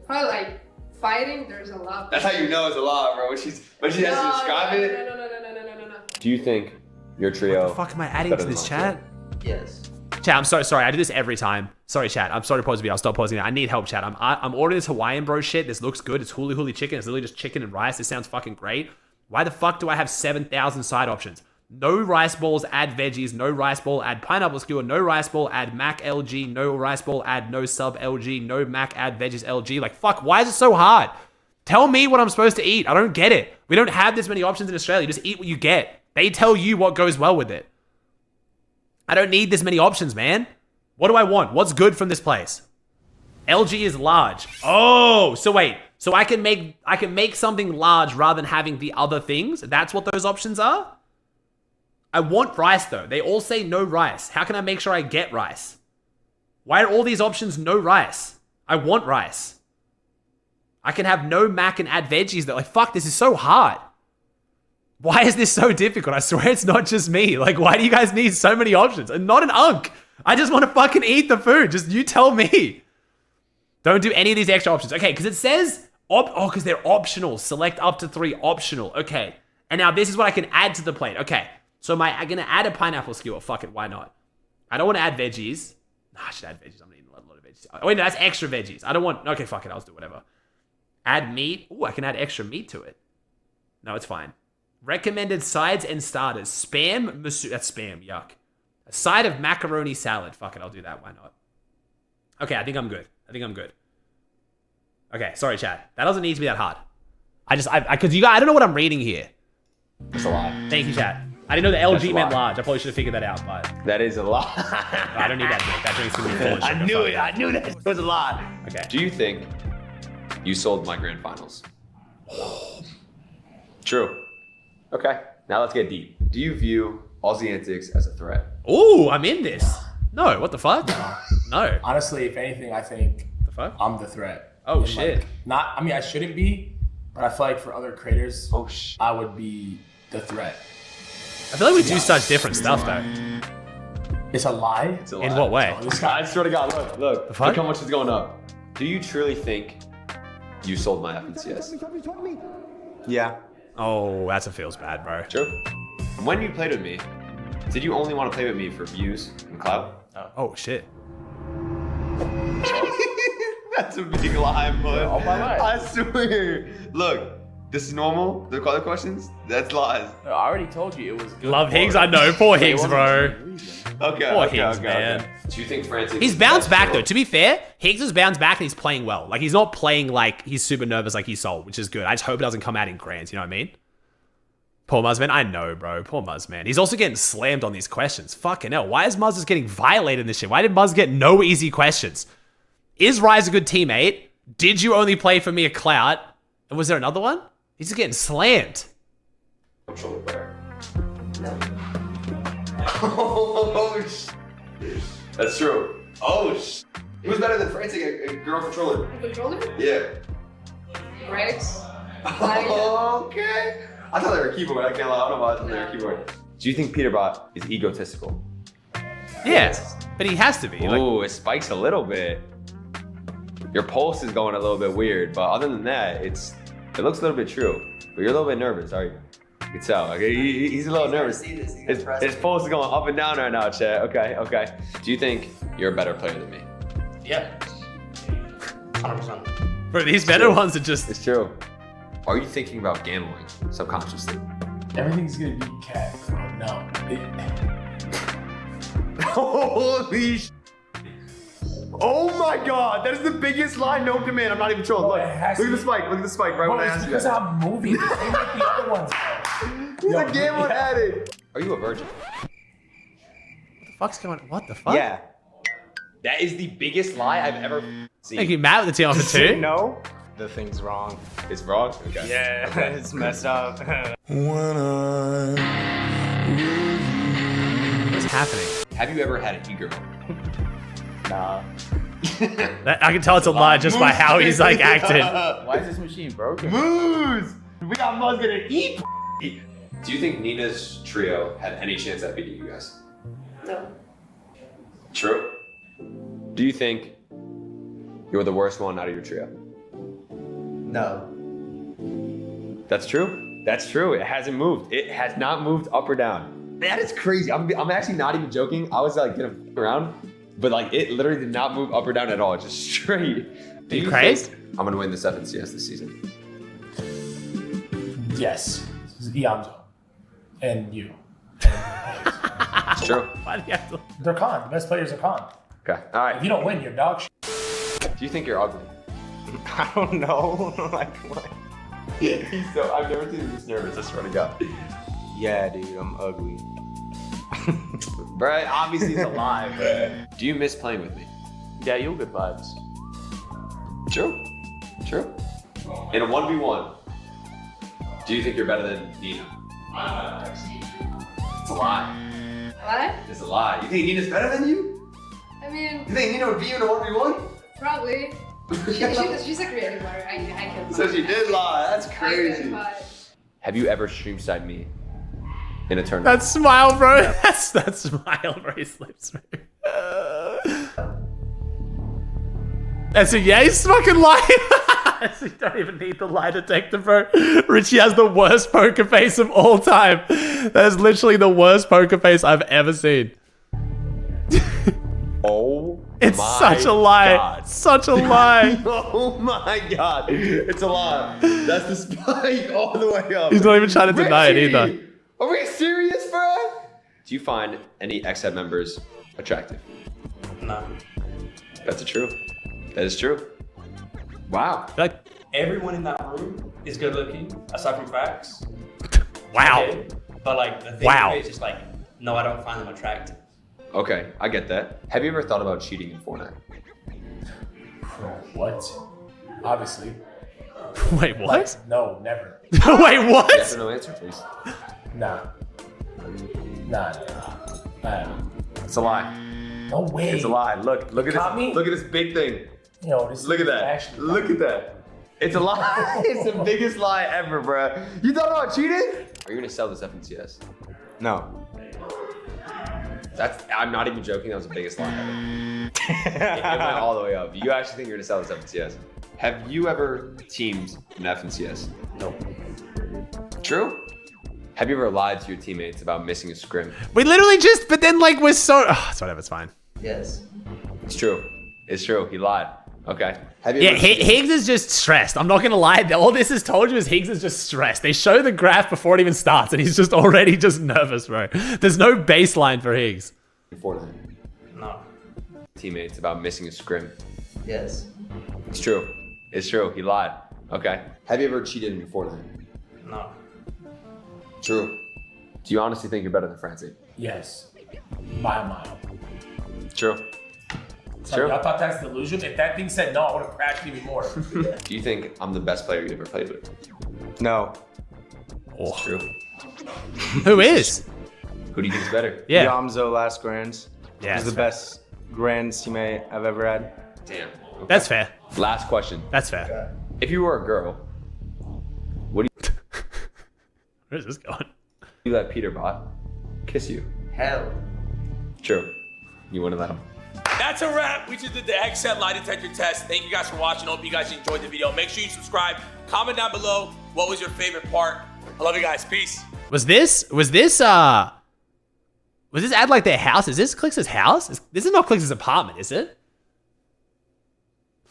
probably like fighting. There's a lot. That's how you know it's a lot, bro. When she has to describe it. No. Do you think your trio? What the fuck am I adding to this chat? Yes. Chat, I'm so sorry. I do this every time. Sorry, chat. I'm sorry to pause the video. I'll stop pausing it. I need help, chat. I'm ordering this Hawaiian bro shit. This looks good. It's huli huli chicken. It's literally just chicken and rice. This sounds fucking great. Why the fuck do I have 7,000 side options? No rice balls, add veggies. No rice ball, add pineapple skewer. No rice ball, add mac LG. No rice ball, add no sub LG. No mac, add veggies LG. Like, fuck, why is it so hard? Tell me what I'm supposed to eat. I don't get it. We don't have this many options in Australia. You just eat what you get. They tell you what goes well with it. I don't need this many options, man. What do I want? What's good from this place? LG is large. Oh, so wait. So I can make something large rather than having the other things? That's what those options are? I want rice though. They all say no rice. How can I make sure I get rice? Why are all these options no rice? I want rice. I can have no mac and add veggies though. Like, fuck, this is so hard. Why is this so difficult? I swear it's not just me. Like, why do you guys need so many options? And not an unk. I just want to fucking eat the food. Just you tell me. Don't do any of these extra options. Okay, because it says, because they're optional. Select up to 3 optional. Okay. And now this is what I can add to the plate. Okay. So I'm going to add a pineapple skewer. Fuck it. Why not? I don't want to add veggies. Nah, I should add veggies. I'm going to eat a lot of veggies. Oh, wait, no, that's extra veggies. I don't want... Okay, fuck it. I'll just do whatever. Add meat. Ooh, I can add extra meat to it. No, it's fine. Recommended sides and starters. Spam. That's spam. Yuck. A side of macaroni salad. Fuck it. I'll do that. Why not? Okay, I think I'm good. Okay, sorry, chat. That doesn't need to be that hard. Because you guys, I don't know what I'm reading here. That's a lot. Thank you, chat. I didn't know the LG meant large. I probably should have figured that out, but... That is a lot. I don't need that drink. That drink's gonna be full of sugar. I knew it. I knew that. It was a lot. Okay. Do you think you sold my grand finals? True. Okay. Now let's get deep. Do you view Aussie Antics as a threat? Ooh, I'm in this. No, what the fuck? No. Honestly, if anything, I think the fuck? I'm the threat. Oh, and shit. I mean, I shouldn't be, but I feel like for other creators, I would be the threat. I feel like we do such different stuff, though. It's a lie? It's a lie. In what way? I swear to God, look. The fuck? Look how much is going up. Do you truly think you sold my FNCS? Yeah. Oh, that's a feels bad, bro. True. When you played with me, did you only want to play with me for views and clout? Oh, shit. That's a big lie, bud. All my life. I swear. Look, this is normal. The other questions, that's lies. I already told you it was good. Love Higgs, I know. Poor Higgs, bro. Okay. Man. Do you think Francis... He's bounced back, though. To be fair, Higgs has bounced back and he's playing well. Like, he's not playing like he's super nervous like he's sold, which is good. I just hope it doesn't come out in grands, you know what I mean? Poor Muzz, man. I know, bro. Poor Muzz, man. He's also getting slammed on these questions. Fucking hell. Why is Muzz just getting violated in this shit? Why did Muzz get no easy questions? Is Rise a good teammate? Did you only play for me a clout? And was there another one? He's just getting slammed. No. Oh, that's true. Oh, who's better than Francis, a girl controller? Controller? Yeah. Rex. Okay. I thought they were a keyboard. I can't lie. I don't know why I thought they were a keyboard. Do you think Peterbot is egotistical? Yeah, but he has to be. Ooh, it spikes a little bit. Your pulse is going a little bit weird, but other than that, it looks a little bit true. But you're a little bit nervous, are you? You can tell. Okay, he's a little nervous. His pulse is going up and down right now, chat. Okay. Do you think you're a better player than me? Yeah. 100%. Bro, these better ones are just... It's true. Are you thinking about gambling subconsciously? Everything's gonna be cat. No. Holy sh! Oh my God, that is the biggest lie known to man. I'm not even trolling. Look at the spike. Look at the spike right when I asked you. Because I'm moving. The same like the other ones. He's a gambling addict. Are you a virgin? What the fuck's going on? What the fuck? Yeah. That is the biggest lie I've ever seen. Thank you, Matt, with the team on for 2. No. The thing's wrong. It's wrong? Okay. Yeah, okay. It's messed up. What's happening? Have you ever had an e-girl? Nah. I can tell it's a lie just by how he's like acting. Why is this machine broken? Moose! We got Moose gonna eat. Do you think Nina's trio had any chance at beating you guys? No. True. Do you think you're the worst one out of your trio? No. That's true. That's true. It hasn't moved. It has not moved up or down. That is crazy. I'm actually not even joking. I was like gonna f around, but like it literally did not move up or down at all. It's just straight. Do you crazy? think I'm gonna win the 7th CS this season? Yes. Iamzo. And you. It's true. Why do you have to? They're con. The best players are con. Okay. All right. If you don't win, you're dog shit. Do you think you're ugly? I don't know. Like what? He's so. I've never seen him this nervous. I swear to God. Yeah, dude, I'm ugly. Bro, obviously it's a lie, bro. Do you miss playing with me? Yeah, you're good vibes. True. True. In a 1v1, do you think you're better than Nina? It's a lie. What? It's a lie. You think Nina's better than you? I mean, You think Nina would beat you in a 1v1? probably. She's a creative liar. I can. So she did lie. That's I crazy. can lie. Have you ever stream side me in a tournament? That smile, bro. That smile, bro. His lips, bro. That's a yeah, he's fucking lying. You don't even need the lie detector, bro. Richie has the worst poker face of all time. That is literally the worst poker face I've ever seen. Oh, it's such a lie. God. Such a lie. Oh my God. It's a lie. That's the spike all the way up. He's not even trying to deny it either. Are we serious, bro? Do you find any XM members attractive? No. That's true. That is true. Wow. Like, everyone in that room is good looking, aside from facts. Wow. Okay? But like the thing Wow. is just like, no, I don't find them attractive. Okay, I get that. Have you ever thought about cheating in Fortnite? What? Obviously. Wait, what? Like, no, never. Wait, what? Yes or no answer, please. Nah. Nah. It's a lie. No way. It's a lie. Look at this. Me? Look at this big thing. You know, this Look at that. Actually Look at that. It's a lie. It's the biggest lie ever, bro. You thought about cheating? Are you gonna sell this FNCS? No. I'm not even joking. That was the biggest lie ever. It went all the way up. You actually think you're gonna sell this FNCS? Have you ever teamed in FNCS? No. True? Have you ever lied to your teammates about missing a scrim? We literally just, but then like we're so, it's whatever, it's fine. Yes. It's true. It's true. He lied. Okay. Have you Yeah, ever Higgs is just stressed. I'm not gonna lie. All this has told you is Higgs is just stressed. They show the graph before it even starts, and he's just already just nervous, bro. There's no baseline for Higgs. Fortnite? No. Teammates about missing a scrim? Yes. It's true. It's true. He lied. Okay. Have you ever cheated in Fortnite? No. True. Do you honestly think you're better than Francie? Yes. By a mile. True. So y'all thought that's delusion? If that thing said no, I would have crashed even more. Do you think I'm the best player you ever played with? No. Oh. It's true. Who is? Who do you think is better? Yeah. Yamzo last grands. Yeah, He's the best grand teammate I've ever had. Damn. Okay. That's fair. Last question. That's fair. If you were a girl, would you Where's this going? let Peterbot kiss you? Hell. True. You wouldn't let him. That's a wrap. We just did the XM lie detector test. Thank you guys for watching. Hope you guys enjoyed the video. Make sure you subscribe. Comment down below what was your favorite part. I love you guys. Peace. Was this at like their house? Is this Clix's house? This is not Clix's apartment, is it?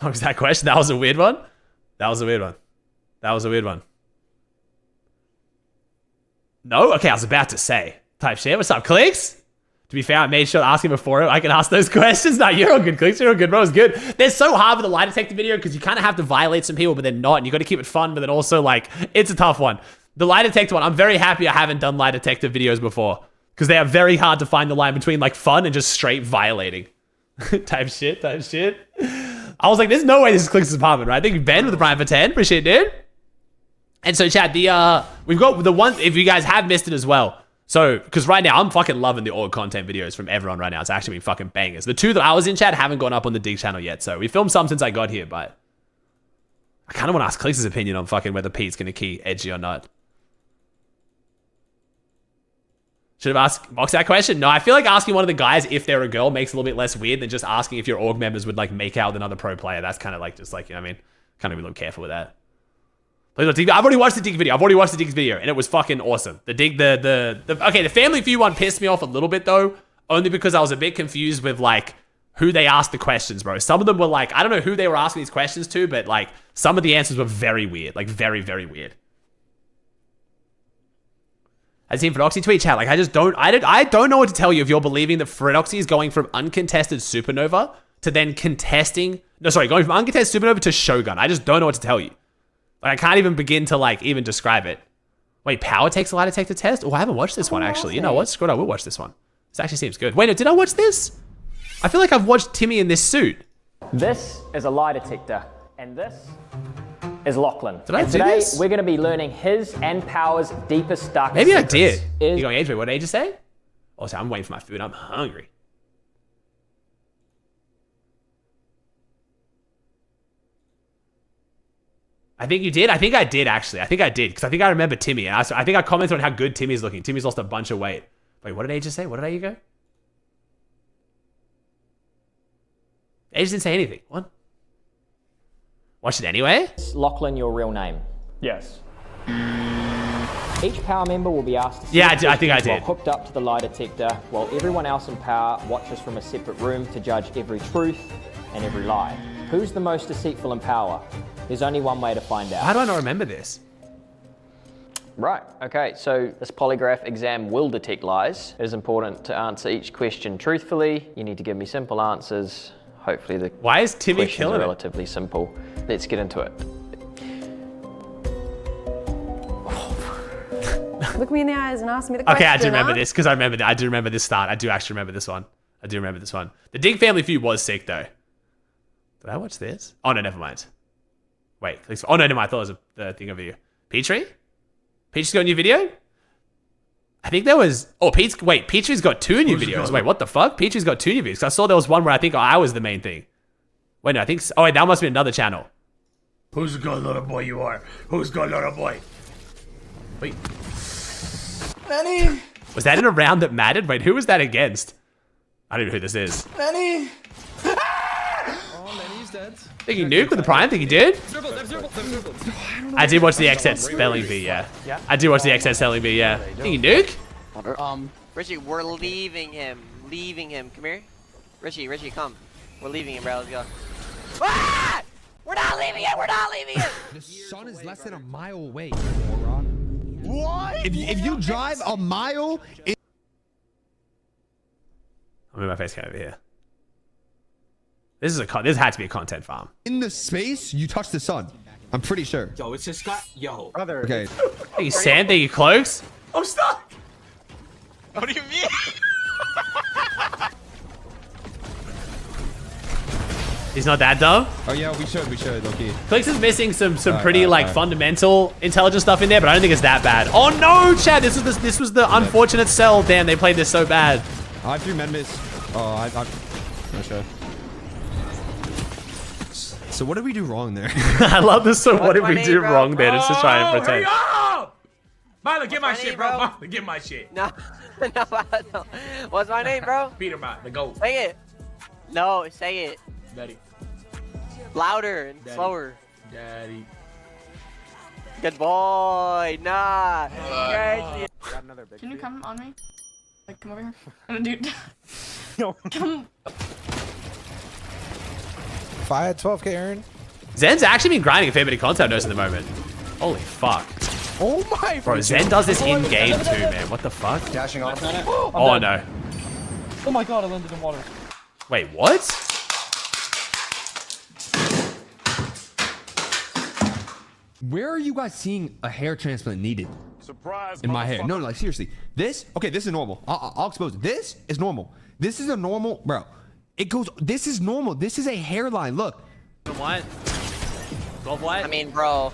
What was that question? That was a weird one. That was a weird one. That was a weird one. No? Okay, I was about to say. Type shit. What's up, Clix? To be fair, I made sure to ask him before I can ask those questions. No, you're all good, Clix. You're all good, bro. It's good. They're so hard with the lie detector video because you kind of have to violate some people, but they're not. And you got to keep it fun, but then also, like, it's a tough one. The lie detector one, I'm very happy I haven't done lie detector videos before because they are very hard to find the line between, like, fun and just straight violating. Type shit. I was like, there's no way this is Clix's apartment, right? Thank you, Ben, with the Prime for 10. Appreciate it, dude. And so, chat, we've got the one, if you guys have missed it as well, So, because right now I'm fucking loving the org content videos from everyone right now. It's actually been fucking bangers. The 2 that I was in chat haven't gone up on the Dig channel yet. So we filmed some since I got here, but I kind of want to ask Clix's opinion on fucking whether Pete's going to key edgy or not. Should have asked Mox that question? No, I feel like asking one of the guys if they're a girl makes it a little bit less weird than just asking if your org members would like make out with another pro player. That's kind of like just like, you know what I mean? Kind of be a little careful with that. I've already watched the Dig video. And it was fucking awesome. The Dig, okay, the Family Feud one pissed me off a little bit though, only because I was a bit confused with like who they asked the questions, bro. Some of them were like, I don't know who they were asking these questions to, but like some of the answers were very weird, like very, very weird. I've seen Phenoxy tweet chat. Like, I don't know what to tell you if you're believing that Phenoxy is going from uncontested Supernova to then contesting. No, sorry, going from uncontested Supernova to Shogun. I just don't know what to tell you. Like, I can't even begin to like even describe it. Wait, Power takes a lie detector test? Oh, I haven't watched this one actually. You know what? Screw it, I will watch this one. This actually seems good. Wait, no, did I watch this? I feel like I've watched Timmy in this suit. This is a lie detector, and this is Lachlan. Did I do today, this? we're going to be learning his and Power's deepest, darkest Maybe I secrets. did. You going, Adrian, what did Asia say? Oh, sorry, I'm waiting for my food. I'm hungry. I think you did. I think I did, actually. I think I did, because I think I remember Timmy. And I think I commented on how good Timmy's looking. Timmy's lost a bunch of weight. Wait, what did Asia say? What did Asia go? Asia didn't say anything. What? Watch it anyway? Is Lachlan your real name? Yes. Each Power member will be asked to Yeah, I think I did. while hooked up to the lie detector, while everyone else in Power watches from a separate room to judge every truth and every lie. Who's the most deceitful in Power? There's only one way to find out. How do I not remember this? Right, okay, so this polygraph exam will detect lies. It is important to answer each question truthfully. You need to give me simple answers. Hopefully the Why is Timmy questions killing are it? relatively simple. Let's get into it. Look me in the eyes and ask me the question. Okay, I do remember this, because I do remember this start. I do actually remember this one. I do remember this one. The Dig Family Feud was sick, though. Did I watch this? Oh, no, never mind. Wait. Oh, no, never mind. I thought it was the thing over here. Petrie? Petrie's got a new video? I think there was... Oh, Petrie's got 2 new videos. Wait, what the fuck? Petrie's got 2 new videos. I saw there was one where I think I was the main thing. Wait, no, I think... Oh, wait, that must be another channel. Who's a good little boy you are? Who's a good little boy? Wait. Nanny! Was that in a round that mattered? Wait, who was that against? I don't know who this is. Nanny! Think he nuked with the prime? Think he did? I did watch the XZ spelling bee, yeah. I did watch the XZ spelling bee, yeah. Think he nuke? Richie, we're leaving him. Leaving him. Come here. Richie, come. We're leaving him, bro. Let's go. Ah! We're not leaving it. We're not leaving it. The sun is less than a mile away, moron. What? If you drive a mile... I'm in my face cam over here. This had to be a content farm. In the space, you touch the sun. I'm pretty sure. Yo, it's just got... Yo. Brother. Okay. Thank you, Sam. Thank you, Cloaks. I'm stuck! What do you mean? He's not that dumb? Oh, yeah, we should, okay. Cloaks is missing some pretty, fundamental intelligence stuff in there, but I don't think it's that bad. Oh, no, Chad. This was the unfortunate sell. Damn, they played this so bad. I have 3 men miss. Oh, I'm not sure. So what did we do wrong there? I love this. So what did we do wrong there? It's just trying to pretend. Hurry up! Milo, get my shit, bro. Milo, get my shit. No. No. What's my name, bro? Peterbot, the GOAT. Say it. No, say it. Daddy. Louder and Daddy. slower. Daddy. Good boy. Nah. Can you come on me? Like, come over here. I'm gonna do... Come... Fire 12k Aaron. Zen's actually been grinding a fair bit of content notes at the moment. Holy fuck. Oh my... Bro, Zen does this in-game too, man. What the fuck? Dashing off. Oh, no. Oh my god, I landed in water. Wait, what? Where are you guys seeing a hair transplant needed? Surprise! In my hair. No, like seriously. This? Okay, this is normal. I'll expose it. This is normal. This is a normal, bro. It goes. This is normal. This is a hairline. Look. What? 12 what? I mean, bro.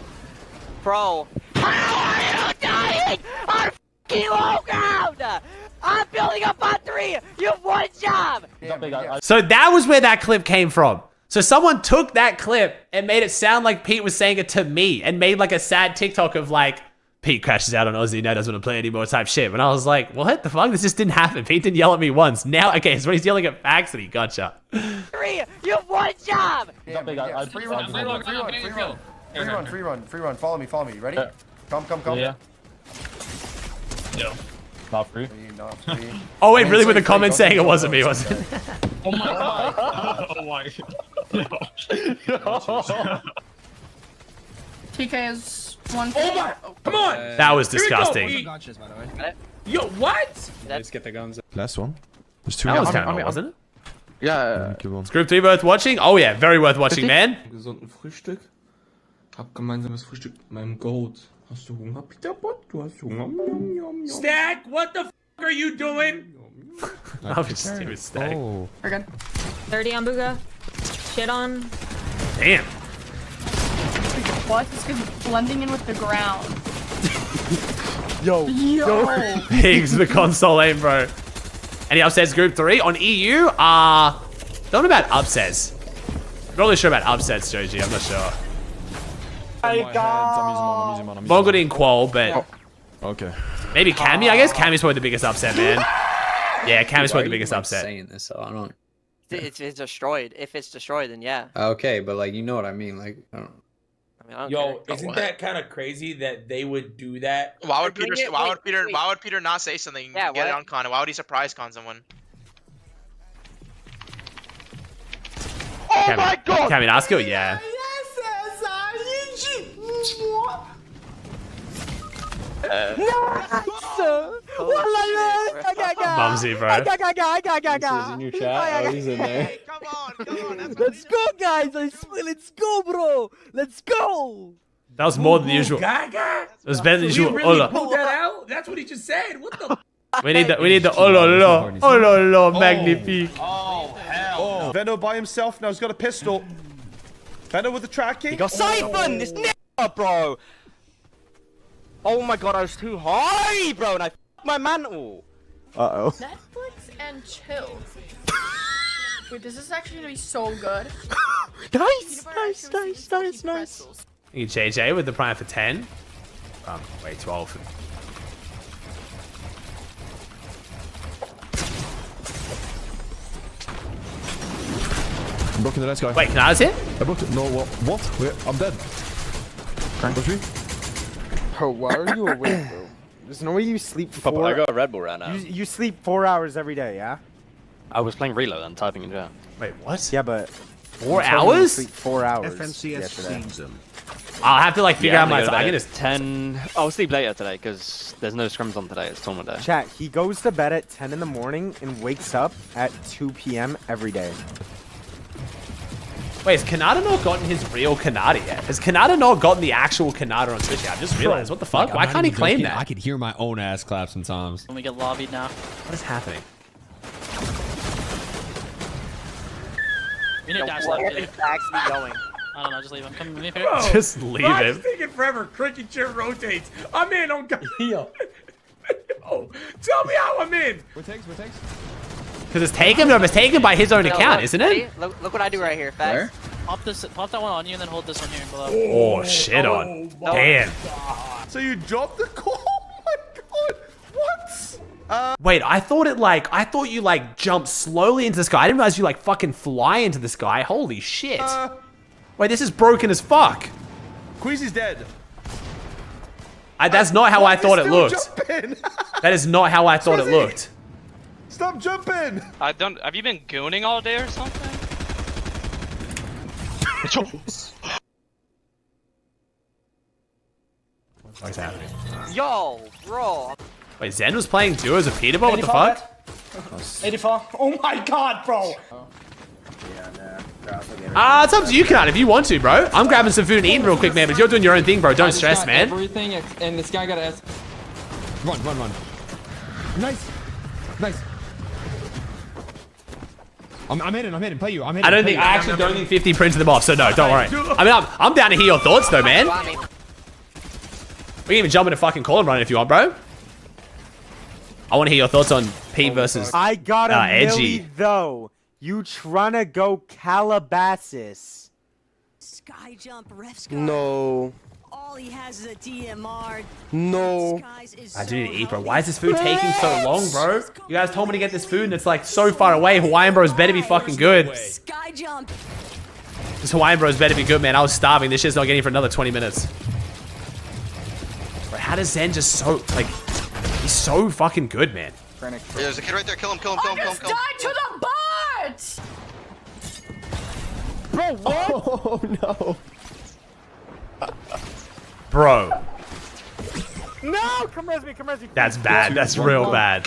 Bro. How are you dying? I'm fucking low ground! I'm building up on 3! You have one job! So that was where that clip came from. So someone took that clip and made it sound like Pete was saying it to me and made like a sad TikTok of like, Pete crashes out on Aussie, now doesn't want to play anymore type shit. And I was like, what the fuck? This just didn't happen. Pete didn't yell at me once. Now, okay, so when he's yelling at Paxton, gotcha. 3! You have one job! Free run. Follow me. You ready? Come. Yeah. Not free. Not free. Oh wait, really? With the comment saying it wasn't me, was it? Oh my god. Oh my god. TK is 1. Oh my! Come on! That was disgusting. Yo, what? Let's get the guns. Last one. There's 2. That was kind of, wasn't it? Yeah. Is Group 3 worth watching? Oh yeah, very worth watching, man. Gesunden Frühstück. Hab gemeinsames Frühstück mit meinem Goat. Hast du Hunger, Peterbot? Du hast Hunger? Stack, what the f are you doing? I was just doing Stack. We're good. 30 on Booga. Shit on. Damn. What? This is blending in with the ground. Yo. Pigs, the console aim, bro. Any upsets Group 3? On EU, don't know about upsets. I'm not really sure about upsets, Joji. I'm not sure. I'm using mine. Bongo didn't qual, but Okay. maybe Cammy. I guess Cammy's probably the biggest upset, man. Yeah, Cammy's probably the biggest upset. Saying this, so I don't. It's destroyed. If it's destroyed, then yeah. Okay, but like you know what I mean, like I don't. I don't Yo, care. isn't that kind of crazy that they would do that? Why would Peter not say something? Yeah, get it on con. Why would he surprise con someone? Oh my god! Cammy, ask you, yeah. Mumsy, bro. He's in your chat. Oh, he's in there. Come on. Let's go, guys. Let's go, bro. Let's go. That was more than usual. Gaga? It was better than So usual. we really pulled that out? That's what he just said. What the? We need the oh la la, magnifique. Oh hell! Oh. Veno by himself now. He's got a pistol. Veno with the tracking. He got siphoned. This nigga, bro. Oh my god, I was too high, bro, and I f***ed my mantle. Uh-oh. Netflix and chill. Wait, this is actually gonna be so good. Nice. Thank you, JJ, with the prime for 10. Wait, 12. I'm blocking the next guy. Wait, can I hit? I blocked it. No, what? Wait, I'm dead. Push me. Bro, why are you awake, bro? There's no way you sleep Papa, I got a Red Bull right now. You sleep 4 hours every day, yeah? I was playing Reload and typing in chat. Wait, what? Yeah, but 4 hours? Sleep 4 hours. FNCS season. I'll have to like figure out my time. I can just 10. I'll sleep later today because there's no scrims on today. It's tournament day. Chat, he goes to bed at 10 in the morning and wakes up at 2 p.m. every day. Wait, has Kanata not gotten his real Kanata yet? Has Kanata not gotten the actual Kanata on Twitch yet? I just realized, what the fuck? Like, why can't he claim that? I could hear my own ass clap sometimes. When we get lobbied now. What is happening? We need to dash Where left. is Paxton going? I don't know, just leave him. Come leave here. Bro, Just leave bro, him. It's taking forever. Cricket chair rotates. I'm in on God. Yo, tell me how I'm in. What takes? Because it's taken, no, it's taken by his own account, isn't it? Look what I do right here, Fax. Pop that one on you and then hold this one here below. Oh, shit on. Damn. So you dropped the call? Oh my god. What? Wait, I thought you like jumped slowly into the sky. I didn't realize you like fucking fly into the sky. Holy shit. Wait, this is broken as fuck. Queasy's dead. That's not how I thought it looked. That is not how I thought it looked. Stop jumping! Have you been gooning all day or something? What's happening? Yo, bro. Wait, Zen was playing duos of Peterbot? What the fuck? 84. Oh my god, bro. It's up to you, Kanat, if you want to, bro. I'm grabbing some food and eating real quick, man, but you're doing your own thing, bro. Don't stress, man. Everything, and this guy got to ask. Run. Nice. I'm hitting. Play you. I'm hitting. I actually don't think 50 printed them off, so no, don't worry. I mean, I'm down to hear your thoughts, though, man. We can even jump in a fucking call and run if you want, bro. I want to hear your thoughts on Pete versus I got a Edgy. milli though. You tryna go Calabasas? Sky jump, refs. No. All he has is a DMR. No. I do need to eat, bro. Why is this food taking so long, bro? You guys told me to get this food and it's like so far away. Hawaiian Bros better be fucking good. Sky jump. This Hawaiian Bros better be good, man. I was starving. This shit's not getting for another 20 minutes. Bro, how does Zen just so, like, he's so fucking good, man. There's a kid right there. Kill him, kill him, kill him, kill him, kill him. Die to the bot! Bro, what? Oh no. Bro, No, come res me. that's bad. That's real bad.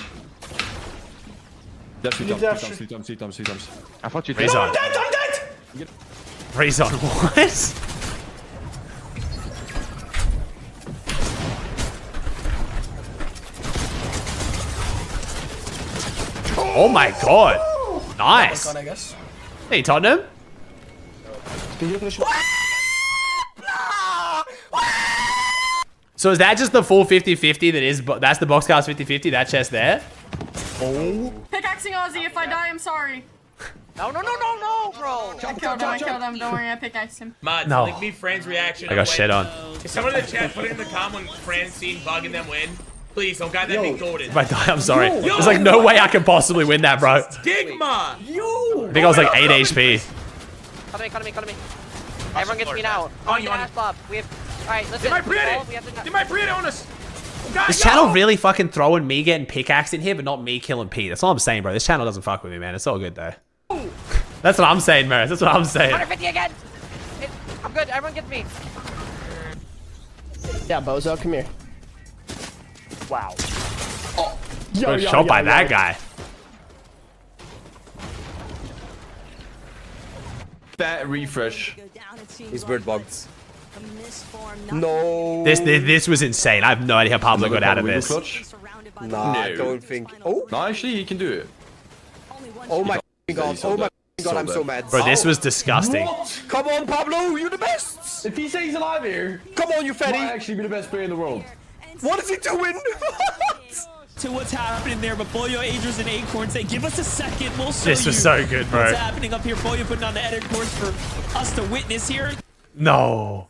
That's 3 times. I thought you Raise on. I'm dead! Raise on. What? Oh my god. Nice. I guess. Hey, Tottenham. So is that just the full 50-50 that's the box cast 50-50, that chest there? Oh. Pickaxing Aussie. If I die, I'm sorry. No, bro. I killed him. Don't worry, I pickaxed him. Mods, No. like me, Fran's reaction. I got shit on. If someone in the chat put it in the comment when Fran's seen bugging them win, please don't guy that be golden. If I die, I'm sorry. There's like no way I can possibly win that, bro. Stigma! I think I was like 8 HP. Come to me. Everyone gets me now. On you, on you. Bob. We have. Alright, listen. They might pre-edit! We have to. They might pre-edit on us! God, This channel really fucking throwing me getting pickaxed in here, but not me killing Pete. That's all I'm saying, bro. This channel doesn't fuck with me, man. It's all good, though. That's what I'm saying, Maris. That's what I'm saying. 150 again! I'm good. Everyone gets me. Yeah, Bozo, come here. Wow. Oh. Good shot by that guy. That refresh. He's bird bugs. No. This was insane. I have no idea how Pablo got out of this. Nah, I don't think. Oh. No, actually, he can do it. Oh my god. Oh my god, I'm so mad. Bro, this was disgusting. What? Come on, Pablo, you're the best. If he says he's alive here, come on, you fatty. Might actually be the best player in the world. What is he doing? To what's happening there, but Boyo, Adrian, and Acorn say, give us a second, we'll show This was so good, bro. What's happening up here? Boyo putting on the edit course for us to witness here. No.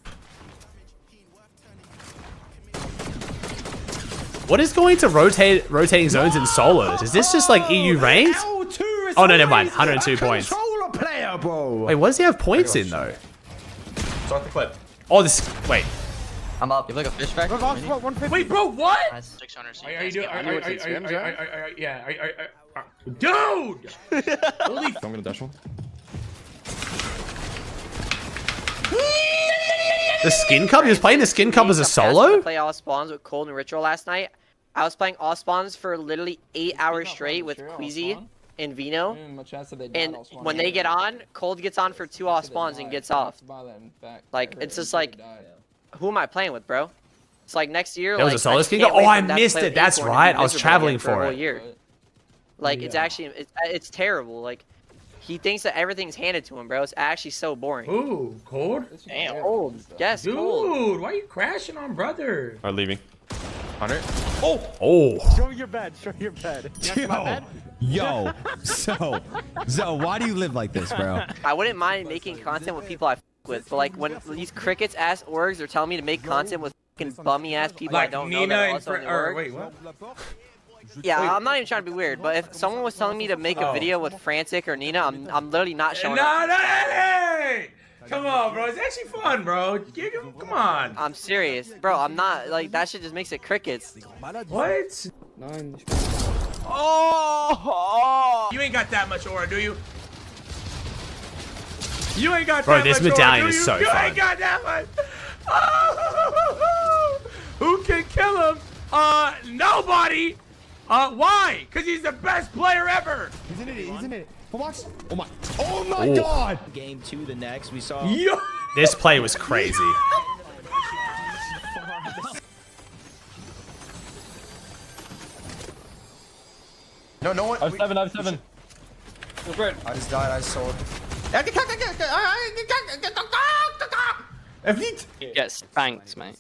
What is going to rotating zones in solos? Is this just like EU ranked? Oh no, never mind. 102 points. Player, bro. Wait, what does he have points in though? Start the clip. Oh, this. Wait. I'm up. You have like a fish factory? Wait, bro, what? 600. Are you doing? Yeah. Dude! Holy. I'm gonna dash one. The skin cup? He was playing the skin cup as a solo? Play all spawns with Cold and Ritual last night. I was playing all spawns for literally 8 hours straight with Queasy and Vino. And when they get on, Cold gets on for 2 all spawns and gets off. Like, it's just like, who am I playing with, bro? It's like next year. That was a solo skin cup? Oh, I missed it. That's right. I was traveling for it. Like, it's actually, it's terrible. Like, he thinks that everything's handed to him, bro. It's actually so boring. Ooh, Cold? Damn. Cold. Yes, Dude, Cold. why are you crashing on brother? Alright, leaving. 100. Oh. Show your bed. Show your bed. Yo. So, why do you live like this, bro? I wouldn't mind making content with people I f with, but like when these crickets ass orgs are telling me to make content with fucking bummy ass people like I don't Nina know that are and also in the org. wait, what? Yeah, I'm not even trying to be weird, but if someone was telling me to make a video with Frantic or Nina, I'm literally not showing up. Hey! Come on, bro. It's actually fun, bro. Come on. I'm serious. Bro, I'm not, like, that shit just makes it crickets. What? Oh! You ain't got that much aura, do you? You ain't got Bro, that this much medallion aura, do is you? so You fun. ain't got that much. Oh! Who can kill him? Nobody. Why? Because he's the best player ever. He's in it. He's in it. Watch. Oh my god. Game 2, the next we saw. Yo. This play was crazy. No one. I have 7. I have 7. I just died. I sold. Get spanked, mate.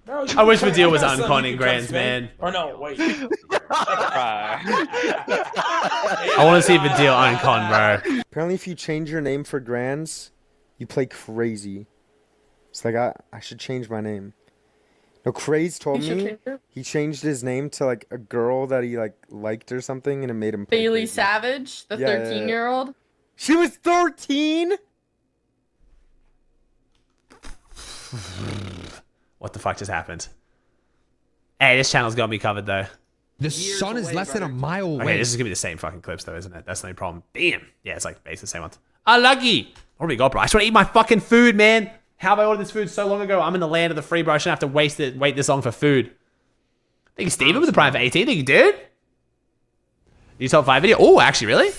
I wish the deal was unconning grands, man. Or no, wait. I want to see the deal uncon, bro. Apparently, if you change your name for grands, you play crazy. It's like I should change my name. No, Craze told me he changed his name to like a girl that he like liked or something, and it made him play Bailey crazy. Savage, the 13-year-old. She was 13. What the fuck just happened? Hey, this channel's got me covered though. The sun is less than a mile away. Okay, this is gonna be the same fucking clips though, isn't it? That's the only problem. Damn. Yeah, it's like basically the same ones. Unlucky. What do we got, bro? I just want to eat my fucking food, man. How have I ordered this food so long ago? I'm in the land of the free, bro. I shouldn't have to wait this long for food. Thank you, Steven, with the Prime for 18. Thank you, dude. New top 5 video. Oh, actually, really?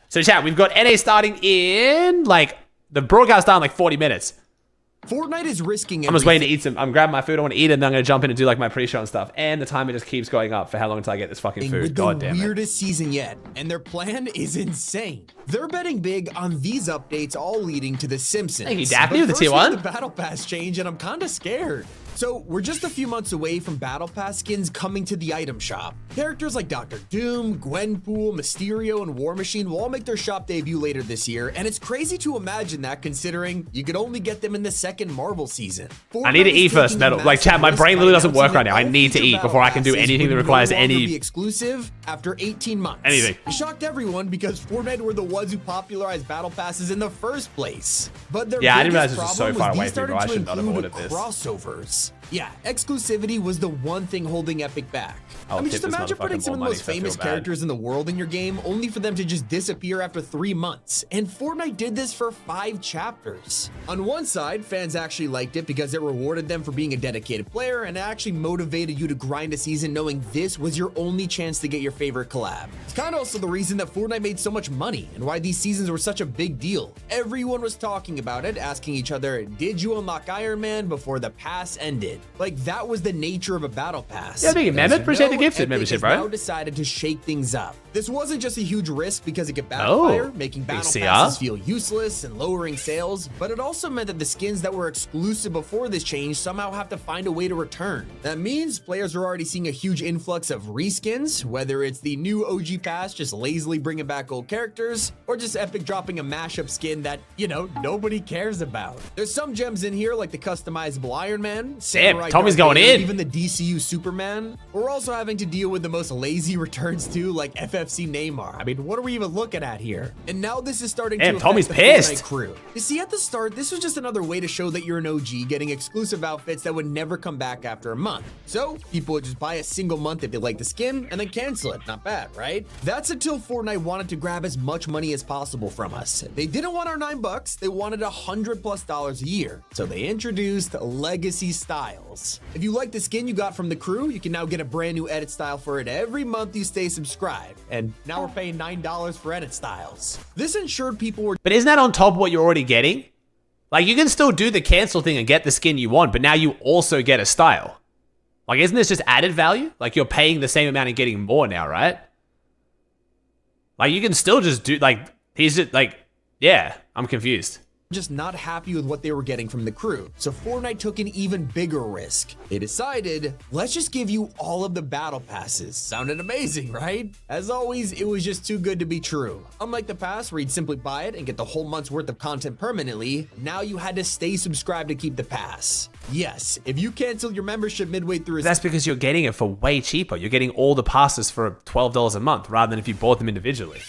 So, chat, we've got NA starting in, like, the broadcast starting in like 40 minutes. Fortnite is risking I'm just waiting to eat some. I'm grabbing my food. I want to eat it, and then I'm going to jump in and do, like, my pre-show and stuff. And the timer just keeps going up for how long until I get this fucking food. God damn it. Weirdest season yet, and their plan is insane. They're betting big on these updates, all leading to The Simpsons. Thank you, Daphne, with the tier 1. The Battle Pass change, and I'm kind of scared. So, we're just a few months away from Battle Pass skins coming to the item shop. Characters like Dr. Doom, Gwenpool, Mysterio, and War Machine will all make their shop debut later this year, and it's crazy to imagine that considering you could only get them in the second Marvel season. I need to eat first, Metal. Like, chat, my brain literally doesn't work right now. I need to eat before I can do anything that requires any... be exclusive after 18 months. Anything. It shocked everyone because Fortnite were the ones who popularized Battle Passes in the first place. But their I didn't realize biggest this was so problem far was away these from me, bro. I started to should not have include ordered this. crossovers. Yeah, exclusivity was the one thing holding Epic back. I'll I mean, tip just this imagine putting motherfucker some of the more most money 'cause I famous feel bad. characters in the world in your game only for them to just disappear after 3 months. And Fortnite did this for 5 chapters. On one side, fans actually liked it because it rewarded them for being a dedicated player and it actually motivated you to grind a season knowing this was your only chance to get your favorite collab. It's kind of also the reason that Fortnite made so much money and why these seasons were such a big deal. Everyone was talking about it, asking each other, did you unlock Iron Man before the pass ended? Like, that was the nature of a battle pass. Yeah, thank you, Mehmet. Appreciate the gifted Epic membership, has bro. now decided to shake things up. This wasn't just a huge risk because it could backfire, making battle CR. passes feel useless and lowering sales, but it also meant that the skins that were exclusive before this change somehow have to find a way to return. That means players are already seeing a huge influx of reskins, whether it's the new OG pass just lazily bringing back old characters, or just Epic dropping a mashup skin that, you know, nobody cares about. There's some gems in here like the customizable Iron Man, Samurai Tommy's Darth going Vader, in. even the DCU Superman. We're also having to deal with the most lazy returns too, like FFC Neymar. I mean, what are we even looking at here? And now this is starting to affect Tommy's the pissed. Fortnite crew. You see, at the start, this was just another way to show that you're an OG, getting exclusive outfits that would never come back after a month. So people would just buy a single month if they like the skin and then cancel it. Not bad, right? That's until Fortnite wanted to grab as much money as possible from us. They didn't want our $9, they wanted $100+ a year. So they introduced legacy styles. If you like the skin you got from the crew, you can now get a brand new edit style for it every month you stay subscribed. And now we're paying $9 for edit styles. This ensured people were... But isn't that on top of what you're already getting? Like, you can still do the cancel thing and get the skin you want, but now you also get a style. Like, isn't this just added value? Like, you're paying the same amount and getting more now, right? Like, you can still just do, like, he's just, like, yeah, I'm confused. Just not happy with what they were getting from the crew. So Fortnite took an even bigger risk. They decided, let's just give you all of the battle passes. Sounded amazing, right? As always, it was just too good to be true. Unlike the past where you'd simply buy it and get the whole month's worth of content permanently, now you had to stay subscribed to keep the pass. Yes, if you canceled your membership midway through... That's because you're getting it for way cheaper. You're getting all the passes for $12 a month rather than if you bought them individually.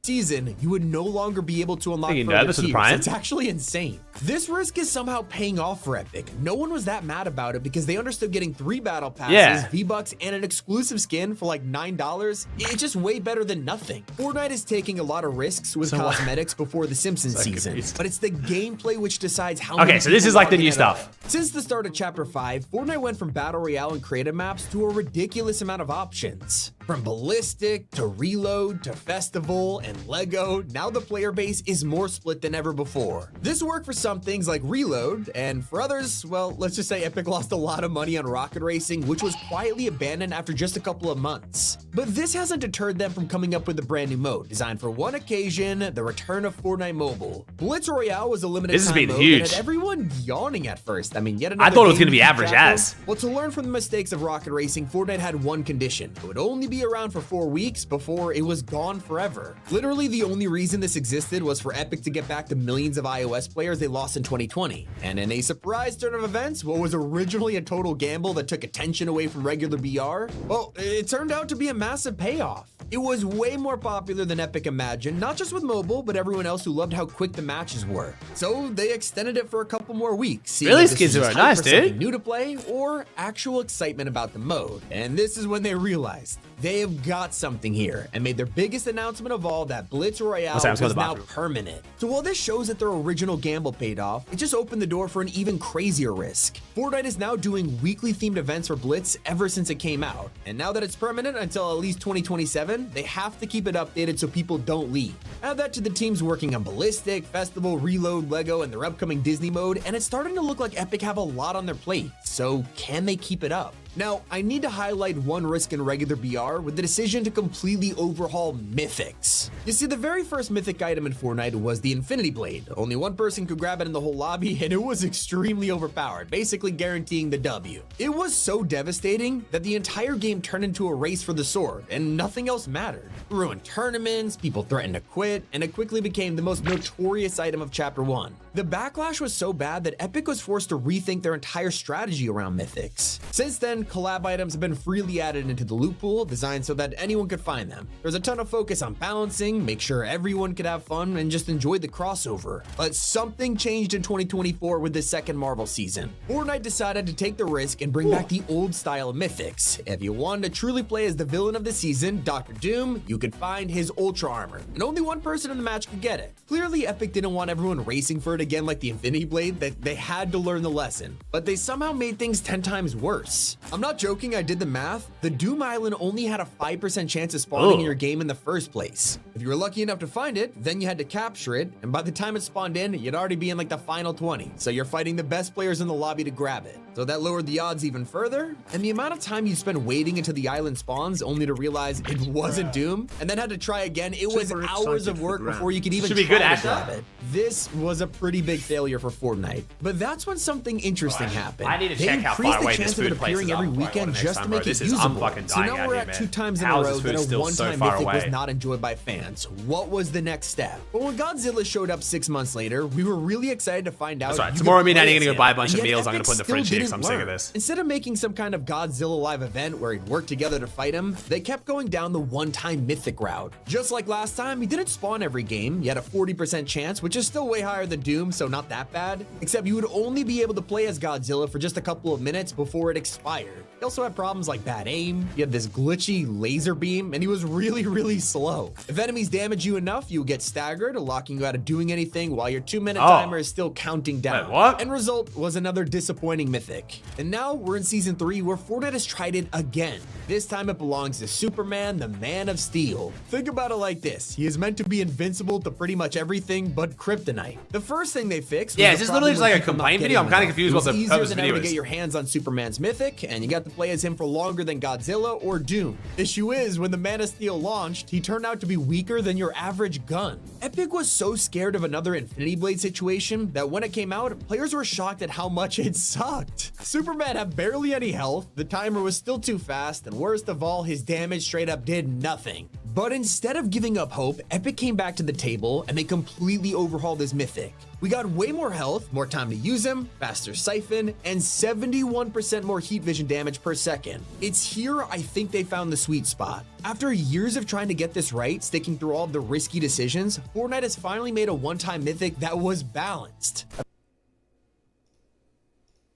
Season, you would no longer be able to unlock further nervous with the tiers. Prime? It's actually insane. This risk is somehow paying off for Epic. No one was that mad about it because they understood getting 3 battle passes, V-Bucks, and an exclusive skin for like $9. It's just way better than nothing. Fortnite is taking a lot of risks with cosmetics before the Simpsons season, but it's the gameplay which decides how many so this is people like the want to new get stuff. on. Since the start of Chapter 5, Fortnite went from Battle Royale and creative maps to a ridiculous amount of options. From Ballistic to Reload to Festival and Lego, now the player base is more split than ever before. This worked for some things like Reload, and for others, well, let's just say Epic lost a lot of money on rocket racing, which was quietly abandoned after just a couple of months. But this hasn't deterred them from coming up with a brand new mode, designed for one occasion, the return of Fortnite Mobile. Blitz Royale was a limited time mode that had everyone yawning at first. I mean, yet another I thought it was game going to be average as. Well, to learn from the mistakes of rocket racing, Fortnite had one condition. It would only be around for 4 weeks before it was gone forever. Literally, the only reason this existed was for Epic to get back the millions of iOS players they lost in 2020. And in a surprise turn of events, what was originally a total gamble that took attention away from regular BR, well, it turned out to be a massive payoff. It was way more popular than Epic imagined, not just with mobile, but everyone else who loved how quick the matches were. So they extended it for a couple more weeks. Really, skins are nice, dude. New to play or actual excitement about the mode. And this is when they realized they have got something here and made their biggest announcement of all that Blitz Royale is now permanent. So while this shows that their original gamble paid off, it just opened the door for an even crazier risk. Fortnite is now doing weekly themed events for Blitz ever since it came out. And now that it's permanent until at least 2027, they have to keep it updated so people don't leave. Add that to the teams working on Ballistic, Festival, Reload, Lego, and their upcoming Disney mode, and it's starting to look like Epic have a lot on their plate. So can they keep it up? Now, I need to highlight one risk in regular BR with the decision to completely overhaul Mythics. You see, the very first Mythic item in Fortnite was the Infinity Blade. Only one person could grab it in the whole lobby, and it was extremely overpowered, basically guaranteeing the W. It was so devastating that the entire game turned into a race for the sword, and nothing else mattered. It ruined tournaments, people threatened to quit, and it quickly became the most notorious item of Chapter 1. The backlash was so bad that Epic was forced to rethink their entire strategy around Mythics. Since then, collab items have been freely added into the loot pool, designed so that anyone could find them. There's a ton of focus on balancing, make sure everyone could have fun, and just enjoy the crossover. But something changed in 2024 with the second Marvel season. Fortnite decided to take the risk and bring back the old style of Mythics. If you wanted to truly play as the villain of the season, Dr. Doom, you could find his Ultra Armor, and only one person in the match could get it. Clearly, Epic didn't want everyone racing for it again like the Infinity Blade, that they had to learn the lesson. But they somehow made things 10 times worse. I'm not joking, I did the math. The Doom Island only had a 5% chance of spawning in your game in the first place. If you were lucky enough to find it, then you had to capture it, and by the time it spawned in, you'd already be in like the final 20. So you're fighting the best players in the lobby to grab it. So that lowered the odds even further, and the amount of time you spend waiting until the island spawns only to realize it wasn't Doom, and then had to try again, it was hours of work before you could even try to grab it. This was a pretty big failure for Fortnite. But that's when something interesting happened. I need to check how far away this food place is every weekend just to make it usable. So now we're at 2 times in a row that a one-time Mythic was not enjoyed by fans. What was the next step? Well, when Godzilla showed up 6 months later, we were really excited to find out. That's right. Tomorrow, me and Andy are gonna go buy a bunch of meals. I'm gonna put in the fridge here because I'm sick of this. Instead of making some kind of Godzilla live event where he'd work together to fight him, they kept going down the one-time Mythic route. Just like last time, he didn't spawn every game. You had a 40% chance, which is still way higher than Doom, so not that bad. Except you would only be able to play as Godzilla for just a couple of minutes before it expired. He also had problems like bad aim, he had this glitchy laser beam, and he was really slow. If enemies damage you enough, you would get staggered, locking you out of doing anything while your 2-minute timer is still counting down. Wait, what? End result was another disappointing Mythic. And now we're in Season 3 where Fortnite has tried it again. This time it belongs to Superman, the Man of Steel. Think about it like this. He is meant to be invincible to pretty much everything but kryptonite. The first thing they fixed was is this literally just like a complaint video? I'm kind of confused what the purpose of the video is. To get your hands on Superman's Mythic, and you got to play as him for longer than Godzilla or Doom. Issue is, when the Man of Steel launched, he turned out to be weaker than your average gun. Epic was so scared of another Infinity Blade situation that when it came out, players were shocked at how much it sucked. Superman had barely any health, the timer was still too fast, and worst of all, his damage straight up did nothing. But instead of giving up hope, Epic came back to the table and they completely overhauled his Mythic. We got way more health, more time to use him, faster siphon, and 71% more heat vision damage per second. It's here I think they found the sweet spot. After years of trying to get this right, sticking through all of the risky decisions, Fortnite has finally made a one-time Mythic that was balanced.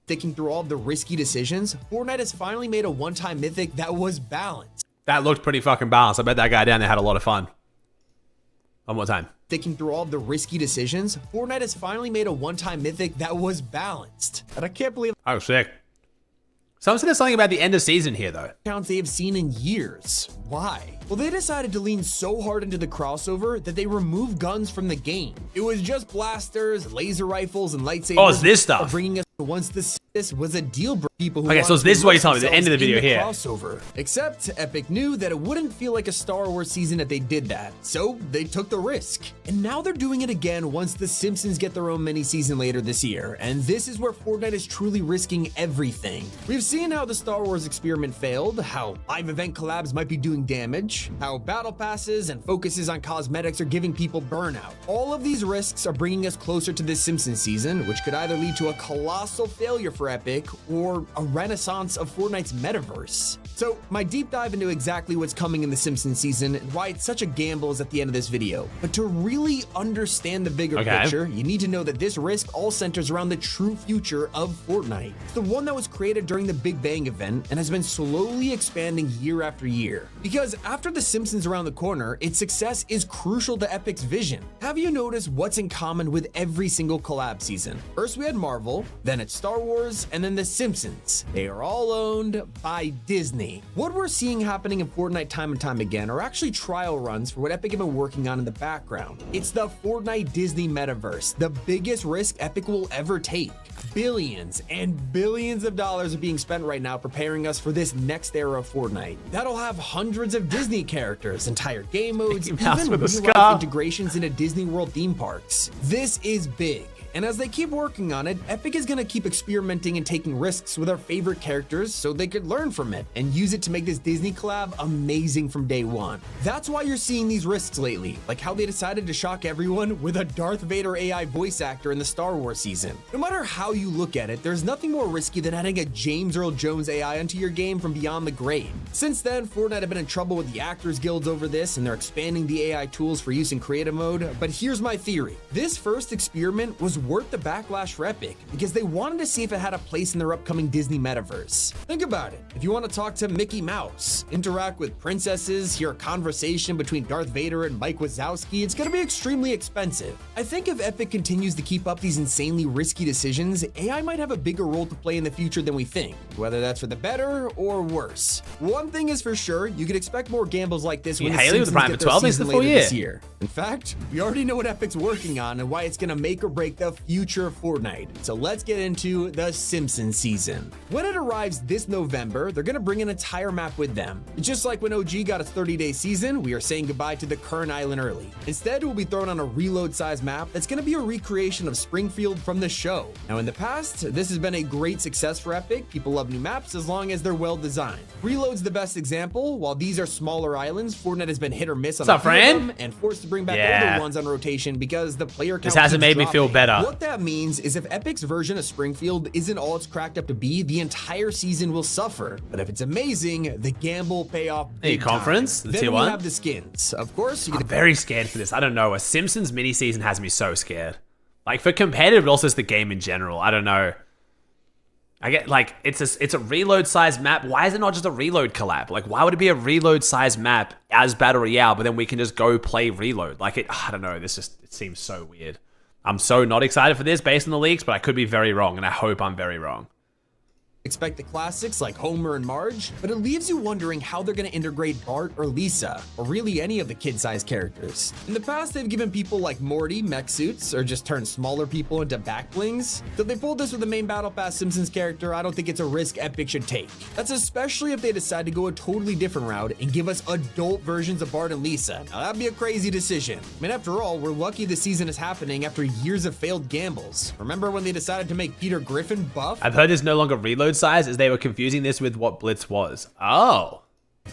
Sticking through all of the risky decisions, Fortnite has finally made a one-time Mythic that was balanced. That looked pretty fucking balanced. I bet that guy down there had a lot of fun. One more time. Thinking through all of the risky decisions, Fortnite has finally made a one-time Mythic that was balanced. And I can't believe— Oh, sick. Someone said something about the end of season here, though. Counts they have seen in years. Why? Well, they decided to lean so hard into the crossover that they removed guns from the game. It was just blasters, laser rifles, and lightsabers. Oh, it's this stuff. Bringing us once this was a deal breaker. People who okay, so this is what you're telling me, the end of the video here. Crossover. Except Epic knew that it wouldn't feel like a Star Wars season if they did that. So they took the risk. And now they're doing it again once The Simpsons get their own mini season later this year. And this is where Fortnite is truly risking everything. We've seen how the Star Wars experiment failed, how live event collabs might be doing damage, how battle passes and focuses on cosmetics are giving people burnout. All of these risks are bringing us closer to this Simpsons season, which could either lead to a colossal failure for Epic or a renaissance of Fortnite's metaverse. So my deep dive into exactly what's coming in the Simpsons season and why it's such a gamble is at the end of this video. But to really understand the bigger picture, you need to know that this risk all centers around the true future of Fortnite. It's the one that was created during the Big Bang event and has been slowly expanding year after year. Because after the Simpsons around the corner, its success is crucial to Epic's vision. Have you noticed what's in common with every single collab season? First we had Marvel, then it's Star Wars, and then the Simpsons. They are all owned by Disney. What we're seeing happening in Fortnite time and time again are actually trial runs for what Epic have been working on in the background. It's the Fortnite Disney metaverse, the biggest risk Epic will ever take. Billions and billions of dollars are being spent right now preparing us for this next era of Fortnite. That'll have hundreds of Disney characters, entire game modes, even real-life integrations into Disney World theme parks. This is big. And as they keep working on it, Epic is gonna keep experimenting and taking risks with our favorite characters so they could learn from it and use it to make this Disney collab amazing from day one. That's why you're seeing these risks lately, like how they decided to shock everyone with a Darth Vader AI voice actor in the Star Wars season. No matter how you look at it, there's nothing more risky than adding a James Earl Jones AI into your game from beyond the grave. Since then, Fortnite have been in trouble with the Actors Guilds over this, and they're expanding the AI tools for use in creative mode. But here's my theory. This first experiment was worth the backlash for Epic because they wanted to see if it had a place in their upcoming Disney metaverse. Think about it. If you want to talk to Mickey Mouse, interact with princesses, hear a conversation between Darth Vader and Mike Wazowski, it's going to be extremely expensive. I think if Epic continues to keep up these insanely risky decisions, AI might have a bigger role to play in the future than we think, whether that's for the better or worse. One thing is for sure, you can expect more gambles like this when the Simpsons get their season later this year. In fact, we already know what Epic's working on and why it's going to make or break the future of Fortnite. So let's get into the Simpsons season. When it arrives this November, they're gonna bring an entire map with them. Just like when OG got its 30-day season, we are saying goodbye to the current island early. Instead, we'll be throwing on a reload size map that's gonna be a recreation of Springfield from the show. Now in the past, this has been a great success for Epic. People love new maps as long as they're well designed. Reload's the best example. While these are smaller islands, Fortnite has been hit or miss on them and forced to bring back older ones on rotation because the player count this hasn't made me feel better. What that means is if Epic's version of Springfield isn't all it's cracked up to be, the entire season will suffer. But if it's amazing, the gamble will pay off big conference, time. Then we have the skins. Of course, I'm very scared for this. I don't know. A Simpsons mini season has me so scared. Like for competitive, but also just the game in general. I don't know. I get like it's a reload size map. Why is it not just a reload collab? Like why would it be a reload size map as Battle Royale, but then we can just go play reload? Like I don't know. It seems so weird. I'm so not excited for this based on the leaks, but I could be very wrong, and I hope I'm very wrong. Expect the classics like Homer and Marge, but it leaves you wondering how they're going to integrate Bart or Lisa, or really any of the kid-sized characters. In the past, they've given people like Morty mech suits, or just turned smaller people into backblings. So if they pulled this with the main Battle Pass Simpsons character, I don't think it's a risk Epic should take. That's especially if they decide to go a totally different route and give us adult versions of Bart and Lisa. Now that'd be a crazy decision. I mean, after all, we're lucky the season is happening after years of failed gambles. Remember when they decided to make Peter Griffin buff? I've heard there's no longer reload size, as they were confusing this with what Blitz was. Oh.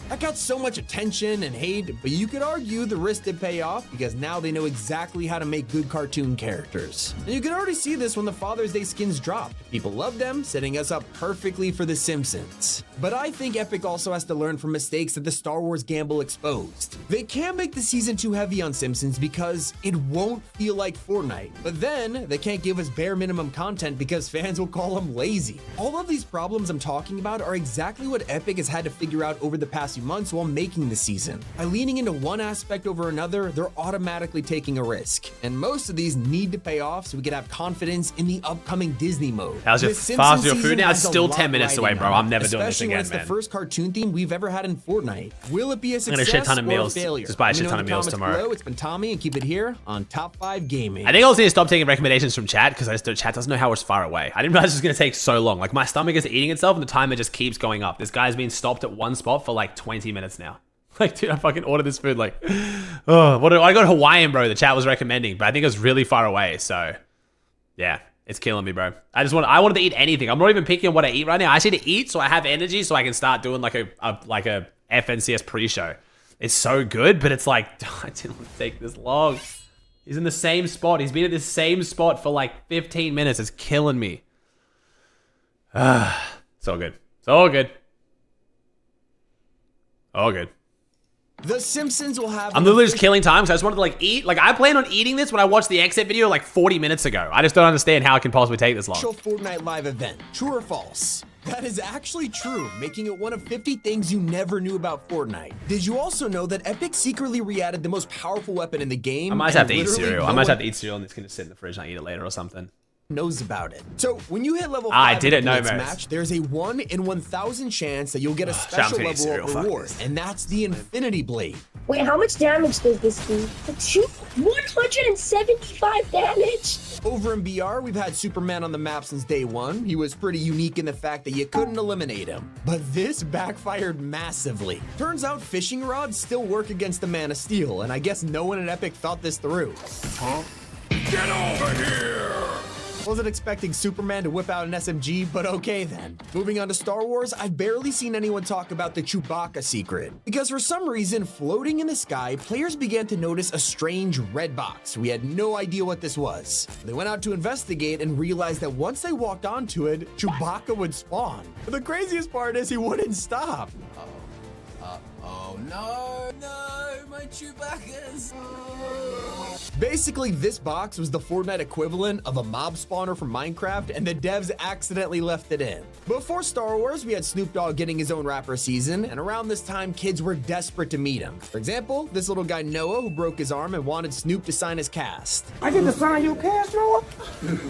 That got so much attention and hate, but you could argue the risk did pay off because now they know exactly how to make good cartoon characters. And you can already see this when the Father's Day skins dropped. People love them, setting us up perfectly for The Simpsons. But I think Epic also has to learn from mistakes that the Star Wars gamble exposed. They can't make the season too heavy on Simpsons because it won't feel like Fortnite. But then they can't give us bare minimum content because fans will call them lazy. All of these problems I'm talking about are exactly what Epic has had to figure out over the past past few months while making the season. By leaning into one aspect over another, they're automatically taking a risk. And most of these need to pay off so we can have confidence in the upcoming Disney mode. How's your fast your food now? It's still 10 minutes away, bro. I'm never doing this again, man. Especially when it's the first cartoon theme we've ever had in Fortnite. Will it be a success shit ton of or meals. a failure? Just buy a shit ton of meals tomorrow. Below. It's been Tommy, and keep it here on Top 5 Gaming. I think I also need to stop taking recommendations from chat because chat doesn't know how it's far away. I didn't realize it was going to take so long. Like, my stomach is eating itself and the timer just keeps going up. This guy's been stopped at one spot for like 20 minutes now. Like, dude, I fucking ordered this food like, oh, I got Hawaiian, bro. The chat was recommending, but I think it was really far away. So, yeah, it's killing me, bro. I wanted to eat anything. I'm not even picking on what I eat right now. I just need to eat so I have energy so I can start doing like a FNCS pre-show. It's so good, but it's like, I didn't want to take this long. He's in the same spot. He's been at this same spot for like 15 minutes. It's killing me. It's all good. It's all good. All good. The Simpsons will have... I'm literally just killing time because I just wanted to like eat. Like, I plan on eating this when I watched the exit video like 40 minutes ago. I just don't understand how it can possibly take this long. Fortnite live event. True or false? That is actually true, making it one of 50 things you never knew about Fortnite. Did you also know that Epic secretly re-added the most powerful weapon in the game? I might have to eat cereal. I might have to eat cereal and it's gonna sit in the fridge and I eat it later or something. Knows about it. So when you hit level 5 I didn't know, match, there's a 1 in 1,000 chance that you'll get a special level of reward, and that's the Infinity Blade. Wait, how much damage does this do? 175 damage. Over in BR, we've had Superman on the map since day 1. He was pretty unique in the fact that you couldn't eliminate him. But this backfired massively. Turns out fishing rods still work against the Man of Steel, and I guess no one at Epic thought this through. Huh? Get over here! Wasn't expecting Superman to whip out an SMG, but okay then. Moving on to Star Wars, I've barely seen anyone talk about the Chewbacca secret. Because for some reason, floating in the sky, players began to notice a strange red box. We had no idea what this was. They went out to investigate and realized that once they walked onto it, Chewbacca would spawn. But the craziest part is he wouldn't stop. Oh no, my Chewbacca's. Basically, this box was the Fortnite equivalent of a mob spawner from Minecraft, and the devs accidentally left it in. Before Star Wars, we had Snoop Dogg getting his own rapper season, and around this time, kids were desperate to meet him. For example, this little guy Noah, who broke his arm and wanted Snoop to sign his cast. I get to sign your cast, Noah?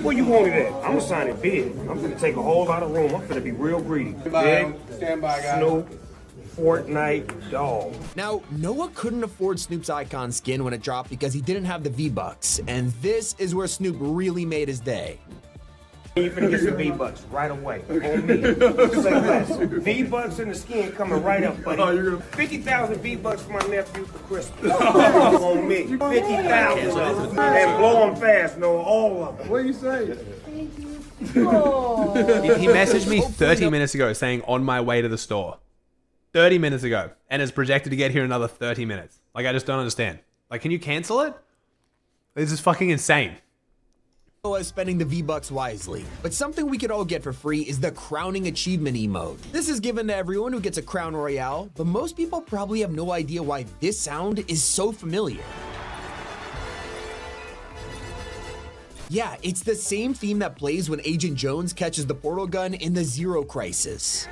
Where you want it at? I'm gonna sign it big. I'm gonna take a whole lot of room. I'm gonna be real greedy. Big, Stand by, guys. Snoop, Fortnite, dog. Now, Noah couldn't afford Snoop's icon skin when it dropped because he didn't have the V-Bucks, and this is where Snoop really made his day. You're gonna get some V-Bucks right away, on me. Say less. V-Bucks in the skin coming right up, buddy. 50,000 V-Bucks for my nephew for Christmas. On me. 50,000 of them. And blow them fast, Noah, all of them. What do you say? He messaged me 30 minutes ago saying on my way to the store. 30 minutes ago, and it's projected to get here in another 30 minutes. Like, I just don't understand. Like, can you cancel it? This is fucking insane. Noah spending the V-Bucks wisely. But something we could all get for free is the crowning achievement emote. This is given to everyone who gets a crown royale, but most people probably have no idea why this sound is so familiar. Yeah, it's the same theme that plays when Agent Jones catches the portal gun in the Zero Crisis.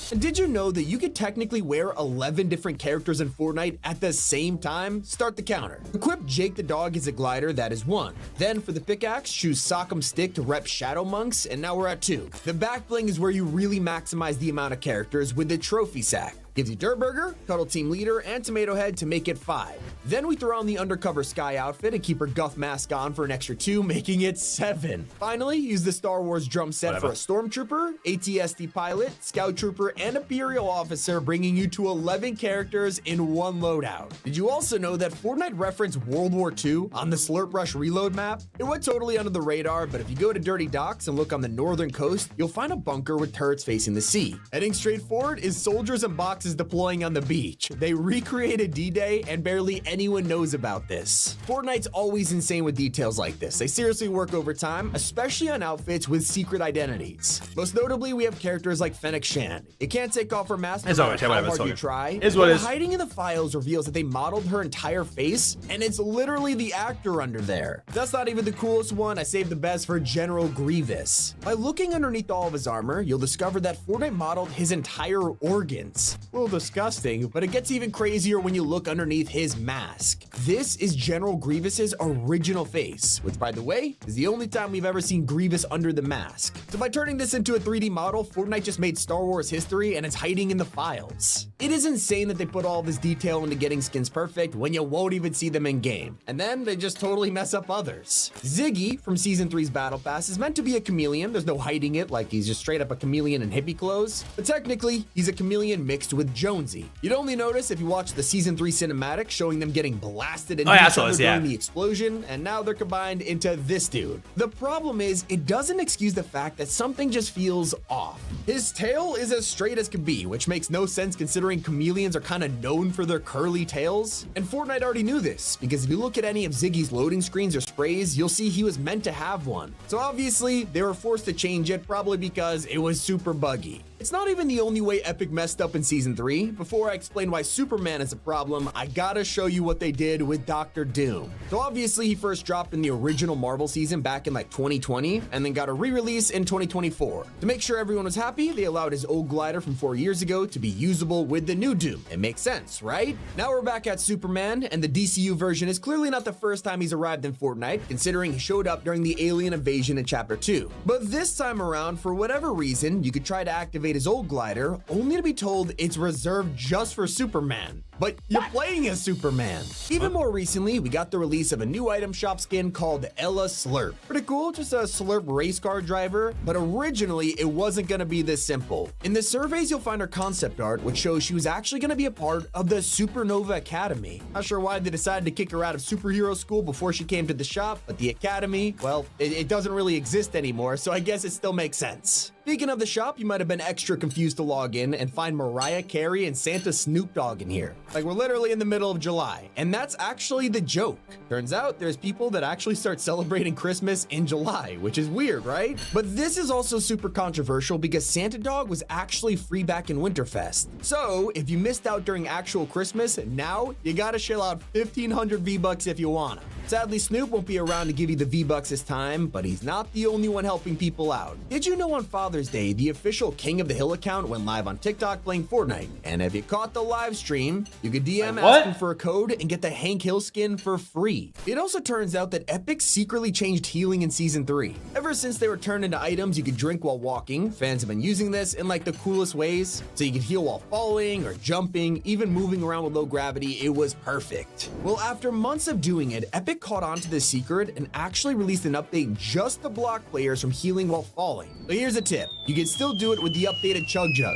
And did you know that you could technically wear 11 different characters in Fortnite at the same time? Start the counter. Equip Jake the dog as a glider, that is 1. Then for the pickaxe, choose Sock'em Stick to rep Shadow Monks, and now we're at 2. The back bling is where you really maximize the amount of characters with the trophy sack. Gives you Dirt Burger, Cuddle Team Leader, and Tomato Head to make it 5. Then we throw on the Undercover Sky outfit and keep her Guff mask on for an extra 2, making it 7. Finally, use the Star Wars drum set for a Stormtrooper, ATST Pilot, Scout Trooper, and Imperial Officer, bringing you to 11 characters in one loadout. Did you also know that Fortnite referenced World War II on the Slurp Rush reload map? It went totally under the radar, but if you go to Dirty Docks and look on the northern coast, you'll find a bunker with turrets facing the sea. Heading straight forward is soldiers and boxes is deploying on the beach. They recreated D-Day and barely anyone knows about this. Fortnite's always insane with details like this. They seriously work overtime, especially on outfits with secret identities. Most notably, we have characters like Fennec Shan. You can't take off her mask no matter how hard you try. Hiding in the files reveals that they modeled her entire face, and it's literally the actor under there. That's not even the coolest one. I saved the best for General Grievous. By looking underneath all of his armor, you'll discover that Fortnite modeled his entire organs. A little disgusting, but it gets even crazier when you look underneath his mask. This is General Grievous's original face, which by the way, is the only time we've ever seen Grievous under the mask. So by turning this into a 3D model, Fortnite just made Star Wars history and it's hiding in the files. It is insane that they put all this detail into getting skins perfect when you won't even see them in game. And then they just totally mess up others. Ziggy from Season 3's Battle Pass is meant to be a chameleon. There's no hiding it, like he's just straight up a chameleon in hippie clothes. But technically, he's a chameleon mixed with Jonesy. You'd only notice if you watch the Season 3 cinematic showing them getting blasted into each other during the explosion, and now they're combined into this dude. The problem is, it doesn't excuse the fact that something just feels off. His tail is as straight as can be, which makes no sense considering chameleons are kind of known for their curly tails. And Fortnite already knew this, because if you look at any of Ziggy's loading screens or sprays, you'll see he was meant to have one. So obviously, they were forced to change it, probably because it was super buggy. It's not even the only way Epic messed up in Season 3. Before I explain why Superman is a problem, I gotta show you what they did with Dr. Doom. So obviously he first dropped in the original Marvel season back in like 2020, and then got a re-release in 2024. To make sure everyone was happy, they allowed his old glider from 4 years ago to be usable with the new Doom. It makes sense, right? Now we're back at Superman, and the DCU version is clearly not the first time he's arrived in Fortnite, considering he showed up during the alien invasion in Chapter 2. But this time around, for whatever reason, you could try to activate his old glider, only to be told it's reserved just for Superman. But you're playing as Superman. Even more recently, we got the release of a new item shop skin called Ella Slurp. Pretty cool, just a Slurp race car driver, but originally it wasn't gonna be this simple. In the surveys, you'll find her concept art, which shows she was actually gonna be a part of the Supernova Academy. Not sure why they decided to kick her out of superhero school before she came to the shop, but the Academy, well, it doesn't really exist anymore, so I guess it still makes sense. Speaking of the shop, you might have been extra confused to log in and find Mariah Carey and Santa Snoop Dogg in here. Like, we're literally in the middle of July, and that's actually the joke. Turns out there's people that actually start celebrating Christmas in July, which is weird, right? But this is also super controversial because Santa Dog was actually free back in Winterfest. So if you missed out during actual Christmas, now you gotta shell out 1,500 V-Bucks if you wanna. Sadly, Snoop won't be around to give you the V-Bucks this time, but he's not the only one helping people out. Did you know on Father's Day, the official King of the Hill account went live on TikTok playing Fortnite? And if you caught the live stream, you could DM asking for a code and get the Hank Hill skin for free. It also turns out that Epic secretly changed healing in Season 3. Ever since they were turned into items you could drink while walking, fans have been using this in like the coolest ways. So you could heal while falling or jumping, even moving around with low gravity. It was perfect. Well, after months of doing it, Epic caught on to this secret and actually released an update just to block players from healing while falling. But here's a tip. You can still do it with the updated Chug Jug.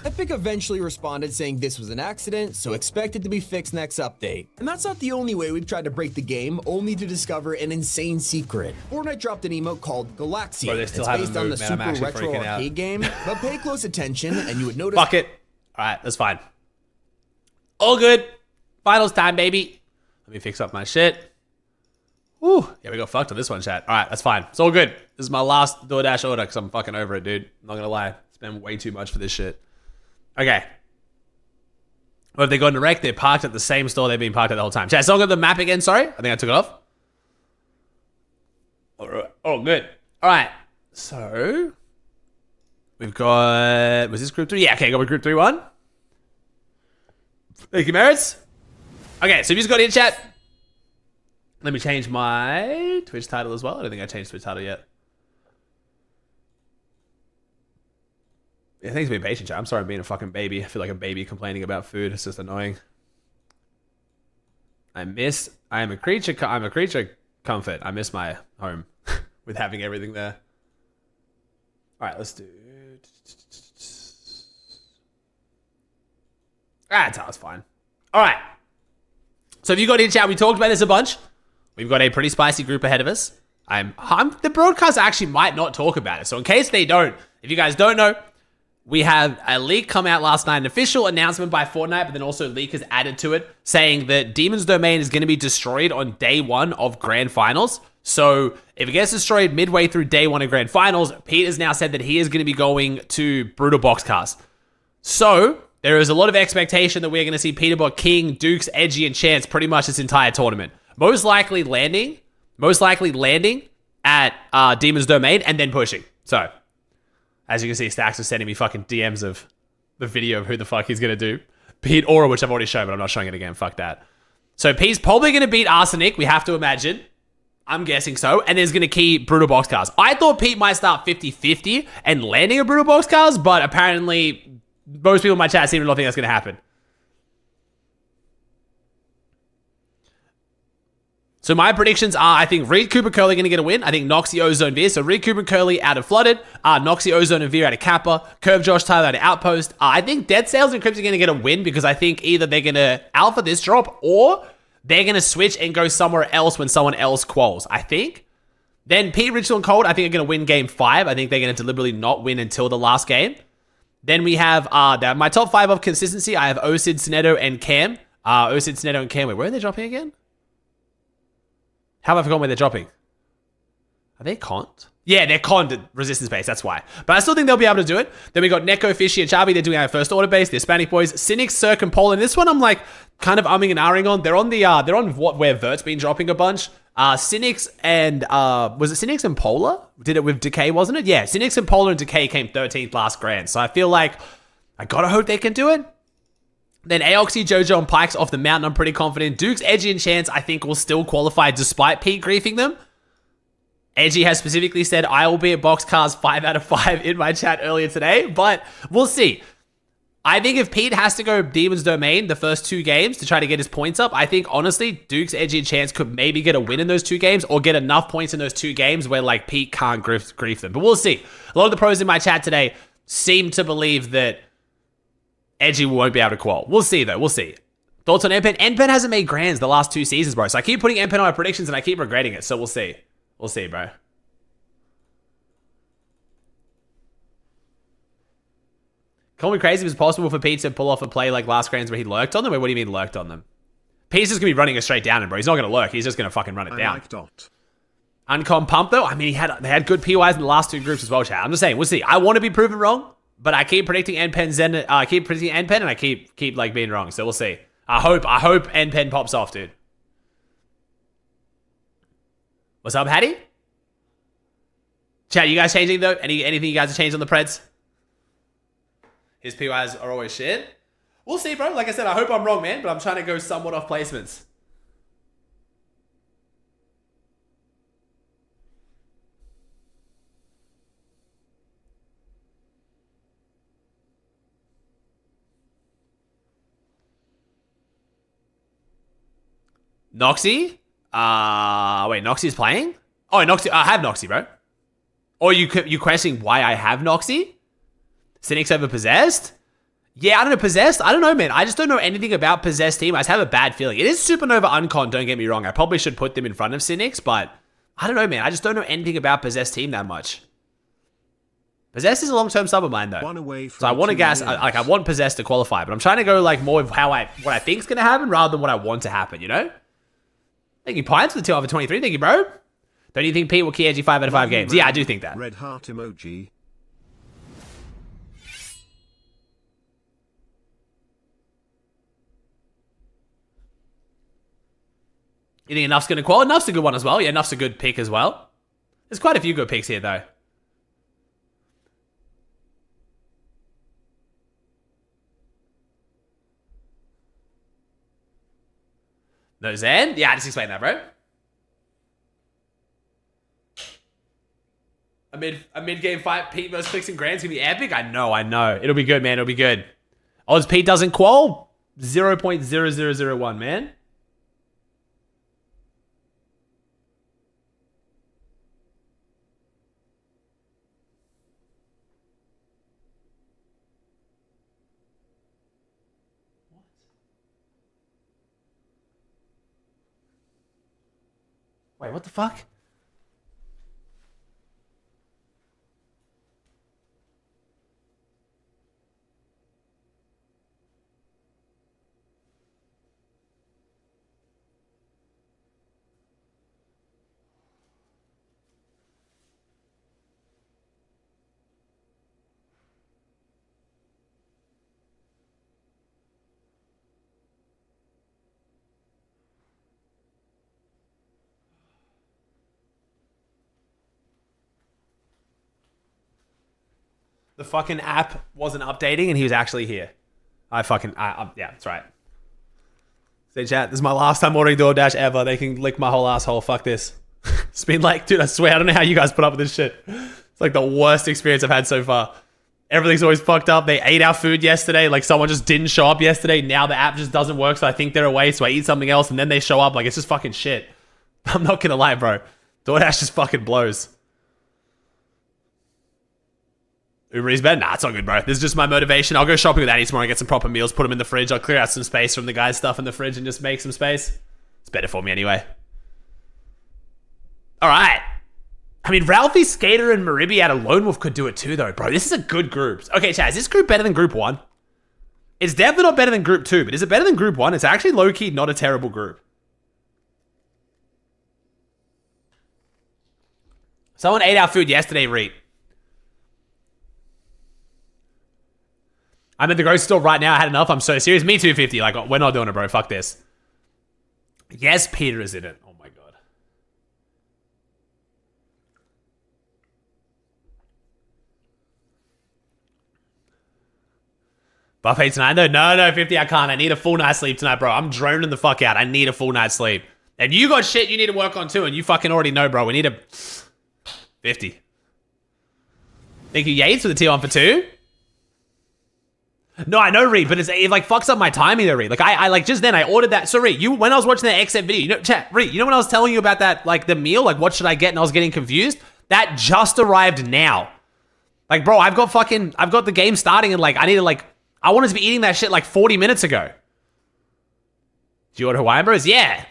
Epic eventually responded saying this was an accident, so expect it to be fixed next update. And that's not the only way we've tried to break the game, only to discover an insane secret. Fortnite dropped an emote called Galaxia. It's based on the super retro arcade game, but pay close attention and you would notice— Fuck it. Alright, that's fine. All good. Finals time, baby. Let me fix up my shit. Woo. Yeah, we got fucked on this one, chat. Alright, that's fine. It's all good. This is my last DoorDash order because I'm fucking over it, dude. I'm not gonna lie. Spend way too much for this shit. Okay. What if they got direct? They're parked at the same store they've been parked at the whole time. Chat, someone got the map again? Sorry? I think I took it off. Alright. Oh, good. Alright. So, we've got... Was this group 3? Yeah, okay, got group 3-1. Thank you, Merits. Okay, so if you just got in, chat, let me change my Twitch title as well. I don't think I changed Twitch title yet. Yeah, thanks for being patient, chat. I'm sorry I'm being a fucking baby. I feel like a baby complaining about food. It's just annoying. I'm a creature comfort. I miss my home with having everything there. Alright, let's do... That's fine. Alright. So if you got in, chat, we talked about this a bunch. We've got a pretty spicy group ahead of us. The broadcast actually might not talk about it. So in case they don't, if you guys don't know, we have a leak come out last night, an official announcement by Fortnite, but then also leakers added to it, saying that Demon's Domain is going to be destroyed on day 1 of Grand Finals. So if it gets destroyed midway through day 1 of Grand Finals, Pete has now said that he is going to be going to Brutal Boxcast. So there is a lot of expectation that we're going to see Peterbot, King, Dukes, Edgy, and Chance pretty much this entire tournament. Most likely landing at Demon's Domain and then pushing. So as you can see, Stacks is sending me fucking DMs of the video of who the fuck he's going to do. Pete Aura, which I've already shown, but I'm not showing it again. Fuck that. So Pete's probably going to beat Arsenic, we have to imagine. I'm guessing so. And then he's going to key Brutal Boxcars. I thought Pete might start 50-50 and landing a Brutal Boxcars, but apparently most people in my chat seem to not think that's going to happen. So my predictions are, I think Reed, Cooper, Curly are going to get a win. I think Noxy, Ozone, Veer. So Reed, Cooper, and Curly out of Flooded. Noxy, Ozone, and Veer out of Kappa. Curve, Josh, Tyler out of Outpost. I think Dead Sales and Crips are going to get a win because I think either they're going to alpha this drop or they're going to switch and go somewhere else when someone else quals, I think. Then Pete, Ritual, and Cold, I think are going to win game 5. I think they're going to deliberately not win until the last game. Then we have my top 5 of consistency. I have Osid, Sinedo, and Cam. Osid, Sinedo, and Cam. Wait, where are they dropping again? How have I forgotten where they're dropping? Are they conned? Yeah, they're conned at resistance base, that's why. But I still think they'll be able to do it. Then we got Neko, Fishy, and Chavi. They're doing our first order base. The Hispanic boys. Cynics, Cirque, and Poland. This one I'm like kind of umming and ahhing on. They're on where Vert's been dropping a bunch. Cynics and was it Cynics and Polar? Did it with Decay, wasn't it? Yeah, Cynics and Polar and Decay came 13th last grand. So I feel like I gotta hope they can do it. Then Aoxy, Jojo, and Pikes off the mountain, I'm pretty confident. Dukes, Edgy, and Chance, I think will still qualify despite Pete griefing them. Edgy has specifically said, I will be at Boxcars 5 out of 5 in my chat earlier today, but we'll see. I think if Pete has to go Demon's Domain the first 2 games to try to get his points up, I think, honestly, Dukes, Edgy, and Chance could maybe get a win in those 2 games or get enough points in those 2 games where, like, Pete can't grief them. But we'll see. A lot of the pros in my chat today seem to believe that Edgy won't be able to qual. We'll see, though. We'll see. Thoughts on NPen? NPen hasn't made grands the last 2 seasons, bro. So I keep putting NPen on my predictions and I keep regretting it. So we'll see. We'll see, bro. Call me crazy if it's possible for Pete to pull off a play like last grands where he lurked on them. Wait, what do you mean lurked on them? Pete's just going to be running it straight down, bro. He's not going to lurk. He's just going to fucking run it down. Uncom Pump, though. I mean, they had good PYs in the last 2 groups as well, chat. I'm just saying, we'll see. I want to be proven wrong. But I keep predicting NPen Zen. I keep predicting NPen, and I keep like being wrong. So we'll see. I hope NPen pops off, dude. What's up, Hattie? Chat, you guys changing though? Anything you guys have changed on the Preds? His PYs are always shared. We'll see, bro. Like I said, I hope I'm wrong, man. But I'm trying to go somewhat off placements. Noxy? Wait, Noxy's playing? Oh, Noxy. I have Noxy, bro. Or you questioning why I have Noxy? Cynics over Possessed? Yeah, I don't know. Possessed? I don't know, man. I just don't know anything about Possessed team. I just have a bad feeling. It is Supernova Uncon, don't get me wrong. I probably should put them in front of Cynics, but I don't know, man. I just don't know anything about Possessed team that much. Possessed is a long-term sub of mine, though. So I want to gas, I want Possessed to qualify, but I'm trying to go like more of what I think is going to happen rather than what I want to happen, you know? Thank you, Pines, for the 2 over 23. Thank you, bro. Don't you think Pete will key Edgy 5 out of 5 games? Yeah, I do think that. Red heart emoji. You think Enough's going to qual? Enough's a good one as well. Yeah, Enough's a good pick as well. There's quite a few good picks here, though. No Zan? Yeah, I just explained that, bro. A mid-game fight, Pete versus Clicks and Grand's gonna be epic? I know. It'll be good, man. It'll be good. Odds Pete doesn't qual? 0.0001, man. Wait, what the fuck? the fucking app wasn't updating and he was actually here. Yeah, that's right. Say chat, this is my last time ordering DoorDash ever. They can lick my whole asshole. Fuck this. It's been like, dude, I swear, I don't know how you guys put up with this shit. It's like the worst experience I've had so far. Everything's always fucked up. They ate our food yesterday. Like someone just didn't show up yesterday. Now the app just doesn't work, so I think they're away, so I eat something else and then they show up. Like, it's just fucking shit. I'm not gonna lie, bro. DoorDash just fucking blows. Uber Eats better? Nah, it's all good, bro. This is just my motivation. I'll go shopping with Annie tomorrow and get some proper meals, put them in the fridge. I'll clear out some space from the guy's stuff in the fridge and just make some space. It's better for me anyway. All right. I mean, Ralphie, Skater, and Maribi out of Lone Wolf could do it too, though, bro. This is a good group. Okay, Chaz, is this group better than Group 1? It's definitely not better than Group 2, but is it better than Group 1? It's actually low-key not a terrible group. Someone ate our food yesterday, Reet. I'm at the grocery store right now. I had enough. I'm so serious. Me 250. Like, we're not doing it, bro. Fuck this. Yes, Peter is in it. Oh, my God. Buffet tonight, though? No, 50, I can't. I need a full night's sleep tonight, bro. I'm droning the fuck out. I need a full night's sleep. And you got shit you need to work on, too. And you fucking already know, bro. We need a 50. Thank you, Yates, for the tier 1 for 2. No, I know, Reed, but it like fucks up my timing there, Reed. Like I like just then I ordered that. So Reed, when I was watching that XF video, you know, chat, Reed, you know when I was telling you about that, like the meal, like what should I get, and I was getting confused? That just arrived now. Like, bro, I've got the game starting and like I wanted to be eating that shit like 40 minutes ago. Do you order Hawaiian Bros? Yeah.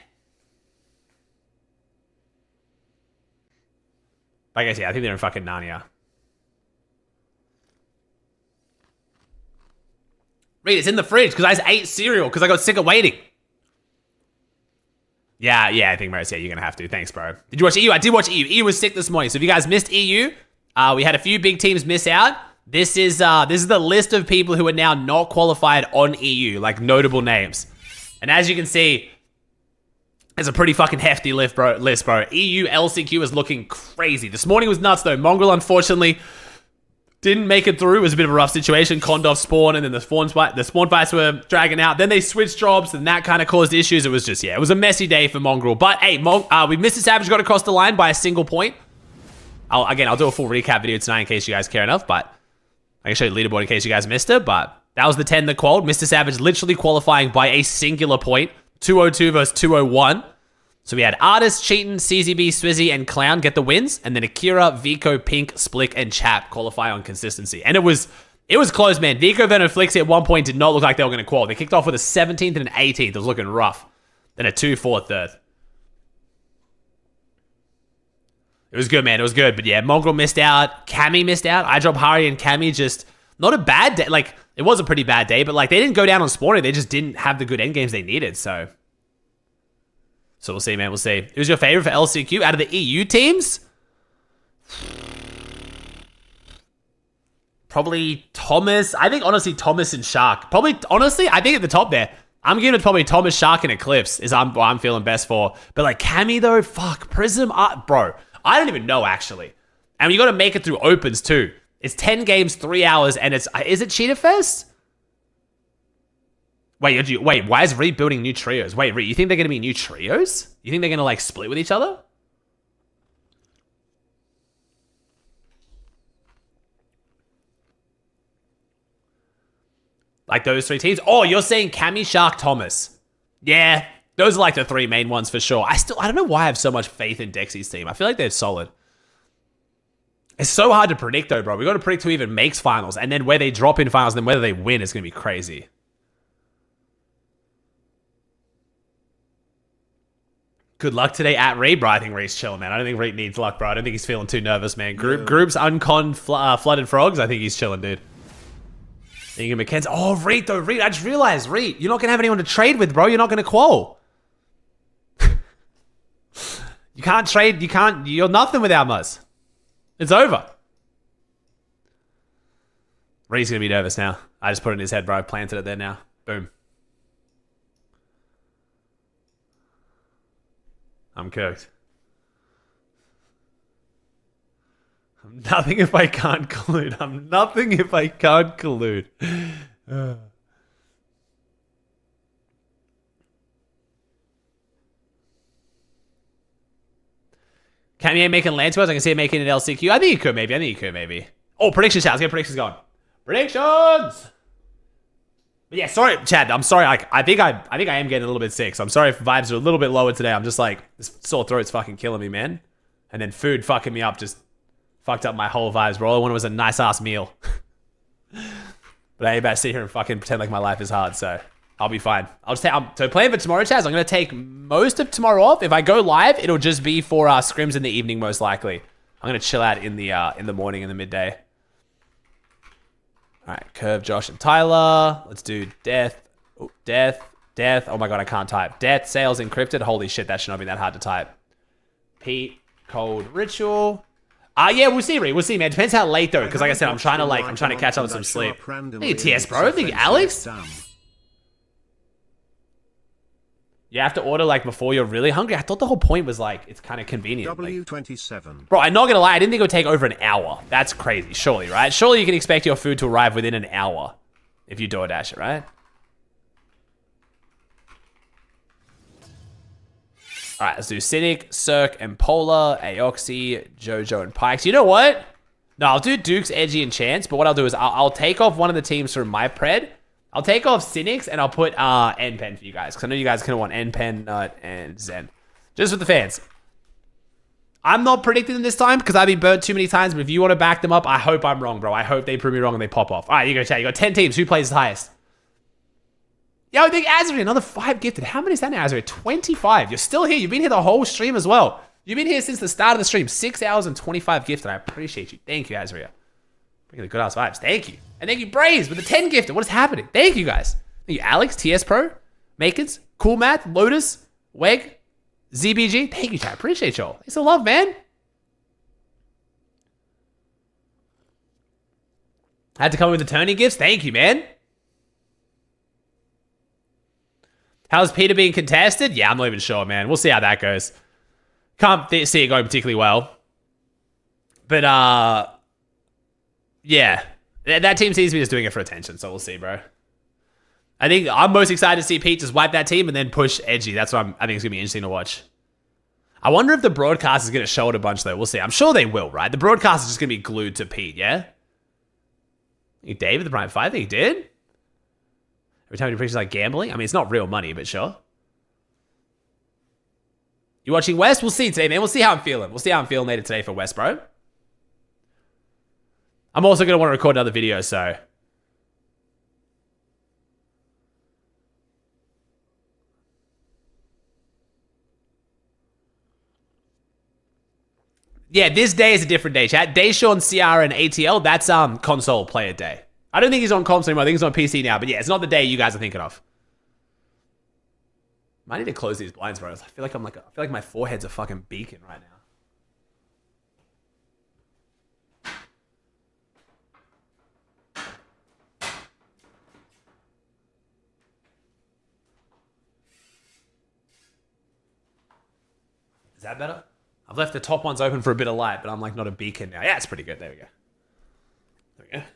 I guess, yeah, I think they're in fucking Narnia. Reed, it's in the fridge because I just ate cereal because I got sick of waiting. Yeah, I think, Maris, yeah, you're going to have to. Thanks, bro. Did you watch EU? I did watch EU. EU was sick this morning. So if you guys missed EU, we had a few big teams miss out. This is the list of people who are now not qualified on EU, like notable names. And as you can see, it's a pretty fucking hefty list, bro. EU LCQ is looking crazy. This morning was nuts, though. Mongrel, unfortunately, didn't make it through. It was a bit of a rough situation. Condor spawn, and then the spawn fights were dragging out. Then they switched jobs, and that kind of caused issues. It was just, yeah, it was a messy day for Mongrel. But hey, Mr. Savage got across the line by a single point. I'll do a full recap video tonight in case you guys care enough, but I can show you the leaderboard in case you guys missed it. But that was the 10 that qualified. Mr. Savage literally qualifying by a singular point. 202 versus 201. So we had Artist, Cheatin', CZB, Swizzy, and Clown get the wins, and then Akira, Vico, Pink, Splick, and Chap qualify on consistency. And it was close, man. Vico, Venom, Flixie at one point did not look like they were going to qualify. They kicked off with a 17th and an 18th. It was looking rough. Then a 2, 4, 3rd. It was good, man. It was good. But yeah, Mongrel missed out. Cammy missed out. I dropped Hari and Cammy just not a bad day. Like, it was a pretty bad day, but like they didn't go down on spawning. They just didn't have the good end games they needed. So we'll see, man. We'll see. Who's your favorite for LCQ out of the EU teams? Probably Thomas. I think, honestly, Thomas and Shark. Probably, honestly, I think at the top there. I'm giving it probably Thomas, Shark, and Eclipse is what I'm feeling best for. But like Cammy, though, fuck. Prism, bro. I don't even know, actually. And you got to make it through opens, too. It's 10 games, 3 hours, and is it Cheetah Fest? Wait, why is Reed building new trios? Wait, Reed, you think they're going to be new trios? You think they're going to, like, split with each other? Like those 3 teams? Oh, you're saying Cammy, Shark, Thomas. Yeah, those are, like, the 3 main ones for sure. I don't know why I have so much faith in Dexy's team. I feel like they're solid. It's so hard to predict, though, bro. We got to predict who even makes finals, and then where they drop in finals, and then whether they win is going to be crazy. Good luck today at Reed, bro. I think Reed's chilling, man. I don't think Reed needs luck, bro. I don't think he's feeling too nervous, man. Groups, uncon, flooded frogs. I think he's chilling, dude. Then you get McKenzie. Oh, Reed, though. Reed, I just realized, Reed, you're not going to have anyone to trade with, bro. You're not going to qual. You can't trade. You're nothing without Muzz. It's over. Reed's going to be nervous now. I just put it in his head, bro. I planted it there now. Boom. I'm cooked. I'm nothing if I can't collude. I'm nothing if I can't collude. Kanye making land to us. I can see him making an LCQ. I think he could maybe. Oh, predictions, chat. Let's get predictions going. Predictions! But yeah, sorry, Chad. I'm sorry. I think I am getting a little bit sick. So I'm sorry if vibes are a little bit lower today. I'm just like, this sore throat's fucking killing me, man. And then food fucking me up just fucked up my whole vibes, bro. All I wanted was a nice ass meal. But I ain't about to sit here and fucking pretend like my life is hard, so I'll be fine. I'll just take, so plan for tomorrow, Chaz. I'm going to take most of tomorrow off. If I go live, it'll just be for scrims in the evening, most likely. I'm going to chill out in the morning, in the midday. All right, Curve, Josh, and Tyler. Let's do Death. Oh, Death. Oh my God, I can't type. Death, Sales, Encrypted. Holy shit, that should not be that hard to type. Pete, Cold, Ritual. Yeah, we'll see, Ree. We'll see, man. Depends how late, though, because like I said, I'm trying to catch up on some sleep. Hey, TS, bro. Think Alex? You have to order, like, before you're really hungry? I thought the whole point was, like, it's kind of convenient. W27. Bro, I'm not gonna lie. I didn't think it would take over an hour. That's crazy, surely, right? Surely you can expect your food to arrive within an hour if you DoorDash it, right? All right, let's do Cynic, Cirque, and Polar, Aoxy, Jojo, and Pikes. You know what? No, I'll do Dukes, Edgy, and Chance, but what I'll do is I'll take off one of the teams from my pred. I'll take off Cynics, and I'll put NPen for you guys, because I know you guys kind of want NPen, Nut, and Zen. Just for the fans. I'm not predicting them this time, because I've been burnt too many times, but if you want to back them up, I hope I'm wrong, bro. I hope they prove me wrong and they pop off. All right, you go, chat. You got 10 teams. Who plays the highest? Yo, I think Azri, another 5 gifted. How many is that now, Azri? 25. You're still here. You've been here the whole stream as well. You've been here since the start of the stream. 6 hours and 25 gifted. I appreciate you. Thank you, Azria. Bringing the good ass vibes. Thank you. And thank you, Braze, with the 10 gifted. What is happening? Thank you, guys. Thank you, Alex, TS Pro, Makers, Cool Math, Lotus, Weg, ZBG. Thank you, chat. Appreciate y'all. Thanks for the love, man. I had to come with the Tony gifts. Thank you, man. How's Peter being contested? Yeah, I'm not even sure, man. We'll see how that goes. Can't see it going particularly well. But, yeah. That team seems to be just doing it for attention, so we'll see, bro. I think I'm most excited to see Pete just wipe that team and then push Edgy. That's what I think it's going to be interesting to watch. I wonder if the broadcast is going to show it a bunch, though. We'll see. I'm sure they will, right? The broadcast is just going to be glued to Pete, yeah? You David the Prime 5? I think he did. Every time he preaches like gambling. I mean, it's not real money, but sure. You watching West? We'll see today, man. We'll see how I'm feeling. We'll see how I'm feeling later today for West, bro. I'm also going to want to record another video, so. Yeah, this day is a different day, chat. Dayshawn, CR, and ATL, that's console player day. I don't think he's on comps anymore. I think he's on PC now. But yeah, it's not the day you guys are thinking of. Might need to close these blinds, bro. I feel like my forehead's a fucking beacon right now. Is that better? I've left the top ones open for a bit of light, but I'm like not a beacon now. Yeah, it's pretty good. There we go.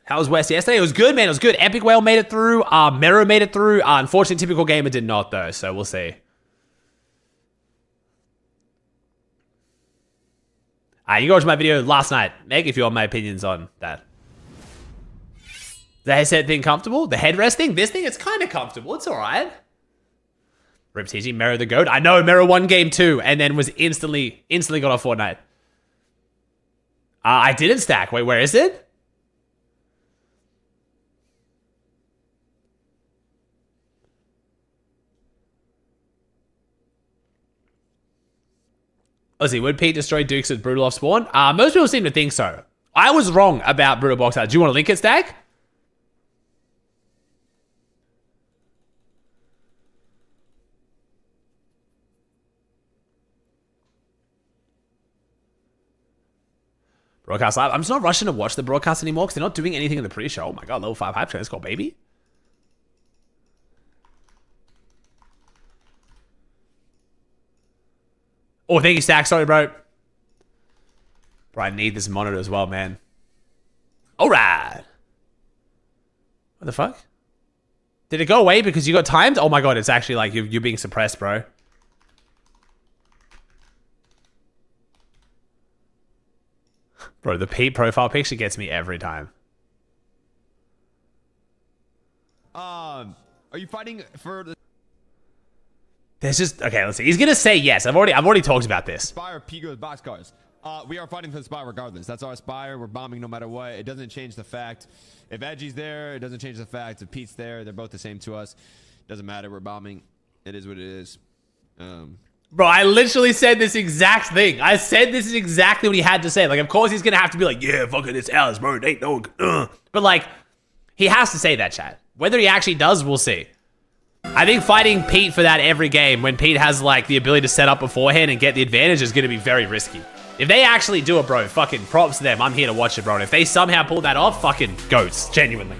How was West yesterday? It was good, man. It was good. Epic Whale made it through. Mero made it through. Unfortunately, Typical Gamer did not, though. So we'll see. You can watch my video last night, Meg, if you want my opinions on that. The headset thing comfortable? The headrest thing? This thing? It's kind of comfortable. It's all right. Rip TG, Mero the GOAT. I know Mero won game 2 and then was instantly got off Fortnite. I didn't stack. Wait, where is it? Let's see, would Pete destroy Dukes with Brutal off spawn? Most people seem to think so. I was wrong about Brutal Box Out. Do you want to link it, Stack? Broadcast live. I'm just not rushing to watch the broadcast anymore because they're not doing anything in the pre-show. Oh my god, level 5 hype train. Let's go, baby. Oh, thank you, Stack. Sorry, bro. Bro, I need this monitor as well, man. Alright. What the fuck? Did it go away because you got timed? Oh my god, it's actually like you're being suppressed, bro. Bro, the Pete profile picture gets me every time. Are you fighting for the There's just okay, let's see. He's gonna say yes. I've already talked about this. Spire Pico's boxcars? We are fighting for the Spire regardless. That's our Spire. We're bombing no matter what. It doesn't change the fact. If Edgy's there, it doesn't change the fact. If Pete's there, they're both the same to us. Doesn't matter. We're bombing. It is what it is. Bro, I literally said this exact thing. I said this is exactly what he had to say. Like, of course he's gonna have to be like, yeah, fuck it, it's ours, bro. Ain't no, But like, he has to say that, chat. Whether he actually does, we'll see. I think fighting Pete for that every game when Pete has like the ability to set up beforehand and get the advantage is gonna be very risky. If they actually do it, bro, fucking props to them. I'm here to watch it, bro. And if they somehow pull that off, fucking goats, genuinely.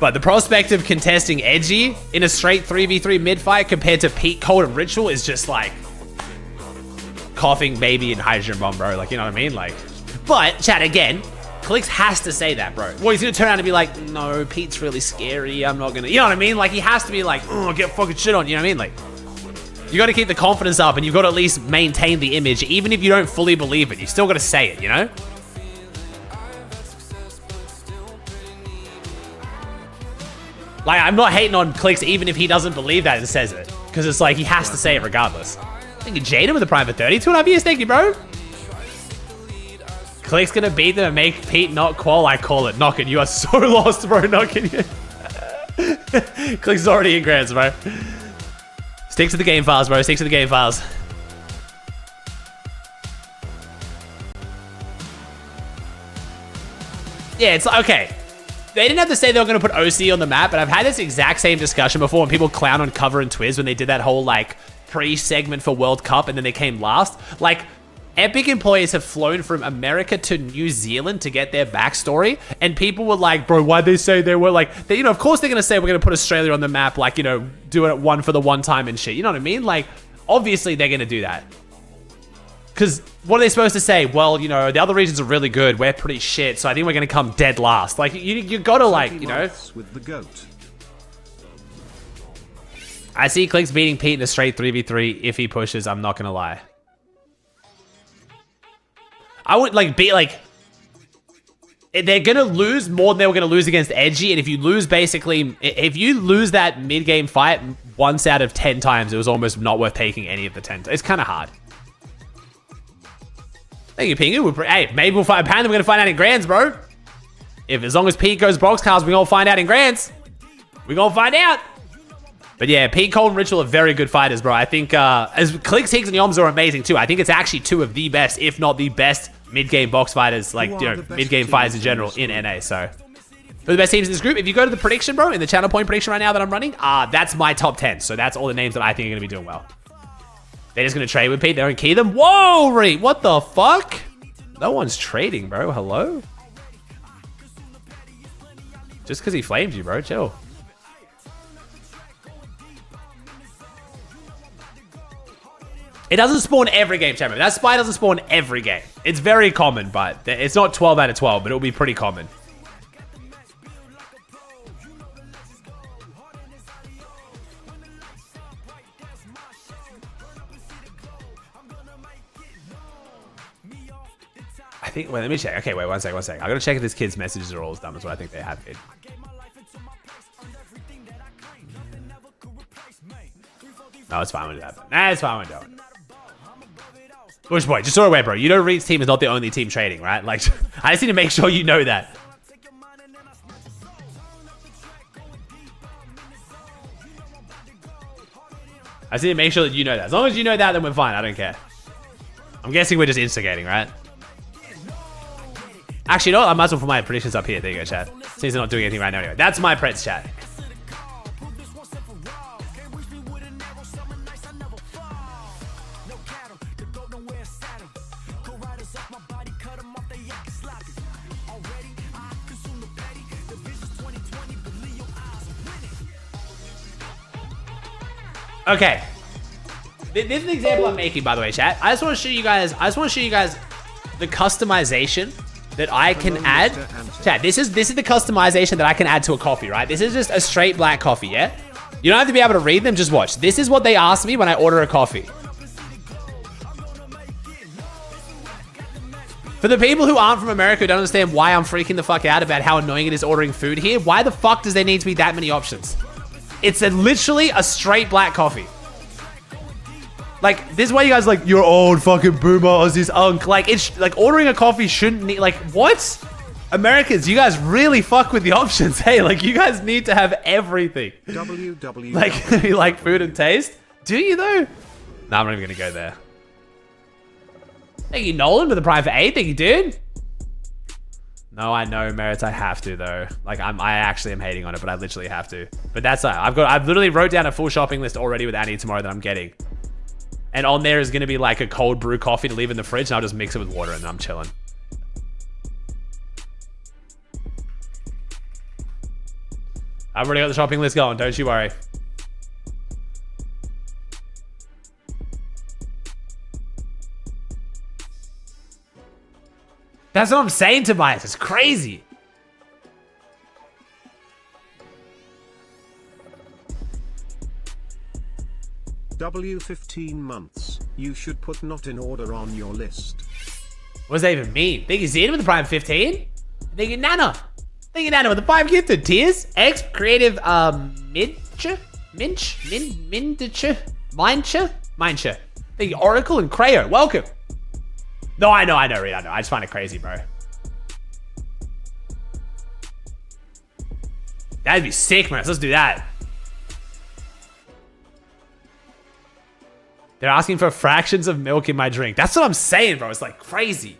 But the prospect of contesting Edgy in a straight 3v3 mid-fight compared to Pete, Cold, and Ritual is just like coughing baby and hydrogen bomb, bro. Like, you know what I mean? Like, but, chat, again, Clicks has to say that, bro. Well, he's gonna turn around and be like, no, Pete's really scary. I'm not gonna, you know what I mean? Like, he has to be like, oh, get fucking shit on, you know what I mean? Like, you gotta keep the confidence up and you've got to at least maintain the image. Even if you don't fully believe it, you still gotta say it, you know? Like, I'm not hating on Clicks even if he doesn't believe that and says it. Because it's like, he has to say it regardless. Thank you, Jaden, with the prime for 30. 2.5 years, thank you, bro. Clicks gonna beat them and make Pete not qual. I call it. Knockin', you are so lost, bro. Knockin'. Clicks is already in grands, bro. Stick to the game files, bro. Stick to the game files. Yeah, it's like, okay. They didn't have to say they were going to put OC on the map, but I've had this exact same discussion before when people clown on Cover and Twiz when they did that whole, like, pre-segment for World Cup and then they came last. Like, Epic employees have flown from America to New Zealand to get their backstory, and people were like, bro, why'd they say they were like, you know, of course they're going to say we're going to put Australia on the map, like, you know, do it one for the one time and shit. You know what I mean? Like, obviously they're going to do that. Because what are they supposed to say? Well, you know, the other regions are really good. We're pretty shit, so I think we're going to come dead last. Like, you got to, like, you know. With the goat. I see Clicks beating Pete in a straight 3v3 if he pushes, I'm not going to lie. I would, like, be, like... They're going to lose more than they were going to lose against Edgy, and if you lose, basically... If you lose that mid-game fight once out of 10 times, it was almost not worth taking any of the 10. It's kind of hard. Thank you, Pingu. Hey, maybe we'll find... Apparently, we're going to find out in Grands, bro. If as long as Pete goes boxcars, we're going to find out in Grands. We're going to find out. But yeah, Pete, Cole, and Ritual are very good fighters, bro. I think as Clicks, Higgs, and Yoms are amazing too. I think it's actually two of the best, if not the best, mid-game box fighters, like, you know, mid-game fighters in general in NA. So, for the best teams in this group, if you go to the prediction, bro, in the channel point prediction right now that I'm running, that's my top 10. So that's all the names that I think are going to be doing well. They're just going to trade with Pete. They don't key them. Whoa, Reed, what the fuck? No one's trading, bro. Hello? Just because he flamed you, bro. Chill. It doesn't spawn every game, chat. That spy doesn't spawn every game. It's very common, but it's not 12 out of 12, but it'll be pretty common. I think, wait, let me check. Okay, wait, one sec. I gotta check if this kid's messages are all as dumb as what I think they have been. No, it's fine with that. Nah, it's fine with that. Bush boy, just sort of away, bro. You know Reed's team is not the only team trading, right? Like, I just need to make sure you know that. I just need to make sure that you know that. As long as you know that, then we're fine. I don't care. I'm guessing we're just instigating, right? Actually, you know what? I might as well put my predictions up here. There you go, chat. Since they're not doing anything right now anyway. That's my preds, chat. Okay. This is the example I'm making, by the way, chat. I just want to show you guys. The customization that I can add. Chat, this is the customization that I can add to a coffee, right? This is just a straight black coffee, yeah? You don't have to be able to read them, just watch. This is what they ask me when I order a coffee. For the people who aren't from America who don't understand why I'm freaking the fuck out about how annoying it is ordering food here, why the fuck does there need to be that many options? It's literally a straight black coffee. Like, this is why you guys are like, you're old fucking boomer Aussies unk. Like, it's like ordering a coffee shouldn't need, like, what? Americans, you guys really fuck with the options. Hey, like, you guys need to have everything. Like, you like food and taste? Do you though? No, I'm not even gonna go there. Thank you, Nolan, with the prime for 8. Thank you, dude. No, I know, Merits, I have to though. Like, I actually am hating on it, but I literally have to. But that's I've literally wrote down a full shopping list already with Annie tomorrow that I'm getting. And on there is going to be like a cold brew coffee to leave in the fridge, and I'll just mix it with water and then I'm chilling. I've already got the shopping list going, don't you worry. That's what I'm saying, Tobias. It's crazy. W15 months. You should put not in order on your list. What does that even mean? Thank you, Zena, with the prime 15. Thank you, Nana. Thank you, Nana, with the 5 gifted. Tears. X, creative, Mincher. Thank you, Oracle and Crayo. Welcome. No, I know, Reed, I know. I just find it crazy, bro. That'd be sick, man. Let's do that. They're asking for fractions of milk in my drink. That's what I'm saying, bro. It's like crazy.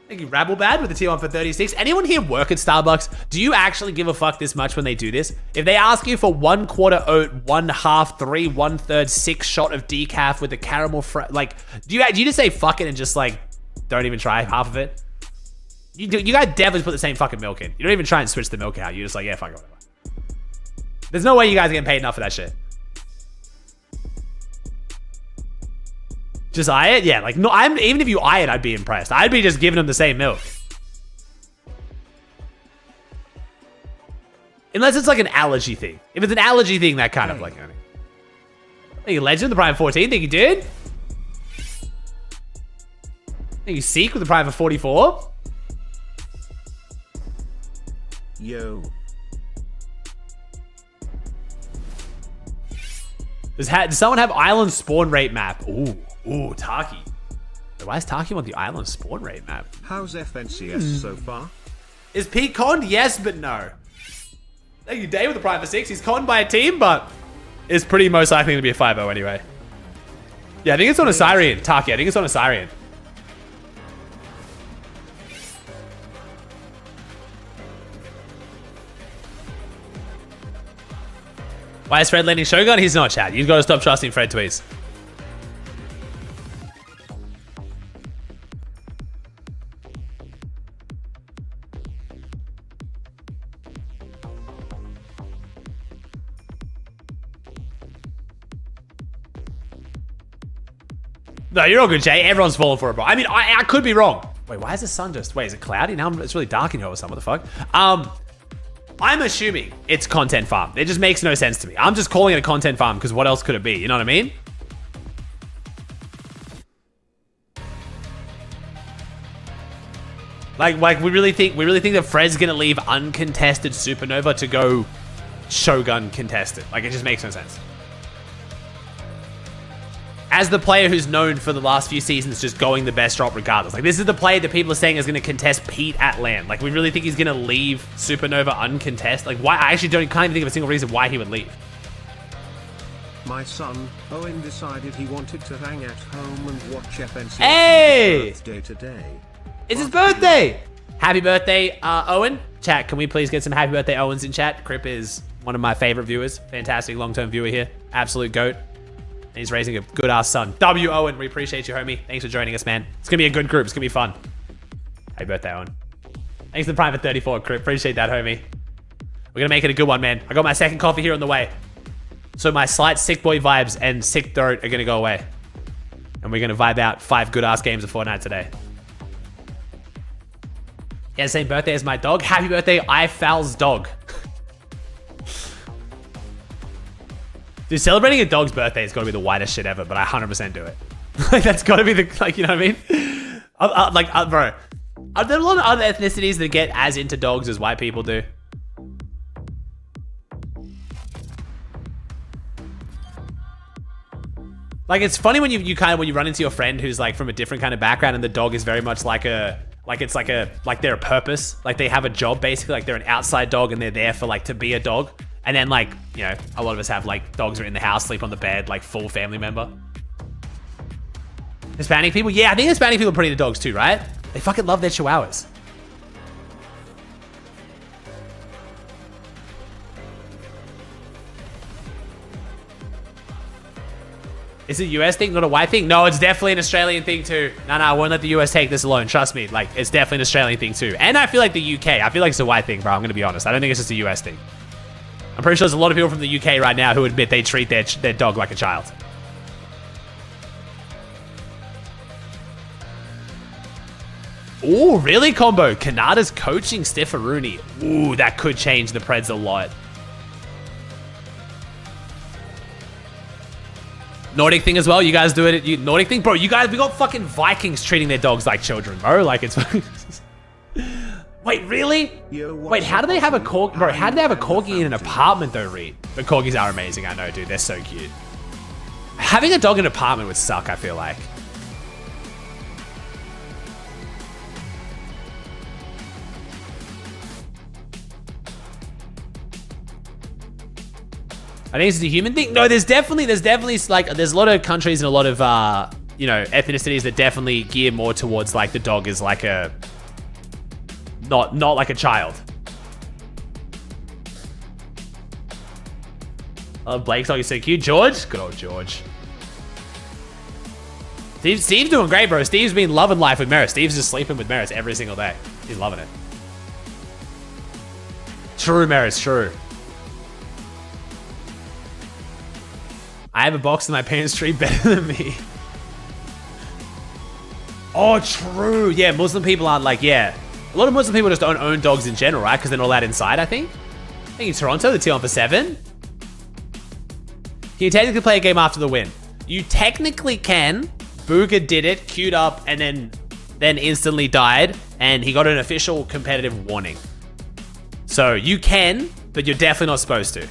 Thank you, Rabblebad, with the tier 1 for 36. Anyone here work at Starbucks? Do you actually give a fuck this much when they do this? If they ask you for 1/4 oat, 1/2, 3, 1/3, 6 shot of decaf with the caramel like, do you just say fuck it and just like don't even try half of it? You guys definitely put the same fucking milk in. You don't even try and switch the milk out. You're just like, yeah, fuck it, whatever. There's no way you guys are getting paid enough for that shit. Just eye it? Yeah, like, no, even if you eye it, I'd be impressed. I'd be just giving them the same milk. Unless it's like an allergy thing. If it's an allergy thing, that kind of like, thank you, Legend, the prime 14. Thank you, dude. Thank you, Seek, with the prime for 44. Yo. Does someone have island spawn rate map? Ooh, Taki. Why does Taki want the island spawn rate map? How's FNCS so far? Is Pete conned? Yes, but no. Thank you, Dave, with the prime for 6. He's conned by a team, but it's pretty most likely to be a 5-0 anyway. Yeah, I think it's on a Syrian. Taki, I think it's on a Syrian. Why is Fred landing Shogun? He's not, chat. You've got to stop trusting Fred tweets. No, you're all good, Jay. Everyone's falling for it, bro. I mean, I could be wrong. Wait, why is the sun just... Wait, is it cloudy? Now it's really dark in here or something. What the fuck? I'm assuming it's content farm. It just makes no sense to me. I'm just calling it a content farm because what else could it be? You know what I mean? Like we really think that Fred's gonna leave uncontested Supernova to go Shogun contested. Like, it just makes no sense. As the player who's known for the last few seasons just going the best drop regardless. Like, this is the player that people are saying is going to contest Pete at LAN. Like, we really think he's going to leave Supernova uncontested? Like, why? I actually can't even think of a single reason why he would leave. My son, Owen, decided he wanted to hang at home and watch FNC. Hey! Birthday today. It's his birthday! Happy birthday, Owen. Chat, can we please get some happy birthday Owens in chat? Crip is one of my favorite viewers. Fantastic long-term viewer here. Absolute GOAT. He's raising a good ass son. W Owen, we appreciate you, homie. Thanks for joining us, man. It's gonna be a good group. It's gonna be fun. Happy birthday, Owen. Thanks for the prime for 34, Crip. Appreciate that, homie. We're gonna make it a good one, man. I got my second coffee here on the way. So my slight sick boy vibes and sick throat are gonna go away. And we're gonna vibe out 5 good ass games of Fortnite today. Yeah, the same birthday as my dog. Happy birthday, iFowl's dog. Dude, celebrating a dog's birthday has got to be the whitest shit ever, but I 100% do it. Like, that's got to be the, like, you know what I mean? Bro, are there a lot of other ethnicities that get as into dogs as white people do? Like, it's funny when you kind of, when you run into your friend who's like from a different kind of background and the dog is very much like a, like they're a purpose. Like they have a job basically, like they're an outside dog and they're there for like to be a dog. And then like, you know, a lot of us have like dogs are in the house, sleep on the bed, like full family member. Hispanic people? Yeah, I think Hispanic people are pretty into dogs too, right? They fucking love their chihuahuas. Is it a US thing, not a white thing? No, it's definitely an Australian thing too. No, I won't let the US take this alone. Trust me. Like, it's definitely an Australian thing too. And I feel like the UK. I feel like it's a white thing, bro. I'm going to be honest. I don't think it's just a US thing. I'm pretty sure there's a lot of people from the UK right now who admit they treat their dog like a child. Ooh, really, Combo? Kanada's coaching Stefaruni. Ooh, that could change the Preds a lot. Nordic thing as well. You guys do it. Nordic thing, bro. You guys, we got fucking Vikings treating their dogs like children, bro. Like it's. Wait, really? Wait, how do they have a corgi, bro? How do they have a corgi in an apartment though, Reed? The corgis are amazing. I know, dude. They're so cute. Having a dog in an apartment would suck. I feel like. I think it's a human thing. No, there's definitely like, there's a lot of countries and a lot of, you know, ethnicities that definitely gear more towards like the dog is like a, not like a child. Oh, Blake's dog is so cute. George? Good old George. Steve's doing great, bro. Steve's been loving life with Merritt. Steve's just sleeping with Merritt every single day. He's loving it. True, Merritt, true. I have a box in my parents' tree better than me. Oh, true. Yeah, Muslim people aren't like, yeah. A lot of Muslim people just don't own dogs in general, right? Because they're not allowed inside, I think. I think in Toronto, the T1 for 7. Can you technically play a game after the win? You technically can. Booger did it, queued up, and then instantly died. And he got an official competitive warning. So you can, but you're definitely not supposed to.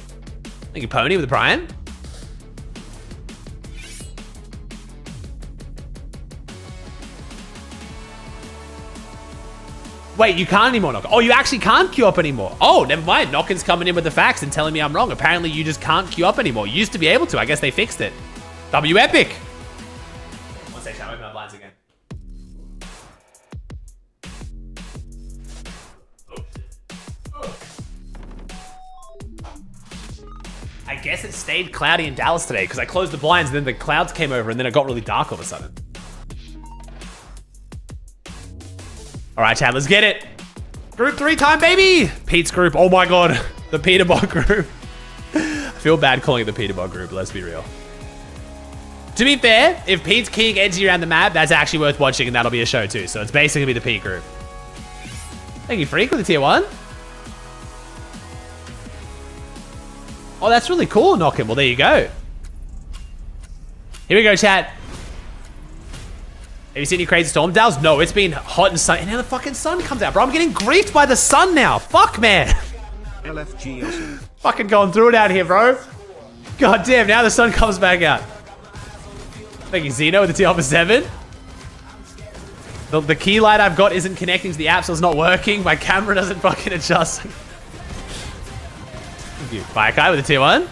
Thank you, Pony, with the Brian. Wait, you can't anymore, Nock. Oh, you actually can't queue up anymore. Oh, never mind. Knockin's coming in with the facts and telling me I'm wrong. Apparently, you just can't queue up anymore. You used to be able to. I guess they fixed it. W Epic. One second, I'll open my blinds again. I guess it stayed cloudy in Dallas today because I closed the blinds and then the clouds came over and then it got really dark all of a sudden. All right, Chad, let's get it. Group 3 time, baby. Pete's group. Oh my God, the Peterbot group. I feel bad calling it the Peterbot group. Let's be real. To be fair, if Pete's keying edgy around the map, that's actually worth watching, and that'll be a show too. So it's basically gonna be the Pete group. Thank you, Freak, with the tier 1. Oh, that's really cool, Knockin'. Well, there you go. Here we go, chat. Have you seen any crazy storm, Dals? No, it's been hot and sunny. And now the fucking sun comes out, bro. I'm getting griefed by the sun now. Fuck, man. LFG. Fucking going through it out here, bro. God damn, now the sun comes back out. Thank you, Zeno, with the TR for 7. The key light I've got isn't connecting to the app, so it's not working. My camera doesn't fucking adjust. Thank you. Baikai with the tier 1.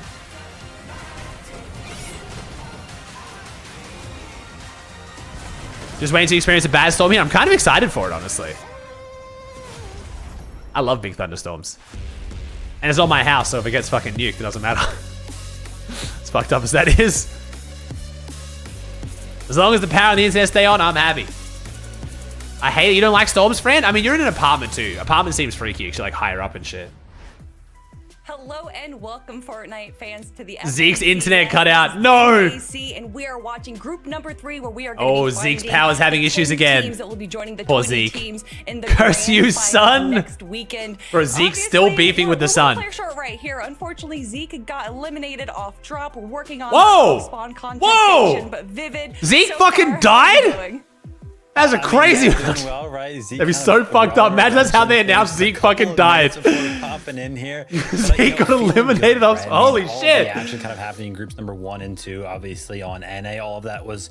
Just waiting to experience a bad storm here. I'm kind of excited for it, honestly. I love big thunderstorms. And it's not my house, so if it gets fucking nuked, it doesn't matter. As fucked up as that is. As long as the power and the internet stay on, I'm happy. I hate it. You don't like storms, friend? I mean, you're in an apartment too. Apartment seems freaky, actually, like higher up and shit. Hello and welcome, Fortnite fans, to the Zeke's internet cut out. No. And we are watching group number 3, where we are. Oh, Zeke's power's having issues again. Teams that will be joining the Poor 20 Zeke. teams in the Curse you, son. next weekend. Bro, Zeke's still beefing with the sun. Player short right here. Unfortunately, Zeke got eliminated off drop. We're working on Whoa. spawn content. Whoa. But Vivid. Zeke so fucking far, died. That's a crazy one. Well, right? That'd be so fucked up. Imagine that's how they announced Zeke fucking died. Popping in here. Zeke got eliminated off. Holy shit. The action kind of happening in groups number 1 and 2, obviously on NA. All of that was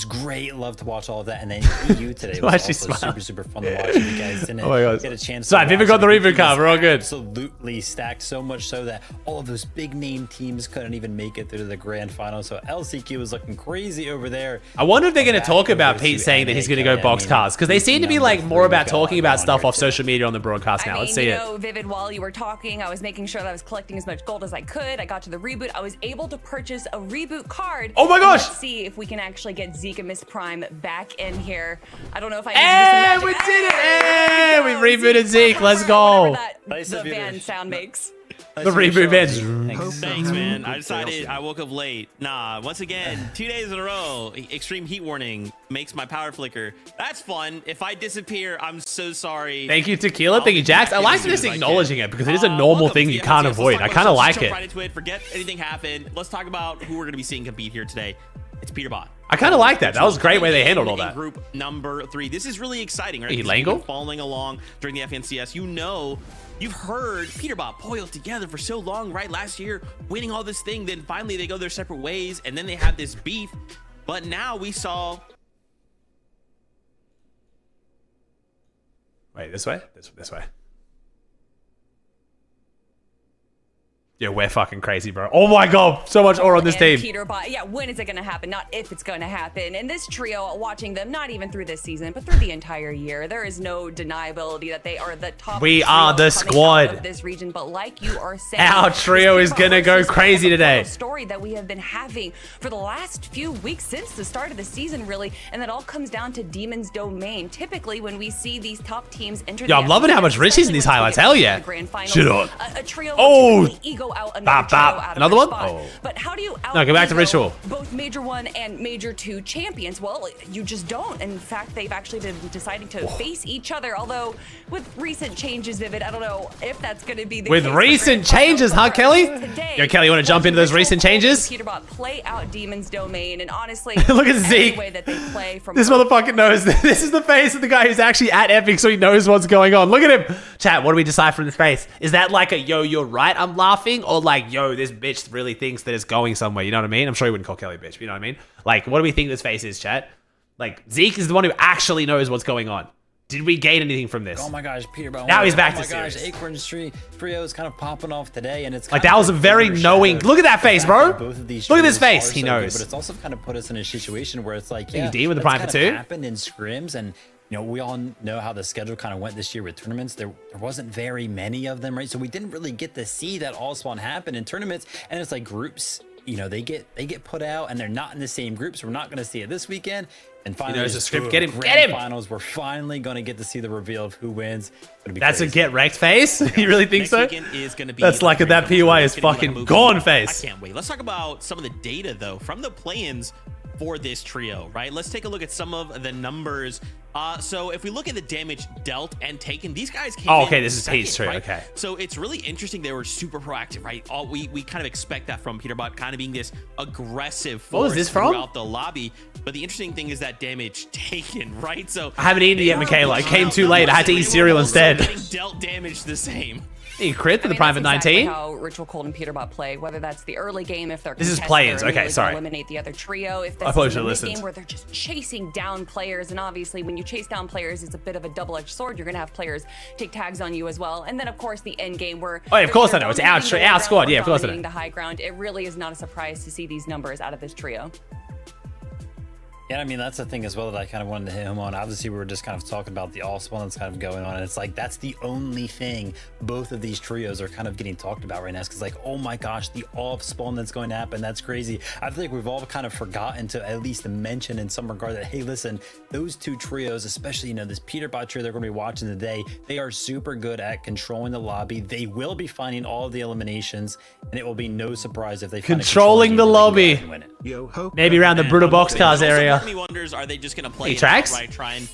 great. Love to watch all of that. And then EU today was also super fun to watch. If you guys didn't get a chance. Sorry, Vivid got the reboot card. We're all good. Absolutely stacked, so much so that all of those big name teams couldn't even make it through to the grand final. So LCQ was looking crazy over there. I wonder if they're going to talk about Pete saying that he's going to go box cars, because they seem to be like more about talking about stuff off social media on the broadcast now. Let's see it. Vivid, while you were talking, I was making sure that I was collecting as much gold as I could. I got to the reboot. I was able to purchase a reboot card. Oh my gosh! Let's see if we can actually get Zeke and Miss Prime back in here. I don't know if I. Hey, we did it! Hey, we rebooted Zeke. Let's go. The van sound makes. The reboot van. Thanks, man. I woke up late. Nah, once again, 2 days in a row, extreme heat warning makes my power flicker. That's fun. If I disappear, I'm so sorry. Thank you, Tequila. Thank you, Jax. I like this acknowledging it, because it is a normal thing you can't avoid. I kind of like it. Right into it. Forget anything happened. Let's talk about who we're going to be seeing compete here today. It's Peterbot. I kind of like that. That was a great way they handled all that. Group number 3. This is really exciting, right? Hey, Langle? Following along during the FNCS, you know, you've heard Peterbot boiled together for so long, right? Last year, winning all this thing, then finally they go their separate ways, and then they have this beef. But now we saw. Wait, this way? This way. Yeah, we're fucking crazy, bro. Oh my god, so much ore on this team. Peterbot, yeah, when is it going to happen? Not if it's going to happen. And this trio, watching them, not even through this season, but through the entire year, there is no deniability that they are the top. We are the squad of this region. But like you are saying, our trio is going to go crazy today. Story that we have been having for the last few weeks since the start of the season, really, and that all comes down to Demon's Domain. Typically, when we see these top teams enter, yeah, I'm loving how much Rich is in these highlights. Hell yeah! Shit on. A trio. Oh. Out another one? Oh. But how do you no, go back to Ritual. Both Major 1 and Major 2 champions? Well, you just don't. In fact, they've actually been deciding to face each other. Although, with recent changes, Vivid, I don't know if that's going to be the with case recent changes, huh, Kelly? Today, yo, Kelly, you want to jump into those recent changes? Peterbot play out Demon's Domain, and honestly, look at Zeke. Way that they play from this motherfucker knows. This is the face of the guy who's actually at Epic, so he knows what's going on. Look at him. Chat, what do we decide from this face? Is that like a yo, you're right, I'm laughing, or like yo, this bitch really thinks that it's going somewhere? You know what I mean? I'm sure he wouldn't call Kelly a bitch, but you know what I mean? Like, what do we think this face is, chat? Like, Zeke is the one who actually knows what's going on. Did we gain anything from this? Oh my gosh, Peterbot. Now he's back to serious. Acorn's trio is kind of popping off today, and it's like that was a very knowing. Look at that face, bro. Both of these look at this face. He knows. Good, but it's also kind of put us in a situation where it's like, yeah, D with the Prime for 2 happened in scrims, and you know, we all know how the schedule kind of went this year with tournaments. There wasn't very many of them, right? So we didn't really get to see that all spawn happen in tournaments, and it's like groups. You know, they get put out, and they're not in the same group, so we're not going to see it this weekend. And finally, the script. Get him! Finals, we're finally going to get to see the reveal of who wins. That's crazy. A get wrecked face. You really think so? Is gonna be that's like that PY is fucking gone face. I can't wait. Let's talk about some of the data though from the play-ins for this trio, right? Let's take a look at some of the numbers. So if we look at the damage dealt and taken, these guys came okay, this is Pete's trio, right? okay. So it's really interesting. They were super proactive, right? We kind of expect that from Peterbot, kind of being this aggressive force what was this from? throughout the lobby. But the interesting thing is that damage taken, right? So I haven't eaten it yet, Michaela. I came too late. I had to eat cereal instead. Dealt damage the same. He crit for the private 19. Exactly how Ritual Cold and Peterbot play, whether that's the early game if they're this is play-ins. Okay, sorry. Eliminate the other trio. If this is the mid game where they're just chasing down players, and obviously when you chase down players, it's a bit of a double-edged sword. You're gonna have players take tags on you as well, and then of course the end game where of course I know it's our squad. Yeah, of course I know. The high ground. It really is not a surprise to see these numbers out of this trio. Yeah, I mean, that's the thing as well that I kind of wanted to hit him on. Obviously, we were just kind of talking about the all-spawn that's kind of going on. And it's like, that's the only thing both of these trios are kind of getting talked about right now. Because like, oh my gosh, the all-spawn that's going to happen. That's crazy. I feel like we've all kind of forgotten to at least mention in some regard that, hey, listen, those two trios, especially, you know, this Peterbot trio they're going to be watching today, they are super good at controlling the lobby. They will be finding all of the eliminations. And it will be no surprise if they controlling the lobby. Maybe around the brutal boxcars area. Part of me wonders, are they just gonna play it outright, try and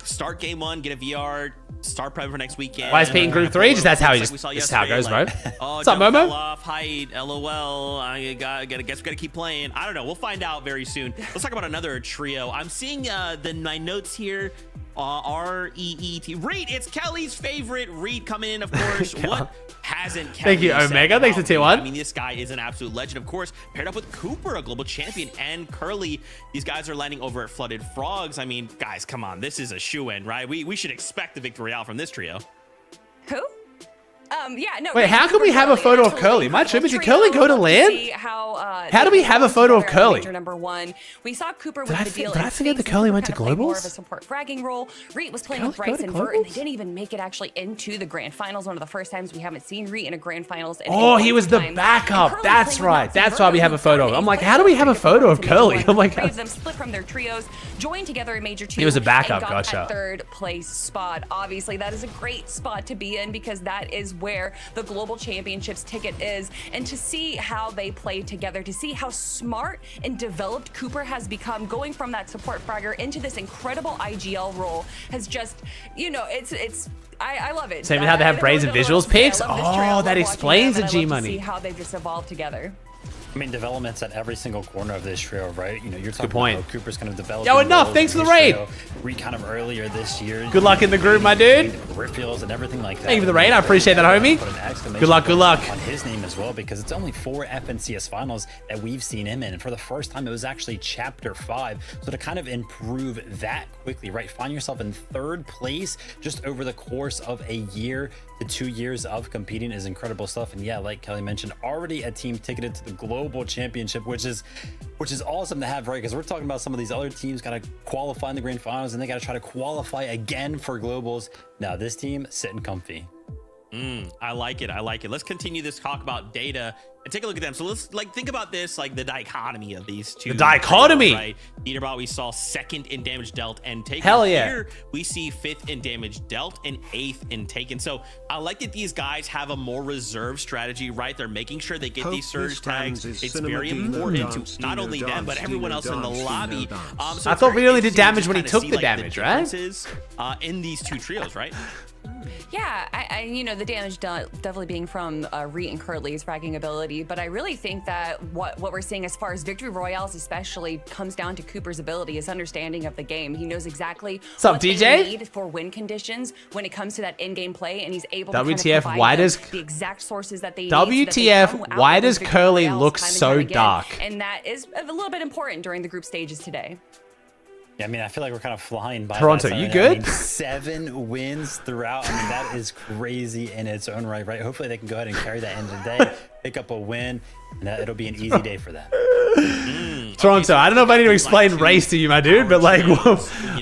start game one, get a VR, start prep for next weekend? Why is Pete in group 3? Just that's how he just that's how it goes, bro. What's up, Momo? Off height, LOL. I guess we gotta keep playing. I don't know. We'll find out very soon. Let's talk about another trio. I'm seeing my notes here. R-E-E-T. Reed, it's Kelly's favorite. Reed coming in, of course. What hasn't Kelly Thank you, Omega. Thanks for tier 1. I mean, this guy is an absolute legend, of course. Paired up with Cooper, a global champion, and Curly. These guys are landing over at Flooded Frogs. I mean, guys, come on. This is a shoe-in, right? We should expect the victory royale from this trio. Who? Yeah, no. Wait, how can we have a photo of Curly? My trip, did Curly go to land? How do we have a photo of Curly? Number one, we saw Cooper Did with the deal. I forget that Curly went to More of a globals? support fragging role. Reet was playing with Bryce and Vert, and they didn't even make it actually into the grand finals. One of the first times we haven't seen Reet in a grand finals. Oh, he was the backup. That's right. That's why we have a photo. I'm like, how do we have a photo of Curly? I'm like, three of them split from their trios, joined together in Major 2. He was a backup, and got gotcha. that third place spot. Obviously, that is a great spot to be in because that is where the Global Championships ticket is. And to see how they play together, to see how smart and developed Cooper has become, going from that support fragger into this incredible IGL role, has just, you know, I love it. Same with how they have braids and visuals picks. Oh, that explains the G Money. See how they just evolved together. I mean, development's at every single corner of this trio, right? You know, you're talking point. about how Cooper's kind of developing. Yo, enough. Thanks for the raid. Reed kind of earlier this year. Good luck in the group, my dude. Riffields and everything like that. Thank you for the raid. I appreciate that, homie. Good luck, good luck. On his name as well, because it's only 4 FNCS finals that we've seen him in. And for the first time, it was actually chapter 5. So to kind of improve that quickly, right? Find yourself in 3rd place just over the course of a year to 2 years of competing is incredible stuff. And yeah, like Kelly mentioned, already a team ticketed to the Global Championship, which is awesome to have, right? Because we're talking about some of these other teams got to qualify in the grand finals and they got to try to qualify again for globals. Now this team sitting comfy. I like it. I like it. Let's continue this talk about data and take a look at them. So let's think about this, like the dichotomy of these two. The dichotomy, right? Peterbot, we saw 2nd in damage dealt and taken. Hell yeah. Here we see 5th in damage dealt and 8th in taken. So I like that these guys have a more reserved strategy, right? They're making sure they get these surge tags. It's very important to not only them but everyone else in the lobby. So I thought we only did damage when he took the damage, right? In these two trios, right? Yeah, you know, the damage definitely being from Reet and Curly's fragging ability, but I really think that what we're seeing as far as victory royales especially comes down to Cooper's ability, his understanding of the game. He knows exactly what they need for win conditions when it comes to that in-game play, and he's able to WTF, kind of why provide does the exact sources that they need. WTF, why does Curly look so dark? And that is a little bit important during the group stages today. Yeah, I mean, I feel like we're kind of flying by. Toronto, you good? I mean, 7 wins throughout. I mean, that is crazy in its own right, right? Hopefully they can go ahead and carry that into the day, pick up a win, and it'll be an easy day for them. Toronto, I don't know if I need to explain race to you, my dude, but like,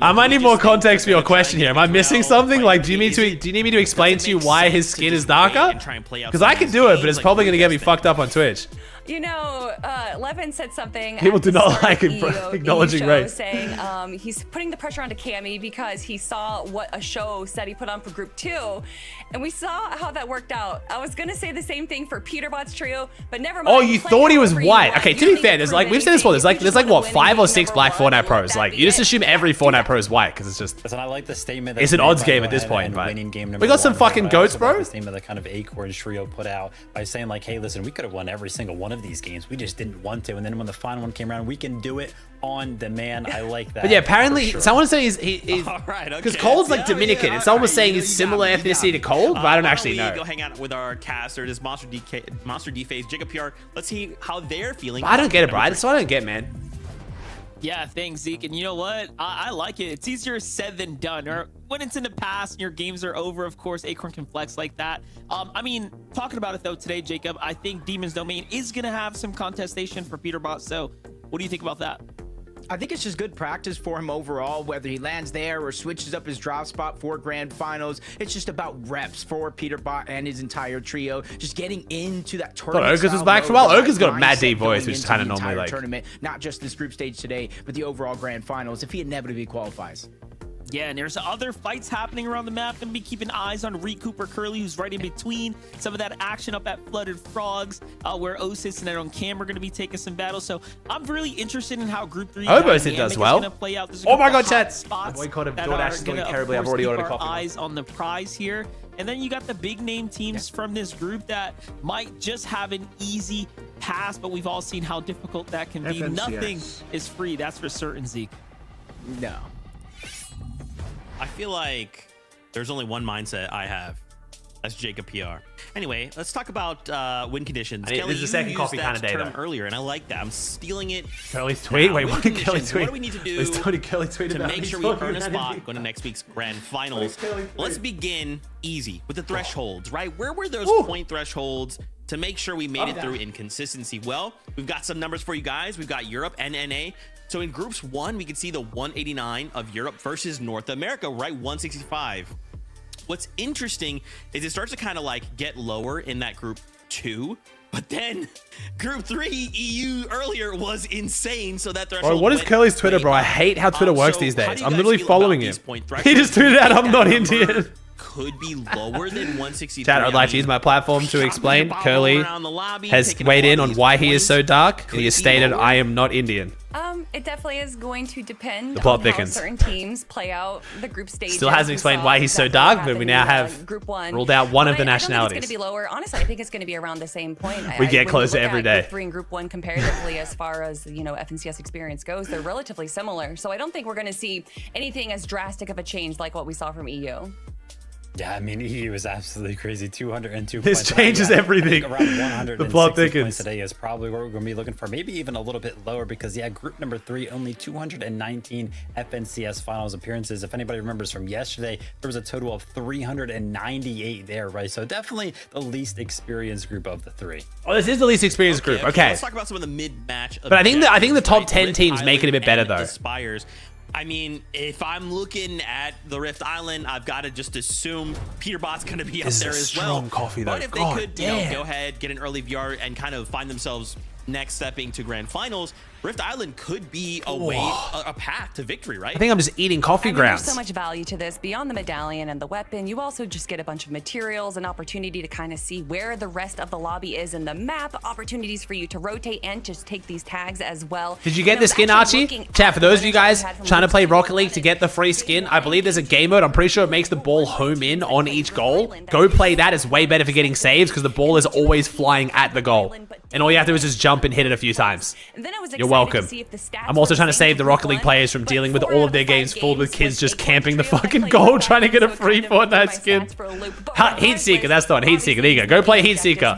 I might need more context for your question here. Am I missing something? Like, do you need me to explain to you why his skin is darker? Because I can do it, but it's probably going to get me fucked up on Twitch. You know, Levin said something. People do not like acknowledging race. Saying he's putting the pressure onto Cammy because he saw what a show said he put on for Group 2, and we saw how that worked out. I was gonna say the same thing for Peterbot's trio, but never mind. Oh, you thought he was white? Okay, to be fair, there's like we've said this before. There's like what 5 or 6 black Fortnite pros. Like you just assume every Fortnite pro is white because it's just. Listen, I like the statement. It's an odds game at this point, right? We got some fucking goats, bro. The statement that kind of Acorn trio put out by saying like, hey, listen, we could have won every single one of these games. We just didn't want to, and then when the final one came around, we can do it on demand. I like that. But yeah, apparently someone saying he's all right, because Cold's like Dominican, and someone was saying he's similar ethnicity to Cold, but I don't actually know. Go hang out with our caster, this Monster D-Phase, Jacob PR. Let's see how they're feeling. I don't get it, bro. That's what I don't get, man. Yeah, thanks, Zeke. And you know what? I like it. It's easier said than done. Or when it's in the past and your games are over, of course, Acorn can flex like that. I mean, talking about it, though, today, Jacob, I think Demon's Domain is going to have some contestation for Peterbot. So what do you think about that? I think it's just good practice for him overall, whether he lands there or switches up his drop spot for grand finals. It's just about reps for Peterbot and his entire trio, just getting into that tournament. Okas was back for a while. Okas got a mad deep voice, which is kind of normally like tournament, not just this group stage today, but the overall grand finals if he inevitably qualifies. Yeah, and there's other fights happening around the map. Gonna be keeping eyes on Recoup or Curly, who's right in between some of that action up at Flooded Frogs, where Osis and on Cam are gonna be taking some battles. So I'm really interested in how Group 3 Obosit does well. play out. Oh my god, chat! Spots Boycott of that DoorDash are is going gonna, terribly. of I've already course, ordered keep our coffee. eyes on the prize here. And then you got the big name teams from this group that might just have an easy pass, but we've all seen how difficult that can be. FNCS. Nothing is free, that's for certain, Zeke. No. I feel like there's only one mindset I have. That's Jacob PR. Anyway, let's talk about win conditions. This is the second coffee kind of day, though. Earlier, and I like that. I'm stealing it. Curly's tweet? Wait, Win what did Curly conditions. tweet? What do we need to do to make sure we earn a spot going to next week's grand finals? Let's begin easy with the thresholds, right? Where were those point thresholds to make sure we made it through inconsistency? Well, we've got some numbers for you guys. We've got Europe and NA. So in groups 1, we can see the 189 of Europe versus North America, right? 165. What's interesting is it starts to kind of like get lower in that group 2, but then group 3 EU earlier was insane. So that threshold. Bro, what is Curly's Twitter, bro? I hate how Twitter works these days. I'm literally following him. He just tweeted out, "I'm not Indian." Could be lower than 163. Chat, I'd like to use my platform to explain. Curly has weighed in on why he is so dark, and he has stated, "I am not Indian." It definitely is going to depend The plot on how thickens. certain teams play out the group stage. Still hasn't explained why he's so dark, but we now have Group 1 ruled out one of the I don't think nationalities. it's going to be lower. Honestly, I think it's going to be around the same point. We get when you closer look every at day. Group 3 and Group 1 comparatively, as far as FNCS experience goes, they're relatively similar. So I don't think we're going to see anything as drastic of a change like what we saw from EU. Yeah, I mean, he was absolutely crazy. 202 This points. changes everything. I think around 160 The plot points thickens. today is probably what we're going to be looking for. Maybe even a little bit lower because, yeah, group number 3, only 219 FNCS finals appearances. If anybody remembers from yesterday, there was a total of 398 there, right? So definitely the least experienced group of the 3. Oh, this is the least experienced group. Okay. Let's talk about some of the mid-match. But I think the top 10 teams make it a bit better, though. Aspires. I mean, if I'm looking at the Rift Island, I've got to just assume Peterbot's going to be up This is there a as strong well. coffee, though. But if they God could, damn. go ahead, get an early VR and kind of find themselves next stepping to grand finals, Rift Island could be a way, a path to victory, right? I think I'm just eating coffee grounds. There's so much value to this. Beyond the medallion and the weapon, you also just get a bunch of materials, an opportunity to kind of see where the rest of the lobby is in the map, opportunities for you to rotate and just take these tags as well. Did you get the skin, Archie? Chat, for those of you guys trying to play Rocket League to get the free skin, I believe there's a game mode. I'm pretty sure it makes the ball home in on each goal. Go play that. It's way better for getting saves because the ball is always flying at the goal. And all you have to do is just jump and hit it a few times. You're welcome. I'm also trying to save the Rocket League players from dealing with all of their games filled with kids just camping the fucking goal trying to get a free Fortnite skin. Heat Seeker, that's the one. Heat Seeker. There you go. Go play Heat Seeker.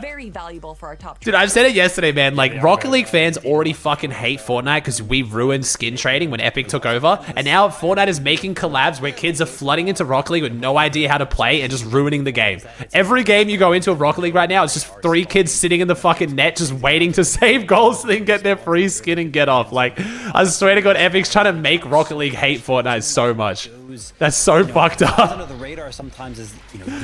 Dude, I've said it yesterday, man. Like, Rocket League fans already fucking hate Fortnite because we ruined skin trading when Epic took over. And now Fortnite is making collabs where kids are flooding into Rocket League with no idea how to play and just ruining the game. Every game you go into of Rocket League right now, it's just 3 kids sitting in the fucking net just waiting to save goals so they can get their free skin and get off. Like, I swear to God, Epic's trying to make Rocket League hate Fortnite so much. That's so fucked up. Under the radar sometimes is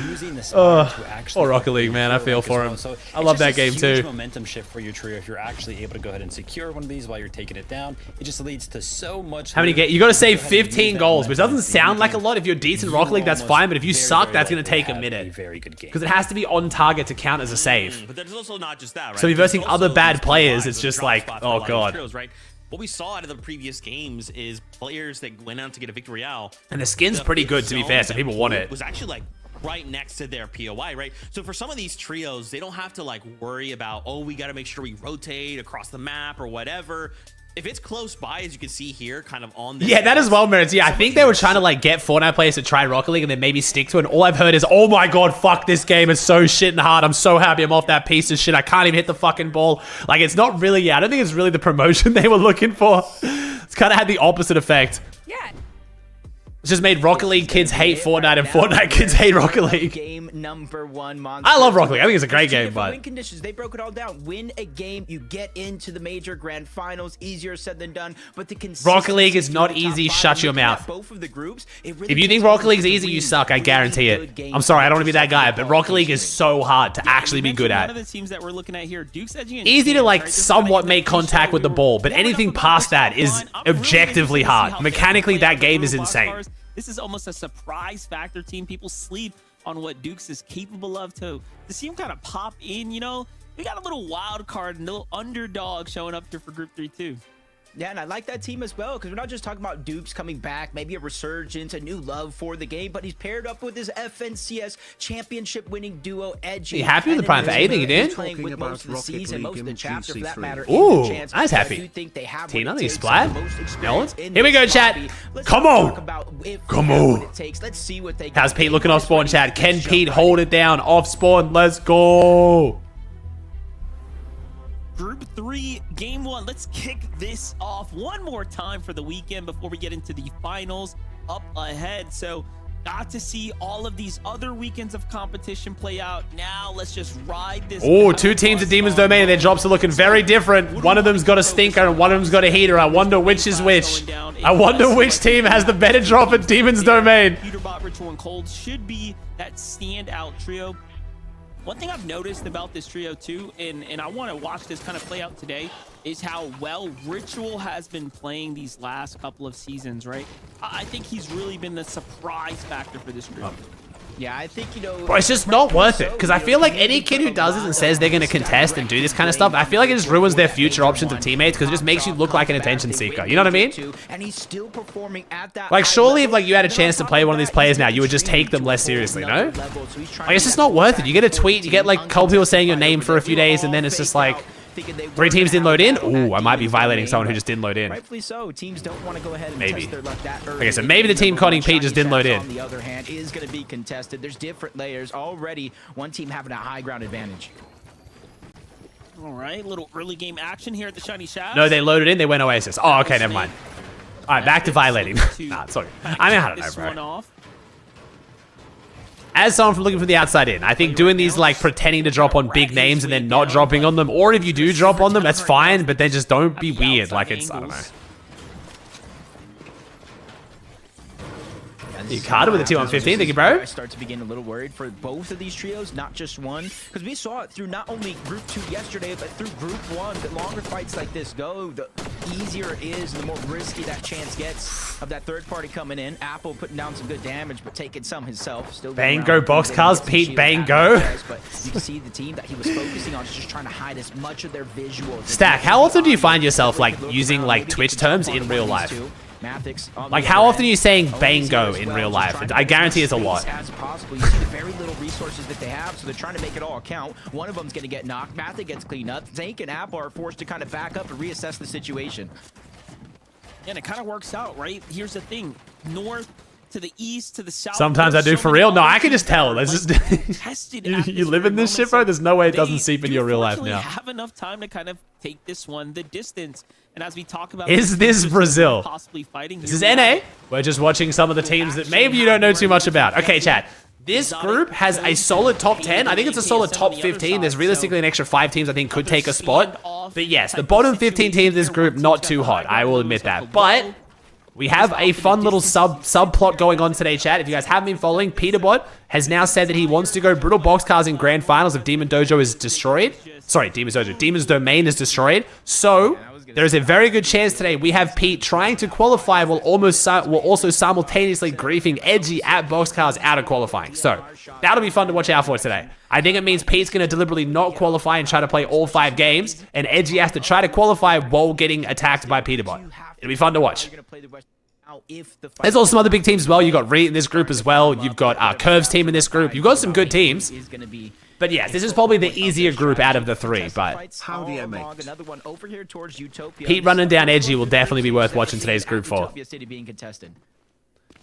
using the smart to actually. Or Rocket League, man. I feel for him. So I love that game too. Momentum shift for your trio if you're actually able to go ahead and secure one of these while you're taking it down. It just leads to so much. How many get? You got to save 15 goals, which doesn't sound like a lot. If you're decent Rocket League, that's fine. But if you suck, that's going to take a minute. Because it has to be on target to count as a save. But there's also not just that, right? So if you're versing other bad players, it's just like, oh god. Right? What we saw out of the previous games is players that went out to get a victory royale. And the skin's pretty good, to be fair, so people want it. Was actually like right next to their POI, right? So for some of these trios, they don't have to like worry about, oh, we got to make sure we rotate across the map or whatever. If it's close by, as you can see here, kind of on this. Yeah, that as well, Merits. Yeah, I think they were trying to like get Fortnite players to try Rocket League and then maybe stick to it. And all I've heard is, oh my god, fuck this game. It's so shit and hard. I'm so happy I'm off that piece of shit. I can't even hit the fucking ball. Like, it's not really, yeah, I don't think it's really the promotion they were looking for. It's kind of had the opposite effect. Yeah. It's just made Rocket League kids hate Fortnite and Fortnite kids hate Rocket League. Game number 1 monster. I love Rocket League. I think it's a great game, Win but conditions, they broke it all down. Win a game, you get into the major grand finals. Easier said than done, but the Rocket League is not easy. Shut your mouth. Both of the groups, If you think Rocket League is easy, you suck. I guarantee it. I'm sorry, I don't want to be that guy, but Rocket League is so hard to actually be good at. One of the teams that we're looking at here, Duke's edging in Easy to chance, like right? Just somewhat kinda make contact with the ball, but anything past that is objectively hard. Mechanically, that game is insane. This is almost a surprise factor team. People sleep on what Dukes is capable of to see him kind of pop in, you know. We got a little wild card, a little underdog showing up here for Group 3 too. Yeah, and I like that team as well, because we're not just talking about Dukes coming back, maybe a resurgence, a new love for the game, but he's paired up with his FNCS championship-winning duo, Edgy. Are you happy with the prime for anything you did? Playing with most of the season, most of the chapter, for that matter. Ooh, I was happy. Tina, the splat. No, here we go, chat. Come on. Come on. Let's see what they How's Pete looking off spawn, chat? Can Pete hold it down off spawn? Let's go. Group 3, Game 1. Let's kick this off one more time for the weekend before we get into the finals up ahead. So, got to see all of these other weekends of competition play out. Now, let's just ride this. Oh, 2 teams at Demon's Domain, and their drops are looking very different. One of them's got a stinker, and one of them's got a heater. I wonder which is which. I wonder which team has the better drop at Demon's Domain. Peterbot, Ritual, and Cold should be that standout trio. One thing I've noticed about this trio too, and I want to watch this kind of play out today, is how well Ritual has been playing these last couple of seasons, right? I think he's really been the surprise factor for this group. Yeah, I think, you know... But it's just not worth it, because I feel like any kid who does this and says they're going to contest and do this kind of stuff, I feel like it just ruins their future options of teammates, because it just makes you look like an attention seeker. You know what I mean? And he's still performing at that like, surely if like you had a chance to play one of these players now, you would just take them less seriously, no? Like, it's just not worth it. You get a tweet, you get like a couple people saying your name for a few days, and then it's just like... 3 teams didn't load in? Ooh, I might be violating someone who just didn't load in. Rightfully so. Teams don't want to go ahead and maybe. test their luck that early. Okay, so maybe the team calling Pete just didn't load in. On the other hand, is going to be contested. There's different layers. Already, one team having a high ground advantage. All right, little early game action here at the Shiny Shaft. No, they loaded in, they went Oasis. Oh, okay, never mind. All right, back to violating. Nah, sorry. I mean, I don't know, bro. As someone from looking from the outside in, I think doing these like pretending to drop on big names and then not dropping on them, or if you do drop on them, that's fine, but then just don't be weird. Like it's, I don't know. You carded with a 2-on-15, thank you, bro. I start to begin a little worried for both of these trios, not just one, because we saw it through not only Group 2 yesterday, but through Group 1. The longer fights like this go, the easier it is, and the more risky that chance gets of that third party coming in. Apple putting down some good damage, but taking some himself. Still bang go box cars, Pete bang go. But you can see the team that he was focusing on is just trying to hide as much of their visuals. Stack, how often do you find yourself like using like Twitch terms in real life? Like, how often are you saying bango in real life? I guarantee it's a lot. As possible. You see the very little resources that they have, so they're trying to make it all count. One of them's going to get knocked. Mathic gets cleaned up. Zank and Apple are forced to kind of back up and reassess the situation. And it kind of works out, right? Here's the thing. North to the east to the south. Sometimes I do for real. No, I can just tell. There's just you live in this shit, bro. There's no way it doesn't seep in your real life now. Have enough time to kind of take this one the distance. And as we talk about, is this Brazil? Possibly fighting. This is NA. We're just watching some of the teams that maybe you don't know too much about. Okay, chat. This group has a solid top 10. I think it's a solid top 15. There's realistically an extra 5 teams I think could take a spot. But yes, the bottom 15 teams of this group, not too hot. I will admit that. But we have a fun little subplot going on today, chat. If you guys haven't been following, Peterbot has now said that he wants to go Brutal Boxcars in Grand Finals if Demon Dojo is destroyed. Sorry, Demon's Dojo. Demon's Domain is destroyed. So there is a very good chance today we have Pete trying to qualify while also simultaneously griefing Edgy at Boxcars out of qualifying. So that'll be fun to watch out for today. I think it means Pete's going to deliberately not qualify and try to play all 5 games, and Edgy has to try to qualify while getting attacked by Peterbot. It'll be fun to watch. There's also some other big teams as well. You've got Reet in this group as well. You've got Curve's team in this group. You've got some good teams. But yeah, this is probably the easier group out of the 3. But Pete running down Edgy will definitely be worth watching today's group for.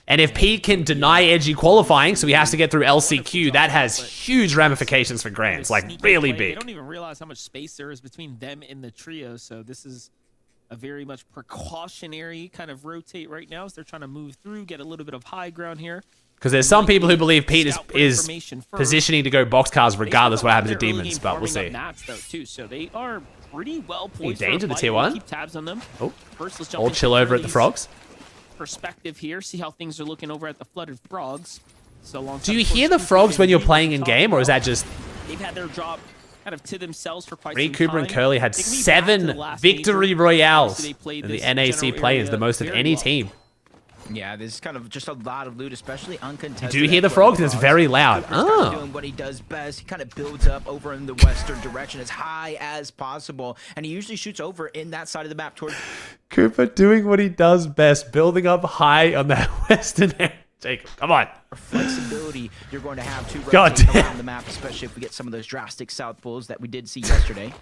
And if Pete can deny Edgy qualifying, so he has to get through LCQ, that has huge ramifications for Grands, like really big. They don't even realize how much space there is between them and the trio, so this is a very much precautionary kind of rotate right now as they're trying to move through, get a little bit of high ground here. Because there's some people who believe Pete is positioning to go boxcars regardless what happens to Demons, but we'll see. Though, too, so they are pretty well poised. Danger the tier 1. Keep tabs on them. Oh, first, let's jump all into chill over at the Frogs. Perspective here, see how things are looking over at the Flooded Frogs. So long. Do you hear the Frogs when you're playing in game, or is that just? They've had their job kind of to themselves for quite Reed, some Cooper, time. and Curly had 7 victory royales in the NAC play-ins, the most of any team. Yeah, there's kind of just a lot of loot, especially uncontested. Do you hear the Frogs? It's very loud. Oh. Doing what he does best. He kind of builds up over in the western direction as high as possible, and he usually shoots over in that side of the map towards Cooper doing what he does best, building up high on that western area. Jacob, come on. Flexibility you're going to have to God rotate damn. around the map, especially if we get some of those drastic south pulls that we did see yesterday.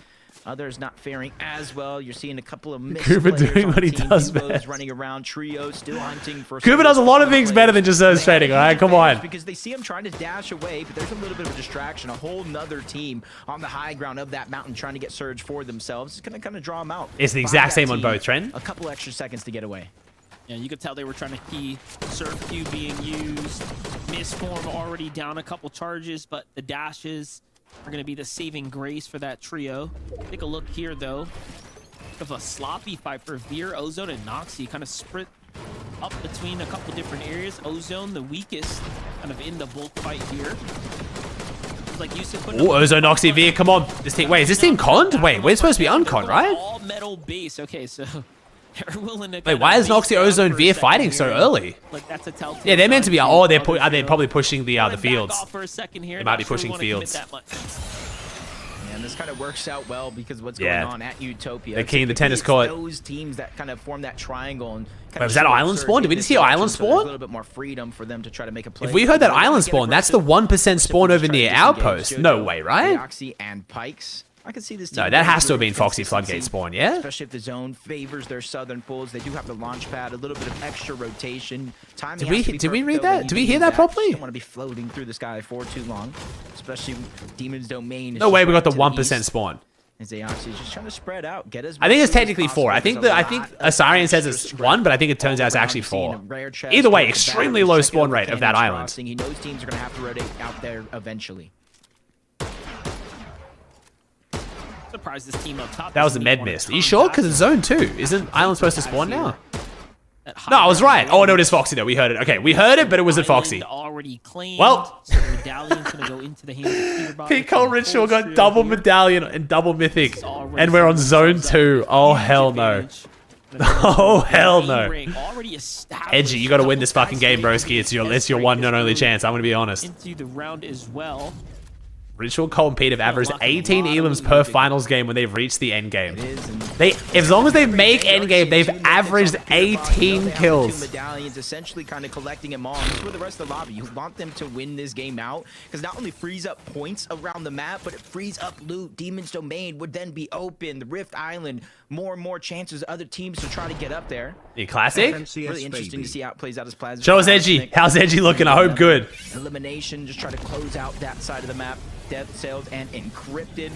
Others not faring as well. You're seeing a couple of missed Cooper players doing on what he team. does Duos best. running around, trio still hunting for. Cooper does a lot of things better than just those trading, all right? Come on. Because they see him trying to dash away, but there's a little bit of a distraction. A whole nother team on the high ground of that mountain trying to get surge for themselves. It's going to kind of draw them out. It's the by exact that same on team. both, Trent. A couple extra seconds to get away. Yeah, you could tell they were trying to key Surf Q being used. Mistform already down a couple charges, but the dashes are going to be the saving grace for that trio. Take a look here, though. Of a sloppy fight for Veer, Ozone, and Noxy. Kind of split up between a couple different areas. Ozone, the weakest, kind of in the bulk fight here. Like you said, Oh, Ozone, Noxy, Veer, come on. This team, wait, is this team conned? Wait, we're supposed to be unconned, right? All metal base. Okay, so they're willing to. Wait, why is Noxy, Ozone, Veer fighting so early? Like that's a telltale. Yeah, they're meant to be. Oh, they're probably pushing the fields. For a second here. They might be pushing fields. And this kind of works out well because what's going on at Utopia. They're keying the tennis It's court. Those teams that kind of form that triangle and. Wait, was that Island Spawn? Did we just hear Island So Spawn? there's a little bit more freedom for them to try to make a play. If we heard that Island Spawn, that's the 1% spawn over near Outpost. No way, right? Oxy and Pikes. I can see this team. No, that has to have been really Foxy consistency, Floodgate spawn, yeah? Especially if the zone favors their southern pulls. They do have the launch pad, a little bit of extra rotation. Did we read that? Did we hear that properly? Don't want to be floating through the sky for too long, especially Demon's Domain. No way we got the 1% spawn. And Zayoxi is just trying to spread out, get as I think it's much technically as 4. I possible. think Asarian says it's 1, but I think it turns out it's actually 4. Either way, extremely low spawn rate of that island. He knows teams are going to have to rotate out there eventually. Surprised this team up top. That was a med mist. Are you sure? Because it's zone 2. Isn't Island supposed to spawn now? No, I was right. Oh, no, it is Foxy, though. We heard it. Okay, we heard it, but it wasn't Foxy. Already claimed. Well, So the medallion's gonna go into the hands of Peterbot. Pete Cole Ritual got double medallion and double mythic. And we're on zone 2. Oh, hell no. Oh, hell no. Edgy, you got to win this fucking game, broski. It's your one and only chance. I'm going to be honest. Into the round as well. Ritual, Cole, and Pete have averaged 18 elims per finals game when they've reached the end game. As long as they make end game, they've averaged 18 kills. Medallions, essentially kind of collecting them all. This is where the rest of the lobby. You want them to win this game out because not only frees up points around the map, but it frees up loot. Demon's Domain would then be open. The Rift Island, more and more chances of other teams to try to get up there. The classic. Really interesting to see how it plays out as Plasma. Show us Edgy. How's Edgy looking? I hope good. Elimination, just try to close out that side of the map. Death Sails and Encrypted.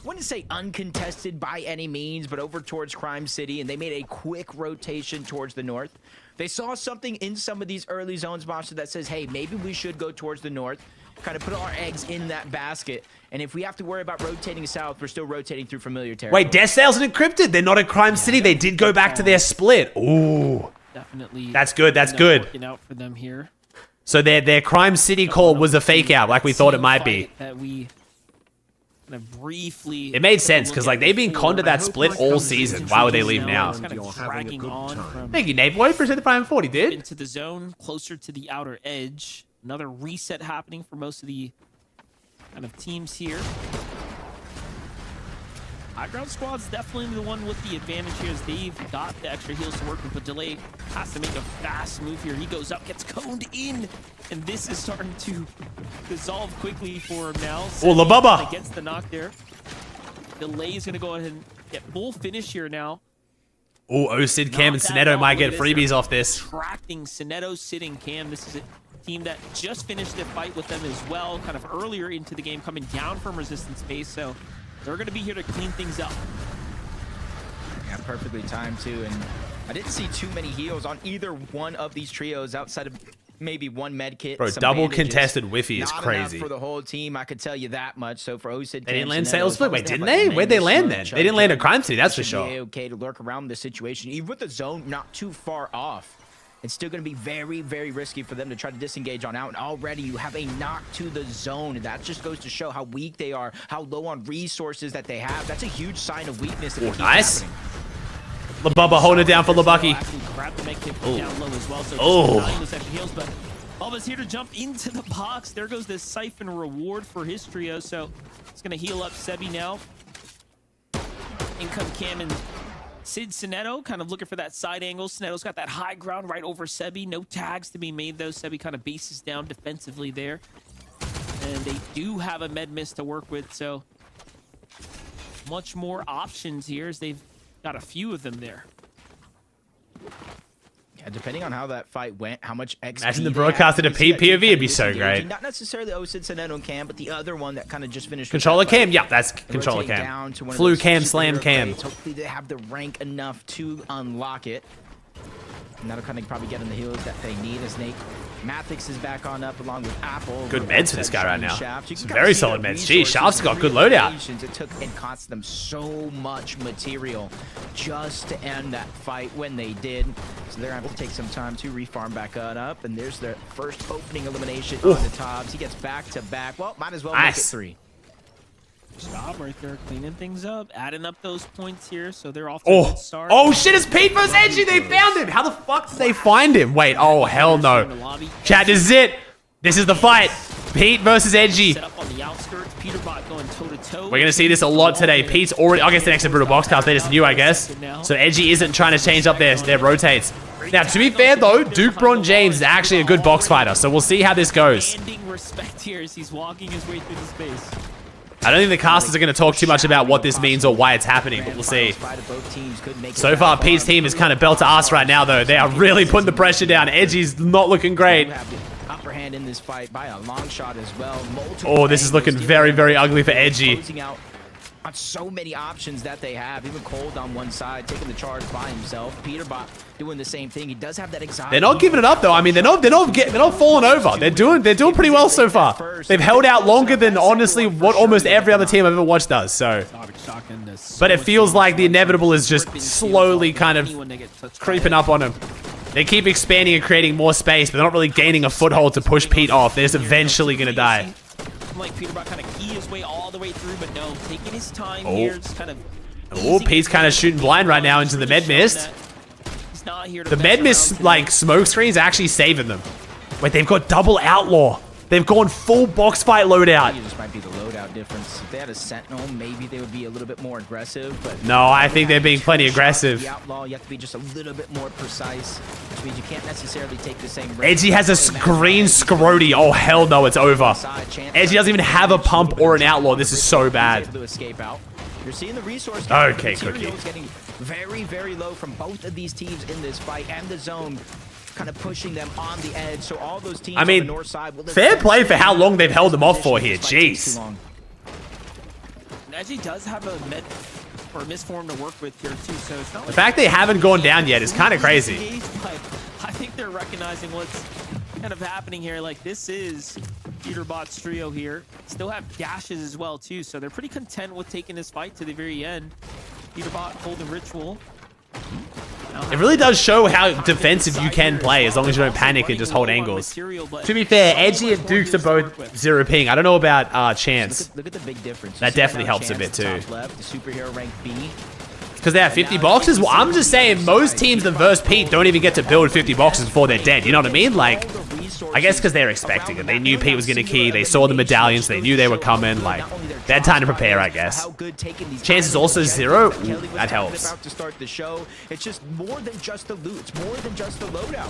Wouldn't say uncontested by any means, but over towards Crime City, and they made a quick rotation towards the north. They saw something in some of these early zones, Monster, that says, hey, maybe we should go towards the north, kind of put our eggs in that basket, and if we have to worry about rotating south, we're still rotating through familiar territory. Wait, Death Sails and Encrypted. They're not at Crime City. They did go back to their split. Ooh. Definitely. That's good. That's good. Working out for them here. So their Crime City call was a fake out, like we thought it might be. That we kind of briefly. It made sense because like they've been conned to that split all season. Why would they leave now? Kind of dragging on from Thank you, Nate Boy. Appreciate the Prime 40, dude. into the zone, closer to the outer edge. Another reset happening for most of the kind of teams here. High ground squad's definitely the one with the advantage here as they've got the extra heals to work with, but Delay has to make a fast move here. He goes up, gets coned in, and this is starting to dissolve quickly for him now. Oh, La Bubba! Gets the knock there. Delay is going to go ahead and get full finish here now. Oh, Osid, Cam, and Sinetto might get freebies off this. Tracking Sinetto, Sid, and Cam. This is a team that just finished the fight with them as well, kind of earlier into the game, coming down from resistance base, so they're going to be here to clean things up. Yeah, perfectly timed too. And I didn't see too many heals on either one of these trios outside of maybe one med kit. Bro, double contested whiffy is crazy. For the whole team, I could tell you that much. So for OSID, they didn't land sales split. Wait, didn't they? Where'd they land then? They didn't land at Crime City, that's for sure. Okay to lurk around this situation, even with the zone not too far off. It's still going to be very, very risky for them to try to disengage on out. And already you have a knock to the zone. And that just goes to show how weak they are, how low on resources that they have. That's a huge sign of weakness. Oh, nice. LaBubba holding it down for LaBucky. Oh. Bubba's here to jump into the box. There goes this Siphon reward for his trio. So it's going to heal up Sebi now. In come Cam and Sid Sinetto, kind of looking for that side angle. Sinetto's got that high ground right over Sebi. No tags to be made, though. Sebi kind of bases down defensively there. And they do have a med miss to work with, so much more options here as they've got a few of them there. Yeah, depending on how that fight went, how much XP. Imagine the broadcast at a POV, it'd be so great. Not necessarily OSID Sinetto and Cam, but the other one that kind of just finished. Controller Cam? Yeah, that's Controller Cam. Flu Cam, Slam Cam. Hopefully they have the rank enough to unlock it. And that'll kind of probably get them the heals that they need as Nate. Mathix is back on up along with Apple. Good meds for this guy right now. Some very solid meds. Gee, Shaft's got good loadout. It took and cost them so much material just to end that fight when they did. So they're going to have to take some time to refarm back on up. And there's their first opening elimination on the tops. He gets back to back. Well, might as well make it 3. Stop right there, cleaning things up, adding up those points here, so they're off to a good start. Oh shit, it's Pete versus Edgy. They found him. How the fuck did they find him? Wait, oh hell no. Chat, this is it. This is the fight. Pete versus Edgy. Set up on the outskirts, Peterbot going toe-to-toe. We're gonna see this a lot today. Pete's already, I guess the next Brutal Box cast, they just knew, I guess. So Edgy isn't trying to change up their rotates. Now, to be fair though, Duke Bron James is actually a good box fighter, so we'll see how this goes. Respect here as he's walking his way through the space. I don't think the casters are going to talk too much about what this means or why it's happening, but we'll see. So far, Pete's team is kind of belt to ass right now, though. They are really putting the pressure down. Edgy's not looking great. Upper hand in this fight by a long shot as well. Oh, this is looking very, very ugly for Edgy. On so many options that they have, even Cold on one side taking the charge by himself. Peterbot doing the same thing. He does have that anxiety. They're not giving it up though. I mean, they're not falling over. They're doing pretty well so far. They've held out longer than honestly what almost every other team I've ever watched does. So, but it feels like the inevitable is just slowly kind of creeping up on them. They keep expanding and creating more space, but they're not really gaining a foothold to push Pete off. They're just eventually gonna die. Like Peterbot kind of key his way all the way through, but no, taking his time here, just kind of. Oh, Pete's kind of shooting blind right now into the med mist. He's not here to the med mist, like smoke screens, actually saving them. Wait, they've got double outlaw. They've gone full box fight loadout. This might be the loadout difference. If they had a sentinel, maybe they would be a little bit more aggressive. But no, I think they're being plenty aggressive. The outlaw, you have to be just a little bit more precise, which means you can't necessarily take the same risk. Edgy has a green scrody. Oh hell no, it's over. Edgy doesn't even have a pump or an outlaw. This is so bad. You're seeing the resource. Okay, Cookie. Getting very, very low from both of these teams in this fight, and the zone kind of pushing them on the edge. So all those teams on the north side, fair play for how long they've held them off for here. Jeez. Edgy does have a med or misform to work with here too, so it's not the fact they haven't gone down yet is kind of crazy. But I think they're recognizing what's kind of happening here. Like, this is Peterbot's trio here. Still have dashes as well too, so they're pretty content with taking this fight to the very end. Peterbot holding ritual. It really does show how defensive you can play as long as you don't panic and just hold angles. To be fair, Edgy and Dukes are both 0 ping. I don't know about Chance. Look at the big difference. That definitely helps a bit too. Left, the superhero rank B. Because they have 50 boxes? Well, I'm just saying most teams that verse Pete don't even get to build 50 boxes before they're dead. You know what I mean? Like, I guess because they're expecting it. They knew Pete was going to key. They saw the medallions. They knew they were coming. Like, they had time to prepare, I guess. Chance is also 0. Ooh, that helps. About to start the show. It's just more than just the loot. It's more than just the loadout.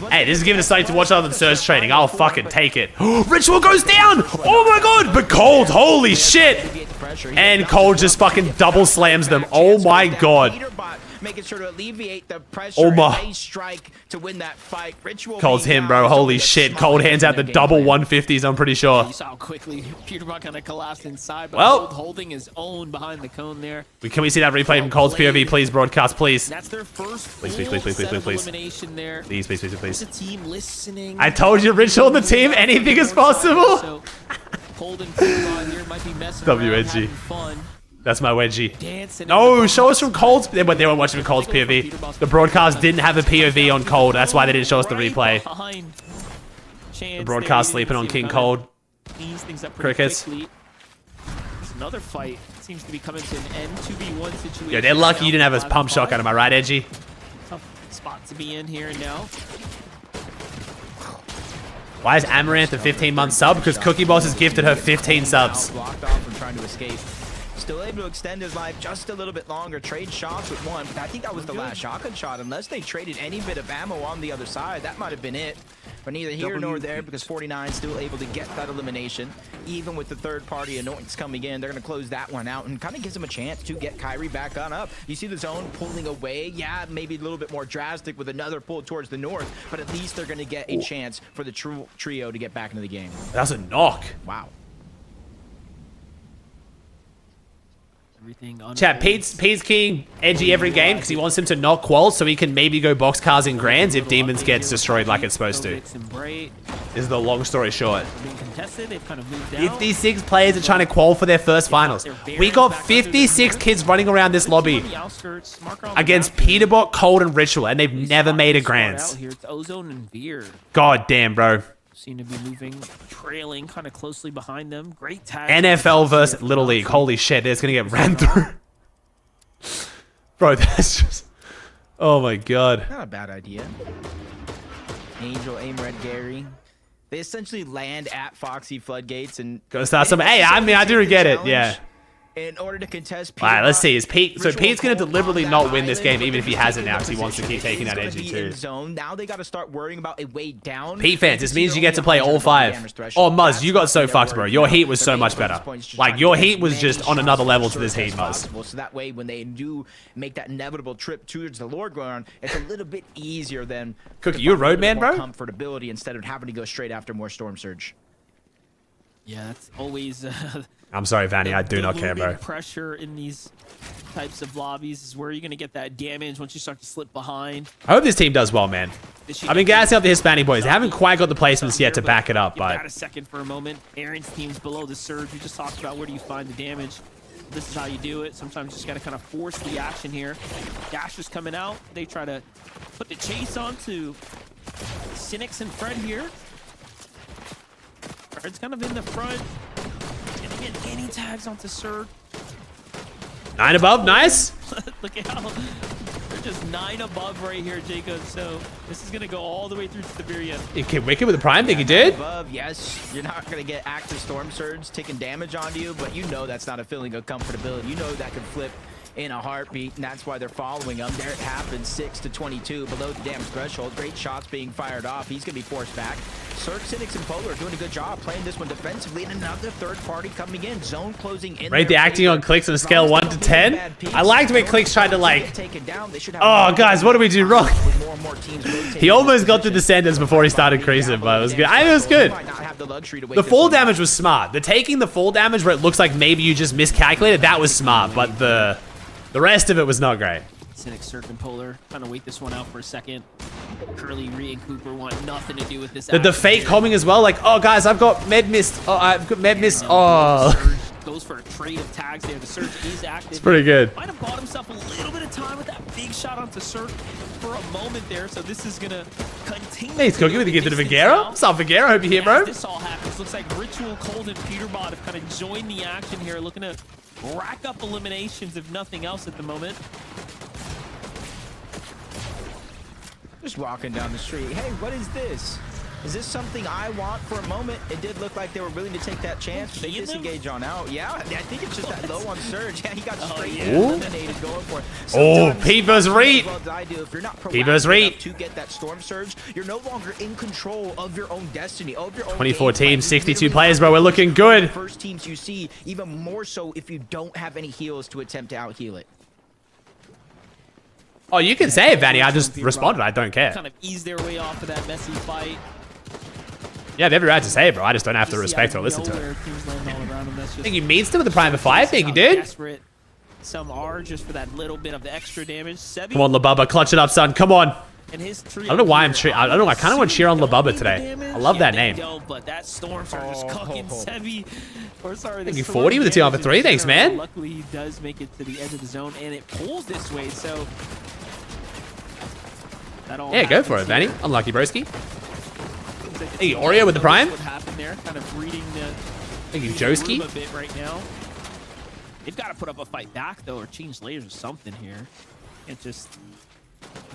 Hey, this is giving us something to watch other than Surge Trading. I'll fucking take it. Ritual goes down! Oh my god! But Cold, holy shit! And Cold just fucking double slams them. Oh my god. making sure to alleviate the pressure. Oh and my. they strike to win that fight. Ritual Cold's being him, down bro. is Holy only the shit. small Cold thing hands in out the their double game plan. 150s, I'm pretty sure. You saw how quickly Peterbot kind of collapsed inside, but Well. Cold holding his own behind the cone there. Can we see that replay from Cold's POV, please, broadcast, please? That's their first Please, please, please, please, please, set of please. elimination there. Please, please, please, please. The team listening. I told you, Ritual and the team, anything is possible. So, Cold and Peterbot here might be messing around, WNG. having fun. That's my wedgie. Dancing No, show us from Cold's. They weren't watching from Cold's POV. The broadcast didn't have a POV on Cold. That's why they didn't show us the replay. The broadcast sleeping on King Cold. Cleans things up pretty Crickets. quickly. There's another fight. Seems to be coming to an end. 2v1 situation. Yo, they're lucky now you didn't have a for pump 5-5. shotgun. Am I right, Edgy? Tough spot to be in here and now. Why is Amaranth a 15-month sub? Because Cookie Boss has gifted her 15 subs. Blocked off from trying to escape. Still able to extend his life just a little bit longer. Trade shots with one, but I think that was the last shotgun shot. Unless they traded any bit of ammo on the other side, that might have been it. But neither here nor there, because 49 still able to get that elimination. Even with the third-party Annoyance coming in, they're going to close that one out and kind of gives them a chance to get Kyrie back on up. You see the zone pulling away. Yeah, maybe a little bit more drastic with another pull towards the north, but at least they're going to get a chance for the trio to get back into the game. That's a knock. Wow. Chat, Pete's king Edgy every game because he wants him to knock quals so he can maybe go box cars in grands if Demons gets destroyed like it's supposed to. This is the long story short. 56 players are trying to qual for their first finals. We got 56 kids running around this lobby against Peterbot, Cold, and Ritual, and they've never made a grands. God damn, bro. Seem to be moving, trailing kind of closely behind them. Great tag. NFL versus Little League. Holy shit, they're just gonna get ran through. Bro, that's just... Oh my god. Not a bad idea. Angel, Aim Red, Gary. They essentially land at Foxy Floodgates and... Gonna start some... Hey, I mean, I do get it, yeah. In order to contest Alright, let's see. Is Pete... So Pete's gonna deliberately not win this game even if he has it now because he wants to keep taking that Edgy too. Now they got to start worrying about a way down. Pete fans, this means you get to play all 5. Oh, Muzz, you got so fucked, bro. Your heat was so much better. Like, your heat was just on another level to this heat, Muzz. So that way, when they do make that inevitable trip towards the Lord ground, it's a little bit easier than... Cookie, you a roadman, bro? ...comfortability instead of having to go straight after more Storm Surge. Yeah, that's always... I'm sorry, Vanny. I do not care, bro. Pressure in these types of lobbies is where you're going to get that damage once you start to slip behind. I hope this team does well, man. I've been gassing up the Hispanic boys. They haven't quite got the placements yet to back it up, but... Give that a second for a moment. Aaron's team's below the surge. We just talked about where do you find the damage. This is how you do it. Sometimes you just got to kind of force the action here. Dash is coming out. They try to put the chase on to Cynics and Fred here. Fred's kind of in the front. Gonna get any tags onto Surge. 9 above, nice. Look at how they're just 9 above right here, Jacob. So this is gonna go all the way through to the very end. You can Wicked with the Prime, think he did? Above, yes, you're not gonna get active Storm Surge taking damage onto you, but you know that's not a feeling of comfortability. You know that can flip in a heartbeat, and that's why they're following him. There it happens, 6-22, below the damage threshold. Great shots being fired off. He's gonna be forced back. Cirque, Cynics, and Polar are doing a good job playing this one defensively, and another third party coming in. Zone closing in. Rate the acting on clicks on a scale 1 to 10. I liked when clicks tried to like... Oh, guys, what did we do wrong? He almost got through the sentence before he started creasing, but it was good. I think it was good. The fall damage was smart. The taking the fall damage where it looks like maybe you just miscalculated, that was smart, but the rest of it was not great. Cynic, Cirque, and Polar kind of wait this one out for a second. Curly, Ree, and Cooper want nothing to do with this. The fake homing as well, like, oh guys, I've got med mist. Oh, I've got med mist. Oh. Goes for a trade of tags there. The Surge is active. It's pretty good. Might have bought himself a little bit of time with that big shot onto Surge for a moment there. So this is gonna continue. Hey, it's Cookie with the gift of Vigero. What's up, Vigero? Hope you're here, bro. This all happens. Looks like Ritual, Cold, and Peterbot have kind of joined the action here, looking to rack up eliminations if nothing else at the moment. Just walking down the street. Hey, what is this? Is this something I want for a moment? It did look like they were willing to take that chance, but they disengage on out. Yeah, I think it's just that low on Surge. Yeah, he got straight eliminated going for it. Oh, Pete versus Reed. Pete versus Reed. To get that Storm Surge, you're no longer in control of your own destiny, of your own 24 teams, 62 players, bro. We're looking good. First teams you see, even more so if you don't have any heals to attempt to out-heal it. Oh, you can say it, Vanny. I just responded. I don't care. Kind of ease their way off of that messy fight. Yeah, they have every right to say it, bro. I just don't have to respect or listen to it. I think you mean still with the Prime 5. Thank you, dude. Desperate some are just for that little bit of the extra damage. Come on, LaBubba. Clutch it up, son. Come on. And his I don't know why I'm cheering. I don't know. I kind of want to cheer on LaBubba today. I love that name. But that storm started just cooking Sebi. Or sorry, Thank you, 40 with the 2 for 3. Thanks, man. Luckily, he does make it to the edge of the zone, and it pulls this way. So that all yeah, go for it, Vanny. Unlucky, broski. Hey, Oreo with the Prime. What happened there? Kind of reading the Thank you, Joski. a bit right now. They've got to put up a fight back though, or change layers or something here. It just.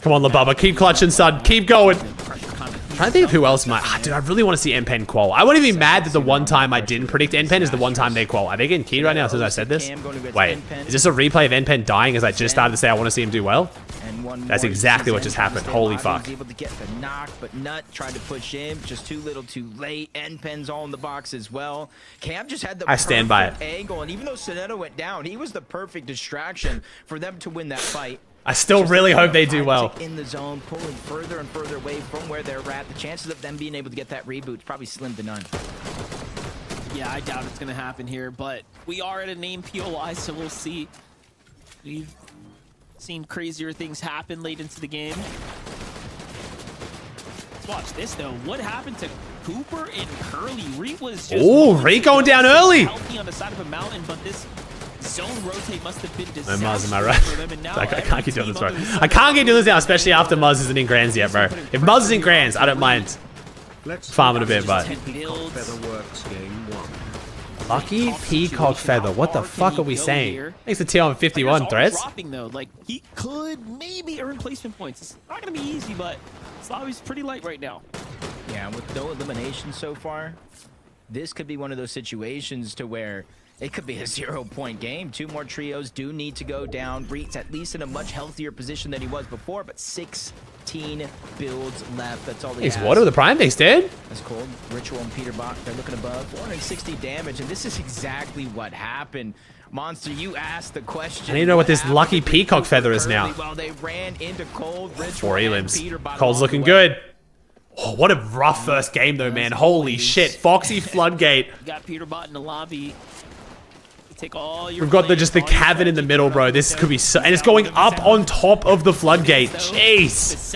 Come on, LaBubba. Keep clutching, son. Keep going. I'm trying to think of who else might. Dude, I really want to see NPen qual. I wouldn't be mad that the one time I didn't predict NPen is the one time they qual. Are they getting keyed right now since I said this? Wait, is this a replay of NPen dying as I just started to say I want to see him do well? That's exactly what just happened. Holy fuck. Able to get the knock, but Nut tried to push in. Just too little, too late. NPen's all in the box as well. Cam just had the I stand by it. angle, and even though Sonetta went down, he was the perfect distraction for them to win that fight. I still really hope they do well. In the zone, pulling further and further away from where they're at. The chances of them being able to get that reboot is probably slim to none. Yeah, I doubt it's going to happen here, but we are at a name POI, so we'll see. We've seen crazier things happen late into the game. Let's watch this, though. What happened to Cooper and Curly? Reek was just... Oh, Reek going down early. Healthy on the side of a mountain, but this zone rotate must have been disastrous. Muzz, am I right? I can't keep doing this, bro. I can't keep doing this now, especially after Muzz isn't in Grands yet, bro. If Muzz is in Grands, I don't mind farming a bit, but... Lucky Peacock Feather. What the fuck are we saying? Thanks to T on 51 threads. Dropping, though. Like, he could maybe earn placement points. It's not going to be easy, but Slavi's pretty light right now. Yeah, with no elimination so far, this could be one of those situations to where it could be a 0-point game. 2 more trios do need to go down. Reed's at least in a much healthier position than he was before, but 16 builds left. That's all he has. He's water with the Prime base, dude. That's cold. Ritual and Peterbot, they're looking above. 460 damage, and this is exactly what happened. Monster, you asked the question. I need to know what this lucky Peacock Feather is now. While they ran into Cold, Ritual, 4 elims. Cole's looking good. Oh, what a rough first game, though, man. Holy shit. Foxy Floodgate. You got Peterbot in the lobby. Take all your We've got just the cavern in the middle, bro. This could be so... And it's going up on top of the floodgate. Jeez.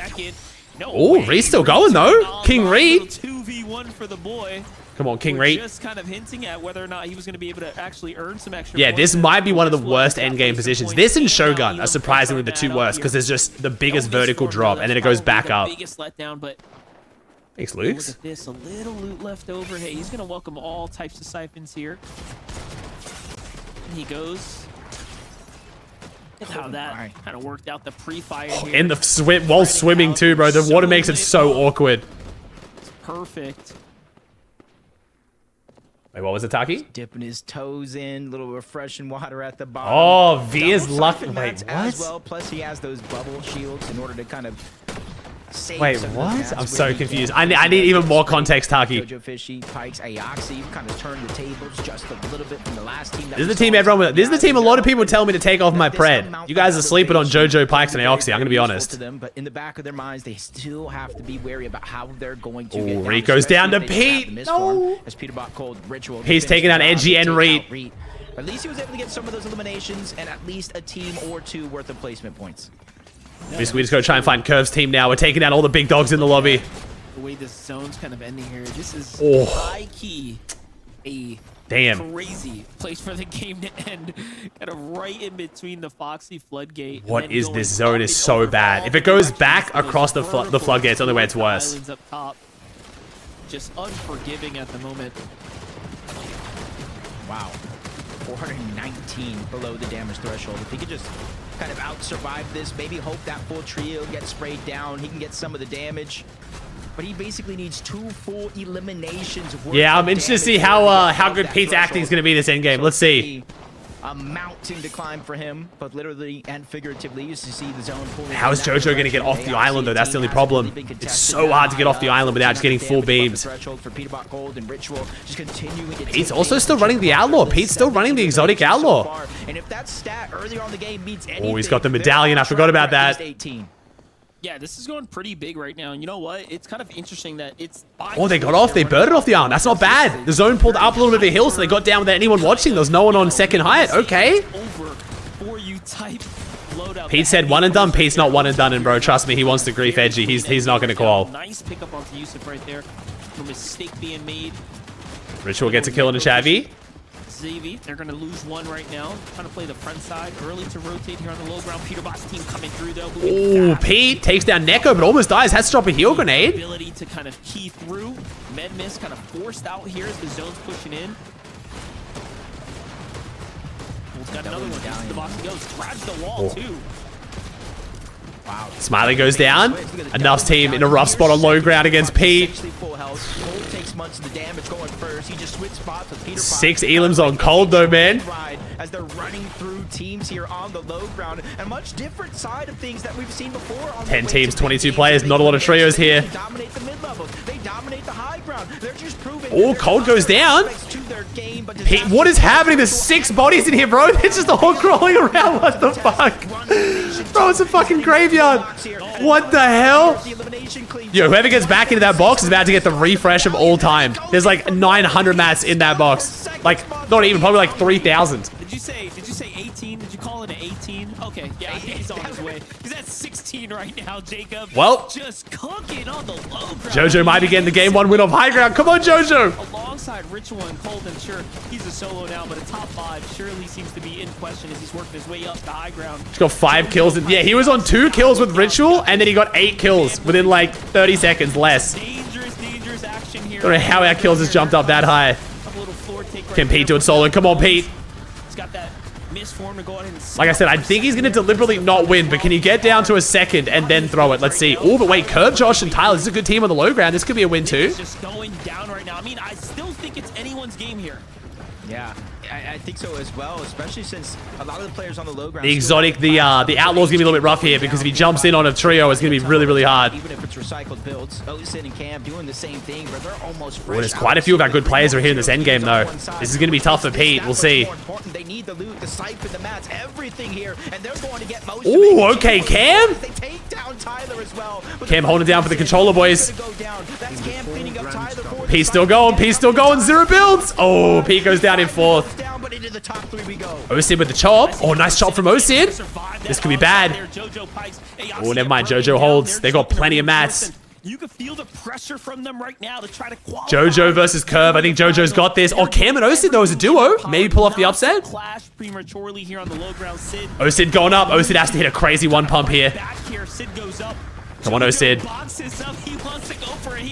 Oh, Reed's still going, though. King Reed. 2v1 for the boy. Come on, King Reed. Just kind of hinting at whether or not he was going to be able to actually earn some extra Yeah, this might be one of the worst endgame positions. This and Shogun are surprisingly the 2 worst because there's just the biggest vertical drop and then it goes back up. Biggest letdown, but thanks, Luke's. Look at this, a little loot left over. Hey, he's going to welcome all types of siphons here. He goes. Look at how that kind of worked out the pre-fire here. In the swim while swimming too, bro. The water makes it so awkward. It's perfect. Wait, what was it, Taki? Dipping his toes in, little refreshing water at the bottom. Oh, V is lucky. Wait, what? As well. Plus, he has those bubble shields in order to kind of. Wait, what? I'm so confused. I need even more context, Taki. Jojo Fishy, Pikes, Aoxy kind of turned the tables just a little bit from the last team. This is the team everyone. This is the team a lot of people tell me to take off my pred. You guys are sleeping on Jojo, Pikes, and Aoxy. I'm gonna be honest. But in the back of their minds, they still have to be wary about how they're going to. Oh, Rico's down to Pete. No. As Peterbot called Ritual. He's taking out Edgy and Reed. At least he was able to get some of those eliminations and at least a team or 2 worth of placement points. We just gotta try and find Curve's team now. We're taking out all the big dogs in the lobby. The way this zone's kind of ending here, this is high key a crazy place for the game to end. Kind of right in between the Foxy Floodgate. What is this zone is so bad. If it goes back across the floodgate, it's the only way it's worse. Up top. Just unforgiving at the moment. Wow. 419 below the damage threshold. If he could just kind of out-survive this, maybe hope that full trio gets sprayed down, he can get some of the damage. But he basically needs 2 full eliminations. Yeah, I'm interested to see how good Pete's acting is going to be this endgame. Let's see. a mountain to climb for him, both literally and figuratively. You see the zone pulling. How is JoJo going to get off the island, though? That's the only problem. It's so hard to get off the island without just getting full beams. Pete's also still running the Outlaw. Pete's still running the exotic Outlaw. And if that stat earlier on the game means anything, oh, he's got the medallion. I forgot about that. Yeah, this is going pretty big right now. And you know what? It's kind of interesting that it's... Oh, they got off. They birded off the island. That's not bad. The zone pulled up a little bit of the hill, so they got down without anyone watching. There was no one on second height. Okay. Pete said one and done. Pete's not one and done, and bro, trust me, he wants to grief Edgy. He's not going to call. Nice pickup onto Yusuf right there. No mistake being made. Ritual gets a kill in a Chavy. Xavi, they're going to lose one right now. Trying to play the front side. Early to rotate here on the low ground. Peterbot's team coming through, though. Oh, Pete takes down Neko, but almost dies. Has to drop a heal grenade. Ability to kind of key through. Med miss kind of forced out here as the zone's pushing in. He's got another one. Down the box goes. Grabs the wall, too. Wow. Smiley goes down. Enough's team in a rough spot on low ground against Pete. Much of the damage going first. He just switched spots with Peterbot. 6 elims on Cold though, man. As they're running through teams here on the low ground, a much different side of things that we've seen before. 10 teams, 22 players, not a lot of trios here. They dominate the mid levels. They dominate the high ground. They're just proving. Oh, Cold goes down. Pete, what is happening? There's 6 bodies in here, bro. They're just all crawling around. What the fuck? Bro, it's a fucking graveyard. What the hell? Yo, whoever gets back into that box is about to get the refresh of all time. There's like 900 mats in that box. Like, not even, probably like 3,000. Did you say 18? Did you call it an 18? Okay, yeah, he's on his way. He's at 16 right now, Jacob. Well, just cooking on the low ground. JoJo might be getting the game 1 win off high ground. Come on, JoJo. Alongside Ritual and Colden, sure, he's a solo now, but a top 5 surely seems to be in question as he's working his way up the high ground. He's got 5 kills. Yeah, he was on 2 kills with Ritual, and then he got 8 kills within like 30 seconds less. Dangerous action here. Don't know how our kills has jumped up that high. Can Pete do it solo? Come on, Pete. He's got that misform to go on and like I said, I think he's going to deliberately not win, but can he get down to a second and then throw it? Let's see. Oh, but wait, Curve, Josh, and Tyler. This is a good team on the low ground. This could be a win, too. It's just going down right now. I mean, I still think it's anyone's game here. Yeah, I think so as well, especially since a lot of the players on the low ground. The exotic, the Outlaw's gonna be a little bit rough here because if he jumps in on a trio, it's gonna be really, really hard. Even if it's recycled builds, Osin and Cam doing the same thing, but they're almost fresh. Oh, there's quite a few of our good players who are here in this end game, though. This is gonna be tough for Pete. We'll see. They need the loot, the siphon, the mats, everything here, and they're going to get most. Ooh, okay, Cam. They take down Tyler as well. Cam holding down for the controller, boys. Pete's still going. Pete's still going. 0 builds. Oh, Pete goes down in 4th. But into the top 3 we go. Osin with the chop. Oh, nice chop from Osin. This could be bad. Oh, never mind. JoJo holds. They got plenty of mats. You can feel the pressure from them right now to try to qualify. JoJo versus Curve. I think JoJo's got this. Oh, Cam and Osin, though, as a duo. Maybe pull off the upset. Clash prematurely here on the low ground. Sid. Osin going up. Osin has to hit a crazy 1 pump here. Back here, Sid goes up. Come on, Osin.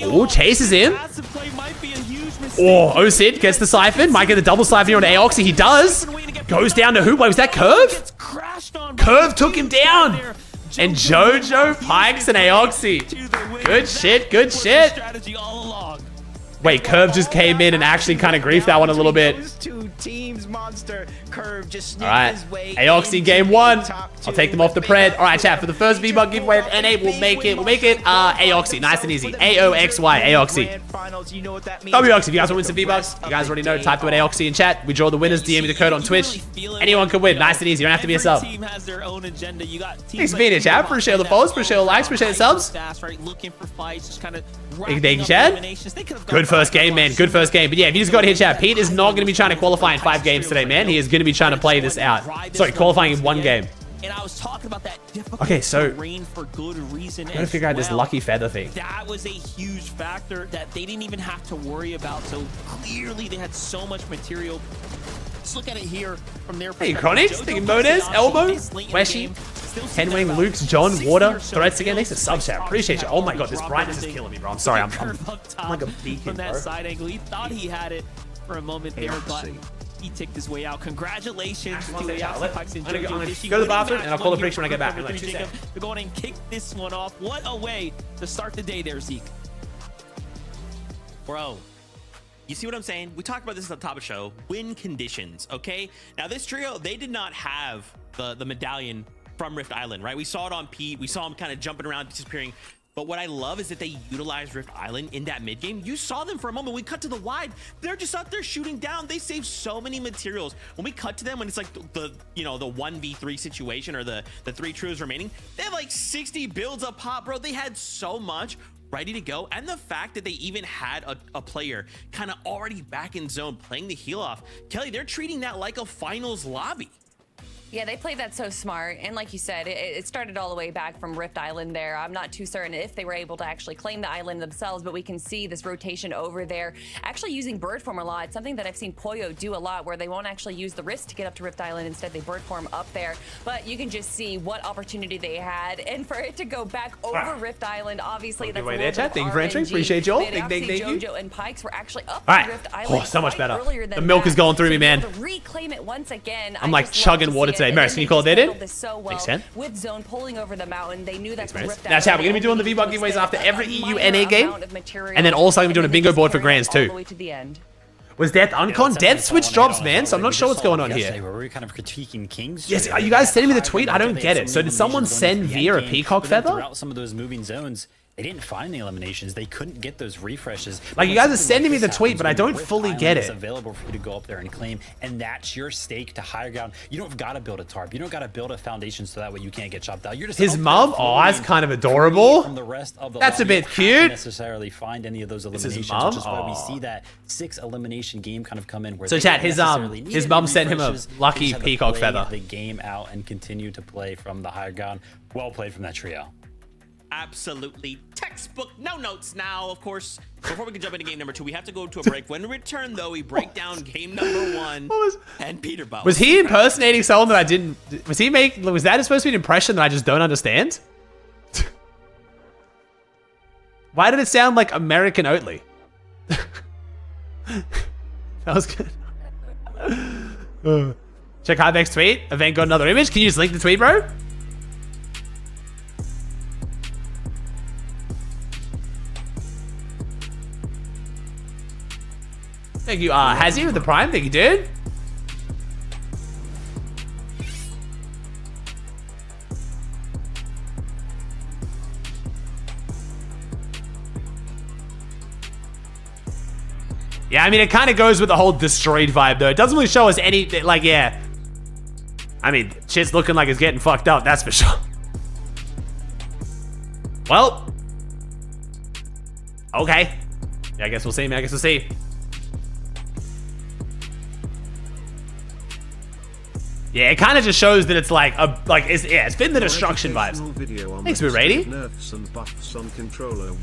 Oh, chases him. Oh, Osid gets the siphon. Might get the double siphon here on Aoxy. He does. Goes down to who? Wait, was that Curve? Curve took him down. And JoJo pikes and Aoxy. Good shit, good shit. Wait, Curve just came in and actually kind of griefed that one a little bit. Teams, Monster, Curve just all right, Aoxy game 1. I'll take them off the pred. All right, chat, for the first V-Buck giveaway of NA, we'll make it Aoxy, nice and easy. AOXY, Aoxy. WOXY, if you guys want to win some V-Bucks, you guys already know, type the word Aoxy in chat. We draw the winners, DM me the code on Twitch. Anyone can win, nice and easy, you don't have to be a sub. Thanks for being here, chat. Appreciate the follows, appreciate the likes, appreciate the subs. Thank you, Chad. Good first game, man, good first game. But yeah, if you just got here, chat, Pete is not going to be trying to qualify in 5 games today, man. He is going to be trying to play this out. Sorry, qualifying in 1 game. And I was talking about that difficult okay, so terrain for good reason. I'm gonna figure out this lucky feather thing. That was a huge factor that they didn't even have to worry about. So clearly they had so much material. Let's look at it here from their perspective. Hey, Chronix, thinking Monez, Elbow, Weshi, Henwing, Luke's, John, Water, Threats again. Thanks for sub chat. Appreciate you. Oh my god, this brightness is killing me, bro. I'm sorry, I'm like a beacon, from that bro. side angle. He thought he had it for a moment there, but he ticked his way out. Congratulations to Aoxy and JoJo. Go to the bathroom and I'll call the prediction when I get back. Like They're going and kick this one off. What a way to start the day there, Zeke. Bro, You see what I'm saying? We talked about this at the top of the show. Win conditions, okay? Now, this trio, they did not have the medallion from Rift Island, right? We saw it on Pete. We saw him kind of jumping around, disappearing. But what I love is that they utilized Rift Island in that mid game. You saw them for a moment. We cut to the wide. They're just out there shooting down. They save so many materials. When we cut to them, when it's like the 1v3 situation or the 3 trios remaining, they have like 60 builds up pop, bro. They had so much ready to go. And the fact that they even had a player kind of already back in zone playing the heal off. Kelly, they're treating that like a finals lobby. Yeah, they played that so smart. And like you said, it started all the way back from Rift Island there. I'm not too certain if they were able to actually claim the island themselves, but we can see this rotation over there. Actually using bird form a lot. It's something that I've seen Pollo do a lot, where they won't actually use the wrist to get up to Rift Island. Instead, they bird form up there. But you can just see what opportunity they had. And for it to go back over Rift Island, obviously that's a little bit Thank you for entering. Appreciate you all. Thank you. Jojo and Pikes were actually up all to right. Rift Island. So much better. The The milk is going through me, man. Reclaim it once again. I'm like chugging water today. Maris, can you call it in? So well. Makes sense. With zone pulling over the mountain, they knew that. Now, chat, we're going to be doing the V-Buck giveaways after every EU NA game. And then also going to be doing a bingo board for Grands too. Was Death Uncon? Death switched jobs, man, so I'm not sure what's going on here. Where we were kind of critiquing Kings. Yes, are you guys sending me the tweet? I don't get it. So did someone send via a peacock feather? Throughout some of those moving zones, they didn't find the eliminations. They couldn't get those refreshes. Like, you guys are sending me the tweet, but I don't fully get it. It's available for you to go up there and claim, and that's your stake to higher ground. You don't got to build a tarp. You don't got to build a foundation so that way you can't get chopped out. You're just his mom. Oh, that's kind of adorable. From the rest of the that's a bit cute. Don't necessarily find any of those eliminations, which is why we see that 6 elimination game kind of come in. Where so chat, his mom sent him a lucky peacock feather. The game out and continue to play from the higher ground. Well played from that trio. Absolutely textbook, no notes now. Of course, before we can jump into game number 2, we have to go to a break. When we return, though, we break down game number 1 and Peterbot. Was he impersonating someone that I didn't? Was that supposed to be an impression that I just don't understand? Why did it sound like American Oatly? That was good. Check Hivex tweet. Event got another image. Can you just link the tweet, bro? Thank you, Hazzy with the Prime. Thank you, dude. Yeah, I mean, it kind of goes with the whole destroyed vibe, though. It doesn't really show us any, like, yeah. I mean, shit's looking like it's getting fucked up, that's for sure. Well. Okay. Yeah, I guess we'll see, man. I guess we'll see. Yeah, it kind of just shows that it's like it's been the destruction vibes. Thanks, Brady.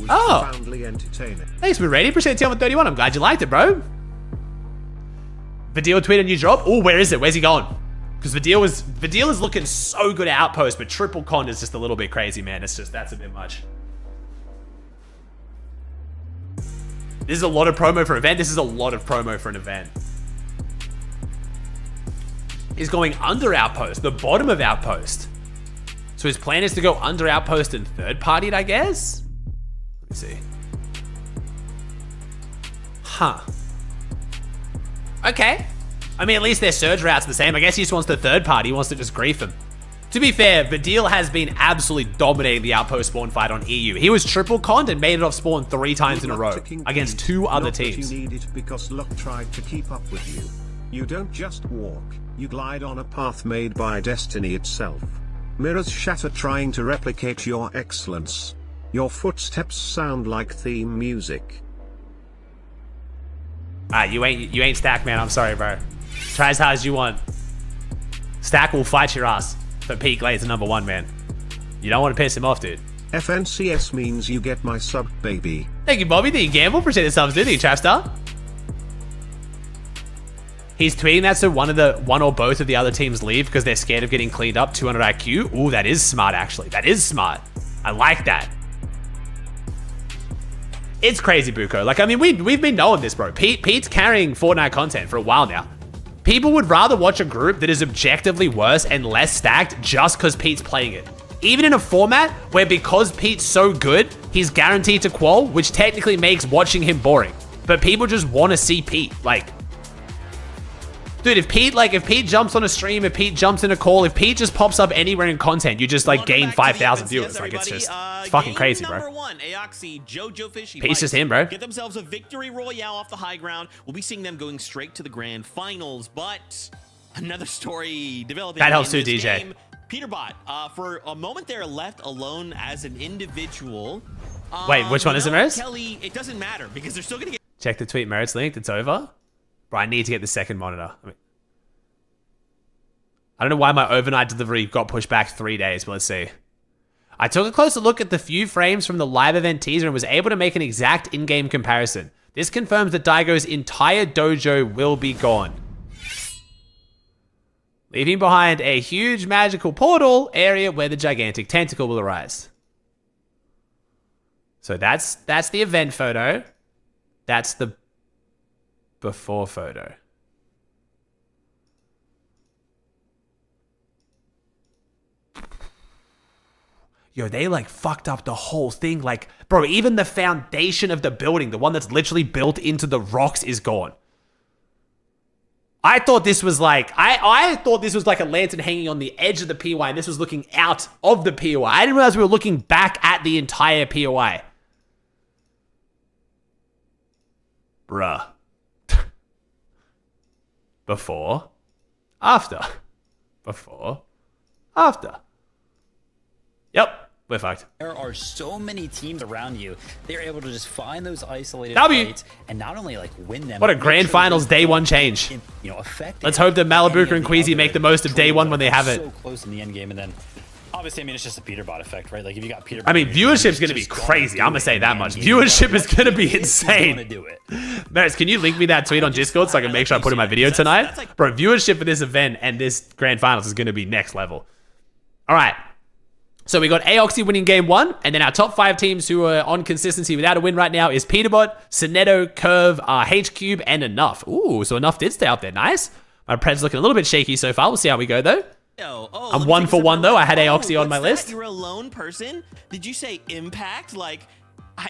Oh, thanks, Brady. Appreciate the 31. I'm glad you liked it, bro. Vidal tweeted a new drop. Oh, where is it? Where's he going? Because Vidal is looking so good at Outpost, but triple con is just a little bit crazy, man. It's just that's a bit much. This is a lot of promo for an event. This is a lot of promo for an event. Is going under Outpost, the bottom of Outpost. So his plan is to go under Outpost and third partied, I guess? Let me see. Huh. Okay. I mean, at least their surge routes are the same. I guess he just wants the third party. He wants to just grief him. To be fair, Vidal has been absolutely dominating the Outpost spawn fight on EU. He was triple conned and made it off spawn 3 times in a row against 2 other teams. You need it because luck tried to keep up with you. You don't just walk. You glide on a path made by destiny itself. Mirrors shatter trying to replicate your excellence. Your footsteps sound like theme music. You ain't Stack, man. I'm sorry, bro. Try as hard as you want. Stack will fight your ass for peak laser #1, man. You don't want to piss him off, dude. FNCS means you get my sub, baby. Thank you, Bobby. Thank you, Gamble. Appreciate the subs, dude. Thank you, Trapstar. He's tweeting that so one or both of the other teams leave because they're scared of getting cleaned up. 200 IQ. Ooh, that is smart, actually. That is smart. I like that. It's crazy, Buko. Like, I mean, we've been knowing this, bro. Pete's carrying Fortnite content for a while now. People would rather watch a group that is objectively worse and less stacked just because Pete's playing it. Even in a format where because Pete's so good, he's guaranteed to qual, which technically makes watching him boring. but people just want to see Pete. Like, dude, if Pete jumps on a stream, if Pete jumps in a call, if Pete just pops up anywhere in content, you just like gain 5,000 viewers. Like, it's fucking crazy, bro. Pete's just him, bro. Get themselves a victory royale off the high ground. We'll be seeing them going straight to the grand finals, but another story developing. That helps too, DJ. Peterbot, for a moment there, left alone as an individual. Wait, which one is it, Meritz? Kelly, it doesn't matter because they're still gonna get. Check the tweet, Meritz linked. It's over. Bro, I need to get the second monitor. I don't know why my overnight delivery got pushed back 3 days, but let's see. I took a closer look at the few frames from the live event teaser and was able to make an exact in-game comparison. This confirms that Daigo's entire dojo will be gone, leaving behind a huge magical portal area where the gigantic tentacle will arise. So that's the event photo. That's the before photo. Yo, they like fucked up the whole thing. Like, bro, even the foundation of the building, the one that's literally built into the rocks, is gone. I thought this was like, I thought this was like a lantern hanging on the edge of the POI, and this was looking out of the POI. I didn't realize we were looking back at the entire POI. Bruh. Before. After. Before. After. Yep. We're fucked. There are so many teams around you. They're able to just find those isolated W. fights and not only like win them. What a grand finals day one change. You know, effective. Let's hope that Malibuca and Queasy make the most of day one when they have it. So close in the end game, and then obviously, I mean, it's just a Peterbot effect, right? Like if you got Peterbot. I mean, viewership's gonna be crazy. I'm gonna say that much. Viewership is gonna be insane. Meritz, can you link me that tweet on Discord so I can make sure I put in my video tonight? Bro, viewership for this event and this grand finals is gonna be next level. All right. So we got Aoxy winning game one, and then our top 5 teams who are on consistency without a win right now is Peterbot, Sonetto, Curve, H-Cube, and Enough. Ooh, so Enough did stay out there. Nice. My Pred's looking a little bit shaky so far. We'll see how we go, though. I'm 1 for 1, though. I had Aoxy on my list. You're a lone person? Did you say Impact? Like,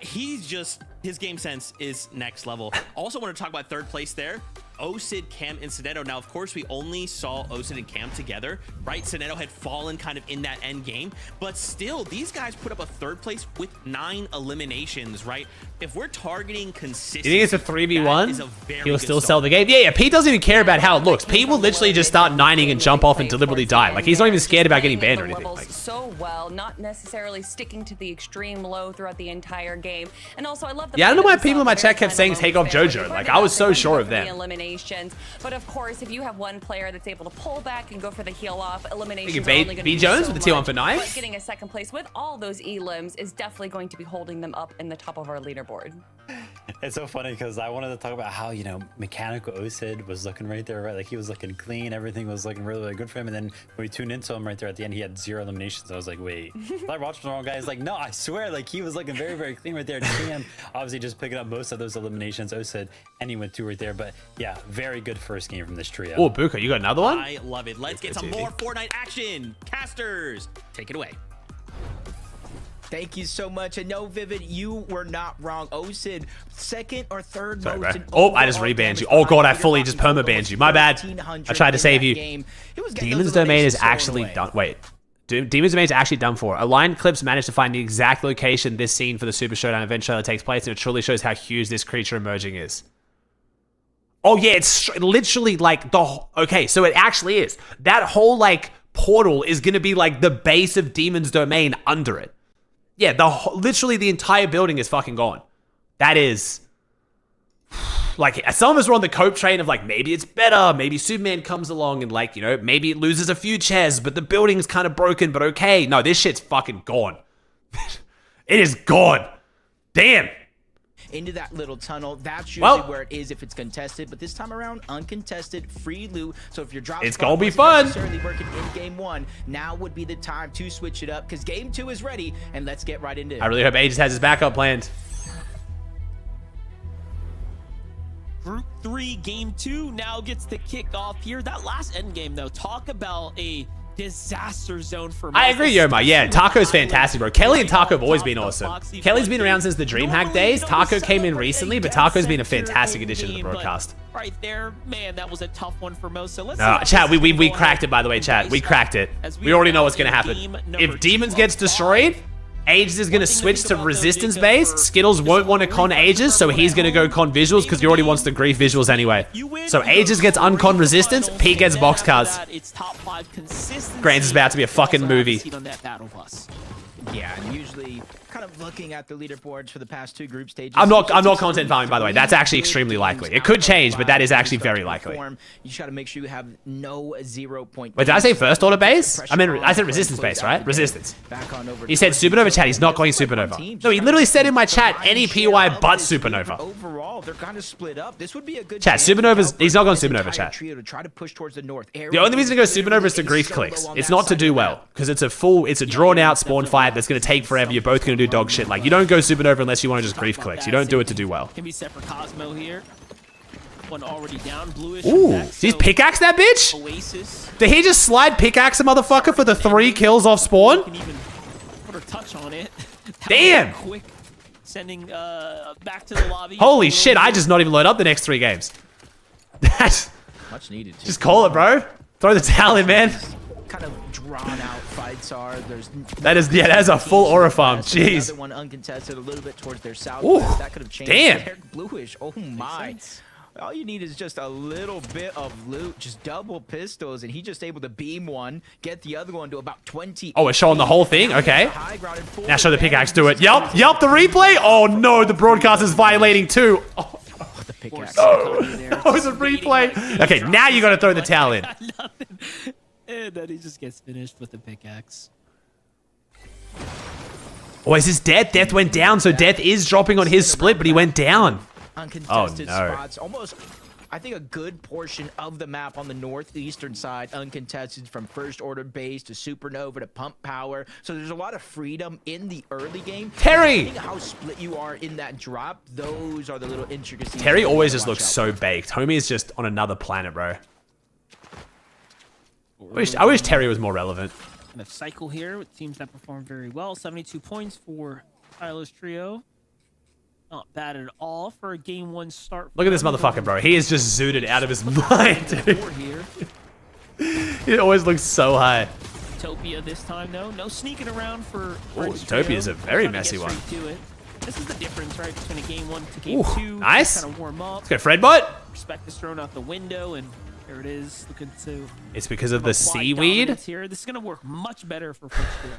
he's just... His game sense is next level. Also want to talk about third place there. Osid, Cam, and Sonetto. Now, of course, we only saw Osid and Cam together, right? Sonetto had fallen kind of in that end game, but still, these guys put up a third place with 9 eliminations, right? If we're targeting consistency, you think it's a 3v1? He'll still sell the game? Yeah, Pete doesn't even care about how it looks. Pete will literally just start 9ing and jump off and deliberately die. Like, he's not even scared about getting banned or anything. Like, so well, not necessarily sticking to the extreme low throughout the entire game. And also, I love the yeah, I don't know why people in my chat kept saying take off JoJo. Like, I was so sure of them. But of course, if you have one player that's able to pull back and go for the heal off, eliminations are only going to be Jones with the T1 for 9. But getting a second place with all those elims is definitely going to be holding them up in the top of our leaderboard. It's so funny because I wanted to talk about how, you know, mechanical Osid was looking right there, right? Like he was looking clean, everything was looking really, really good for him. And then when we tuned into him right there at the end, he had 0 eliminations. I was like, wait, I watched the wrong guy. He's like, no, I swear, like he was looking very, very clean right there. Cam obviously just picking up most of those eliminations. Osid, and he went 2 right there. But yeah, very good first game from this trio. Oh, Buka, you got another one? I love it. Let's get some more Fortnite action. Casters, take it away. Thank you so much. And no, Vivid, you were not wrong. Osid, second or third most. Sorry, oh, I just rebanned you. Oh god, I fully just perma-banned you. My bad. I tried to save you. Demon's Domain is actually done. Wait. Demon's Domain is actually done for. Aligned Clips managed to find the exact location this scene for the Super Showdown event trailer takes place, and it truly shows how huge this creature emerging is. Oh yeah, it's literally like the... Okay, so it actually is. That whole like portal is going to be like the base of Demon's Domain under it. Yeah, literally the entire building is fucking gone. That is... Like, some of us were on the cope train of like, maybe it's better, maybe Superman comes along and like, you know, maybe it loses a few chairs, but the building's kind of broken, but okay. No, this shit's fucking gone. It is gone. Damn. Into that little tunnel. That's usually where it is if it's contested, but this time around, uncontested, free loot. So if you're dropping, it's gonna be fun. Necessarily working in game 1, now would be the time to switch it up because game 2 is ready, and let's get right into it. I really hope Aegis has his backup planned. Group 3 game 2 now gets the kick off here. That last end game though, talk about a disaster zone for I agree, Yoma. Yeah, Taco's fantastic, bro. Kelly and Taco have always been awesome. Kelly's been around since the DreamHack days. Taco came in recently, but Taco's been a fantastic addition to the broadcast. Right there, man, that was a tough one for most. So let's chat, we cracked it, by the way, chat. We cracked it. We already know what's going to happen. If Demons gets destroyed, Aegis is going to switch to resistance base. Skittles won't want to con Aegis, so he's going to go con visuals because he already wants the grief visuals anyway. So Aegis gets uncon resistance, Pete gets box cards. Grands is about to be a fucking movie. Yeah, and usually kind of looking at the leaderboards for the past 2 group stages. I'm not content farming, by the way. That's actually extremely likely. It could change, but that is actually very likely. You just got to make sure you have no 0 point. Wait, did I say first order base? I said resistance base, right? Resistance. He said Supernova chat. He's not going Supernova. No, he literally said in my chat any POI but Supernova. Overall, they're kind of split up. This would be a good chat. Supernova's. He's not going Supernova, chat. To try to push towards the north. The only reason to go Supernova is to grief clicks. It's not to do well because it's a drawn out spawn fight that's going to take forever. You're both going to do dog shit. Like, you don't go Supernova unless you want to just grief clicks. You don't do it to do well. Can be set for Cosmo here. One already down. Bluish. Ooh, he's pickaxe that bitch? Oasis. Did he just slide pickaxe a motherfucker for the 3 kills off spawn? Can even put her touch on it. Damn. Quick sending back to the lobby. Holy shit, I just not even load up the next 3 games. That's much needed. Just call it, bro. Throw the towel in, man. Kind of drawn out fights are. That is a full aura farm. Jeez. Another one uncontested a little bit towards their south. Ooh, that could have changed. damn. Bluish. Oh my. All you need is just a little bit of loot, just double pistols, and he just able to beam one, get the other one to about 20. Oh, we're showing the whole thing? Okay. Now show the pickaxe, do it. Yup, the replay. Oh no, the broadcast is violating too. Oh. The pickaxe. Oh, it's a replay. Okay, now you gotta throw the towel in. And then he just gets finished with the pickaxe. Oh, is this Death? Death went down, so Death is dropping on his split, but he went down. Uncontested oh, no. spots. Almost, I think, a good portion of the map on the northeastern side, uncontested from first order base to Supernova to pump power. So there's a lot of freedom in the early game. Terry! Depending how split you are in that drop, those are the little intricacies. Terry always just looks so baked. Homie is just on another planet, bro. I wish Terry was more relevant. And a cycle here with teams that perform very well. 72 points for Tyler's trio. Not bad at all for a game 1 start. Look at this motherfucker, bro. He is just zooted out of his mind, dude. He always looks so high. Utopia this time, though. No sneaking around for Utopia is a very messy one. This is the difference, right, between a game 1 to game 2. Nice. Kind of warm up. Let's go, Fredbot. Respect is thrown out the window, and there it is. Looking to. It's because of the seaweed. Here. This is gonna work much better for first trio.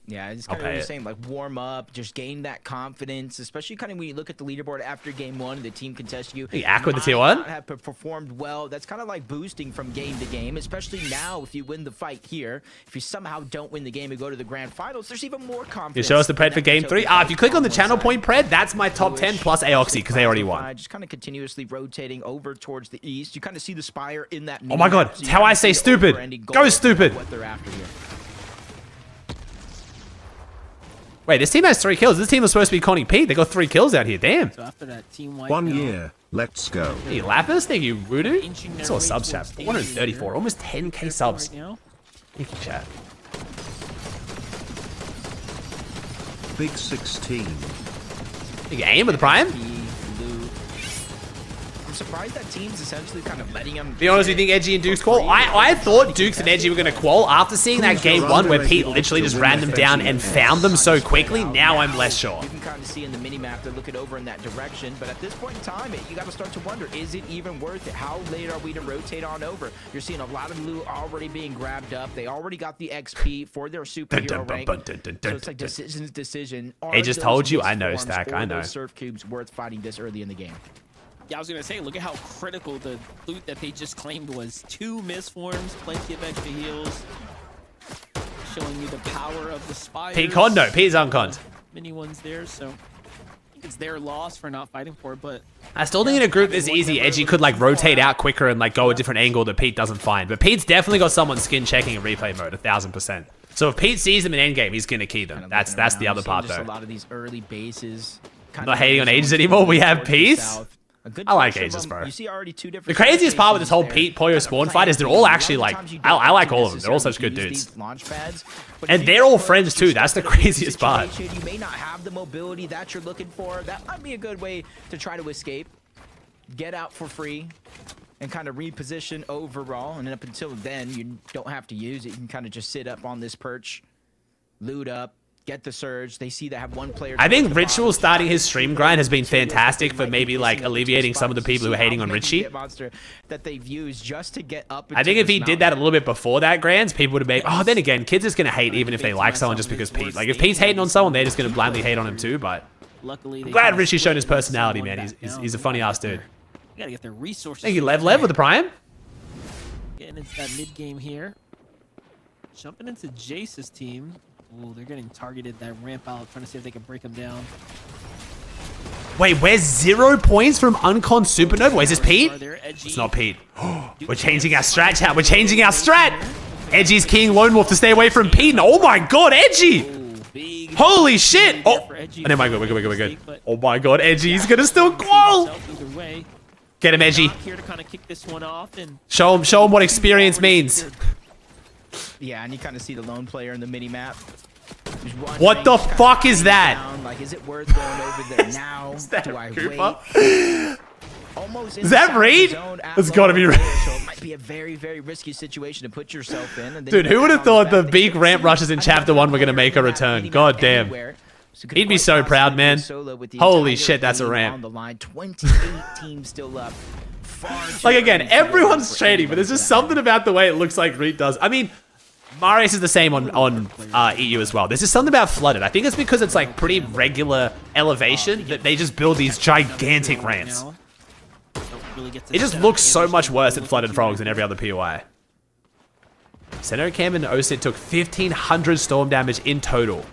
Yeah, it's kind of the same, like warm up, just gain that confidence, especially kind of when you look at the leaderboard after game 1 and the team contests you. The Aqua with the tier 1? Have performed well. That's kind of like boosting from game to game, especially now if you win the fight here. If you somehow don't win the game and go to the grand finals, there's even more confidence. You show us the pred for game 3? If you click on the channel point pred, that's my top 10 plus Aoxy because they already won. Just kind of continuously rotating over towards the east. You kind of see the spire in that. Oh my god, it's how I say stupid. Go stupid. What they're after here. Wait, this team has 3 kills. This team was supposed to be conning Pete. They got 3 kills out here. Damn. So after that team wipe 1 year. Let's go. Hey, Lapis, thank you, Voodoo. I saw a subs chat. 134. Almost 10k subs. Thank you, chat. Big 16. Big aim with the prime. I'm surprised that team's essentially kind of letting him. Be honest, you think Edgy and Dukes qual? I thought Dukes and Edgy were going to qual after seeing that game 1 where Pete literally just ran them down and found them so quickly. Now I'm less sure. You can kind of see in the mini map they're looking over in that direction, but at this point in time, you got to start to wonder: is it even worth it? How late are we to rotate on over? You're seeing a lot of loot already being grabbed up. They already got the XP for their superhero rank, so it's like decision. I just told you, I know, Stack. I know. Surf cubes worth fighting this early in the game. Yeah, I was gonna say, look at how critical the loot that they just claimed was. 2 misforms, plenty of extra heals, showing you the power of the spires. Pete con, no, Pete's unconned. Many ones there, so I think it's their loss for not fighting for it. But I still think in a group this easy, Edgy could like rotate out quicker and like go a different angle that Pete doesn't find. But Pete's definitely got someone skin checking in replay mode 1000%. So if Pete sees them in endgame, he's gonna key them. That's the other part though. A lot of these early bases. Not hating on Ages anymore. We have peace. I like Aegis, bro. You see already two different. The craziest part with this whole Pete Poyo spawn fight is they're all actually like, I like all of them. They're all such good dudes. And they're all friends too. That's the craziest part. You may not have the mobility that you're looking for. That might be a good way to try to escape, get out for free, and kind of reposition overall. And up until then, you don't have to use it. You can kind of just sit up on this perch, loot up, get the surge. They see they have one player. I think Ritual starting his stream grind has been fantastic for maybe like alleviating some of the people who are hating on Richie. That they've used just to get up. I think if he did that a little bit before that Grands, people would have made. Oh, then again, kids is gonna hate even if they like someone just because Pete. Like if Pete's hating on someone, they're just gonna blindly hate on him too. But I'm glad Richie's shown his personality, man. He's a funny ass dude. Gotta get their resources. Thank you, Lev with the prime. Getting into that mid game here. Jumping into Jace's team. Oh, they're getting targeted that ramp out, trying to see if they can break them down. Wait, where's 0 points from Uncon Supernova? Wait, is this Pete? It's not Pete. We're changing our strat, chat. We're changing our strat. Edgy's King Lone Wolf to stay away from Pete. Oh my god, Edgy! Holy shit! Oh, never mind, we're good. Oh my god, Edgy's gonna still qual! Get him, Edgy. Here to kind of kick this one off and show him what experience means. Yeah, and you kind of see the lone player in the mini map. What the fuck is that? Like, is it worth going over there now? Do I wait? Almost is that Reed? It's gotta be Reed. So it might be a very, very risky situation to put yourself in. And dude, who would have thought the big ramp rushes in Chapter 1 were gonna make a return? God damn. He'd be so proud, man. Holy shit, that's a ramp. 28 teams still up. Like again, everyone's trading, but there's just something about the way it looks like Reed does. I mean, Marius is the same on EU as well. There's just something about Flooded. I think it's because it's like pretty regular elevation that they just build these gigantic ramps. It just looks so much worse at Flooded Frogs than every other POI. Center Cam and OSIT took 1,500 storm damage in total.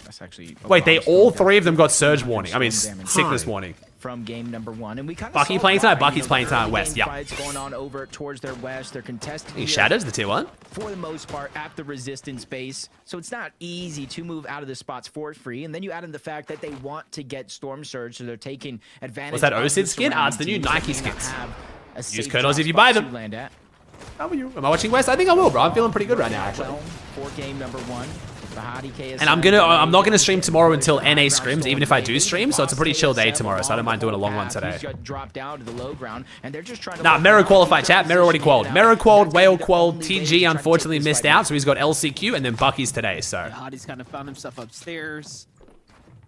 That's actually wait, they all three of them got surge warning. I mean, sickness warning. From game number 1, and we kind of Bucky playing tonight. Bucky's playing tonight west. Yeah. Fights going on over towards their west. They're contesting. He shadows the tier 1 for the most part at the resistance base, so it's not easy to move out of the spots for free. And then you add in the fact that they want to get storm surge, so they're taking advantage. What's that OSID skin? Ah, it's the new Nike skins. Use codes if you buy them. How are you? Am I watching West? I think I will, bro. I'm feeling pretty good right now, actually. For game number 1. And I'm not gonna stream tomorrow until NA scrims, even if I do stream, so it's a pretty chill day tomorrow, so I don't mind doing a long one today. Nah, Mero qualified, chat. Mero already qualled. Mero qualled, Whale qualled, TG unfortunately missed out, so he's got LCQ and then Bucky's today, so. Hadi's kind of found himself upstairs.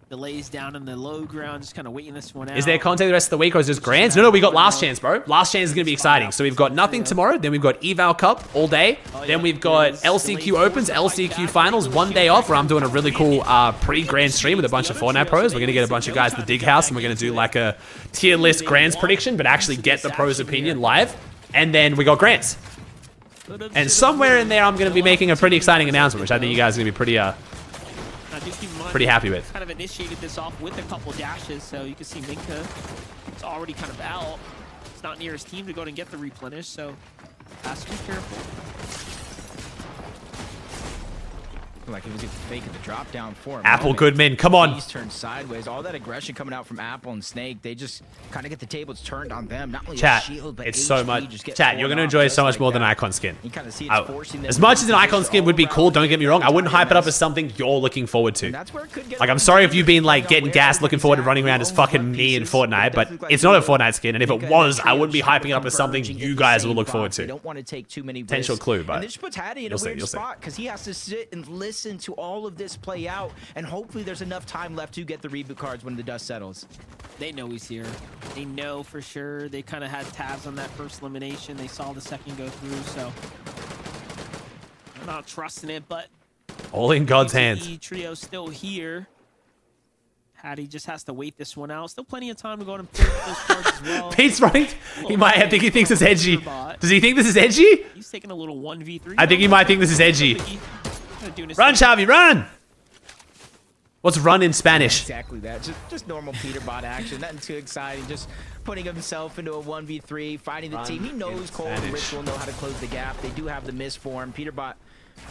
Delays down in the low ground, just kind of waiting this one out. Is there content the rest of the week or is this Grands? No, we got Last Chance, bro. Last Chance is going to be exciting. So we've got nothing tomorrow. Then we've got Eval Cup all day. Then we've got LCQ Opens, LCQ Finals, 1 day off where I'm doing a really cool pre-Grand stream with a bunch of Fortnite pros. We're going to get a bunch of guys in the Dig House and we're going to do like a tier list Grands prediction, but actually get the pros' opinion live. And then we got Grands. And somewhere in there, I'm going to be making a pretty exciting announcement, which I think you guys are going to be pretty happy with. Kind of initiated this off with a couple dashes, so you can see Minka is already kind of out. It's not near his team to go and get the replenish, so has to be careful. Like it was faking the drop down for him. Apple Goodman, come on. He's turned sideways. All that aggression coming out from Apple and Snake, they just kind of get the tables turned on them. Not only chat, shield, but it's HP so much. just Chat, you're gonna enjoy it so much more than an icon skin. You kind of see it's forcing them as much as an icon skin would be cool, don't get me wrong, I wouldn't hype it up as something you're looking forward to. Like, I'm sorry if you've been like getting gassed looking forward to running around as fucking me in Fortnite, but it's not a Fortnite skin, and if it was, I wouldn't be hyping it up as something you guys will look forward to. Don't want to take too many potential clue, but this puts Hattie in a weird spot because he has to sit and listen to all of this play out, and hopefully there's enough time left to get the reboot cards when the dust settles. They know he's here. They know for sure. They kind of had tabs on that first elimination. They saw the second go through, so I'm not trusting it, but all in God's hands. The trio still here. Hattie just has to wait this one out. Still plenty of time to go and play those cards as well. Pete's right. He might. I think he thinks it's edgy. Does he think this is edgy? He's taking a little 1v3. I think he might think this is edgy. Run, Xavi, run! What's run in Spanish? Exactly that. Just normal Peterbot action. Nothing too exciting. Just putting himself into a 1v3, fighting the team. He knows Cole and Ritual know how to close the gap. They do have the miss form. Peterbot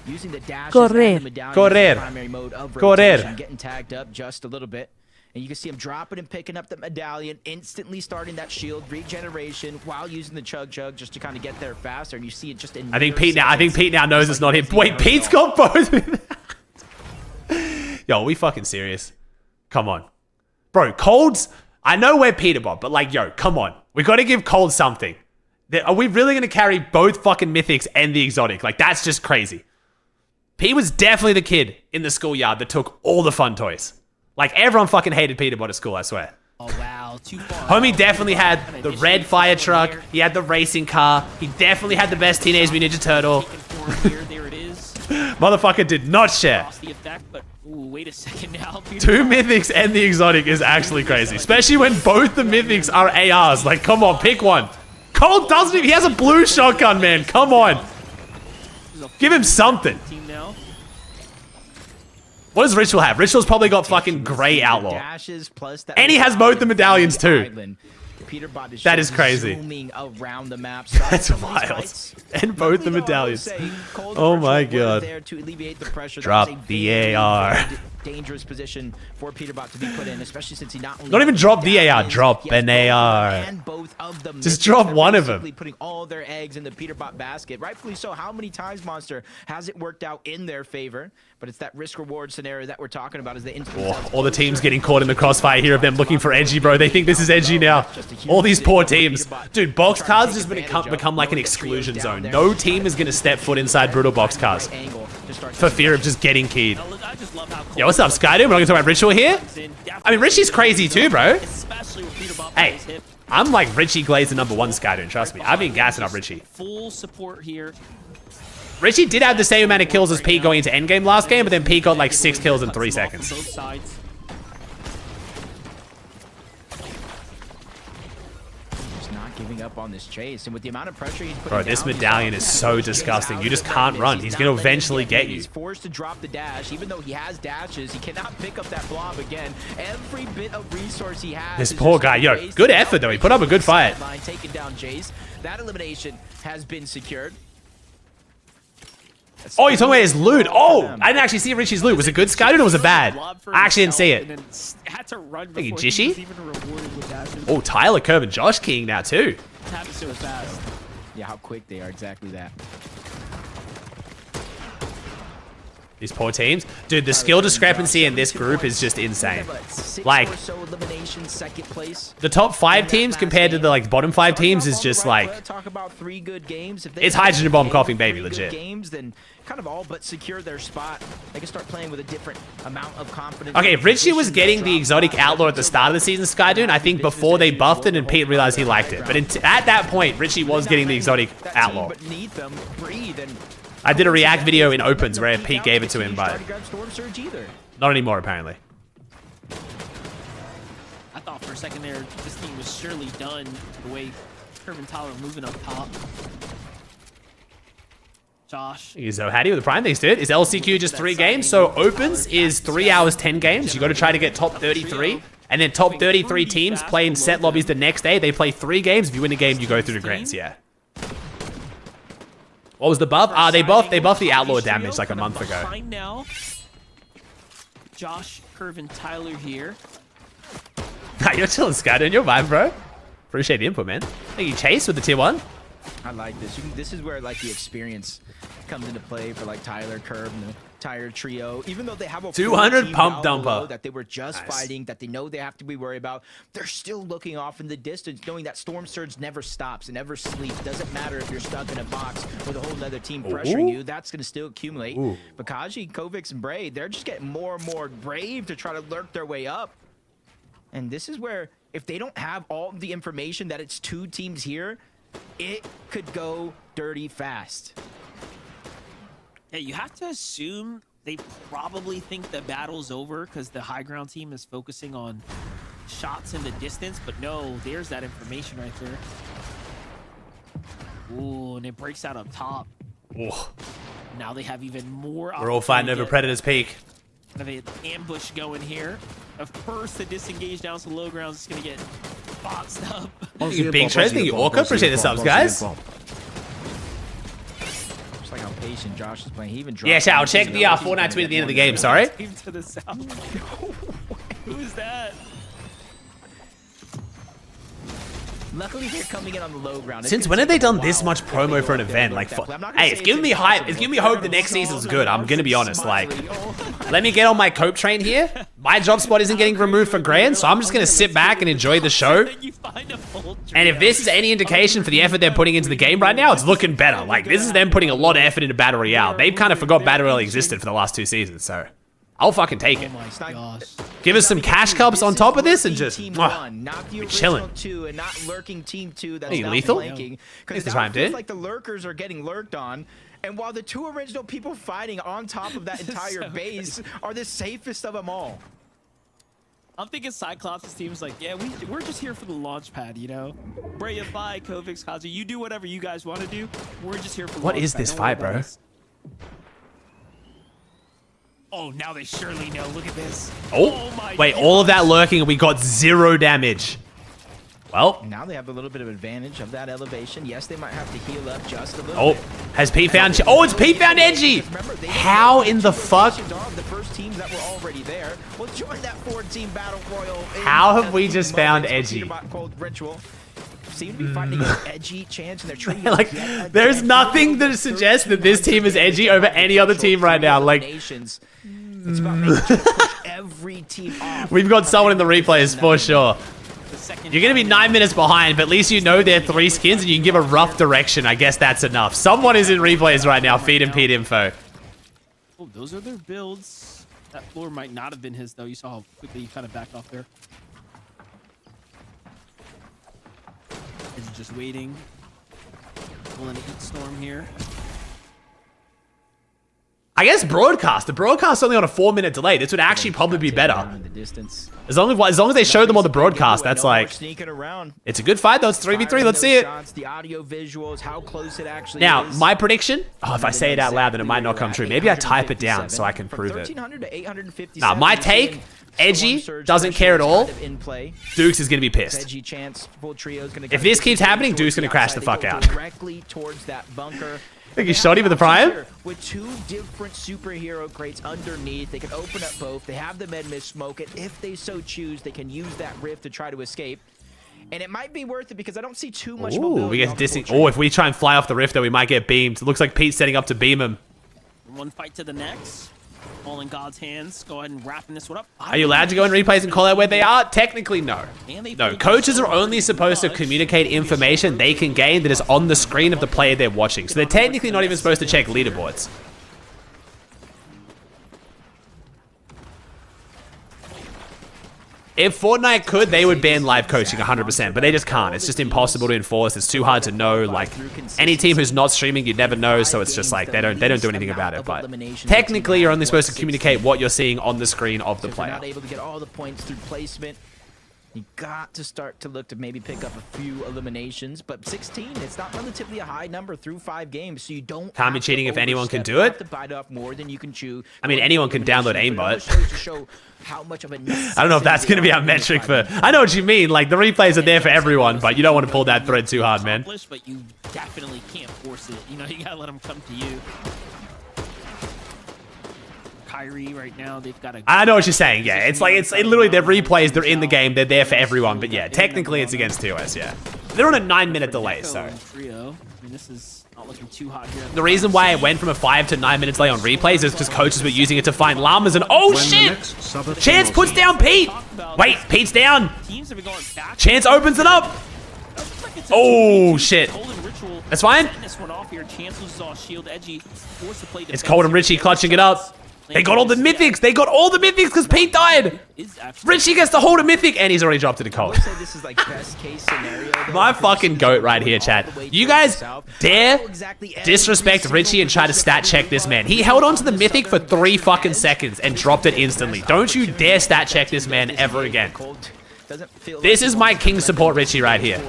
using the dash and the medallion as the primary mode of rotation, getting tagged up just a little bit. And you can see him dropping and picking up the medallion, instantly starting that shield regeneration while using the chug just to kind of get there faster. And you see it just in. I think Pete now knows it's not him. Wait, Pete's got both. Yo, are we fucking serious? Come on. Bro, Cold's... I know we're Peterbot, but like, yo, come on. We got to give Cold something. Are we really going to carry both fucking mythics and the exotic? Like, that's just crazy. P was definitely the kid in the schoolyard that took all the fun toys. Like, everyone fucking hated Peterbot at school, I swear. Oh, wow. Too far. Homie definitely had the red fire truck. He had the racing car. He definitely had the best Teenage Mutant Ninja Turtle. There it is. Motherfucker did not share. Lost the effect, but ooh, wait a second now. Two mythics and the exotic is actually crazy. Especially when both the mythics are ARs. Like, come on, pick one. Cold doesn't even... He has a blue shotgun, man. Come on. Give him something. What does Ritual have? Ritual's probably got fucking Grey Outlaw. And he has both the medallions too. That is crazy. That's wild. And both the medallions. Oh my god. Drop the AR. Dangerous position for Peterbot to be put in, especially since he not even drop the AR, drop an AR. And both of them. Just drop one of them. Putting all their eggs in the Peterbot basket. Rightfully so. How many times, Monster, has it worked out in their favor? But it's that risk-reward scenario that we're talking about. Is the all the teams getting caught in the crossfire here of them looking for edgy, bro. They think this is edgy now. All these poor teams. Dude, boxcars just become like an exclusion zone. No team is going to step foot inside brutal boxcars for fear of just getting keyed. Yo, what's up, Skydo? We're not going to talk about Ritual here? I mean, Richie's crazy too, bro. Hey, I'm like Richie Glazer #1 Skydo, trust me. I've been gassing up Richie. Full support here. Richie did have the same amount of kills as Pete going into endgame last game, but then Pete got like 6 kills in 3 seconds. Both sides. Just not giving up on this chase, and with the amount of pressure he's putting bro, this medallion is so disgusting. You just can't run. He's gonna eventually get you. He's forced to drop the dash, even though he has dashes. He cannot pick up that blob again. Every bit of resource he has. This poor guy, yo, good effort though. He put up a good fight. Taking down Jace. That elimination has been secured. Oh, you're talking about his loot. Oh, I didn't actually see Richie's loot. Was it good, Skydo, or was it bad? I actually didn't see it. Thank you, Jishy. Oh, Tyler, Curve, and Josh keying now too. It happens so fast. Yeah, how quick they are. Exactly that. These poor teams. Dude, the skill discrepancy in this group is just insane. Like, the top 5 teams compared to the like bottom 5 teams is just like, it's hydrogen bomb coughing baby, legit. Then kind of all but secure their spot. They can start playing with a different amount of confidence. Okay, if Richie was getting the exotic outlaw at the start of the season, Skydune, I think before they buffed it and Pete realized he liked it. But at that point, Richie was getting the exotic outlaw. I did a react video in opens where Pete gave it to him, but not anymore apparently. I thought for a second there, this team was surely done the way Curve and Tyler moving up top. Josh. So Hattie with the prime things, dude. Is LCQ just 3 games? So opens is 3 hours, 10 games. You got to try to get top 33. And then top 33 teams play in set lobbies the next day. They play 3 games. If you win a game, you go through the grants, yeah. What was the buff? They buffed the outlaw damage like a month ago. Now, Josh, Curve, and Tyler here. You're chilling, Skyden. You're vibe, bro. Appreciate the input, man. Thank you, Chase, with the tier 1. I like this. This is where like the experience comes into play for like Tyler, Curve, and the Tire trio. Even though they have a 200 pump dumper that they were just fighting, that they know they have to be worried about, they're still looking off in the distance, knowing that Storm Surge never stops and never sleeps. Doesn't matter if you're stuck in a box with a whole other team pressuring you, that's going to still accumulate. But Kaji, Kovics, and Bray, they're just getting more and more brave to try to lurk their way up. And this is where, if they don't have all the information that it's 2 teams here, it could go dirty fast. Yeah, you have to assume they probably think the battle's over because the high ground team is focusing on shots in the distance, but no, there's that information right there. Ooh, and it breaks out up top. Ooh. Now they have even more. We're all fighting over Predator's Peak. Kind of an ambush going here. First, the disengage down to low grounds is going to get boxed up. Thank you, Big Trez. Thank you, Orca. Appreciate the subs, guys. Just like how patient Josh is playing. He even yeah, I'll check the Fortnite tweet at the end of the game. Sorry. Who is that? Luckily, they're coming in on the low ground. Since when have they done this much promo for an event? Like, hey, it's giving me hype. It's giving me hope the next season's good. I'm gonna be honest. Like, let me get on my cope train here. My job spot isn't getting removed for grand, so I'm just gonna sit back and enjoy the show. And if this is any indication for the effort they're putting into the game right now, it's looking better. Like, this is them putting a lot of effort into Battle Royale. They've kind of forgot Battle Royale existed for the last 2 seasons, so I'll fucking take it. Give us some cash cups on top of this and just we're chilling. Are you lethal? It's the time, dude. Like the lurkers are getting lurked on, and while the 2 original people fighting on top of that entire base are the safest of them all. I'm thinking Cyclops' team's like, yeah, we're just here for the launch pad, you know? Bray, Fi, Kovix, Kazu, you do whatever you guys want to do. We're just here for the What launch is pad. this fight, bro? Oh, now they surely know. Look at this. Oh, my wait, God. all of that lurking and we got 0 damage. Well. Now they have a little bit of advantage of that elevation. Yes, they might have to heal up just a little bit. Has Pete found... Oh, it's Pete found Edgy! How in the fuck... The first teams that were already there will join that 4-team battle royal. How have we just found Edgy? Ritual. Seem to be finding an edgy chance in their tree. Like, there's nothing that suggests that this team is edgy over any other team right now. Like, it's about making sure to push every team off. we've got someone in the replays for sure. You're going to be 9 minutes behind, but at least you know they're 3 skins and you can give a rough direction. I guess that's enough. Someone is in replays right now. Feed and Pete info. Oh, those are their builds. That floor might not have been his, though. You saw how quickly he kind of backed off there. Is just waiting. Pulling a heat storm here. I guess broadcast. The broadcast only on a 4-minute delay. This would actually probably be better. As long as they show them on the broadcast, that's like... It's a good fight though. It's 3v3. Let's see it. The audio visuals, how close it actually Now, is. my prediction... Oh, if I say it out loud, then it might not come true. Maybe I type it down so I can prove it. Now, my take... Edgy doesn't care at all. Dukes is going to be pissed. If this keeps happening, Duke's going to crash the fuck out. I think he shot him with the Prime. With 2 different superhero crates underneath, they can open up both. They have the med miss smoke it. If they so choose, they can use that rift to try to escape. And it might be worth it because I don't see too much mobility. We get dissing. Oh, if we try and fly off the rift, though, we might get beamed. It looks like Pete's setting up to beam him. One fight to the next. All in God's hands. Go ahead and wrapping this one up. Are you allowed to go in replays and call out where they are? Technically, no. No, coaches are only supposed to communicate information they can gain that is on the screen of the player they're watching. So they're technically not even supposed to check leaderboards. If Fortnite could, they would ban live coaching 100%, but they just can't. It's just impossible to enforce. It's too hard to know. Like, any team who's not streaming, you'd never know, so it's just like, they don't do anything about it. But technically, you're only supposed to communicate what you're seeing on the screen of the player. Not able to get all the points through placement. You got to start to look to maybe pick up a few eliminations, but 16, it's not relatively a high number through 5 games, so you don't Can't be cheating if anyone can do it. bite off more than you can chew. I mean, anyone can download aimbot. How much of a I don't know if that's going to be our metric for... I know what you mean. Like, the replays are there for everyone, but you don't want to pull that thread too hard, man. But you definitely can't force it. You know, you gotta let them come to you. Kyrie right now, they've got a... I know what you're saying, yeah. It's like, it's literally their replays, they're in the game, they're there for everyone, but yeah, technically it's against TOS, yeah. They're on a 9-minute delay, so... Trio. I mean, this is not looking too hot here. The reason why it went from a 5 to 9 minute delay on replays is because coaches were using it to find llamas and... Oh, shit! Chance puts down Pete! Wait, Pete's down! Chance opens it up! Oh, shit. That's fine. It's Cold and Richie clutching it up. They got all the mythics. They got all the mythics because Pete died. Richie gets to hold a mythic and he's already dropped it to Cold. My fucking goat right here, chat. You guys dare disrespect Richie and try to stat check this man. He held on to the mythic for 3 fucking seconds and dropped it instantly. Don't you dare stat check this man ever again. This is my king support Richie right here.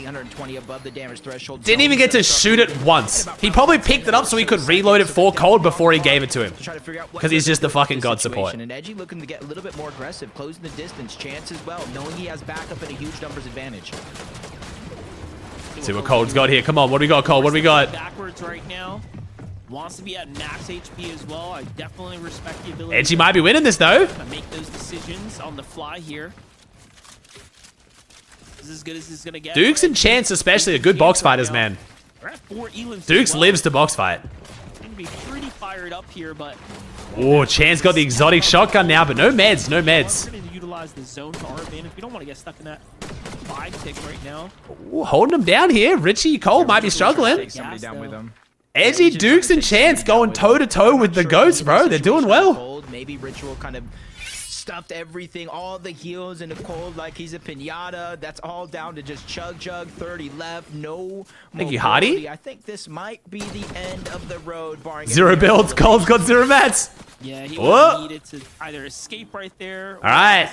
Didn't even get to shoot it once. He probably picked it up so he could reload it for Cold before he gave it to him. Because he's just the fucking god support. And Edgy looking to get a little bit more aggressive, closing the distance. Chance as well, knowing he has backup and a huge numbers advantage. See what Cold's got here. Come on, what do we got, Cold? What do we got? Backwards right now. Wants to be at max HP as well. I definitely respect the ability. Edgy might be winning this though. To make those decisions on the fly here. This is as good as this is gonna get. Dukes and Chance especially are good box fighters, man. We're at 4 elims. Dukes lives to box fight. Gonna be pretty fired up here, but Oh, Chance got the exotic shotgun now, but no meds, no meds. we're gonna utilize the zone to our advantage. We don't want to get stuck in that 5 tick right now. Ooh, holding him down here. Richie Cole might be struggling. Take somebody down with him. Edgy, Dukes, and Chance going toe-to-toe with the GOATs, bro. They're doing well. Maybe Ritual kind of stuffed everything, all the heals in the cold like he's a pinata. That's all down to just chug, 30 left, no. Thank you, Hardy. I think this might be the end of the road, barring 0 builds. Cole's got 0 mats. Yeah, he Whoa. needed to either escape right there. All right.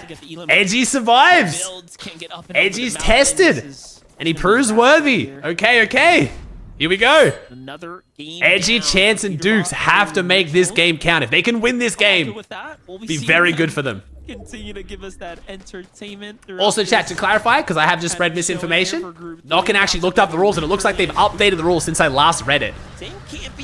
Edgy survives. Builds can't get up and Edgy's over the mountain. tested. And he proves worthy. Okay. Here we go. Another game Edgy, down. Chance, and Dukes have to make this game count. If they can win this game, With that, we'll be seeing very them good for them. Continue to give us that entertainment. throughout Also, chat, this. to clarify, because I have just spread misinformation, Nocken actually looked up the rules, and it looks like they've updated the rules since I last read it.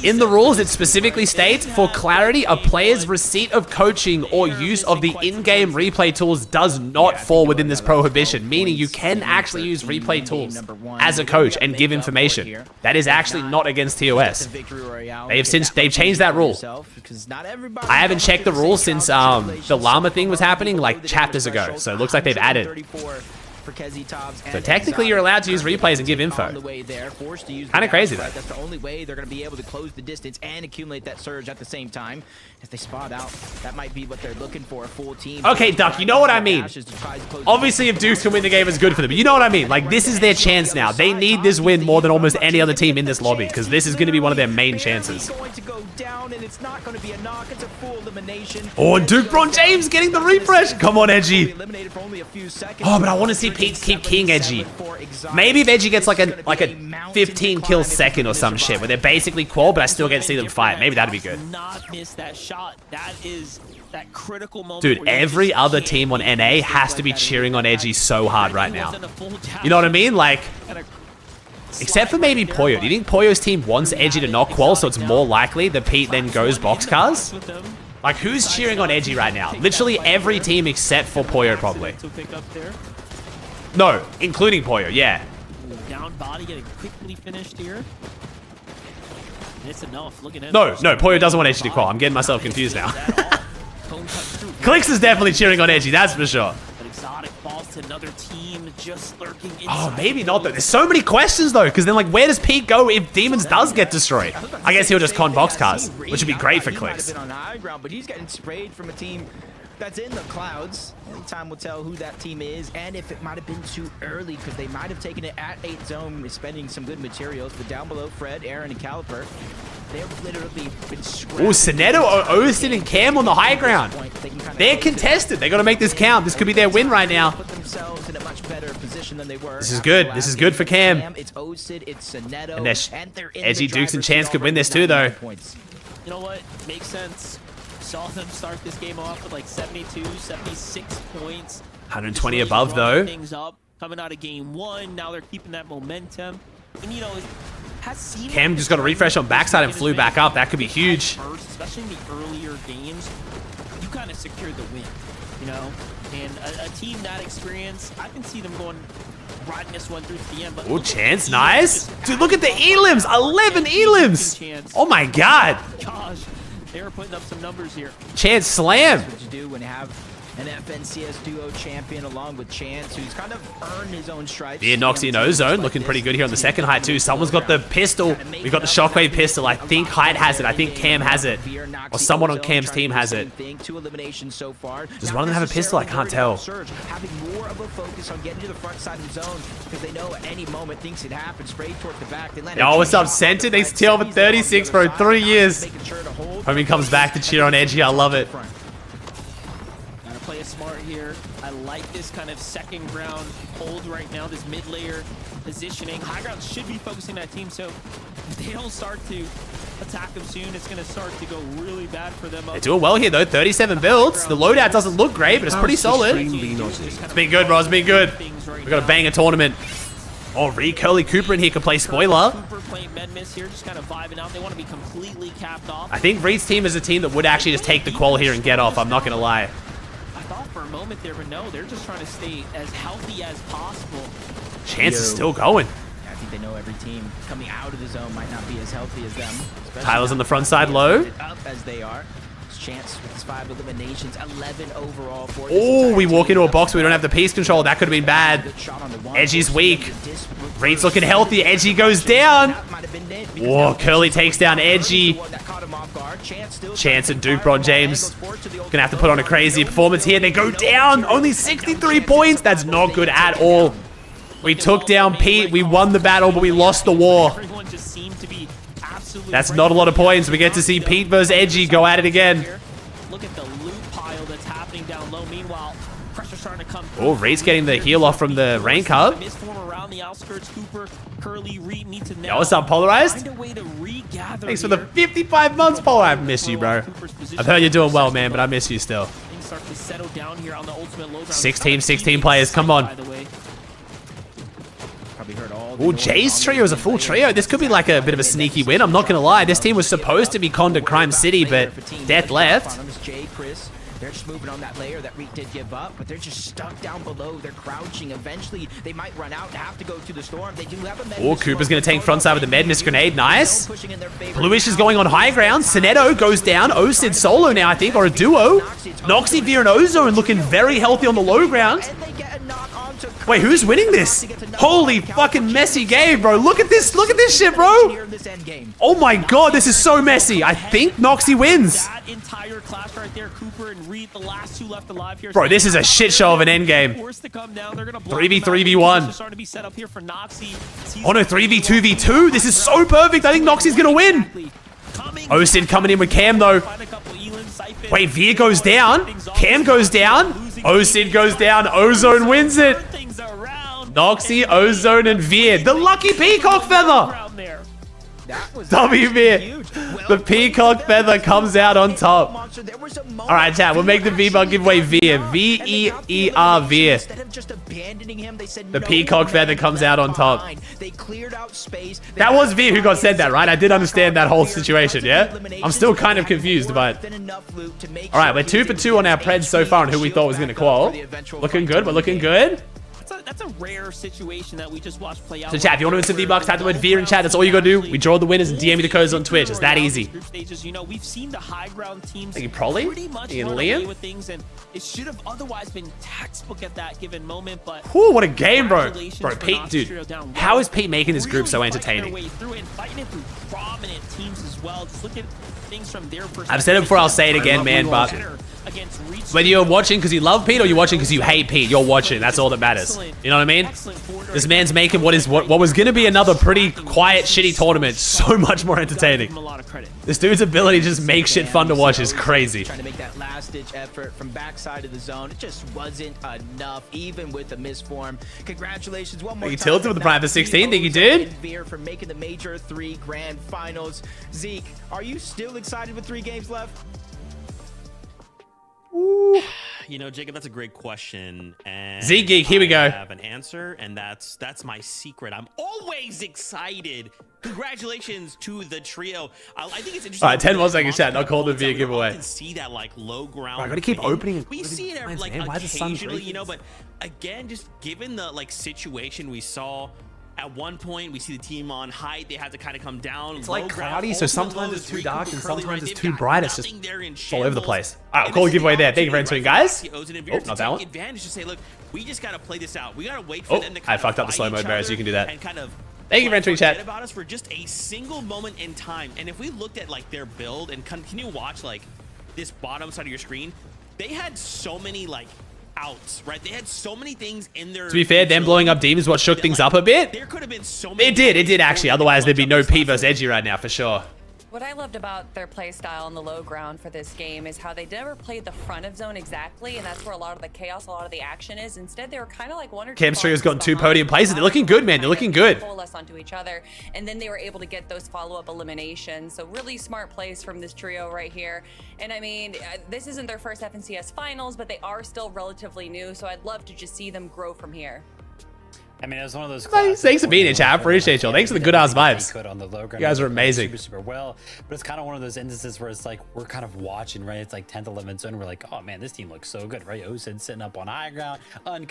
In the rules, it specifically states, for clarity, a player's receipt of coaching or use of the in-game replay tools does not fall within this prohibition, meaning you can actually use replay tools as a coach and give information. That is actually not against TOS. They've changed that rule. I haven't checked the rules since the llama thing was happening like chapters ago, so it looks like they've added. So technically you're allowed to use replays and give info. Kind of crazy though. That's the only way they're going to be able to close the distance and accumulate that surge at the same time. If they spot out, that might be what they're looking for, a full team. Okay, Duck, you know what I mean. Obviously, if Dukes can win the game, it's good for them. But you know what I mean. Like, this is their chance now. They need this win more than almost any other team in this lobby, because this is going to be one of their main chances. Oh, and Duke Bron James getting the refresh. Come on, Edgy. Oh, but I want to see Pete keep King Edgy. Maybe if Edgy gets like a 15 kill second or some shit, where they're basically qual, but I still get to see them fight. Maybe that'd be good. Not miss that shot. That is that critical moment. Dude, every other team on NA has to be cheering on Edgy so hard right now. You know what I mean? Like, except for maybe Poyo. Do you think Poyo's team wants Edgy to not qual, so it's more likely that Pete then goes boxcars? Like, who's cheering on Edgy right now? Literally every team except for Poyo, probably. No, including Poyo, yeah. Down body getting quickly finished here. It's enough. Look at him. No, Poyo doesn't want Edgy to qual. I'm getting myself confused now. Clicks is definitely cheering on Edgy, that's for sure. But Exotic falls to another team just lurking inside. Oh, maybe not though. There's so many questions though, because then like, where does Pete go if Demons does get destroyed? I guess he'll just con boxcars, which would be great for Clicks. On high ground, but he's getting sprayed from a team that's in the clouds. Time will tell who that team is, and if it might have been too early, because they might have taken it at 8 zone, spending some good materials. But down below, Fred, Aaron, and Caliper, they've literally been Ooh, Soneto, Osin, and Cam on the high ground. They're contested. They got to make this count. This could be their win right now. This is good. This is good for Cam. It's Osid, it's Soneto, And Edgy, Dukes, and Chance could win this too, though. You know what? Makes sense. Saw them start this game off with like 72, 76 points. 120 above, though. Things up. Coming out of game 1, now they're keeping that momentum. And you know, Cam just got a refresh on backside and flew back up. That could be huge. First, especially in the earlier games, you kind of secured the win, you know? And a team that experience, I can see them riding this one through to the end. But Oh, Chance, nice. Dude, look at the elims. 11 elims. Oh my god. Gosh, they were putting up some numbers here. Chance slam. That's what you do when you have an FNCS duo champion along with Chance, who's kind of earned his own stripes. Yeah, Noxie in Ozone looking pretty good here on the second height too. Someone's got the pistol. We got the shockwave pistol. I think Hyde has it. I think Cam has it. Or someone on Cam's team has it. Does one of them have a pistol? I can't tell. Having more of a focus on getting to the front side of the zone, because they know at any moment things could happen. Sprayed towards the back. Yo, what's up, Center? They steal for 36 for 3 years. Homie comes back to cheer on Edgy. I love it. Play it smart here. I like this kind of second ground hold right now, this mid layer positioning. High ground should be focusing that team, so if they don't start to attack them soon, it's going to start to go really bad for them. They're doing well here though, 37 builds. The loadout doesn't look great, but it's pretty solid. It's been good, bro. It's been good. We've got to bang a tournament. Oh, Curly Cooper in here can play spoiler. Cooper playing med miss here, just kind of vibing out. They want to be completely capped off. I think Reed's team is a team that would actually just take the qual here and get off. I'm not going to lie. I thought for a moment there, but no, they're just trying to stay as healthy as possible. Chance is still going. I think they know every team coming out of the zone might not be as healthy as them. Tyler's on the front side low. Up as they are. Chance with his 5 eliminations, 11 overall for Oh, we walk into a box. We don't have the piece control. That could have been bad. Edgy's weak. Reed's looking healthy. Edgy goes down. Whoa, Curly takes down Edgy. Chance and Dupron James gonna have to put on a crazy performance here. They go down. Only 63 points. That's not good at all. We took down Pete. We won the battle, but we lost the war. That's not a lot of points. We get to see Pete versus Edgy go at it again. Look at the loot pile that's happening down low. Meanwhile, pressure starting to come. Oh, Reed's getting the heal off from the rank hub. Around the outskirts, Cooper, Curly, Reed need to Yo, what's up, Polarized? Thanks for the 55 months, Polar. I've missed you, bro. I've heard you're doing well, man, but I miss you still. 16 players. Come on. Oh, Jay's trio is a full trio. This could be like a bit of a sneaky win. I'm not going to lie. This team was supposed to be Conda Crime City, but Death left. They're just moving on that layer that Reek did give up, but they're just stuck down below. They're crouching. Eventually, they might run out and have to go to the storm. They do have a med. Oh, Cooper's going to take front side with the med miss grenade. Nice. Bluish is going on high ground. Sinetto goes down. Osid solo now, I think, or a duo. Noxy, Veer, and Ozone looking very healthy on the low ground. Wait, who's winning this? Holy fucking messy game, bro. Look at this. Look at this shit, bro. Oh my god, this is so messy. I think Noxy wins. That entire clash right there, Cooper and Reed, the last 2 left alive here. Bro, this is a shit show of an end game. 3v3v1. Oh no, 3v2v2. This is so perfect. I think Noxy's gonna win. Osid coming in with Cam though. Wait, Veer goes down. Cam goes down. Osid goes down. Ozone wins it. Noxy, Ozone, and Veer. The lucky peacock feather. W Veer. The peacock feather comes out on top. All right, chat. We'll make the V-Buck giveaway Veer. V-E-E-R Veer. The peacock feather comes out on top. That was Veer who got said that, right? I did understand that whole situation, yeah? I'm still kind of confused, but... All right, we're 2 for 2 on our Preds so far on who we thought was going to qual. Looking good. We're looking good. That's a rare situation that we just watched play out. So chat, if you want to win some V-Bucks, type the word Veer in chat. That's all you gotta do. We draw the winners and DM me the codes on Twitch. It's that easy. You know, we've seen the high ground teams pretty much run away Liam? with things, and it should have otherwise been textbook at that given moment. But whew, what a game, bro. Bro, Pete, dude, how is Pete making this group so entertaining? Fighting it through prominent teams as well. Just look at things from their perspective. I've said it before, I'll say it again, man, but whether you're watching because you love Pete or you're watching because you hate Pete, you're watching. That's all that matters. You know what I mean? This man's making what was going to be another pretty quiet, shitty tournament so much more entertaining. This dude's ability to just make shit fun to watch is crazy. Trying to make that last-ditch effort from backside of the zone. It just wasn't enough, even with the misform. Congratulations one more time. You tilted with the Prime for 16. Think you did? Veer for making the major 3 grand finals. Zeke, are you still excited with 3 games left? Ooh. You know, Jacob, that's a great question. And Z-Geek, here we go. I have an answer, and that's my secret. I'm always excited. Congratulations to the trio. I think it's interesting. All right, 10 more seconds, chat. I'll call the V giveaway. You can see that like low ground. I gotta keep opening. We see it like occasionally, you know, but again, just given the like situation we saw. At one point, we see the team on height. They have to kind of come down. It's like cloudy, so sometimes it's too dark and sometimes it's too bright. It's just all over the place. All right, I'll call the giveaway there. Thank you for entering, guys. Oh, not that one. Advantage to say, look, we just got to play this out. We got to wait for them to I fucked up the slow mode, Barry, so you can do that. And kind of thank you for entering, chat. About us for just a single moment in time. And if we looked at like their build and can you watch like this bottom side of your screen? They had so many like outs, right? They had so many things in their... To be fair, them blowing up Demons what shook things up a bit. There could have been so many... It did actually. Otherwise, there'd be no Pete versus Edgy right now, for sure. What I loved about their play style on the low ground for this game is how they never played the front of zone exactly, and that's where a lot of the chaos, a lot of the action is. Instead, they were kind of like one or two. Camstrio's gotten 2 podium plays, and they're looking good, man. They're looking good. Coalesce onto each other, and then they were able to get those follow-up eliminations. So really smart plays from this trio right here. And I mean, this isn't their first FNCS finals, but they are still relatively new. So I'd love to just see them grow from here. I mean, it was one of those. Thanks for being here, chat. I appreciate y'all. Thanks for the good ass vibes. You guys are amazing. Super well, but it's kind of one of those instances where it's like we're kind of watching, right? It's like 10th, 11th zone. We're like, oh man, this team looks so good, right? Osid sitting up on high ground.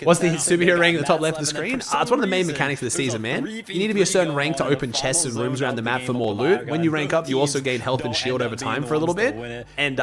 What's the superhero rank at the top left of the screen? It's one of the main mechanics of the season, man. You need to be a certain rank to open chests and rooms around the map for more loot. When you rank up, you also gain health and shield over time for a little bit, and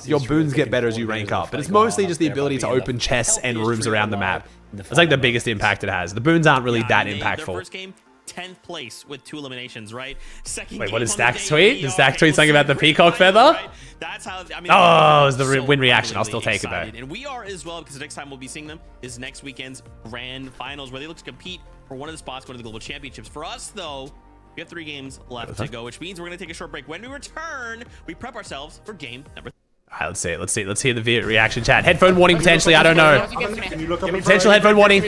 your boons get better as you rank up. But it's mostly just the ability to open chests and rooms around the map. It's like the biggest impact it has. The boons aren't really that impactful. First game, 10th place with 2 eliminations, right? Second Wait, what is Stack's tweet? Did Stack tweet something about the peacock feather? That's how, I mean, oh, it was the win reaction. I'll still take it though. And we are as well, because the next time we'll be seeing them is next weekend's grand finals, where they look to compete for one of the spots going to the global championships. For us, though, we have 3 games left to go, which means we're going to take a short break. When we return, we prep ourselves for game number 3. Alright, let's see it. Let's hear the reaction chat. Headphone warning potentially. I don't know. Potential headphone warning.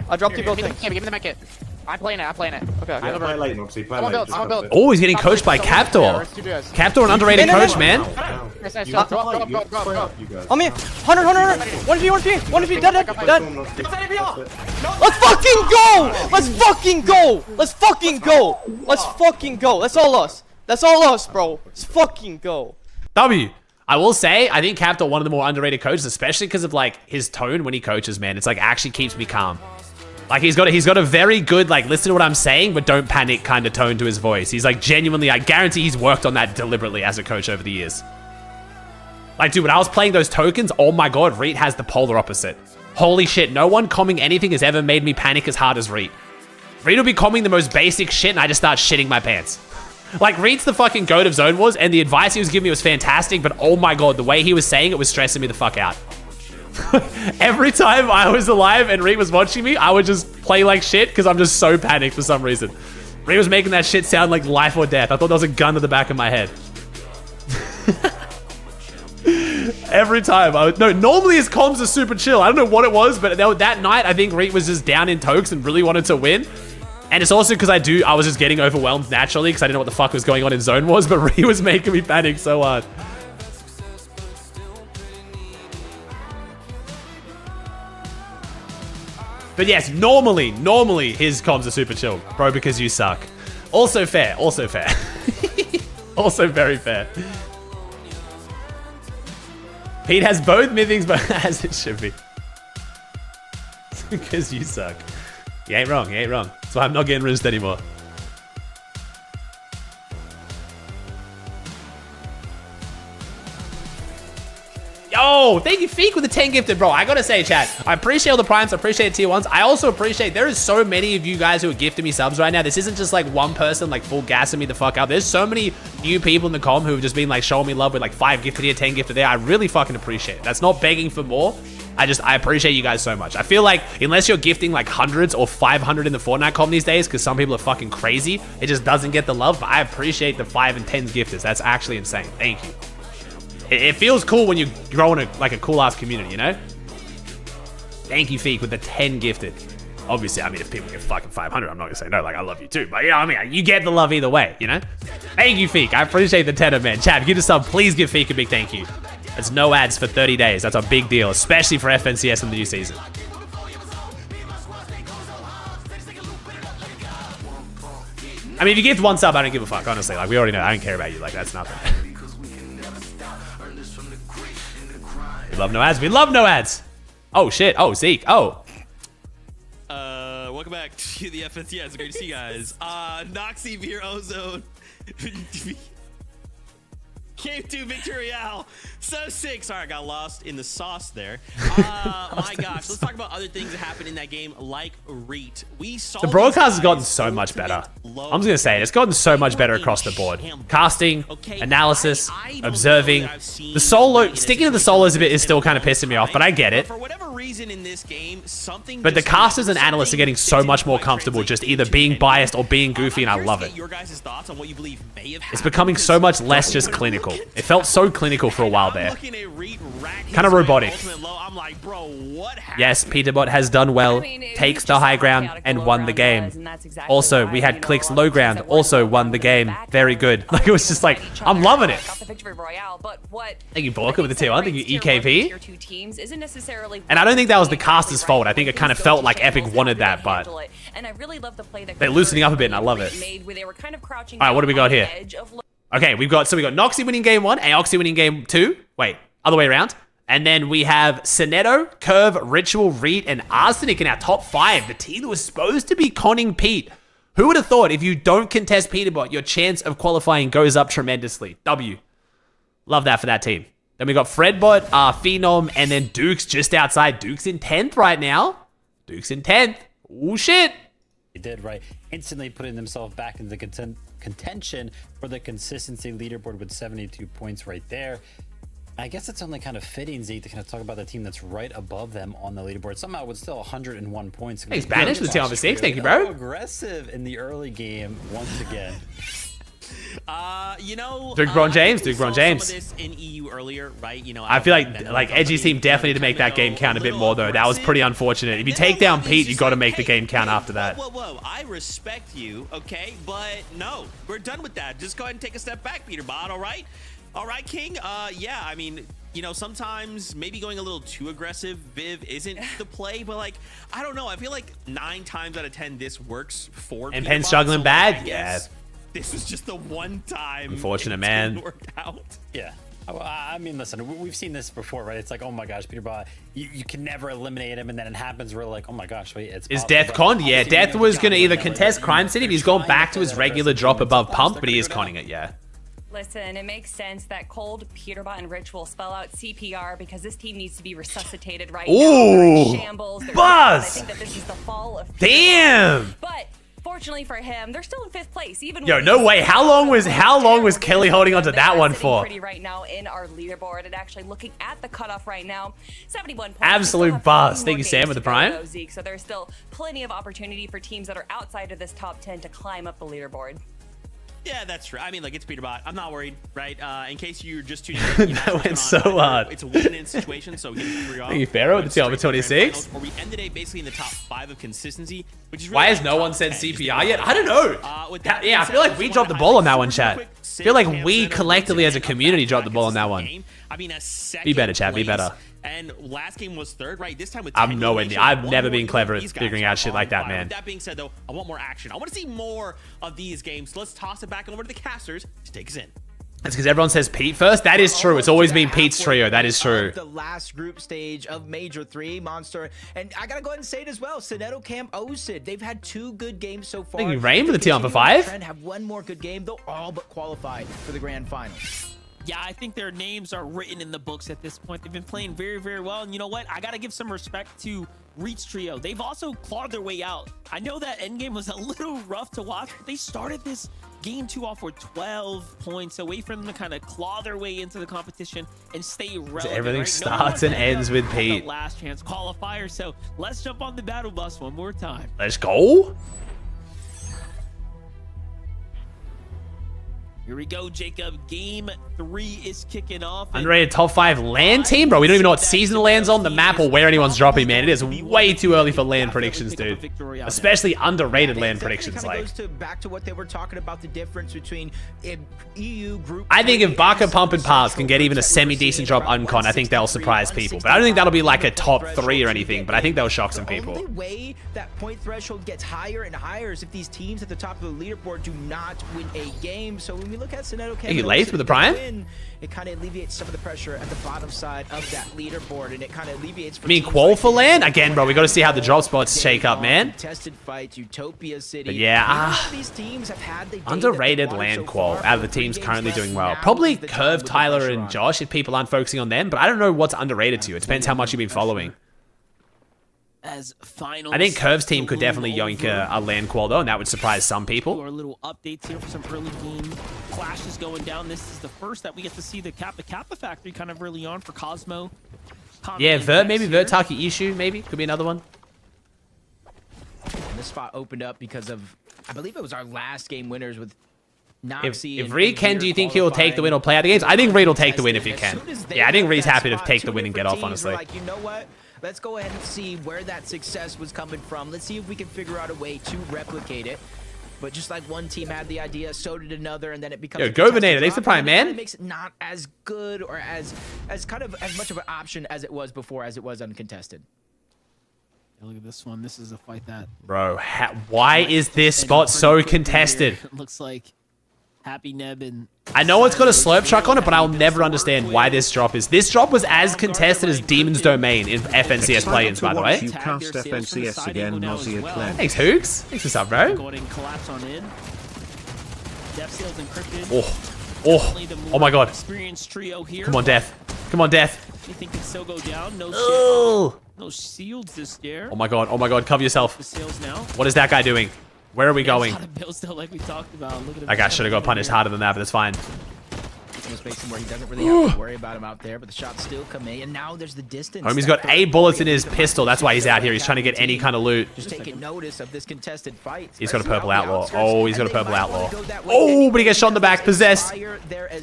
I dropped you both. Give me the med kit. I'm playing it. Okay. Oh, he's getting coached by Captor. Captor, an underrated coach, man. On me. 100. 1v, dead. Let's fucking go. That's all us, bro. Let's fucking go. W. I will say, I think Captor one of the more underrated coaches, especially because of like his tone when he coaches, man. It's like actually keeps me calm. Like he's got a very good like listen to what I'm saying, but don't panic kind of tone to his voice. He's like genuinely, I guarantee he's worked on that deliberately as a coach over the years. Like dude, when I was playing those tokens, oh my god, Reet has the polar opposite. Holy shit, no one comming anything has ever made me panic as hard as Reet. Reet will be comming the most basic shit and I just start shitting my pants. Like, Reed's the fucking goat of Zone Wars, and the advice he was giving me was fantastic, but oh my god, the way he was saying it was stressing me the fuck out. Every time I was alive and Reed was watching me, I would just play like shit, because I'm just so panicked for some reason. Reed was making that shit sound like life or death. I thought there was a gun to the back of my head. Every time. No, normally his comms are super chill. I don't know what it was, but that night, I think Reed was just down in tokes and really wanted to win. And it's also because I was just getting overwhelmed naturally because I didn't know what the fuck was going on in Zone Wars, but Ree was making me panic so hard. But yes, normally his comms are super chill, bro, because you suck. Also fair. Also very fair. Pete has both mythics, but as it should be. Because you suck. You ain't wrong. That's why I'm not getting rinsed anymore. Yo, thank you, Feek, with the 10 gifted, bro. I gotta say, chat, I appreciate all the primes. I appreciate tier 1s. I also appreciate there is so many of you guys who are gifting me subs right now. This isn't just like one person like full gassing me the fuck out. There's so many new people in the com who have just been like showing me love with like 5 gifted here, 10 gifted there. I really fucking appreciate it. That's not begging for more. I appreciate you guys so much. I feel like unless you're gifting like hundreds or 500 in the Fortnite com these days, because some people are fucking crazy, it just doesn't get the love. But I appreciate the 5 and 10s gifters. That's actually insane. Thank you. It feels cool when you're growing like a cool ass community, you know? Thank you, Feek, with the 10 gifted. Obviously, I mean, if people get fucking 500, I'm not gonna say no, like, I love you too. But, you know what I mean? You get the love either way, you know? Thank you, Feek. I appreciate the 10, man. Chat, give us a sub. Please give Feek a big thank you. It's no ads for 30 days. That's a big deal, especially for FNCS in the new season. I mean, if you gift 1 sub, I don't give a fuck, honestly. Like, we already know. I don't care about you. Like, that's nothing. We love no ads. We love no ads. Oh, shit. Oh, Zeke. Oh. Welcome back to the FNCS. It's great to see you guys. Noxy, Beer, Ozone. Came to Victorial. So sick. Sorry, I got lost in the sauce there. My gosh. Let's talk about other things that happened in that game, like Reet. We saw the broadcast has gotten so much better. I'm just gonna say it. It's gotten so much better across the board. Casting, analysis, observing. The solo, sticking to the solos a bit is still kind of pissing me off, but I get it. For whatever reason in this game, something. But the casters and analysts are getting so much more comfortable just either being biased or being goofy, and I love it. Your guys' thoughts on what you believe may have happened. It's becoming so much less just clinical. It felt so clinical for a while there. Kind of robotic. Yes, Peterbot has done well, takes the high ground, and won the game. Also, we had clicks low ground, also won the game. Very good. Like, it was just like, I'm loving it. Thank you, Borka, with the tier 1. Thank you, EKP. And I don't think that was the caster's fault. I think it kind of felt like Epic wanted that, but and I really love the play that they're loosening up a bit, and I love it. where they were kind of crouching. All right, what do we got here? Okay, we got Noxy winning game 1, Aoxy winning game 2. Wait, other way around. And then we have Sonetto, Curve, Ritual, Reed, and Arsenic in our top 5. The team that was supposed to be conning Pete. Who would have thought if you don't contest Peterbot, your chance of qualifying goes up tremendously. W. Love that for that team. Then we got Fredbot, Phenom, and then Duke's just outside. Duke's in 10th right now. Duke's in 10th. Oh, shit. He did, right. Instantly putting themselves back into the contention for the consistency leaderboard with 72 points right there. I guess it's only kind of fitting, Zeke, to kind of talk about the team that's right above them on the leaderboard. Somehow with still 101 points. Thanks, Banish, for the team on the stage. Thank you, bro. Aggressive in the early game once again. You know, Duke Bron James. Duke Bron James. Some of this in EU earlier, right? You know, I feel like Edgy's team definitely need to make that game count a bit more, though. That was pretty unfortunate. If you take down Pete, you got to make the game count after that. Whoa, I respect you, okay? But no, we're done with that. Just go ahead and take a step back, Peterbot, all right? All right, King. Yeah, I mean, you know, sometimes maybe going a little too aggressive, Viv, isn't the play, but like, I don't know. I feel like 9 times out of 10, this works for And Penn's struggling bad? Yeah. This was just the one time. Unfortunate, man. Worked out. Yeah. I mean, listen, we've seen this before, right? It's like, oh my gosh, Peterbot, you can never eliminate him, and then it happens, we're like, oh my gosh, wait, it's Is Death conned? Yeah, Death was going to either contest Crime City, but he's gone back to his regular drop above Pump, but he is conning it, yeah. Listen, it makes sense that Cold, Peterbot, and Rich will spell out CPR because this team needs to be resuscitated right now. They're in shambles. They're Buzz! I think that this is the fall of Damn! But fortunately for him, they're still in 5th place. Even Yo, no way. How long was Kelly holding onto that one for? Pretty right now in our leaderboard, and actually looking at the cutoff right now, 71 points. Absolute buzz. Thank you, Sam, with the prime. Zeke, so there's still plenty of opportunity for teams that are outside of this top 10 to climb up the leaderboard. Yeah, that's true. I mean, like, it's Peterbot. I'm not worried, right? In case you're just tuning in. That went so hard. It's a win-in situation, so we get 3 off. Thank you, Pharaoh, with the team 26. Where we ended it basically in the top 5 of consistency, which is really Why has no one said CPR yet? I don't know. Yeah, I feel like we dropped the ball on that one, chat. I feel like we collectively as a community dropped the ball on that one. I mean, a second Be better, chat. Be better. And last game was 3rd, right? This time with I'm nowhere near. I've never been clever at figuring out shit like that, man. With that being said, though, I want more action. I want to see more of these games. Let's toss it back over to the casters to take us in. That's because everyone says Pete first. That is true. It's always been Pete's trio. That is true. The last group stage of Major 3, Monster. And I gotta go ahead and say it as well. Sonetto, Camp, Osid. They've had 2 good games so far. Thank you, Rain, for the T1 for 5. Have one more good game. They'll all but qualify for the grand finals. Yeah, I think their names are written in the books at this point. They've been playing very, very well. And you know what? I got to give some respect to Reach Trio. They've also clawed their way out. I know that endgame was a little rough to watch, but they started this game 2 off with 12 points away from them to kind of claw their way into the competition and stay relevant. So everything starts and ends with Pete. Last chance qualifier. So let's jump on the battle bus one more time. Let's go. Here we go, Jacob. Game 3 is kicking off. Underrated top 5 LAN team, bro. We don't even know what season the LAN's on the map or where anyone's dropping, man. It is way too early for LAN predictions, dude. Especially underrated LAN predictions. Like, back to what they were talking about, the difference between EU group. I think if Baka, Pump, and Pass can get even a semi-decent drop uncon, I think they'll surprise people. But I don't think that'll be like a top 3 or anything. But I think they'll shock some people. The only way that point threshold gets higher and higher is if these teams at the top of the leaderboard do not win a game. So when we look at Sonetto, Are you late with the prime? It kind of alleviates some of the pressure at the bottom side of that leaderboard, and it kind of alleviates. I mean, qual for LAN again, bro. We got to see how the drop spots shake up, man. Tested fights, Utopia City. But yeah, these teams have had the underrated LAN qual out of the teams currently doing well. Probably Curve, Tyler, and Josh if people aren't focusing on them. But I don't know what's underrated to you. It depends how much you've been following. As finals, I think Curve's team could definitely yoink a LAN qual though, and that would surprise some people. Our little updates here for some early game clashes going down. This is the first that we get to see the Kappa factory kind of early on for Cosmo. Yeah, Vert, maybe Vertaki issue, maybe could be another one. And this spot opened up because of, I believe it was our last game winners with Noxy. If Reed can, do you think he'll take the win or play out the games? I think Reed will take the win if he can. Yeah, I think Reed's happy to take the win and get off, honestly. Like, you know what? Let's go ahead and see where that success was coming from. Let's see if we can figure out a way to replicate it. But just like one team had the idea, so did another, and then it becomes. Yo, go Veneta, thanks for prime, man. It makes it not as good or as kind of as much of an option as it was before, as it was uncontested. Look at this one. This is a fight that. Bro, why is this spot so contested? It looks like Happy Neb and. I know it's got a slurp truck on it, but I'll never understand why this drop is. This drop was as contested as Demon's Domain in FNCS play-ins, by the way. You cast FNCS again, Aussie Clem. Thanks, Hoogs. Thanks for sub, bro. Collapse on in. Death Seal's encrypted. Oh my god. Experienced trio here. Come on, Death. Come on, Death. You think can still go down? No. No shields this year. Oh my god. Oh my god. Cover yourself. The sails now. What is that guy doing? Where are we going? Still, like we talked about. Look at That guy should have got punished harder than that, but it's fine. Almost makes him where he doesn't really have to worry about him out there, but the shots still come in, and now there's the distance. Homie's got 8 bullets in his pistol. That's why he's out here. He's trying to get any kind of loot. Just taking notice of this contested fight. He's got a purple outlaw. Oh, he's got a purple outlaw. Oh, but he gets shot in the back. Possessed.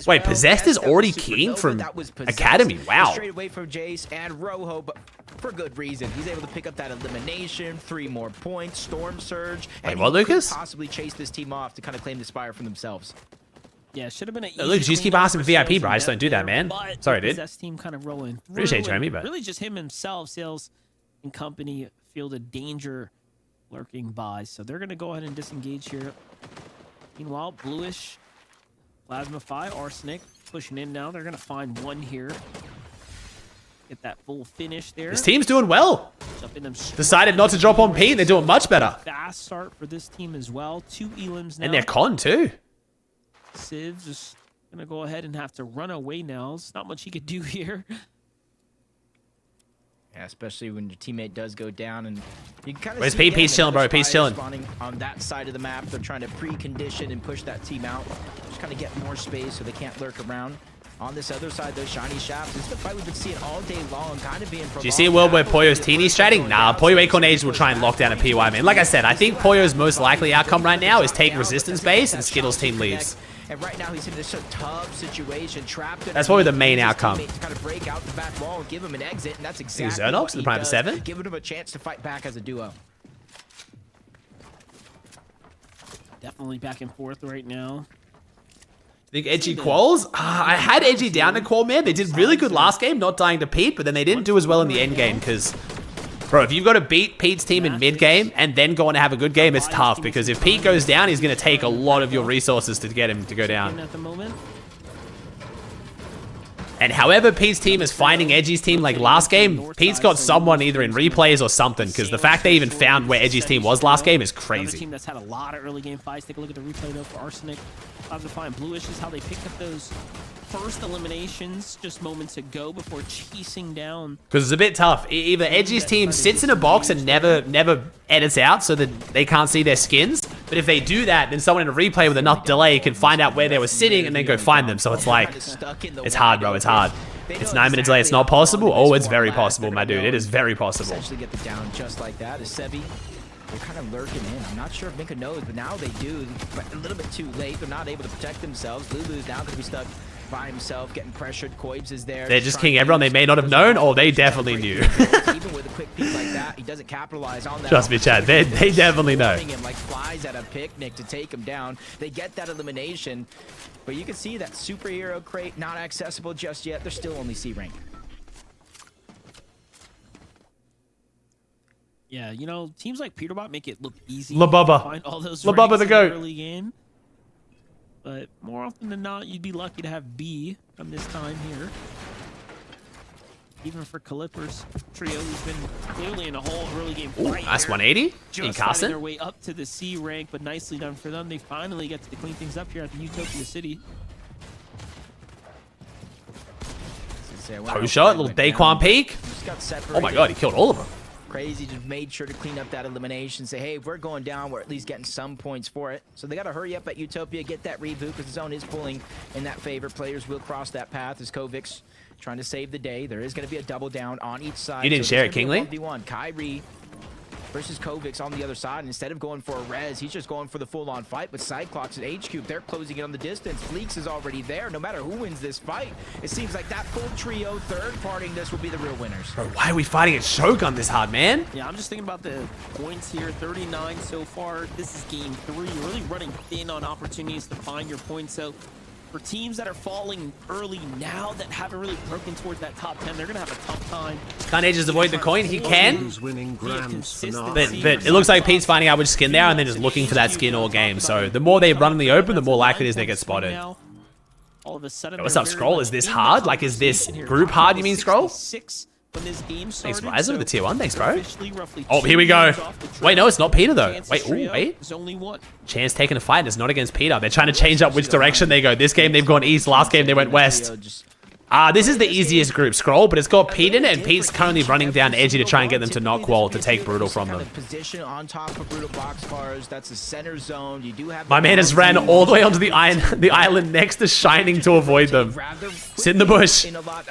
Wait, Possessed is already king from Academy. Wow. Straight away from Jace and Rojo, but for good reason. He's able to pick up that elimination, 3 more points, Storm Surge. Wait, what, Lucas? Possibly chase this team off to kind of claim the Spire for themselves. Yeah, should have been an easy Lucas, you just keep asking for VIP, bro. I just don't do that, man. Sorry, dude. Possessed team kind of rolling. Appreciate you, homie, but really just him himself, Sales and company feel the danger lurking by, so they're gonna go ahead and disengage here. Meanwhile, Bluish, Plasma Phi, Arsenic pushing in now. They're gonna find one here. Get that full finish there. This team's doing well. Decided not to drop on Pete. They're doing much better. Fast start for this team as well. 2 elims now. And they're con too. Civ's just gonna go ahead and have to run away now. There's not much he could do here. Yeah, especially when your teammate does go down, and you can kind of. Where's Pete? Pete's chilling, bro. Pete's chilling. On that side of the map, they're trying to precondition and push that team out. Just kind of get more space so they can't lurk around. On this other side, those shiny shafts. This is the fight we've been seeing all day long, kind of being. Do you see a world where Poyo's teeny stratting? Nah, Poyo Acorn Age will try and lock down a PY, man. Like I said, I think Poyo's most likely outcome right now is take resistance base and Skittles team leaves. And right now he's in this tough situation, trapped. That's probably the main outcome. To kind of break out the back wall and give him an exit, and that's exactly Xernox what in he the prime does, 7, giving him a chance to fight back as a duo. Definitely back and forth right now. Think Edgy Quals? I had Edgy down to Qual, man. They did really good last game, not dying to Pete, but then they didn't do as well in the end game because, bro, if you've got to beat Pete's team in mid game and then go on to have a good game, it's tough because if Pete goes down, he's going to take a lot of your resources to get him to go down. At the moment. And however Pete's team is finding Edgy's team like last game, Pete's got someone either in replays or something because the fact they even found where Edgy's team was last game is crazy. Another team that's had a lot of early game fights. Take a look at the replay though for Arsenic. Plasma and Bluish is how they picked up those first eliminations just moments ago before chasing down. Because it's a bit tough. Either Edgy's team sits in a box and never edits out so that they can't see their skins. But if they do that, then someone in a replay with enough delay can find out where they were sitting and then go find them. So it's like, it's hard, bro. It's hard. It's 9 minutes delay. It's not possible. Oh, it's very possible, my dude. It is very possible. Essentially get the down just like that. Is Sebi, they're kind of lurking in. I'm not sure if Minka knows, but now they do. But a little bit too late. They're not able to protect themselves. Lulu's now going to be stuck by himself, getting pressured. Koibs is there. They're just king everyone they may not have known. Oh, they definitely knew. Even with a quick peek like that, he doesn't capitalize on that. Trust me, Chad. They definitely know. Him like flies at a picnic to take him down. They get that elimination, but you can see that superhero crate not accessible just yet. They're still only C rank. Yeah, you know, teams like Peterbot make it look easy. La Bubba. To find all those La Bubba the GOAT. Early game. But more often than not, you'd be lucky to have B from this time here. Even for Calipper's trio, who's been clearly in a whole early game fight. Ooh, that's 180. Just fighting their way up to the C rank, but nicely done for them. They finally get to clean things up here at the Utopia City. Post shot, little Daquan peek. Oh my god, he killed all of them. Crazy, just made sure to clean up that elimination, say, hey, if we're going down, we're at least getting some points for it. So they got to hurry up at Utopia, get that reboot, because the zone is pulling in that favor. Players will cross that path as Kovic's trying to save the day. There is going to be a double down on each side. You didn't share it, Kingley? 1v1. Kyrie versus Kovic's on the other side. And instead of going for a res, he's just going for the full-on fight. But Cyclops and H-Cube, they're closing it on the distance. Fleeks is already there. No matter who wins this fight, it seems like that full trio, third parting this will be the real winners. Bro, why are we fighting at Shogun this hard, man? Yeah, I'm just thinking about the points here. 39 so far. This is game 3. You're really running thin on opportunities to find your points. So for teams that are falling early now that haven't really broken towards that top 10, they're gonna have a tough time. Can't Edge just avoid the coin? He can. Who's winning grands for now? But it looks like Pete's finding out which skin they are and then just looking for that skin all game. So the more they run in the open, the more likely it is they get spotted. All of a sudden, What's up, Scroll? Is this hard? Like, is this group hard, you mean, Scroll? When this game Thanks, started, Riser, with the tier 1. Thanks, bro. roughly Oh, here we go. Wait, no, it's not Peter, though. Wait, ooh, wait. There's only one. Chance taking a fight. It's not against Peter. They're trying to change up which direction they go. This game, they've gone east. Last game, they went west. This is the easiest group, Scroll, but it's got Pete in it, and Pete's currently running down Edgy to try and get them to not qual to take Brutal from them. Position on top of Brutal boxcars. That's the center zone. You do have My man has ran all the way onto the island next to Shining to avoid them. Sit in the bush.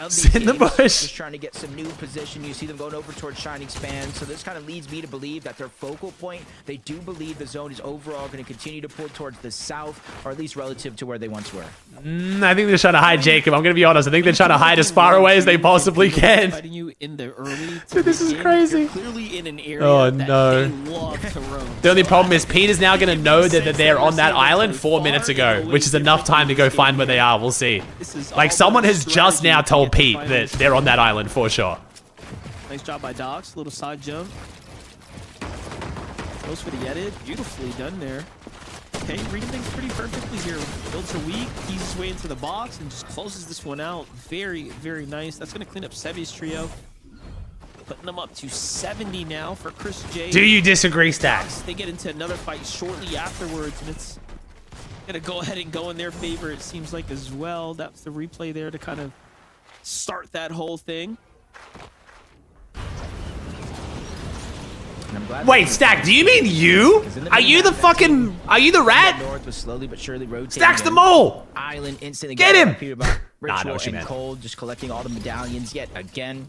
Sit in the bush. Just trying to get some new position. You see them going over towards Shining Span. So this kind of leads me to believe that their focal point, they do believe the zone is overall going to continue to pull towards the south, or at least relative to where they once were. I think they're trying to hide Jacob. I'm going to be honest. I think they're trying to hide as far away as they possibly can. Fighting you in the early Dude, this is crazy. Clearly in an area Oh, that no. they love to roam. The only problem is Pete is now going to know that they're on that island 4 minutes ago, which is enough time to go find where they are. We'll see. Like, someone has just now told Pete that they're on that island for sure. Nice job by Docs. Little side jump. Goes for the edit. Beautifully done there. Okay, reading things pretty perfectly here. Builds are weak, keys his way into the box, and just closes this one out. Very, very nice. That's going to clean up Sevi's trio. Putting them up to 70 now for Chris J. Do you disagree, Stacks? They get into another fight shortly afterwards, and it's going to go ahead and go in their favor, it seems like, as well. That's the replay there to kind of start that whole thing. Wait, Stack, do you mean you? Are you the fucking... Are you the rat? Stack's the mole! Island instantly Get him! Nah, no, she meant. Cold just collecting all the medallions yet again.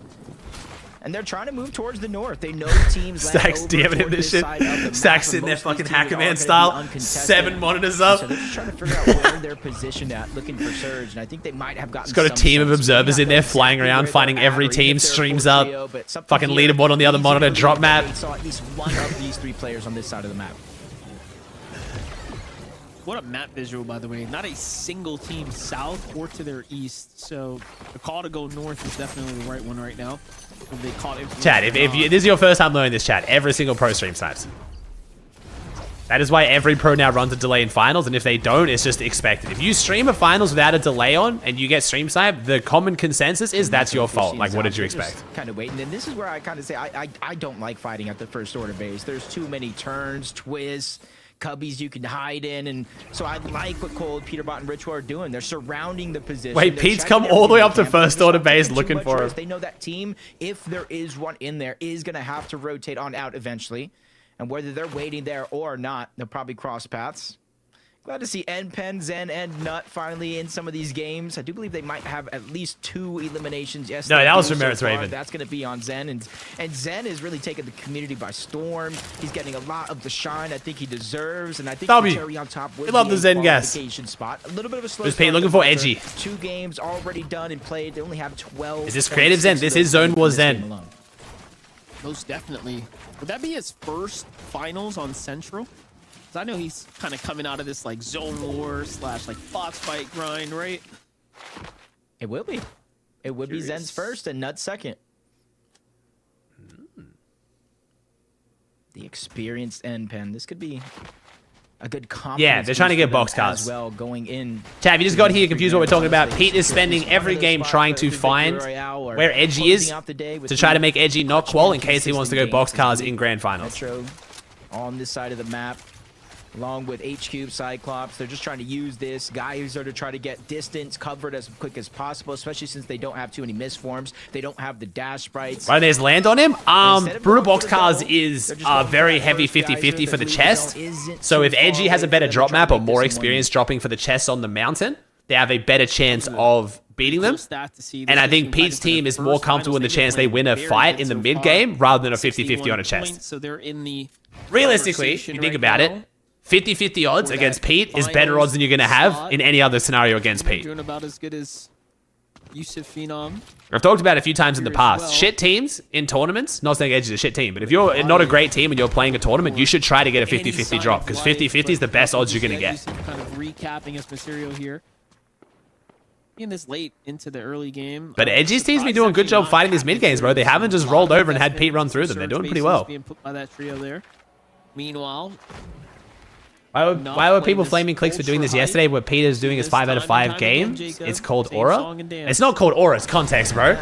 And they're trying to move towards the north. They know teams. Stacks DMing him this shit. Stacks sitting there fucking Hacker Man style. 7 monitors up. So they're just trying to figure out where they're positioned at, looking for Surge. And I think they might have gotten. It's got a team of observers in there flying around, finding every team, streams up. Fucking leaderboard on the other monitor, drop map. They saw at least one of these 3 players on this side of the map. What a map visual, by the way. Not a single team south or to their east. So the call to go north is definitely the right one right now. They caught it. Chat, if this is your first time learning this, chat, every single pro stream snipes. That is why every pro now runs a delay in finals, and if they don't, it's just expected. If you stream a finals without a delay on and you get stream snipe, the common consensus is that's your fault. Like, what did you expect? Kind of waiting, and this is where I kind of say I don't like fighting at the first order base. There's too many turns, twists, cubbies you can hide in, and so I like what Cold, Peterbot, and Ritual are doing. They're surrounding the position. Wait, Pete's come all the way up to first order base looking for him. They know that team, if there is one in there, is going to have to rotate on out eventually, and whether they're waiting there or not, they'll probably cross paths. Glad to see NPen, Zen, and Nut finally in some of these games. I do believe they might have at least 2 eliminations. Yes, no, that was from Merit's Raven. That's going to be on Zen, and Zen is really taking the community by storm. He's getting a lot of the shine I think he deserves, and I think the cherry on top will love the Zen gas. Spot. A little bit of a slow start. Pete looking for Edgy. 2 games already done and played. They only have 12. Is this creative Zen? This is Zone War Zen. Most definitely. Would that be his first finals on Central? I know he's kind of coming out of this like zone war / like box fight grind, right? It will be. It would be Zen's first and Nut's second. The experienced NPen. This could be a good confidence. Yeah, they're trying to get box cars. As well, going in. Chat, if you just got here confused what we're talking about, Pete is spending every game trying to find where Edgy is to try to make Edgy not qual in case he wants to go box cars in grand finals. Metro on this side of the map. Along with HQ, Cyclops, they're just trying to use this. Guys are to try to get distance covered as quick as possible, especially since they don't have too many misforms. They don't have the dash sprites. Right, there's land on him. Brutal box cars is very heavy 50-50 for the chest. So if Edgy has a better drop map or more experience dropping for the chest on the mountain, they have a better chance of beating them. And I think Pete's team is more comfortable in the chance they win a fight in the mid game rather than a 50-50 on a chest. So they're in the realistically, if you think about it, 50-50 odds against Pete is better odds than you're going to have in any other scenario against Pete. Doing about as good as Yusuf Phenom. I've talked about it a few times in the past. Shit teams in tournaments, not saying Edge is a shit team, but if you're not a great team and you're playing a tournament, you should try to get a 50-50 drop because 50-50 is the best odds you're going to get. Kind of recapping his Mysterio here. in this late into the early game. But Edgy's team's been doing a good job fighting these mid games, bro. They haven't just rolled over and had Pete run through them. They're doing pretty well. Being put by that trio there. Meanwhile, why were people flaming Clicks for doing this yesterday where Peter's doing his 5 out of 5 games? It's called Aura? It's not called Aura, it's context, bro.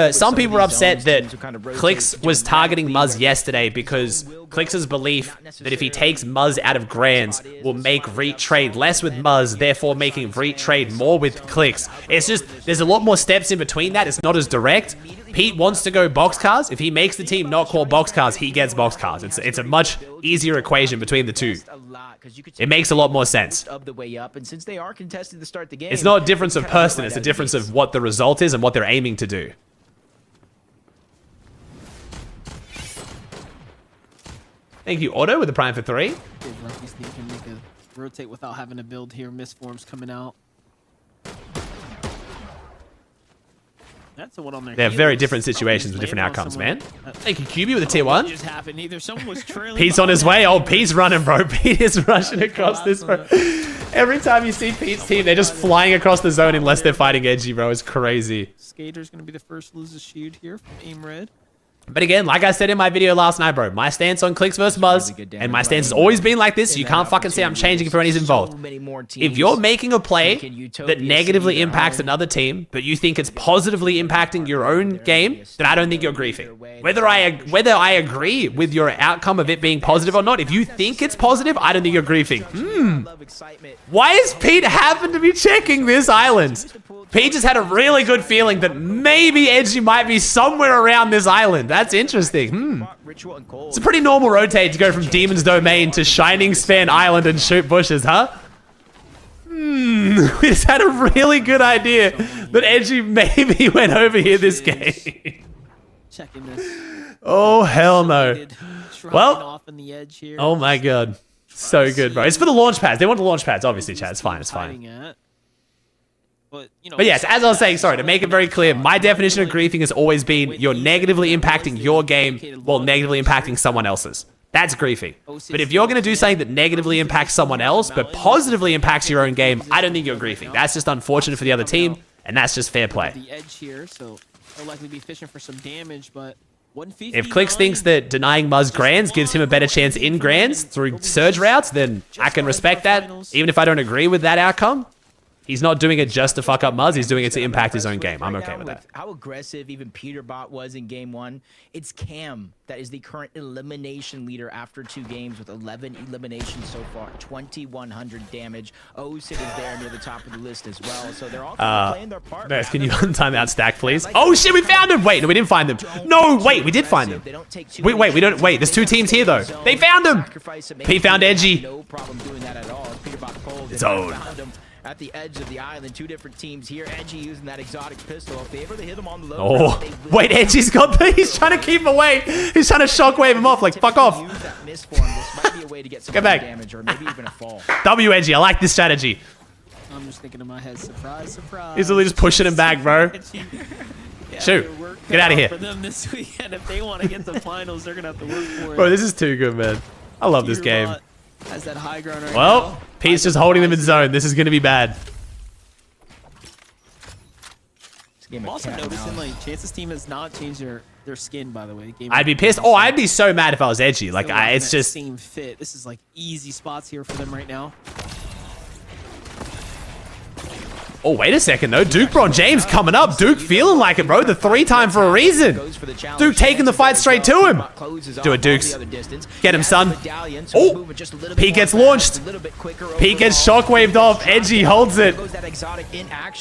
Some people were upset that Clicks was targeting Muzz yesterday because Clicks' belief that if he takes Muzz out of Grands will make Reet trade less with Muzz, therefore making Reet trade more with Clicks. It's just, there's a lot more steps in between that. It's not as direct. Pete wants to go boxcars. If he makes the team not call boxcars, he gets boxcars. It's a much easier equation between the two. It makes a lot more sense. It's not a difference of person, it's a difference of what the result is and what they're aiming to do. Thank you, Otto, with the prime for 3. Rockies can make a rotate without having to build here. Misforms coming out. That's the one on their They have very different situations with different outcomes, man. Thank you, QB, with a tier 1. Just happened. Either someone was trailing. Pete's on his way. Oh, Pete's running, bro. Pete is rushing across this, bro. Every time you see Pete's team, they're just flying across the zone unless they're fighting Edgy, bro. It's crazy. Skater's going to be the first to lose a shield here from Aim Red. But again, like I said in my video last night, bro, my stance on Clicks versus Muzz, and my stance has always been like this, so you can't fucking say I'm changing for anything involved. If you're making a play that negatively impacts another team, but you think it's positively impacting your own game, then I don't think you're griefing. Whether I agree with your outcome of it being positive or not, if you think it's positive, I don't think you're griefing. Why is Pete happen to be checking this island? Pete just had a really good feeling that maybe Edgy might be somewhere around this island. That's interesting. It's a pretty normal rotate to go from Demon's Domain to Shining Span Island and shoot bushes, huh? We just had a really good idea that Edgy maybe went over here this game. Checking this. Oh, hell no. Well, oh my god. So good, bro. It's for the launch pads. They want the launch pads, obviously, Chad. It's fine, it's fine. But yes, as I was saying, sorry, to make it very clear, my definition of griefing has always been you're negatively impacting your game while negatively impacting someone else's. That's griefing. But if you're going to do something that negatively impacts someone else but positively impacts your own game, I don't think you're griefing. That's just unfortunate for the other team, and that's just fair play. The edge here, so they'll likely be fishing for some damage, but if Clicks thinks that denying Muzz Grands gives him a better chance in Grands through surge routes, then I can respect that, even if I don't agree with that outcome. He's not doing it just to fuck up Muzz. He's doing it to impact his own game. I'm okay with that. How aggressive even Peterbot was in game 1. It's Cam that is the current elimination leader after 2 games with 11 eliminations so far. 2,100 damage. Osid is there near the top of the list as well. So they're all playing their part. Nice. Can you untime that stack, please? Oh shit, we found him! Wait, no, we didn't find them. No, wait, we did find them. Wait, we don't. Wait, there's 2 teams here though. They found him. He found Edgy. No problem doing that at all. Peterbot cold. It's own. At the edge of the island, 2 different teams here. Edgy using that exotic pistol. If they ever hit him on the low, oh, wait, Edgy's got the, he's trying to keep him away. He's trying to shockwave him off, like, fuck off. Get back. Damage or maybe even a fall. W, Edgy, I like this strategy. I'm just thinking in my head, surprise, surprise. He's literally just pushing him back, bro. Shoot, get out of here. For them this weekend, if they want to get the finals, they're going to have to work for it. Bro, this is too good, man. I love this game. Has that high ground right well, now. Pete's just holding them in zone. This is going to be bad. I'm also noticing, like, Chance's team has not changed their skin, by the way. I'd be pissed. Oh, I'd be so mad if I was Edgy. Like, it's just... Same fit. This is, like, easy spots here for them right now. Oh, wait a second, though. Duke Bron James coming up. Duke feeling like it, bro. The 3-time for a reason. Duke taking the fight straight to him. Do it, Dukes. Get him, son. Oh, Pete gets launched. Pete gets shockwaved off. Edgy holds it.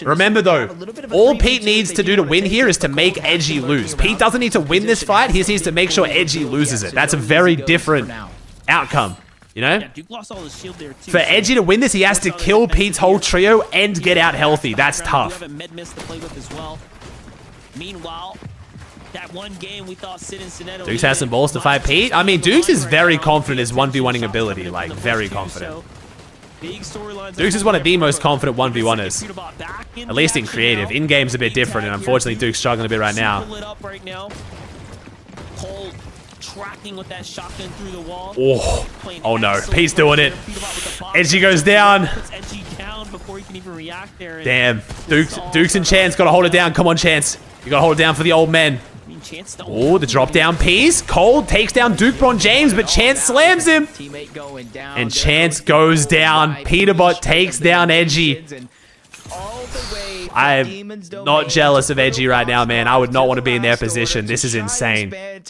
Remember, though, all Pete needs to do to win here is to make Edgy lose. Pete doesn't need to win this fight. He just needs to make sure Edgy loses it. That's a very different outcome. You know? Yeah, Duke lost all his shield there too, for Edgy to win this, he has to kill Pete's whole trio and get out healthy. That's tough. Meanwhile, that one game we thought Sid and Sinetto Dukes has some balls to fight Pete. I mean, Dukes is very confident in his 1v1ing ability. Like, very confident. Dukes is one of the most confident 1v1ers. At least in creative. In-game's a bit different, and unfortunately Duke's struggling a bit right now. tracking with that shotgun through the wall. Oh no, Pete's doing it. Edgy goes down. Puts Edgy down before he can even react there. Damn, Dukes and Chance gotta hold it down. Come on, Chance. You gotta hold it down for the old men. Oh, the drop down piece. Cold takes down Dukebron James, but Chance slams him. And Chance goes down. Peterbot takes down Edgy. I'm not jealous of Edgy right now, man. I would not want to be in their position. This is insane. The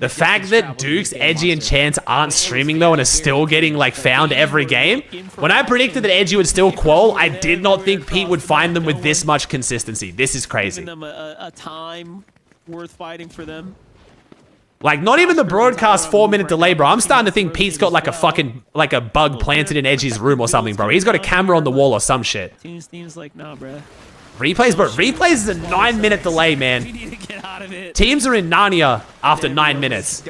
fact that Dukes, Edgy, and Chance aren't streaming, though, and are still getting, like, found every game. When I predicted that Edgy would still qual, I did not think Pete would find them with this much consistency. This is crazy. Giving them a time worth fighting for them. Like, not even the broadcast 4-minute delay, bro. I'm starting to think Pete's got like a fucking, like a bug planted in Edgy's room or something, bro. He's got a camera on the wall or some shit. Team's like, nah, bro. Replays, bro. Replays is a 9-minute delay, man. We need to get out of it. Teams are in Narnia after 9 minutes.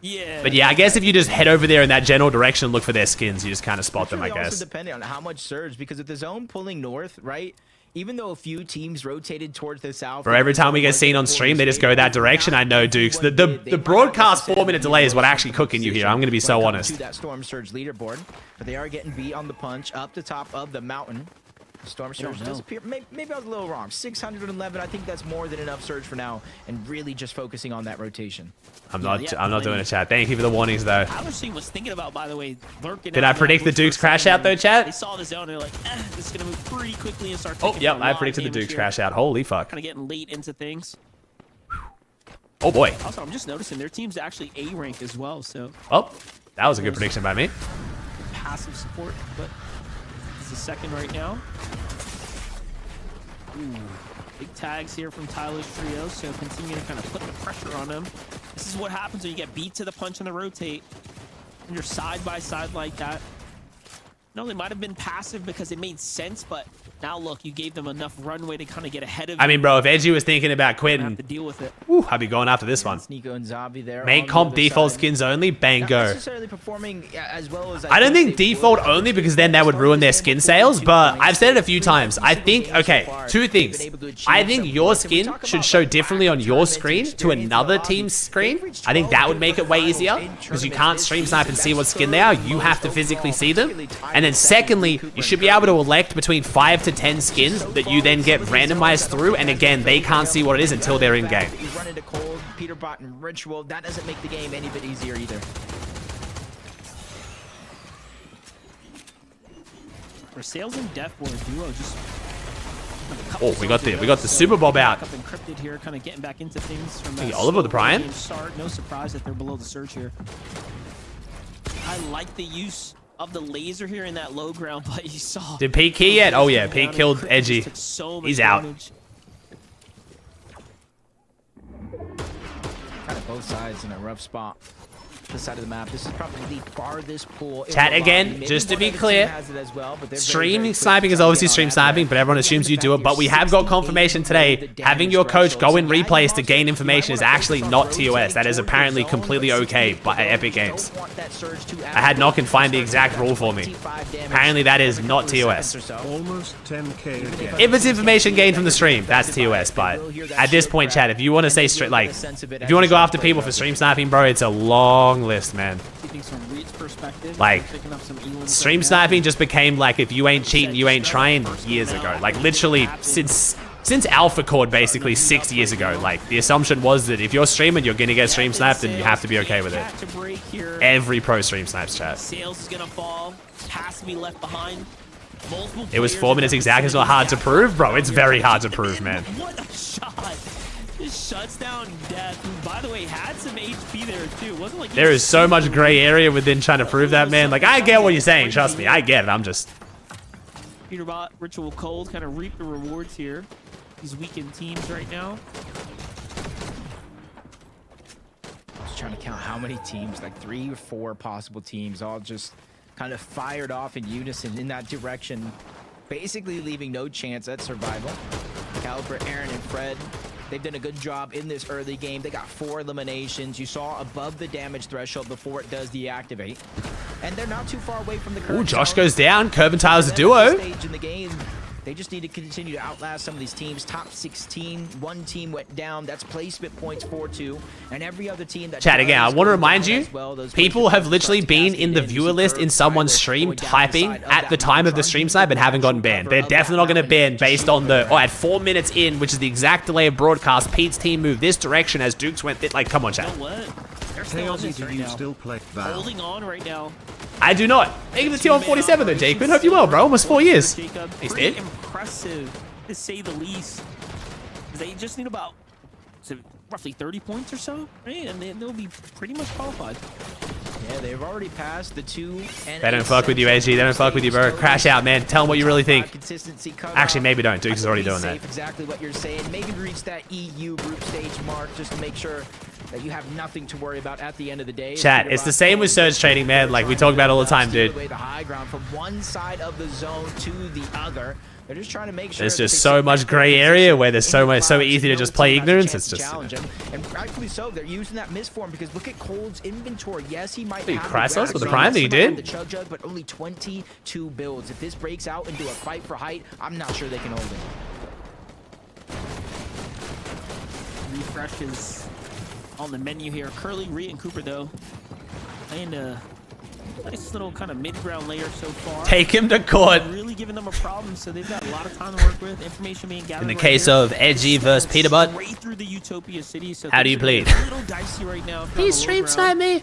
Yeah. But yeah, I guess if you just head over there in that general direction and look for their skins, you just kind of spot them, I guess. Also depending on how much surge, because if the zone pulling north, right? Even though a few teams rotated towards the south. Bro, every time we get seen on stream, they just go that direction. I know, Dukes. The broadcast 4-minute delay is what actually cooking you here. I'm going to be so honest. That Storm Surge leaderboard, but they are getting beat on the punch up the top of the mountain. Storm Surge does appear. Maybe I was a little wrong. 611. I think that's more than enough surge for now, and really just focusing on that rotation. I'm not doing a chat. Thank you for the warnings, though. Alistair was thinking about, by the way, lurking. Did I predict the Dukes crash out, though, chat? They saw the zone and they're like, this is gonna move pretty quickly and start. Oh, yep, I predicted the Dukes crash out. Holy fuck. Kind of getting late into things. Oh boy. Also, I'm just noticing their team's actually A rank as well. So. Oh, that was a good prediction by me. Passive support, but this is second right now. Ooh, big tags here from Tyler's trio, so continue to kind of put the pressure on them. This is what happens when you get beat to the punch and the rotate. When you're side by side like that. No, they might have been passive because it made sense, but now look, you gave them enough runway to kind of get ahead of. I mean, bro, if Edgy was thinking about quitting, have to deal with it. Whew, I'd be going after this one. Nico and Zabi there. Make comp default skins only, bang, Not go. necessarily performing as well as I don't think default only because then that would ruin their skin sales, but I've said it a few times. I think, okay, two things. I think your skin should show differently on your screen to another team's screen. I think that would make it way easier because you can't stream snipe and see what skin they are. You have to physically see them. And then secondly, you should be able to elect between 5 to 10 skins that you then get randomized through, and again, they can't see what it is until they're in game. He's running to Cold, Peterbot, and Ritual. That doesn't make the game any bit easier either. For Sales and Death War duo, just. Oh, we got the Super Bob out. Up encrypted here, kind of getting back into things from Hey, Oliver the Brian. Start. No surprise that they're below the surge here. I like the use of the laser here in that low ground, but you saw. Did Pete key yet? Oh yeah, Pete killed Edgy. He's out. Kind of both sides in a rough spot. This side of the map. This is probably the farthest pool. Chat again, just to be clear. Stream sniping is obviously stream sniping, but everyone assumes you do it. But we have got confirmation today. Having your coach go in replays to gain information is actually not TOS. That is apparently completely okay by Epic Games. I had Nocken find the exact rule for me. Apparently that is not TOS. Almost 10k again. If it's information gained from the stream, that's TOS. But at this point, chat, if you want to say straight, like, if you want to go after people for stream sniping, bro, it's a long list, man. Like, stream sniping just became like, if you ain't cheating, you ain't trying years ago. Like, literally since Alpha Cord, basically 6 years ago. Like, the assumption was that if you're streaming, you're gonna get stream sniped, and you have to be okay with it. Every pro stream snipes, chat. Sales is gonna fall. Has to be left behind. It was 4 minutes exact. It's not hard to prove, bro. It's very hard to prove, man. What a shot! Just shuts down Death, who, by the way, had some HP there too. Wasn't like there is so much gray area within trying to prove that, man. Like, I get what you're saying. Trust me, I get it. I'm just. Peterbot, Ritual Cold kind of reap the rewards here. These weakened teams right now. I was trying to count how many teams, like 3 or 4 possible teams, all just kind of fired off in unison in that direction, basically leaving no chance at survival. Caliber, Aaron, and Fred, they've done a good job in this early game. They got 4 eliminations. You saw above the damage threshold before it does deactivate. And they're not too far away from the curve. Ooh, Josh goes down. Curve and Tyler's a duo. Stage in the game. They just need to continue to outlast some of these teams. Top 16, one team went down. That's placement points 4-2, and every other team that. Chat again. I want to remind you, people have literally been in the viewer list in someone's stream typing at the time of the stream snipe and haven't gotten banned. They're definitely not going to ban based on the at 4 minutes in, which is the exact delay of broadcast. Pete's team moved this direction as Dukes went like, come on, chat. You know what? They're still on this right now. Still play Val? Holding on right now. I do not. Making the team on 47 though, Jacob. Hope you well, bro. Almost 4 years. He's dead. Impressive, to say the least. They just need about roughly 30 points or so, right? And they'll be pretty much qualified. Yeah, they've already passed the 2. They don't fuck with you, AG. They don't fuck with you, bro. Crash out, man. Tell them what you really think. Actually, maybe don't. Dukes is already doing that. Exactly what you're saying. Maybe reach that EU group stage mark just to make sure that you have nothing to worry about at the end of the day. Chat, it's the same with surge trading, man. Like we talk about all the time, dude. The high ground from one side of the zone to the other. They're just trying to make sure there's just so much gray area where there's so easy to just play ignorance. It's just challenge him. And rightfully so, they're using that misform because look at Cold's inventory. Yes, he might have Krysos with the prime that he did. The chug jug, but only 22 builds. If this breaks out into a fight for height, I'm not sure they can hold it. Refresh is on the menu here. Curly, Reed, and Cooper though, playing a nice little kind of mid-ground layer so far. Take him to court. Really giving them a problem, so they've got a lot of time to work with. Information being gathered. In the case of Edgy versus Peterbot, straight through the Utopia City, so how do you plead? A little dicey right now. Please stream snipe me.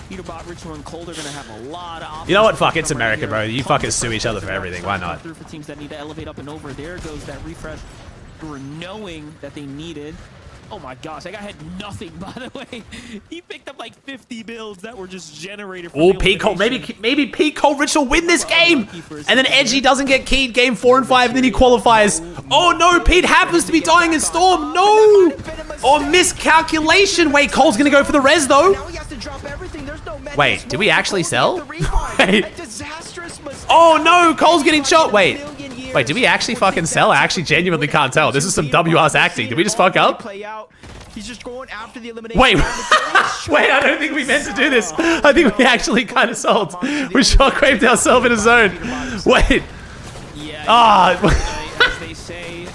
Peterbot, Ritual, and Cold are gonna have a lot of options. You know what? Fuck, it's America, bro. You fucking sue each other for everything. Why not? For teams that need to elevate up and over, there goes that refresh. For knowing that they needed. Oh my gosh, that guy had nothing, by the way. He picked up like 50 builds that were just generated. Oh, Pete Cole, maybe Pete Cole Rich will win this game. And then Edgy doesn't get keyed game 4 and 5, and then he qualifies. Oh no, Pete happens to be dying in Storm. No! Oh, miscalculation. Wait, Cole's gonna go for the res though. Wait, did we actually sell? Wait. Oh no, Cole's getting shot. Wait, did we actually fucking sell? I actually genuinely can't tell. This is some WR's acting. Did we just fuck up? He's just going after the elimination. Wait, I don't think we meant to do this. I think we actually kind of sold. We shockwaveded ourselves in a zone. Wait. As they say.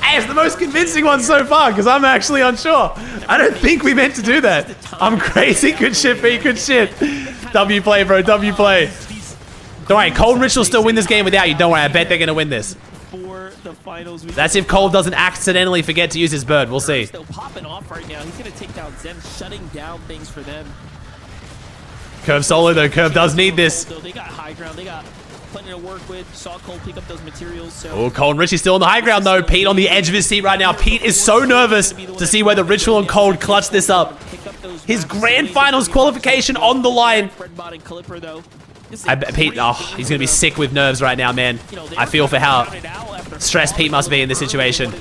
Hey, it's the most convincing one so far because I'm actually unsure. I don't think we meant to do that. I'm crazy. Good shit, Pete. Good shit. W play, bro. W play. Don't worry, Cold and Rich will still win this game without you. Don't worry, I bet they're going to win this. That's if Cold doesn't accidentally forget to use his bird. We'll see. Still popping off right now. He's going to take down Zen, shutting down things for them. Curve solo, though. Curve does need this. They got high ground. They got plenty to work with. Saw Cold pick up those materials. So. Oh, Cold and Richie's still on the high ground, though. Pete on the edge of his seat right now. Pete is so nervous to see whether Ritual and Cold clutch this up. His grand finals qualification on the line. I bet Pete, oh, he's going to be sick with nerves right now, man. I feel for how stressed Pete must be in this situation.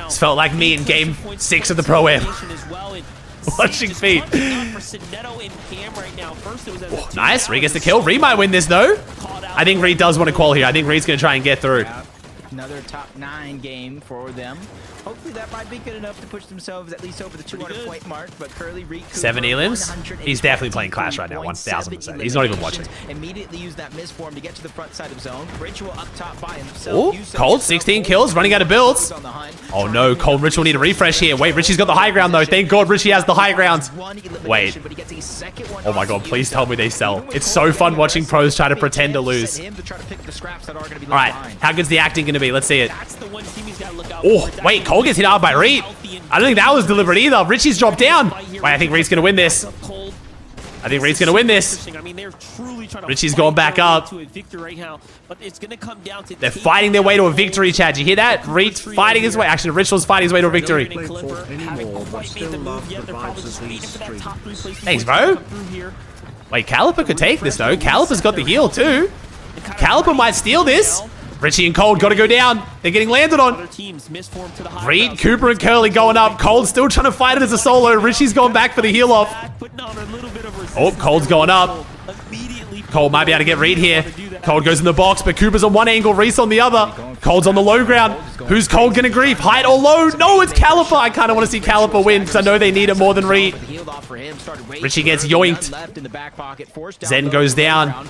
It's felt like me in game 6 of the Pro-Am. Watching Pete. Oh, nice, Reed gets the kill. Reed might win this, though. I think Reed does want to qual here. I think Reed's going to try and get through. Another top 9 game for them. Hopefully that might be good enough to push themselves at least over the 200-point mark, but Curly Reed 7 elims? He's definitely playing Clash right now, 1000%. He's not even watching. Immediately use that misform to get to the front side of zone. Ritual up top by himself. Oh, Cold, 16 kills, running out of builds. Oh no, Cold and Ritual need a refresh here. Wait, Richie's got the high ground though. Thank God Richie has the high ground. Wait. Oh my God, please tell me they sell. It's so fun watching pros try to pretend to lose. Alright, how good's the acting going to be? Let's see it. Oh, wait, Cole gets hit hard by Reed. I don't think that was deliberate either. Richie's dropped down. Wait, I think Reed's going to win this. I think Reed's going to win this. Richie's going back up. They're fighting their way to a victory, Chad. You hear that? Reed's fighting his way. Actually, Ritual's fighting his way to a victory. Thanks, bro. Wait, Caliper could take this, though. Caliper's got the heal, too. Caliper might steal this. Richie and Cold got to go down. They're getting landed on. Reed, Cooper, and Curly going up. Cold's still trying to fight it as a solo. Richie's going back for the heal off. Oh, Cold's going up. Cold might be able to get Reed here. Cold goes in the box, but Cooper's on one angle, Reese on the other. Cold's on the low ground. Who's Cold gonna grief? Height or low? No, it's Caliper. I kind of want to see Caliper win because I know they need it more than Reed. Richie gets yoinked. Zen goes down.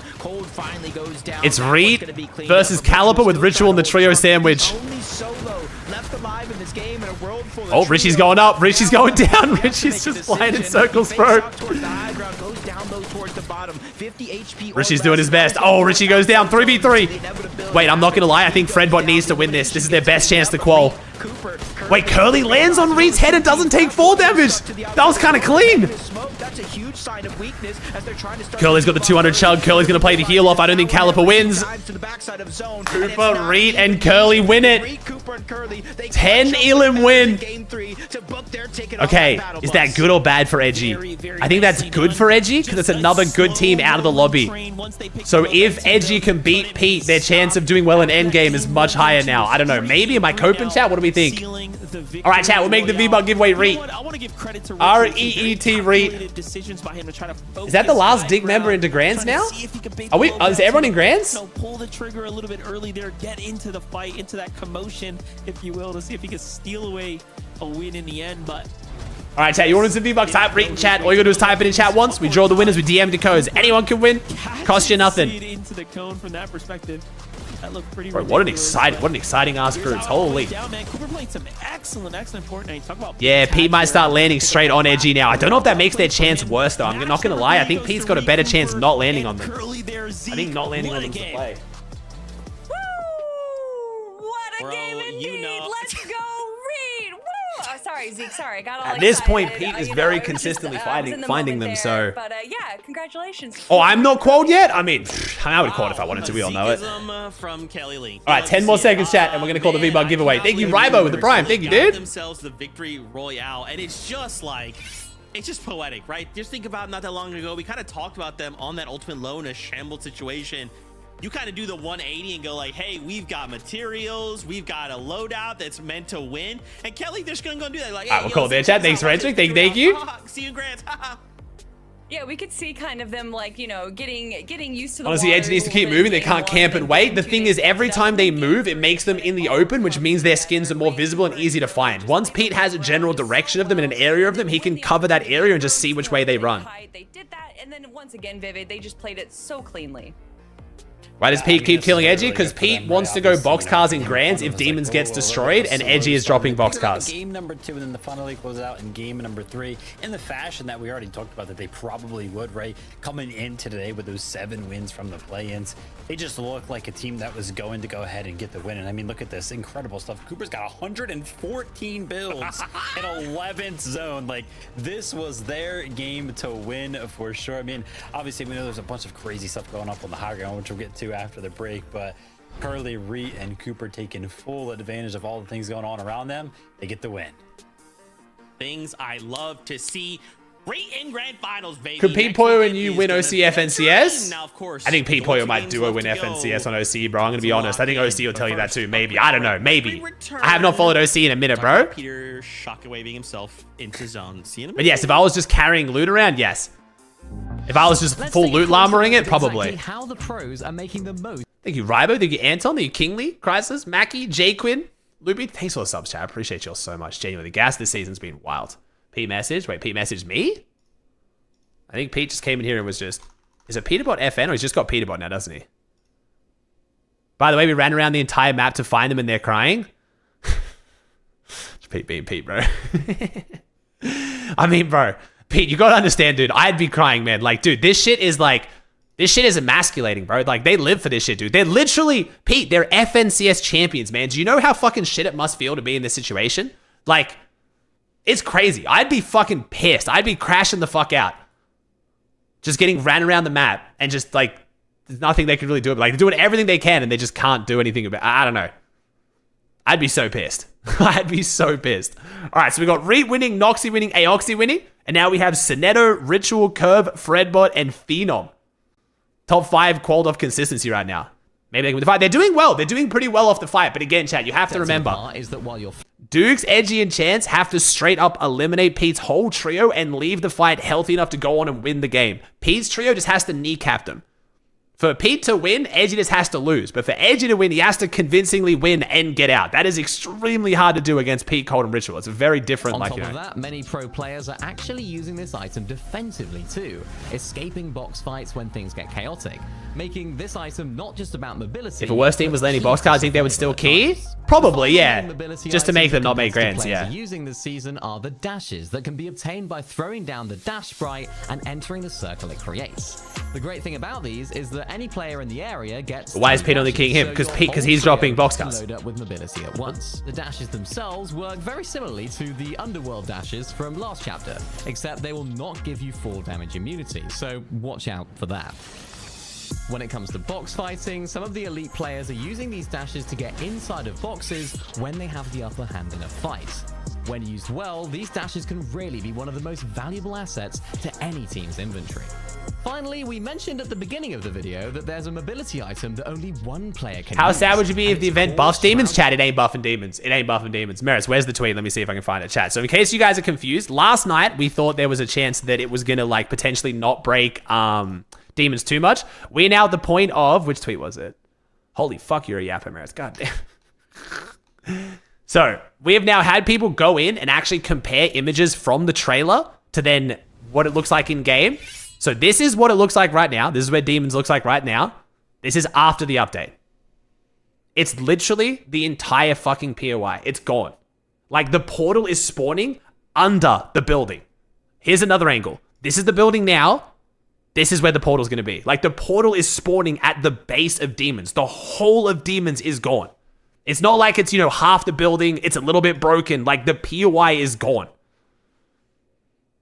It's Reed versus Caliper with Ritual in the trio sandwich. Oh, Richie's going up. Richie's going down. Richie's just flying in circles, bro. Richie's doing his best. Oh, Richie goes down. 3v3. Wait, I'm not going to lie. I think Fredbot needs to win this. This is their best chance to qual. Wait, Curly lands on Reed's head and doesn't take fall damage. That was kind of clean. Curly's got the 200 chug. Curly's going to play the heal off. I don't think Caliper wins. Cooper, Reed, and Curly win it. 10 Elim win. Okay, is that good or bad for Edgy? I think that's good for Edgy because it's another good team out of the lobby. So if Edgy can beat Pete, their chance of doing well in endgame is much higher now. I don't know. Maybe? Am I coping, chat? What do we think? All right, chat. We'll make the V-Buck giveaway Reed. R-E-E-T Reed. Is that the last dig member into Grands now? Are we? Is everyone in Grands? Pull the trigger a little bit early there. Get into the fight, into that commotion, if you will, to see if he can steal away a win in the end. But all right, chat. You want some V-Bucks? Type Reed in chat. All you gotta do is type it in chat once. We draw the winners with DM codes. Anyone can win. Cost you nothing. Into the cone from that perspective. That looked pretty. Bro, what an exciting ass group. Holy. Cooper played some excellent Fortnite. Talk about Yeah, Pete might start landing straight on Edgy now. I don't know if that makes their chance worse though. I'm not gonna lie. I think Pete's got a better chance not landing on them. I think not landing on them to play. What a game indeed. Let's go, Reed. Woo! Oh, sorry, Zeke. Sorry, I got all At this excited. point, Pete is very consistently finding them. So. But yeah, congratulations. Oh, I'm not qualled yet. I mean, I would call it if I wanted to. We all know it. From Kelly Lee. All right, 10 more seconds, chat, and we're gonna call the V-Buck giveaway. Thank you, Rybo, with the Prime. Thank you, dude. Themselves the victory royale, and it's just like. It's just poetic, right? Just think about not that long ago, we kind of talked about them on that ultimate low in a shambled situation. You kind of do the 180 and go like, hey, we've got materials, we've got a loadout that's meant to win. And Kelly, they're just gonna go do that. Like, hey, all right, we'll call there, chat. Thanks for entering. Thank you. See you, Grant. Yeah, we could see kind of them like, you know, getting used to the Honestly, Edge needs to keep moving. They can't camp and wait. The thing is, every time they move, it makes them in the open, which means their skins are more visible and easy to find. Once Pete has a general direction of them and an area of them, he can cover that area and just see which way they run. They did that, and then once again, Vivid, they just played it so cleanly. Why does Pete keep killing Edgy? Because Pete wants to go boxcars in Grands if Demons gets destroyed, and Edgy is dropping boxcars. Game number 2, and then the finally close out in game number 3 in the fashion that we already talked about that they probably would, right? Coming in today with those 7 wins from the play-ins, they just look like a team that was going to go ahead and get the win. And I mean, look at this incredible stuff. Cooper's got 114 builds in 11th zone. Like, this was their game to win for sure. I mean, obviously we know there's a bunch of crazy stuff going up on the high ground, which we'll get to after the break, but Curly, Reed, and Cooper taking full advantage of all the things going on around them. They get the win. Things I love to see. Great in grand finals, baby. Could Pete Poyo and you win OC FNCS? Now, of course, I think Pete Poyo might duo win FNCS on OC, bro. I'm gonna be honest. I think OC will tell you that too. Maybe. I don't know. Maybe. I have not followed OC in a minute, bro. Peter shockwaving himself into zone. But yes, if I was just carrying loot around, yes. If I was just full loot llamoring it, probably. How the pros are making the most. Thank you, Rybo. Thank you, Anton. Thank you, Kingly, Chrysalis, Mackie, J Quinn, Loopy. Thanks for the subs, chat. I appreciate you all so much. Genuinely, the gas this season's been wild. Pete message. Wait, Pete messaged me? I think Pete just came in here and was just... Is it Peterbot FN or he's just got Peterbot now, doesn't he? By the way, we ran around the entire map to find them and they're crying. It's Pete being Pete, bro. I mean, bro. Pete, you gotta understand, dude. I'd be crying, man. Like, dude, this shit is like... This shit is emasculating, bro. Like, they live for this shit, dude. They're literally... Pete, they're FNCS champions, man. Do you know how fucking shit it must feel to be in this situation? Like, it's crazy. I'd be fucking pissed. I'd be crashing the fuck out. Just getting ran around the map and just, like, there's nothing they can really do. Like, they're doing everything they can and they just can't do anything about it. I don't know. I'd be so pissed. I'd be so pissed. All right, so we got Reed winning, Noxy winning, Aoxy winning, and now we have Sonetto, Ritual, Curve, Fredbot, and Phenom. Top 5 qualled off consistency right now. Maybe they can win the fight. They're doing well. They're doing pretty well off the fight. But again, chat, you have to remember. Is that while you're Dukes, Edgy, and Chance have to straight up eliminate Pete's whole trio and leave the fight healthy enough to go on and win the game. Pete's trio just has to kneecap them. For Pete to win, Edgy just has to lose. But for Edgy to win, he has to convincingly win and get out. That is extremely hard to do against Pete, Cold, and Ritual. It's a very different, On top of that, many pro players are actually using this item defensively too, escaping box fights when things get chaotic, making this item not just about mobility. If a worse team was landing box cards, I think they would still key? Probably, yeah. Just to make them not make grands, yeah. Using this season are the dashes that can be obtained by throwing down the dash sprite and entering the circle it creates. The great thing about these is that any player in the area gets. Why is Pete only keying him? Because he's dropping box cards. Load up with mobility at once. The dashes themselves work very similarly to the underworld dashes from last chapter, except they will not give you full damage immunity, so watch out for that. When it comes to box fighting, some of the elite players are using these dashes to get inside of boxes when they have the upper hand in a fight. When used well, these dashes can really be one of the most valuable assets to any team's inventory. Finally, we mentioned at the beginning of the video that there's a mobility item that only one player can How use, sad would you be if and the it's event called buffs demons? Shroud. Chat, it ain't buffing demons. It ain't buffing demons. Meris, where's the tweet? Let me see if I can find it. Chat. So in case you guys are confused, last night we thought there was a chance that it was gonna like potentially not break demons too much. We're now at the point of, which tweet was it? Holy fuck, you're a yapper, Meris. God damn. So we have now had people go in and actually compare images from the trailer to then what it looks like in game. So this is what it looks like right now. This is where demons looks like right now. This is after the update. It's literally the entire fucking POI. It's gone. Like the portal is spawning under the building. Here's another angle. This is the building now. This is where the portal is going to be. Like the portal is spawning at the base of demons. The whole of demons is gone. It's not like it's, you know, half the building. It's a little bit broken. Like the POI is gone.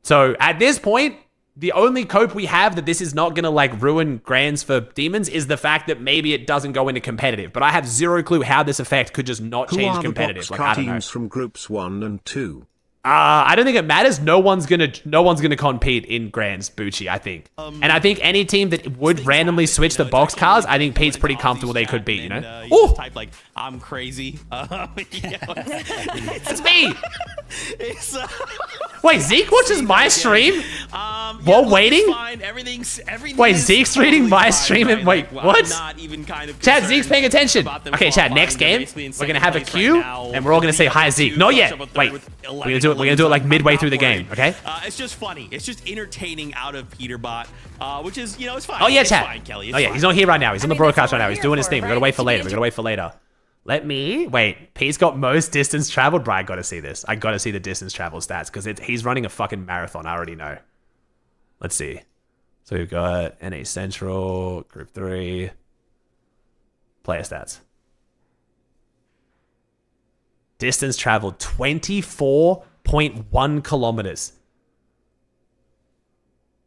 So at this point, the only cope we have that this is not going to like ruin grands for demons is the fact that maybe it doesn't go into competitive. But I have zero clue how this effect could just not change competitive. Like, I don't know. Teams from groups 1 and 2. I don't think it matters. No one's gonna compete in Grands, Bucci, I think. And I think any team that would randomly switch the box cars, I think Pete's pretty comfortable they could beat, you know? Ooh! Type like, I'm crazy. It's me! Wait, Zeke watches my stream? While waiting? Everything's Wait, Zeke's reading my stream? And wait, what? Chad, Zeke's paying attention. Okay, Chad, next game, we're gonna have a queue, and we're all gonna say hi, Zeke. Not yet. Wait, we're gonna do it like midway through the game, okay? It's just funny. It's just entertaining out of Peterbot, which is, you know, it's fine. Oh yeah, it's Chad. fine, Kelly. Oh yeah, he's not here right now. He's on the broadcast right now. He's doing his thing. We gotta wait for later. We gotta wait for later. Let me wait. Pete's got most distance traveled, bro. I gotta see this. I gotta see the distance travel stats because he's running a fucking marathon. I already know. Let's see. So we've got NA Central, Group 3, player stats. Distance traveled 24.1 kilometers.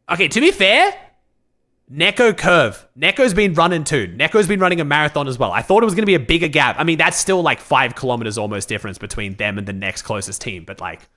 Okay, to be fair, Neko Curve. Neko's been running too. Neko's been running a marathon as well. I thought it was going to be a bigger gap. I mean, that's still like 5 kilometers almost difference between them and the next closest team. But like,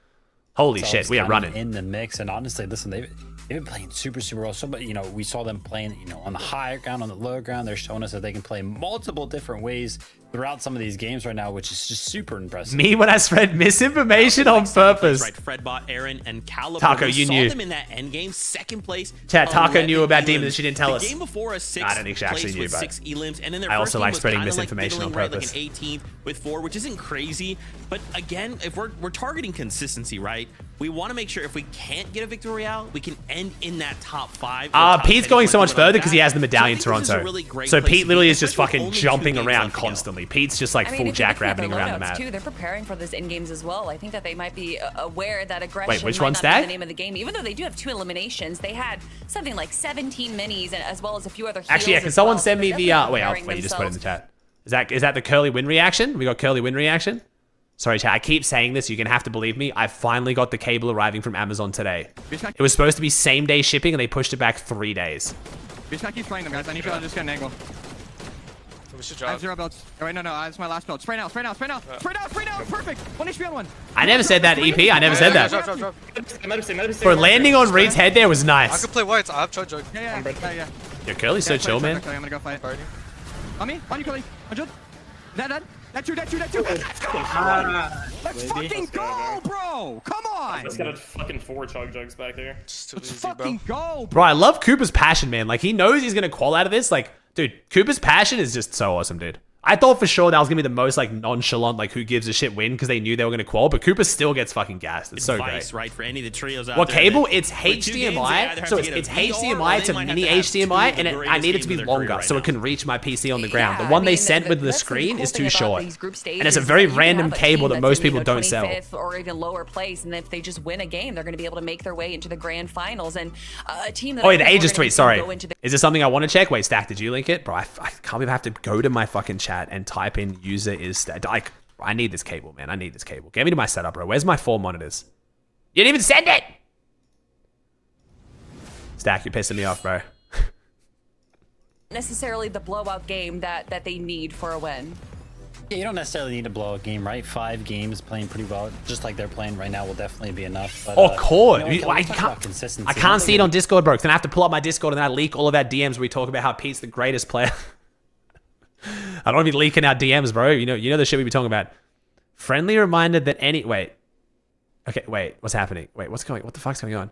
holy shit, we are running. In the mix. And honestly, listen, they've been playing super well. So, but, you know, we saw them playing, you know, on the higher ground, on the lower ground. They're showing us that they can play multiple different ways throughout some of these games right now, which is just super impressive. Me when I spread misinformation on purpose. Right, Fredbot, Aaron, and Caliber. Taco, we you saw knew. them in that end game, second place. Chat, Taco knew about demons. She didn't tell us. The game before us, I don't think she actually knew, with but 6 elims, and then their I first also game like was spreading kinda misinformation on fiddling, right, purpose. like an 18th with 4, which isn't crazy. But again, if we're targeting consistency, right? We want to make sure if we can't get a victory royale, we can end in that top 5. Pete's going so much further because he has the medallion Toronto. Really So Pete literally is just fucking jumping around constantly. Pete's just like full jackrabbing around the map. Too, they're preparing for this in games as well. I think that they might be aware that aggression Wait, which might one's not be that? the name of the game. Even though they do have 2 eliminations, they had something like 17 minis and as well as a few other heals. Actually, yeah, can someone send me the wait, you just put it in the chat. Is that the curly win reaction? We got curly win reaction? Sorry, chat. I keep saying this. You're going to have to believe me. I finally got the cable arriving from Amazon today. It was supposed to be same day shipping, and they pushed it back 3 days. Bitch, I keep spraying them, guys. I need to just get an angle. I have 0 belts. Oh, wait, no, that's my last belt. Spray now. Perfect. 1 HP on 1. I never said that, EP. I never said that. Bro, landing on Reed's head there was nice. I can play whites. I have charge jug. Yeah. Yo, Curly's so chill, man. I'm gonna go fight. On me, on you, Curly. 100. That two. Let's fucking go, bro. Come on. Let's get a fucking 4 chug jugs back there. Let's fucking go, Bro, I love Cooper's passion, man. Like, he knows he's going to qual out of this. Like, Dude, Cooper's passion is just so awesome, dude. I thought for sure that was going to be the most, like, nonchalant, like, who gives a shit win because they knew they were going to qual, but Cooper still gets fucking gassed. It's so great. Right, for any of the trios out What there. cable? It's HDMI. So it's HDMI to mini HDMI, and I need it to be longer so it can reach my PC on the ground. The one they sent with the screen is too short. And it's a very random cable that most people don't sell. Or even lower place, and if they just win a game, they're going to be able to make their way into the grand finals. And a team that oh, wait, the Aegis tweet. Sorry. Is this something I want to check? Wait, Stack, did you link it? Bro, I can't believe I have to go to my fucking chat and type in user is like, I need this cable, man. I need this cable. Get me to my setup, bro. Where's my 4 monitors? You didn't even send it. Stack, you're pissing me off, bro. necessarily the blowout game that they need for a win. Yeah, you don't necessarily need to blow a game, right? 5 games playing pretty well, just like they're playing right now, will definitely be enough. But, oh, Cord. I can't see it on Discord, bro. Because then I have to pull up my Discord and then I leak all of our DMs where we talk about how Pete's the greatest player. I don't want to be leaking our DMs, bro. You know the shit we be talking about. Friendly reminder that wait. Okay, wait. What's happening? Wait, what the fuck's going on?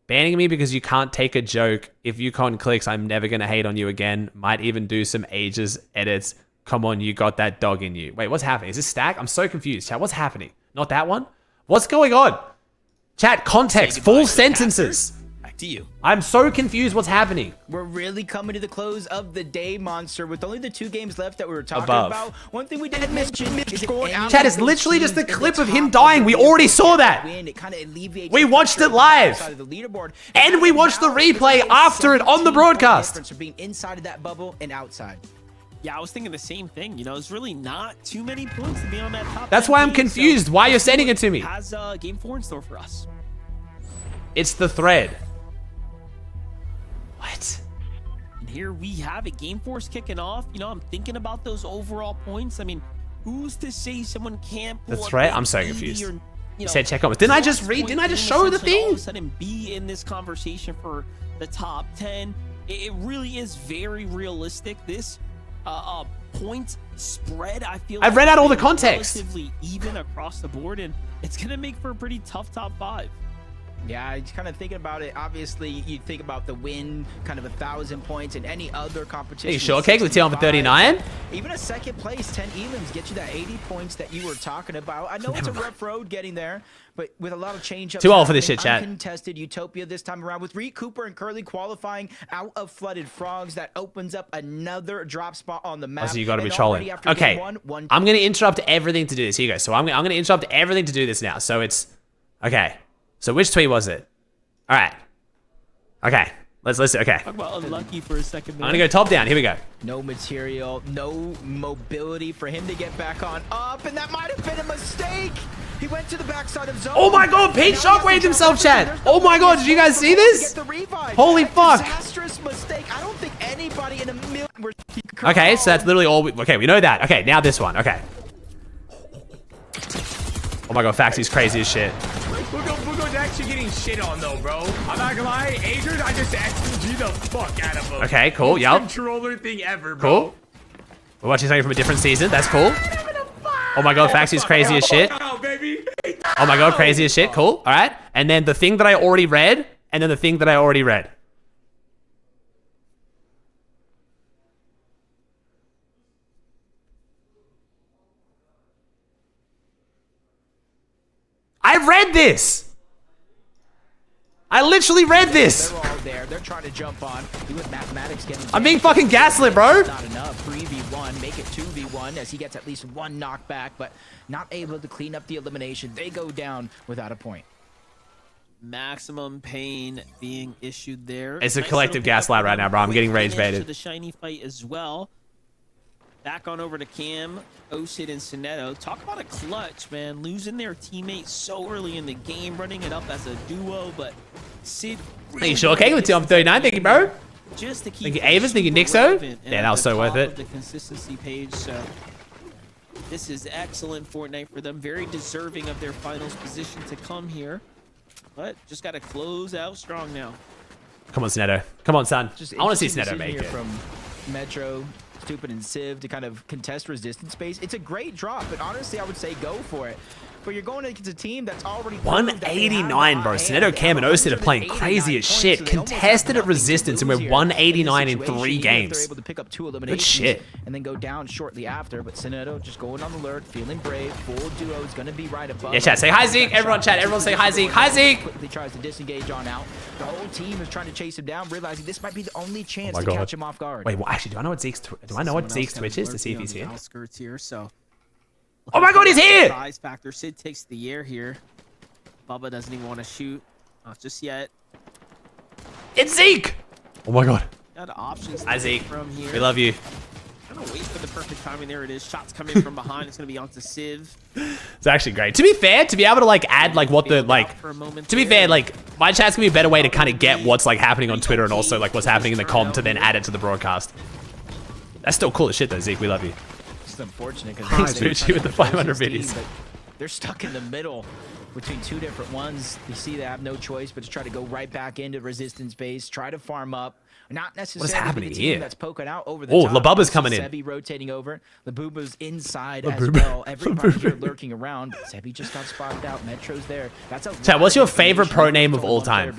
Banning me because you can't take a joke. If Yukon clicks, I'm never going to hate on you again. Might even do some ages edits. Come on, you got that dog in you. Wait, what's happening? Is this Stack? I'm so confused. Chat, what's happening? Not that one? What's going on? Chat, context, full sentences. Back to you. I'm so confused what's happening. We're really coming to the close of the day, Monster, with only the 2 games left that we were talking Above. about. One thing we didn't mention is Chat, it's literally just the clip of him dying. We already saw that. We watched it live. And we watched the replay after it on the broadcast. For being inside of that bubble and outside. Yeah, I was thinking the same thing. You know, it's really not too many points to be on that top. That's why I'm confused. Why you're sending it to me? Has game 4 in store for us. It's the thread. What? And here we have it. Game 4's kicking off. You know, I'm thinking about those overall points. I mean, who's to say someone can't pull the thread? I'm so confused. You said check comments. Didn't I just read? Didn't I just show the thing? All of a sudden be in this conversation for the top 10. It really is very realistic. This point spread, I feel I've read out all the context. Relatively even across the board, and it's gonna make for a pretty tough top 5. Yeah, just kind of thinking about it. Obviously, you think about the win, kind of 1,000 points in any other competition. Are you sure, Cake? Let's see on for 39. Even a second place, 10 elims, get you that 80 points that you were talking about. I know it's a rough road getting there, but with a lot of change-ups. Too old for this shit, chat. Uncontested Utopia this time around with Reed Cooper and Curly qualifying out of Flooded Frogs. That opens up another drop spot on the map. Oh, so you got to be trolling. Okay, I'm going to interrupt everything to do this. Here you go. So I'm going to interrupt everything to do this now. So it's okay. So which tweet was it? All right. Okay. Let's listen. Okay. Talk about unlucky for a second. I'm gonna go top down. Here we go. No material, no mobility for him to get back on up, and that might have been a mistake. He went to the backside of zone. Oh my God! Pete shockwaved himself, chat. Oh my God! Did you guys see this? Holy fuck! Disastrous mistake. I don't think anybody in a million. Okay, so that's literally all. Okay, we know that. Okay, now this one. Okay. Oh my God, Faxy's crazy as shit. Bugo's actually getting shit on though, bro. I'm not gonna lie, Adrian, I just SMG the fuck out of him. Okay, cool, yup. Controller thing ever, bro. Cool. We're watching something from a different season. That's cool. Oh my God, Faxy's crazy as shit. Oh my God, crazy as shit. Cool. All right. And then the thing that I already read, and then the thing that I already read. I read this. I literally read this. They're all there. They're trying to jump on. With mathematics getting. I'm being fucking gaslit, bro. Not enough. 3v1, make it 2v1 as he gets at least 1 knockback, but not able to clean up the elimination. They go down without a point. Maximum pain being issued there. It's a collective gaslight right now, bro. I'm getting rage baited. The shiny fight as well. Back on over to Cam, Osid, and Sinetto. Talk about a clutch, man. Losing their teammate so early in the game, running it up as a duo, but Sid. Are you sure? Okay, with 2 on 39. Thank you, bro. Just to keep. Thank you, Avis. Thank you, Nixo. Yeah, that was so worth it. The consistency page. So this is excellent Fortnite for them. Very deserving of their finals position to come here, but just got to close out strong now. Come on, Sinetto. Come on, son. Just I want to see Sinetto make it. From Metro, Stupid, and Civ to kind of contest resistance space. It's a great drop, but honestly, I would say go for it. but you're going against a team that's already 189, bro. Sineto, Cam, and Osid are playing crazy as shit. Contested at Resistance, and we're 189 in 3 games. Able to pick up 2 Good eliminations shit. and then go down shortly after. But Sineto just going on alert, feeling brave. Full duo is going to be right above. Yeah, chat. Say hi, Zeke. Everyone, chat. Everyone say hi, Zeke. Hi, Zeke. Quickly tries to disengage on out. The whole team is trying to chase him down, realizing this might be the only chance to catch him off guard. Wait, well, actually, do I know what Zeke's Twitch is to see if he's here? Outskirts here, so. Oh my God, he's here! Size factor. Sid takes the air here. Bubba doesn't even want to shoot, not just yet. It's Zeke! Oh my God. Got options. Hi, Zeke. From here. We love you. Gonna wait for the perfect timing. There it is. Shots coming from behind. It's gonna be onto Civ. It's actually great. To be fair, to be able to like add like what the like, to be fair, like my chat's gonna be a better way to kind of get what's like happening on Twitter and also like what's happening in the com to then add it to the broadcast. That's still cool as shit though, Zeke. We love you. It's unfortunate Thanks, Poochie, with the 500 biddies. They're stuck in the middle between 2 different ones. You see they have no choice but to try to go right back into Resistance base, try to farm up. Not necessarily what is happening here? That's poking out over the top. top. Labubba's coming in. Sebi rotating over. Labuba's inside as well. Everybody here lurking around. Sebi just got spotted out. Metro's there. That's a chat, what's your favorite pro name of all time?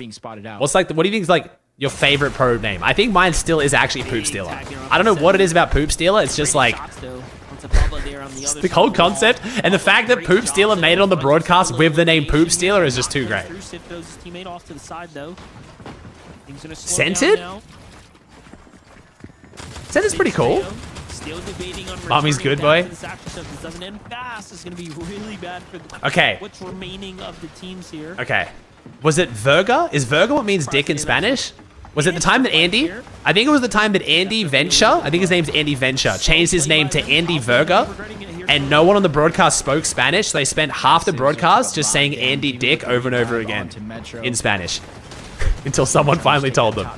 What's like what do you think is like your favorite pro name? I think mine still is actually Poop Stealer. I don't know what it is about Poop Stealer. It's just like the whole concept and the fact that Poop Stealer made it on the broadcast with the name Poop Stealer is just too great. Scented? Scented pretty cool. Mommy's good, boy. Okay. What's remaining of the teams here? Okay. Was it Verga? Is Verga what means dick in Spanish? Was it the time that Andy? I think it was the time that Andy Venture, I think his name's Andy Venture, changed his name to Andy Verga, and no one on the broadcast spoke Spanish. So they spent half the broadcast just saying Andy Dick over and over again in Spanish. Until someone finally told them.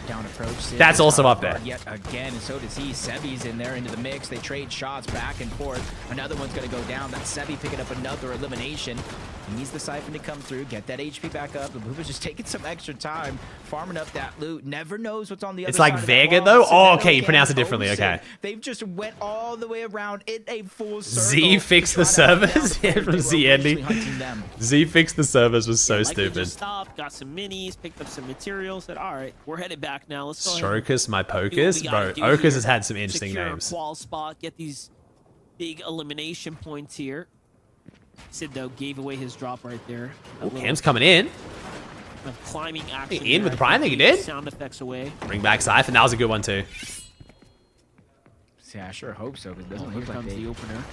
That's also up there. Yet again, and so does he. Sebi's in there into the mix. They trade shots back and forth. Another one's going to go down. That's Sebi picking up another elimination. He needs the Siphon to come through, get that HP back up. The Booba's just taking some extra time, farming up that loot. Never knows what's on the other side. It's like Vega though? Oh, okay, you pronounce it differently, okay. They've just went all the way around in a full circle. Z fixed the servers? Yeah, from Z Andy. Z fixed the servers was so stupid. Stopped, got some minis, picked up some materials, said, all right, we're headed back now. Let's go Strokus, my Pocus? Bro, Okus has had some interesting names. Qual spot, get these big elimination points here. Sid, though, gave away his drop right there. Cam's coming in. Climbing action. In with the Prime, I think he did. Sound effects away. Bring back Siphon, that was a good one too. Yeah, I sure hope so. It doesn't look here like comes the opener.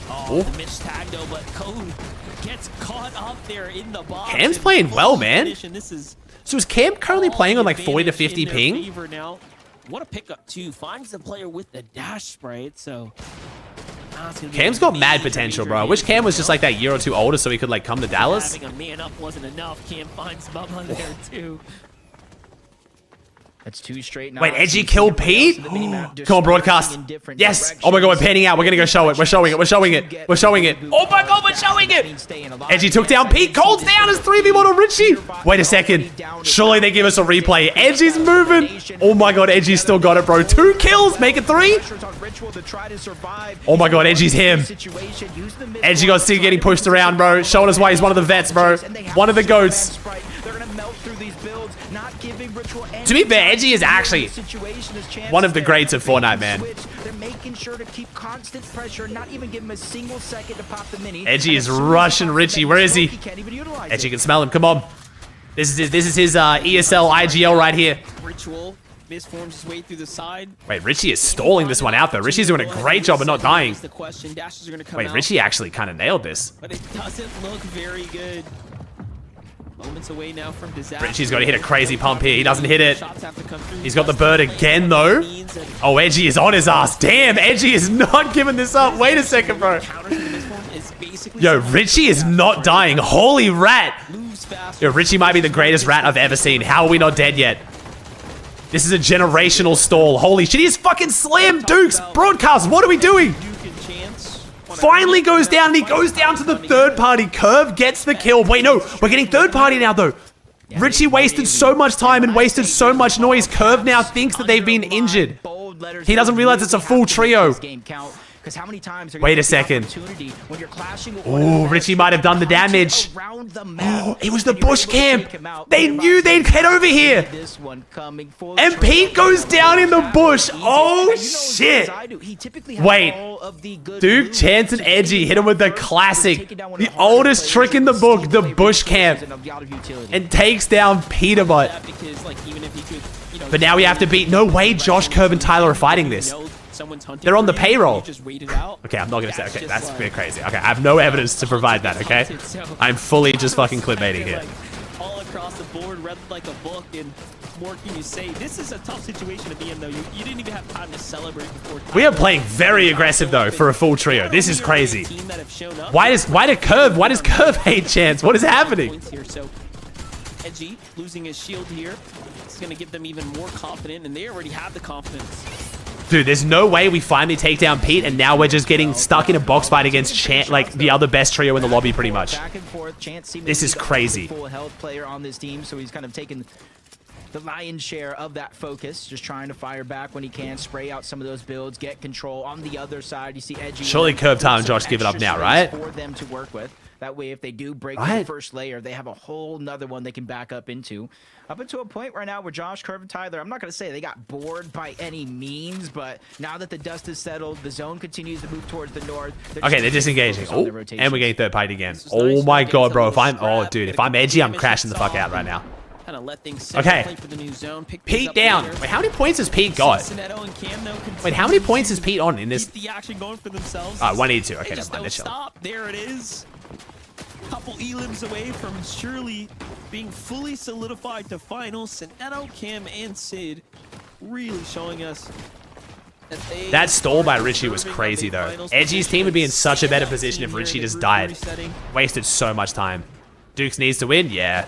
Oh, the missed tag though, but Code gets caught up there in the box. Cam's playing well, man. This is so is Cam currently playing on like 40 to 50 ping? Now. What a pickup too. Finds the player with the dash spray. So Cam's got mad potential, bro. I wish Cam was just like that year or two older so he could like come to Dallas. Having a man up wasn't enough. Cam finds Bubba there too. That's 2 straight. Wait, Edgy killed Pete? Come on, broadcast. Yes. Oh my God, we're panning out. We're gonna go show it. We're showing it. We're showing it. We're showing it. Oh my God, we're showing it. Edgy took down Pete. Cold's down as 3v1 on Richie. Wait a second. Surely they give us a replay. Edgy's moving. Oh my God, Edgy's still got it, bro. 2 kills, make it 3. Oh my God, Edgy's him. Edgy got sick getting pushed around, bro. Showing us why he's one of the vets, bro. One of the goats. To be fair, Edgy is actually one of the greats of Fortnite, man. They're making sure to keep constant pressure, not even give him a single second to pop the mini. Edgy is rushing Richie. Where is he? Edgy can smell him. Come on. This is his ESL IGL right here. Ritual misforms his way through the side. Wait, Richie is stalling this one out though. Richie's doing a great job of not dying. Wait, Richie actually kind of nailed this. But it doesn't look very good. Moments away now from disaster. Richie's got to hit a crazy pump here. He doesn't hit it. He's got the bird again, though. Oh, Edgy is on his ass. Damn, Edgy is not giving this up. Wait a second, bro. Yo, Richie is not dying. Holy rat. Yo, Richie might be the greatest rat I've ever seen. How are we not dead yet? This is a generational stall. Holy shit, he's fucking slam Dukes. Broadcast, what are we doing? Finally goes down, and he goes down to the third party. Curve gets the kill. Wait, no, we're getting third party now, though. Richie wasted so much time and wasted so much noise. Curve now thinks that they've been injured. He doesn't realize it's a full trio. Because how many times are Wait a second. when you're clashing with Oh, Richie might have done the damage. Oh, it was the bush camp. They knew they'd head over here. And Pete goes down in the bush. Oh, shit. Wait. Duke, Chance, and Edgy hit him with the classic, the oldest trick in the book, the bush camp, and takes down Peterbot. But now we have to beat. No way Josh, Curve, and Tyler are fighting this. They're on the payroll. Okay, I'm not gonna say. Okay, that's a bit crazy. Okay, I have no evidence to provide that. Okay, I'm fully just fucking clickbaiting here. All across the board, read like a book, and more can you say? This is a tough situation to be in, though. You didn't even have time to celebrate before. We are playing very aggressive though for a full trio. This is crazy. Why does Curve hate Chance? What is happening? Edgy losing his shield here. It's gonna give them even more confident, and they already have the confidence. Dude, there's no way we finally take down Pete, and now we're just getting stuck in a box fight against Chance, like the other best trio in the lobby, pretty much. This is crazy. Full health player on this team, so he's kind of taken the lion's share of that focus, just trying to fire back when he can, spray out some of those builds, get control. On the other side, you see Edgy. Surely Curve Time and Josh give it up now, right? For them to work with. That way, if they do break the first layer, they have a whole nother one they can back up into. Up until a point right now where Josh, Curve, and Tyler, I'm not going to say they got bored by any means, but now that the dust is settled, the zone continues to move towards the north. Okay, they're disengaging. Oh, and we're getting third party again. Oh my god, bro. If I'm Edgy, I'm crashing the fuck out right now. Kind of let things okay. For the new zone. Pete down. Wait, how many points has Pete got? Wait, how many points is Pete on in this? The action going for themselves. 182. Okay, never mind. Stop. There it is. Couple elims away from surely being fully solidified to finals. Sineto, Cam, and Sid really showing us that they... That stall by Richie was crazy, though. Edgy's team would be in such a better position if Richie just died. Wasted so much time. Dukes needs to win, yeah.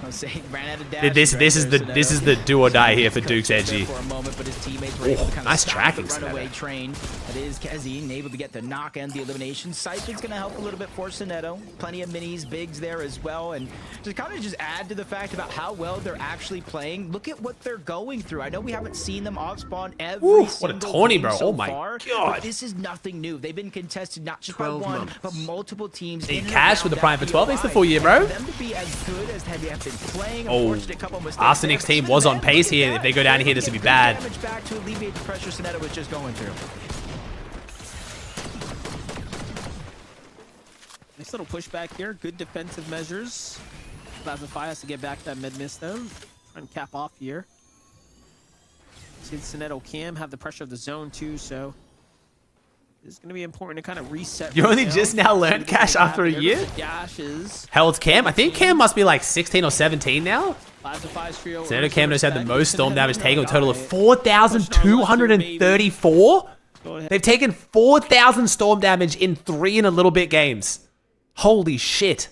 This is the do or die here for Duke's Edgy. Oh, nice tracking. Train. That is Kezi able to get the knock and the elimination. Siphon's gonna help a little bit for Sineto. Plenty of minis, bigs there as well, and to kind of just add to the fact about how well they're actually playing. Look at what they're going through. I know we haven't seen them off spawn every single tourney, bro. So oh my far, god. But this is nothing new. They've been contested not just by one, but multiple teams. Cash with the Prime for 12 makes the full year, bro. Them to be as good as they have been playing. Oh, Arsenic's team was on pace here. If they go down here, this would be bad. Back to alleviate the pressure Sineto was just going through. Nice little pushback here. Good defensive measures. Plasmafy has to get back that mid miss though. Try and cap off here. See Sineto Cam have the pressure of the zone too, so it's going to be important to kind of reset. You only just now learned Cash after a year? Hell, it's Cam. I think Cam must be like 16 or 17 now. Sineto Cam has had the most storm damage taken, a total of 4,234. They've taken 4,000 storm damage in 3 and a little bit games. Holy shit.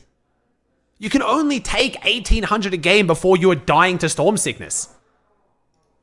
You can only take 1,800 a game before you are dying to storm sickness.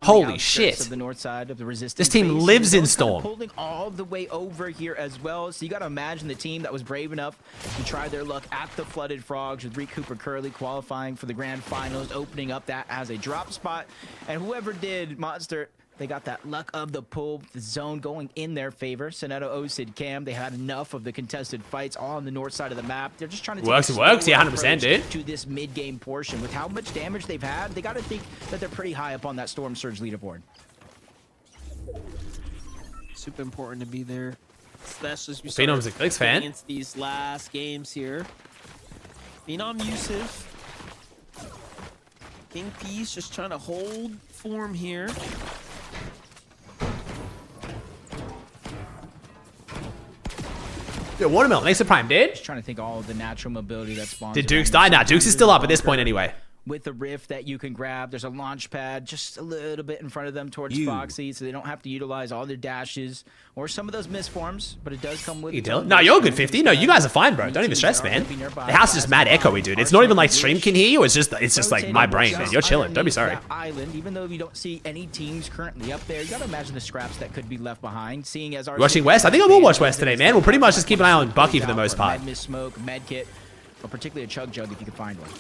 Holy shit. Of the north side of the resistance this team lives in Storm. Pulling all the way over here as well. So you got to imagine the team that was brave enough to try their luck at the Flooded Frogs with Reek Cooper Curley qualifying for the grand finals, opening up that as a drop spot. And whoever did, Monster, they got that luck of the pull, the zone going in their favor. Sineto, Osid, Cam, they had enough of the contested fights on the north side of the map. They're just trying to works, yeah, 100%, dude. To this mid-game portion. With how much damage they've had, they got to think that they're pretty high up on that Storm Surge leaderboard. Super important to be there, especially as we Phenom's a Clicks fan. Against these last games here. Phenom Yusuf. King Peace just trying to hold form here. Dude, Watermelon, thanks for Prime, dude. Just trying to think all of the natural mobility that spawns. Did Dukes die? Nah, Dukes is still up at this point anyway. With the rift that you can grab, there's a launch pad just a little bit in front of them towards Foxy, so they don't have to utilize all their dashes or some of those misforms, but it does come with... No, you're good, 50. No, you guys are fine, bro. Don't even stress, man. The house is just mad echoey, dude. It's not even like stream can hear you. It's just like my brain, man. You're chilling. Don't be sorry. Island, even though you don't see any teams currently up there, you gotta imagine the scraps that could be left behind. Seeing as our watching West, I think I will watch West today, man. We'll pretty much just keep an eye on Bucky for the most part. Miss Smoke, Medkit, or particularly a Chug Jug if you can find one.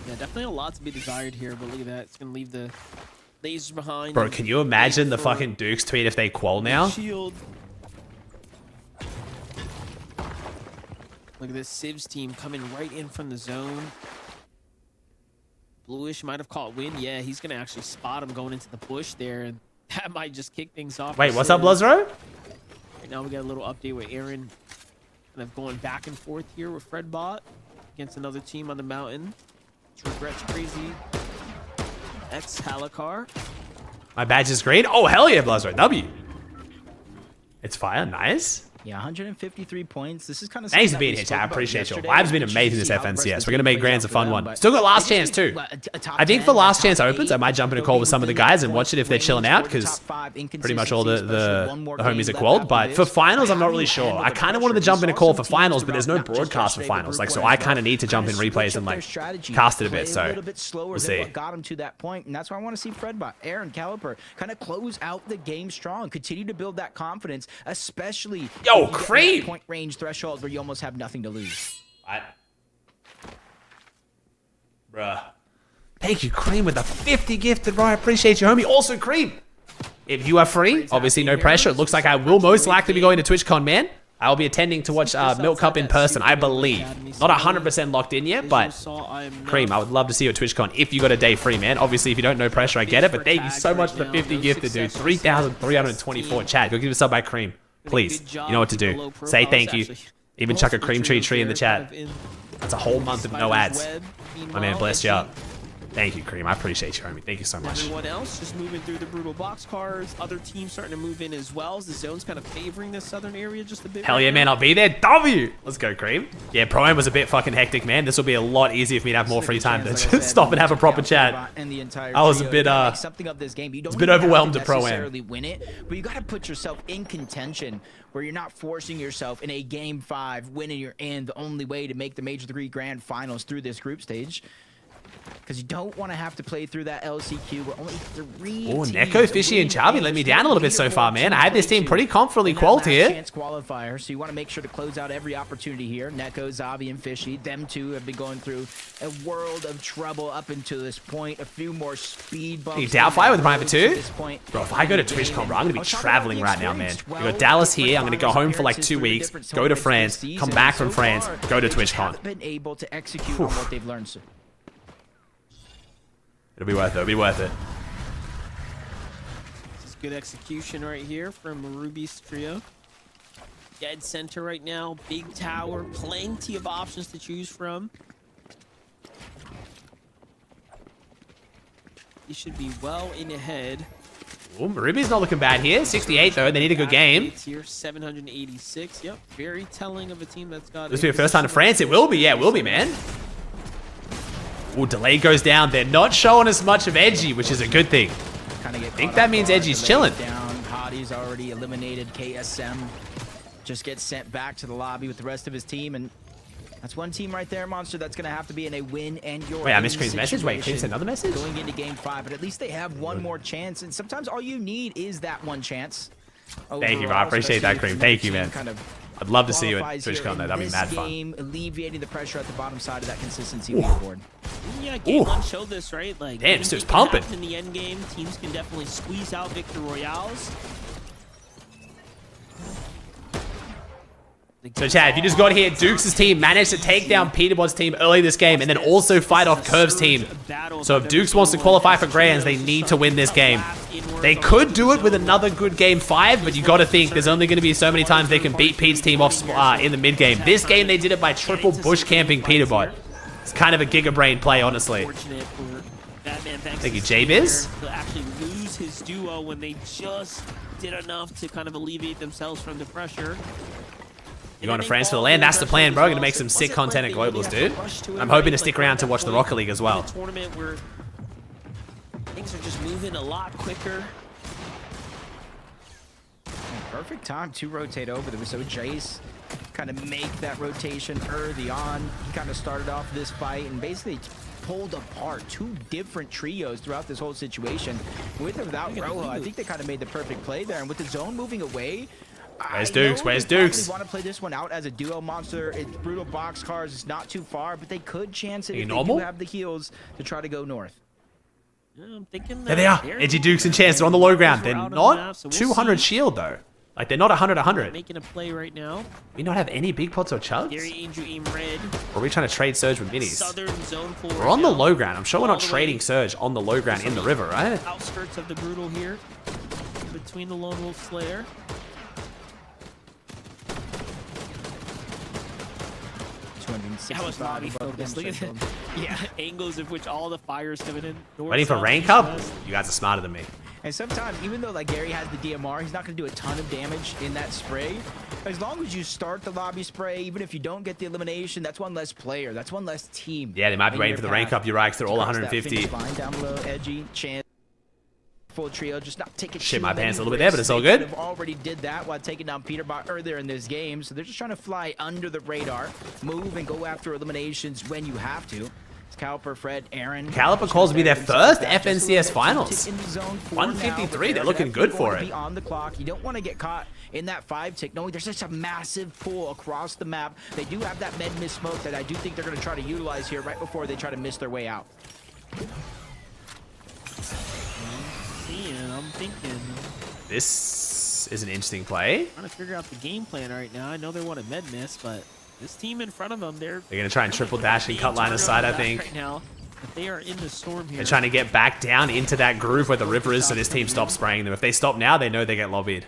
Yeah, definitely a lot to be desired here, but look at that. It's going to leave the lasers behind. Bro, can you imagine the fucking Dukes tweet if they qual now? Shield. Look at this Civs team coming right in from the zone. Bluish might have caught wind. Yeah, he's going to actually spot him going into the bush there. And that might just kick things off. Wait, what's up, Bluzro? Right now we got a little update with Aaron kind of going back and forth here with Fredbot against another team on the mountain. It's Regrets Crazy. Halakar. My badge is green. Oh, hell yeah, Bluzro. W. It's fire. Nice. Yeah, 153 points. This is kind of thanks for being here, chat. I appreciate you. Vibe's been amazing this FNCS. We're going to make Grands a fun one. Still got last chance, too. I think for last chance opens, I might jump in a call with some of the guys and watch it if they're chilling out, because pretty much all the homies are qualled. But for finals, I'm not really sure. I kind of wanted to jump in a call for finals, but there's no broadcast for finals. Like, so I kind of need to jump in replays and, like, cast it a bit. So we'll see. Got him to that point, and that's why I want to see Fredbot, Aaron, Caliper kind of close out the game strong, continue to build that confidence, especially. Yo, Cream! Point range threshold where you almost have nothing to lose. What? Bruh. Thank you, Cream, with the 50 gifted, bro. I appreciate you, homie. Also, Cream, if you are free, obviously no pressure. It looks like I will most likely be going to TwitchCon, man. I'll be attending to watch Milk Cup in person, I believe. Not 100% locked in yet, but Cream, I would love to see you at TwitchCon if you got a day free, man. Obviously, if you don't know pressure, I get it, but thank you so much for the 50 gifted, dude. 3,324 chat. Go give us a sub by Cream. Please, you know what to do. Say thank you. Even chuck a cream tree in the chat. That's a whole month of no ads. My man, bless you up. Thank you, Cream. I appreciate you, homie. Thank you so much. Everyone else just moving through the brutal boxcars. Other teams starting to move in as well. The zone's kind of favoring this southern area just a bit. Hell yeah, man. I'll be there. W. Let's go, Cream. Yeah, Pro-Am was a bit fucking hectic, man. This will be a lot easier for me to have more free time to just stop and have a proper chat. I was a bit, overwhelmed at Pro-Am. Win it, but you got to put yourself in contention where you're not forcing yourself in a game 5, winning you're in the only way to make the Major 3 Grand Finals through this group stage. Because you don't want to have to play through that LCQ where only 3 Oh, Neko, Fishy, and Charby let me down a little bit so far, man. I had this team pretty confidently qualified here. Chance qualifier, so you want to make sure to close out every opportunity here. Neko, Zavi, and Fishy, them two have been going through a world of trouble up until this point. A few more speed bumps. You Doubtfire with Prime for 2? Bro, if I go to TwitchCon, bro, I'm going to be traveling right now, man. We got Dallas here. I'm going to go home for like 2 weeks, go to France, come back from France, go to TwitchCon. Been able to execute on what they've learned. It'll be worth it. It'll be worth it. This is good execution right here from Ruby's trio. Dead center right now. Big tower. Plenty of options to choose from. He should be well in ahead. Oh, Ruby's not looking bad here. 68 though. They need a good game. Here, 786. Yep. Very telling of a team that's got. This will be the first time to France. It will be. Yeah, it will be, man. Oh, delay goes down. They're not showing us much of Edgy, which is a good thing. I think that means Edgy's chilling. Hotty's already eliminated. KSM just gets sent back to the lobby with the rest of his team, and that's one team right there, Monster, that's going to have to be in a win and your. Wait, I missed Cream's message. Wait, Cream sent another message? Going into game 5, but at least they have one more chance, and sometimes all you need is that one chance. Thank you, bro. I appreciate that, Cream. Thank you, man. I'd love to see you at TwitchCon, though. That'd be mad fun. Alleviating the pressure at the bottom side of that consistency leaderboard. Yeah, game 1 showed this, right? Like, damn, this dude's pumping. In the end game, teams can definitely squeeze out victory royales. So, Chad, if you just got here, Dukes' team managed to take down Peterbot's team early this game and then also fight off Curve's team. So if Dukes wants to qualify for Grands, they need to win this game. They could do it with another good game 5, but you got to think there's only going to be so many times they can beat Pete's team off in the mid game. This game, they did it by triple bush camping Peterbot. It's kind of a Giga Brain play, honestly. Thank you, J-Biz. To actually lose his duo when they just did enough to kind of alleviate themselves from the pressure. You're going to France for the land? That's the plan, bro. Going to make some sick content at Globals, dude. I'm hoping to stick around to watch the Rocket League as well. Tournament where things are just moving a lot quicker. Perfect time to rotate over. There was so Jace kind of make that rotation early on. He kind of started off this fight and basically pulled apart 2 different trios throughout this whole situation. With or without Roja, I think they kind of made the perfect play there. And with the zone moving away, Where's Dukes? Where's Dukes? They want to play this one out as a duo, Monster. It's brutal boxcars. It's not too far, but they could chance it if they do have the heals to try to go north. Yeah, I'm thinking there they are. Edgy Dukes and Chance are on the low ground. They're not 200 shield, though. Like, they're not 100-100. Making a play right now. We not have any big pots or chugs? Gary Angel aim red. Or are we trying to trade Surge with minis? Southern zone full We're on the low ground. I'm sure we're not trading Surge on the low ground in the river, right? Outskirts of the Brutal here. Between the Lone Wolf Slayer. How much lobby focus? Look at that. Yeah, angles of which all the fires coming in. Waiting for rank up? You guys are smarter than me. And sometimes, even though like Gary has the DMR, he's not going to do a ton of damage in that spray. As long as you start the lobby spray, even if you don't get the elimination, that's one less player. That's one less team. Yeah, they might be waiting for the rank up. You're right, 'cause they're all 150. Down below, Edgy, Chance, full trio, just not taking. Shit my pants a little bit there, but it's all good. They've already did that while taking down Peterbot earlier in this game, so they're just trying to fly under the radar, move and go after eliminations when you have to. Caliper, Fred, Aaron. Caliper calls me their first FNCS finals. 153, they're looking good for it. On the clock, you don't want to get caught in that 5-tick, knowing there's such a massive pull across the map. They do have that med miss smoke that I do think they're going to try to utilize here right before they try to miss their way out. I'm thinking. This is an interesting play. Trying to figure out the game plan right now. I know they want a med miss, but this team in front of them, they're going to try and triple dash and cut line of sight, I think. Right now, but they are in the storm here. They're trying to get back down into that groove where the river is, so this team stops spraying them. If they stop now, they know they get lobbied.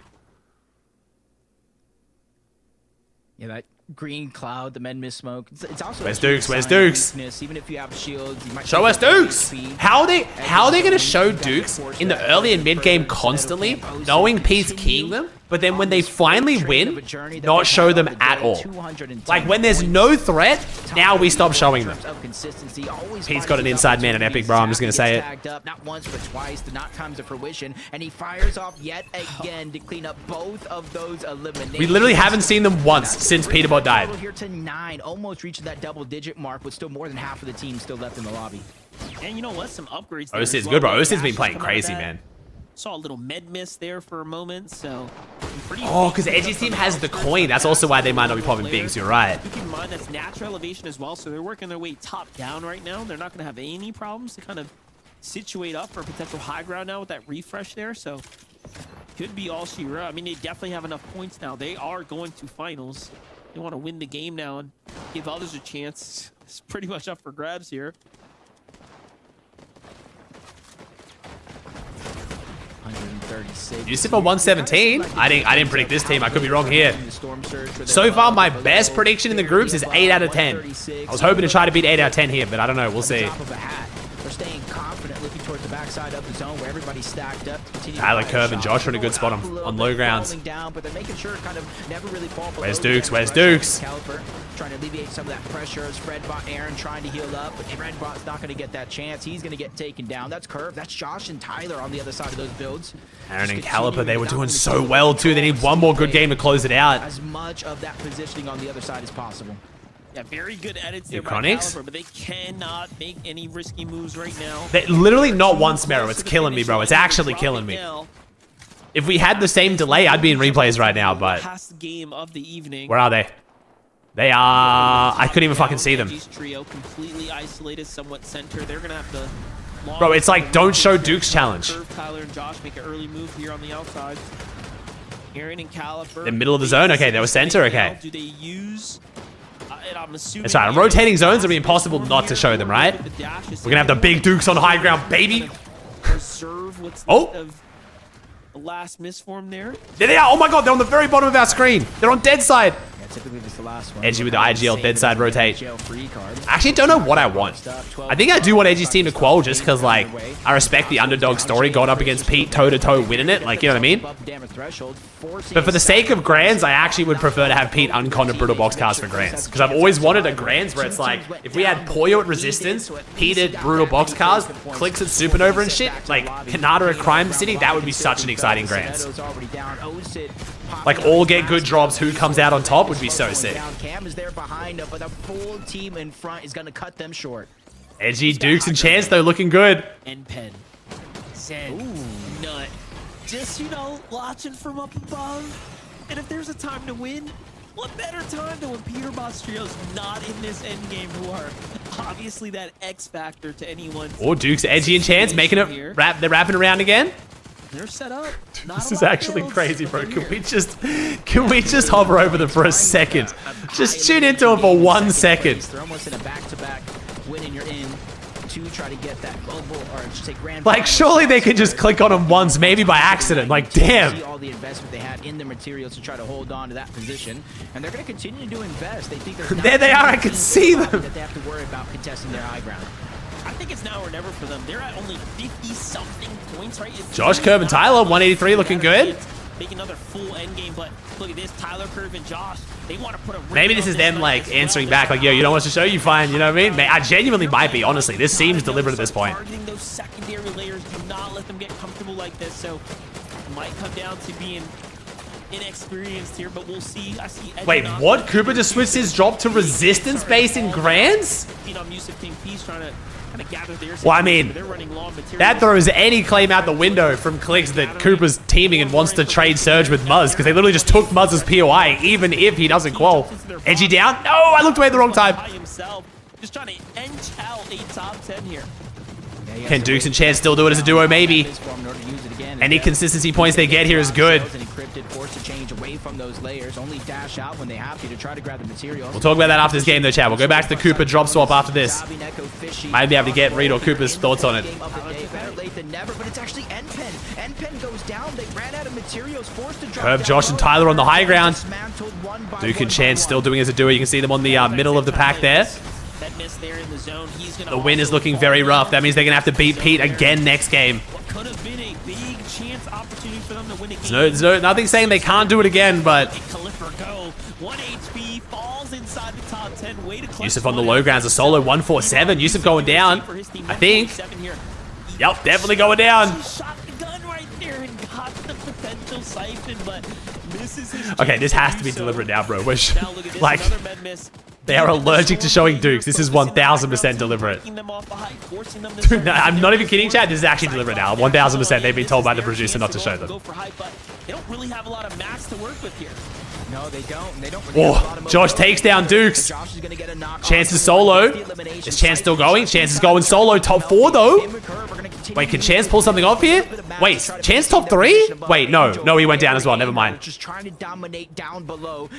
Yeah, that green cloud, the med miss smoke. It's also where's Dukes? Where's Dukes? Even if you have shields, you might show us Dukes. How are they going to show Dukes in the early and mid game constantly, knowing Pete's keying them? But then when they finally win, not show them at all. Like when there's no threat, now we stop showing them. Pete's got an inside man at Epic, bro. I'm just going to say it. Not once, but twice. The knock comes to fruition, and he fires off yet again to clean up both of those eliminations. We literally haven't seen them once since Peterbot died. Here to 9, almost reaching that double-digit mark, with still more than half of the team still left in the lobby. And you know what? Some upgrades. Osid's good, bro. Osid's been playing crazy, man. Saw a little med miss there for a moment, so. Oh, because Edgy's team has the coin. That's also why they might not be popping bigs. You're right. Keep in mind that's natural elevation as well, so they're working their way top down right now. They're not going to have any problems to kind of situate up for potential high ground now with that refresh there. So could be all she wrote. I mean, they definitely have enough points now. They are going to finals. They want to win the game now and give others a chance. It's pretty much up for grabs here. You sit for 117? I didn't predict this team. I could be wrong here. So far, my best prediction in the groups is 8 out of 10. I was hoping to try to beat 8 out of 10 here, but I don't know. We'll see. They're staying confident, looking towards the backside of the zone where everybody's stacked up. Tyler, Curve, and Josh are in a good spot on low grounds. Where's Dukes? Where's Dukes? Trying to alleviate some of that pressure as Fredbot, Aaron trying to heal up, but Fredbot's not going to get that chance. He's going to get taken down. That's Curve. That's Josh and Tyler on the other side of those builds. Aaron and Caliper, they were doing so well too. They need one more good game to close it out. As much of that positioning on the other side as possible. Yeah, very good edits there by Caliper, but they cannot make any risky moves right now. They literally not once, Mero. It's killing me, bro. It's actually killing me. If we had the same delay, I'd be in replays right now, but last game of the evening. Where are they? They are. I couldn't even fucking see them. Trio completely isolated, somewhat center. They're gonna have to. Bro, it's like don't show Duke's challenge. Tyler and Josh make an early move here on the outside. Aaron and Caliper. The middle of the zone. Okay, they were center. Okay. Do they use? I'm assuming. That's right. Rotating zones will be impossible not to show them, right? We're gonna have the big Dukes on high ground, baby. Oh. The last misform there. There they are. Oh my god, they're on the very bottom of our screen. They're on dead side. Typically this is the last one. Edgy with the IGL dead side rotate. I actually don't know what I want. I think I do want Edgy's team to qual just because, like, I respect the underdog story going up against Pete toe-to-toe winning it. Like, you know what I mean? But for the sake of Grands, I actually would prefer to have Pete uncon to Brutal Box cast for Grands. Because I've always wanted a Grands where it's like, if we had Poyo at Resistance, Pete at Brutal Box cast, Clicks at Supernova and shit, like, Kanata at Crime City, that would be such an exciting Grands. Like, all get good drops, who comes out on top would be so sick. Cam is there behind them, but the full team in front is going to cut them short. Edgy, Dukes, and Chance, though, looking good. And Pen. Zen. Nut. Just, you know, watching from up above. And if there's a time to win, what better time than when Peterbot's trio's not in this endgame, who are obviously that X factor to anyone. Oh, Dukes, Edgy, and Chance making it. They're wrapping around again. They're set up. This is actually crazy, bro. Can we just hover over them for a second? Just tune into them for 1 second. They're almost in a back-to-back win and you're in to try to get that global or just say grand. Like, surely they could just click on them once, maybe by accident. Like, damn. See all the investment they had in the materials to try to hold on to that position, and they're going to continue to invest. They think there's there they are. I can see them. That they have to worry about contesting their high ground. I think it's now or never for them. They're at only 50-something points, right? Josh, Curve, and Tyler, 183, looking good. Make another full end game, but look at this. Tyler, Curve, and Josh, they want to put a maybe this is them, like, answering back, like, yo, you don't want us to show you, fine, you know what I mean? I genuinely might be, honestly. This seems deliberate at this point. Targeting those secondary layers, do not let them get comfortable like this, so it might come down to being inexperienced here, but we'll see. I see. Wait, what? Cooper just switched his drop to resistance base in Grands? Well, I mean, that throws any claim out the window from Clicks that Cooper's teaming and wants to trade Surge with Muzz, because they literally just took Muzz's POI, even if he doesn't qual. Edgy down? No, I looked away at the wrong time. Just trying to inch out a top 10 here. Can Dukes and Chance still do it as a duo? Maybe. Any consistency points they get here is good. We'll talk about that after this game, though, Chad. We'll go back to the Cooper drop swap after this. Might be able to get Reed or Cooper's thoughts on it. Curve, Josh, and Tyler on the high ground. Duke and Chance still doing as a duo. You can see them on the middle of the pack there. The win is looking very rough. That means they're going to have to beat Pete again next game. There's nothing saying they can't do it again, but Yusuf on the low grounds, a solo 147. Yusuf going down, I think. Yep, definitely going down. Okay, this has to be deliberate now, bro. Like, they are allergic to showing Dukes. This is 1000% deliberate. Dude, no, I'm not even kidding, Chad. This is actually deliberate now. 1000% they've been told by the producer not to show them. They don't really have a lot of max to work with here. No, they don't. They don't. Oh, Josh takes down Dukes. Chance is solo. Is Chance still going? Chance is going solo. Top 4, though. Wait, can Chance pull something off here? Wait, Chance top 3? Wait, no. No, he went down as well. Never mind.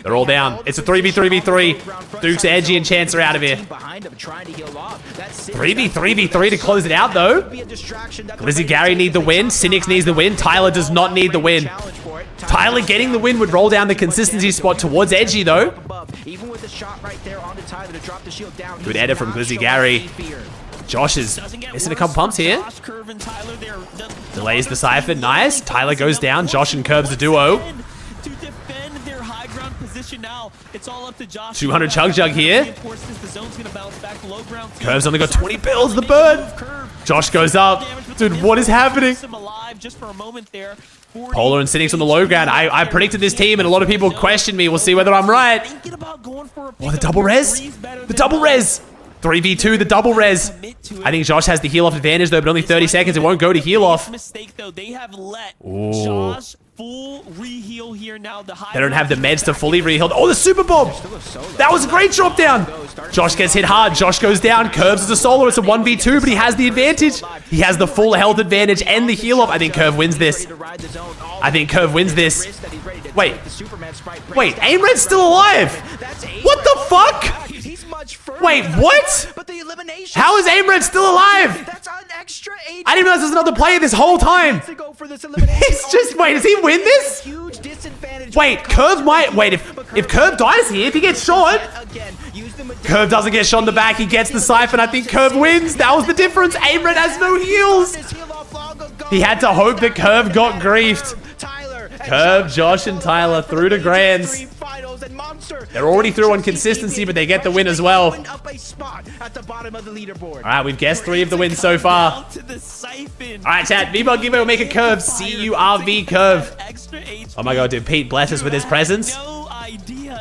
They're all down. It's a 3v3v3. Dukes, Edgy, and Chance are out of here. 3v3v3 to close it out, though. Glizzy Gary need the win. Cynics needs the win. Tyler does not need the win. Tyler getting the win would roll down the consistency spot towards Edgy, though. Good edit from Glizzy Gary. Josh is missing a couple pumps here. Delays the Cypher. Nice. Tyler goes down. Josh and Curb's the duo. 200 Chug Jug here. Curb's only got 20 bills. The burn. Josh goes up. Dude, what is happening? Polar and Cynics on the low ground. I predicted this team, and a lot of people questioned me. We'll see whether I'm right. Oh, the double res. The double res. 3v2, the double res. I think Josh has the heal off advantage, though, but only 30 seconds. It won't go to heal off. Ooh. They don't have the meds to fully re-heal. Oh, the super bomb! That was a great drop down. Josh gets hit hard. Josh goes down. Curves as a solo. It's a 1v2, but he has the advantage. He has the full health advantage and the heal off. I think Curve wins this. I think Curve wins this. Wait, Aimred's still alive. What the fuck? Wait, what? How is Aimred still alive? I didn't realize there's another player this whole time. It's just, wait, does he win this? Wait, Curve might, wait, if Curve dies here, if he gets shot, Curve doesn't get shot in the back, he gets the siphon. I think Curve wins. That was the difference. Aimred has no heals. He had to hope that Curve got griefed. Curve, Josh, and Tyler through to Grands. They're already through on consistency, but they get the win as well. Alright, we've guessed 3 of the wins so far. Alright, chat. V-Bug Giveaway will make a curve. C-U-R-V curve. Oh my god, did Pete bless us with his presence?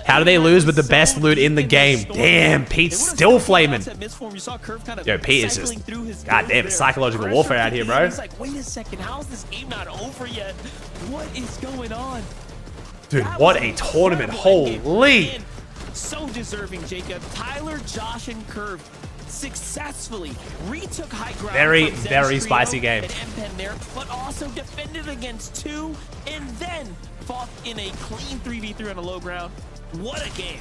How do they lose with the best loot in the game? Damn, Pete's still flaming. Yo, Pete is just... God damn, it's psychological warfare out here, bro. He's like, wait a second, how is this game not over yet? What is going on? Dude, what a tournament. Holy. So deserving, Jacob. Tyler, Josh, and Curve. successfully retook high ground. Very, from Zen's very trio spicy game. and M-Pen there, but also defended against 2 and then fought in a clean 3v3 on a low ground. What a game.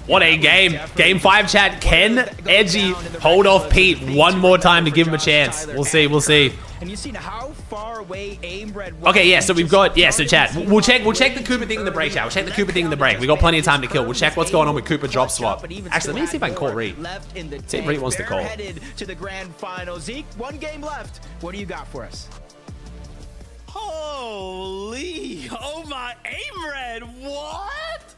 What a game. Game 5, chat. Can Edgy hold off Pete one more time to give him a chance? We'll see. We'll see. And you've seen how far away Aimbred was. Okay, yeah, so we've got, yeah, so chat, we'll check the Cooper thing in the break, chat. We'll check the Cooper thing in the break. We got plenty of time to kill. We'll check what's going on with Cooper drop swap. Actually, let me see if I can call Reed. See if Reed wants to call. Headed to the grand final. Zeke, 1 game left. What do you got for us? Holy, oh my, Aimbred, what?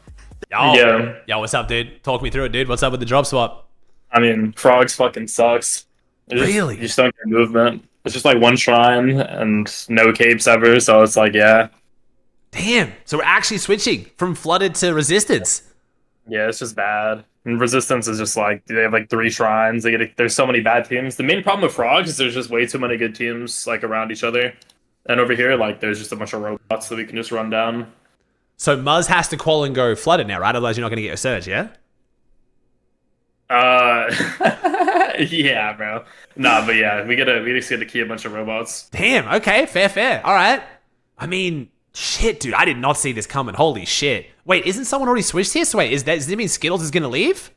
Yo, what's up, dude? Talk me through it, dude. What's up with the drop swap? I mean, Frogs fucking sucks. Really? You just don't get movement. It's just like 1 shrine and no capes ever, so it's like, yeah. Damn. So we're actually switching from flooded to resistance. Yeah, it's just bad. And resistance is just like, they have like 3 shrines. There's so many bad teams. The main problem with Frogs is there's just way too many good teams like around each other. And over here, like, there's just a bunch of robots that we can just run down. So Muzz has to qual and go flooded now, right? Otherwise, you're not going to get your surge, yeah? Yeah, bro. Nah, but yeah, we just get to key a bunch of robots. Damn, okay, fair. All right. I mean, shit, dude, I did not see this coming. Holy shit. Wait, isn't someone already switched here? So wait, does it mean Skittles is going to leave?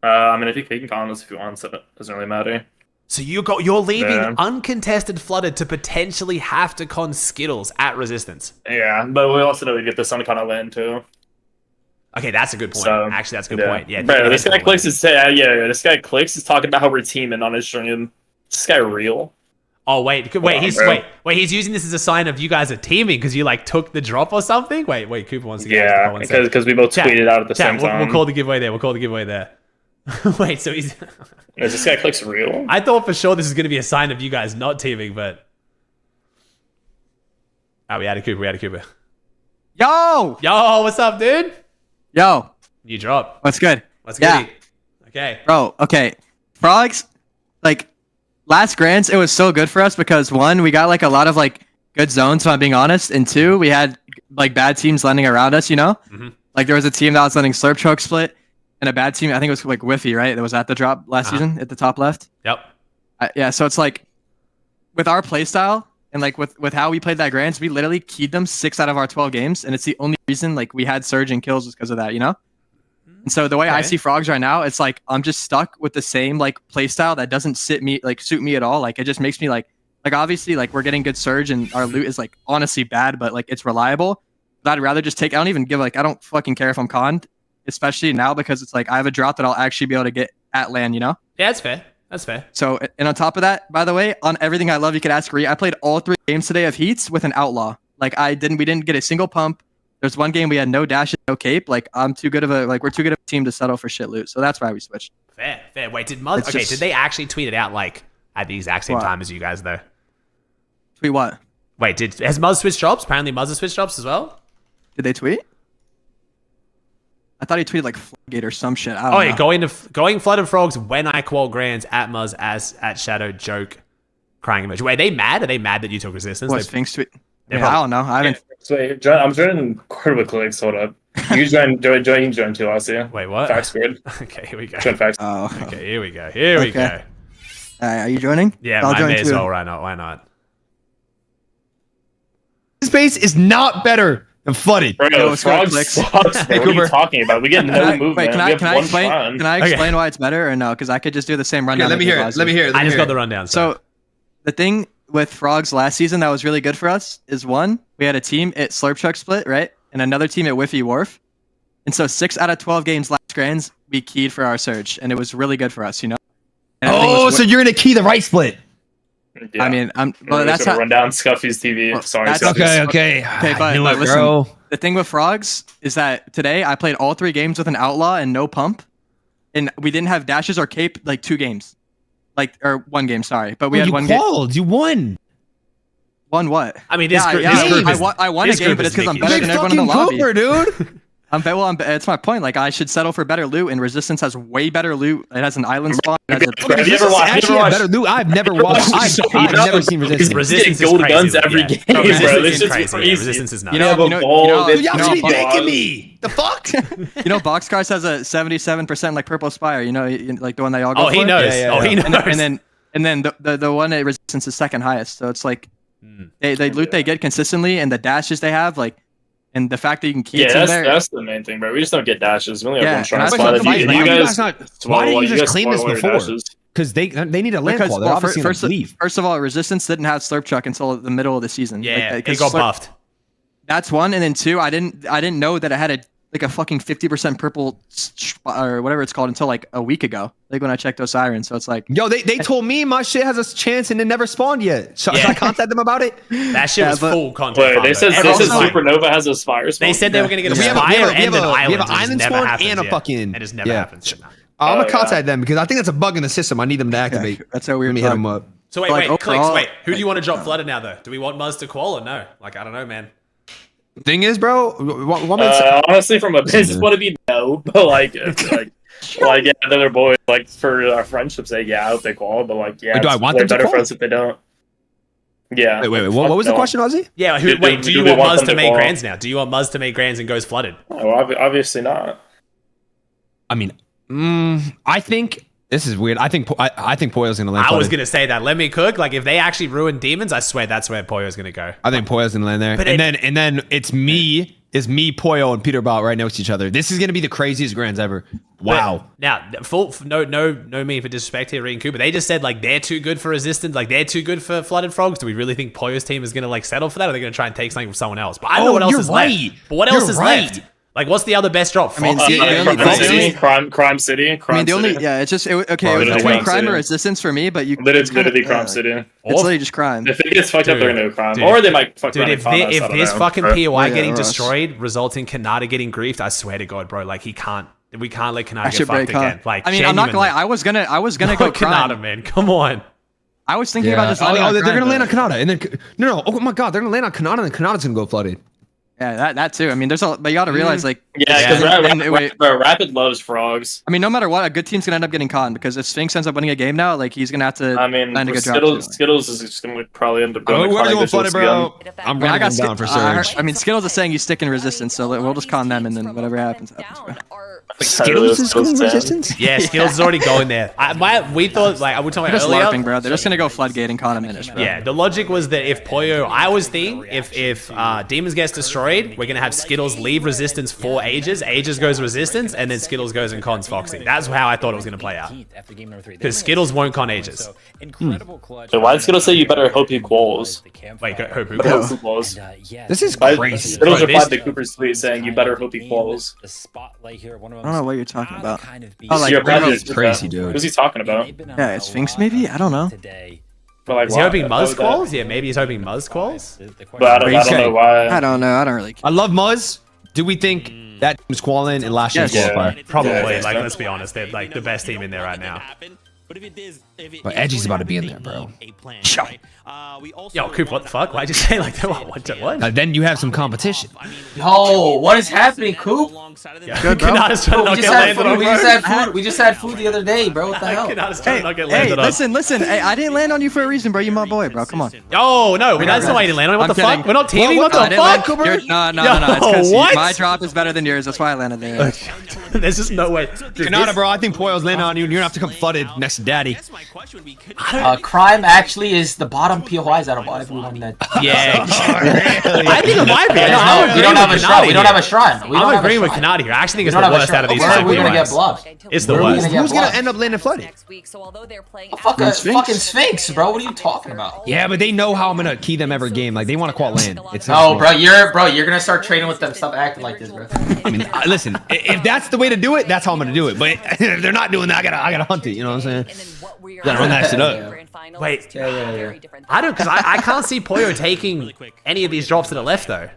I mean, he can call us if he wants it. Doesn't really matter. So you're leaving uncontested flooded to potentially have to con Skittles at resistance. Yeah, but we also know we get the sun kind of land too. Okay, that's a good point. So, actually, that's a good point. Yeah, bro, this guy Clicks is this guy Clicks is talking about how we're teaming on his stream. Is this guy real? Oh wait, he's using this as a sign of you guys are teaming because you like took the drop or something. Wait, Cooper wants to get because we both tweeted out at the same time. We'll call the giveaway there. Wait, so he's is this guy Clicks real? I thought for sure this is going to be a sign of you guys not teaming, but we added Cooper. Yo, what's up, dude? Yo. You drop. What's good? What's good? Yeah. Okay. Bro, okay. Frogs, like, last Grands, it was so good for us because, 1, we got, like, a lot of, like, good zones, if I'm being honest, and 2, we had, like, bad teams landing around us, you know? Mm-hmm. Like, there was a team that was letting Slurp Choke split, and a bad team, I think it was, like, Whiffy, right? That was at the drop last season, at the top left. Yep. Yeah, so it's, like, with our playstyle, and like with how we played that Grands, we literally keyed them 6 out of our 12 games, and it's the only reason like we had surge and kills was because of that, you know. And so the way I see Frogs right now, it's like I'm just stuck with the same like playstyle that doesn't suit me at all. Like it just makes me like obviously like we're getting good surge and our loot is like honestly bad, but like it's reliable. But I'd rather just take. I don't even give I don't fucking care if I'm conned, especially now because it's like I have a drop that I'll actually be able to get at land, you know. Yeah, that's fair. That's fair. So, and on top of that, by the way, on everything I love, you could ask Ree. I played all 3 games today of heats with an outlaw. Like we didn't get a single pump. There's 1 game we had no dash, no cape. Like we're too good of a team to settle for shit loot. So that's why we switched. Fair. Wait, did Muzz? Did they actually tweet it out like at the exact same time as you guys though? Tweet what? Wait, has Muzz switched drops? Apparently Muzz has switched drops as well. Did they tweet? I thought he tweeted like Floodgate or some shit. I don't know. Yeah, going Flooded Frogs when I qual Grands at Muzz as at Shadow joke crying emoji. Wait, are they mad? Are they mad that you took resistance? What, Sphinx tweet? Yeah, I don't know. I haven't. Wait, I'm joining Quarter with Clicks. Hold up. You join too, Aussie. Wait, what? Facts good. Okay, here we go. Join Facts. Oh. Okay, here we go. Here we go. Are you joining? Yeah, I may as well. Why not? This base is not better than flooded. Bro, Frogs sucks, bro. What are you talking about? We get no movement. Wait, can I explain why it's better or no? Because I could just do the same rundown. Let me hear it. I just got the rundown. So the thing with Frogs last season that was really good for us is 1, we had a team at Slurp Truck Split, right? And another team at Whiffy Wharf. And so 6 out of 12 games last Grands, we keyed for our surge. And it was really good for us, you know? So you're going to key the right split. Yeah. I mean, well, that's how run down Scuffy's TV. Well, Sorry, okay. But listen, the thing with Frogs is that today I played all 3 games with an outlaw and no pump, and we didn't have dashes or cape like 2 games, or 1 game. Sorry, but we had 1 game. You won. Won what? I mean, I won a game, but it's because I'm better than everyone in the lobby. Cooper, dude. It's my point. Like, I should settle for better loot, and Resistance has way better loot. It has an island spawn. Have you ever watched? Better loot. I've never watched. I've never seen Resistance. Resistance is gold crazy. guns every game, bro. This is crazy. Resistance is nuts. Y'all should be thanking me. The fuck? You know, Boxcars has a 77% like purple spire. You know, like the one they all go for. He knows. He knows. And then the one at Resistance is second highest. So it's like they loot they get consistently, and the dashes they have, like, and the fact that you can keep yeah, there. that's the main thing, bro. We just don't get dashes. We only have one shrine and spot. Why didn't you just claim this before? Dashes. Because they need a landfall. They're obviously gonna leave. First of all, Resistance didn't have Slurp Chuck until the middle of the season. Yeah, he got buffed. That's one, and then two, I didn't know that it had a fucking 50% purple or whatever it's called until like a week ago. Like when I checked those sirens, so it's like, yo, they told me my shit has a chance and it never spawned yet. Should I contact them about it? That shit was full content. Wait, they said Supernova has a spire spawn. They said they were gonna get a spire and an island. We have an island spawn and a fucking. It just never happens. I'm gonna contact them because I think that's a bug in the system. I need them to activate. That's how weird. Let me hit them up. So wait, who do you want to drop flooded now though? Do we want Muzz to qual or no? Like, I don't know, man. Thing is, bro, honestly, from a business point of view, no. But like yeah, they're boys. Like for our friendship's sake, yeah, I hope they call. But like, yeah, do I want them to better call? for us if they don't. Yeah. Wait. What was the question, Ozzy? Yeah. Do you want Muzz to make grands now? Do you want Muzz to make grands and goes flooded? Oh, obviously not. I mean, I think this is weird. I think Poyo's gonna land. I was gonna say that. Let me cook. Like, if they actually ruin demons, I swear that's where Poyo's gonna go. I think Poyo's gonna land there. But and then it's me, Poyo, and Peterbot right next to each other. This is gonna be the craziest grands ever. Wow. Now, no mean for disrespect here, Reed and Cooper. They just said like they're too good for Resistance, like they're too good for Flooded Frogs. Do we really think Poyo's team is gonna like settle for that, or are they gonna try and take something from someone else? But I don't know what else is left. But what else is left? Like, what's the other best drop? Crime City. It's just it was between Crime or Resistance for me, but you literally Crime City. It's literally just Crime. If it gets fucked up, they're gonna go Crime, or they might fuck around. If this fucking POI getting destroyed results in Kanata getting griefed, I swear to God, bro, like we can't let Kanata get fucked again. Like, I mean, I'm not gonna lie, I was gonna go Crime. Kanata, man, come on. I was thinking about just landing on they're gonna land on Kanata, and then no, oh my God, they're gonna land on Kanata, and Kanata's gonna go flooded. Yeah, that too. I mean, but you got to realize, like, because Rapid loves frogs. I mean, no matter what, a good team's gonna end up getting conned because if Sphinx ends up winning a game now, like he's gonna have to. I mean, land a good Skittles is just gonna probably end up going. We're going flooded, bro. I'm running down for Surge. I mean, Skittles is saying you stick in Resistance, so we'll just con them, and then whatever happens. Skittles is going Resistance? Yeah, Skittles is already going there. We thought, like, I would tell you earlier. They're just LARPing, bro. They're just gonna go Floodgate and con a minute, bro. Yeah, the logic was that if Poyo, I was thinking if Demons gets destroyed, we're gonna have Skittles leave Resistance for Ages. Ages goes Resistance, and then Skittles goes and cons Foxy. That's how I thought it was gonna play out. Because Skittles won't con Ages. So why did Skittles say you better hope he quals? Wait, hope who quals? This is crazy. Skittles replied to Cooper's tweet saying you better hope he quals. I don't know what you're talking about. It's crazy, dude. Who's he talking about? Yeah, it's Sphinx maybe? I don't know. Is he hoping Muzz quals? Yeah, maybe he's hoping Muzz quals. But I don't know why. I don't know. I don't really care. I love Muzz. Do we think that team's qualifying in last year's qualifier? Probably. Like, let's be honest, they're like the best team in there right now. But Edgy's about to be in there, bro. Yo, Coop, what the fuck? Why'd you say like that? What? Then you have some competition. Yo, what is happening, Coop? Good, bro. We just had food the other day, bro. What the hell? Hey, listen. Hey, I didn't land on you for a reason, bro. You my boy, bro. Come on. Oh, no. That's not why you didn't land on me. What the fuck? We're not teaming? What the fuck, Cooper? No. It's because my drop is better than yours. That's why I landed there. There's just no way. Kanata, bro, I think Poyo's landing on you, and you're gonna have to come flooded next to Daddy. Crime actually is the bottom POIs out of everyone that. Yeah. I think it might be. We don't have a shrine. We don't have a shrine. I'm agreeing with Kanata here. I actually think it's the worst out of these two. We're gonna get blocked. It's the worst. Who's gonna end up landing flooded? Fucking Sphinx, bro. What are you talking about? Yeah, but they know how I'm gonna key them every game. Like they want to qual land. Bro. You're gonna start trading with them. Stop acting like this, bro. I mean, listen. If that's the way to do it, that's how I'm gonna do it. But if they're not doing that, I gotta hunt it. You know what I'm saying? Gotta run that shit up. Wait. I don't, because I can't see Poyo taking any of these drops that are left though.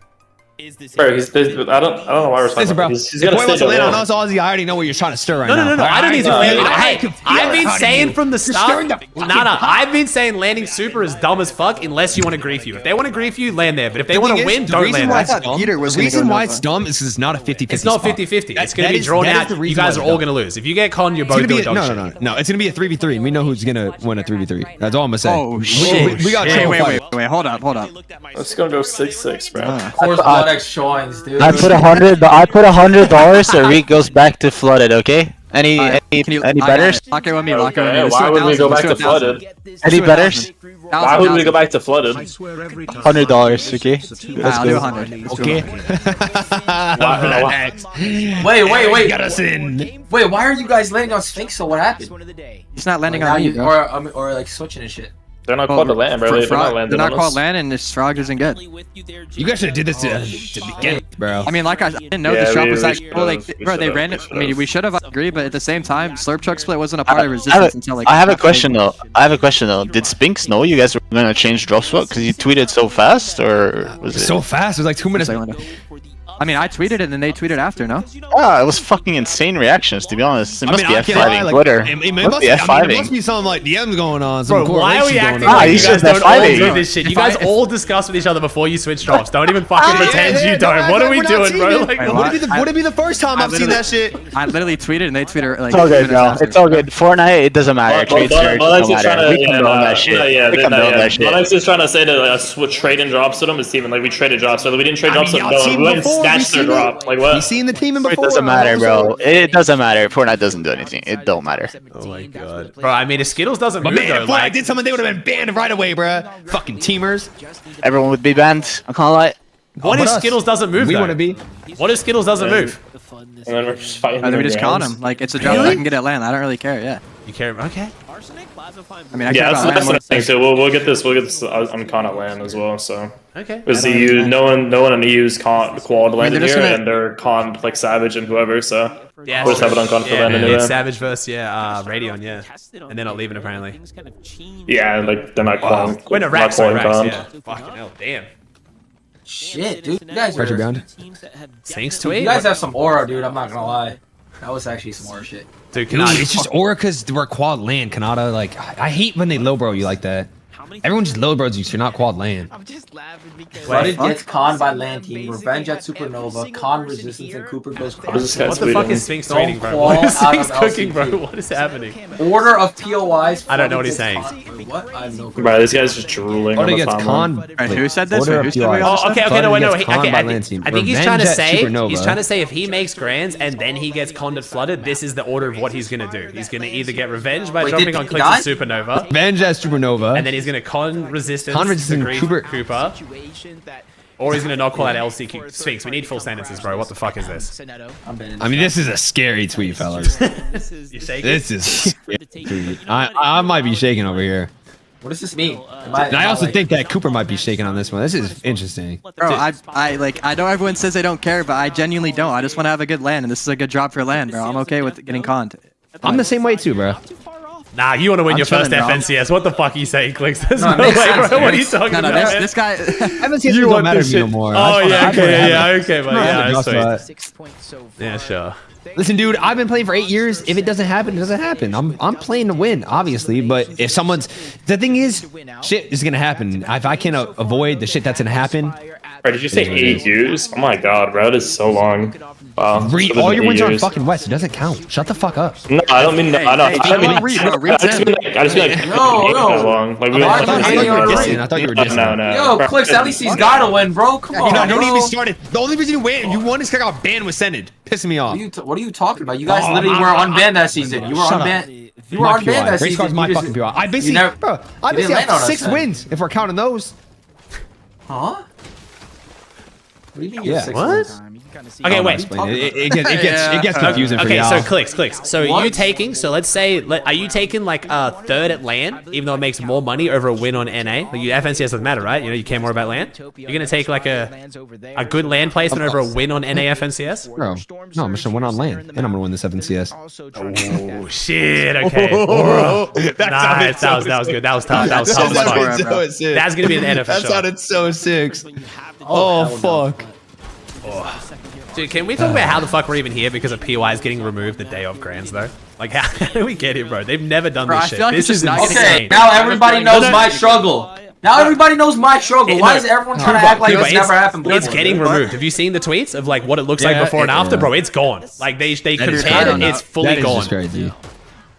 Bro, I don't know why we're talking Listen, bro. about this. He's If gonna Boy wants stay to land on alone. us, Aussie, I already know what you're trying to stir right now. No. I don't need to land. Hey, I've been saying from the start. No. I've been saying landing super is dumb as fuck unless you want to grief you. If they want to grief you, land there. But if they want to win, don't land there. The reason why it's dumb is it's not a 50-50 It's not 50-50. It's going to be drawn out. You guys are all going to lose. If you get con, you're both doing dog shit. No. It's going to be a 3v3, and we know who's going to win a 3v3. That's all I'm going to say. Oh, shit. We got wait. Hold up. Let's go 6-6, bro. Of course, Blood joins, dude. I put $100 so Reek goes back to flooded, okay? Any betters? Lock it with me. Why would we go back to flooded? Any betters? Why would we go back to flooded? $100, okay? I'll do 100. Okay. Wait. Got us in. Wait, why are you guys landing on Sphinx? So what happened? He's not landing Like, on now me, you- bro. or like switching and shit. They're not called to land, bro. They're not landing They're not on called us. land, and this frog isn't good. You guys should have did this to begin, bro. I mean, like I didn't know Yeah, this drop we- was we that. should've- Well, like, we bro, they should've, ran we it. I should've. mean, we should have agreed, but at the same time, Slurp Truck Split wasn't a part of I resistance until like. have a question though. Did Spinks know you guys were gonna change drop spot because you tweeted so fast, or was it So fast. It was like 2 minutes. I mean, I tweeted it, and then they tweeted after. No. Ah, it was fucking insane reactions, to be honest. It must be I can't lie, F5ing like, Twitter. It Must must be be F5ing. it must be something like DMs going on. Bro, Some why are we correlation acting going on. like you you guys should don't all F5ing. do this shit? You guys all discuss with each other before you switch drops. Don't even fucking pretend you don't. What are we doing, bro? Like, Would it be the first time I've seen that shit? I literally tweeted, and they tweeted like. It's all good, bro. It's all good. Fortnite, it doesn't matter. Trade surge, Alex no is trying matter. to, We condone that shit. We condone that shit. Alex is trying to say that us trading drops to them is teaming. Like we traded drops, so we didn't trade drops to them. No, we went and snatched their drop. Like what? You seen the team in It before? doesn't matter, bro. It doesn't matter. Fortnite doesn't do anything. It don't matter. oh my god, bro. I mean, if Skittles doesn't But move man, though, if like, I did something, they would have been banned right away, bruh. Fucking teamers. Everyone would be banned. I can't lie. what if but us? Skittles doesn't move? We though? want to be. What if Skittles doesn't move? And then we're just fighting. And then we just caught grounds. him. Like it's a drop that I can get at land. I don't really care. Yeah. You care? Okay. I mean, I care Yeah, about that's land. the thing too. We'll get this. We'll get this on con at land as well. So. Okay. Because the EU, no one in the EU's quad landed they're just here, gonna- and they're con like Savage and whoever. So Yeah, we'll just have it on con for land anyway. It's Savage versus Radeon, yeah, and they're not leaving apparently. Yeah, like they're not calling. Wait, no, not Rax, calling Rax, con. yeah. Fucking hell, damn. Shit, dude. You guys Pressure are. bound. Sphinx You tweet? guys have some aura, dude. I'm not gonna lie. That was actually some aura shit. Dude, Dude, it's just aura because we're quad land, Kanata. Like, I hate when they lowbrow you like that. Everyone just lowbrows you, so you're not quad land. Flooded gets con by land team. Revenge at Supernova. Con resistance and Cooper goes What is this cross. guy's What the fuck tweeting? is Sphinx Don't tweeting, bro? fall What is out of Sphinx cooking, LCQ. bro? What is happening? Order of POIs. I don't know what he's Flooded saying. gets con- What? I have no clue. Bro, this guy's just drooling. Order on the gets timeline. con. Right, who said this? Order Who of said we POI. got Oh, okay, no, wait, no, Flooded gets okay, con by I land think team. he's trying to Revenge at say, Supernova. he's trying to say if he makes grands and then he gets conded flooded, this is the order of what he's gonna do. He's gonna either get revenge by Wait, dropping did on he clicks die? of Supernova, Revenge at Supernova. and then he's gonna con resistance, Con resistance to Green Cooper. Cooper, or he's gonna not call out LCQ Sphinx. We need full sentences, bro. What the fuck is this? I mean, this is a scary tweet, fellas. You shaking? This is a scary tweet. I might be shaking over here. What does this mean? And I also think that Cooper might be shaking on this one. This is interesting. Bro, I know everyone says they don't care, but I genuinely don't. I just want to have a good land, and this is a good drop for land, bro. I'm okay with getting conned. I'm the same way too, bro. Nah, you want to win I'm your first chilling, bro. FNCS. What the fuck are you saying, Clicks? There's No, no, it way, makes sense, bro. man. What are you talking No, about? this guy. FNCS You don't want matter this to me no shit. more. Oh, yeah, okay, yeah, okay. okay, but yeah, sweet. Yeah, sure. Listen, dude, I've been playing for 8 years. If it doesn't happen, it doesn't happen. I'm playing to win, obviously. But if someone's, the thing is, shit is gonna happen. If I can't avoid the shit that's gonna happen. Bro, did you say 8 years? Oh my god, bro, that is so long. Wow. Read all your wins are on fucking West. It doesn't count. Shut the fuck up. No, I don't mean that. I know. Hey, I mean, read, bro, read I just mean like, No, no. that long. Like we I were. thought you were dissing. I thought you were dissing. No. Yo, Bro, Clicks, at least he's gotta win, bro. Come on, Don't bro. even start it. The only reason you won is because I got banned with Sended. Pissing me off. What are you talking about? You guys literally were unbanned that season. You were Shut up. unbanned. You were unbanned that Race season. car's my You just- fucking POI. I basically, never- bro, I you didn't basically land on have us 6 then. wins if we're counting those. Huh? What do you mean Yeah. you're 6 What? wins? Okay, I'll wait. explain it. It gets confusing for Okay, y'all. so clicks. So are you taking? So let's say, are you taking like a third at LAN, even though it makes more money over a win on NA? Like FNCS doesn't matter, right? You know, you care more about LAN. You're gonna take like a good LAN placement over a win on NA FNCS? Bro, no, I'm just gonna win on land, and I'm gonna win this FNCS. Oh shit! Okay. Nice. That was good. That was tough. That was tough as fuck. That's gonna be an NF for That sure. sounded so sick. Oh fuck. Dude, can we talk about how the fuck we're even here because of PY is getting removed the day of Grands though? Like how do we get it, bro? They've never done Bro, this I shit. feel like This it's is just not insane. Okay, now everybody knows my struggle. Now everybody knows my struggle. Why is everyone trying to act like this never happened before? It's getting removed. Have you seen the tweets of like what it looks like before and after, bro? It's gone. Like they compared it, it's fully gone. Crazy.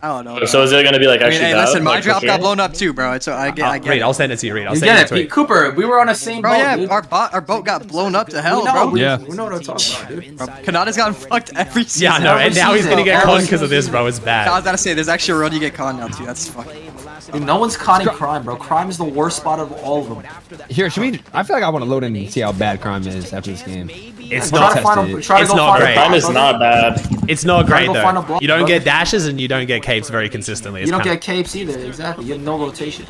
I don't know. So is it gonna be like actually? Hey, bad? listen, my Like, drop for got sure? blown up too, bro. So I get Reed, it. I'll send it to you, Reed. I'll You send get it it, to you. Cooper. We were on the same Bro, boat. yeah, dude. our boat got blown up to hell, We know, bro. we know what I'm talking about, dude. Kanata's gotten fucked every season. Yeah, I know, and now he's gonna get conned because of this, bro. It's I was bad. about to say, there's actually a road you get conned now too. That's fucking. Dude, no one's conning crime, bro. Crime is the worst spot of all of them. Here, should we? I feel like I want to load in and see how bad crime is after this game. It's Try not. to find a- try to It's go not find a great. block, Crime is brother. not bad. It's not Try to great go find a though. block, You don't brother. get dashes and you don't get capes very consistently. It's You don't kinda- get capes either, exactly. You have no rotation.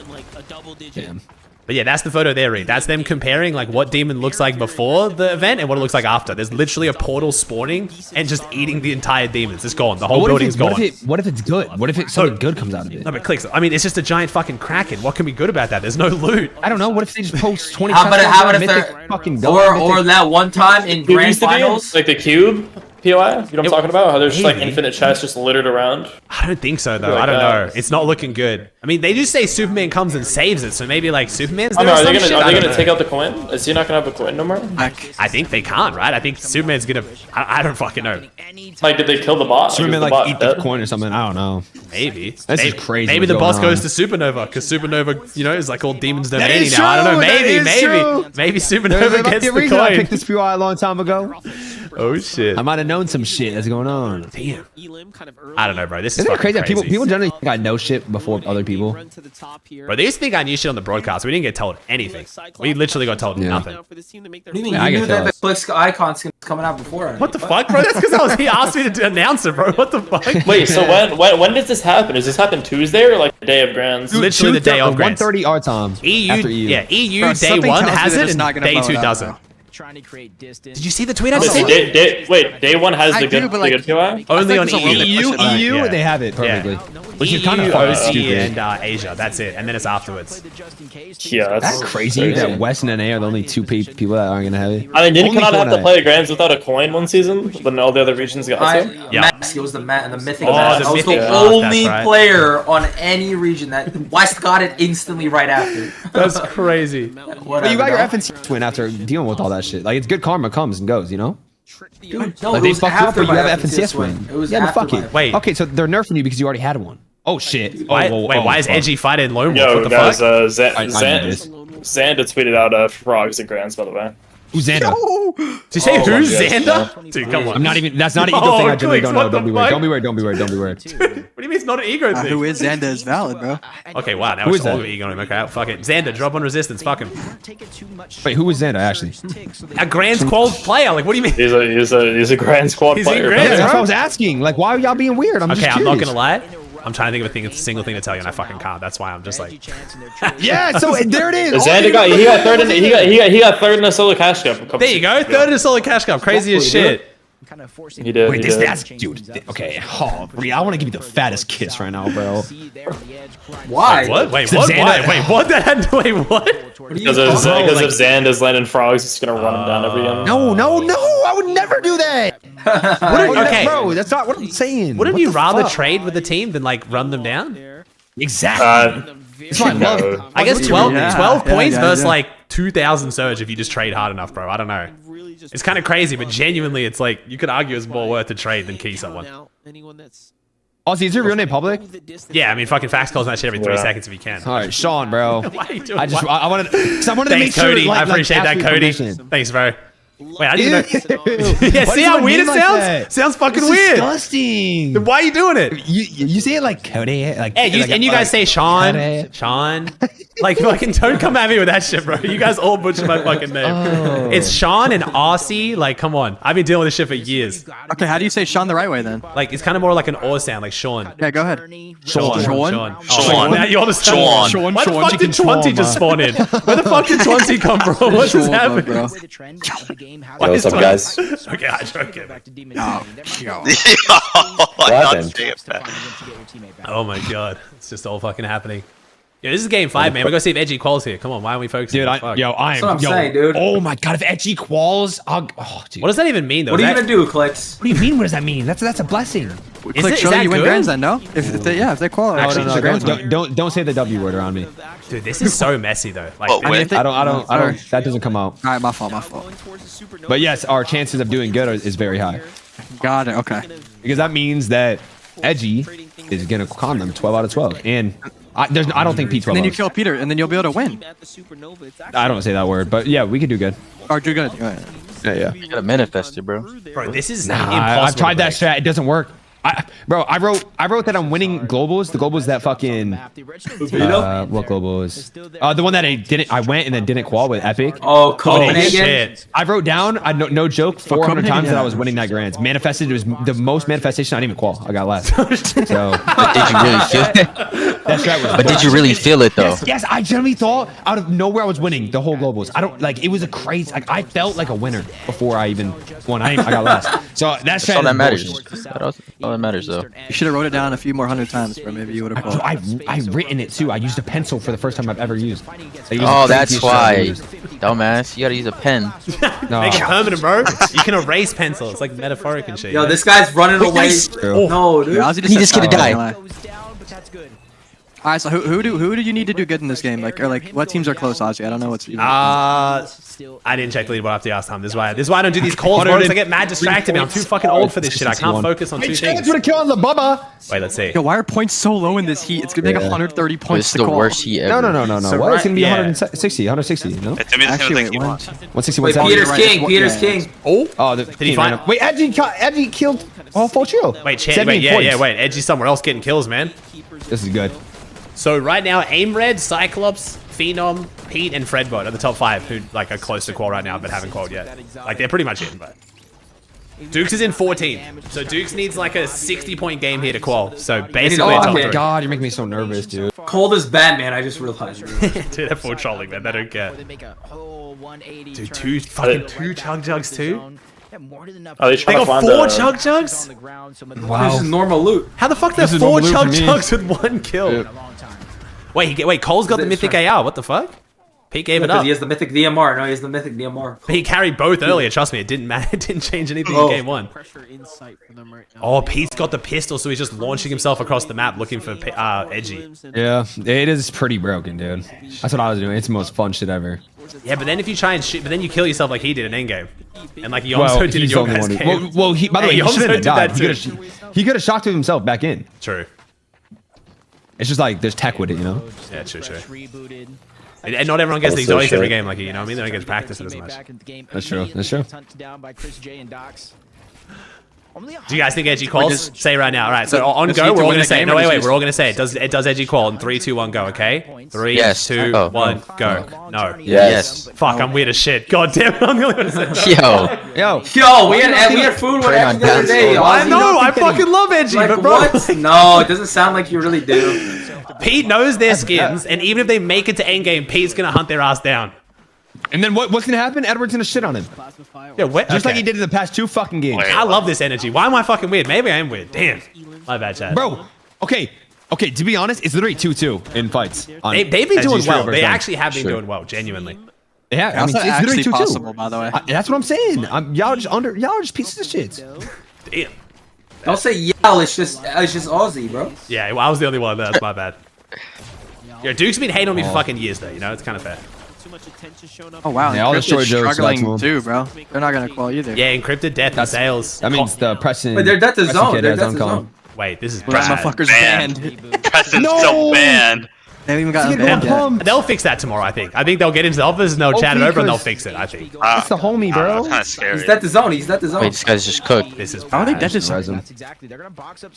Damn. But yeah, that's the photo there, Reed. That's them comparing like what demon looks like before the event and what it looks like after. There's literally a portal spawning and just eating the entire demons. It's gone. The whole building's gone. What if it's good? What if something good comes out of it? No, but clicks. I mean, it's just a giant fucking kraken. What can be good about that? There's no loot. I don't know. What if they just post 20? How about if mythic they're fucking or that one time in Cube grand used to be, finals? like the cube POI. You know what I'm talking about? How there's just like maybe. infinite chests just littered around. I don't think so though. Like I don't that. know. It's not looking good. I mean, they do say Superman comes and saves it, so maybe like Superman's I there know. or Are they some gonna shit. I don't know. take out the coin? Is he not gonna have a coin no more? I think they can't, right? I think Superman's gonna. I don't fucking know. Like, did they kill the bot? Superman is the like bot eat the dead? coin or something. I don't know. Maybe. This maybe, is crazy. Maybe what's the boss going goes on. to Supernova because Supernova, you know, is like all demons domain is now. I don't know. true, that Maybe, is maybe, true. maybe There's Supernova a gets the reason I coin. picked this POI a long time ago. Oh shit. I might have known some shit that's going on. Damn. I don't know, bro. This is Isn't it fucking crazy? crazy. People generally think I know shit before other people. Bro, they used to think I knew shit on the broadcast. We didn't get told anything. We literally got told nothing. What do you mean? I You can knew that tell. the Click icon skin was coming out before. What the fuck, bro? That's because he asked me to announce it, bro. What the fuck? Wait, so when does this happen? Does this happen Tuesday or like the day of Grands? Literally the day of Grands. 1:30 our time. EU, After EU. yeah, EU Bro, day something one tells me has they're it just not and gonna day blow two it up, doesn't. bro. Trying to create distance. Did you see the tweet I Wait, sent? wait, day one has I the do, good, but, like, POI? Only on there's a world EU. they push it out. EU, Yeah. they have it perfectly. Yeah. Which is EU, kind of fucking OC, stupid. and Asia. That's it, and then it's afterwards. Yeah, That's crazy that West and NA are the only two people that aren't gonna have it. I mean, didn't Only Canada have to Fortnite. play Grands without a coin one season when all the other regions got it? Yeah. Max, it was the mythic. Oh, Max. the I was mythic the mask, only that's right. player on any region that West got it instantly right after. That's crazy. But you got your FNC win after dealing with all that shit. Like, it's good karma comes and goes, you know? Dude, no, Like, it they was fucked you up, after but you my have FNCS FNCS win. It was Yeah, no, after fuck my- it. Wait. Okay, so they're nerfing you because you already had one. Oh, shit. Why, Oh, wait, why is fuck. Edgy fighting Lone Wolf? Yo, What the guys, fuck? I knew this. Xanda tweeted out frogs and Grands, by the way. Who's Xander? Did you say Oh, who's my gosh, Xander? Dude, come on. I'm not even. That's not an Oh, ego thing. I genuinely Clicks, don't know. what the Don't be weird. fuck? Don't be weird. Don't be weird. Don't be weird. What do you mean it's not an ego thing? Who is Xander is valid, bro. Okay, wow, now Who it's is all that? ego on him. Okay, fuck it. Xander, drop on resistance. Fuck him. Wait, who was Xander actually? A Grand Squad player. Like, what do you mean? He's a Grand Squad He's a player. Grand Yeah, that's bro. what I was asking. Like, why are y'all being weird? I'm Okay, just I'm not curious. gonna lie. I'm trying to think of a single thing to tell you, and I fucking can't. That's why I'm just like. Yeah, so there it is. Xander got third in he got third in the solo cash cup. a couple There you go. seasons ago. Third in a solo cash cup. Crazy as shit. He did. Wait, he this did. that's dude. Okay, oh, Rhea, I want to give you the fattest kiss right now, bro. Why? What? Wait, So what? Xander- Wait, what? Wait, what? Because if Xand is landing frogs, he's gonna run him down every game. No, I would never do that. Okay, bro, that's not what I'm saying. Wouldn't What you the rather fuck? trade with the team than like run them down? Exactly. It's my no. love. I guess What's 12, your- Yeah, 12 yeah, points yeah, versus yeah. like 2,000 surge if you just trade hard enough, bro. I don't know. It's kind of crazy, but genuinely, it's like you could argue it's more worth to trade than key someone. Aussie, is your real name public? Yeah, I mean, fucking fax calls that shit every 3 Yeah. seconds if you can. All right, Sean, bro. Why are you doing? I just why- I wanted because I wanted to make Thanks, sure. Cody. Like, I appreciate that, absolute Cody. permission. Thanks, bro. Wait, I didn't know. Yeah, Yeah, see how weird it sounds? Sounds fucking weird. Disgusting. Then why are you doing it? You say it like Cody, like Hey, like, and you guys say Sean, Cody. Sean. Like, fucking don't come at me with that shit, bro. You guys all butcher my fucking name. Oh. It's Sean and Aussie. Like, come on. I've been dealing with this shit for years. Okay, how do you say Sean the right way then? Like, it's kind of more like an or sound, like Sean. Yeah, go ahead. Sean. Sean. Oh, now you understand. Sean. Why the Sean, fuck chicken did Twenty just spawn in? Where the fuck did Twenty come from? What's just happening? bro. Why is What's up, 20 guys? Okay, I joke it. What happened? Oh my god, it's just all fucking happening. Yeah, this is game 5, man. We gotta see if Edgy quals here. Come on, why aren't we focusing? Dude, I am. That's what I'm saying, dude. Oh my god, if Edgy quals, dude. What does that even mean, though? What are you gonna do, Clicks? What do you mean? What does that mean? That's a blessing. Click, surely you win grands then, no? If they qualify. Actually, don't say the W word around me. Dude, this is so messy though. Like, I don't. That doesn't come out. All right, my fault. But yes, our chances of doing good is very high. Got it. Okay. Because that means that Edgy is gonna con them 12 out of 12, and I don't think P12. And then you kill Peter, and then you'll be able to win. I don't say that word, but yeah, we could do good. Or do good. Yeah. You gotta manifest it, bro. Bro, this is impossible. I've tried that strat. It doesn't work. I wrote that I'm winning globals. The globals that fucking what globals? The one that I went and then didn't qual with Epic. Oh, Copenhagen. I wrote down, no joke, 400 times that I was winning that grands. Manifested, it was the most manifestation. I didn't even qual. I got last. So did you really feel it? That strat was. But did you really feel it though? Yes, I genuinely thought out of nowhere I was winning the whole globals. I don't like. It was a crazy. Like I felt like a winner before I even won. I got last. So that's all that matters. All that matters though. You should have wrote it down a few more hundred times, bro. Maybe you would have. I written it too. I used a pencil for the first time I've ever used. Oh, that's why, dumbass. You gotta use a pen. No. Make it permanent, bro. You can erase pencil. It's like metaphoric and shit. Yo, this guy's running away. No, dude. He just gonna die. All right, so who do you need to do good in this game? Like what teams are close, Aussie? I don't know what's. I didn't check leaderboard after last time. This is why I don't do these calls, bro. I get mad distracted. Man, I'm too fucking old for this shit. I can't focus on two things. Would have killed the Bubba. Wait, let's see. Yo, why are points so low in this heat? It's gonna make 130 points to call. It's the worst heat ever. No. So Why? It's gonna be 160. No. Actually, wait, 160. Wait, Peter's king. Peter's king. Oh, did he find him? Wait, Edgy killed full shield. Wait, wait. Edgy's somewhere else getting kills, man. This is good. So right now, AimRed, Cyclops, Phenom, Pete, and Fredbot are the top 5 who like are close to qual right now but haven't qualled yet. Like they're pretty much in, but Dukes is in 14. So Dukes needs like a 60-point game here to qual. So basically, oh my god, you're making me so nervous, dude. Cold as Batman. I just realized. Dude, they're full trolling, man. They don't care. Dude, two chug jugs too. They got 4 chug jugs? Wow. This is normal loot. How the fuck there 4 chug jugs with 1 kill? Wait, Cole's got the mythic AR. What the fuck? Pete gave it up. He has the mythic DMR. No, he has the mythic DMR. But he carried both earlier. Trust me, it didn't matter. It didn't change anything in game 1. Oh, Pete's got the pistol, so he's just launching himself across the map looking for Edgy. Yeah, it is pretty broken, dude. That's what I was doing. It's the most fun shit ever. Yeah, but then if you try and shoot, but then you kill yourself like he did in endgame, and like Yomso did in your guys' game. Well, by the way, he shouldn't have died. He could have shocked himself back in. True. It's just like there's tech with it, you know. Yeah, true. And not everyone gets these dice every game, like you know what I mean. They don't get to practice it as much. That's true. Do you guys think Edgy calls? Say right now. All right. So on go, we're all gonna say. No, wait. We're all gonna say it. Does Edgy call? In 3, 2, 1, go. Okay. 3, 2, 1, go. No. Yes. Fuck. I'm weird as shit. God damn it. I'm the only one to say Yo. We had food with Edgy the other day. I know. I fucking love Edgy, but bro. No, it doesn't sound like you really do. Pete knows their skins, and even if they make it to endgame, Pete's gonna hunt their ass down. And then what's gonna happen? Edward's gonna shit on him. Yeah, just like he did in the past 2 fucking games. I love this energy. Why am I fucking weird? Maybe I am weird. Damn. My bad, Chad. Bro, okay. To be honest, it's literally 2-2 in fights. They've been doing well. They actually have been doing well, genuinely. Yeah, I mean, it's literally 2-2. Possible, by the way. That's what I'm saying. Y'all just pieces of shit. Damn. Don't say yell. It's just Aussie, bro. Yeah, well, I was the only one. That's my bad. Yo, Duke's been hating on me for fucking years, though. You know, it's kind of fair. Oh wow, yeah, all the story jokes struggling too, bro. They're not gonna qual either. Yeah, encrypted death and sales. That means the Preston. Wait, they're death to zone. They're death to zone. Wait, this is bad. Motherfuckers banned. Preston's so banned. They haven't even gotten banned yet. They'll fix that tomorrow, I think. I think they'll get into the office and they'll chat it over and they'll fix it, I think. That's the homie, bro. That's kind of scary. He's death to zone. He's death to zone. Wait, this guy's just cooked. This is How are they dead to zone?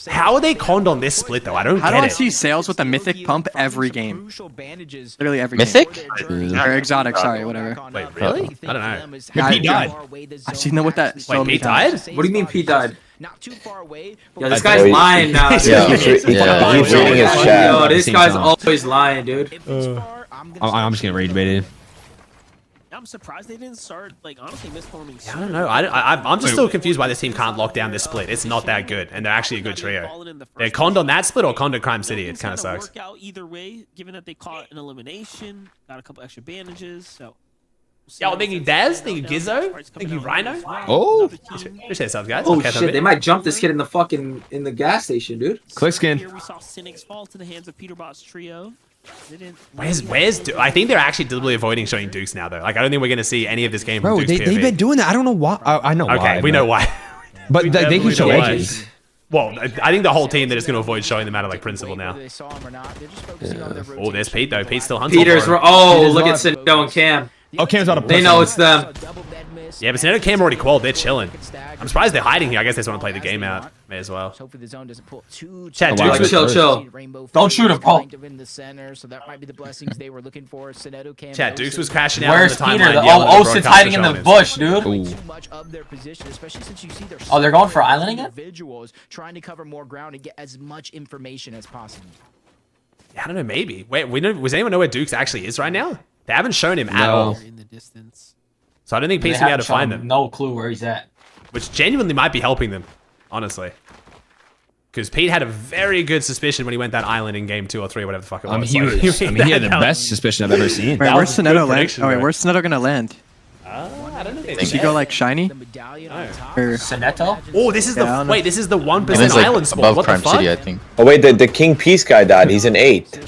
How are they conned on this split, though? I don't get it. How do I see sales with a mythic pump every game? Literally every mythic? game. Or exotic, sorry, whatever. Wait, really? I don't know. Pete died. I seen them with that. Wait, Pete died? What do you mean Pete died? Not too far away. Yo, this guy's lying now. Yo, this guy's always lying, dude. I'm just gonna rage bait it. I'm surprised they didn't start, like, honestly misforming. I don't know. I'm just still confused why this team can't lock down this split. It's not that good, and they're actually a good trio. They're conned on that split or conned to Crime City. It kind of sucks. Work out either way, given that they caught an elimination, got a couple extra bandages, so. Yo, thinking Daz, thinking Gizzo, thinking Rhino. Oh, appreciate yourself, guys. Oh Okay, shit, they might jump this kid in the gas station, dude. Click skin. Here we saw Cynics fall to the hands of Peterbot's trio. Where's Duke? I think they're actually deliberately avoiding showing Dukes now, though. Like, I don't think we're going to see any of this game from Bro, Dukes they've been doing that. I don't know why. I know why. Okay, we know why. But they can show why. edges. Well, I think the whole team, they're just going to avoid showing them out of, like, principle now. Oh, there's Pete, though. Pete's still hunting. Peter's. Oh, look at Sinedo and Cam. Oh, Cam's out of. They know it's them. Yeah, but Sinedo and Cam already quelled. They're chilling. I'm surprised they're hiding here. I guess they just want to play the game out. May as well. Chat, Dukes, chill. Don't shoot him, Paul. Chat, Dukes was crashing out. Where's on the Peter? timeline, Oh, Osin's hiding in the bush, dude. Oh, they're going for islanding it? Trying to cover more ground and get as much information as possible. I don't know, maybe. Wait, does anyone know where Dukes actually is right now? They haven't shown him at all. In the distance. So I don't think Pete's going to be able to find them. No clue where he's at. Which genuinely might be helping them, honestly. Because Pete had a very good suspicion when he went that island in game 2 or 3, whatever the fuck it was. He had the best suspicion I've ever seen. Wait, where's Sinedo land? Oh, wait, where's Sinedo gonna land? I don't know. Does he go like shiny? Sinedo? Oh, this is Yeah, the wait. This is the 1% It's like island spawn. above What the Crime fuck? City, I think. Oh wait, the King Peace guy died. He's an 8.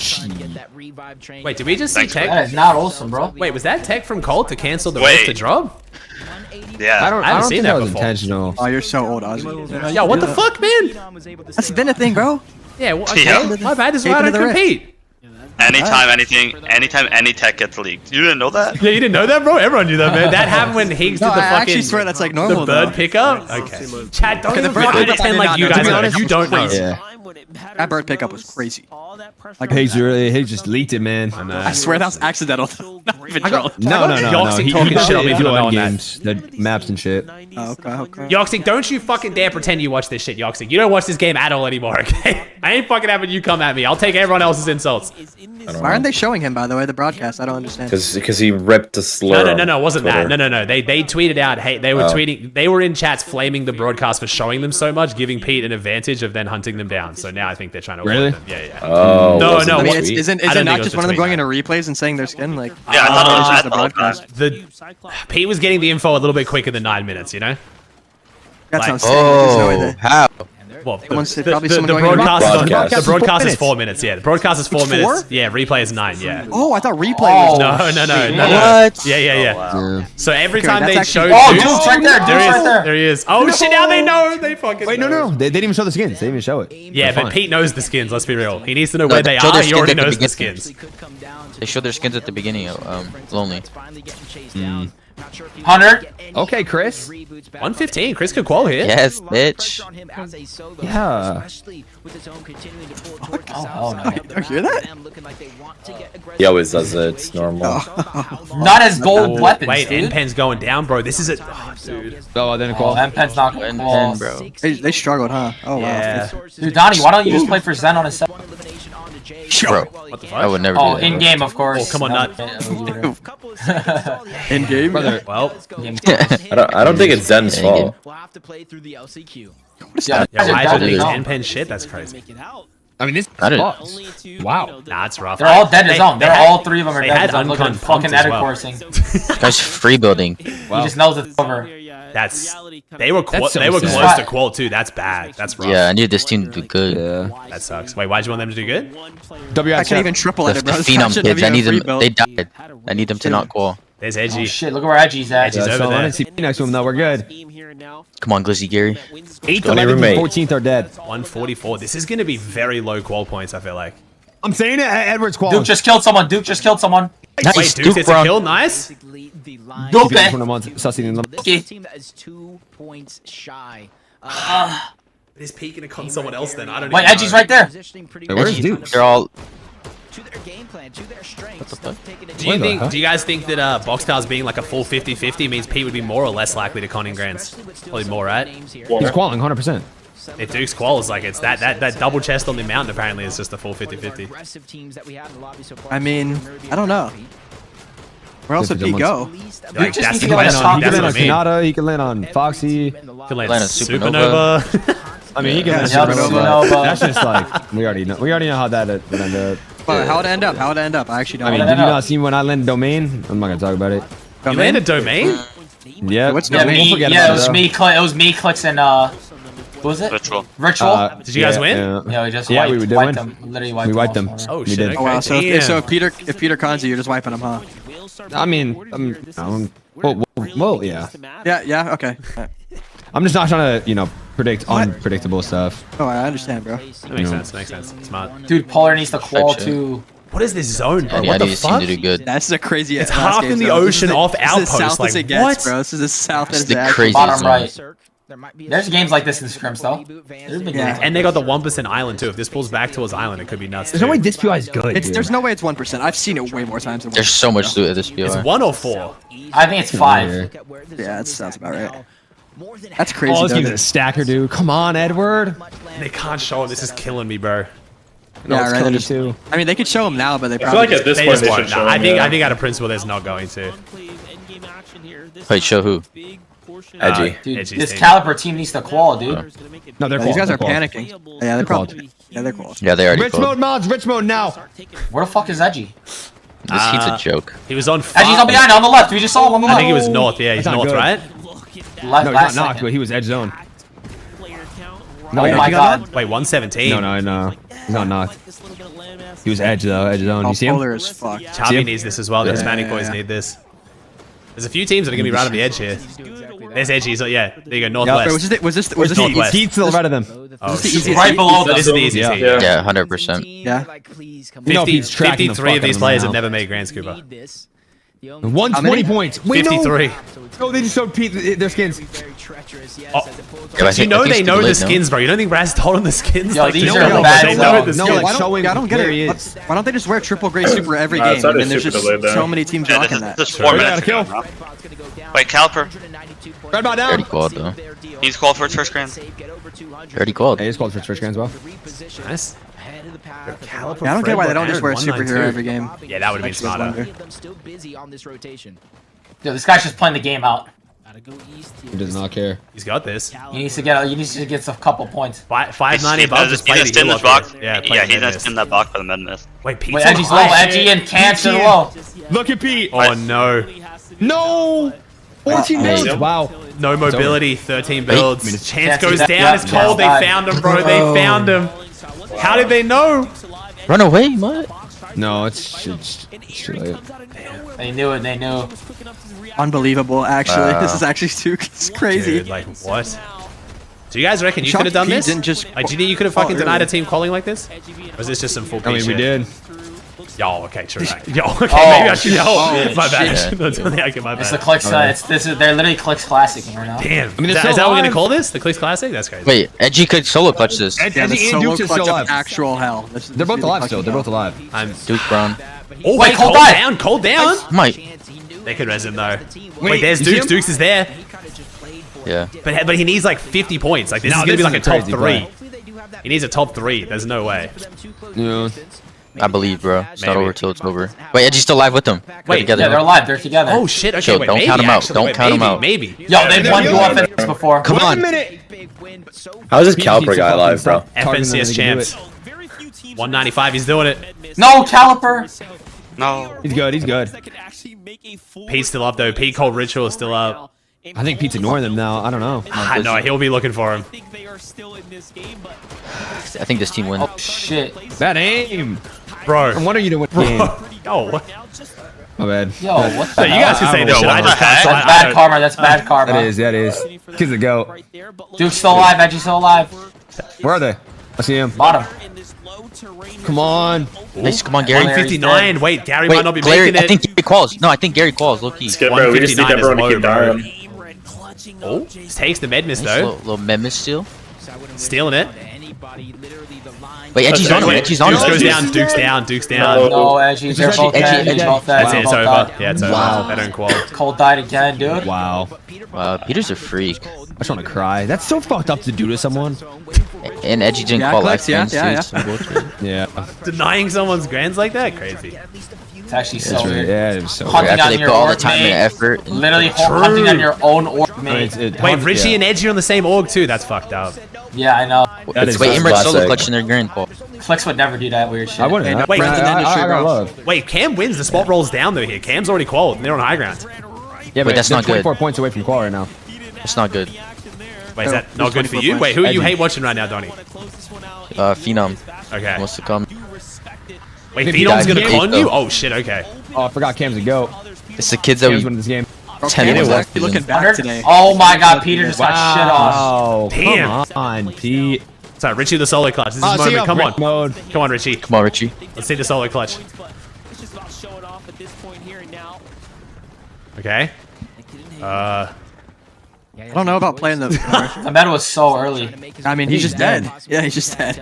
Wait, did we just see tech? That is not awesome, bro. Wait, was that tech from Colt to cancel the race to drop? Yeah. I don't haven't think seen that that was before. intentional. Oh, you're so old, Aussie. Yo, what the fuck, man? That's been a thing, bro. Yeah, well, okay. Yeah. My bad. This is why I don't compete. Anytime any tech gets leaked. You didn't know that? Yeah, you didn't know that, bro? Everyone knew that, man. That happened when Higgs No, did the I fucking... actually swear that's like normal, The bird though. pickup? Okay. Chad, don't Okay, even the bird fucking pickup, pretend I like did you not guys know. know. To be honest, You don't know. Yeah. That bird pickup was crazy. Like he just leaked it, man. I swear that was accidental. Not even trolling. No. Yoxing talking shit on me for not knowing that. games, the maps and shit. Oh, okay. Yoxing, don't you fucking dare pretend you watch this shit, Yoxing. You don't watch this game at all anymore, okay? I ain't fucking having you come at me. I'll take everyone else's insults. Why aren't they showing him, by the way, the broadcast? I don't understand. Because he ripped a slur. No, it wasn't that. Twitter. No. They tweeted out, hey, they were tweeting, they were in chats flaming the broadcast for showing them so much, giving Pete an advantage of then hunting them down. So now I think they're trying to avoid them. Yeah. Oh. No. I mean, tweet? isn't I it don't not think just it was one of them a going tweet, into replays and saying their skin? Like, Yeah, I thought it's it the was broadcast. Pete was getting the info a little bit quicker than 9 minutes, you know? That Like- sounds sick. There's no way that. How? Well, Probably someone going broadcast, into the broadcast is 4 minutes. Yeah, the broadcast is 4 It's minutes. 4? Yeah, replay is 9. Yeah. Oh, I thought replay was. No. What? Yeah. So every Okay, time that's they actually- show Oh, Dukes- Duke's right there. Duke's right there. There he is. Oh shit! Now they know. They fucking. Wait, no. They didn't even show the skins. They didn't even show it. Yeah, but Pete knows the skins. Let's be real. He needs to know No, where they they show are. their He skins already at the knows the beginning. skins. They showed their skins at the beginning of Lonely. Hunter. Okay, Chris. 115. Chris could qual here. Yes, bitch. Yeah. You hear that? He always does it. It's normal. Not as gold weapons, Wait, dude. N-Pen's going down, bro. This is a... Oh, dude. Oh, then Oh, call. M-Pen's not going to call. bro. They struggled, huh? Oh, wow. Yeah. Dude, Donnie, why don't you just play for Zen on a 7? Bro, What the fuck? I would never Oh, do that. in game, of course. Oh, come on, nut. In game? Brother. Well, I don't think it's Zen's fault. We'll have to play through the LCQ. Yeah, yeah, why definitely is not. N-Pen shit? That's crazy. I mean, this I didn't- sucks. Wow. Nah, it's rough. They're all dead as zone. They're all 3 of them are they dead had as zone. Look at Uncon him fucking pumped as edit well. coursing. This guy's free building. He just knows it's over. That's... They were That's so they were sad. close to qual too. That's bad. That's rough. Yeah, I need this team to do good. Yeah. That sucks. Wait, why'd you want them to do good? I can't even triple The, at it, bro. the This Phenom guy shouldn't kids, I have need even them. free They build. died. I need them to not qual. There's Oh Edgy. shit, look where Edgy's at. Edgy's over I there. didn't see next to him though. We're good. Come on, Glizzy Gary. 8th, Tony 11th, roommate. and 14th are dead. 144. This is going to be very low qual points, I feel like. I'm saying it. Edwards qual. Duke just killed someone. Duke just killed someone. Nice, Wait, Duke Duke gets a Brown. kill. Nice. Duke. Team that is 2 points shy. Is Pete going to con someone else then? I don't Wait, even Edgy's know. right there. Where's Duke? They're all. To their game plan, to their strengths. Do you guys think that Boxcars being like a full 50-50 means Pete would be more or less likely to con in Grands? Probably more, right? He's qualing 100%. If Duke's qual is like, it's that double chest on the mountain apparently is just a full 50-50. I mean, I don't know. Where else would he go? Like, that's the He can land question. on That's what I mean. Kanata, he can land on Foxy. He can land on Supernova. I mean, he can land on Supernova. That's just like, we already know how that would end up. But how'd it end up? How'd it end up? I actually don't I mean, did you not see when I landed Domain? I'm not gonna talk about it. You landed Domain? Yeah. What's Domain? We'll it was me, Clicks, and what was it? Ritual. Did you guys win? Yeah, we just we did wiped win. them. Literally wiped We wiped them. Oh We shit. did. Okay. Oh wow. So if Peter cons you, you're just wiping him, huh? I mean, well, yeah. Yeah. Okay. I'm just not trying to, predict unpredictable stuff. Oh, I understand, bro. That makes sense. Makes sense. Smart. Dude, Polar needs to qual too. What is this zone, bro? And What the seem fuck? to do good. That's a crazy. It's half in the ocean off outpost. This is as south like, as it gets, what? bro. This is as south as the it actually craziest Bottom zone. right. There's games like this in scrims though. There's been games. And they got the 1% island too. If this pulls back towards island, it could be nuts. There's no way this PI is good. There's no way it's 1%. I've seen it way more times than 1%. There's so much loot at this POI. It's 1 or 4. I think it's 5. Yeah, that sounds about right. That's crazy. Oh, this though, game's a stacker, dude. Come on, Edward. They can't show him. This is killing me, bro. No, Yeah, it's right. killing me Just, too. I mean, they could show him now, but they I feel probably like at this They point just they won't. should show Nah, I him, think yeah. I think out of principle, there's not going to. Wait, show who? Edgy. Dude, Edgy's this team. Caliper team needs to qual, dude. No, they're these guys are qual. panicking. Yeah, they're probably. Yeah, they're cool. Yeah, they already Rich called. mode mods, rich mode now. Where the fuck is Edgy? This heat's a joke. He was on Edgy's fire. on behind on the left. We just saw him on the I left. think he was north. Yeah, he's That's not north, good. right? Left, No, he's last not knocked, second. but he was edge zone. Oh wait, my he got god. Wait, 117. No. He's not knocked. He was edge though, edge zone. Oh, You see him? polar as fuck. Chavi needs this as well. The Yeah. Hispanic boys need this. There's a few teams that are gonna be right on the edge here. There's Edgy. So yeah, there you go. Northwest. Wait, was this Where's the Northwest? He's to the right of them. Oh, this the shit. easiest Right heat? below them. This is the easiest heat. Yeah, 100%. Yeah. You know, 50, Pete's tracking the 53 of fuck these out of players him have now. never made Grand Scuba. 120 points. Wait, 53. No. Oh, they just showed Pete their skins. Oh, Yeah, do you know they know the skins, bro? You don't think Raz told them the skins? Yo, Like, these they are know bad they as know hell. the No, skins. like, show him I don't get where he it. is. Why don't they just wear triple gray super every Nah, game? it's And already then there's super just delayed there. so many teams Yeah, rocking this that. is 4 We minutes. got a kill. Wait, Caliper. Right about now. Already called though. He's called for his first grand. Already called. Hey, he's called for first grand as well. Nice. Yeah, I don't get why they don't just wear a superhero every game. Yeah, that would have been smarter. Dude, this guy's just playing the game out. He does not care. He's got this. He needs to get a couple points. 590 above. Just play He's the in heal this up block. here. Yeah, Yeah, he's mid-mist. in that block for the mid miss. Wait, Pete's Wait, on Edgy's low. high. Edgy and Cancer low. Look at Pete. Oh no. No. 14 Hey. builds. Wow. No mobility. 13 builds. Chance Can't see goes that. down. Yeah, It's cold. They yeah. found him, bro. They found him. How did they know? Run away, what? No, it's too late. They knew it. They knew. Unbelievable, actually. This is actually too crazy. Dude, like what? Do you guys reckon you Shocked could have done Pete this? didn't just- Like, do you think you could have fucking Oh, denied really? a team calling like this? Or is this just some full I mean, Pete we shit? did. Yo, okay, true. Yo, okay, Oh, maybe I should. Yo, oh, my bad. shit. That's only I get my It's the bad. Clicks. They're literally Clicks Classic right now. Damn. I mean, is it's that still what we're gonna alive. call this? The Clicks Classic? That's crazy. Wait, Edgy could solo clutch this. Yeah, the Edgy and solo Duke's are clutch still of alive. actual hell. They're both alive still. They're both alive. I'm. Duke Brown. Oh Wait, wait, cold cold dive. down, cold down. Might. They could res him though. Wait, Wait, there's you see Dukes. him? Dukes is there. Yeah. But he needs like 50 points. Like this No, is gonna be this like a is a top crazy 3. play. He needs a top 3. There's no way. Yeah. I believe, bro. It's not Maybe. over till it's over. Wait, Edgy's still live with them. They're Wait, together. Yeah, they're alive. They're together. Oh shit. Okay, Chill, wait, don't maybe, count 'em out. actually. Don't Wait, count 'em maybe, out. Maybe. Yo, they've won dual offense before. Come Wait a on. minute. How is this Pete Caliper needs to guy fucking alive, bro? stop talking to them FNCS and they can do champs. 195. He's doing it. No, Caliper. No. He's good. He's good. Pete's still up though. Pete Cold Ritual is still up. I think Pete's ignoring them now. I don't know. I know he'll be looking for him. I think this team wins. Oh shit. Bad aim. Bro. I wonder you to win the game. Yo, what? My bad. Yo, what the So you guys can say this Yo, shit. I what just the can't. heck? That's bad karma. That's bad karma. That is. Kids a goat. Duke's still alive. Edgy's still alive. Where are they? I see him. Bottom. Come on. Nice, come on, Gary. 159. Wait, Gary might not be Gary, making I it. think Gary calls. No, I think Gary calls. Low key. Skip, bro. We just need 159 is everyone to keep low, bro. dying. Oh, takes the Medmis though. Little Memphis steal. Stealing it. Wait, Edgy's on him. Edgy's on Dukes goes him. down. Duke's down. Duke's down. No, Edgy. They're both dead. They're both dead. That's it. It's Both over. died. Yeah, it's over. Wow. They don't qual. Cold died again, dude. Wow. Wow, Peter's a freak. I just want to cry. That's so fucked up to do to someone. And Edgy didn't Yeah, call Clicks, X yeah, too. yeah. Some bullshit. Yeah. Denying someone's grands like that? Crazy. It's actually so It's really, weird. yeah, it was so Hunting weird. on your org, mate. Literally hunting on your own org, mate. Wait, Richie and Edgy are on the same org too. That's fucked up. Yeah, I know. Wait, Imran solo clutching their grandpa. Flex would never do that weird shit. I wouldn't. Wait, I got love. wait, Cam wins. The spot rolls down though here. Cam's already qualified and they're on high ground. Yeah, Wait, that's they're not good. 24 points away from qual right now. It's not good. Wait, is that not good for you? Wait, who you hate watching right now, Donnie? Phenom. Okay. Wants to come. Wait, Phenom's gonna con you? Oh shit, okay. Oh, I forgot Cam's a goat. It's the kids that Cam's we winning this game. 10 wins last Looking season. back today. Oh my god, Peter just got shit on. Oh, Damn. come on, Pete. Sorry, Richie the solo clutch. This is the moment. Come on. Mode. Come on, Richie. Come on, Richie. Let's see the solo clutch. Okay. I don't know about playing the. The meta was so early. I mean, he's just dead. Yeah, he's just dead.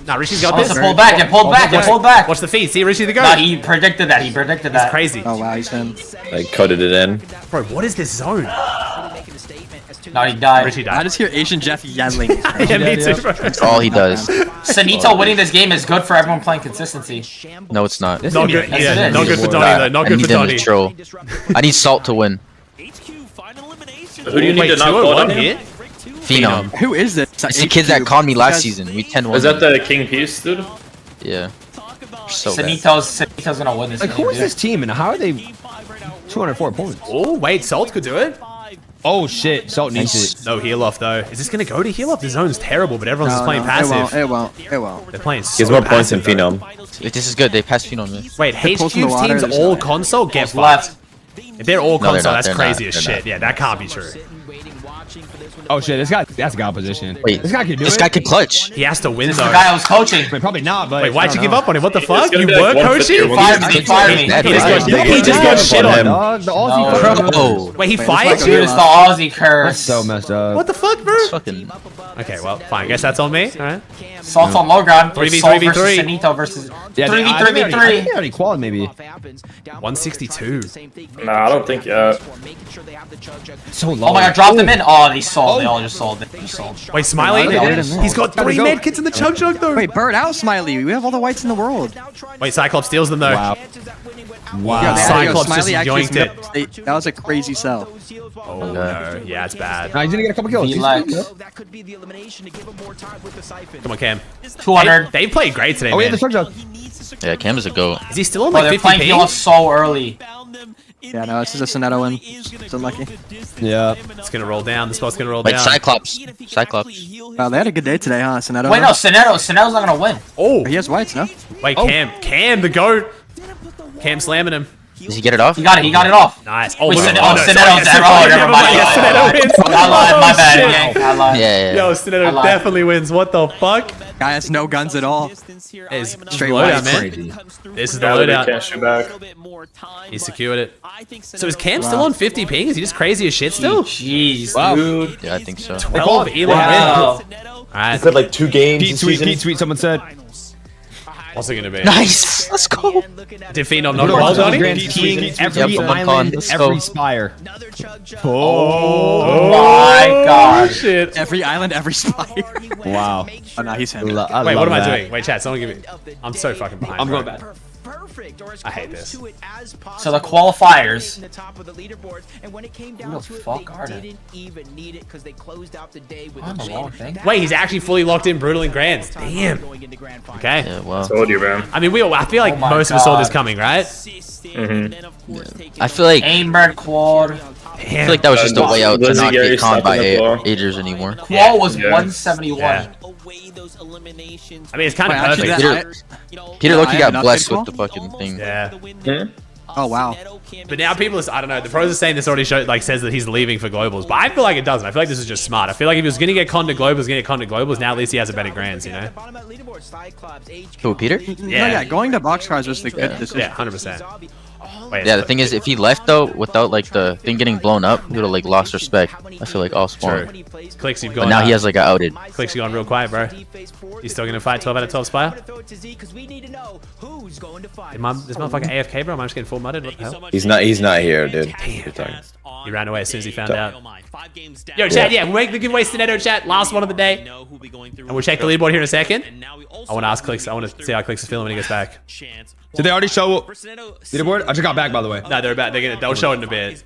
Nah, Richie's got Oh, this. it's a pull back, it pulled back, it pulled back. Watch the feed. See Richie the goat. Nah, he predicted that, he predicted that. It's crazy. Oh wow, he's him. I coded it in. Bro, what is this zone? No, he died. Richie I died. just hear Asian Jeff yelling. Yeah, me too, bro. That's all he does. Sanito winning this game is good for everyone playing consistency. No, it's not. Not good. Yes, Yeah, it not is. good for Donnie though. Not I good need for them to Donnie. troll. I need Salt to win. Who do you need Wait, to knock 201 on him? here? Phenom. Who is this? It's the kids that conned me last season. We 10-1. Is that the King Peace dude? Yeah. So bad. Sanito's gonna win this Like, game. who is dude. this team and how are they 204 points? Oh, wait, Salt could do it. Oh shit, Salt needs it. No heal off though. Is this gonna go to heal off? The zone's terrible, but everyone's just playing passive. It won't. They're playing so He has more points than passive, though. Phenom. Wait, this is good. They passed Phenom, man. Wait, pulls in the HQ's water, team's there's all no- console? Get What's fucked. left? If they're all No, they're console, not, that's they're crazy not, as they're shit. not. Yeah, that can't be true. Oh shit, that's God position. Wait, this guy can do this it. guy can clutch. He has to win This though. is the guy I was coaching. Wait, probably not, but Wait, why'd I you don't give know. up on him? What the fuck? gonna You be were like 150 coaching? or Fired me, fired me. He just got shit on. Dog, the Aussie No. fucking- Bro. Wait, he Wait, fired let's Dude, you? it's the Aussie curse. That's so messed up. What the fuck, bro? Fucking. Okay, well, fine. Guess that's on me. All right. Salt's on low ground. 3v3v3. Salt versus Sanito versus Yeah, I think 3v3v3. they already qualified maybe. 162. Nah, I don't think yet. So low. Oh my god, dropped them in. Oh, they sold. They all just sold. They just sold. Wait, Smiley? They did it. He's got 3 go. med kits in the chug jug though. Wait, bird out, Smiley. We have all the whites in the world. Wait, Cyclops steals them though. Wow. Wow. Yo, Cyclops Smiley just actually yoinked it. that was a crazy sell. Oh no. Yeah, it's bad. Nah, he's gonna get a couple kills. Relax. Come on, Cam. 200. They played great today, Oh, we have man. the chug jug. Yeah, Cam is a goat. Is he still on Oh, like they're 50 playing heal ping? so early. Yeah, no, this is a Sonetto win. It's unlucky. Yeah. It's gonna roll down. The spot's gonna roll Wait, down. Cyclops. Cyclops. Wow, they had a good day today, huh? Sonetto. Wait, no, Saneto's not gonna win. Oh, He has whites, no? wait, Cam, the goat. Cam slamming him. Does he get it off? He got it. He got it off. Nice. Oh, Wait, look at Sonetto's no, sorry, there. yes, Oh, sorry, never mind. Yes, Sonetto wins. I lied. My Oh, bad, shit. gang. I lied. Yeah. Yo, I Sonetto lied. definitely wins. What the fuck? Guy has no guns at all. It's Straight loadout, whites. man. This is the Now that they loadout. can't shoot back. He secured it. So is Cam still on 50 ping? Is he just crazy as shit still? Jeez, Wow. dude. Yeah, I think so. 12 Elon Wow. wins. Alright, He's had like 2 games Pete this sweet, season. Pete sweet, someone said. what's it gonna be? Nice. Let's go. Did Phenom not roll, Donnie? King, every Yep, I'm on island, Let's every go. spire. Oh my god. Shit. Every island, every spire. Wow. Oh, no, he's him. Wait, what am I doing? Wait, chat, someone give me. I'm so fucking behind. I'm bro. going back. I hate this. So the qualifiers. Who the fuck are they? I'm the wrong thing. Wait, he's actually fully locked in Brutal and Grands. Damn. Okay. Yeah, wow. Told you, man. I mean, I feel like Oh my most of us saw this God. coming, right? I feel like Aimbird quad. I feel like that was just a way out to Lizzie not Gary get conned by stopping the ball. agers anymore. Qual was Yeah. 171. Yeah. I mean, it's kind of Wait, actually, perfect. Peter I Loki have got not blessed been with the fucking thing. Yeah. Oh, wow. But now people, I don't know, the pros are saying this already says that he's leaving for globals, but I feel like it doesn't. I feel like this is just smart. I feel like if he was going to get conned to globals, now at least he has a better Grands, you know? Who, Peter? No, yeah, going to boxcars was the good decision. Yeah, 100%. Wait, Yeah, the thing is, if he left though, without like the thing getting blown up, he would have like lost respect. I feel like all spawn. Clicks, you've But gone. now he has like a outed. Clicks, you gone real quiet, bro. You still gonna fight 12 out of 12 Spire? Is this motherfucker AFK, bro? Am I just getting full mudded? What the hell? He's not here, dude. He ran away as soon as he found out. Yo, chat, yeah, we'll make the giveaway Stiletto, chat. Last one of the day. And we'll check the leaderboard here in a second. I want to ask Clicks. I want to see how Clicks is feeling when he gets back. Did they already show leaderboard? I just got back, by the way. No, they're about. They'll show it in a bit.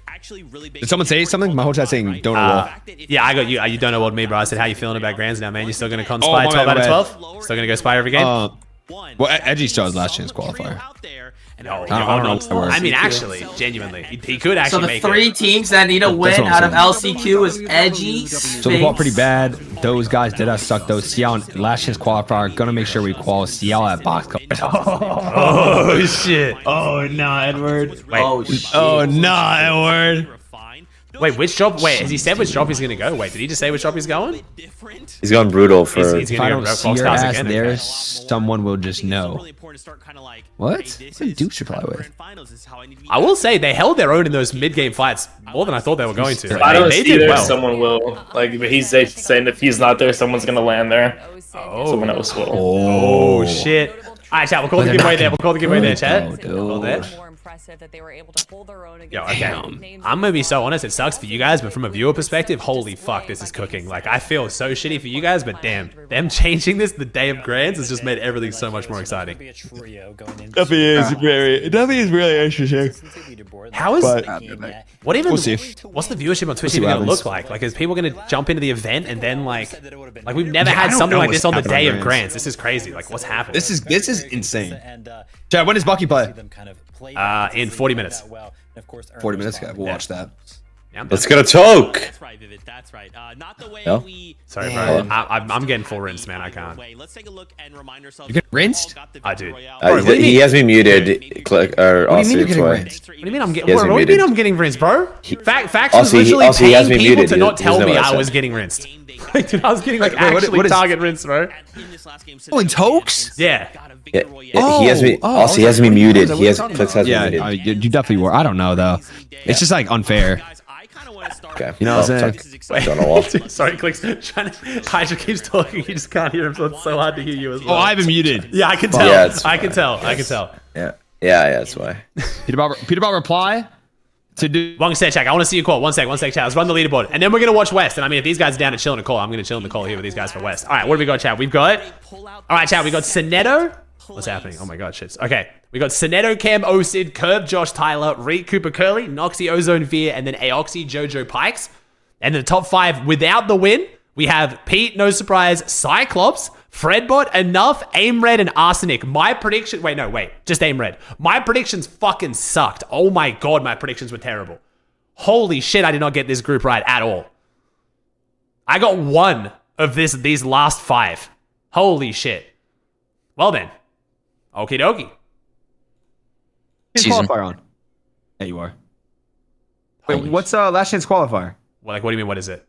Did someone say something? My whole chat saying don't know what. Yeah, I got you. You don't know what me, bro. I said, how you feeling about Grands now, man? You still gonna con Spy 12 out of 12? Still gonna go Spy every game? Well, Edgy still has last chance qualifier. No, I don't know. I mean, actually, genuinely, he could actually So the make three it. teams that need a win out of LCQ is Edgy, So we fought pretty bad. Those guys did us suck though. Cial last chance qualifier. Gonna make sure we qual Cial at box cup. Oh shit. Oh nah, Edward. Wait. Oh nah, Edward. Wait, which drop? Wait, has he said which drop he's gonna go? Wait, did he just say which drop he's going? He's going brutal for. He's If I gonna don't go see your Fox ass again. there, Okay. someone will just know. What? What did Duke should play with? I will say they held their own in those mid-game fights more than I thought they were going to. If I don't They see did there, well. someone will. Like, but he's saying if he's not there, someone's gonna land there. Someone else will. Oh shit! All right, chat. We'll call the giveaway there. We'll call the giveaway there, chat. Call there. Yo, okay. I'm gonna be so honest. It sucks for you guys, but from a viewer perspective, holy fuck, this is cooking. Like, I feel so shitty for you guys, but damn, them changing this the day of Grands has just made everything so much more exciting. Definitely is really interesting. How is what even? We'll see. What's the viewership on Twitch see even what gonna happens. look like? Like, is people gonna jump into the event and then like we've never Yeah, I had don't something know like this on what's the day of happening on Grands. This is crazy. Like, what's happening? This is insane. Chad, when does Bucky play? In 40 minutes. 40 minutes. Okay, we'll watch that. Yeah, Let's get a toke. That's right, Vivid. That's right. Not the way No? we. Sorry, bro. I'm getting full rinsed, man. I can't. Let's take a look and remind ourselves. You get rinsed? I do. He has me muted. Click or What do you mean you're Aussie. getting What rinsed? What do you mean I'm getting? He has What me do you mean muted. I'm getting rinsed, bro? Facts was Aussie, literally he has paying me people muted. to He not tell doesn't know me what I I said. was getting rinsed. Like, dude, I was getting like Wait, what actually is- target rinsed, bro. Oh, in Tokes? Yeah. Yeah, he has me. Aussie has me muted. He has Clicks has me Yeah, muted. you definitely were. I don't know though. It's just like unfair. Okay. You know what I'm saying? Don't know what. Sorry, Clicks. Trying to. Hydra keeps talking. You just can't hear him, so it's so hard to hear you as well. Oh, I've been muted. Yeah, I can tell. Yeah, it's I can fine. tell. I can tell. Yeah, that's why. Peterbot reply to do. One sec, check. I want to see you call. One sec, chat. Let's run the leaderboard. And then we're going to watch West. And I mean, if these guys are down to chill in a call, I'm going to chill in the call here with these guys for West. All right, what do we got, chat? We've got... All right, chat. We got Sinetto. What's happening? Oh my god, shit. Okay. We got Sinetto, Cam, Osid, Curve, Josh, Tyler, Reed, Cooper, Curly, Noxy, Ozone, Veer, and then Aoxy, Jojo, Pikes. And the top 5 without the win, we have Pete, no surprise, Cyclops, Fredbot, Enough, Aim Red, and Arsenic. My prediction... Wait. Just Aim Red. My predictions fucking sucked. Oh my god, my predictions were terrible. Holy shit, I did not get this group right at all. I got one of these last 5. Holy shit. Well then. Okie dokie. Qualifier on. Yeah, you are. Wait, what's last chance qualifier? Well, like, what do you mean, what is it?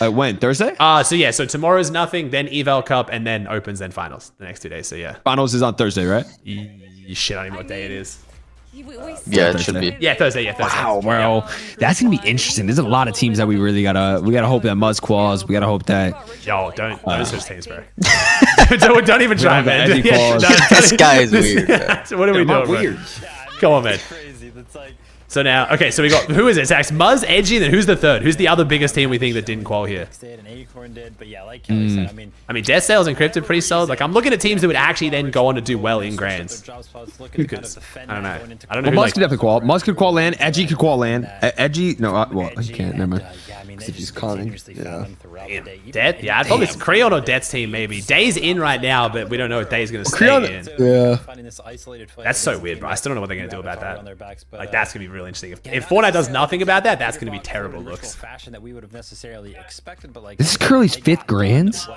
When? Thursday? So tomorrow's nothing, then Eval Cup, and then Opens, then Finals. The next 2 days, so yeah. Finals is on Thursday, right? Shit, I don't even know what day it is. Yeah, it should be. Yeah, Thursday, Thursday. Wow, bro. That's gonna be interesting. There's a lot of teams that we really gotta hope that Muzz quals. We gotta hope that Yo, don't switch teams, bro. don't even try, have man. Eddie calls. This guy is weird. What are we doing, bro? Come on, man. So now, okay, so we got, who is it? Zach's Muzz, Edgy, then who's the third? Who's the other biggest team we think that didn't qual here? I mean, Death Sales and Encrypted pretty solid. Like, I'm looking at teams that would actually then go on to do well in Grands. Because, I don't know. I don't know. Muzz could definitely qual. Muzz could qual land. Edgy could qual land. Edgy, no, well, I can't. Never mind. If he's calling, yeah. Death? Yeah, I'd probably Creon or Death's team, maybe. Day's in right now, but we don't know if Day's going to stay in. Yeah. That's so weird, bro. I still don't know what they're going to do about that. Like, that's going to be really interesting. If Fortnite does nothing about that, that's going to be terrible looks. This is Curly's 5th Grands?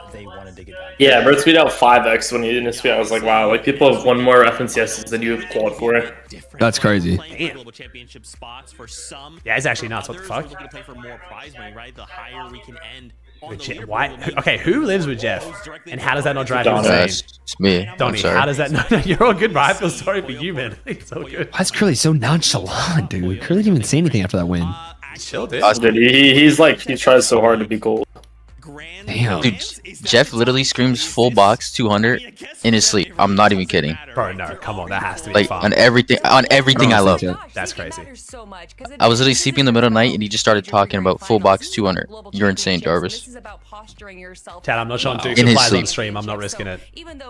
Yeah, Bert tweeted out 5x when he didn't tweet. I was like, wow, like people have won more FNCSs than you have qualified for it. That's crazy. Yeah, it's actually nuts. What the fuck? For more prize money, right? The higher we can end Why? Okay, who lives with Jeff? And how does that not drive you Donnie. insane? It's me. Donnie, how does that not? You're all good, bro. I feel sorry for you, man. It's so good. Why is Curly so nonchalant, dude? Curly didn't even say anything after that win. Chill, dude. Dude, he's like, he tries so hard to be cool. Damn. Dude, Jeff literally screams full box 200 in his sleep. I'm not even kidding. Bro, no, come on, that has to be Like fun. on everything I love. That's crazy. I was literally sleeping in the middle of the night and he just started talking about full box 200. You're insane, Jarvis. Chad, I'm not showing Dukes In his replies on sleep. stream. I'm not risking it.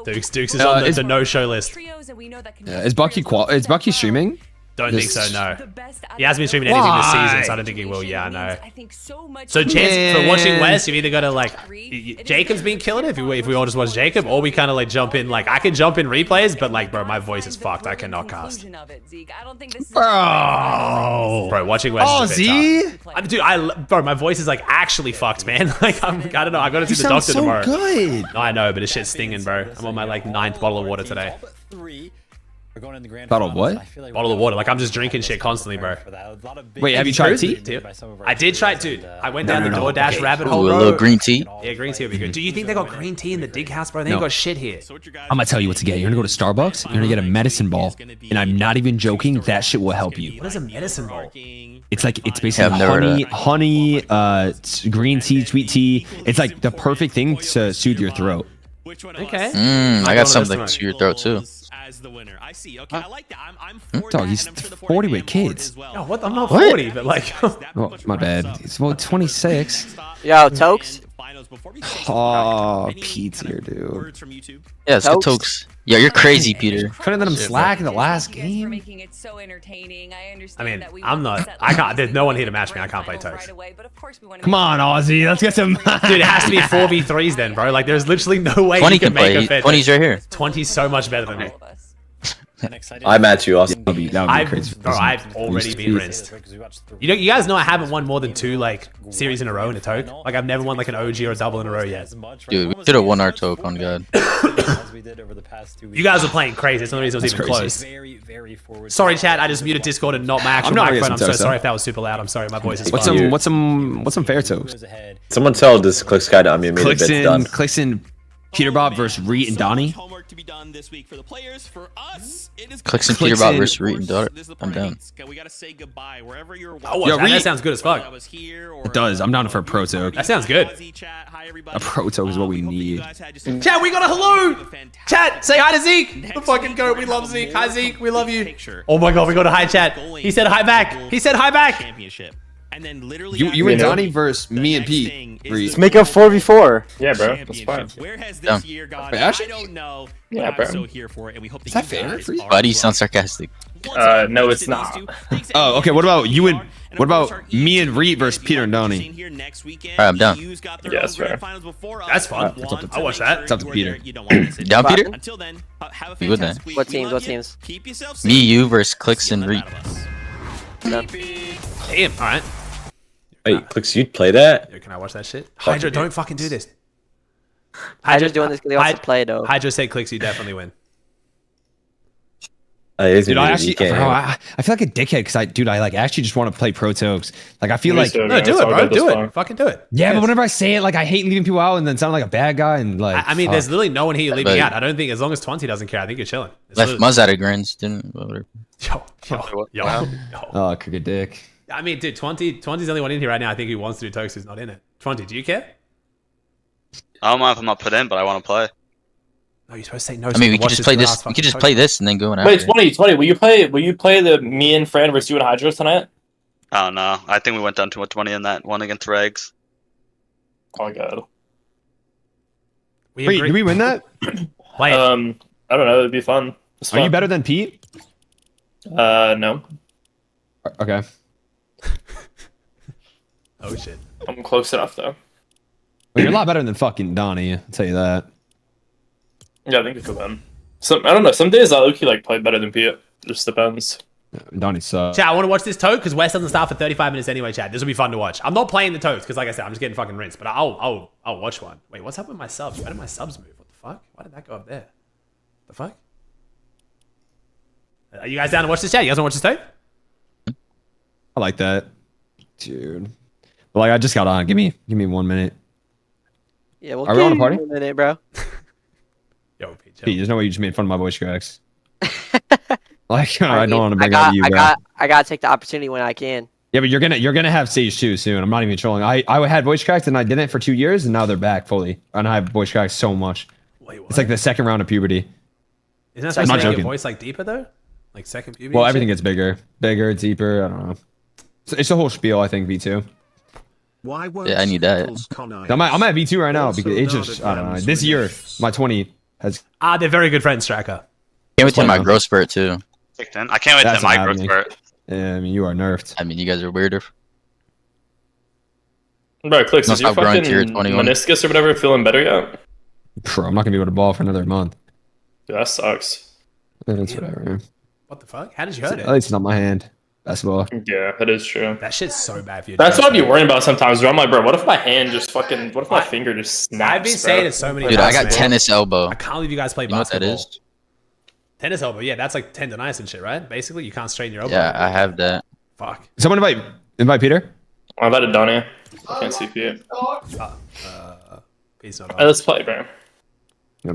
Dukes is on the no-show list. Is Bucky streaming? Don't think so, no. He hasn't been streaming anything this season, so I don't think he will. Yeah, I know. So chance for watching West, you've either got to like, Jacob's been killing it if we all just watch Jacob, or we kind of like jump in. Like I can jump in replays, but like, bro, my voice is fucked. I cannot cast. Bro, watching West. Aussie. Dude, bro, my voice is like actually fucked, man. Like I don't know. I got to see the doctor so tomorrow. Good. No, I know, but this shit's stinging, bro. I'm on my like 9th bottle of water today. Bottle of what? Bottle of water. Like I'm just drinking shit constantly, bro. Wait, have you tried tea? I did try it, dude. I went down the DoorDash rabbit hole, Ooh, a bro. little green tea. Yeah, green tea would be good. Do you think they got green tea in the dig house, bro? They ain't got shit here. I'm gonna tell you what to get. You're gonna go to Starbucks. You're gonna get a medicine ball, and I'm not even joking. That shit will help you. What is a medicine ball? It's basically honey, green tea, sweet tea. It's like the perfect thing to soothe your throat. Okay. I got something to your throat too. Dog, he's 40 with kids. Yo, what? I'm not 40, but like. Oh, my bad. He's about 26. Yo, Tokes. Oh, Pete's here, dude. Yeah, let's get Tokes. Yeah, you're crazy, Peter. Couldn't let him slack in the last game. I mean, I'm not. I can't. There's no one here to match me. I can't play Tokes. Come on, Aussie. Let's get some. Dude, it has to be 4v3s then, bro. Like, there's literally no way 20 you can can play. make a fit. 20's right here. 20's so much better than me. I match you, Austin. That would be crazy. Bro, I've already been rinsed. You guys know I haven't won more than 2 like series in a row in a toke. Like I've never won like an OG or a double in a row yet. Dude, we should have won our toke on God. You guys were playing crazy. That's the only reason it was even close. Sorry, chat. I just muted Discord and not my actual microphone. I'm so sorry if that was super loud. I'm sorry. My voice is. What's some fair tokes? Someone tell this Clicks guy to unmute me. Clicks in Peterbot versus Reet and Donnie. Clicks and Peterbot versus Reet and Donnie. I'm down. Oh, that sounds good as fuck. It does. I'm down for a pro toke. That sounds good. A pro toke is what we need. Chat, we got a hello. Chat, say hi to Zeke. The fucking goat. We love Zeke. Hi, Zeke. We love you. Oh my god, we got a hi chat. He said hi back. He said hi back. And then literally you and Donnie versus me and Pete. Let's make a 4v4. Yeah, bro. That's fine. Where has this year gone? Wait, I don't know. Yeah, But bro. I'm so here for it, and we hope Is that fair? Why do you sound sarcastic? No, it's not. Oh, okay. What about you and what about me and Reet versus Peter and Donnie? Alright, I'm down. Yeah, that's fair. That's fun. I'll watch that. It's up to Peter. Down, Peter? Until then, have a Be with fantastic week. What We teams? love What you. teams? Keep yourself Me, safe. you versus Clicks and Reet. Damn. All right. Wait, Clicks, you'd play that? Yo, can I watch that shit? Hydra, don't fucking do this. Hydra's doing this because they also play though. Hydra said clicks, you definitely win. Dude, I actually, bro, I feel like a dickhead because I like actually just want to play pro tokes. Like I feel like no, do it, bro, do it, fucking do it. Yeah, but whenever I say it, like I hate leaving people out and then sound like a bad guy and like. I mean, fuck. there's literally no one here leaving But- out. I don't think as long as 20 doesn't care, I think you're chilling. It's Left literally- Muzz out of grins, didn't whatever. Yo. Oh, cook a dick. I mean, dude, 20's the only one in here right now. I think who wants to do tokes who's not in it. 20, do you care? I don't mind if I'm not put in, but I want to play. No, you're supposed to say no. I mean, we could just play this. We could just play this and then go in after. Wait, 20. Will you play the me and Fran versus you and Hydros tonight? I don't know. I think we went down to 20 in that one against Regs. Oh my god. Wait, did we win that? Play it. I don't know. It'd be fun. It's Are you fun. better than Pete? No. Okay. Oh shit. I'm close enough though. Well, you're a lot better than fucking Donnie. I'll tell you that. Yeah, I think it could win. I don't know. Some days I look like play better than Pete. It just depends. Donnie sucks. Chat, I want to watch this tote because West doesn't start for 35 minutes anyway, chat. This will be fun to watch. I'm not playing the totes because, like I said, I'm just getting fucking rinsed. But I'll watch one. Wait, what's up with my subs? Where did my subs move? What the fuck? Why did that go up there? The fuck? Are you guys down to watch this, chat? You guys want to watch this tote? I like that, dude. But like, I just got on. Give me 1 minute. Yeah, we'll Are we on a keep party? in a minute, bro. Yo, Pete, Pete, there's no way you just made fun of my voice cracks. Like, I don't want to bring I on you, bro. gotta take the opportunity when I can. Yeah, but you're gonna have stage 2 soon. I'm not even trolling. I had voice cracks and I did it for 2 years and now they're back fully. And I have voice cracks so much. Wait, what? It's like the second round of puberty. Isn't that supposed to make your voice like deeper though? Like second puberty? Well, and everything shit? gets bigger, deeper. I don't know. It's a whole spiel. I think V2. Why Yeah, I need that. I'm at V2 right now because it just I don't know. This year, my 20 has. They're very good friends, Striker. Can't wait till my growth spurt too. I can't wait That's till my not growth happening. spurt. Yeah, I mean, you are nerfed. I mean, you guys are weirder. Bro, Clicks, is Must your have grown fucking to your 21. meniscus or whatever feeling better yet? Bro, I'm not gonna be able to ball for another month. Dude, that sucks. It's whatever. What the fuck? How did you hurt At it? least it's not my hand. Basketball. Yeah, that is true. That shit's so bad for you. That's what I'd be worrying about sometimes. Where I'm like, bro, what if my hand just fucking, what if my finger just snaps? I've been saying it so many Dude, times. I got man. tennis elbow. I can't believe you guys play You know what that basketball. is? Tennis elbow, yeah, that's like tendonitis and shit, right? Basically, you can't straighten your elbow. Yeah, I have that. Fuck. Someone invite Peter. I invited Donnie. I can't see Pete. Pete's not Alright, let's play, bro. No,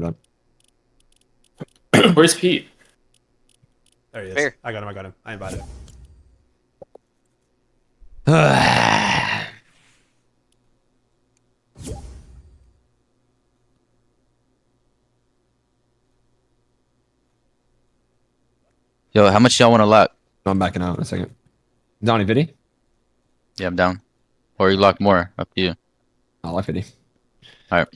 no. Where's Pete? There he is. Here. I got him. I invited him. Yo, how much y'all want to lock? I'm backing out in a second. Donnie Viddy? Yeah, I'm down. Or you lock more? Up to you. I'll like Viddy. All right.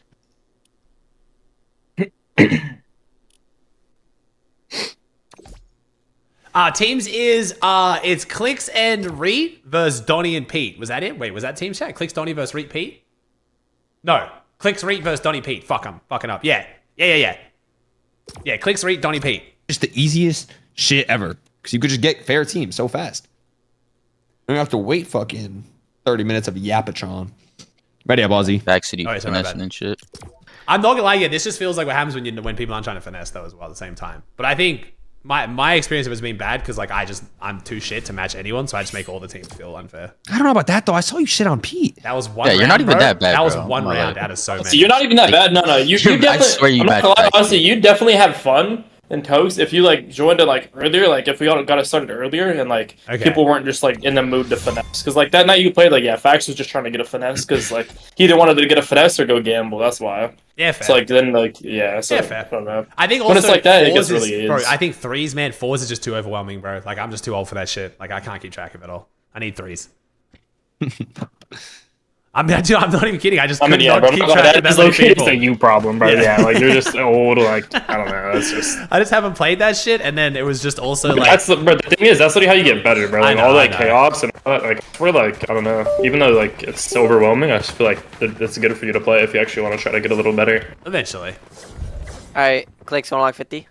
Teams is it's Clicks and Reed versus Donnie and Pete. Was that it? Wait, was that team chat? Clicks, Donnie versus Reed, Pete? No. Clicks, Reed versus Donnie, Pete. Fuck, I'm fucking up. Yeah, Clicks, Reed, Donnie, Pete. Just the easiest shit ever. Because you could just get fair teams so fast. You don't have to wait fucking 30 minutes of Yapatron. Ready up, Aussie. Back city Oh, sorry, my finessing bad. and shit. I'm not gonna lie, yeah, this just feels like what happens when people aren't trying to finesse though as well at the same time. But I think my experience of it has been bad because like I'm too shit to match anyone, so I just make all the teams feel unfair. I don't know about that though. I saw you shit on Pete. That was one. Yeah, round, you're not even bro. that bad, That was bro. one I'm round like- out of so many. So you're not even that bad. No, you definitely. I swear you I'm not back. gonna lie, honestly, you definitely had fun in Toast if you like joined it like earlier. Like if we all got it started earlier and like Okay. people weren't just like in the mood to finesse. Because like that night you played, like yeah, Fax was just trying to get a finesse because like he either wanted to get a finesse or go gamble. That's why. Yeah, fair. So like then like yeah, so Yeah, fair. I don't know. I think also when it's like that, it fours gets really is, bro. is. I think threes, man. Fours is just too overwhelming, bro. Like I'm just too old for that shit. Like I can't keep track of it all. I need threes. I mean, dude, I'm not even kidding. I just could yeah, not bro, keep I'm not- track of that is many low-key people. just a you problem, bro. Yeah. Yeah, like you're just old. Like I don't know. That's just. I just haven't played that shit, and then it was just also But like that's the, but the thing is, that's literally how you get better, bro. I Like know, all I that know. chaos and all that, like we're like I don't know. Even though like it's overwhelming, I just feel like it's good for you to play if you actually want to try to get a little better. eventually. Alright, Clicks on lock 50.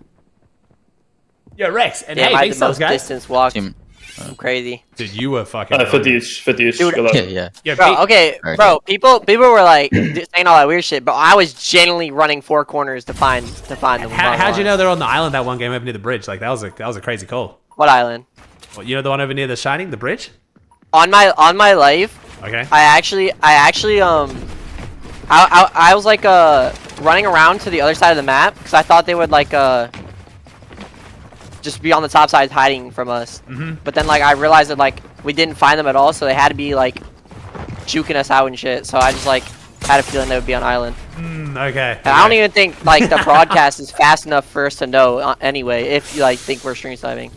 Yo, Rex, and Damn, hey, I had thanks the so most guys. distance walked. Team. I'm crazy. Dude, you were fucking. 50 each, 50 each. Dude, Good luck. Yeah. Yeah, Bro, Pete- okay, Alright. bro, people were like saying all that weird shit, but I was genuinely running 4 corners to find them. How'd you know they're on the island that one game over near the bridge? Like that was a crazy call. What island? Well, you know the one over near the Shining, the bridge? On my life, Okay. I actually I was like running around to the other side of the map because I thought they would like just be on the top side hiding from us. Mhm. But then like I realized that like we didn't find them at all, so they had to be like juking us out and shit. So I just like had a feeling they would be on island. Okay. And I don't even think like the broadcast is fast enough for us to know anyway. If you like think we're stream sniping.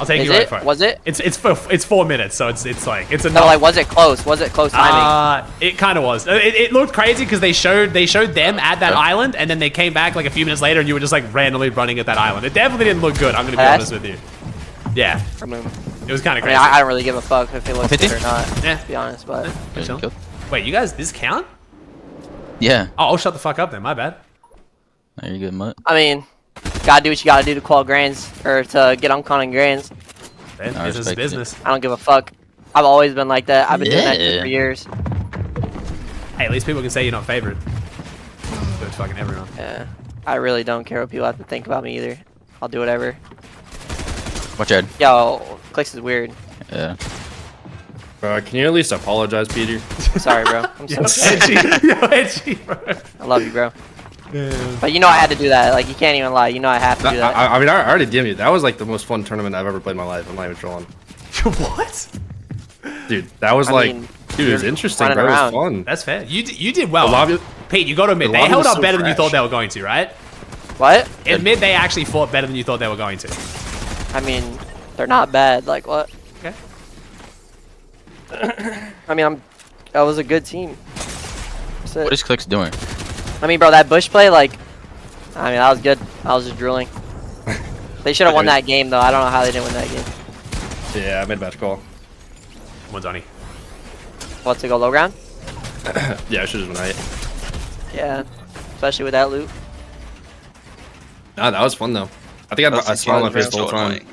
I'll take Is you right it? for it. Was it? It's 4 minutes, so it's like it's enough. No, like was it close? Was it close timing? It kind of was. It looked crazy because they showed them at that island, and then they came back like a few minutes later, and you were just like randomly running at that island. It definitely didn't look good. I'm gonna be honest with you. Yeah. It was kind of I mean, crazy. I don't really give a fuck if it looks 50? good or not. Yeah. To be honest, but Wait, you guys, this count? Yeah. Oh, I'll shut the fuck up then. My bad. Are you good, Mutt? I mean, gotta do what you gotta do to qual grands or to get on calling grands. Man, I business is respect it. business. I don't give a fuck. I've always been like that. I've been doing that shit Yeah. for years. Hey, at least people can say you're not favored. So it's fucking everyone. Yeah. I really don't care what people have to think about me either. I'll do whatever. Watch out. Yo, Clicks is weird. Yeah. Can you at least apologize, Peter? Sorry, bro. I'm so sorry. Edgy, bro. I love you, bro. Yeah. But you know I had to do that. Like, you can't even lie. You know I have to do that. I mean, I already DM'd you. That was like the most fun tournament I've ever played in my life. I'm not even trolling. What? Dude, that was dude, it was interesting, bro. It was fun. That's fair. You did well. Pete, you got to admit, they held up better than you thought they were going to, right? What? Admit they actually fought better than you thought they were going to. I mean, they're not bad. Like, what? Okay. I mean, that was a good team. What is Clicks doing? I mean, bro, that bush play, like, I mean, that was good. I was just drooling. They should have won that game, though. I don't know how they didn't win that game. Yeah, I made a bad call. Come on, Donnie. What, to go low ground? Yeah, I should have went height. Yeah, especially with that loot. Nah, that was fun, though. I think I smiled on my face the whole time.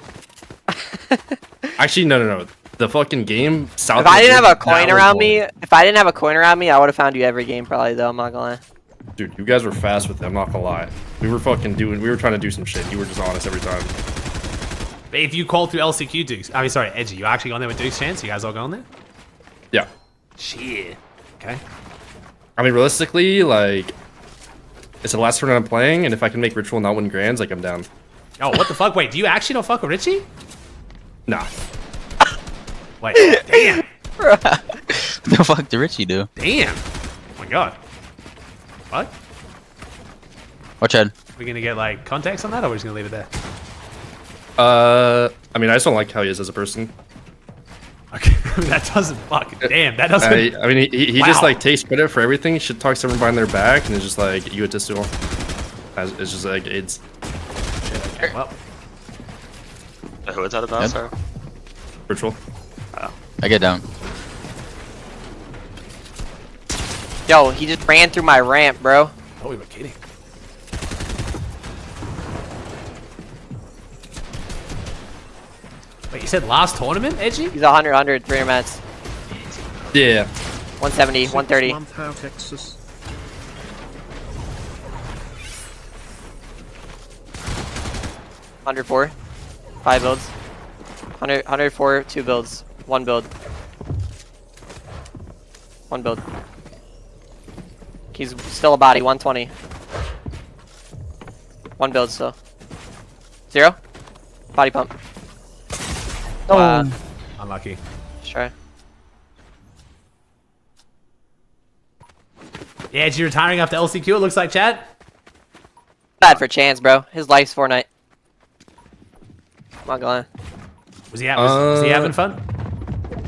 Actually, no. The fucking game, South. If I didn't have a coin around me, I would have found you every game, probably, though. I'm not gonna lie. Dude, you guys were fast with it, I'm not gonna lie. We were trying to do some shit. You were just honest every time. But if you called through LCQ Dukes, I mean, sorry, Edgy, you actually going there with Duke's chance? You guys all going there? Yeah. Shit. Okay. I mean, realistically, like, it's the last tournament I'm playing, and if I can make Ritual not win grands, like, I'm down. Oh, what the fuck? Wait, do you actually not fuck with Richie? Nah. Wait, damn. What the fuck did Richie do? Damn. Oh my god. What? Watch out. We gonna get like context on that, or we're just gonna leave it there? I mean, I just don't like how he is as a person. Okay, that doesn't fuck. Damn, that doesn't. I mean, he just like takes credit for everything. He should talk to everyone behind their back, and it's just like egotistical. It's just like it's. Okay, well. Who is that about, sir? Ritual. I get down. Yo, he just ran through my ramp, bro. Oh, we were kidding. Wait, you said last tournament, Edgy? He's 100, 300 mats. Yeah. 170, 130. 104. 5 builds. 104, 2 builds. 1 build. 1 build. He's still a body, 120. 1 build still. 0. Body pump. Unlucky. Sure. Yeah, is you retiring after LCQ, it looks like, Chad? Bad for Chance, bro. His life's Fortnite. I'm not gonna lie. Was he having fun?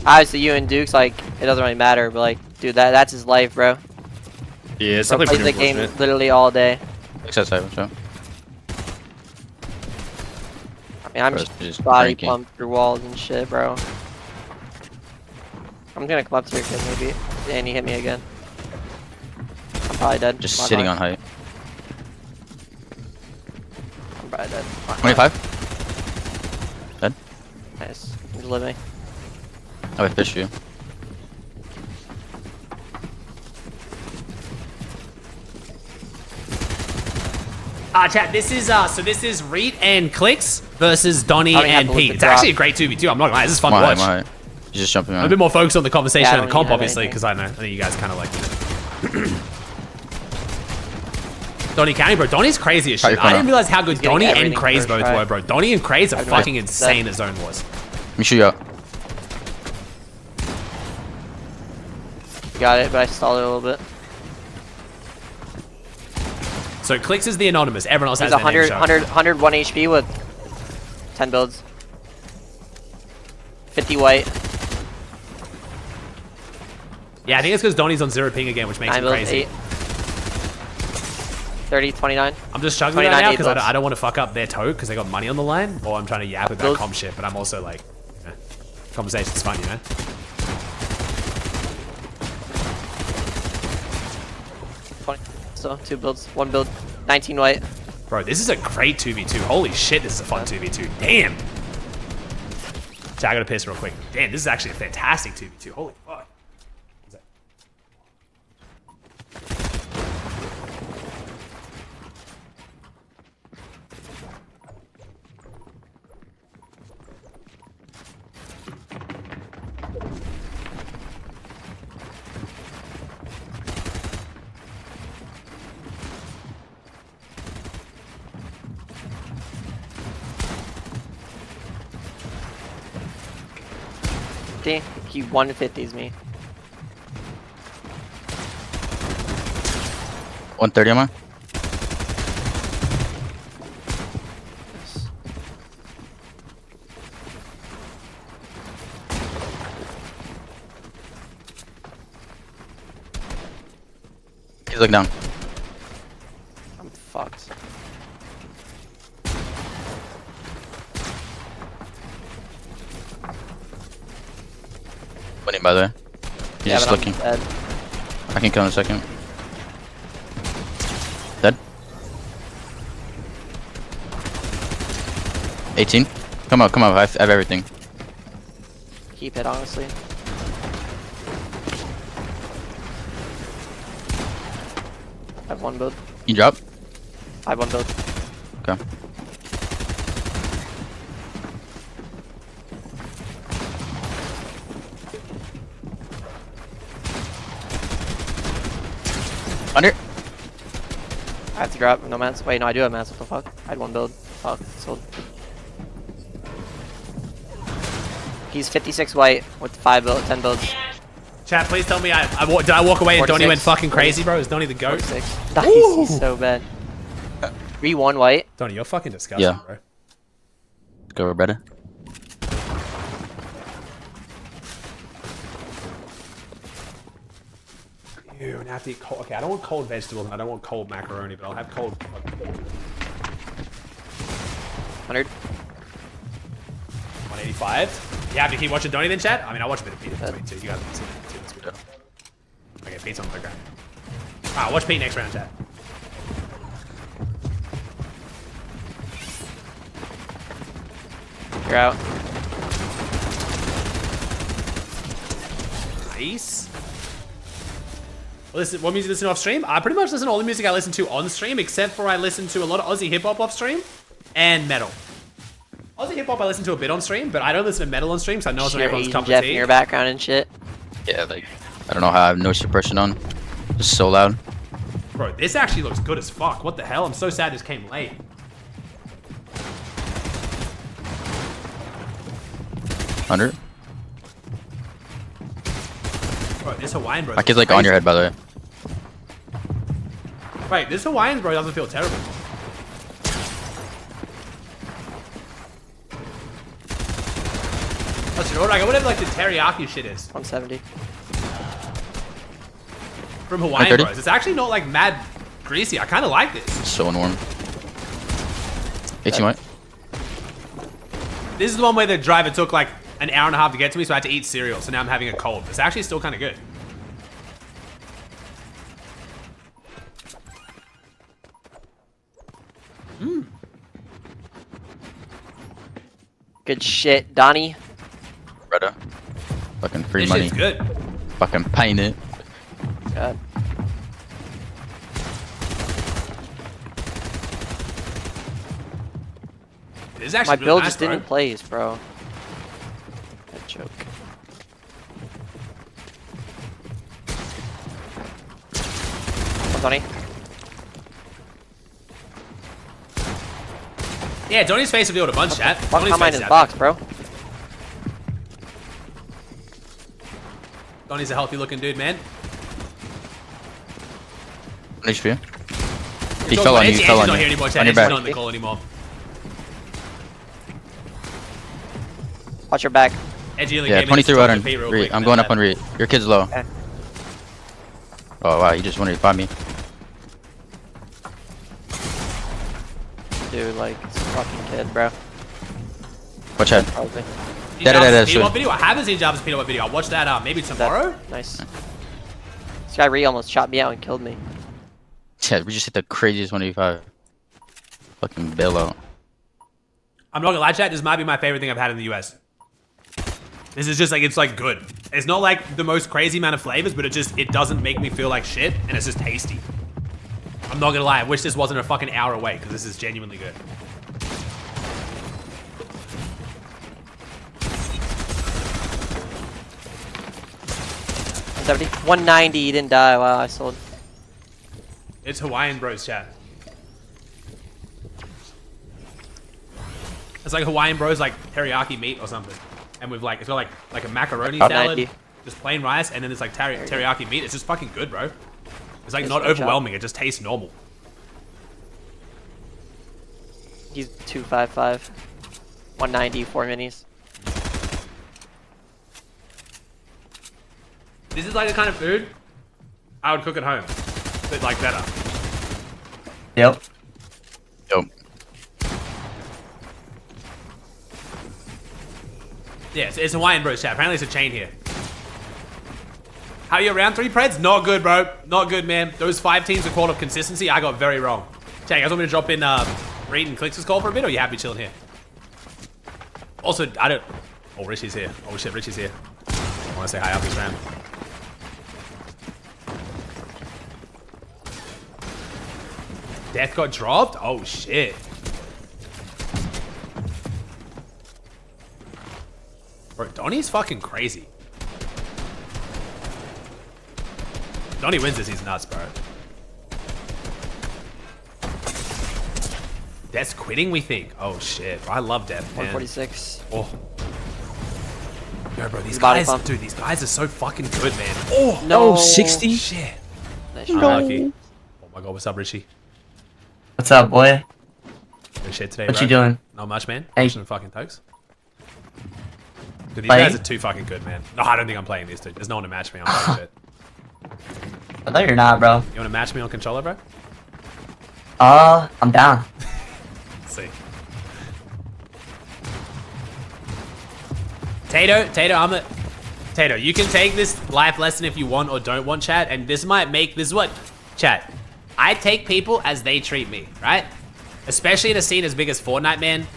Obviously, you and Duke's, like, it doesn't really matter, but, like, dude, that's his life, bro. Yeah, it's Bro definitely plays the game literally all day. Excess side, I mean, I'm just body pumped through walls and shit, bro. I'm gonna come up to your kid, maybe. And he hit me again. I'm probably dead. Just sitting on height. I'm probably dead. 25. Dead. Nice. He's living. I would fish you. Chat, this is Reet and Clicks versus Donnie and Pete. It's actually a great 2v2, I'm not gonna lie, this is fun to watch. He's just jumping around. I'm a bit more focused on the conversation and the comp, have obviously, because I think you guys kind of like Donnie County, bro. Donnie's crazy as shit. I didn't realize how good Donnie and Craze both were, bro. Donnie and Craze are fucking insane at Zone Wars. Let me shoot you out. Got it, but I stalled it a little bit. So Clicks is the anonymous. Everyone else has 101 HP with 10 builds. 50 white. Yeah, I think it's because Donnie's on 0 ping again, which makes him crazy. 30, 29. I'm just struggling right now because I don't want to fuck up their toe because they got money on the line, or I'm trying to yap about comp shit, but I'm also like, conversation's fun, you know? So 2 builds, 1 build, 19 white. Bro, this is a great 2v2. Holy shit, this is a fun 2v2. Damn. So I gotta piss real quick. Damn, this is actually a fantastic 2v2. Holy fuck. 150. He 150s me. 130 am I? He's looking down. I'm fucked. Winning, by the way. He's Yeah, just but I'm looking. dead. I can kill in a second. Dead. 18. Come on, I have everything. Keep it, honestly. I have one build. You drop? I have one build. Okay. Under. I have to drop. No mats. Wait, no, I do have mats. What the fuck? I had one build. Fuck. Sold. He's 56 white with 10 builds. Chat, please tell me did I walk away and 46. Donnie went fucking crazy, bro? Is Donnie the goat? 46. Nice. He's so bad. 3-1 white. Donnie, you're fucking disgusting, Yeah. bro. Let's go, Roberta. Ew, now I have to eat cold. Okay, I don't want cold vegetables and I don't want cold macaroni, but I'll have cold. 100. 185. You have to keep watching Donnie then, chat? I mean, I watch a bit of Pete in between too. You guys can see that too. That's good. Okay, Pete's on the ground. Alright, watch Pete next round, chat. You're out. Nice. Listen, what music you listen to off stream? I pretty much listen to all the music I listen to on stream, except for I listen to a lot of Aussie hip hop off stream and metal. Aussie hip hop I listen to a bit on stream, but I don't listen to metal on stream, so I know it's not everyone's cup of Jeff tea. in your background and shit. Yeah, like, I don't know how I have noise suppression on. Just so loud. Bro, this actually looks good as fuck. What the hell? I'm so sad this came late. Under. Bro, this Hawaiian bro. My kid's like on your head, by the way. Wait, this Hawaiian bro doesn't feel terrible. Listen, I got whatever like the teriyaki shit is. 170. From Hawaiian 130? bros. It's actually not like mad greasy. I kind of like this. So warm. 18 white. This is the one where the driver took like an hour and a half to get to me, so I had to eat cereal. So now I'm having a cold. It's actually still kind of good. Good shit, Donnie. Brother. Fucking free This money. shit's good. Fucking paint it. God. This is actually My really build nice, just bro. didn't place, bro. Good joke. What's Donnie? Yeah, Donnie's face revealed a bunch, chat. Fuck, Donnie's I'm in face his is box, out bro. there. Donnie's a healthy looking dude, man. HP. He fell on you, he fell on not you. here anymore, On chat. your He's back. not in the call anymore. Watch your back. Edgy only Yeah, came in 23 to out talk on to Pete real read. quick, I'm and going then up on read. Your kid's low. Okay. Oh wow, he just wanted to find me. Dude, like, it's a fucking kid, bro. Watch out. Probably. Jarvis' Peterbot video? I haven't seen Jarvis' Peterbot video. I'll watch that maybe tomorrow. Nice. This guy Ree almost shot me out and killed me. Yeah, we just hit the craziest 185. Fucking billow. I'm not gonna lie, chat. This might be my favorite thing I've had in the US. This is just like, it's like good. It's not like the most crazy amount of flavors, but it doesn't make me feel like shit, and it's just tasty. I'm not gonna lie. I wish this wasn't a fucking hour away, because this is genuinely good. $170. 190. He didn't die. Wow, I sold. It's Hawaiian Bros, chat. It's like Hawaiian Bros, like teriyaki meat or something. and with like it's got like a macaroni salad, 90. just plain rice, and then it's like teriyaki meat. It's just fucking good, bro. It's like It's not good overwhelming. It just tastes normal. He's 255, 190, 4 minis. This is like the kind of food I would cook at home, but like better. Yep. Yep. Yeah, it's Hawaiian bro chat. Apparently it's a chain here. How are you around 3 Preds? Not good, bro. Not good, man. Those 5 teams are called of consistency. I got very wrong. Chat, you guys want me to drop in Reed and Clix's call for a bit, or are you happy chilling here? Also, I don't... Oh, Richie's here. Oh shit, Richie's here. I want to say hi up his fam. Death got dropped? Oh shit. Bro, Donnie's fucking crazy. Donnie wins this, he's nuts, bro. Death's quitting, we think. Oh shit. Bro, I love Death, man. 146. Oh. Yo, bro, these guys, dude, these guys are so fucking good, man. Oh, no. 60? Shit. Nice I'm try. lucky. Oh my god, what's up, Richie? What's up, boy? Good shit today, What bro. you doing? Not much, man. Hey. Pushing fucking tokes. Dude, these Playing? guys are too fucking good, man. No, I don't think I'm playing these, dude. There's no one to match me on that shit. I thought you're not, bro. You want to match me on controller, bro? I'm down. Let's see. Tato, you can take this life lesson if you want or don't want, chat, and this might make this what? Chat. I take people as they treat me, right? Especially in a scene as big as Fortnite, man.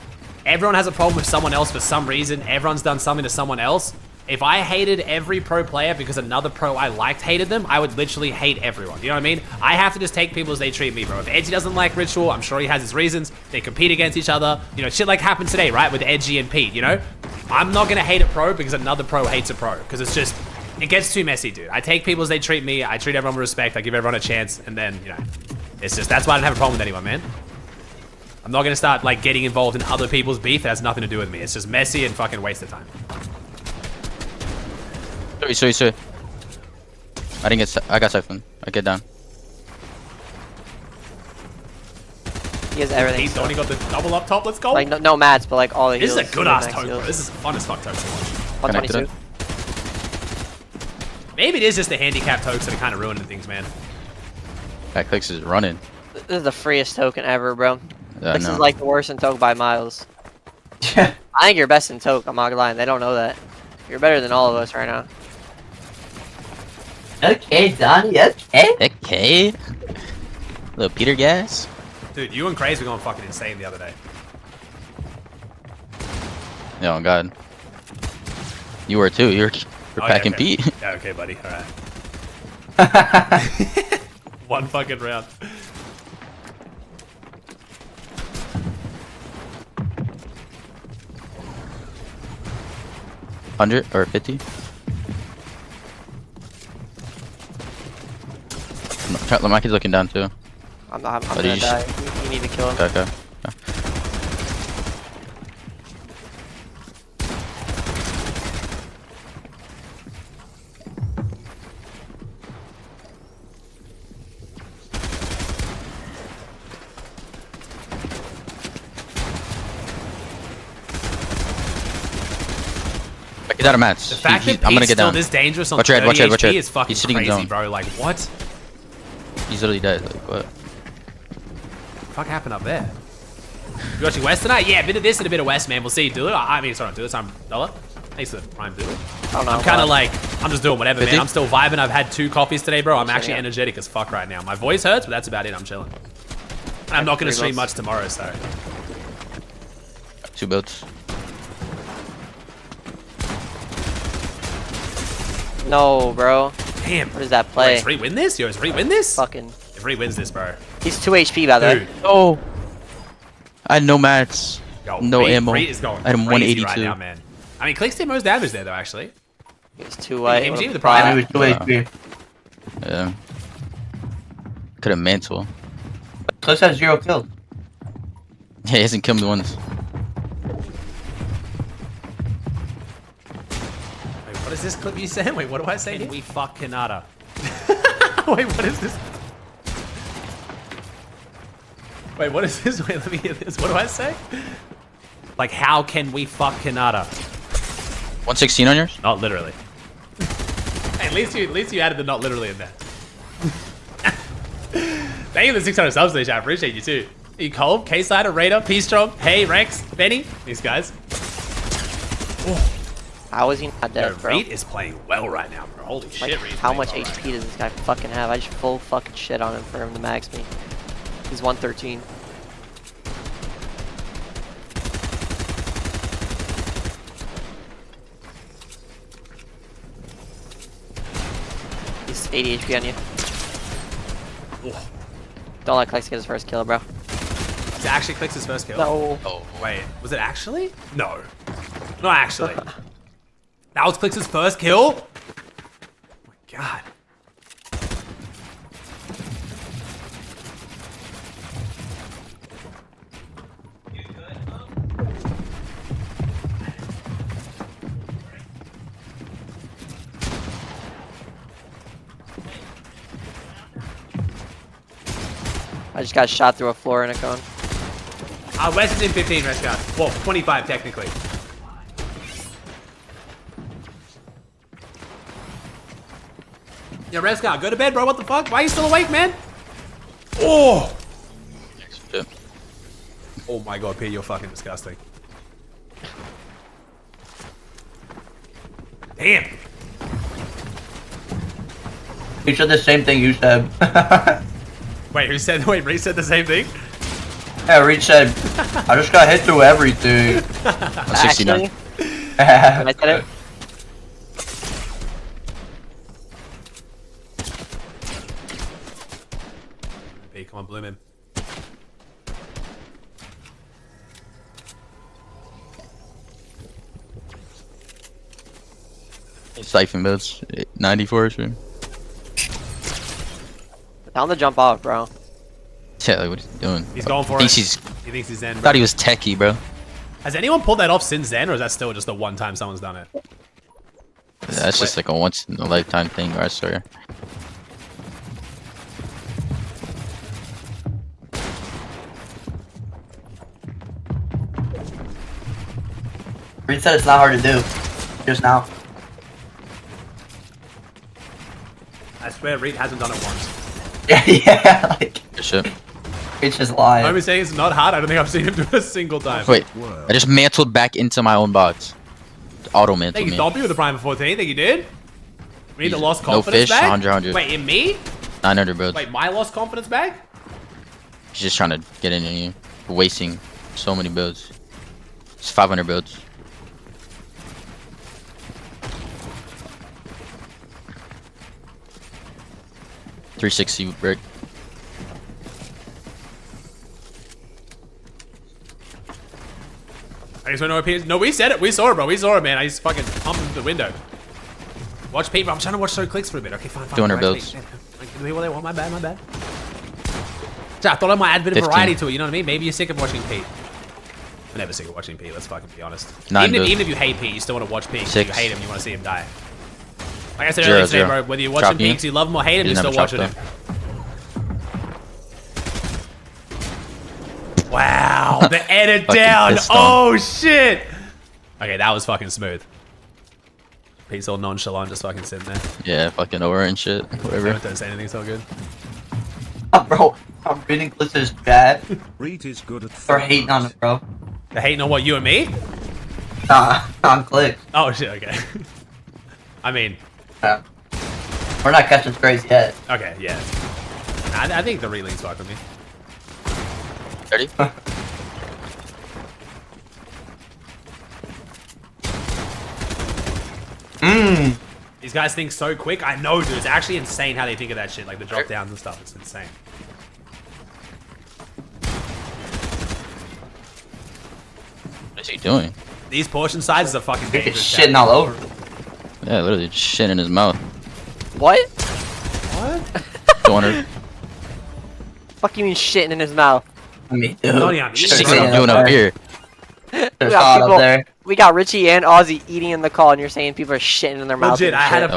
Everyone has a problem with someone else for some reason. Everyone's done something to someone else. If I hated every pro player because another pro I liked hated them, I would literally hate everyone. You know what I mean? I have to just take people as they treat me, bro. If Edgy doesn't like Ritual, I'm sure he has his reasons. They compete against each other. You know, shit like happened today, right? With Edgy and Pete, you know? I'm not gonna hate a pro because another pro hates a pro. Because it's just, it gets too messy, dude. I take people as they treat me. I treat everyone with respect. I give everyone a chance. And then, you know, it's just, that's why I don't have a problem with anyone, man. I'm not gonna start, like, getting involved in other people's beef. That has nothing to do with me. It's just messy and fucking waste of time. Sorry. I didn't get. I got siphoned. I get down. He has everything. He's only got the double up top. Let's go. Like no mats, but like all the This is heals. a good ass toke, bro. This is fun as fuck toke to watch. 122. Maybe it is just the handicap tokes that are kind of ruining things, man. That Clicks is running. This is the freest token ever, bro. Yeah, This is like the worst in toke by miles. I think you're best in toke. I'm not gonna lie. They don't know that. You're better than all of us right now. Okay, Donnie, okay. Okay. Little Peter gas. Dude, you and Craze were going fucking insane the other day. Oh god. You were too. You were packing okay. Pete. Yeah, okay, buddy. All right. One fucking round. $100 or 50. My kid's looking down too. I'm gonna die. You need to kill him. Okay. Get out of mats. The fact that I'm gonna Pete's get still down. this dangerous on Watch your 30 head, watch your HP head. is fucking He's sitting in crazy, zone. bro. Like, what? He's literally dead. Like, what? Fuck happened up there? You watching West tonight? Yeah, a bit of this and a bit of West, man. We'll see. Do it. I mean, sorry, do it. I'm Dollar. Thanks for the prime do it. I'm kind of like, I'm just doing whatever, man. I'm still vibing. I've had 2 coffees today, bro. I'm actually energetic as fuck right now. My voice hurts, but that's about it. I'm chilling. I'm not gonna stream much tomorrow, so. 2 builds. No, bro. Damn. What does that play? Wait, is Ree win this? Yo, is Ree win this? Fucking. If Ree wins this, bro. He's 2 HP, by the way. Oh. I had no mats. Yo, No Ree, ammo. Ree is going I had him crazy 182. right now, man. I mean, Clicks did most damage there, though, actually. He's 2 white. MG with the prime. He was 2 HP. Yeah. Could have mantle. Close has 0 kills. Yeah, he hasn't killed me once. this clip you sent? Wait, what do I say? We fuck Canada. Wait, what is this? Wait, what is this? Wait, let me hear this. What do I say? Like, how can we fuck Canada? 116 on yours? Not literally. Hey, at least you added the not literally in there. Thank you for the 600 subs today, chat. I appreciate you too. You Cole, K-Sider, Raider, P-Strong, Hey, Rex, Benny, these guys. Oh. How is he not dead, bro? Reed is playing well right now, bro. Holy shit, Reed's how playing much well HP does this guy fucking have? I just full fucking shit on him for him to max me. He's 113. He's 80 HP on you. Oh. Don't let Klex get his first kill, bro. It actually clicks his first kill. No. Oh, wait. Was it actually? No. Not actually. That was Clix's first kill? Oh my god. I just got shot through a floor in a cone. West is in 15, Red Scout. Well, 25 technically. Yeah, Red Scout, go to bed, bro. What the fuck? Why are you still awake, man? Oh! Oh my god, P, you're fucking disgusting. Damn. He said the same thing you said. Wait, who said? Wait, Reed said the same thing? Yeah, Reed said, I just got hit through everything. 69. I said it. Hey, come on, bloom him. Siphon builds 94 sure. Tell him to jump off, bro. Yeah, like what is he doing? He's going for he it. He's, He thinks he's Zen, bro. thought he was techie, bro. Has anyone pulled that off since then, or is that still just the one time someone's done it? That's just like a once in a lifetime thing, I swear. Reed said it's not hard to do. Just now. I swear Reed hasn't done it once. Yeah, like, Shit. it's just lying. I'm saying it's not hard. I don't think I've seen him do it a single time. Wait, I just mantled back into my own box. Auto mantled Thank you, me. Dompy, with the Prime of 14. Think you did? Me, the lost No confidence fish, back? 100. Wait, in me? 900 builds. Wait, my lost confidence back? He's just trying to get in you. Wasting so many builds. It's 500 builds. .360 brick. I just want to know if no, we said it. We saw it, bro. We saw it, man. I just fucking pumped him through the window. Watch Pete, bro. I'm trying to watch So Clicks for a bit. Okay, fine, fine. 200 Right, builds. Pete. Can they what they want? My bad, my bad. So I thought I might add a bit of 15. variety to it, you know what I mean? Maybe you're sick of watching Pete. I'm never sick of watching Pete, let's fucking be honest. 9 Even if you hate Pete, you still want to watch Pete. If you 6. hate him, you want to see him die. Like I said 0, earlier today, 0. bro, whether you're watching Chop Pete you. because you love him or hate him, He you're doesn't still have a watching chop, him. Wow, the edit Fucking down. pissed on. Oh shit. Okay, that was fucking smooth. Pete's all nonchalant, just fucking sitting there. Yeah, fucking over and shit. Whatever. Don't say anything, it's all good. Bro, I'm reading Glitch's chat. Reed is good at They're hating on it, bro. They're hating on what, you and me? Nah, on Glitch. Oh shit, okay. I mean, Yeah. We're not catching strays yet. okay, yeah. I think the relings fuck with me. 30? These guys think so quick. I know, dude. It's actually insane how they think of that shit. Like the drop downs and stuff. It's insane. What is he doing? These portion sizes are fucking He's dangerous. shitting all over. Yeah, literally just shit in his mouth. What? What? 200. Fuck you mean shitting in his mouth? Me Donnie, I'm Just eating, like bro. I'm doing up here. We got, we got Richie and Aussie eating in the call, and you're saying people are shitting in their mouth. Legit,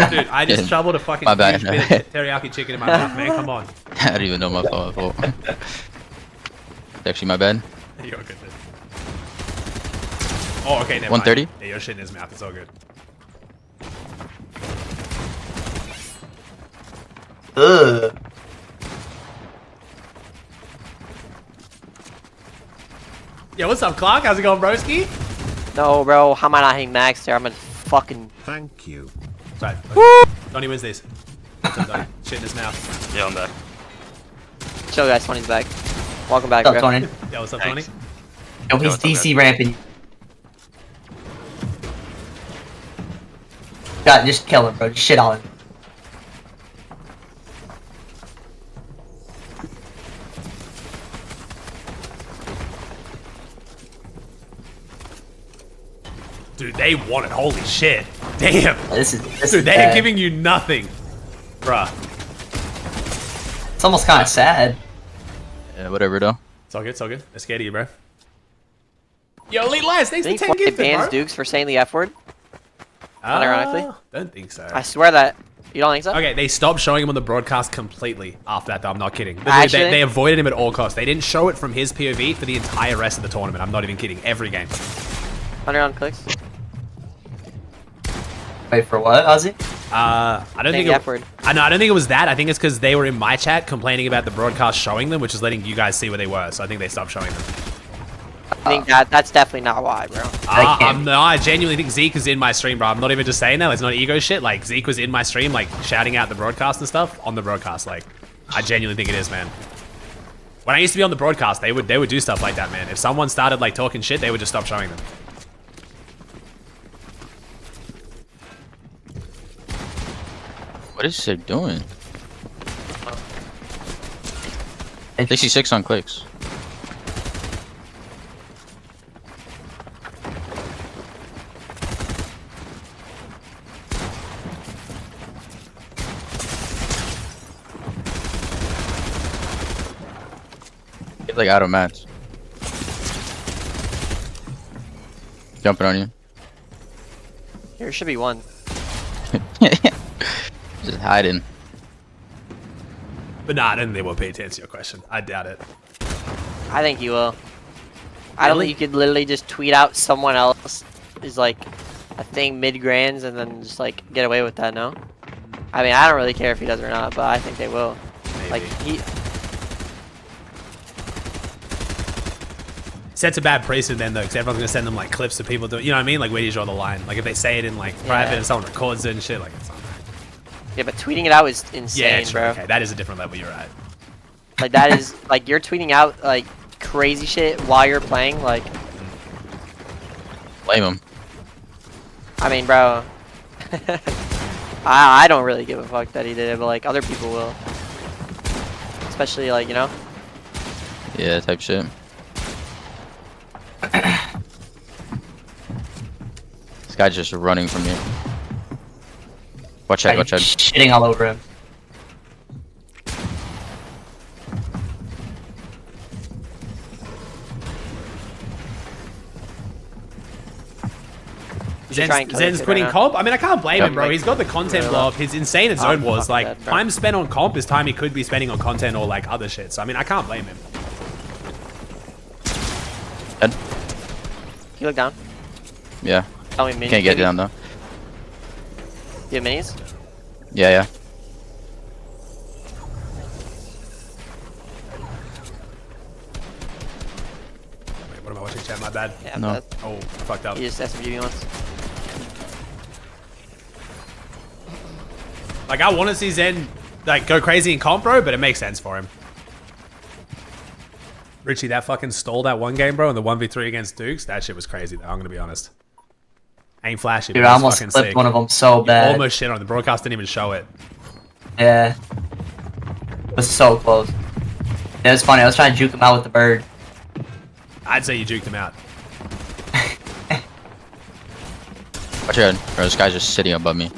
dude, I just shoveled a fucking huge bit of teriyaki chicken in my mouth, man. Come on. I don't even know my fault. It's actually my bad. You're good. Oh, okay, never 130? mind. Yeah, you're shitting in his mouth. It's all good. Ugh. Yo, what's up, Clark? How's it going, broski? No, bro. How am I not hitting max there? I'm gonna fucking. Thank you. Right. Okay. Donnie wins these. Shit in his mouth. Yeah, I'm back. Chill, guys. 20's back. Welcome back, What's bro. up, Tony? Yo, what's up, Tony? Yo, he's DC ramping. God, just kill him, bro. Just shit on him. Dude, they won it. Holy shit. Damn. This Dude, is they're bad. giving you nothing. Bruh. It's almost kind of sad. Yeah, whatever though. It's all good, it's all good. They're scared of you, bro. Yo, Elite Lions, thanks for 10 It gifted, bans bro. Dukes for saying the F word. Unironically. Don't think so. I swear that. You don't think so? Okay, they stopped showing him on the broadcast completely after that, though. I'm not kidding. Actually? They avoided him at all costs. They didn't show it from his POV for the entire rest of the tournament. I'm not even kidding. Every game. 100 on clicks. Wait for what, Ozzy? I don't think I don't think it was that. I think it's because they were in my chat complaining about the broadcast showing them, which is letting you guys see where they were. So I think they stopped showing them. I think that's definitely not why, bro. I genuinely think Zeke is in my stream, bro. I'm not even just saying that. It's not ego shit. Like, Zeke was in my stream, like, shouting out the broadcast and stuff on the broadcast. Like, I genuinely think it is, man. When I used to be on the broadcast, they would do stuff like that, man. If someone started, like, talking shit, they would just stop showing them. What is Sig doing? 66 on clicks. He's like out of mats. Jumping on you. There should be one. Just hiding. But nah, I don't think they will pay attention to your question. I doubt it. I think you will. I don't think you could literally just tweet out someone else is like a thing mid-grands and then just like get away with that, no? I mean, I don't really care if he does or not, but I think they will. Maybe. Like, he... Sets a bad precedent then, though, because everyone's going to send them, like, clips of people doing... You know what I mean? Like, where do you draw the line? Like, if they say it in, like, private and someone records it and shit, like, it's not right. Yeah, but tweeting it out is insane, true. bro. Okay, that is a different level, you're right. Like, that is... like, you're tweeting out, like, crazy shit while you're playing, like... Blame him. I mean, bro... I don't really give a fuck that he did it, but, like, other people will. Especially, like, you know? Yeah, type shit. This guy's just running from you. Watch out, watch out. Shitting all over him. Zen's quitting comp? I mean, I can't blame him, bro. He's got the content blow up. He's insane at Zone Wars. Like, time spent on comp is time he could be spending on content or, like, other shit. So, I mean, I can't blame him. Dead. You look down. Yeah. Tell me minis. Can't get down, though. You have minis? Yeah, yeah. Wait, what am I watching, chat? My bad. Yeah, No. Oh, fucked up. You just SMG once. Like, I want to see Zen, like, go crazy in comp, bro, but it makes sense for him. Richie, that fucking stalled that one game, bro, in the 1v3 against Dukes. That shit was crazy, though. I'm going to be honest. Ain't flashy, Dude, but I it's almost fucking clipped sick. one of them so You bad. almost shit on it. The broadcast didn't even show it. Yeah. It was so close. Yeah, it's funny. I was trying to juke him out with the bird. I'd say you juked him out. Watch out, bro. This guy's just sitting above me.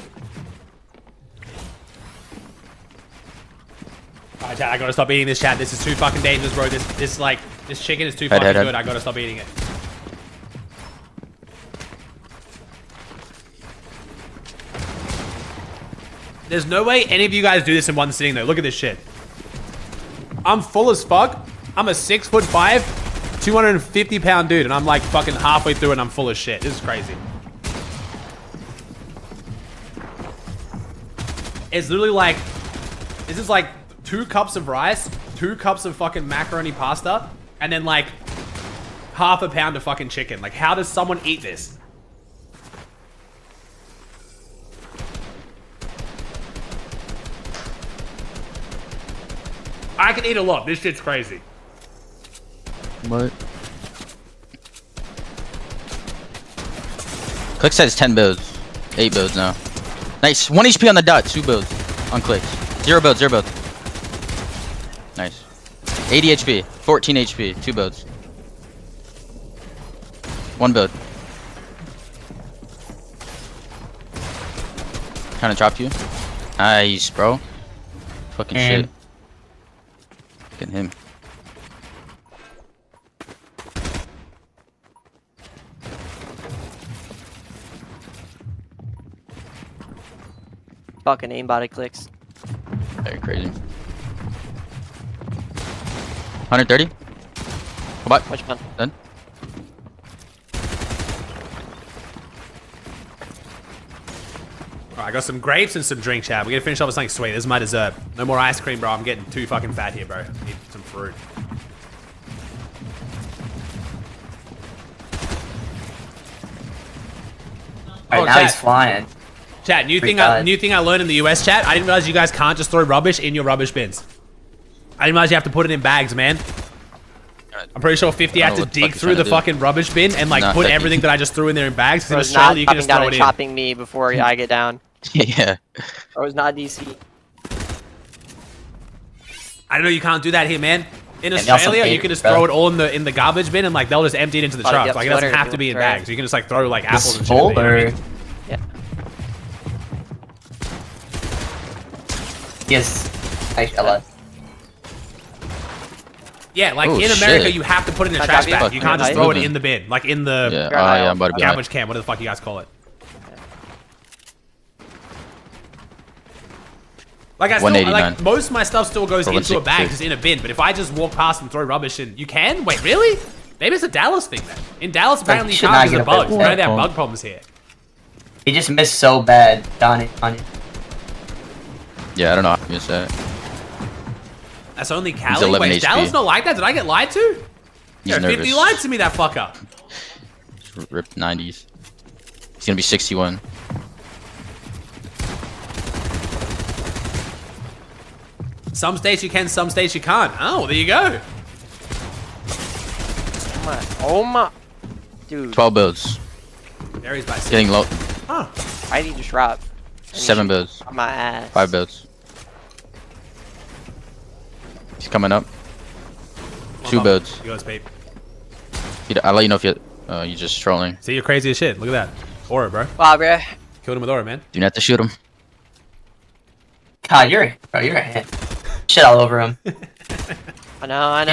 Alright, chat, I gotta stop eating this, chat. This is too fucking dangerous, bro. This chicken is too Head, fucking head, good. head. I gotta stop eating it. There's no way any of you guys do this in one sitting though. Look at this shit. I'm full as fuck. I'm a 6'5", 250-pound dude, and I'm like fucking halfway through and I'm full of shit. This is crazy. It's literally like, this is like 2 cups of rice, 2 cups of fucking macaroni pasta, and then like half a pound of fucking chicken. Like, how does someone eat this? I can eat a lot. This shit's crazy. What? Click says 10 builds. 8 builds now. Nice. 1 HP on the dot. 2 builds. On clicks. 0 builds. 0 builds. Nice. 80 HP. 14 HP. 2 builds. 1 build. Trying to drop you. Nice, bro. Fucking shit. Look at him. Fucking aimbot clicks. Very crazy. 130. Come on. Which one? Done. Alright, I got some grapes and some drink, chat. We gotta finish off with something sweet. This is my dessert. No more ice cream, bro. I'm getting too fucking fat here, bro. I need some fruit. Alright, now he's flying. Chat, new thing I learned in the US, chat. I didn't realize you guys can't just throw rubbish in your rubbish bins. I didn't realize you have to put it in bags, man. I'm pretty sure 50 had to dig through the fucking rubbish bin and like put everything that I just threw in there in bags. Because in Australia, you can just throw it in. Chopping me before I get down. Yeah. Or was not DC. I don't know. You can't do that here, man. In Australia, you can just throw it all in the garbage bin and like they'll just empty it into the truck. Like it doesn't have to be in bags. You can just like throw like apples and shit. You know what I mean? Yeah. Yes. I Yeah, like in America, you have to put it in a trash bag. You can't just throw it in the bin, like in the garbage can. What the fuck you guys call it? Like I still, like most of my stuff still goes into a bag, just in a bin. But if I just walk past and throw rubbish in, you can? Wait, really? Maybe it's a Dallas thing then. In Dallas, apparently you can't because of bugs. Apparently they have bug problems here. He just missed so bad, Donnie. Yeah, I don't know how to miss that. That's only Cali? Wait, is Dallas not like that? Did I get lied to? He's nervous. 50 lied to me, that fucker. Ripped 90s. He's gonna be 61. Some states you can, some states you can't. Oh, there you go. Oh my. Dude. 12 builds. There he's by 6. Getting low. Huh. I need to drop. 7 builds. On my ass. 5 builds. He's coming up. 2 builds. He goes, babe. I'll let you know if you're just trolling. See, you're crazy as shit. Look at that. Aura, bro. Wow, bro. Killed him with Aura, man. You don't have to shoot him. God, you're a hit. Shit all over him. I know.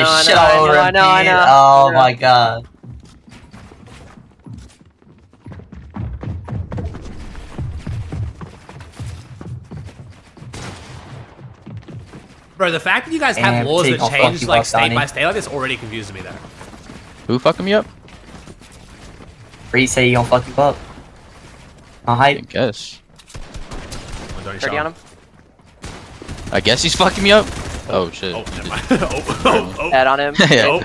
Oh my god. Bro, the fact that you guys have laws that change like state by state like this already confuses me there. Who fucking me up? Free say he gonna fuck you up. I guess. 30 on him. I guess he's fucking me up. Oh shit. Oh, never mind. Head on him. Yeah.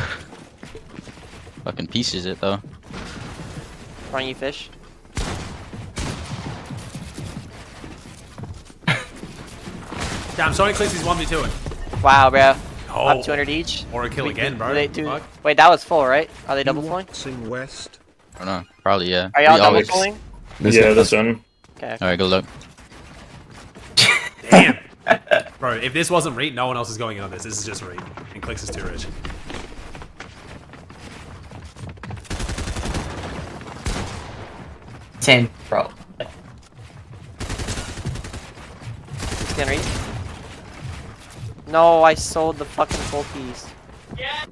Fucking pieces it though. Run you fish. Damn, Sonic clicks he's 1v2ing. Wow, bro. Oh. I'm 200 each. Or a kill again, bro. Wait, that was full, right? Are they double pulling? West. I don't know. Probably, yeah. Are y'all double pulling? Yeah, this one. Okay. Alright, good luck. Damn. Bro, if this wasn't Reed, no one else is going in on this. This is just Reed. And Clicks is too rich. Same, bro. 16 Reed. No, I sold the fucking full piece. Yeah.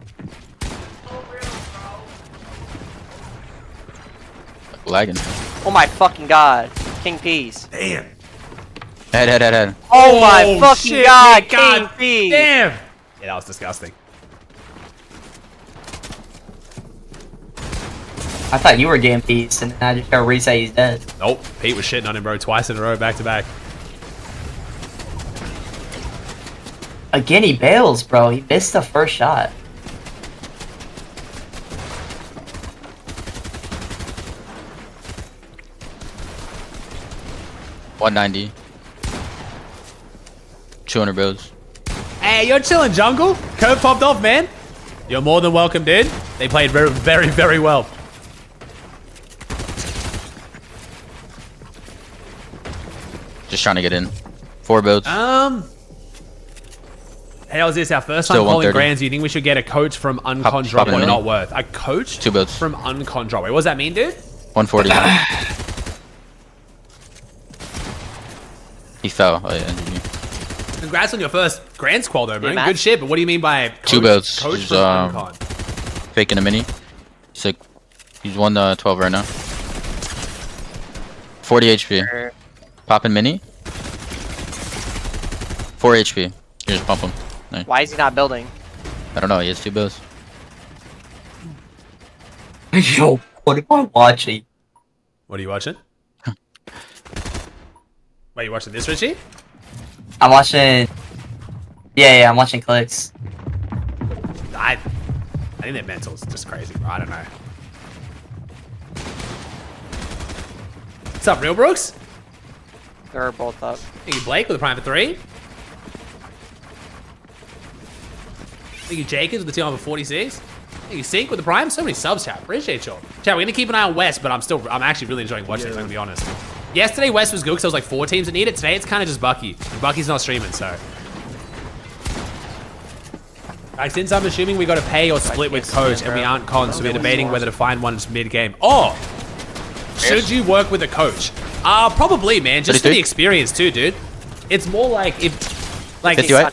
Lagging. Oh my fucking god. King Peas. Damn. Head. Oh my fucking shit, god, God KP. damn. Yeah, that was disgusting. I thought you were getting peace, and I just got reset. He's dead. Nope, Pete was shitting on him, bro, twice in a row, back to back. Again, he bails, bro. He missed the first shot. $190. 200 builds. Hey, you're chilling, jungle. Curve popped off, man. You're more than welcome, dude. They played very, very, very well. Just trying to get in. 4 builds. How's this? Our first time Still calling 130. grands. Do you think we should get a coach from Uncon drop popping or in. not worth? A coach 2 builds. from Uncon drop. Wait, what does that mean, dude? 140. He fell. Oh, yeah, GG. Congrats on your first grand squad, though, man. Matt. Good shit, but what do you mean by coach, 2 builds. coach He's, from Uncon? faking a mini. He's like, he's 112 right now. 40 HP. Popping mini. 4 HP. You just pump him. Nice. Why is he not building? I don't know. He has 2 builds. Yo, what am I watching? What are you watching? Wait, you watching this, Richie? I'm watching. Yeah, I'm watching clicks. I think their mental's just crazy, bro. I don't know. What's up, Real Brooks? They're both up. Thank you, Blake, with the prime for 3. Thank you, Jacobs, with the 2 for 46. Thank you, Sync, with the prime. So many subs, chat. Appreciate y'all. Chat, we're gonna keep an eye on West, but I'm actually really enjoying watching this, I'm gonna be honest. Yesterday, West was good because there was like 4 teams that need it. Today, it's kind of just Bucky. Bucky's not streaming, so. Like, since I'm assuming we got to pay or split with coach and we aren't cons, so we're debating whether to find one just mid-game. Oh! Should you work with a coach? Probably, man. Just for the experience too, dude. It's more like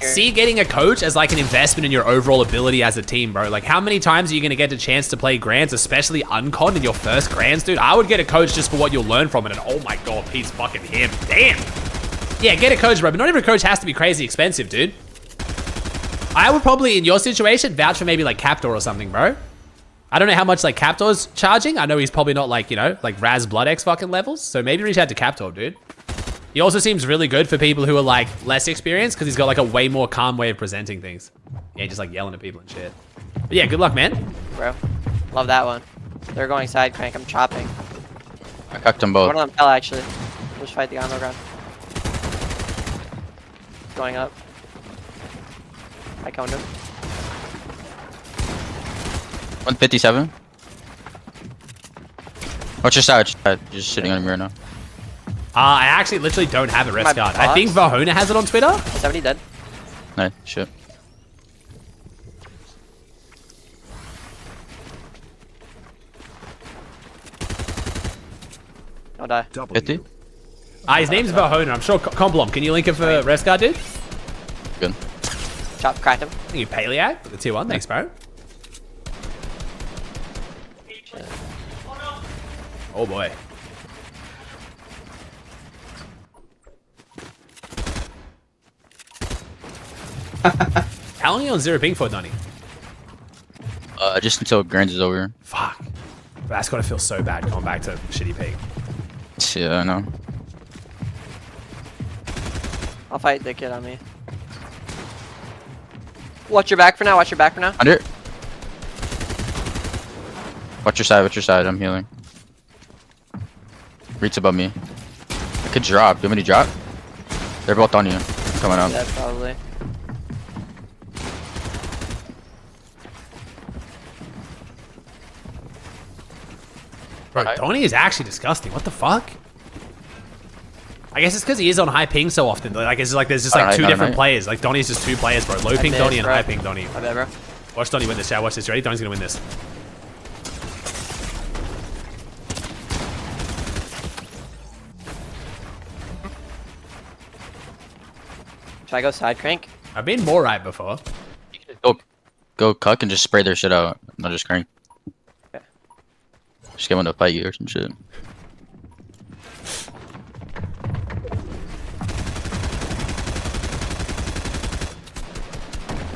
see getting a coach as like an investment in your overall ability as a team, bro. Like, how many times are you gonna get a chance to play grands, especially uncon in your first grands, dude? I would get a coach just for what you'll learn from it. And oh my god, Pete's fucking him. Damn. Yeah, get a coach, bro. But not every coach has to be crazy expensive, dude. I would probably, in your situation, vouch for maybe like Captor or something, bro. I don't know how much like Captor's charging. I know he's probably not like, you know, like Raz Blood X fucking levels. So maybe reach out to Captor, dude. He also seems really good for people who are like less experienced because he's got like a way more calm way of presenting things. Yeah, just like yelling at people and shit. But yeah, good luck, man. Bro, love that one. They're going side crank. I'm chopping. I cocked them both. One of them fell actually. Let's fight the underground. Going up. I coned him. 157. Watch your side. You're just sitting on me right now. I actually literally don't have a rest guard. I think Vahona has it on Twitter. 70 dead. Nice, shit. I'll die. 50. His name's Vahona. I'm sure Complom. Can you link it for rest guard, dude? Good. Chop, cracked him. Thank you, Paleac, with the tier 1. Thanks, bro. Oh boy. How long are you on 0 ping for, Donnie? Just until Grands is over. Fuck. That's gotta feel so bad going back to shitty ping. Yeah, I know. I'll fight the kid on me. Watch your back for now. Watch your back for now. Under. Watch your side. Watch your side. I'm healing. Reach above me. I could drop. You want me to drop? They're both on you. I'm coming up. Yeah, probably. Bro, Donnie is actually disgusting. What the fuck? I guess it's because he is on high ping so often. Like, it's like there's just like 2 different players. Like, Donnie's just 2 players, bro. Low ping Donnie and high ping Donnie. I bet, bro. Watch Donnie win this, chat. Watch this. Ready? Donnie's gonna win this. Should I go side crank? I've been more right before. Go cuck and just spray their shit out. Not just crank. Okay. Just get one to fight you or some shit.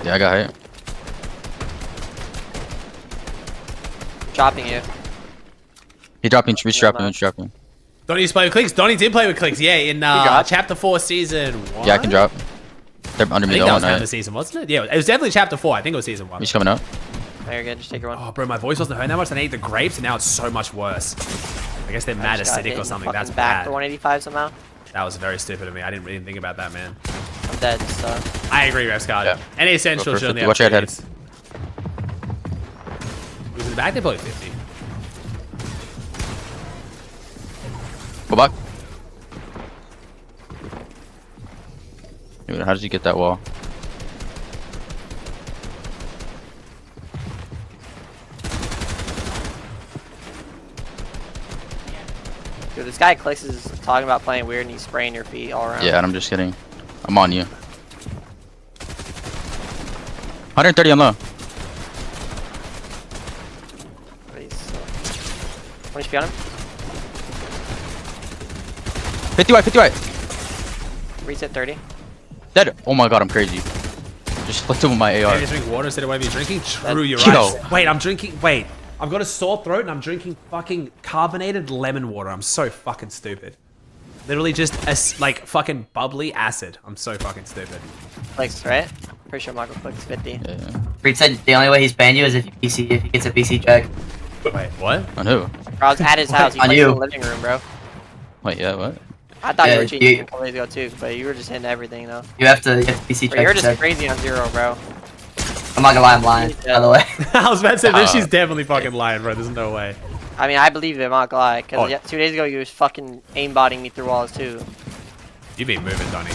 Yeah, I got hit. Dropping you. He dropping. He's dropping. He's dropping. Donnie used to play with clicks. Donnie did play with clicks. Yeah, in chapter 4, season 1. Yeah, I can drop. They're under me I think though. that was kind of the season, wasn't it? Yeah, it was definitely chapter 4. I think it was season 1. He's coming up. No, you're good. Just take your one. Oh, bro, my voice wasn't hurting that much. Then I ate the grapes, and now it's so much worse. I guess they're mad acidic or something. That's back bad. to 185 somehow. That was very stupid of me. I didn't really think about that, man. I'm dead, so. I agree, Refscard. Yeah. Any essential shit on the Watch your head. Who's in the back? They probably 50. Go back. Dude, how did you get that wall? Dude, this guy Clicks is talking about playing weird and he's spraying your feet all around. Yeah, and I'm just kidding. I'm on you. 130 on low. What HP on him? 50 white, 50 white. Reset 30. Dead. Oh my god, I'm crazy. Just flipped him with my AR. Maybe drink water instead of whatever you're drinking? True, you're Yo. right. Wait, I'm drinking. Wait. I've got a sore throat and I'm drinking fucking carbonated lemon water. I'm so fucking stupid. Literally just like fucking bubbly acid. I'm so fucking stupid. Clicks, right? Pretty sure Michael Clicks 50. Yeah. Reed said the only way he's banned you is if he gets a PC check. Wait, what? On who? Bro, I was at his house. He On plays you. in the living room, bro. Wait, yeah, what? I thought Yeah, you were cheating you- a couple days ago too, but you were just hitting everything though. You have to PC Bro, check. you're to just check. crazy on zero, bro. I'm not gonna lie, I'm lying. By the way. I was about to say this. She's definitely fucking lying, bro. There's no way. I mean, I believe it, I'm not gonna lie. Cause Oh. yeah, 2 days ago you was fucking aimbotting me through walls too. You been moving, Donnie.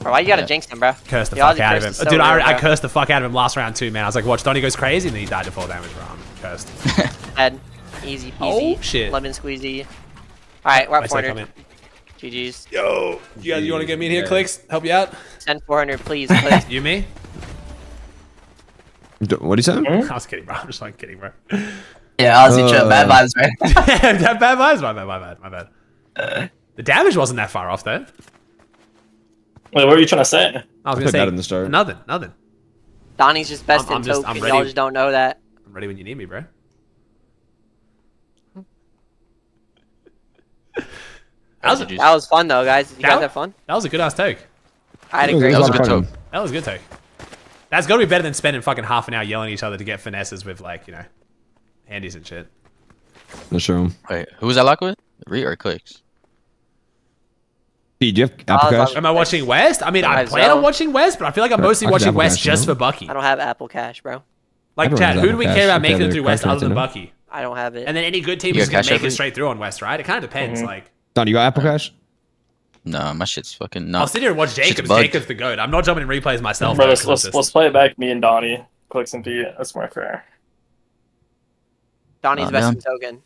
Bro, why you gotta jinx him, bro? Curse the The fuck Aussie out of curse him. is so Dude, I weird, bro. cursed the fuck out of him last round too, man. I was like, watch, Donnie goes crazy, and then he died to full damage, bro. I'm cursed. Dead. Easy peasy. Oh, shit. Lemon squeezy. Alright, we're Wait, at say 400. comment. GG's. Yo, you want to get me in here, Clicks? Help you out? Send 400, please. Clicks. You, me? What are you saying? I was kidding, bro. I'm just like kidding, bro. Yeah, Aussie chill. Bad vibes, right? Bad vibes? My bad. The damage wasn't that far off, though. Wait, what were you trying to say? I was Put gonna say that in the start. nothing. Donnie's just best I'm in just- token. I'm Y'all ready. just don't know that. I'm ready when you need me, bro. That was fun though, guys. Did you guys have fun? That was a good ass take. I had a great That was a time. good talk. That was a good take. That's got to be better than spending fucking half an hour yelling at each other to get finesses with, like, you know, handies and shit. That's true. Wait, who was that lock with? Re or Clicks? Pete, do you have Apple Cash? Am I watching West? I mean, I plan on watching West, but I feel like I'm mostly I have watching Apple West Cash, just no? for Bucky. I don't have Apple Cash, bro. Like, Everyone Chad, has who do Apple we Cash. care about Look making at it their through West card other than cards, Bucky? I don't have it. And then any good team You is got going to Cash make it App? straight through on West, right? It kind of depends. Like, Don, you got Apple Cash? No, my shit's fucking I'll not. sit here and watch Shit's Jacobs. bugged. Jacobs the goat. I'm not jumping in replays myself. Bro, I'm let's closest. play it back. Me and Donnie, Clicks and Pete. That's more fair. Donnie's Oh, best man. in token.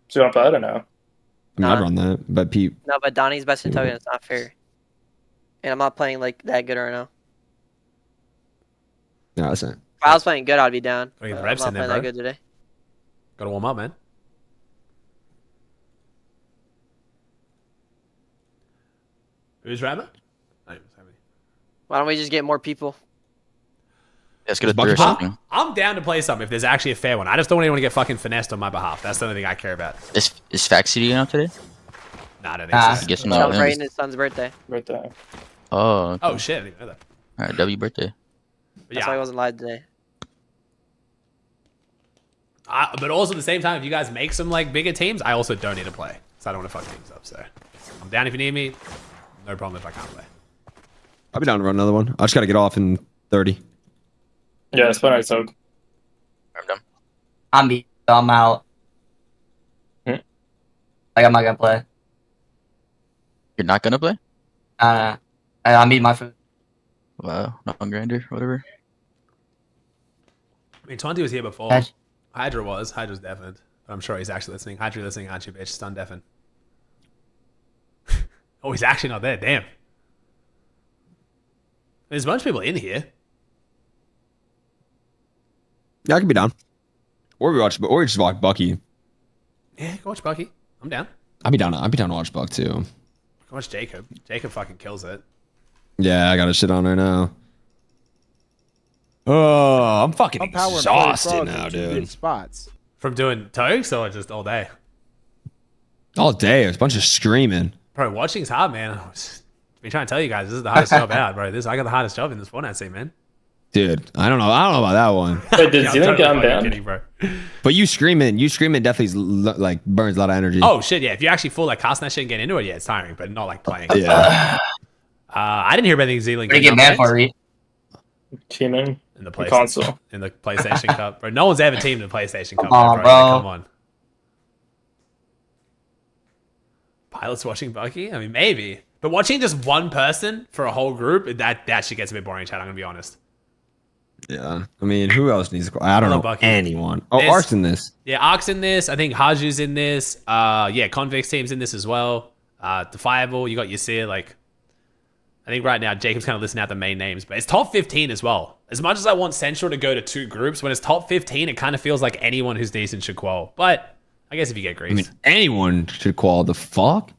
So you want to play it or no? I mean, I'd run that, but Pete. No, but Donnie's best in token. It's not fair. And I'm not playing like that good right now. No, that's it. If I was playing good, I'd be down. Oh, you but the reps I'm in not there, playing bro. that good today. Got to warm up, man. Who's Rabbit? Why don't we just get more people? Let's get a Bucky three or Pop? something. I'm down to play something if there's actually a fair one. I just don't want anyone to get fucking finessed on my behalf. That's the only thing I care about. Is Fact City out today? Nah, I don't think Ah. so. I guess I'm He's not. celebrating his son's birthday. Birthday. Oh, okay. Oh, shit. I didn't know that. All right, W birthday. But That's why he yeah. wasn't live today. But also at the same time, if you guys make some like bigger teams, I also don't need to play. So I don't want to fuck teams up. So I'm down if you need me. No problem if I can't play. I'll be down to run another one. I just got to get off in 30. Yeah, it's been alright, so. I'm done. I'm beat, so I'm out. Hmm? Like, I'm not gonna play. You're not gonna play? I'm eating my food. Wow, not on grinder, whatever. I mean, Twenty was here before. Catch. Hydra was. Hydra's deafened. But I'm sure he's actually listening. Hydra, listening, aren't you, bitch? Stun deafened. Oh, he's actually not there. Damn. There's a bunch of people in here. Yeah, I can be down. Or we just watch Bucky. Yeah, go watch Bucky. I'm down. I'll be down to watch Buck too. Watch Jacob. Jacob fucking kills it. Yeah, I got a shit on right now. Oh, I'm fucking exhausted now, dude. Spots. From doing toes or just all day? All day. There's a bunch of screaming. Bro, watching's hard, man. I've been trying to tell you guys, this is the hardest job out, bro. I got the hardest job in this Fortnite scene, man. Dude, I don't know about that one. Wait, did you get on kidding, bro. But you screaming definitely like burns a lot of energy. Oh shit, yeah. If you actually full like casting that shit and get into it, yeah, it's tiring, but not like playing. Yeah. I didn't hear about anything Z-Link. What do you get mad for, Reed? Teaming in the console. In the PlayStation Cup. Bro, no one's ever teamed in the PlayStation Cup. Come on, bro. bro. Come on. Pilots watching Bucky? I mean, maybe. But watching just one person for a whole group, that shit gets a bit boring, chat. I'm going to be honest. Yeah. I mean, who else needs to... I don't know Bucky. anyone. Oh, Ark's in this. Yeah, Ark's in this. I think Haju's in this. Yeah, Convicts team's in this as well. Defiable, you got Yasir. Like, I think right now Jacob's kind of listing out the main names, but it's top 15 as well. As much as I want Central to go to 2 groups, when it's top 15, it kind of feels like anyone who's decent should qual. But I guess if you get greased. I mean, anyone should qual. The fuck?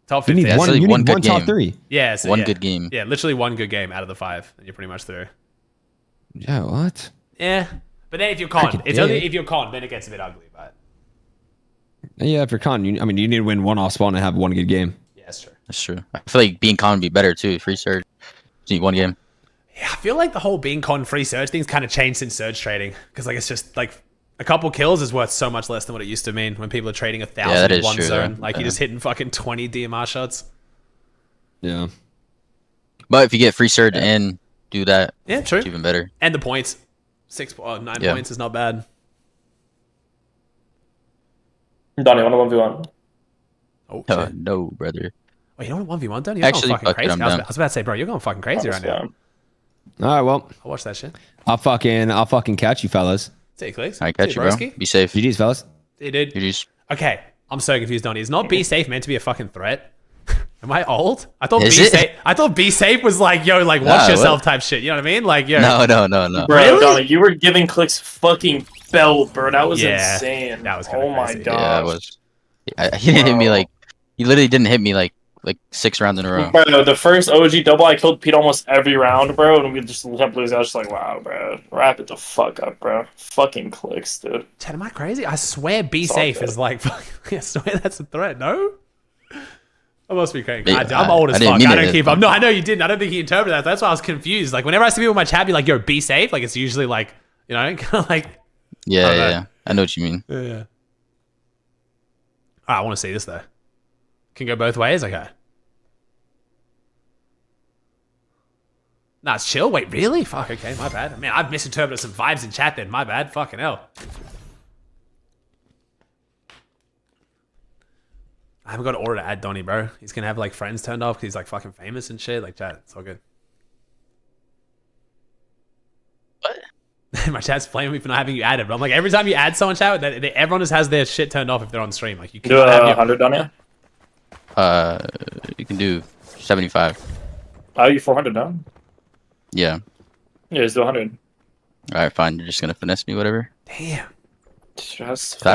Top 15. You need one good top game. 3. Yeah, so one yeah. good game. Yeah, literally one good game out of the 5, and you're pretty much through. Yeah, what? Yeah, but then if you're con, it's only if you're con, then it gets a bit ugly. But Yeah, if you're con, you need to win one off spawn and have one good game. yeah, that's true. That's true. I feel like being con would be better too. Free surge. Just need one game. Yeah, I feel like the whole being con free surge thing's kind of changed since surge trading, because like it's just like a couple kills is worth so much less than what it used to mean when people are trading 1,000 in one zone. Though. Like you're just hitting fucking 20 DMR shots. Yeah. But if you get free surge and do that, Yeah, true. it's even better. And the points, 9 Yeah. points is not bad. Donnie, 1v1. Oh, Oh, shit. no, brother. Wait, you don't want 1v1 done? You're Actually, going fucking fuck it, crazy. I'm I down. was about to say, bro, you're going fucking crazy right now. All right, well, I'll watch that shit. I'll fucking catch you fellas. See you, clicks. All right, catch See you, bro. broski. Be safe. GG's, fellas. Hey, dude. GG's. Okay, I'm so confused, Donnie. Is not be safe meant to be a fucking threat? Am I old? I thought Is be it? safe. I thought be safe was like, yo, like watch yourself type shit. You know what I mean? Like, yo. No. Bro, Really? Donnie, you were giving clicks fucking belt, bro. That was Yeah, insane. that was kinda oh my crazy. god. Yeah, it was. He didn't hit me like. He literally didn't hit me like 6 rounds in a row. Bro, the first OG double, I killed Pete almost every round, bro, and we just kept losing. I was just like, wow, bro. Wrap it the fuck up, bro. Fucking clicks, dude. Chad, am I crazy? I swear be It's all safe good. is like, I swear that's a threat. No? I must be crazy. Yeah, I'm old as I didn't fuck. mean I it don't as keep up. fuck. No, I know you didn't. I don't think he interpreted that. That's why I was confused. Like, whenever I see people in my chat be like, yo, be safe, like, it's usually like, you know, kind of like, Yeah. I know what you mean. yeah. All right, I want to see this, though. Can go both ways? Okay. Nah, it's chill. Wait, really? Fuck, okay, my bad. Man, I've misinterpreted some vibes in chat then. My bad. Fucking hell. I haven't got an order to add Donnie, bro. He's gonna have like friends turned off because he's like fucking famous and shit. Like, chat, it's all good. What? My chat's playing me for not having you added, but I'm like, every time you add someone, chat, everyone just has their shit turned off if they're on stream. Like, you Do can't have 100 on you? You can do 75. Oh, you 400 now? Yeah. Yeah, just do 100. All right, fine. You're just gonna finesse me, whatever. Damn. Just I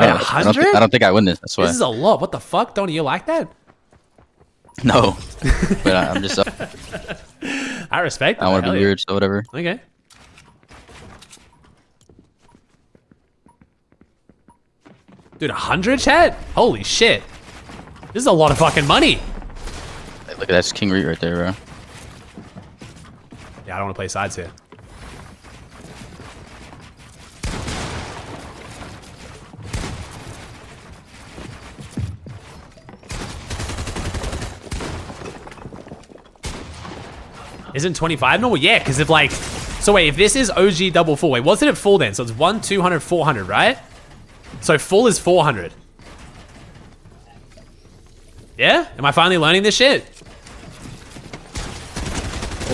don't think I win this. That's why. This is a lot. What the fuck, Donnie? You like that? No, but I'm just. I respect it. I want to Hell be yeah. weird, so whatever. Okay. Dude, 100 chat? Holy shit. This is a lot of fucking money. Hey, look at that's King Reed right there, bro. Yeah, I don't want to play sides here. Isn't 25 normal? Yeah, because if like... So wait, if this is OG double full, wait, what's it at full then? So it's 1, 200, 400, right? So full is 400. Yeah? Am I finally learning this shit?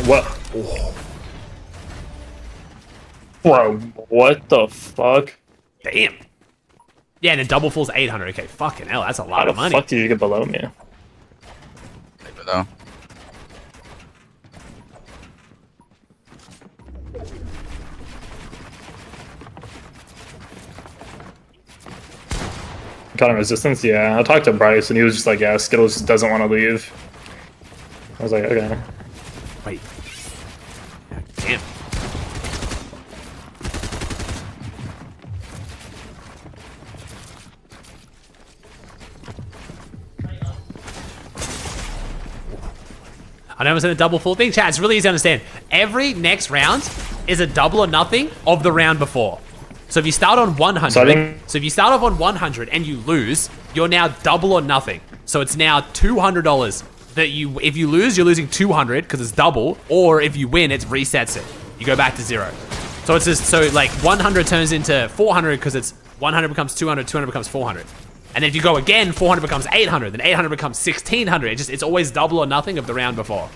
What? Bro, what the fuck? Damn. Yeah, and then double full's 800. Okay, fucking hell, that's a lot How of the money. fuck did you get below me? Though. Kind of resistance? Yeah, I talked to Bryce and he was just like, yeah, Skittles just doesn't want to leave. was like, okay. Wait. Damn. I know it's in a double full thing. Chat, it's really easy to understand. Every next round is a double or nothing of the round before. So if you start on 100, so if you start off on 100 and you lose, you're now double or nothing. So it's now $200 that if you lose, you're losing 200 because it's double, or if you win, it resets it. You go back to 0. So it's just, so like 100 turns into 400 because it's 100 becomes 200, 200 becomes 400. And then if you go again, 400 becomes 800, then 800 becomes 1600. It's always double or nothing of the round before.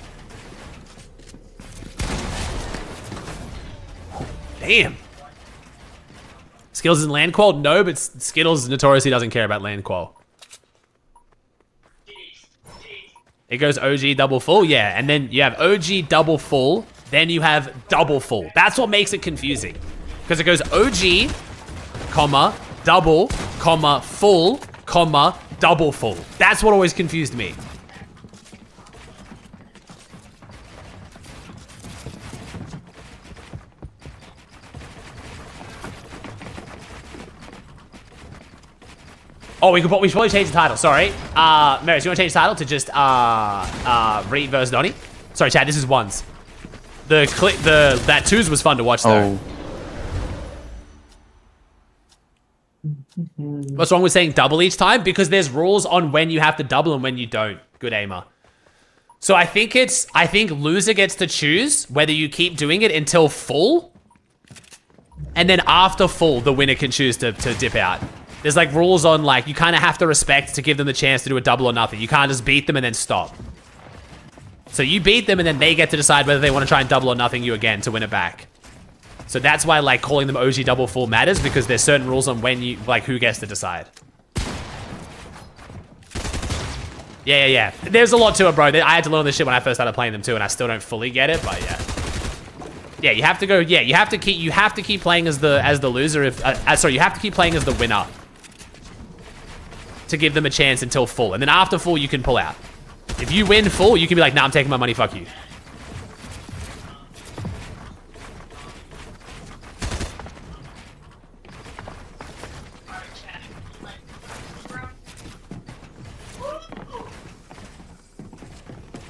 Damn. Skills is in land qual? No, but Skittles notoriously doesn't care about land qual. It goes OG double full, yeah. And then you have OG double full, then you have double full. That's what makes it confusing. Because it goes OG, comma, double, comma, full, comma, double full. That's what always confused me. Oh, we should probably change the title. Sorry. Maris, you want to change the title to just Reed versus Donnie? Sorry, Chad, this is ones. That twos was fun to watch though. What's wrong with saying double each time? Because there's rules on when you have to double and when you don't. Good aimer. So I think loser gets to choose whether you keep doing it until full, and then after full, the winner can choose to dip out. There's like rules on like, you kind of have to respect to give them the chance to do a double or nothing. You can't just beat them and then stop. So you beat them and then they get to decide whether they want to try and double or nothing you again to win it back. So that's why like calling them OG double full matters, because there's certain rules on when you, like who gets to decide. Yeah. There's a lot to it, bro. I had to learn this shit when I first started playing them too, and I still don't fully get it, but yeah. Yeah, you have to go, yeah, you have to keep playing as the loser if, sorry, you have to keep playing as the winner to give them a chance until full. And then after full, you can pull out. If you win full, you can be like, nah, I'm taking my money, fuck you.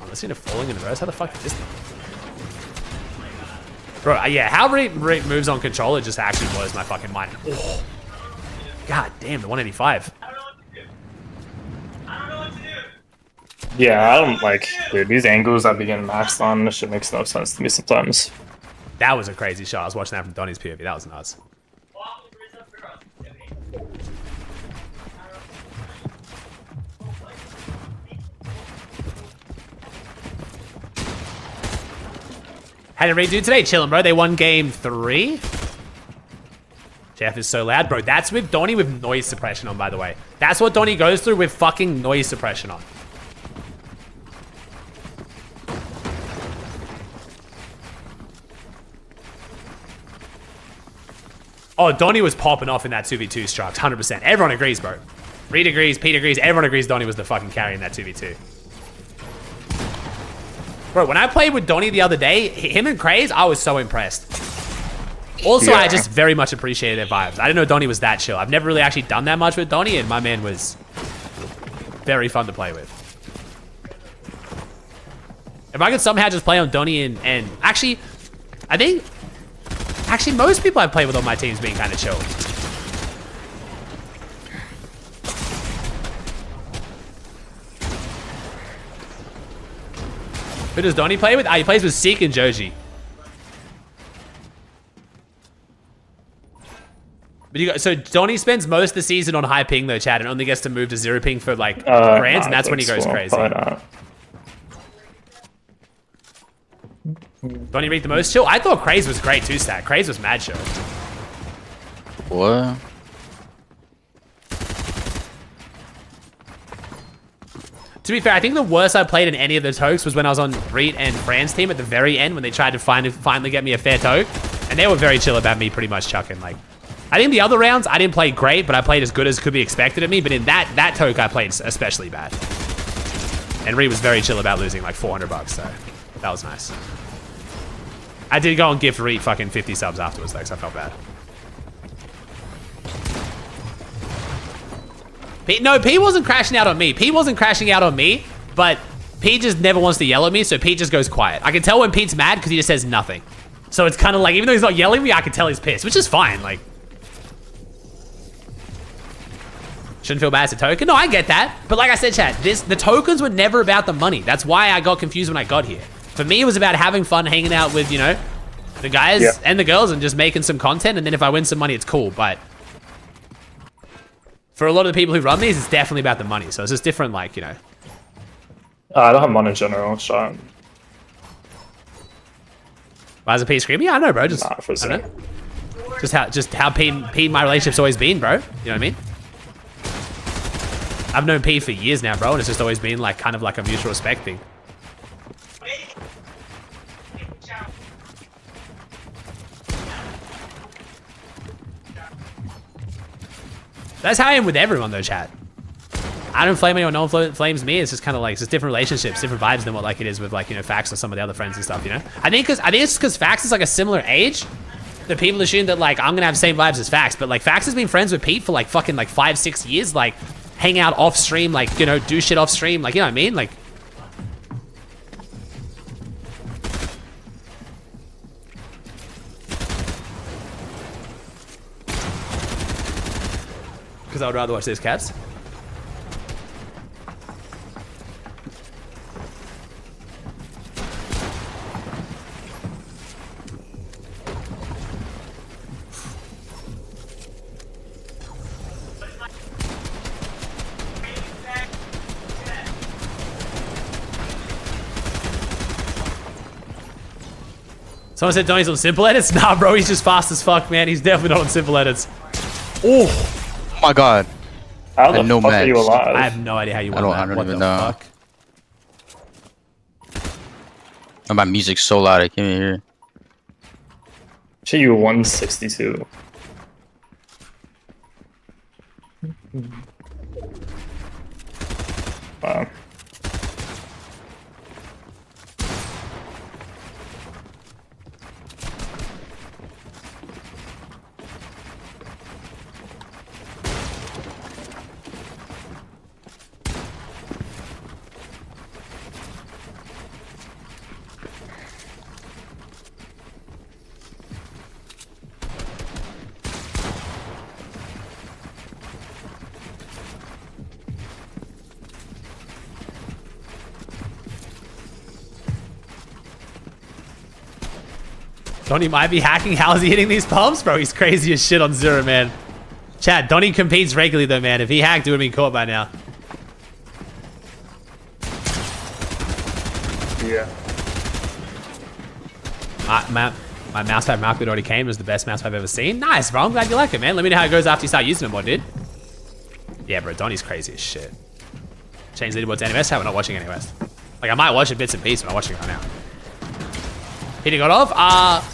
Oh, let's see it falling in reverse. How the fuck did this thing? Bro, yeah, how Reed moves on controller just actually blows my fucking mind. Oh. God damn, the 185. Yeah, I don't like, dude, these angles I be getting maxed on, this shit makes no sense to me sometimes. That was a crazy shot. I was watching that from Donnie's POV. That was nuts. How did Reed do today? Chilling, bro. They won game 3. Jeff is so loud. Bro, that's with Donnie with noise suppression on, by the way. That's what Donnie goes through with fucking noise suppression on. Oh, Donnie was popping off in that 2v2 struct, 100%. Everyone agrees, bro. Reed agrees, Pete agrees, everyone agrees Donnie was the fucking carry in that 2v2. Bro, when I played with Donnie the other day, him and Craze, I was so impressed. Also, yeah. I just very much appreciated their vibes. I didn't know Donnie was that chill. I've never really actually done that much with Donnie, and my man was very fun to play with. If I could somehow just play on Donnie and actually, I think, actually most people I've played with on my team's being kind of chill. Who does Donnie play with? He plays with Seek and Joji. But so Donnie spends most of the season on high ping though, Chad, and only gets to move to 0 ping for like grands, and that's when he goes crazy. Donnie Reed the most chill? I thought Craze was great too, Stack. Craze was mad chill. What? To be fair, I think the worst I played in any of the tokes was when I was on Reed and Fran's team at the very end when they tried to finally get me a fair toke. And they were very chill about me pretty much chucking. Like, I think the other rounds, I didn't play great, but I played as good as could be expected of me. But in that toke, I played especially bad. And Reed was very chill about losing like $400, so that was nice. I did go and gift Reed fucking 50 subs afterwards though, because I felt bad. P wasn't crashing out on me. P wasn't crashing out on me, but Pete just never wants to yell at me, so Pete just goes quiet. I can tell when Pete's mad because he just says nothing. So it's kind of like, even though he's not yelling at me, I can tell he's pissed, which is fine. Like, shouldn't feel bad as a token. No, I get that. But like I said, chat, the tokens were never about the money. That's why I got confused when I got here. For me, it was about having fun, hanging out with, you know, the guys and the girls and just making some content. And then if I win some money, it's cool. But for a lot of the people who run these, it's definitely about the money. So it's just different, like, you know. I don't have money in general, so. Why is a P screaming? Yeah, I know, bro. Just, I don't know. Just how P and my relationship's always been, bro. You know what I mean? I've known P for years now, bro, and it's just always been like kind of like a mutual respect thing. That's how I am with everyone though, chat. I don't flame anyone, no one flames me. It's just kind of like, it's just different relationships, different vibes than what like it is with like, you know, Fax or some of the other friends and stuff, you know? I think it's because Fax is like a similar age. The people assume that like, I'm gonna have the same vibes as Fax, but like Fax has been friends with Pete for like fucking like 5-6 years, like hang out off stream, like, you know, do shit off stream, like, you know what I mean? Like, because I would rather watch this, cats. Someone said Donnie's on simple edits? Nah, bro, he's just fast as fuck, man. He's definitely not on simple edits. Oh my god. How the fuck are you alive? I have no idea how you won that. I don't What even the know. fuck? Oh, my music's so loud, I can't even hear. Shit, you 162. Wow. Donnie might be hacking. How is he hitting these pumps? Bro, he's crazy as shit on Zero, man. Chad, Donnie competes regularly though, man. If he hacked, it would have been caught by now. Yeah. My mouse pad mount that already came was the best mouse I've ever seen. Nice, bro. I'm glad you like it, man. Let me know how it goes after you start using it more, dude. Yeah, bro. Donnie's crazy as shit. Change leaderboard to NMS. We're not watching anyways. Like, I might watch it bits and pieces, but I'm not watching it right now. Peter got off.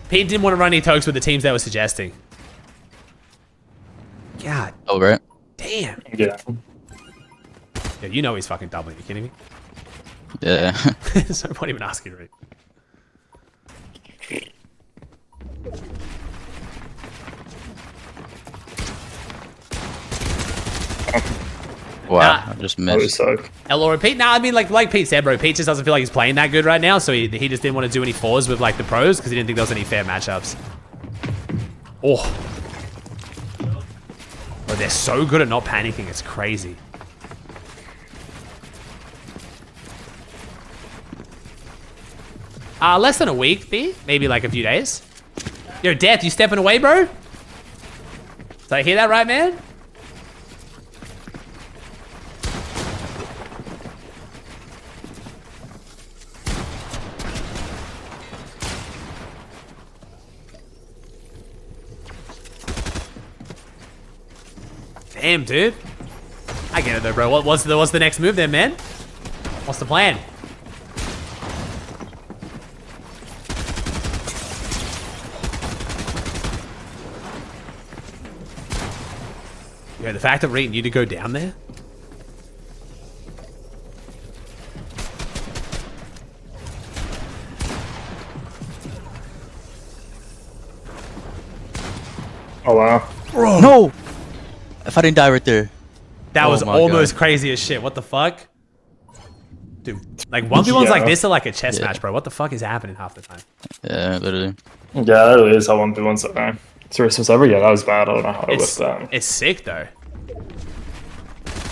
Pete didn't want to run any tokes with the teams they were suggesting. God. Oh, right. Damn. Yeah. Yeah, you know he's fucking doubling. Are you kidding me? Yeah. So what even asking, Rick? Wow, I just missed. Or Pete? Nah, I mean, like Pete said, bro, Pete just doesn't feel like he's playing that good right now, so he just didn't want to do any fours with like the pros because he didn't think there was any fair matchups. Oh. Bro, they're so good at not panicking, it's crazy. Less than a week, B. Maybe like a few days. Yo, Death, you stepping away, bro? Did I hear that right, man? Damn, dude. I get it though, bro. What's the next move then, man? What's the plan? Yeah, the fact that we're eating you to go down there? Oh wow. Bro. No! If I didn't die right there. That was my almost God. crazy as shit. What the fuck? Dude, like 1v1s like this are like a chess Yeah. match, bro. What the fuck is happening half the time? Yeah, literally. Yeah, that really is how 1v1s are. Seriously, ever? Yeah, that was bad. I don't know how to whip that. It's sick though.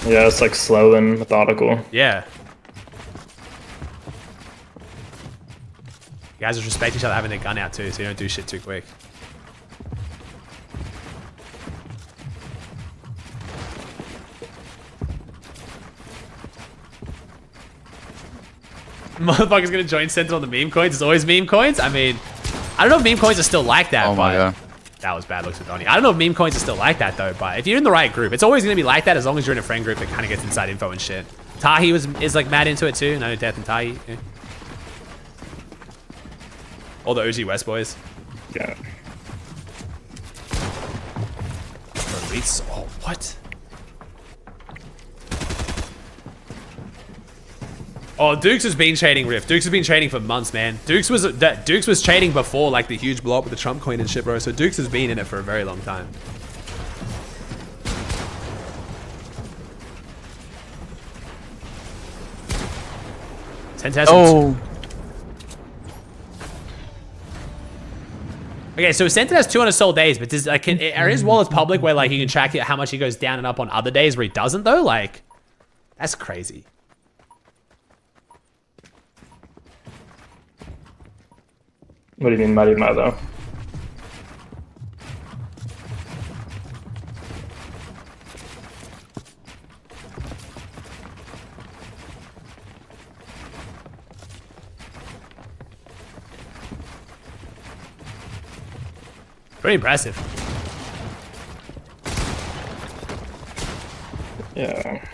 Yeah, it's like slow and methodical. Yeah. You guys just respect each other having their gun out too, so you don't do shit too quick. Motherfucker's gonna join Sentinel on the meme coins. It's always meme coins. I mean, I don't know if meme coins are still like that. Oh my God. That was bad looks with Donnie. I don't know if meme coins are still like that though, but if you're in the right group, it's always gonna be like that as long as you're in a friend group that kind of gets inside info and shit. Tahi is like mad into it too. No Death and Tahi. Yeah. All the OG West boys. Yeah. Oh, what? Oh, Dukes has been trading Rift. Dukes has been trading for months, man. Dukes was trading before like the huge blow up with the Trump coin and shit, bro. So Dukes has been in it for a very long time. Oh. Okay, so Sentinel has 200 sold days, but does like are his wallets public where like you can track how much he goes down and up on other days where he doesn't though? Like, that's crazy. What do you mean, Mighty though? Pretty impressive. Yeah.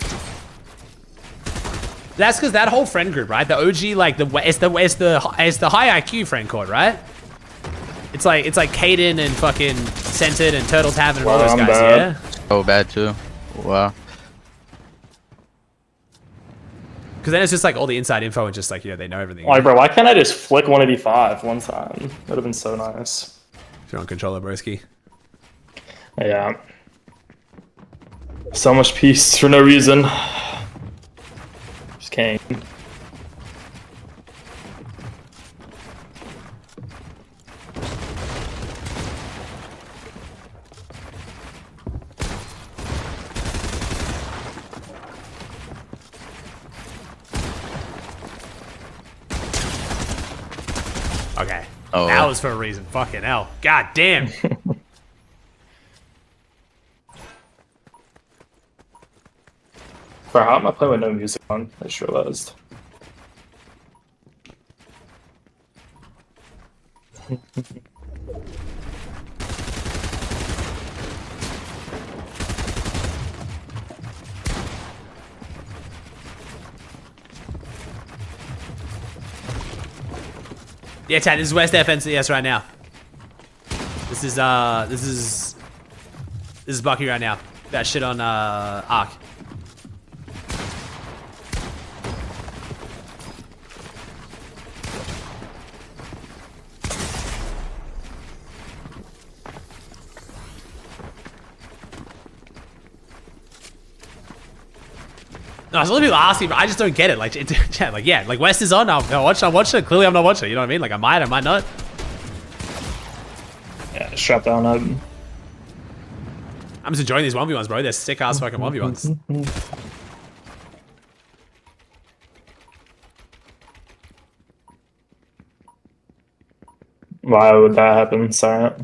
That's because that whole friend group, right? The OG, like it's the high IQ friend code, right? It's like Caden and fucking Scented and Turtle Tavern and all those guys, yeah. Oh, bad too. Wow. Because then it's just like all the inside info and just like they know everything. Like, bro, why can't I just flick 185 one time? Would have been so nice. If you're on controller, broski. Yeah. So much peace for no reason. Just came. Okay. Oh, that was for a reason. Fucking hell. God damn. Bro, how am I playing with no music on? I just realized. Yeah, chat. This is West FNCS right now. This is Bucky right now. That shit on Ark. No, so many people asking, but I just don't get it. Like, chat, like, yeah, like West is on. I'm watching it. Clearly, I'm not watching it. You know what I mean? Like, I might not. Yeah, strap down. I'm just enjoying these 1v1s, bro. They're sick ass fucking 1v1s. Why would that happen? Sorry.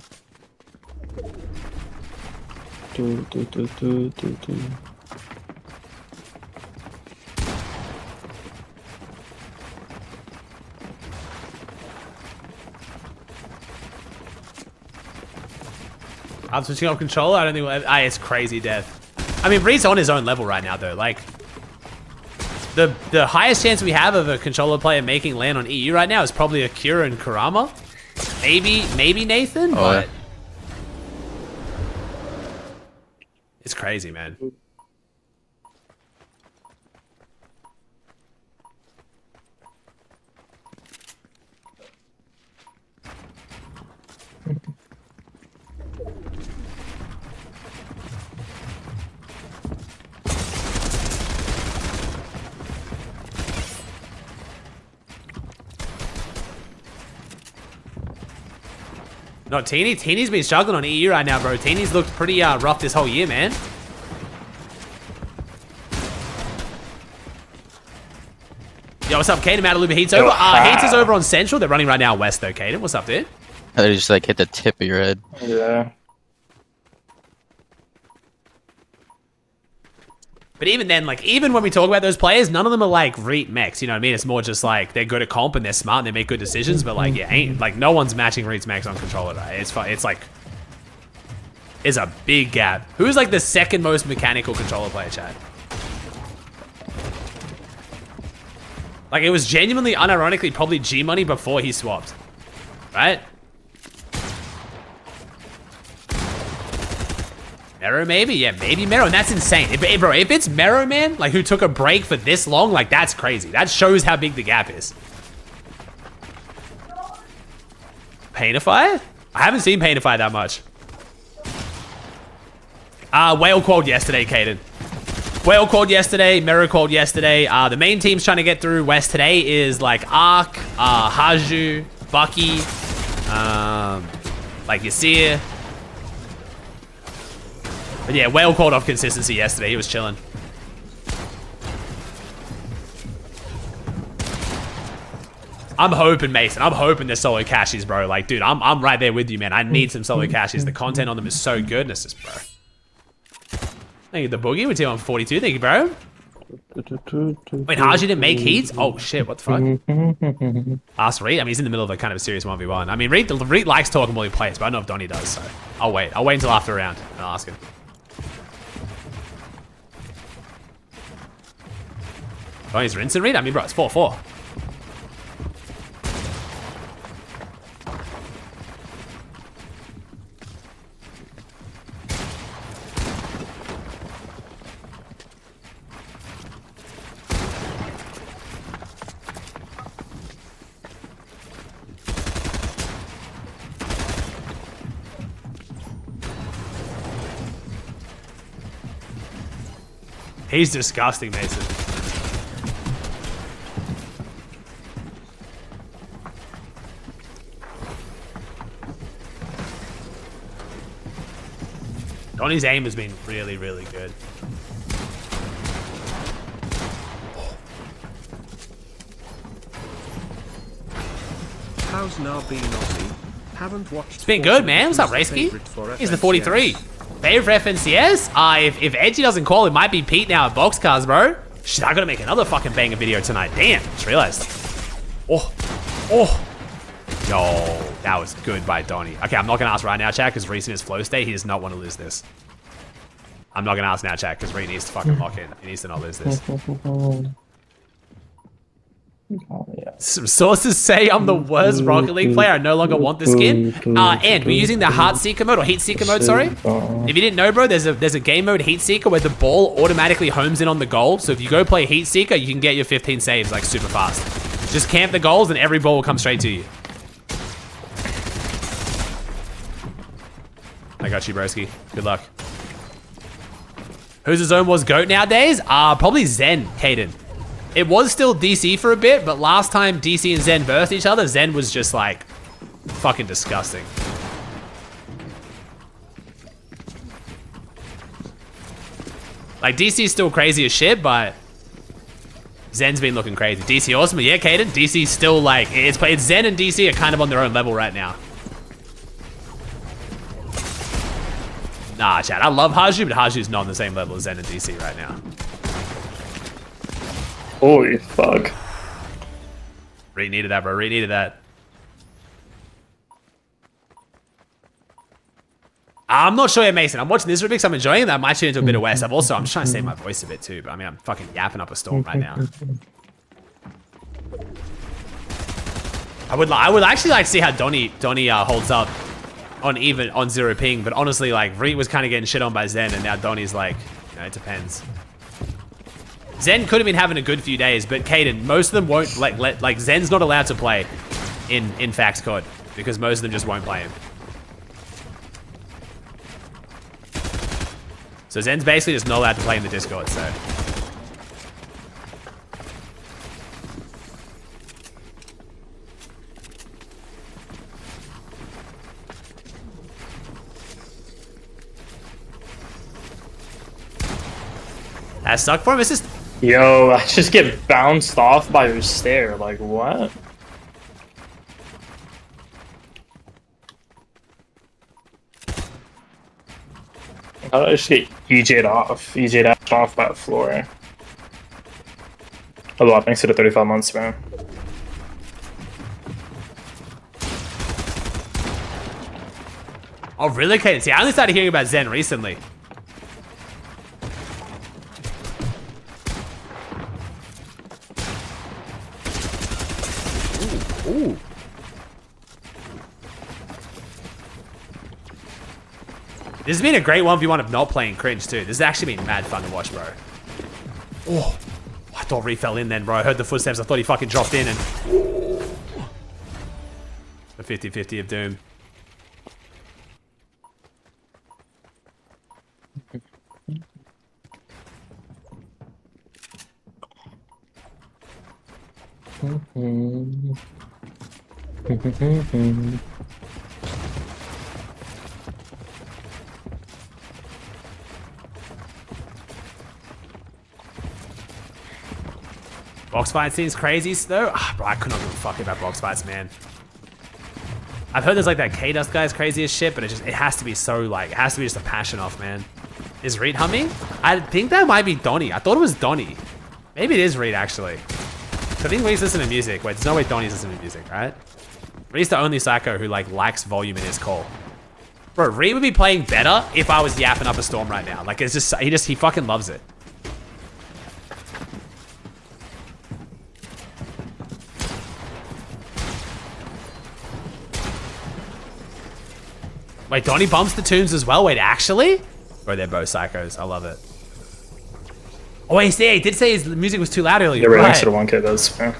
I'm switching off controller. I don't think it's crazy death. I mean, Reed's on his own level right now, though. Like, the highest chance we have of a controller player making land on EU right now is probably Akira and Kurama. Maybe Nathan, but it's crazy, man. No, Teeny's been struggling on EU right now, bro. Teeny's looked pretty rough this whole year, man. Yo, what's up, Caden? Mataluba Heat's over. Heats is over on Central. They're running right now west, though, Caden. What's up, dude? They just like hit the tip of your head. Yeah. But even then, like, even when we talk about those players, none of them are like Reet mechs, you know what I mean? It's more just like they're good at comp and they're smart and they make good decisions, but like, yeah, ain't like no one's matching Reet's mechs on controller, right? It's like, it's a big gap. Who's like the second most mechanical controller player, Chad? Like, it was genuinely, unironically, probably G Money before he swapped, right? Mero maybe? Yeah, maybe Mero, and that's insane. Bro, if it's Mero, man, like, who took a break for this long, like, that's crazy. That shows how big the gap is. Painify? I haven't seen Painify that much. Whale called yesterday, Caden. Whale called yesterday, Mero called yesterday. The main teams trying to get through West today is, like, Ark, Haju, Bucky, like, Yasir. But yeah, Whale called off consistency yesterday. He was chilling. I'm hoping, Mason. I'm hoping they're solo cashies, bro. Like, dude, I'm right there with you, man. I need some solo cashies. The content on them is so good. It's just, bro. Thank you, the boogie. We're team on 42. Thank you, bro. Wait, Haji didn't make heats? Oh, shit. What the fuck? Ask Reed. I mean, he's in the middle of a kind of a serious 1v1. I mean, Reed likes talking while he plays, but I don't know if Donnie does, so I'll wait. I'll wait until after a round and I'll ask him. Donnie's rinsing Reed? I mean, bro, it's 4-4. He's disgusting, Mason. Donnie's aim has been really, really good. How's now been Aussie? Haven't watched. It's been good, man. What's up, Reski? He's the 43. Favorite FNCS? If Edgy doesn't call, it might be Pete now at Boxcars, bro. Shit, I gotta make another fucking banger video tonight. Damn, just realized. Oh. Yo, that was good by Donnie. Okay, I'm not gonna ask right now, chat, because Reese in his flow state, he does not want to lose this. I'm not gonna ask now, chat, because Reese needs to fucking lock in. He needs to not lose this. Some sources say I'm the worst Rocket League player. I no longer want the skin. And we're using the Heart Seeker mode, or Heat Seeker mode, sorry. If you didn't know, bro, there's a game mode Heat Seeker where the ball automatically homes in on the goal. So if you go play Heat Seeker, you can get your 15 saves like super fast. Just camp the goals and every ball will come straight to you. I got you, broski. Good luck. Who's the Zone Wars GOAT nowadays? Probably Zen, Caden. It was still DC for a bit, but last time DC and Zen versed each other, Zen was just like fucking disgusting. Like DC's still crazy as shit, but Zen's been looking crazy. DC awesome, but yeah, Caden, DC's still like, it's Zen and DC are kind of on their own level right now. Nah, chat, I love Haju, but Haju's not on the same level as Zen and DC right now. Holy fuck. Reed needed that, bro. Reed needed that. I'm not sure yet, Mason. I'm watching this Rubik's. I'm enjoying it. I might tune into a bit of West. I'm just trying to save my voice a bit too, but I mean, I'm fucking yapping up a storm right now. I would actually like to see how Donnie holds up on 0 ping, but honestly, like, Reed was kind of getting shit on by Zen, and now Donnie's like, you know, it depends. Zen could have been having a good few days, but Caden, most of them won't like Zen's not allowed to play in Fax COD because most of them just won't play him. So Zen's basically just not allowed to play in the Discord, so. That sucked for him. It's just... Yo, I just get bounced off by your stair. Like, what? How did I just get EJ'd off by the floor? A lot thanks to the 35 months, man. Oh, really? Okay, see, I only started hearing about Zen recently. Ooh. This has been a great 1v1 of not playing cringe, too. This has actually been mad fun to watch, bro. Oh, I thought Ree fell in then, bro. I heard the footsteps. I thought he fucking dropped in and... The 50-50 of Doom. Box fight seems crazy though. Bro, I could not give a fuck about box fights, man. I've heard there's like that K-Dust guy's crazy as shit, but it has to be so like, it has to be just a passion off, man. Is Reed humming? I think that might be Donnie. I thought it was Donnie. Maybe it is Reed actually. I think Reed's listening to music. Wait, there's no way Donnie's listening to music, right? Reed's the only psycho who like lacks volume in his call. Bro, Reed would be playing better if I was yapping up a storm right now. Like it's just, he fucking loves it. Wait, Donnie bumps the tunes as well? Wait, actually? Bro, they're both psychos. I love it. Oh, wait, he did say his music was too loud earlier. Yeah, right next to the 1K, that's fair.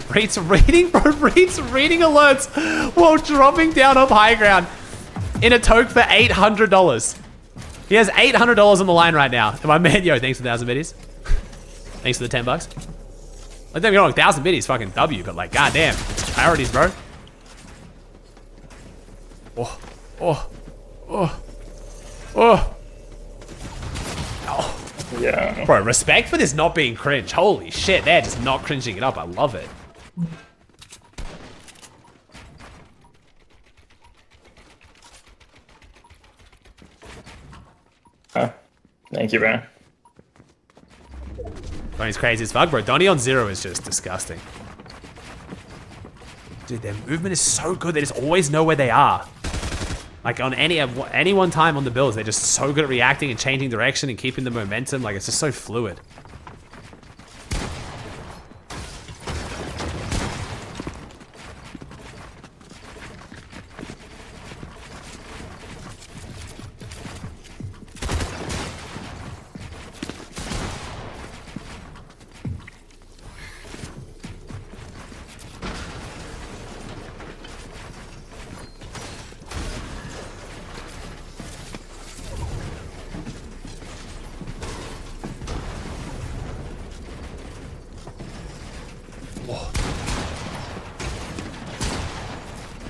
Reed's reading, bro. Reed's reading alerts while dropping down up high ground in a toke for $800. He has $800 on the line right now. And my man, yo, thanks for 1,000 biddies. Thanks for the $10. Like, don't get me wrong, 1,000 biddies fucking W, but like, goddamn, priorities, bro. Oh, oh, oh, oh. Oh. Yeah. Bro, respect for this not being cringe. Holy shit, they're just not cringing it up. I love it. Thank you, bro. Donnie's crazy as fuck, bro. Donnie on 0 is just disgusting. Dude, their movement is so good. They just always know where they are. Like on any one time on the builds, they're just so good at reacting and changing direction and keeping the momentum. Like it's just so fluid.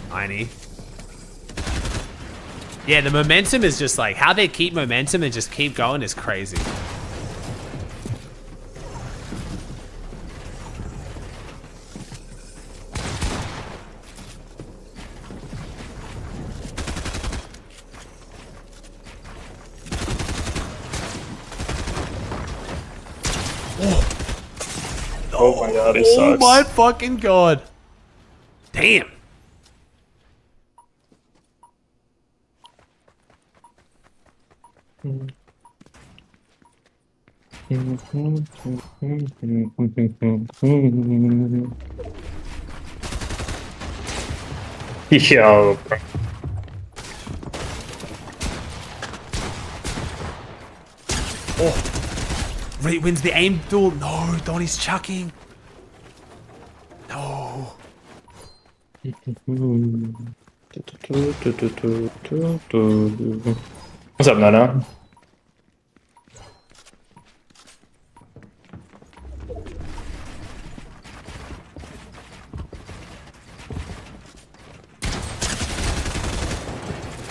Tiny. Yeah, the momentum is just like, how they keep momentum and just keep going is crazy. Oh my god, he sucks. Oh my fucking god. Damn. Yo, bro. Oh. Reed wins the aim duel. No, Donnie's chucking. No. What's up, Nana?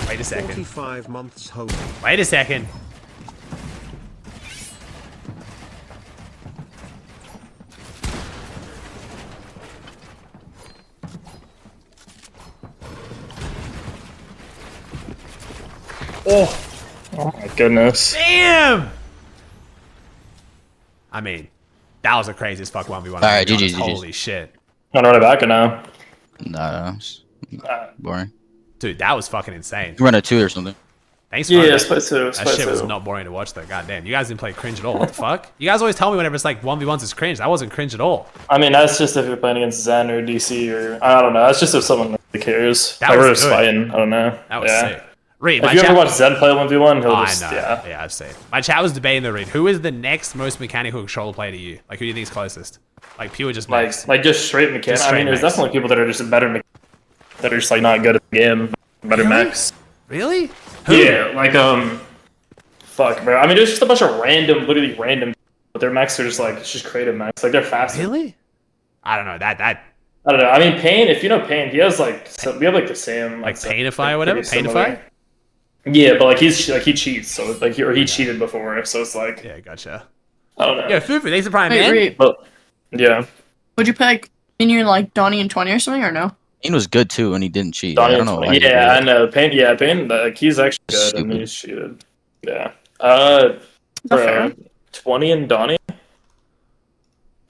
Wait a second. 45 months homie. Wait a second. Oh my goodness. Damn! I mean, that was a crazy as fuck 1v1. All right, GG's. Holy shit. I'm running back or now? No, boring. Dude, that was fucking insane. You run a 2 or something. Thanks for Yeah, split 2. That shit was not boring to watch though. Goddamn, you guys didn't play cringe at all. What the fuck? You guys always tell me whenever it's like 1v1s is cringe. That wasn't cringe at all. I mean, that's just if you're playing against Zen or DC or I don't know. That's just if someone really cares. That like, was we're just good. fighting. I don't know. That was sick. Reed, if you ever watch Zen play 1v1, he'll I just know. yeah. I've seen. My chat was debating the Reed. Who is the next most mechanical controller player to you? Like, who do you think is closest? Like, pure just mechs. Like just straight mechanic. I mean, there's definitely people that are just better that are just like not good at the game. Better mechs. Really? Who? Yeah, like fuck, bro. I mean, there's just a bunch of literally random. But their mechs are just like it's just creative mechs. Like they're fast. Really? I don't know that. I don't know. I mean, Pain. If you know Pain, he has like we have like the same like Painify or whatever. Painify. Yeah, but like he cheats, so like he cheated before, so it's like yeah, gotcha. I don't know. Yeah, Fufu, thanks for prime, man. Wait. But yeah. Would you play like Minion like Donnie and 20 or something or no? Pain was good too when he didn't cheat. Donnie I don't know why. yeah, I know. Pain. Yeah, Pain. Like he's actually good. I mean, he's cheated. Yeah. Bro, 20 and Donnie.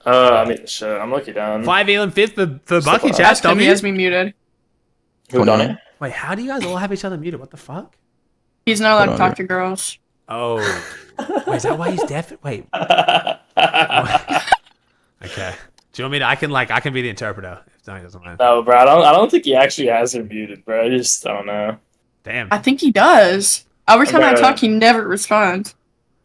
I mean, shit. I'm lucky down. 5 Elam 5th for Bucky chat. Ask him, he has me muted. Who Donnie? Wait, how do you guys all have each other muted? What the fuck? He's not allowed to talk to girls. Oh. Wait, is that why he's deaf? Wait. Okay. Do you want me to? I can be the interpreter if Donnie doesn't mind. No, bro. I don't think he actually has her muted, bro. I don't know. Damn. I think he does. Every time I talk, he never responds.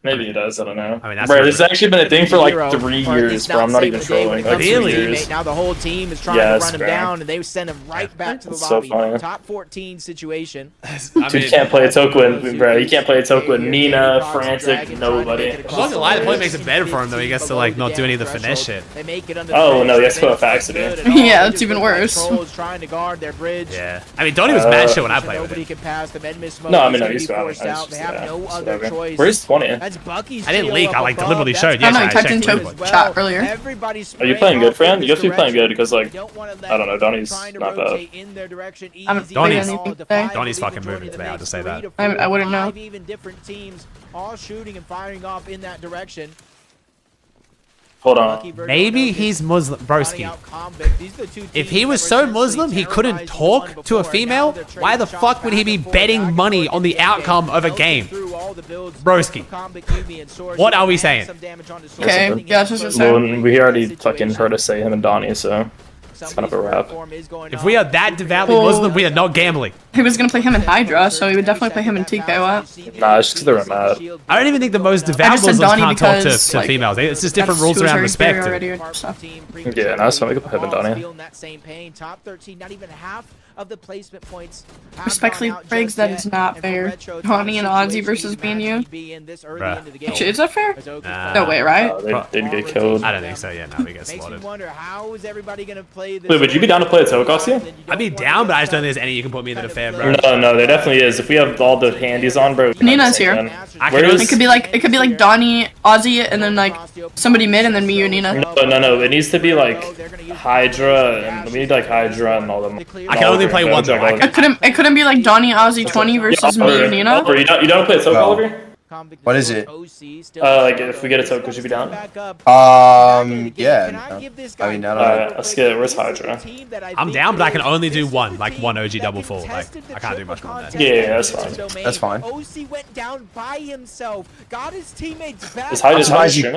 Maybe he does. I don't know. I mean, that's bro, this has actually been a thing for like 3 years, bro. I'm not even trolling. Like 3 years. Now the whole team is trying to run him down, and they send him right back to the lobby. So Top 14 situation. Dude, you can't play a Tokwin, bro. You can't play a Tokwin. Nina, Frantic, nobody. I'm not gonna lie, the point makes it better for him though. He gets to like not do any of the finesse shit. Oh no, he has to put a fax in it. Yeah, that's even worse. Trying to guard their bridge. Yeah. I mean, Donnie was mad shit when I played with him. No, I mean, no, he's got They have no other choice. Where's 20? That's Bucky's. I didn't leak. I like deliberately showed. I Yes, know, I I typed checked into Peterbot. chat earlier. Are you playing good, friend? You have to be playing good because, like, I don't know, Donnie's not bad. Donnie's fucking moving today. I'll just say that. I wouldn't know. Even different teams all shooting and firing off in that direction. Hold on. Maybe he's Muslim, broski. If he was so Muslim he couldn't talk to a female, why the fuck would he be betting money on the outcome of a game? Broski. What are we saying? Okay, yeah, that's what you're saying. Well, we already fucking heard us say him and Donnie, so it's kind of a wrap. If we are that devoutly Muslim, we are not gambling. He was gonna play him in Hydra, so he would definitely play him in TK. Nah, it's just because they were mad. I don't even think the most I devout just said Muslims Donnie can't talk to because, like, females. It's just different that's rules who was around already respect. there already and stuff. Yeah, no, so we could put him and Donnie. Top 13, not even half of the placement points. Respectfully, Briggs, that is not fair. Donnie and Aussie versus me and you. Actually, is that fair? No way, right? They didn't get killed. I don't think so. Yeah, no, we get slaughtered. How is everybody gonna play this? Wait, would you be down to play a Toke, Aussie? I'd be down, but I just don't think there's any you can put me in the fair, bro. No, there definitely is. If we have all the handies on, bro. Nina's here. It could be like Donnie, Aussie, and then like somebody mid, and then me, you, and Nina. No. It needs to be like Hydra, and we need like Hydra and all them. I can only play one though. It couldn't be like Donnie, Aussie 20 versus me, and Nina. Oliver, you don't play a Toke, Oliver? What is it? Like if we get a Toke, would you be down? Yeah. No. I mean, I don't know. Let's get. Where's Hydra? I'm down, but I can only do one OG double full. Like I can't do much more than that. Yeah, that's fine. That's fine. OC went down by himself, got his teammates back. I'm surprised you're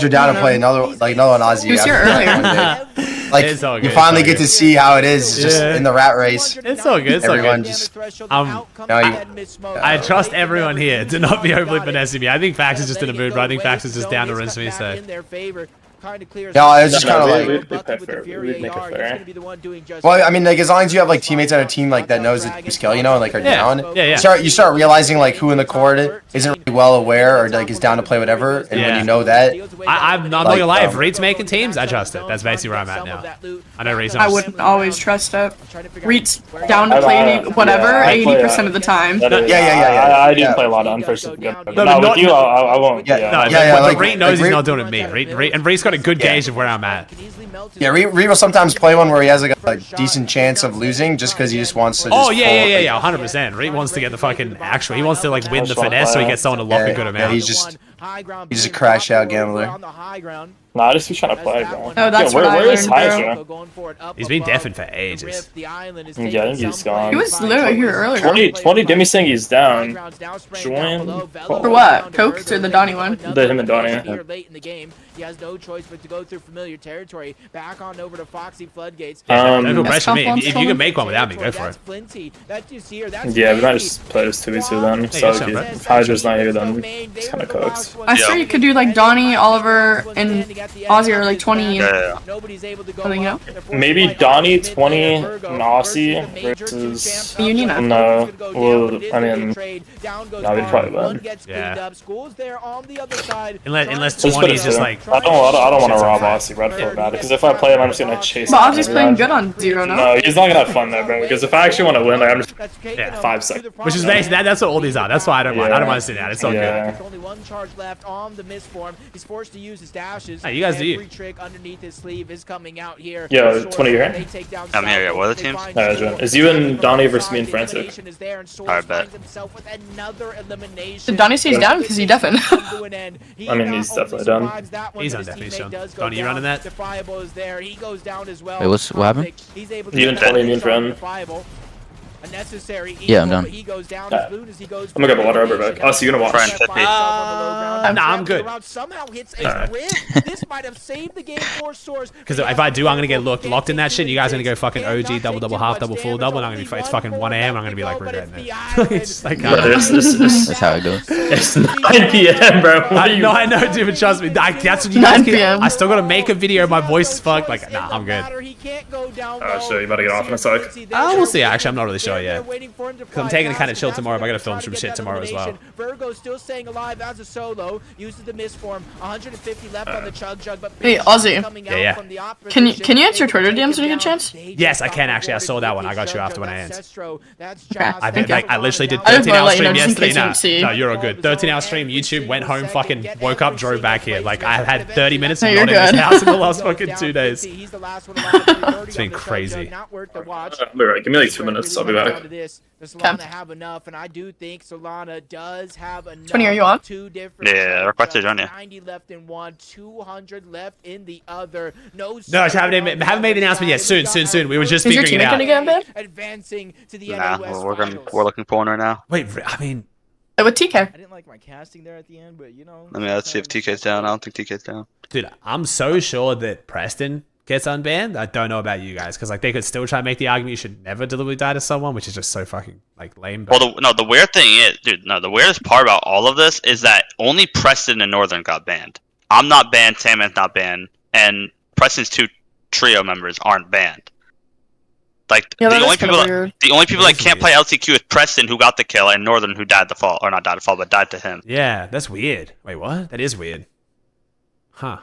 down to play another one Aussie. He was here earlier. Like you finally get to see how it is just in the rat race. It's all good. Everyone just. I trust everyone here to not be overly finessing me. I think Fax is just in a mood, but I think Fax is just down to rinse me. So. No, it's just kind of like. Well, I mean, like as long as you have like teammates on a team like that knows the skill, you know, and like are down. Yeah. You start realizing like who in the court isn't really well aware or like is down to play whatever, and when you know that. I'm not gonna lie. If Reed's making teams, I trust it. That's basically where I'm at now. I know Reed's. I wouldn't always trust it. Reed's down to play whatever 80% of the time. Yeah. I do play a lot of unfirst. No, with you, I won't. But Reed knows he's not doing it with me. And Reed's got a good gauge of where I'm at. Yeah, Reed will sometimes play one where he has like a decent chance of losing just because he just wants to. Oh yeah, 100%. Reed wants to get the fucking actual. He wants to like win the finesse so he gets someone to lock a good amount. Yeah, he's just a crash out gambler. Nah, I just be trying to play, bro. No, that's where is Hydra? He's been deafened for ages. Yeah, I think he's gone. He was literally here earlier. 20 Demi saying he's down. Join. For what? Coke or the Donnie one? Him and Donnie. Late in the game, he has no choice but to go through familiar territory. Back on over to Foxy Floodgates. No pressure me. If you can make one without me, go for it. Yeah, we might just play this 2v2 then. So if Hydra's not here, then it's kind of cooked. I swear you could do like Donnie, Oliver, and Aussie are like 20. Something, you know? Maybe Donnie 20 and Aussie versus. Unina. No, well, I mean, no, we'd probably win. Yeah. Unless Just 20 is just like. I don't want to rob Aussie Red for that because if I play him, I'm just gonna chase. But Aussie's playing good on Zero now. No, he's not gonna have fun there, bro. Because if I actually want to win, like, I'm just 5 seconds. Which is basically that's what all these are. That's why I don't mind. I don't mind sitting out. It's all good. Only one charge left on the misform. He's forced to use his dashes. Hey, you guys do you. Every trick underneath his sleeve is coming out here. Yeah, 20 here. I'm here. Yeah, what are the teams? Is you and Donnie versus me and Frantic? Alright, bet. Did Donnie say he's down because he deafened? I mean, he's definitely done. He's on deaf, Sean. Donnie, you running that? Wait, what happened? You and 20, me and Friend. Yeah, I'm done. I'm gonna get the water over back. Oh, so you're gonna watch. Nah, I'm good. Because if I do, I'm gonna get locked in that shit. You guys are gonna go fucking OG, double, half, double, full, double, and I'm gonna be it's fucking 1 AM. I'm gonna be like regretting it. It's like That's how it goes. It's 9 PM, bro. I know, dude, but trust me. That's what you guys get. I still gotta make a video. My voice is fucked. Like, nah, I'm good. Oh, so you about to get off in a sec? We'll see. Actually, I'm not really sure yet. Because I'm taking it kind of chill tomorrow. But I gotta film some shit tomorrow as well. Virgo still staying alive as a solo. Uses the misform. 150 left on the chug, but hey, Aussie. Yeah. Can you answer Twitter DMs when you get a chance? Yes, I can actually. I saw that one. I got you after when I answered. Okay. I literally did 13-hour stream yesterday. No, you're all good. 13-hour stream, YouTube, went home, fucking woke up, drove back here. Like, I had 30 minutes of not in this house in the last fucking 2 days. It's been crazy. I'll be right. Give me like 2 minutes. I'll be back. Solana have enough, and I do think Solana does have enough. 20, are you on? Yeah, requested on you. 90 left in one, 200 left in the other. No, I haven't made the announcement yet. Soon. We were just figuring it out. Advancing to the we're looking for one right now. Wait, I mean, with TK. I didn't like my casting there at the end, but you know. I mean, let's see if TK's down. I don't think TK's down. Dude, I'm so sure that Preston gets unbanned. I don't know about you guys because like they could still try and make the argument you should never deliberately die to someone, which is just so fucking like lame. But... Well, the weird thing is, dude, the weirdest part about all of this is that only Preston and Northern got banned. I'm not banned, Salmon's not banned, and Preston's 2 trio members aren't banned. Like the only people that can't play LCQ is Preston, who got the kill, and Northern, who died the fall, or not died the fall, but died to him. Yeah, that's weird. Wait, what? That is weird. Huh?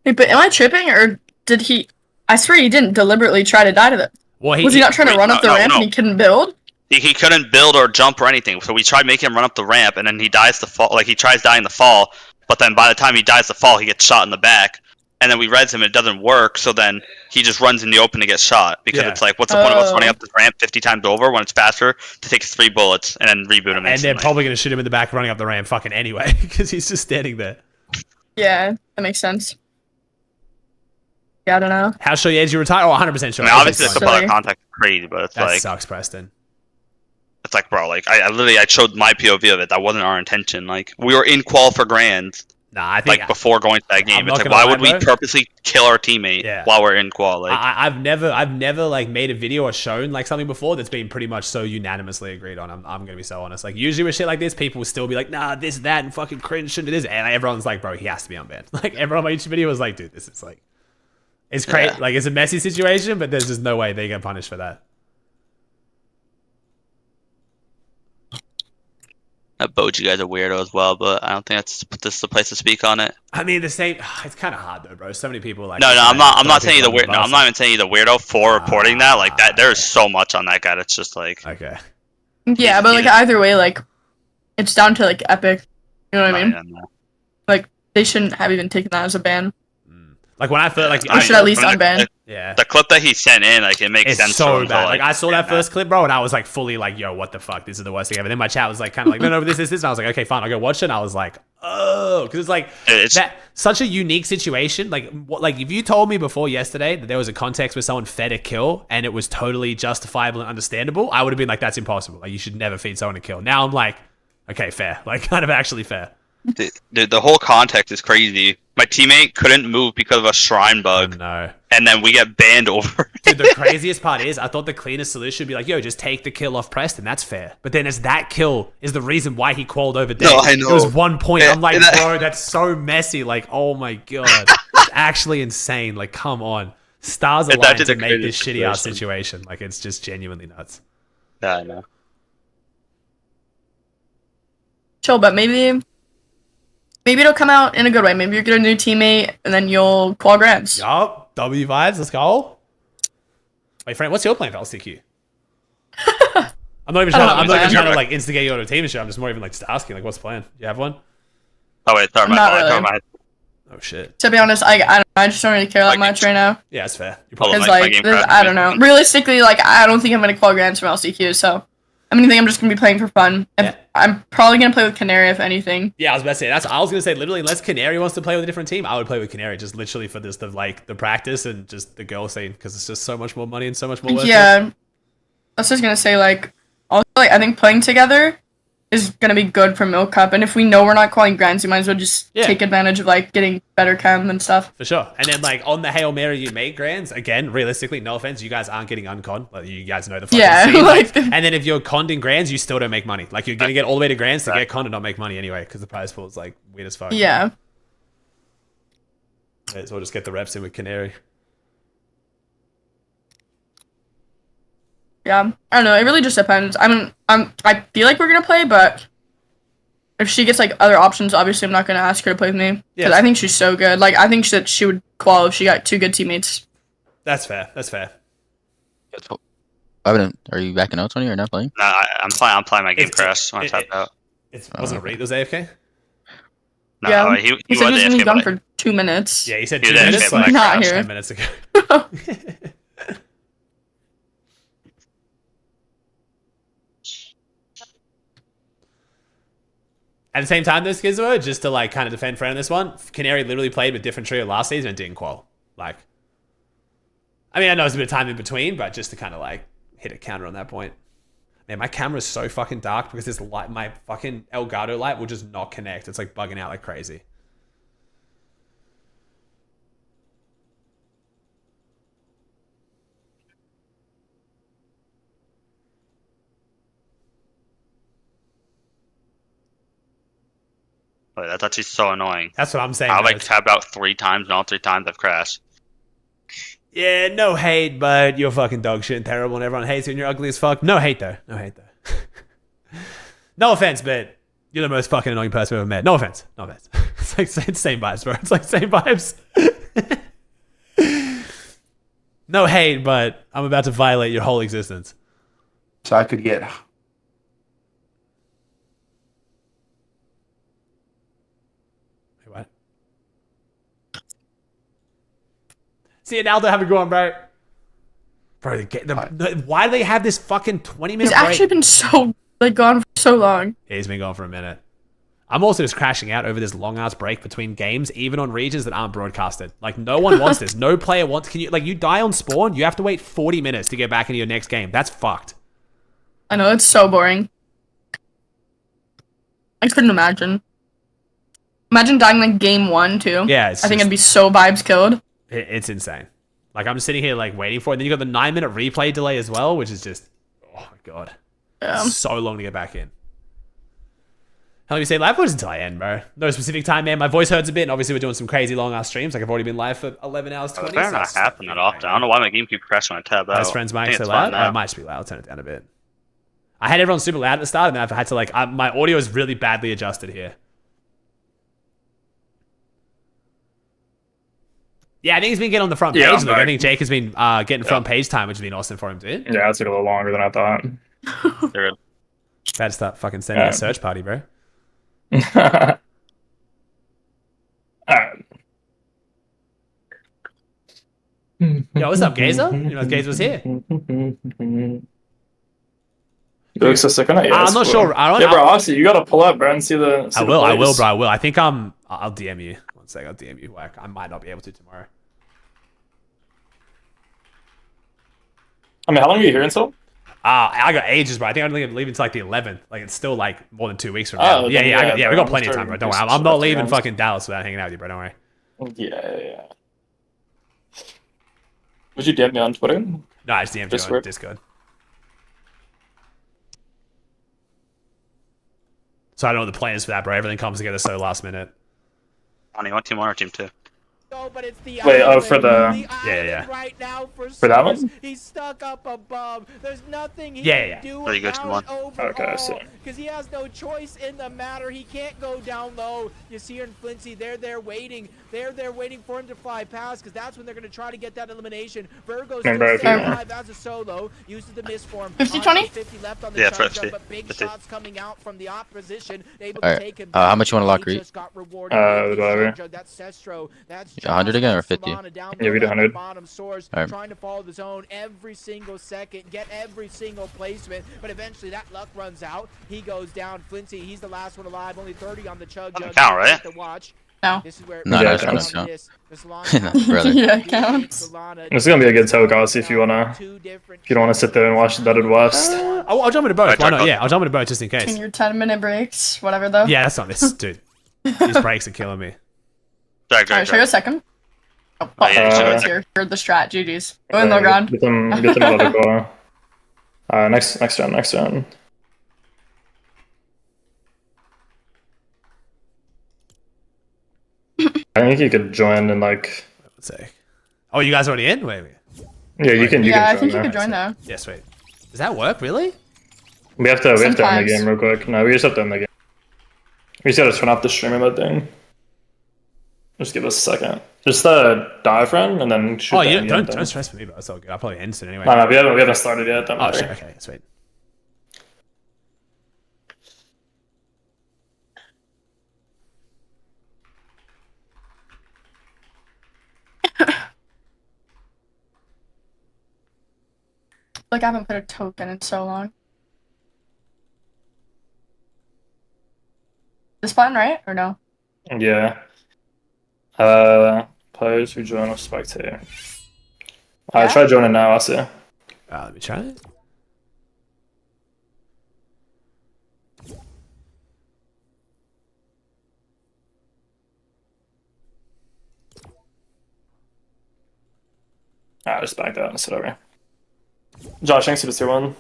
Hey, but am I tripping or? Did he? I swear he didn't deliberately try to die to them. Well, was he not trying to run up the ramp and he couldn't build? He couldn't build or jump or anything. So we tried making him run up the ramp, and then he dies the fall. Like he tries dying the fall, but then by the time he dies the fall, he gets shot in the back. And then we res him, and it doesn't work. So then he just runs in the open to get shot because it's like, what's the point of us running up the ramp 50 times over when it's faster to take 3 bullets and then reboot him? And they're probably gonna shoot him in the back running up the ramp, fucking anyway, because he's just standing there. Yeah, that makes sense. Yeah, I don't know. How sure you is you retire? Oh, 100% sure. I mean, obviously, the support contact is crazy, but it's that like sucks, Preston. It's like, bro, like I literally showed my POV of it. That wasn't our intention. Like we were in qual for grands. Nah, I think like before going to that game, it's like why would we purposely kill our teammate while we're in qual? Like I've never like made a video or shown like something before that's been pretty much so unanimously agreed on. I'm gonna be so honest. Like usually with shit like this, people will still be like, nah, this, that, and fucking cringe shouldn't do this, and everyone's like, bro, he has to be unbanned. Like everyone on my YouTube video was like, dude, this is like, it's crazy. Yeah. Like it's a messy situation, but there's just no way they get punished for that. That Boji guy's a weirdo as well, but I don't think this is the place to speak on it. I mean, the same. It's kind of hard though, bro. So many people like. No, I'm not saying you're the weird. No, I'm not even saying you're the weirdo for reporting that. Like that, there's so much on that guy. That's just like. Okay. Yeah, but like either way, like, it's down to like Epic. You know what I mean? Yeah, no. Like they shouldn't have even taken that as a ban. Like when I first, like, I should at least unban. Yeah. The clip that he sent in, like, it makes It's sense. so for him to, bad. Like I saw that first clip, bro, and I was like fully like, yo, what the fuck? This is the worst thing ever. Then my chat was like kind of like, no, this. And I was like, okay, fine, I'll go watch it. And I was like, oh, because it's like that such a unique situation. Like if you told me before yesterday that there was a context where someone fed a kill and it was totally justifiable and understandable, I would have been like, that's impossible. Like you should never feed someone a kill. Now I'm like, okay, fair. Like kind of actually fair. The whole context is crazy. My teammate couldn't move because of a shrine bug. Oh, no. And then we get banned over. Dude, the craziest part is I thought the cleanest solution would be like, yo, just take the kill off Preston. That's fair. But then as that kill is the reason why he qualled over Dave. No, I know. It was 1 point. I'm like, bro, that's so messy. Like, oh my God. It's actually insane. Like, come on. Stars aligned to make this shitty ass situation. Like, it's just genuinely nuts. Yeah, I know. Chill, but maybe it'll come out in a good way. Maybe you get a new teammate and then you'll qual grants. Yup. W vibes. Let's go. Wait, Frank, what's your plan for LCQ? I'm not even trying to like instigate you on a team and shit. I'm just more even like just asking, like, what's the plan? Do you have one? Oh wait, sorry, my Oh shit. To be honest, I just don't really care that much right now. Yeah, that's fair. Because like I don't know. Realistically, like I don't think I'm gonna qual grants from LCQ, so I think I'm just gonna be playing for fun. I'm probably gonna play with Canary if anything. Yeah, I was about to say I was gonna say literally, unless Canary wants to play with a different team, I would play with Canary just literally for this the practice and just the girl scene because it's just so much more money and so much more worth it. Yeah, I was just gonna say like also like I think playing together is gonna be good for Milk Cup, and if we know we're not calling grants, you might as well just take advantage of like getting better chem and stuff. For sure. And then like on the Hail Mary you make grands, again, realistically, no offense, you guys aren't getting uncon. Like you guys know the fucking scene. Like, and then if you're conned in grands, you still don't make money. Like you're gonna get all the way to grands to get conned and not make money anyway, because the prize pool is like weird as fuck. Yeah. So we'll just get the reps in with Canary. Yeah, I don't know. It really just depends. I feel like we're gonna play, but if she gets like other options, obviously I'm not gonna ask her to play with me because I think she's so good. Like I think that she would qual if she got 2 good teammates. That's fair. That's fair. Are you backing out, Tony, or not playing? No, I'm playing my game crash when I tapped out. Wasn't it Reed that was AFK? No, yeah, he said was he was AFK, gone but for 2 minutes. Yeah, he said He 2 was minutes. AFK, but I not crashed. here. 10 minutes ago. At the same time, those kids were just to like kind of defend Fran on this one. Canary literally played with different trio last season and didn't qual. Like, I mean, I know there's a bit of time in between, but just to kind of like hit a counter on that point. Man, my camera's so fucking dark because this light, my fucking Elgato light will just not connect. It's like bugging out like crazy. Wait, that's actually so annoying. That's what I'm saying. I like tapped out 3 times, and all 3 times I've crashed. Yeah, no hate, but you're fucking dog shit and terrible, and everyone hates you, and you're ugly as fuck. No hate though. No hate though. No offense, but you're the most fucking annoying person I've ever met. No offense. No offense. It's like same vibes, bro. It's like same vibes. No hate, but I'm about to violate your whole existence. So I could get. What? See it, Aldo. Have a good one, bro. Bro, why do they have this fucking 20-minute He's break? actually been so like gone for so long. Yeah, he's been gone for a minute. I'm also just crashing out over this long-ass break between games, even on regions that aren't broadcasted. Like, no one wants this. No player wants... you die on spawn, you have to wait 40 minutes to get back into your next game. That's fucked. I know, it's so boring. I couldn't imagine. Imagine dying like game 1, too. Yeah, I think it'd be so vibes killed. It's insane. Like, I'm sitting here, like, waiting for it. And then you got the 9-minute replay delay as well, which is just... Oh, my God. Yeah. So long to get back in. How long do you say live? What is until I end, bro? No specific time, man. My voice hurts a bit, and obviously we're doing some crazy long-ass streams. Like, I've already been live for 11 hours, 20. It's not happen that often. I don't know why my game keeps crashing when I tab out. Best friends mic so loud? It might just be loud. I'll turn it down a bit. I had everyone super loud at the start, and then I've had to, like... my audio is really badly adjusted here. Yeah, I think he's been getting on the front page. Yeah, Look, I think Jake has been getting front page time, which has been awesome for him, dude. Yeah, it took a little longer than I thought. About to start fucking sending a search party, bro. Yo, what's up, Gazer? You know, Gazer was here. You look so sick on it. I'm not sure. Yeah, bro, Aussie, you gotta pull up, bro, and see the. I will, bro. I will. I think I'll DM you. One sec, I'll DM you. Like, I might not be able to tomorrow. I mean, how long are you here until? I got ages, bro. I think I'm leaving until like the 11th. Like, it's still like more than 2 weeks from now. Yeah. We got plenty of time, bro. Don't worry. I'm not leaving fucking Dallas without hanging out with you, bro. Don't worry. Yeah. Would you DM me on Twitter? No, I just DM'd you on Discord. So I don't know what the plan is for that, bro. Everything comes together so last minute. You want team 1 or team 2? Wait, for the right now for that one? He's stuck up above. There's nothing he can do There you go, team 1. Okay, I see. Because he has no choice in the matter. He can't go down low. You see here in Flincy, they're there waiting. They're there waiting for him to fly past because that's when they're going to try to get that elimination. Virgo's still alive as a solo. Uses the miss form. 50-20? 50 left on the charge, but big 50. shots coming out from the opposition. Able All to right. take him How much you want to lock, Reed? Whatever. That's Sestro. That's 100 again or 50? Yeah, we do 100. Alright. Trying to follow the zone every single second, get every single placement, but eventually that luck runs out. He goes down. Flincy, he's the last one alive. Only 30 on the chug. Doesn't count, right? To watch. No. This is where No, Yeah, it's not this Brother. Yeah, it counts. This is gonna be a good toke, Aussie, if you don't wanna sit there and watch the Dudded West. I'll jump into both. Why not? Yeah, I'll jump into both just in Between case. your 10-minute breaks, whatever though. Yeah, that's not this, dude. These breaks are killing me. Alright, show you a second. Oh, it's here. Heard the strat. GG's. Go in low ground. Get them out of the car. Next round. I think you could join and like. Let's see. Oh, you guys already in? Wait. Yeah, you can. Yeah, I can think join you could join now. Yeah, sweet. Does that work? Really? We have to end the Sometimes. game real quick. No, we just have to end the game. We just gotta turn off the streaming mode thing. Just give us a second. Just die, friend, and then shoot. Oh, yeah, don't stress for me, but it's all good. I'll probably end soon anyway. No, we haven't started yet. Oh shit. Okay, sweet. Like I haven't put a token in so long. This button, right? Or no? Yeah. Players who join or spectate. Try joining now, I see. Let me try it. Just back out and sit over. Josh, thanks for the tier 1.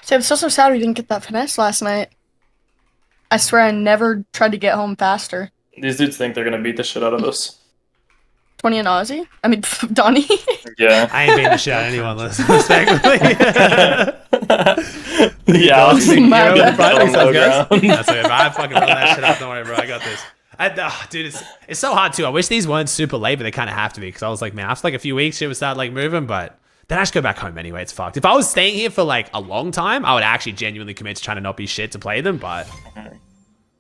See, I'm so sad we didn't get that finesse last night. I swear I never tried to get home faster. These dudes think they're gonna beat the shit out of us. 20 and Aussie? I mean, Donnie. Yeah. I ain't beating the shit out of anyone, respectfully. Yeah, That's okay, bro. I fucking run that shit up. Don't worry, bro. I got this. Dude, it's so hard too. I wish these weren't super late, but they kind of have to be because I was like, man, after like a few weeks, shit would start like moving, but then I just go back home anyway. It's fucked. If I was staying here for like a long time, I would actually genuinely commit to trying to not be shit to play them, but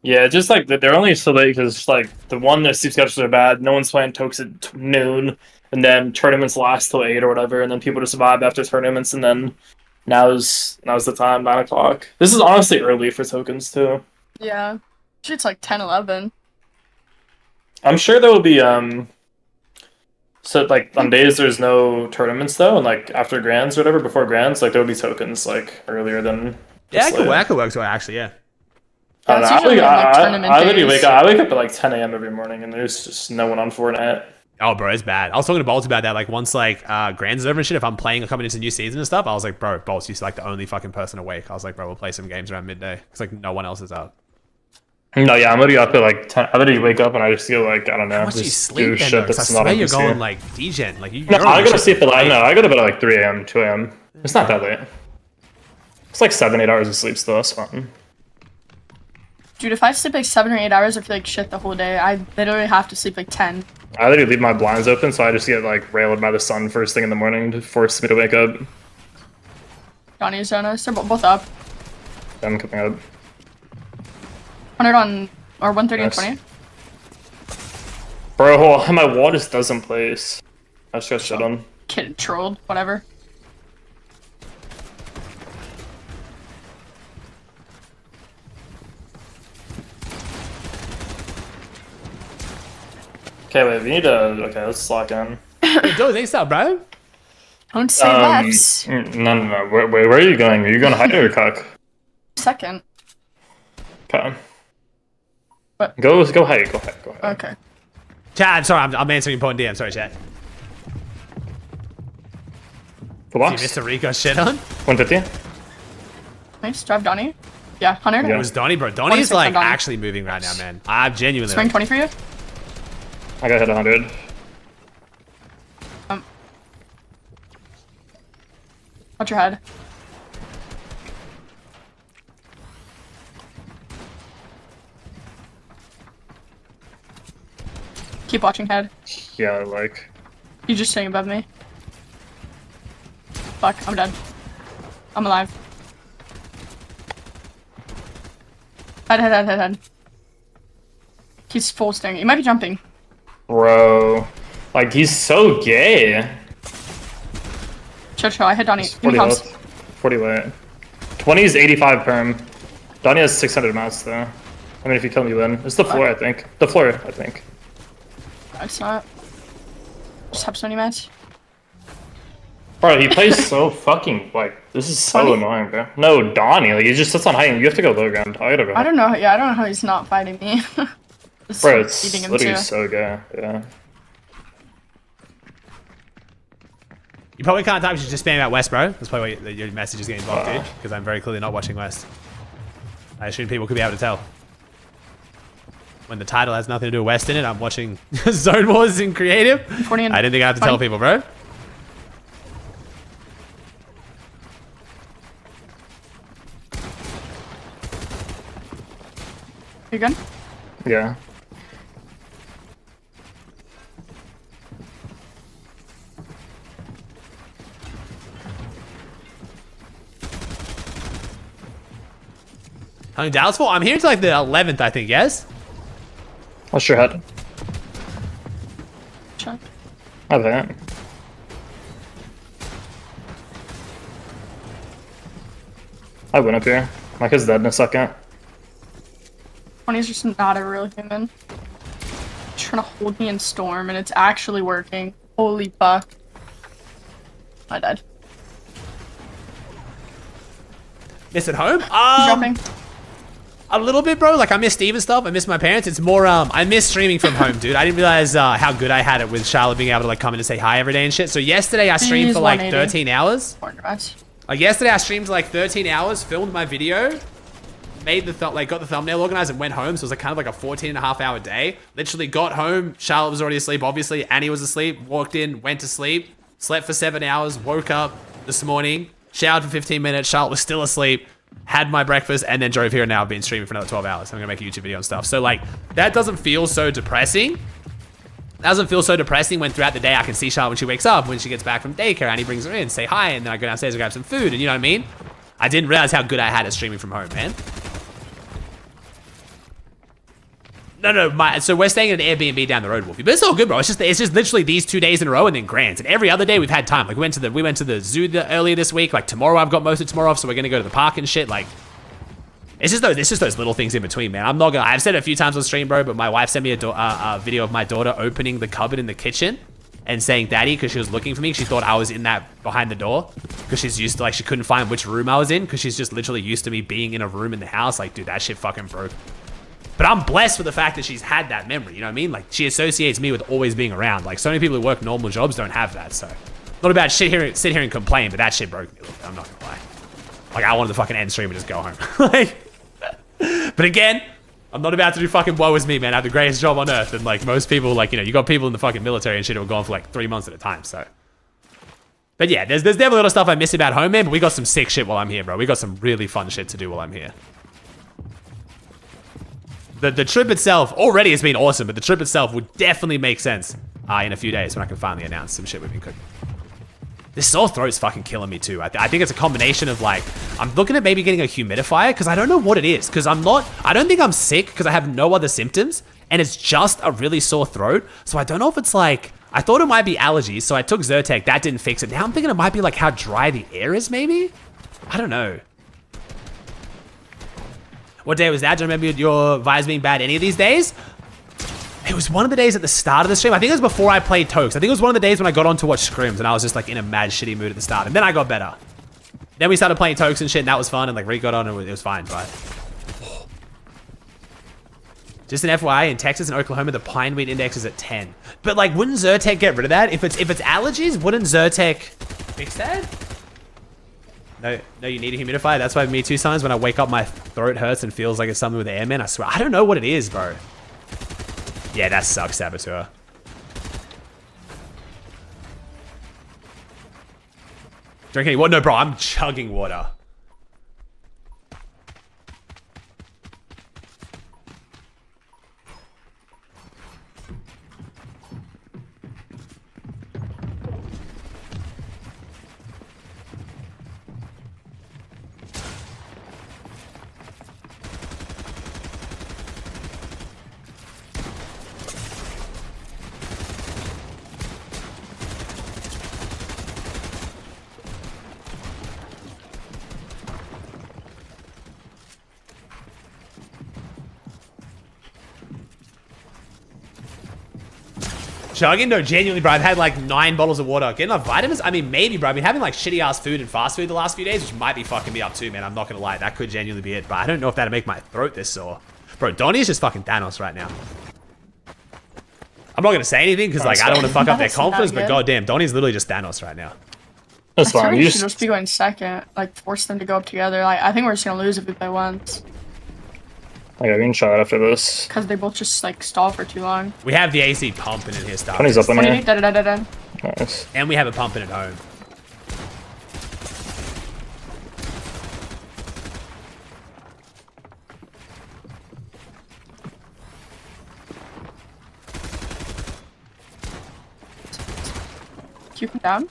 yeah, just like they're only so late because like the one their sleep schedules are bad. No one's playing tokes at noon, and then tournaments last till 8 or whatever, and then people just vibe after tournaments, and then now's the time, 9 o'clock. This is honestly early for tokens too. Yeah. It's like 10, 11. I'm sure there will be so like on days there's no tournaments though, and like after grands or whatever, before grands, like there will be tokens like earlier than. Yeah, I could work well actually. Yeah. I don't know. I literally wake up at like 10 a.m. every morning, and there's just no one on Fortnite. Oh, bro, it's bad. I was talking to Bolt about that. Like once like grands is over and shit, if I'm playing or coming into new season and stuff, I was like, bro, Bolt's used to like the only fucking person awake. I was like, bro, we'll play some games around midday. It's like no one else is up. No, yeah, I'm literally up at like 10. I literally wake up and I just feel like I don't know. How much do you just sleep do then, shit though? that's I not swear on you're PC. going like DGen. Like No, I go to sleep at like I go to bed at like 3 a.m., 2 a.m. It's not that late. It's like 7-8 hours of sleep still. That's fun. Dude, if I sleep like 7 or 8 hours, I feel like shit the whole day. I literally have to sleep like 10. I literally leave my blinds open, so I just get like railed by the sun first thing in the morning to force me to wake up. Johnny is Jonas. They're both up. I'm coming up. 100 on or 130 Nice. and 20. Bro, my wall just doesn't place. I just got shit on. Kid trolled, whatever. Okay, wait, we need to. Okay, let's lock in. Don't think so, bro. Don't say lefts. No. Where are you going? Are you going hide or cuck? Second. Okay. What? Go hide. Okay. Chad, sorry, I'm answering important DM. Sorry, Chad. Full box? See Mr. Rico shit on? 150? Nice. Drive Donnie. Yeah, 100. It was Donnie, bro. Donnie is like actually moving right now, man. I'm genuinely. Swing 20 for you? I got hit 100. Watch your head. Keep watching head. Yeah, like. You're just sitting above me. Fuck, I'm dead. I'm alive. Head. He's full staring. He might be jumping. Bro. Like, he's so gay. Chill, I hit Donnie. 40 left. 40 late. 20 is 85 perm. Donnie has 600 mats though. I mean, if you kill me, you win. It's the floor, I think. The floor, I think. It's not. Just have so many mats. Bro, he plays so fucking, like, this is so annoying, bro. No, Donnie, like, he just sits on high and you have to go low ground. I gotta go. I don't know. Yeah, I don't know how he's not fighting me. Bro, it's literally so gay. Yeah. You probably can't type, you should just spam out West, bro. That's probably why your message is getting blocked, dude. Because I'm very clearly not watching West. I assume people could be able to tell. When the title has nothing to do with West in it, I'm watching Zone Wars in creative. I didn't think I had to tell people, bro. You good? Yeah. How many Dallas for? I'm here to like the 11th, I think, yes? What's your head? Check. I think. I went up here. My kid's dead in a second. 20's just not a real human. Trying to hold me in storm and it's actually working. Holy fuck. I died. Miss at home? Jumping. A little bit, bro. Like, I miss Steve and stuff. I miss my parents. It's more, I miss streaming from home, dude. I didn't realize how good I had it with Charlotte being able to, like, come in and say hi every day and shit. So yesterday I streamed for, like, 13 hours. Like, yesterday I streamed for, like, 13 hours, filmed my video, made the, got the thumbnail organized and went home. So it was, like, kind of like a 14.5-hour day. Literally got home. Charlotte was already asleep, obviously. Annie was asleep. Walked in, went to sleep. Slept for 7 hours. Woke up this morning. Showered for 15 minutes. Charlotte was still asleep. Had my breakfast and then drove here, and now I've been streaming for another 12 hours. I'm gonna make a YouTube video and stuff. So like, that doesn't feel so depressing. That doesn't feel so depressing when throughout the day I can see Charlotte when she wakes up, when she gets back from daycare, and he brings her in, say hi, and then I go downstairs and grab some food, and you know what I mean? I didn't realize how good I had at streaming from home, man. No, so we're staying at an Airbnb down the road, Wolfie. But it's all good, bro. It's just literally these 2 days in a row and then Grants. And every other day we've had time. Like we went to the zoo earlier this week. Like tomorrow I've got most of tomorrow off, so we're gonna go to the park and shit. Like it's just those little things in between, man. I've said it a few times on stream, bro, but my wife sent me a video of my daughter opening the cupboard in the kitchen and saying daddy because she was looking for me. She thought I was in that behind the door because she's used to, like, she couldn't find which room I was in because she's just literally used to me being in a room in the house. Like, dude, that shit fucking broke. But I'm blessed with the fact that she's had that memory, you know what I mean? Like, she associates me with always being around. Like, so many people who work normal jobs don't have that, so. Not about sit here and complain, but that shit broke me. I'm not gonna lie. Like, I wanted to fucking end stream and just go home. Like, but again, I'm not about to do fucking woe is me, man. I have the greatest job on earth, and like, most people, like, you know, you got people in the fucking military and shit who are gone for like 3 months at a time, so. But yeah, there's definitely a lot of stuff I miss about home, man, but we got some sick shit while I'm here, bro. We got some really fun shit to do while I'm here. The trip itself already has been awesome, but the trip itself would definitely make sense in a few days when I can finally announce some shit we've been cooking. This sore throat's fucking killing me too. I think it's a combination of like, I'm looking at maybe getting a humidifier because I don't know what it is. Because I don't think I'm sick because I have no other symptoms. and it's just a really sore throat. So I don't know if it's like, I thought it might be allergies, so I took Zyrtec, that didn't fix it. Now I'm thinking it might be like how dry the air is maybe? I don't know. What day was that? Do you remember your vibes being bad any of these days? It was one of the days at the start of the stream. I think it was before I played Tokes. I think it was one of the days when I got on to watch scrims and I was just like in a mad shitty mood at the start. And then I got better. Then we started playing Tokes and shit and that was fun. And like Reek got on and it was fine, but... Just an FYI, in Texas and Oklahoma, the pine weed index is at 10. But like, wouldn't Zyrtec get rid of that? If it's allergies, wouldn't Zyrtec fix that? No, you need a humidifier. That's why me too sometimes when I wake up, my throat hurts and feels like it's something with the airman. I swear, I don't know what it is, bro. Yeah, that sucks, Saboteur. Drink any water? No, bro, I'm chugging water. Chugging? No, genuinely, bro. I've had like 9 bottles of water. Getting enough vitamins? I mean, maybe, bro. I've been having like shitty ass food and fast food the last few days, which might be fucking me up too, man. I'm not gonna lie. That could genuinely be it, but I don't know if that'll make my throat this sore. Bro, Donnie is just fucking Thanos right now. I'm not gonna say anything because like I don't want to fuck up their confidence, but goddamn, Donnie's literally just Thanos right now. That's fine. We should just be going second. Like force them to go up together. Like I think we're just gonna lose if we play once. Okay, we can shot after this. Because they both just like stall for too long. We have the AC pumping in here, stuff. 20's up in here. Da. Nice. And we have it pumping at home. Keep him down.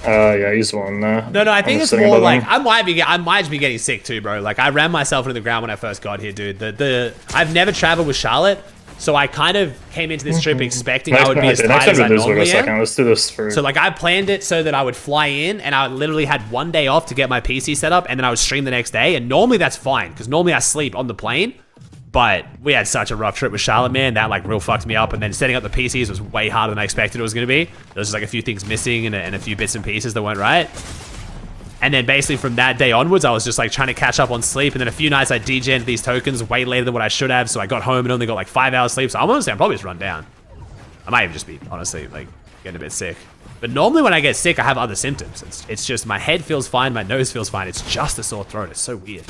Yeah, he's one. No, I think it's more like I might be getting sick too, bro. Like I ran myself into the ground when I first got here, dude. I've never traveled with Charlotte, so I kind of came into this trip expecting I would be as tight as I normally am. Let's do this for... So like I planned it so that I would fly in, and I literally had 1 day off to get my PC set up, and then I would stream the next day. And normally that's fine, because normally I sleep on the plane. But we had such a rough trip with Charlotte, man. That like real fucked me up. And then setting up the PCs was way harder than I expected it was going to be. There was just like a few things missing and a few bits and pieces that weren't right. And then basically from that day onwards, I was just like trying to catch up on sleep. And then a few nights I degened these tokens way later than what I should have. So I got home and only got like 5 hours sleep. So I'm honestly, I'm probably just run down. I might even just be, honestly, like getting a bit sick. But normally when I get sick, I have other symptoms. It's just my head feels fine. My nose feels fine. It's just a sore throat. It's so weird.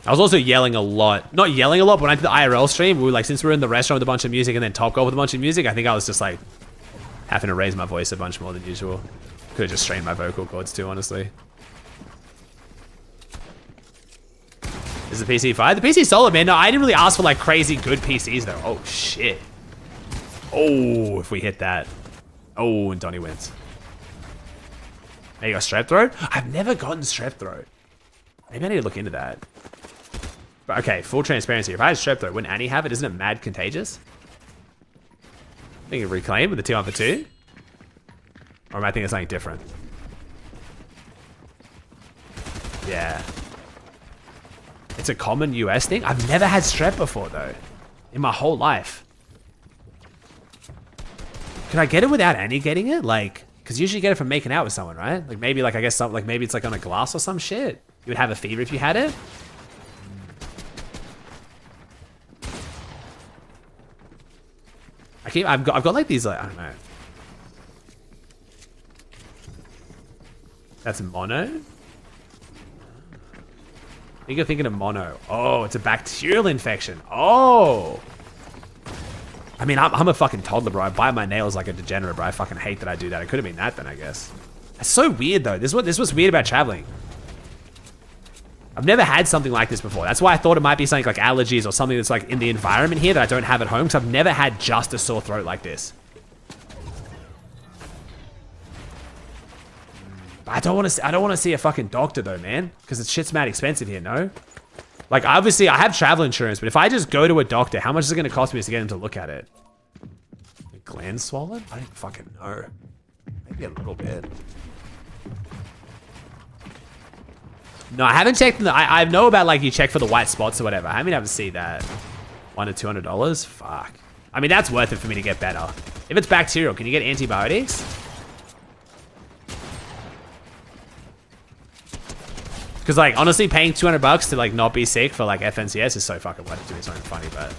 I was also yelling a lot. Not yelling a lot, but when I did the IRL stream, we were like, since we were in the restaurant with a bunch of music and then Top Golf with a bunch of music, I think I was just like having to raise my voice a bunch more than usual. Could have just strained my vocal cords too, honestly. Is the PC fine? The PC's solid, man. No, I didn't really ask for like crazy good PCs though. Oh shit. Oh, if we hit that. Oh, and Donnie wins. Hey, you got strep throat? I've never gotten strep throat. Maybe I need to look into that. But okay, full transparency. If I had strep throat, wouldn't Annie have it? Isn't it mad contagious? I think it reclaim with the 2 on for 2. Or am I thinking of something different? Yeah. It's a common US thing. I've never had strep before though. In my whole life. Can I get it without Annie getting it? Like, because usually you get it from making out with someone, right? Like maybe like I guess something like maybe it's like on a glass or some shit. You would have a fever if you had it. I've got like these like I don't know. That's mono. I think you're thinking of mono. Oh, it's a bacterial infection. Oh. I mean, I'm a fucking toddler, bro. I bite my nails like a degenerate, bro. I fucking hate that I do that. It could have been that then, I guess. That's so weird though. This is what's weird about traveling. I've never had something like this before. That's why I thought it might be something like allergies or something that's like in the environment here that I don't have at home, because I've never had just a sore throat like this. I don't want to see a fucking doctor though, man, because it's shit's mad expensive here. No, like obviously I have travel insurance, but if I just go to a doctor, how much is it going to cost me to get him to look at it? Gland swollen? I don't fucking know. Maybe a little bit. No, I haven't checked. I know about like you check for the white spots or whatever. I haven't ever seen that. $100 to $200. Fuck. I mean, that's worth it for me to get better. If it's bacterial, can you get antibiotics? Because like honestly, paying $200 to like not be sick for like FNCS is so fucking worth it to me. It's not even funny, but.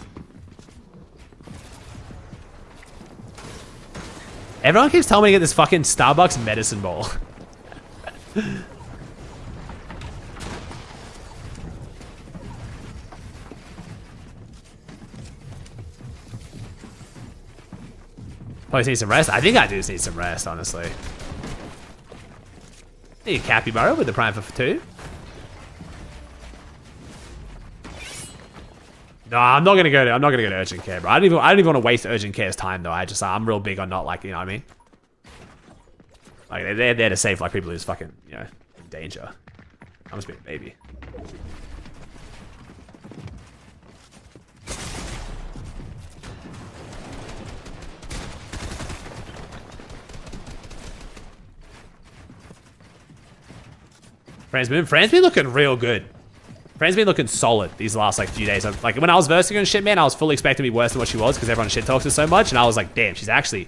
Everyone keeps telling me to get this fucking Starbucks medicine ball. Probably need some rest. I think I do just need some rest, honestly. Need a capybara with the prime for 2. No, I'm not gonna go to urgent care, bro. I don't even want to waste urgent care's time though. I'm real big on not like, you know what I mean? Like they're there to save like people who's fucking, you know, in danger. I must be a baby. Fran's been looking real good. Fran's been looking solid these last like few days. Like when I was versing her and shit, man, I was fully expecting to be worse than what she was because everyone shit talks her so much, and I was like, damn, she's actually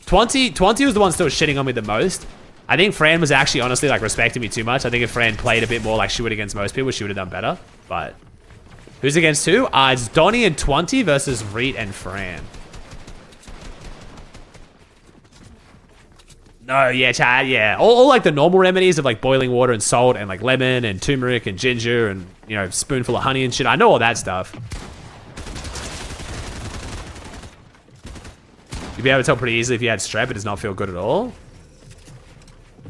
20 was the one still shitting on me the most. I think Fran was actually honestly like respecting me too much. I think if Fran played a bit more like she would against most people, she would have done better. But who's against who? It's Donnie and 20 versus Reet and Fran. No, yeah, Chad, yeah. All like the normal remedies of like boiling water and salt and like lemon and turmeric and ginger and, you know, spoonful of honey and shit. I know all that stuff. You'd be able to tell pretty easily if you had strep, it does not feel good at all.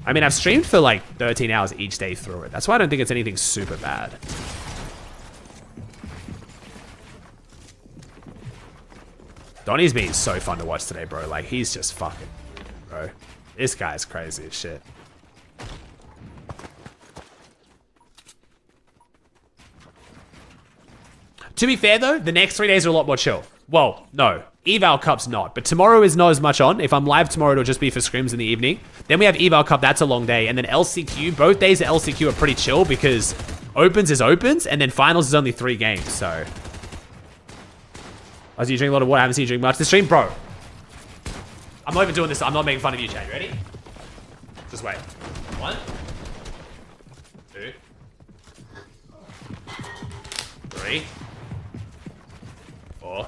I mean, I've streamed for like 13 hours each day through it. That's why I don't think it's anything super bad. Donnie's been so fun to watch today, bro. Like, he's just fucking, bro. This guy's crazy as shit. To be fair, though, the next 3 days are a lot more chill. Well, no. Eval Cup's not. But tomorrow is not as much on. If I'm live tomorrow, it'll just be for scrims in the evening. Then we have Eval Cup. That's a long day. And then LCQ. Both days at LCQ are pretty chill because opens is opens. And then finals is only 3 games. So. As you drink a lot of water. I haven't seen you drink much. The stream, bro. I'm not even doing this. I'm not making fun of you, Chad. You ready? Just wait. 1, 2, 3, 4,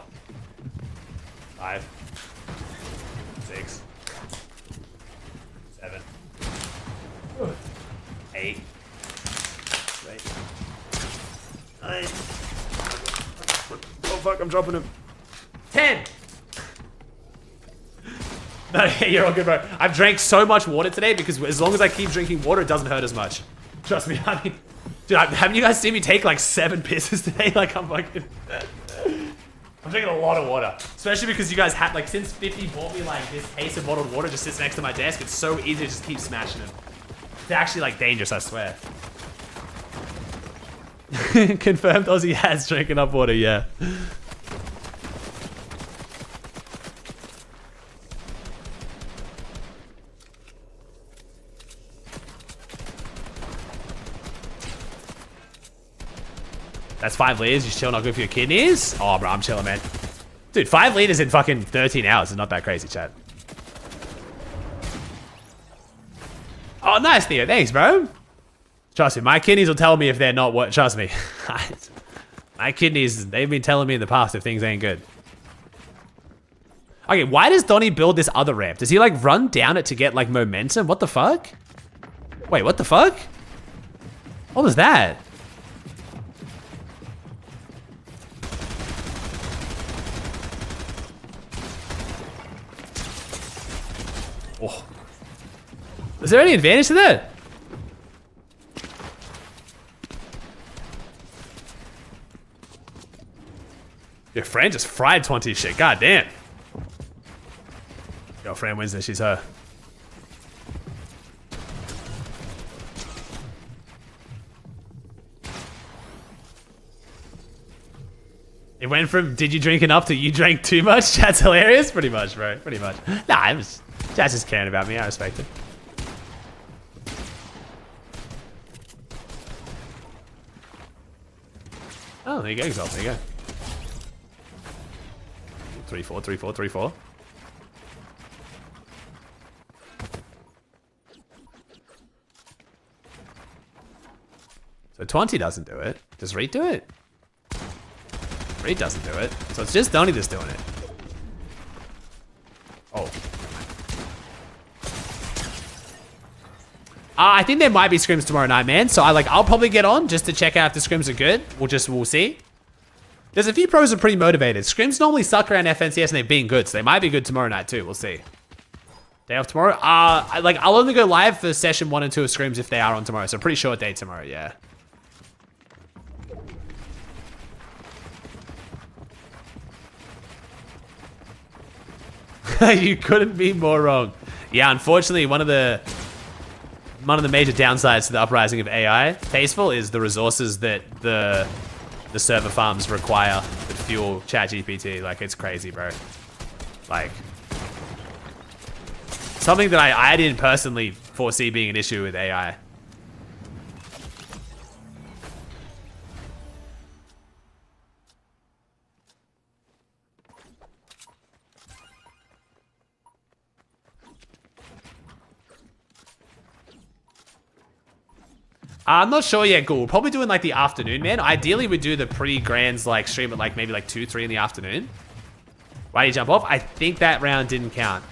5, 6, 7, 8, 9. Oh fuck! I'm dropping him. 10. No, you're all good, bro. I've drank so much water today because as long as I keep drinking water, it doesn't hurt as much. Trust me. I mean, dude, haven't you guys seen me take like 7 pisses today? Like, I'm fucking... I'm drinking a lot of water. Especially because you guys had, like, since 50 bought me, like, this case of bottled water just sits next to my desk, it's so easy to just keep smashing them. It's actually, like, dangerous, I swear. Confirmed Aussie has drinking up water, yeah. That's 5 liters. You still not good for your kidneys? Oh, bro, I'm chilling, man. Dude, 5 liters in fucking 13 hours is not that crazy, chat. Oh, nice, Theo. Thanks, bro. Trust me, my kidneys will tell me if they're not what. Trust me. My kidneys, they've been telling me in the past if things ain't good. Okay, why does Donnie build this other ramp? Does he, like, run down it to get, like, momentum? What the fuck? Wait, what the fuck? What was that? Oh. Is there any advantage to that? Your friend just fried 20 shit. God damn. Yo, Fran wins this. She's her. It went from did you drink enough to you drank too much? Chat's hilarious. Pretty much, bro. Pretty much. Nah, Chat's just caring about me. I respect it. Oh, there you go, Exalt. There you go. 3-4, 3-4, 3-4. So 20 doesn't do it. Does Reed do it? Reed doesn't do it. So it's just Donnie that's doing it. Oh. I think there might be scrims tomorrow night, man. So I'll probably get on just to check out if the scrims are good. We'll see. There's a few pros who are pretty motivated. Scrims normally suck around FNCS and they've been good, so they might be good tomorrow night too. We'll see. Day off tomorrow? I'll only go live for session 1 and 2 of scrims if they are on tomorrow. So pretty short day tomorrow, yeah. You couldn't be more wrong. Yeah, unfortunately, one of the major downsides to the uprising of AI, Tasteful, is the resources that the server farms require that fuel ChatGPT. Like, it's crazy, bro. Like, something that I didn't personally foresee being an issue with AI. I'm not sure yet, Ghoul. We'll probably do it in like the afternoon, man. Ideally, we'd do the pre-grands like stream at like maybe like 2, 3 in the afternoon. Why did you jump off? I think that round didn't count.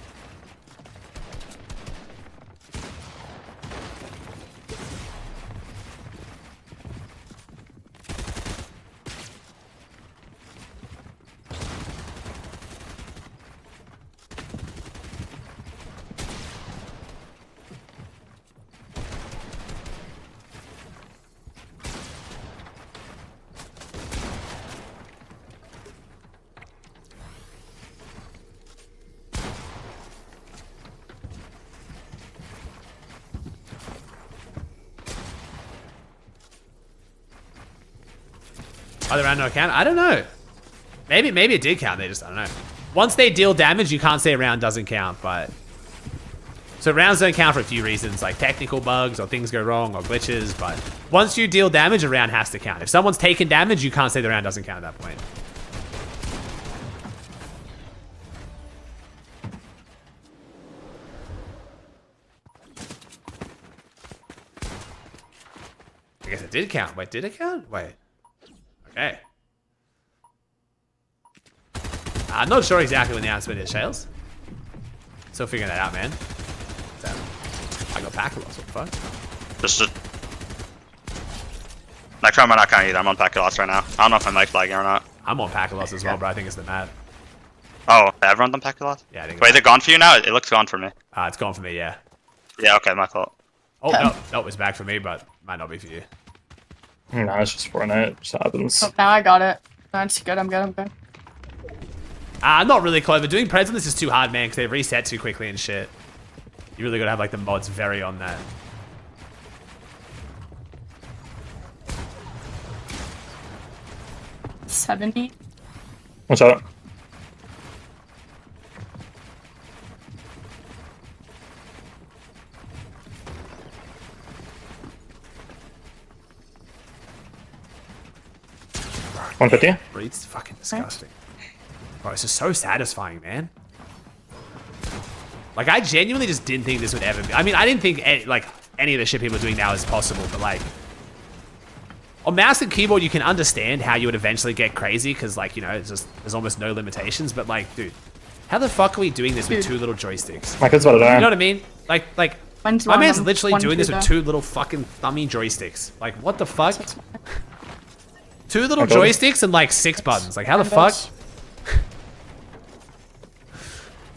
Other round no count? I don't know. Maybe it did count. They just, I don't know. Once they deal damage, you can't say a round doesn't count, but... So rounds don't count for a few reasons, like technical bugs or things go wrong or glitches, but once you deal damage, a round has to count. If someone's taken damage, you can't say the round doesn't count at that point. I guess it did count. Wait, did it count? Wait. Okay. I'm not sure exactly when the announcement is, Shales. Still figuring that out, man. I got pack loss, what the fuck? Just a... Next round, I'm not counting either. I'm on pack loss right now. I don't know if I'm like flagging or not. I'm on pack loss as well, bro. I think it's the map. Oh, everyone's on pack loss? Yeah, I think. Wait, is it gone for you now? It looks gone for me. It's gone for me, yeah. Yeah, okay, my fault. Oh, no, it's back for me, but might not be for you. No, it's just Fortnite. It just happens. Oh, now I got it. That's good. I'm good. Not really clever. Doing preds on this is too hard, man, because they reset too quickly and shit. You really gotta have like the mods very on that. $70. Watch out. $150. Breed's fucking disgusting. Bro, it's just so satisfying, man. Like, I genuinely just didn't think this would ever be. I mean, I didn't think any of the shit people are doing now is possible, but like, on mouse and keyboard, you can understand how you would eventually get crazy because, like, you know, it's just there's almost no limitations. But like, dude, how the fuck are we doing this with 2 little joysticks? My kid's about to die. You know what I mean? Like, my man's literally doing this with 2 little fucking thummy joysticks. Like, what the fuck? 2 little joysticks and like 6 buttons. Like, how the fuck?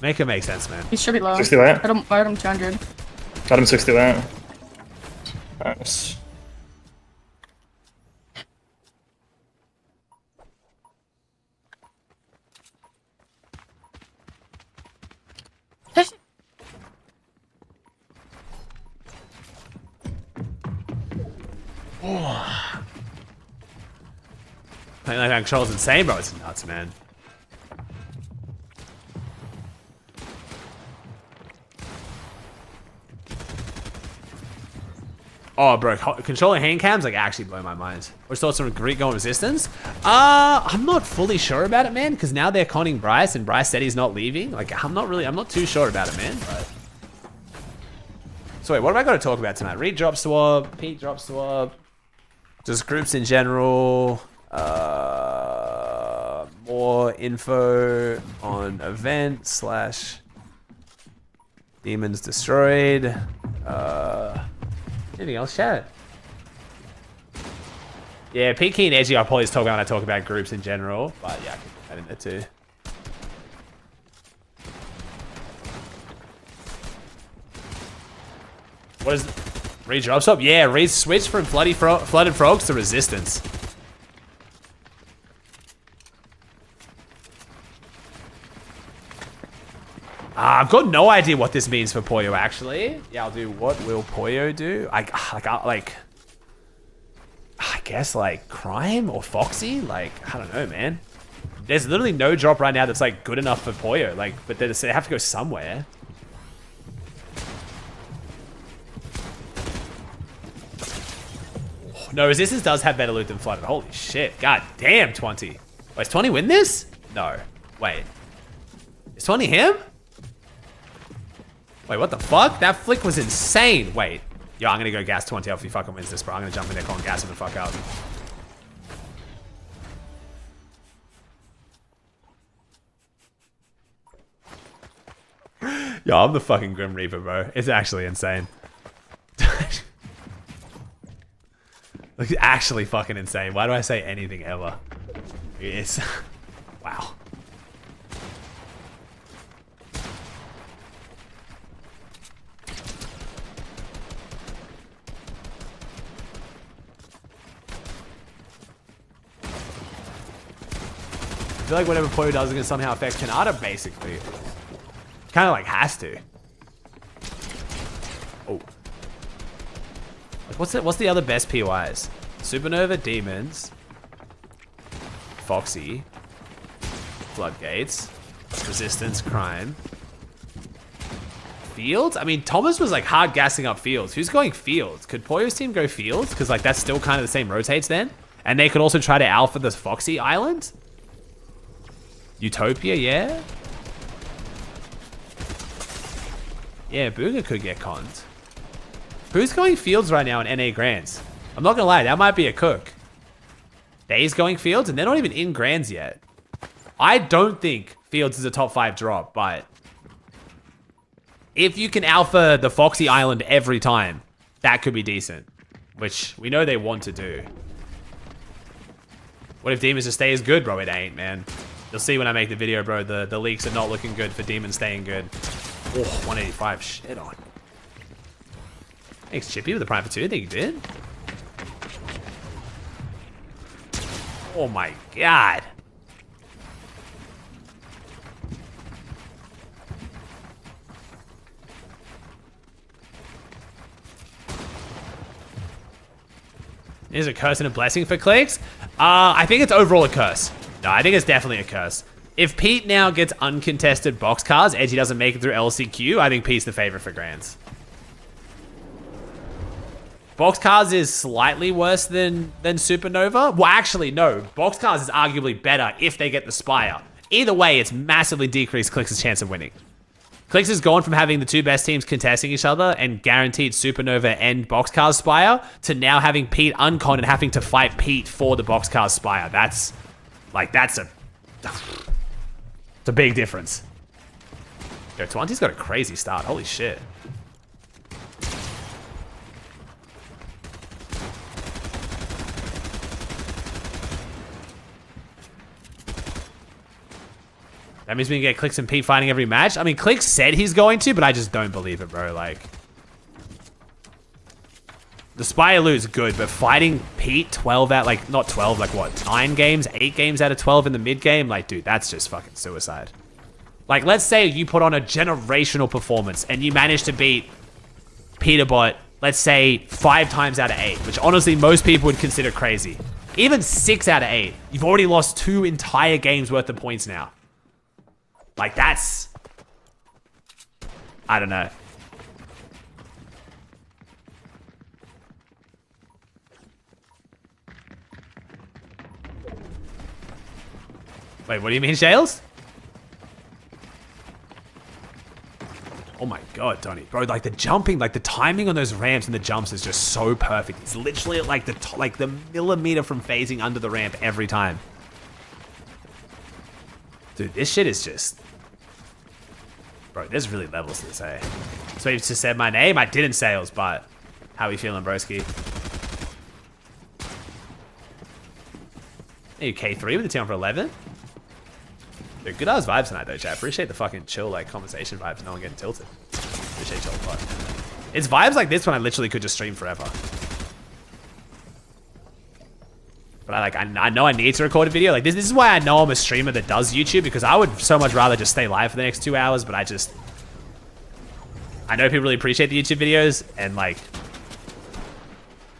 Make it make sense, man. He should be low. 60 lat. I had him 200. Got him 60 lat. Nice. Playing like that control's insane, bro. It's nuts, man. Oh, bro, controlling hand cams like actually blow my mind. Which thoughts on Greek going resistance? I'm not fully sure about it, man, because now they're conning Bryce, and Bryce said he's not leaving. Like, I'm not too sure about it, man. But... So wait, what have I got to talk about tonight? Reed drop swap, Pete drop swap, just groups in general, more info on event / demons destroyed. Anything else, chat? Yeah, Peaky and Edgy I'll probably talk about when I talk about groups in general, but yeah, I can put that in there too. What is Reed drops up? Yeah, Reed switched from Flooded Frogs to Resistance. I've got no idea what this means for Poyo, actually. Yeah, I'll do. What will Poyo do? I guess, like, Crime or Foxy? Like, I don't know, man. There's literally no drop right now that's, like, good enough for Poyo. Like, but they have to go somewhere. No, Resistance does have better loot than Flooded. Holy shit. God damn, 20. Wait, does 20 win this? No. Wait. Is 20 him? Wait, what the fuck? That flick was insane. Wait. Yo, I'm gonna go gas 20 if he fucking wins this, bro. I'm gonna jump in there, call him gas him the fuck up. Yo, I'm the fucking Grim Reaper, bro. It's actually insane. Like, actually fucking insane. Why do I say anything ever? Yes. Wow. I feel like whatever Poyo does is gonna somehow affect Kanata, basically. Kind of like has to. Oh. Like, what's the other best PYs? Supernova, Demons, Foxy, Floodgates, Resistance, Crime, Fields? I mean, Thomas was like hard gassing up Fields. Who's going Fields? Could Poyo's team go Fields? Because like that's still kind of the same rotates then. And they could also try to alpha this Foxy Island. Utopia, yeah? Yeah, Booga could get conned. Who's going Fields right now in NA Grands? I'm not gonna lie, that might be a cook. Dave's going Fields, and they're not even in Grands yet. I don't think Fields is a top 5 drop, but if you can alpha the Foxy Island every time, that could be decent. Which we know they want to do. What if Demons just stay as good, bro? It ain't, man. You'll see when I make the video, bro. The leaks are not looking good for Demons staying good. Oh, 185. Shit on. Thanks, Chippy, with the Prime for 2. I think you did. Oh my god. Is a curse and a blessing for clicks? I think it's overall a curse. No, I think it's definitely a curse. If Pete now gets uncontested box cars, Edgy doesn't make it through LCQ, I think Pete's the favorite for Grands. Box cars is slightly worse than Supernova. Well, actually, no. Box cars is arguably better if they get the Spire. Either way, it's massively decreased Clicks' chance of winning. Clicks has gone from having the two best teams contesting each other and guaranteed Supernova and Boxcars Spire to now having Pete uncon and having to fight Pete for the Boxcars Spire. That's a big difference. Yo, Twanty's got a crazy start. Holy shit. That means we can get Clicks and Pete fighting every match. I mean, Clicks said he's going to, but I just don't believe it, bro. Like, the Spire loot's good, but fighting Pete 12 out, like, not 12, like what, 9 games, 8 games out of 12 in the mid game? Like, dude, that's just fucking suicide. Like, let's say you put on a generational performance and you manage to beat Peterbot, let's say 5 times out of 8, which honestly most people would consider crazy. Even 6 out of 8. You've already lost 2 entire games worth of points now. Like, that's... I don't know. Wait, what do you mean, Shales? Oh my god, Donnie. Bro, like the jumping, like the timing on those ramps and the jumps is just so perfect. It's literally like the millimeter from phasing under the ramp every time. Dude, this shit is just... Bro, there's really levels to this, eh? So you just said my name? I didn't, Sales, but... How we feeling, broski? Hey, K3 with the team for 11? Dude, good ass vibes tonight though, chat. Appreciate the fucking chill, like, conversation vibes. No one getting tilted. Appreciate y'all a lot. It's vibes like this when I literally could just stream forever. But I know I need to record a video. Like, this is why I know I'm a streamer that does YouTube, because I would so much rather just stay live for the next 2 hours, but I know people really appreciate the YouTube videos, and, like,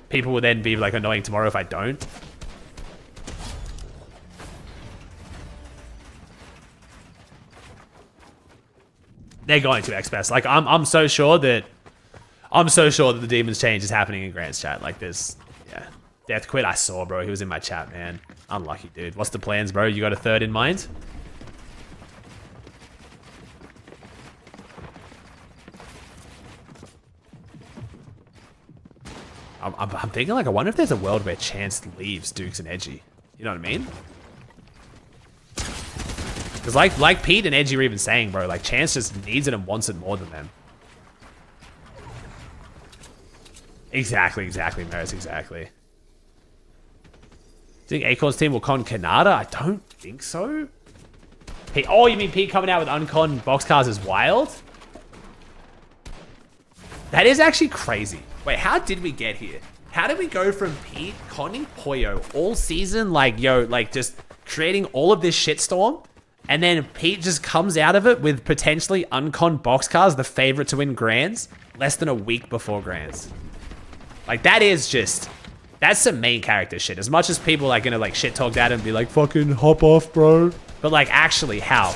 people will then be, like, annoying tomorrow if I don't. They're going to XBest. Like, I'm so sure that the Demons change is happening in Grant's chat. Like, there's, yeah. Death Quit, I saw, bro. He was in my chat, man. Unlucky, dude. What's the plans, bro? You got a third in mind? I'm thinking, like, I wonder if there's a world where Chance leaves Dukes and Edgy. You know what I mean? Because like Pete and Edgy were even saying, bro, like, Chance just needs it and wants it more than them. Exactly, Maris, exactly. Do you think Acorn's team will con Kanata? I don't think so. Pete, oh, you mean Pete coming out with uncon boxcars is wild? That is actually crazy. Wait, how did we get here? How did we go from Pete conning Poyo all season, like, yo, like, just creating all of this shitstorm, and then Pete just comes out of it with potentially uncon boxcars, the favorite to win Grands, less than a week before Grands? Like, that is just... That's some main character shit. As much as people are, like, gonna, like, shit talk that and be like, fucking hop off, bro. But, like, actually, how?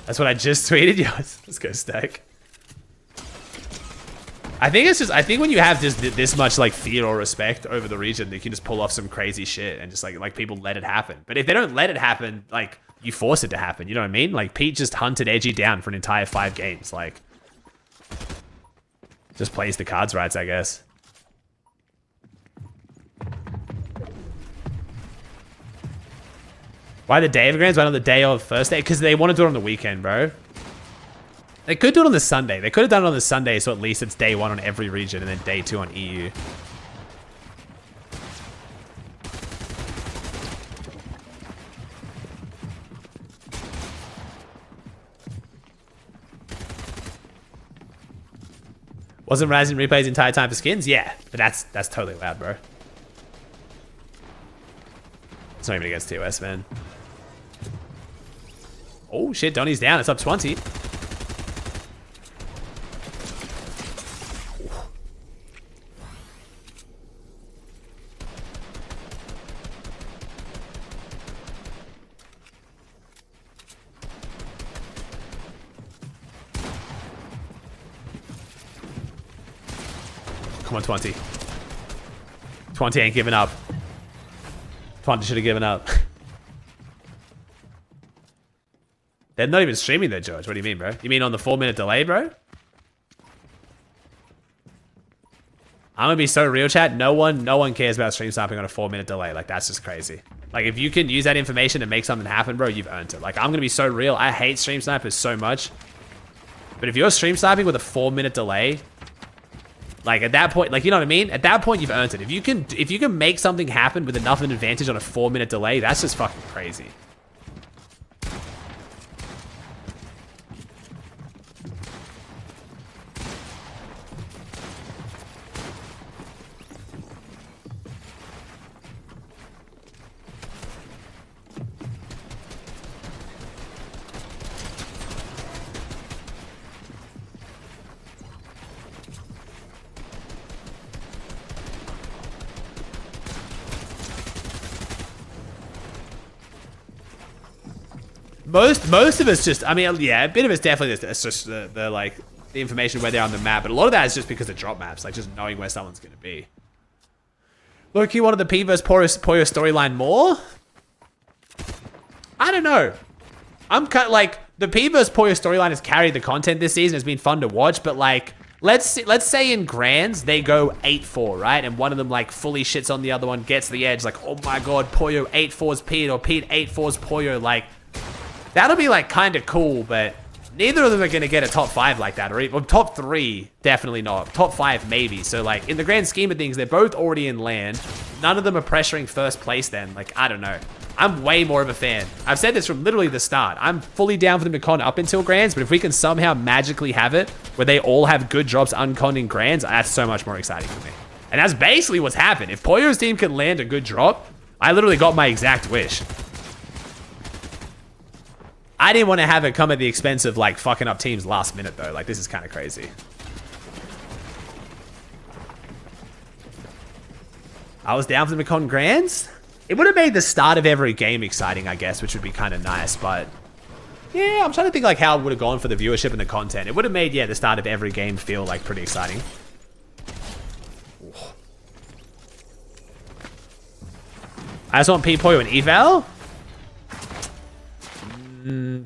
That's what I just tweeted. Yo, let's go stack. I think it's just, I think when you have just this much, like, fear or respect over the region, you can just pull off some crazy shit and just, like people let it happen. But if they don't let it happen, like, you force it to happen. You know what I mean? Like, Pete just hunted Edgy down for an entire 5 games. Like, just plays the cards right, I guess. Why the day of Grands? Why not the day of first day? Because they want to do it on the weekend, bro. They could do it on the Sunday. They could have done it on the Sunday, so at least it's day 1 on every region and then day 2 on EU. Wasn't Rising replays entire time for skins? Yeah, but that's totally loud, bro. It's not even against TOS, man. Oh shit, Donnie's down. It's up 20. Come on, 20. 20 ain't giving up. 20 should have given up. They're not even streaming though, George. What do you mean, bro? You mean on the 4-minute delay, bro? I'm gonna be so real, chat. No one cares about stream sniping on a 4-minute delay. Like, that's just crazy. Like, if you can use that information to make something happen, bro, you've earned it. Like, I'm gonna be so real. I hate stream snipers so much. But if you're stream sniping with a 4-minute delay, like, at that point, like, you know what I mean? At that point, you've earned it. If you can make something happen with enough of an advantage on a 4-minute delay, that's just fucking crazy. Most of it's just, I mean, yeah, a bit of it's definitely just the like the information where they're on the map, but a lot of that is just because of drop maps, like just knowing where someone's gonna be. Look, you wanted the P vs Poyo storyline more? I don't know. I'm kind of like the P vs Poyo storyline has carried the content this season. It's been fun to watch, but like let's say in grands they go 8-4, right? And one of them like fully shits on the other one, gets the edge, like, oh my god, Poyo 8-4's Pete, or Pete 8-4's Poyo, like that'll be like kind of cool, but neither of them are gonna get a top 5 like that, or top 3, definitely not. Top 5 maybe. So like in the grand scheme of things, they're both already in land. None of them are pressuring first place then. Like, I don't know. I'm way more of a fan. I've said this from literally the start. I'm fully down for them to con up until grands, but if we can somehow magically have it where they all have good drops unconned in grands, that's so much more exciting for me. And that's basically what's happened. If Poyo's team can land a good drop, I literally got my exact wish. I didn't want to have it come at the expense of like fucking up teams last minute though. Like, this is kind of crazy. I was down for the Macon Grands. It would have made the start of every game exciting, I guess, which would be kind of nice, but yeah, I'm trying to think like how it would have gone for the viewership and the content. It would have made, yeah, the start of every game feel like pretty exciting. I just want P-Poyo and eval.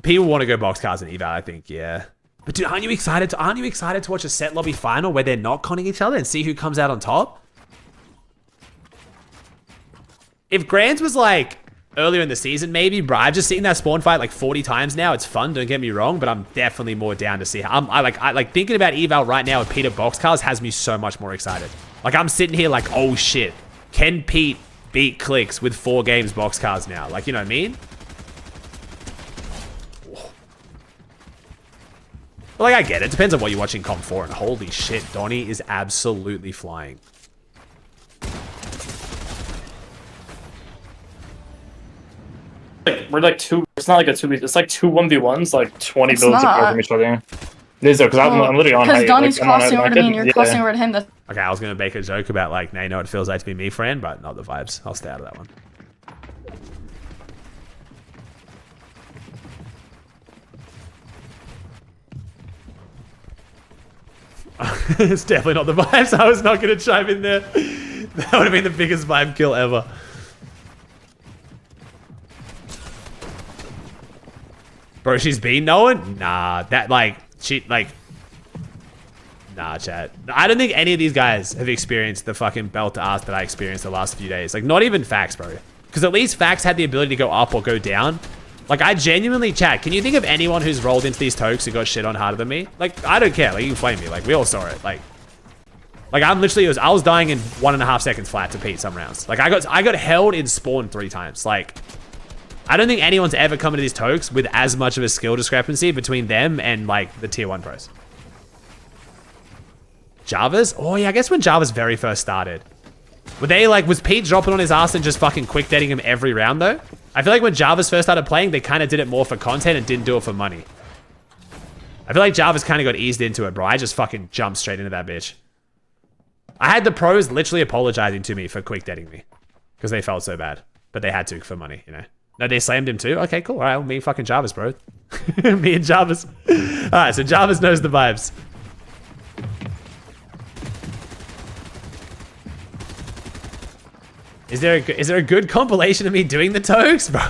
People want to go box cars and eval, I think, yeah. But dude, aren't you excited to watch a set lobby final where they're not conning each other and see who comes out on top? If Grands was like earlier in the season, maybe, bro, I've just seen that spawn fight like 40 times now. It's fun, don't get me wrong, but I'm definitely more down to see how I like thinking about eval right now with Peter Boxcars has me so much more excited. Like, I'm sitting here like, oh shit, can Pete beat Clicks with 4 games Boxcars now? Like, you know what I mean? But like, I get it. Depends on what you're watching Comp 4, and holy shit, Donnie is absolutely flying. We're like two. It's not like a 2v. It's like 2 1v1s, like 20 builds apart from each other. It is though, because I'm literally on. Because Donnie's crossing over to me, and you're crossing over to him. Okay, I was gonna make a joke about like, now you know what it feels like to be me, friend, but not the vibes. I'll stay out of that one. It's definitely not the vibes. I was not gonna chime in there. That would have been the biggest vibe kill ever. Bro, she's been knowing? Nah, that like, she like, nah, chat. I don't think any of these guys have experienced the fucking belt to ass that I experienced the last few days. Like, not even Fax, bro. Because at least Fax had the ability to go up or go down. Like, I genuinely, chat, can you think of anyone who's rolled into these tokes who got shit on harder than me? Like, I don't care. Like, you can flame me. Like, we all saw it. Like I'm literally, I was dying in 1.5 seconds flat to Pete some rounds. Like, I got held in spawn 3 times. Like, I don't think anyone's ever come into these tokes with as much of a skill discrepancy between them and, like, the tier 1 pros. Java's? Oh, yeah, I guess when Java's very first started. Were they, like, was Pete dropping on his ass and just fucking quick deading him every round, though? I feel like when Java's first started playing, they kind of did it more for content and didn't do it for money. I feel like Java's kind of got eased into it, bro. I just fucking jumped straight into that bitch. I had the pros literally apologizing to me for quick deading me. Because they felt so bad. But they had to for money, you know? No, they slammed him too? Okay, cool. All right, well, me and fucking Jarvis, bro. Me and Jarvis. All right, so Jarvis knows the vibes. Is there a good compilation of me doing the tokes, bro?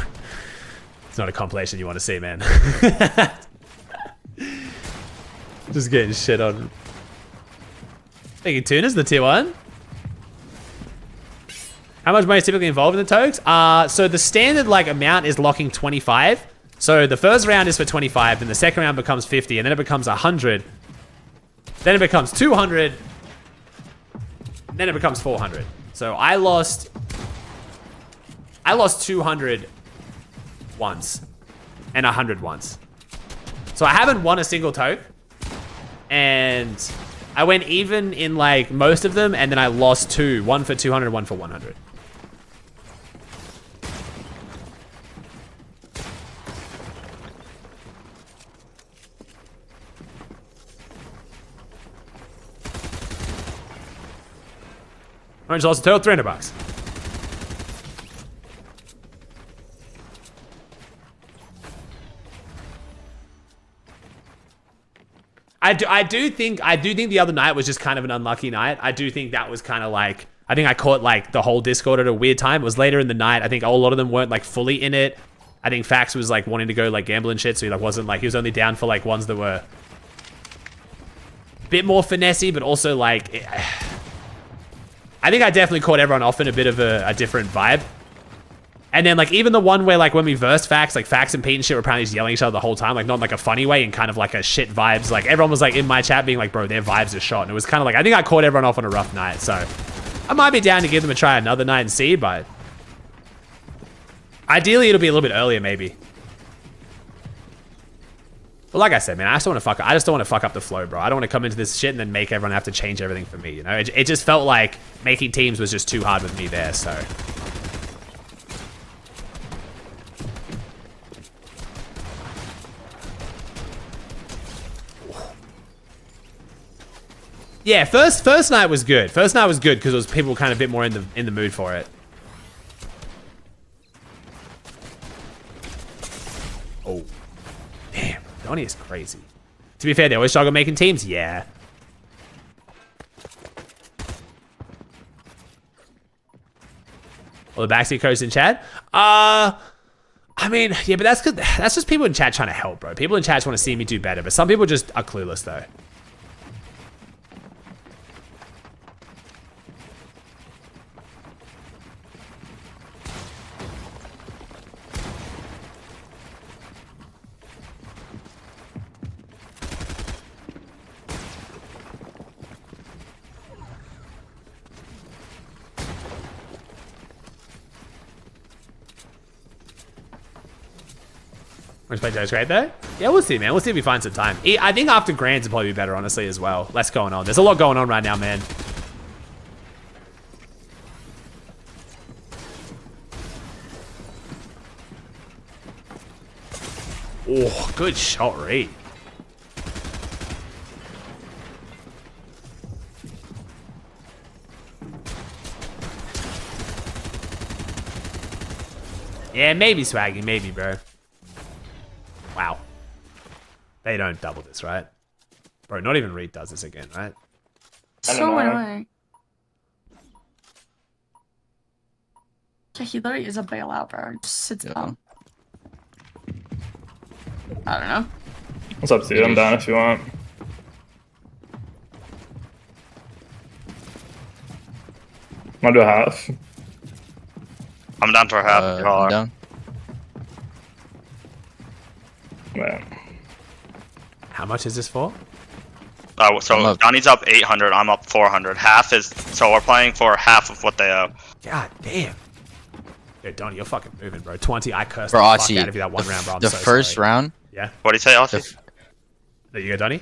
It's not a compilation you want to see, man. Just getting shit on. Thank you, Tunas, the tier 1. How much money is typically involved in the tokes? So the standard like amount is locking 25. So the first round is for 25, then the second round becomes 50, and then it becomes 100. Then it becomes 200. Then it becomes 400. So I lost 200 once and 100 once. So I haven't won a single toke, and I went even in like most of them, and then I lost 2, one for 200, one for 100. Orange lost a total, $300. I do think the other night was just kind of an unlucky night. I do think that was kind of like, I think I caught like the whole Discord at a weird time. It was later in the night. I think a lot of them weren't like fully in it. I think Fax was like wanting to go like gambling shit, so he like wasn't like, he was only down for like ones that were a bit more finessey, but also like, I think I definitely caught everyone off in a bit of a different vibe. And then like even the one where like when we versed Fax, like Fax and Pete and shit were apparently just yelling at each other the whole time, like not in like a funny way and kind of like a shit vibes. Like everyone was like in my chat being like, bro, their vibes are shot. And it was kind of like, I think I caught everyone off on a rough night. So I might be down to give them a try another night and see, but ideally it'll be a little bit earlier maybe. But like I said, man, I just don't want to fuck up the flow, bro. I don't want to come into this shit and then make everyone have to change everything for me, you know? It just felt like making teams was just too hard with me there, so. Yeah, first night was good. First night was good because it was people kind of a bit more in the mood for it. Oh, damn, Donnie is crazy. To be fair, they always struggle making teams. Yeah. Well, the backseat coach in chat. I mean, yeah, but that's just people in chat trying to help, bro. People in chat want to see me do better, but some people just are clueless though. We're just playing Joe's great though? Yeah, we'll see, man. We'll see if we find some time. I think after Grands will probably be better, honestly, as well. Less going on. There's a lot going on right now, man. Oh, good shot rate. Yeah, maybe Swaggy, maybe, bro. Wow. They don't double this, right? Bro, not even Reed does this again, right? So annoying. Yeah, he literally is a bailout, bro. Just sits down. I don't know. What's up, dude? I'm down if you want. I'll do a half. I'm down for a half. I'm down. Man. How much is this for? So Donnie's up 800. I'm up 400. Half is so we're playing for half of what they owe. God damn. Dude, Donnie, you're fucking moving, bro. 20. I cursed Bro, the fuck Aussie, out of you that one round, bro. I'm the so first sorry. round. Yeah. What do you say, Aussie? There you go, Donnie.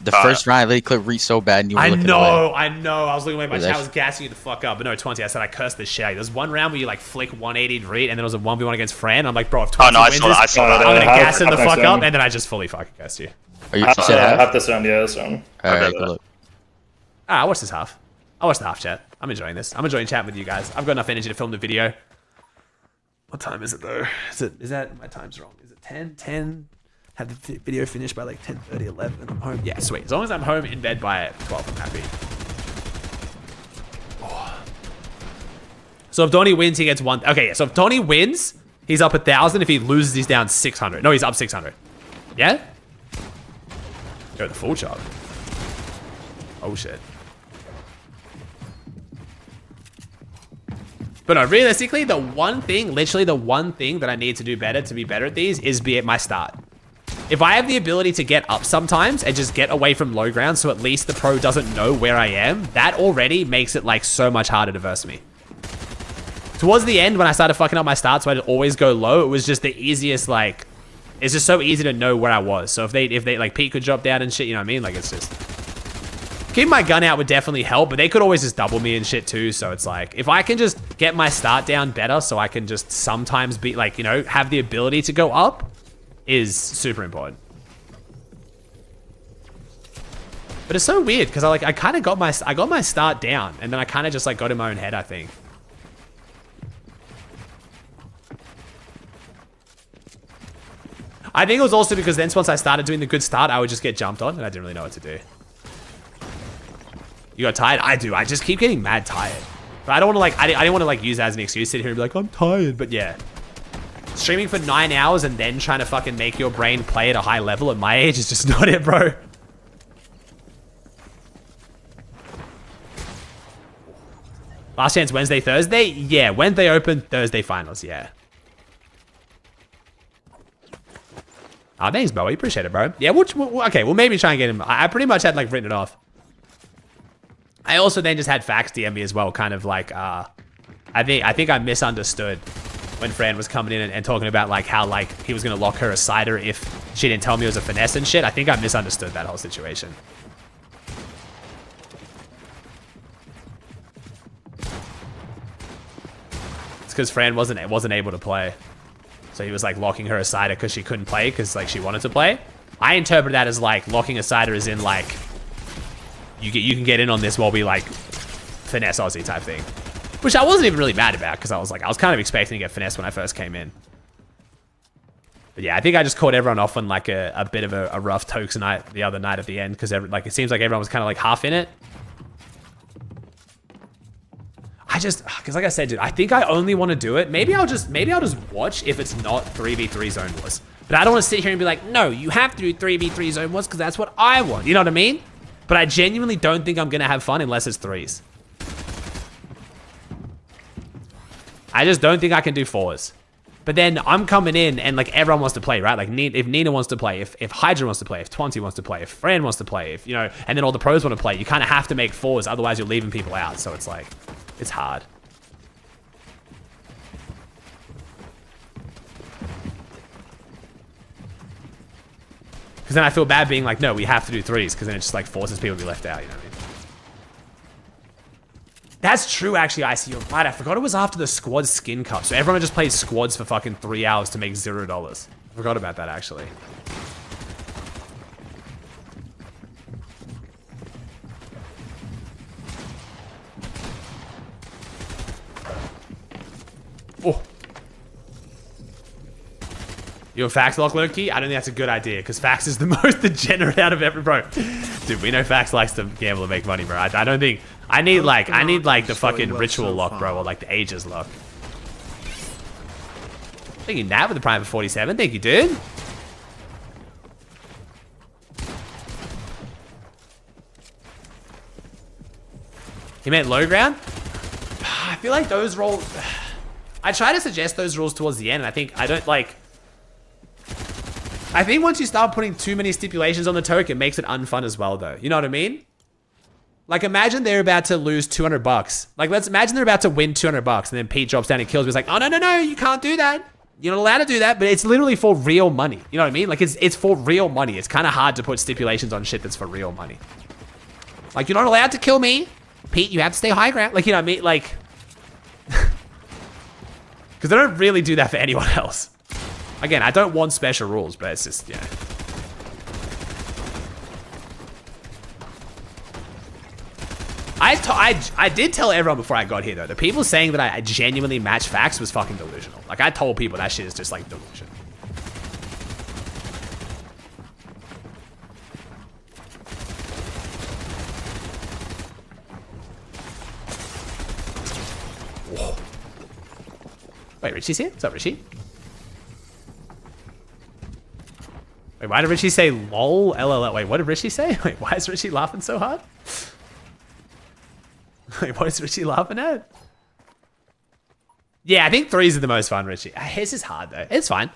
The first round, I literally clicked Reed so bad, and you were looking away. I know. I was looking away. My chat was gassing you the fuck up. But no, 20. I said I cursed the shit out of you. There's one round where you like flick 180 to Reed, and then there was a 1v1 against Fran. I'm like, bro, if 20 wins this, I saw that. I'm gonna gas him the fuck up, and then I just fully fucking cursed you. Are you said half? Half this round, yeah, this round. Alright, good luck. I watched this half. I watched the half chat. I'm enjoying this. I'm enjoying chatting with you guys. I've got enough energy to film the video. What time is it though? Is that my time's wrong? Is it 10? 10? Have the video finished by like 10:30, 11. I'm home. Yeah, sweet. As long as I'm home in bed by 12, I'm happy. Oh. So if Donnie wins, he gets one. Okay, yeah. So if Donnie wins, he's up 1,000. If he loses, he's down 600. No, he's up 600. Yeah? Go the full chop. Oh shit. But no, realistically, the one thing, literally the one thing that I need to do better to be better at these is be at my start. If I have the ability to get up sometimes and just get away from low ground so at least the pro doesn't know where I am, that already makes it like so much harder to verse me. Towards the end, when I started fucking up my start so I'd always go low, it was just the easiest, like, it's just so easy to know where I was. So if they like Pete could drop down and shit, you know what I mean? Like it's just, keeping my gun out would definitely help, but they could always just double me and shit too. So it's like, if I can just get my start down better so I can just sometimes be like, you know, have the ability to go up is super important. But it's so weird because I kind of got my start down and then I kind of just like got in my own head, I think. I think it was also because then once I started doing the good start, I would just get jumped on and I didn't really know what to do. You got tired? I do. I just keep getting mad tired. But I don't want to like, I didn't want to like use that as an excuse, sit here and be like, I'm tired. But yeah. Streaming for 9 hours and then trying to fucking make your brain play at a high level at my age is just not it, bro. Last chance Wednesday, Thursday? Yeah, Wednesday open, Thursday finals, yeah. Oh, thanks, Bo. I appreciate it, bro. Yeah, okay, we'll maybe try and get him. I pretty much had like written it off. I also then just had Fax DM me as well, kind of like, I think I misunderstood when Fran was coming in and talking about like how like he was gonna lock her a cider if she didn't tell me it was a finesse and shit. I think I misunderstood that whole situation. It's because Fran wasn't able to play. So he was like locking her a cider because she couldn't play because like she wanted to play. I interpret that as like locking a cider as in like you can get in on this while we like finesse Aussie type thing. Which I wasn't even really mad about because I was kind of expecting to get finesse when I first came in. But yeah, I think I just caught everyone off on like a bit of a rough Tokes night the other night at the end because like it seems like everyone was kind of like half in it. Because like I said, dude, I think I only want to do it. Maybe I'll just watch if it's not 3v3 zone wars. But I don't want to sit here and be like, no, you have to do 3v3 zone wars because that's what I want. You know what I mean? But I genuinely don't think I'm going to have fun unless it's 3s. I just don't think I can do 4s. But then I'm coming in and like everyone wants to play, right? Like if Nina wants to play, if Hydra wants to play, if Twanty wants to play, if Fran wants to play, if, you know, and then all the pros want to play, you kind of have to make 4s. Otherwise you're leaving people out. So it's like, it's hard. Because then I feel bad being like, no, we have to do 3s, because then it just like forces people to be left out, you know what I mean? That's true, actually, Icy, you're right. I forgot it was after the squad skin cup, so everyone just plays squads for fucking 3 hours to make $0. I forgot about that, actually. Oh. You a Fax lock Loki? I don't think that's a good idea because Fax is the most degenerate out of every bro. Dude, we know Fax likes to gamble and make money, bro. I don't think I need like the fucking ritual lock, bro, or like the ages lock. Thank you, Nat, with the prime for 47. Thank you, dude. He meant low ground? I feel like those rolls. I try to suggest those rules towards the end, and I think I think once you start putting too many stipulations on the token, it makes it unfun as well, though. You know what I mean? Like, imagine they're about to lose $200. Like, let's imagine they're about to win $200, and then Pete drops down and kills me. He's like, oh, no, you can't do that. You're not allowed to do that, but it's literally for real money. You know what I mean? Like, it's for real money. It's kind of hard to put stipulations on shit that's for real money. Like, you're not allowed to kill me. Pete, you have to stay high ground. Like, you know what I mean? Like, because they don't really do that for anyone else. Again, I don't want special rules, but it's just, yeah. I did tell everyone before I got here, though. The people saying that I genuinely match Facts was fucking delusional. Like, I told people that shit is just, like, delusion. Whoa. Wait, Richie's here? What's up, Richie? Wait, why did Richie say lol? LLL. Wait, what did Richie say? Wait, why is Richie laughing so hard? Wait, what is Richie laughing at? Yeah, I think 3s are the most fun, Richie. His is hard, though. It's fine.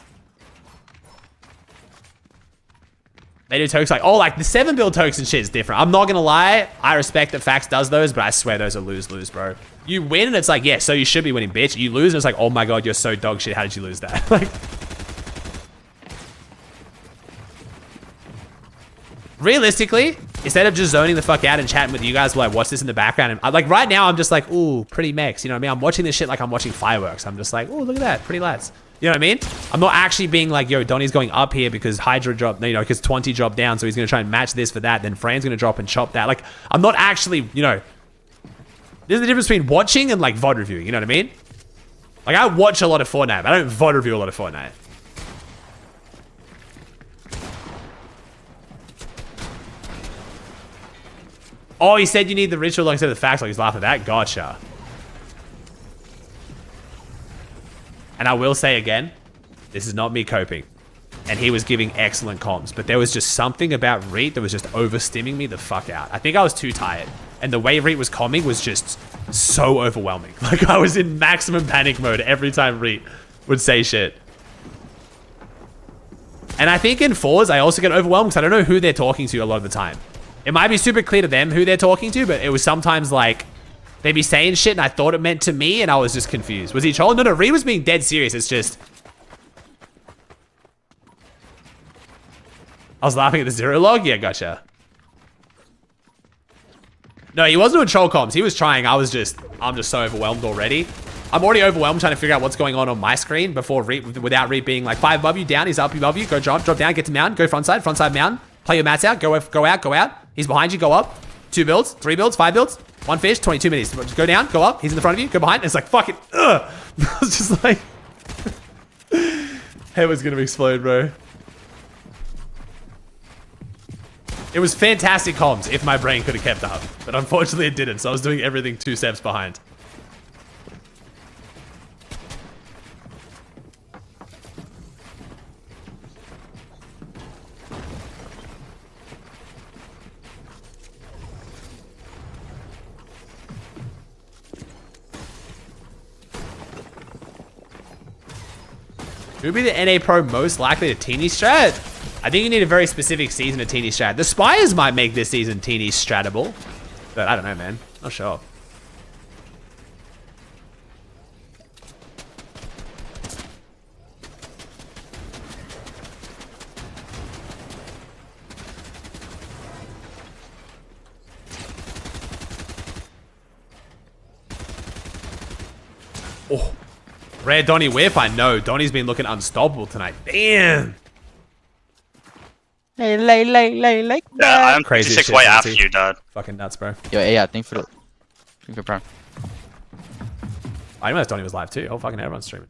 They do tokes like, oh, like the 7 build tokes and shit is different. I'm not gonna lie. I respect that Fax does those, but I swear those are lose-lose, bro. You win and it's like, yeah, so you should be winning, bitch. You lose and it's like, oh my god, you're so dog shit. How did you lose that? Like, realistically, instead of just zoning the fuck out and chatting with you guys while I watch this in the background, and like right now I'm just like, ooh, pretty mechs. You know what I mean? I'm watching this shit like I'm watching fireworks. I'm just like, ooh, look at that, pretty lads. You know what I mean? I'm not actually being like, yo, Donnie's going up here because Hydra dropped, you know, because 20 dropped down, so he's gonna try and match this for that. Then Fran's gonna drop and chop that. Like, I'm not actually, you know, there's the difference between watching and like VOD reviewing. You know what I mean? Like, I watch a lot of Fortnite, but I don't VOD review a lot of Fortnite. Oh, he said you need the ritual log instead of the facts log. He's laughing at that. Gotcha. And I will say again, this is not me coping. And he was giving excellent comms. But there was just something about Reet that was just overstimming me the fuck out. I think I was too tired. And the way Reet was comming was just so overwhelming. Like, I was in maximum panic mode every time Reet would say shit. And I think in fours, I also get overwhelmed because I don't know who they're talking to a lot of the time. It might be super clear to them who they're talking to, but it was sometimes like, they'd be saying shit and I thought it meant to me and I was just confused. Was he trolling? No, Reet was being dead serious. It's just... I was laughing at the 0 log? Yeah, gotcha. No, he wasn't doing troll comms. He was trying. I'm just so overwhelmed already. I'm already overwhelmed trying to figure out what's going on my screen before Reet, without Reet being like 5 above you, down, he's up above you, go drop down, get to mountain, go frontside mountain, play your mats out, go out. He's behind you, go up. 2 builds, 3 builds, 5 builds, 1 fish, 22 minutes. Just go down, go up, he's in the front of you, go behind. It's like, fucking, ugh. I was just like, head was gonna explode, bro. It was fantastic comms if my brain could have kept up, but unfortunately it didn't, so I was doing everything 2 steps behind. Who would be the NA Pro most likely to teeny strat? I think you need a very specific season to teeny strat. The Spires might make this season teeny stratable. But I don't know, man. Not sure. Oh. Rare Donny whip, I know. Donny's been looking unstoppable tonight. Damn. Like Yeah, I'm crazy 36 shit, way after Nancy. you, Dad. Fucking nuts, bro. Yo, yeah, thanks for prime. I didn't realize Donny was live too. Oh, fucking everyone's streaming.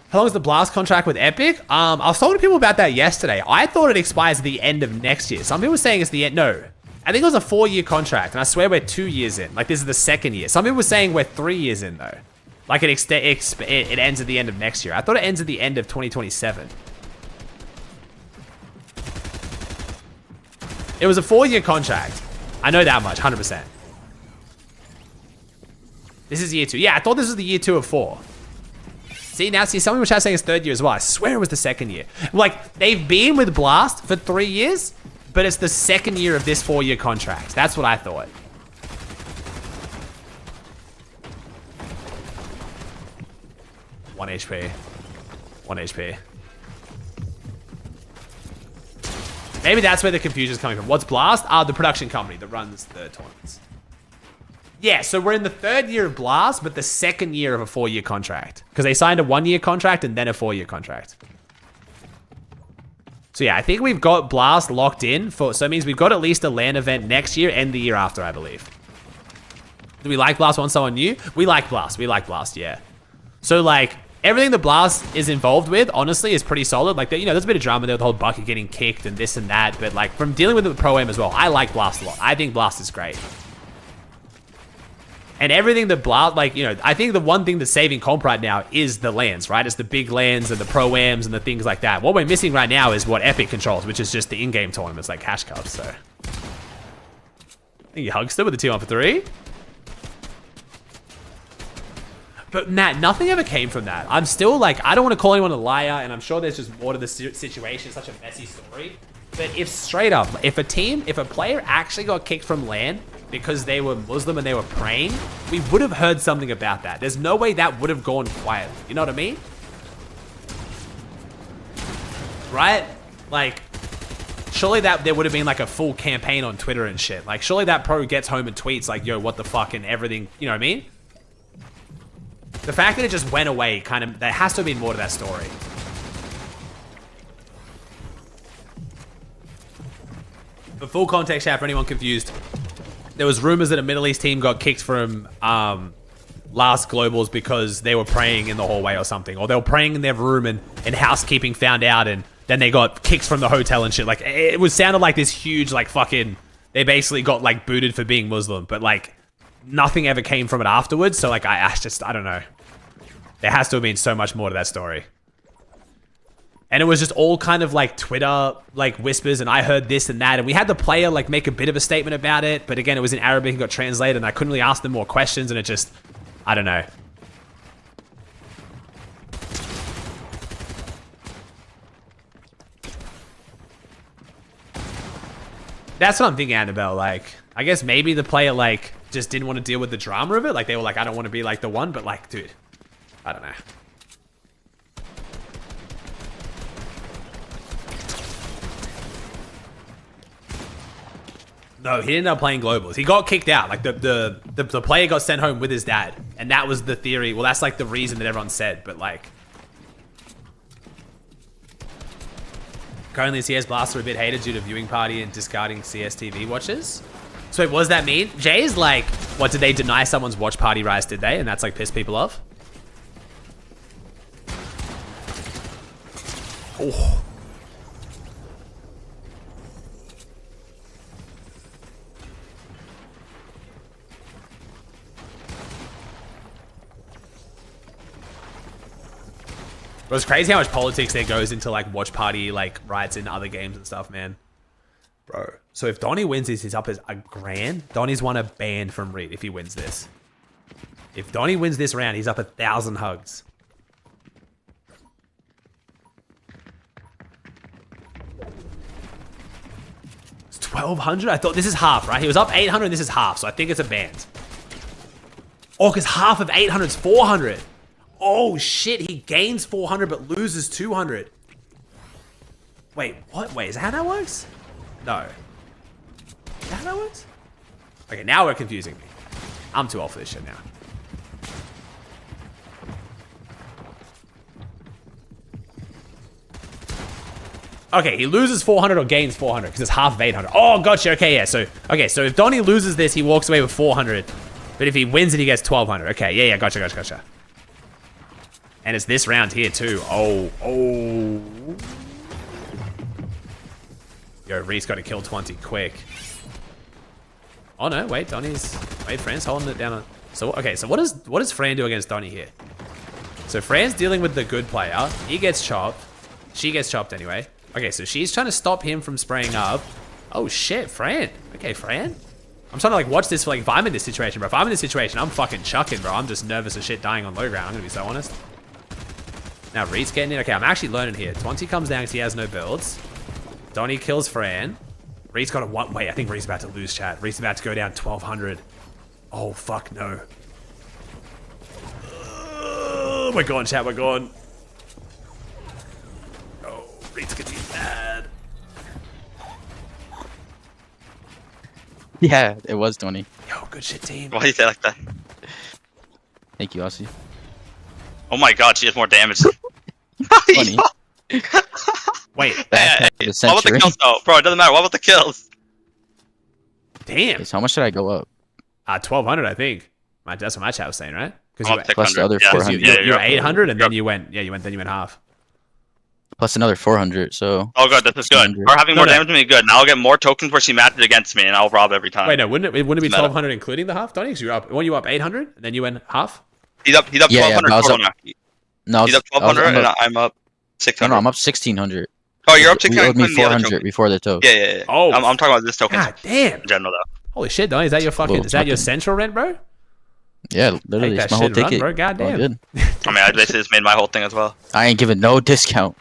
How long is the Blast contract with Epic? I was talking to people about that yesterday. I thought it expires at the end of next year. Some people were saying it's the end. No. I think it was a 4-year contract, and I swear we're 2 years in. Like, this is the 2nd year. Some people were saying we're 3 years in, though. Like, it ends at the end of next year. I thought it ends at the end of 2027. It was a 4-year contract. I know that much, 100%. This is year 2. Yeah, I thought this was the year 2 of 4. See, now, some people are saying it's 3rd year as well. I swear it was the 2nd year. Like, they've been with Blast for 3 years, but it's the 2nd year of this 4-year contract. That's what I thought. One HP. 1 HP. Maybe that's where the confusion is coming from. What's Blast? The production company that runs the tournaments. Yeah, so we're in the 3rd year of Blast, but the 2nd year of a 4-year contract. Because they signed a 1-year contract and then a 4-year contract. So yeah, I think we've got Blast locked in for, so it means we've got at least a LAN event next year and the year after, I believe. Do we like Blast? Want someone new? We like Blast. We like Blast, yeah. So like, everything that Blast is involved with, honestly, is pretty solid. Like, you know, there's a bit of drama there with the whole bucket getting kicked and this and that. But like, from dealing with the Pro-Am as well, I like Blast a lot. I think Blast is great. And everything that Blast, like, you know, I think the one thing that's saving comp right now is the LANs, right? It's the big LANs and the Pro-Ams and the things like that. What we're missing right now is what Epic controls, which is just the in-game tournaments like Cash Cups, so. I think you Hugster with the 2-1-for-3. But Matt, nothing ever came from that. I'm still like, I don't want to call anyone a liar, and I'm sure there's just more to the situation. It's such a messy story. But if straight up, if a player actually got kicked from LAN because they were Muslim and they were praying, we would have heard something about that. There's no way that would have gone quietly. You know what I mean? Right? Like, surely that there would have been like a full campaign on Twitter and shit. Like, surely that pro gets home and tweets like, yo, what the fuck, and everything. You know what I mean? The fact that it just went away, kind of, there has to have been more to that story. For full context, chat, for anyone confused, there was rumors that a Middle East team got kicked from last Globals because they were praying in the hallway or something. Or they were praying in their room and housekeeping found out and then they got kicked from the hotel and shit. Like, it was sounded like this huge, like, fucking... They basically got, like, booted for being Muslim. But, like, nothing ever came from it afterwards. So, like, I don't know. There has to have been so much more to that story. And it was just all kind of, like, Twitter, like, whispers. And I heard this and that. And we had the player, like, make a bit of a statement about it. But, again, it was in Arabic and got translated. And I couldn't really ask them more questions. And it just... I don't know. That's what I'm thinking, Annabelle. Like, I guess maybe the player, like, just didn't want to deal with the drama of it. Like, they were like, I don't want to be, like, the one. But, like, dude, I don't know. No, he ended up playing globals. He got kicked out. Like, the player got sent home with his dad. And that was the theory. Well, that's, like, the reason that everyone said. But, like... Currently, CS Blaster are a bit hated due to viewing party and discarding CS TV watches. So wait, what does that mean? Jay's like, what, did they deny someone's watch party rights, did they? And that's like pissed people off? Oh. It was crazy how much politics there goes into like watch party like rights in other games and stuff, man. Bro. So if Donnie wins this, he's up as a grand. Donnie's won a ban from Reed if he wins this. If Donnie wins this round, he's up 1,000 hugs. It's 1,200? I thought this is half, right? He was up 800 and this is half, so I think it's a ban. Oh, because half of 800 is 400. Oh shit, he gains 400 but loses 200. Wait, what? Wait, is that how that works? No. Is that how that works? Okay, now we're confusing me. I'm too old for this shit now. Okay, he loses 400 or gains 400 because it's half of 800. Oh, gotcha. Okay, yeah. So if Donnie loses this, he walks away with 400. But if he wins it, he gets 1,200. Okay, yeah, gotcha. And it's this round here too. Oh. Yo, Reese got to kill 20 quick. Oh no, wait, Fran's holding it down. So what does Fran do against Donnie here? So Fran's dealing with the good player. He gets chopped. She gets chopped anyway. Okay, so she's trying to stop him from spraying up. Oh shit, Fran. Okay, Fran. I'm trying to like watch this for like if I'm in this situation, bro. If I'm in this situation, I'm fucking chucking, bro. I'm just nervous as shit dying on low ground. I'm gonna be so honest. Now Reed's getting in. Okay, I'm actually learning here. 20 comes down because he has no builds. Donnie kills Fran. Reed's got a one. Wait, I think Reed's about to lose, chat. Reed's about to go down 1,200. Oh, fuck no. We're gone, chat. We're gone. Oh, Reed's gonna be bad. Yeah, it was 20. Yo, good shit, team. Why do you say it like that? Thank you, Aussie. Oh my god, she has more damage. 20. Wait. What about the kills though? Bro, it doesn't matter. What about the kills? Damn. Okay, so how much did I go up? 1,200, I think. That's what my chat was saying, right? Plus the other 400. You're 800, and then you went half. Plus another 400, so... Oh god, this is good. Her having more damage than me, good. Now I'll get more tokens where she matched against me, and I'll rob every time. Wait, no, wouldn't it be 1,200 including the half, Donnie? Because you're up. Weren't you up 800, and then you went half? He's up 1,200 total now. No, he's up 1,200, and I'm up 600. No, I'm up 1,600. Oh, you're up 600. You owed me 400 before the token. Yeah. Oh, I'm talking about this token. God damn. In general, though. Holy shit, Donnie, is that your fucking? Is that your central rent, bro? Yeah, literally, it's my whole ticket. Bro. God damn. I mean, I basically just made my whole thing as well. I ain't giving no discount.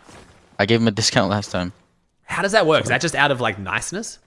I gave him a discount last time. How does that work? Is that just out of like niceness?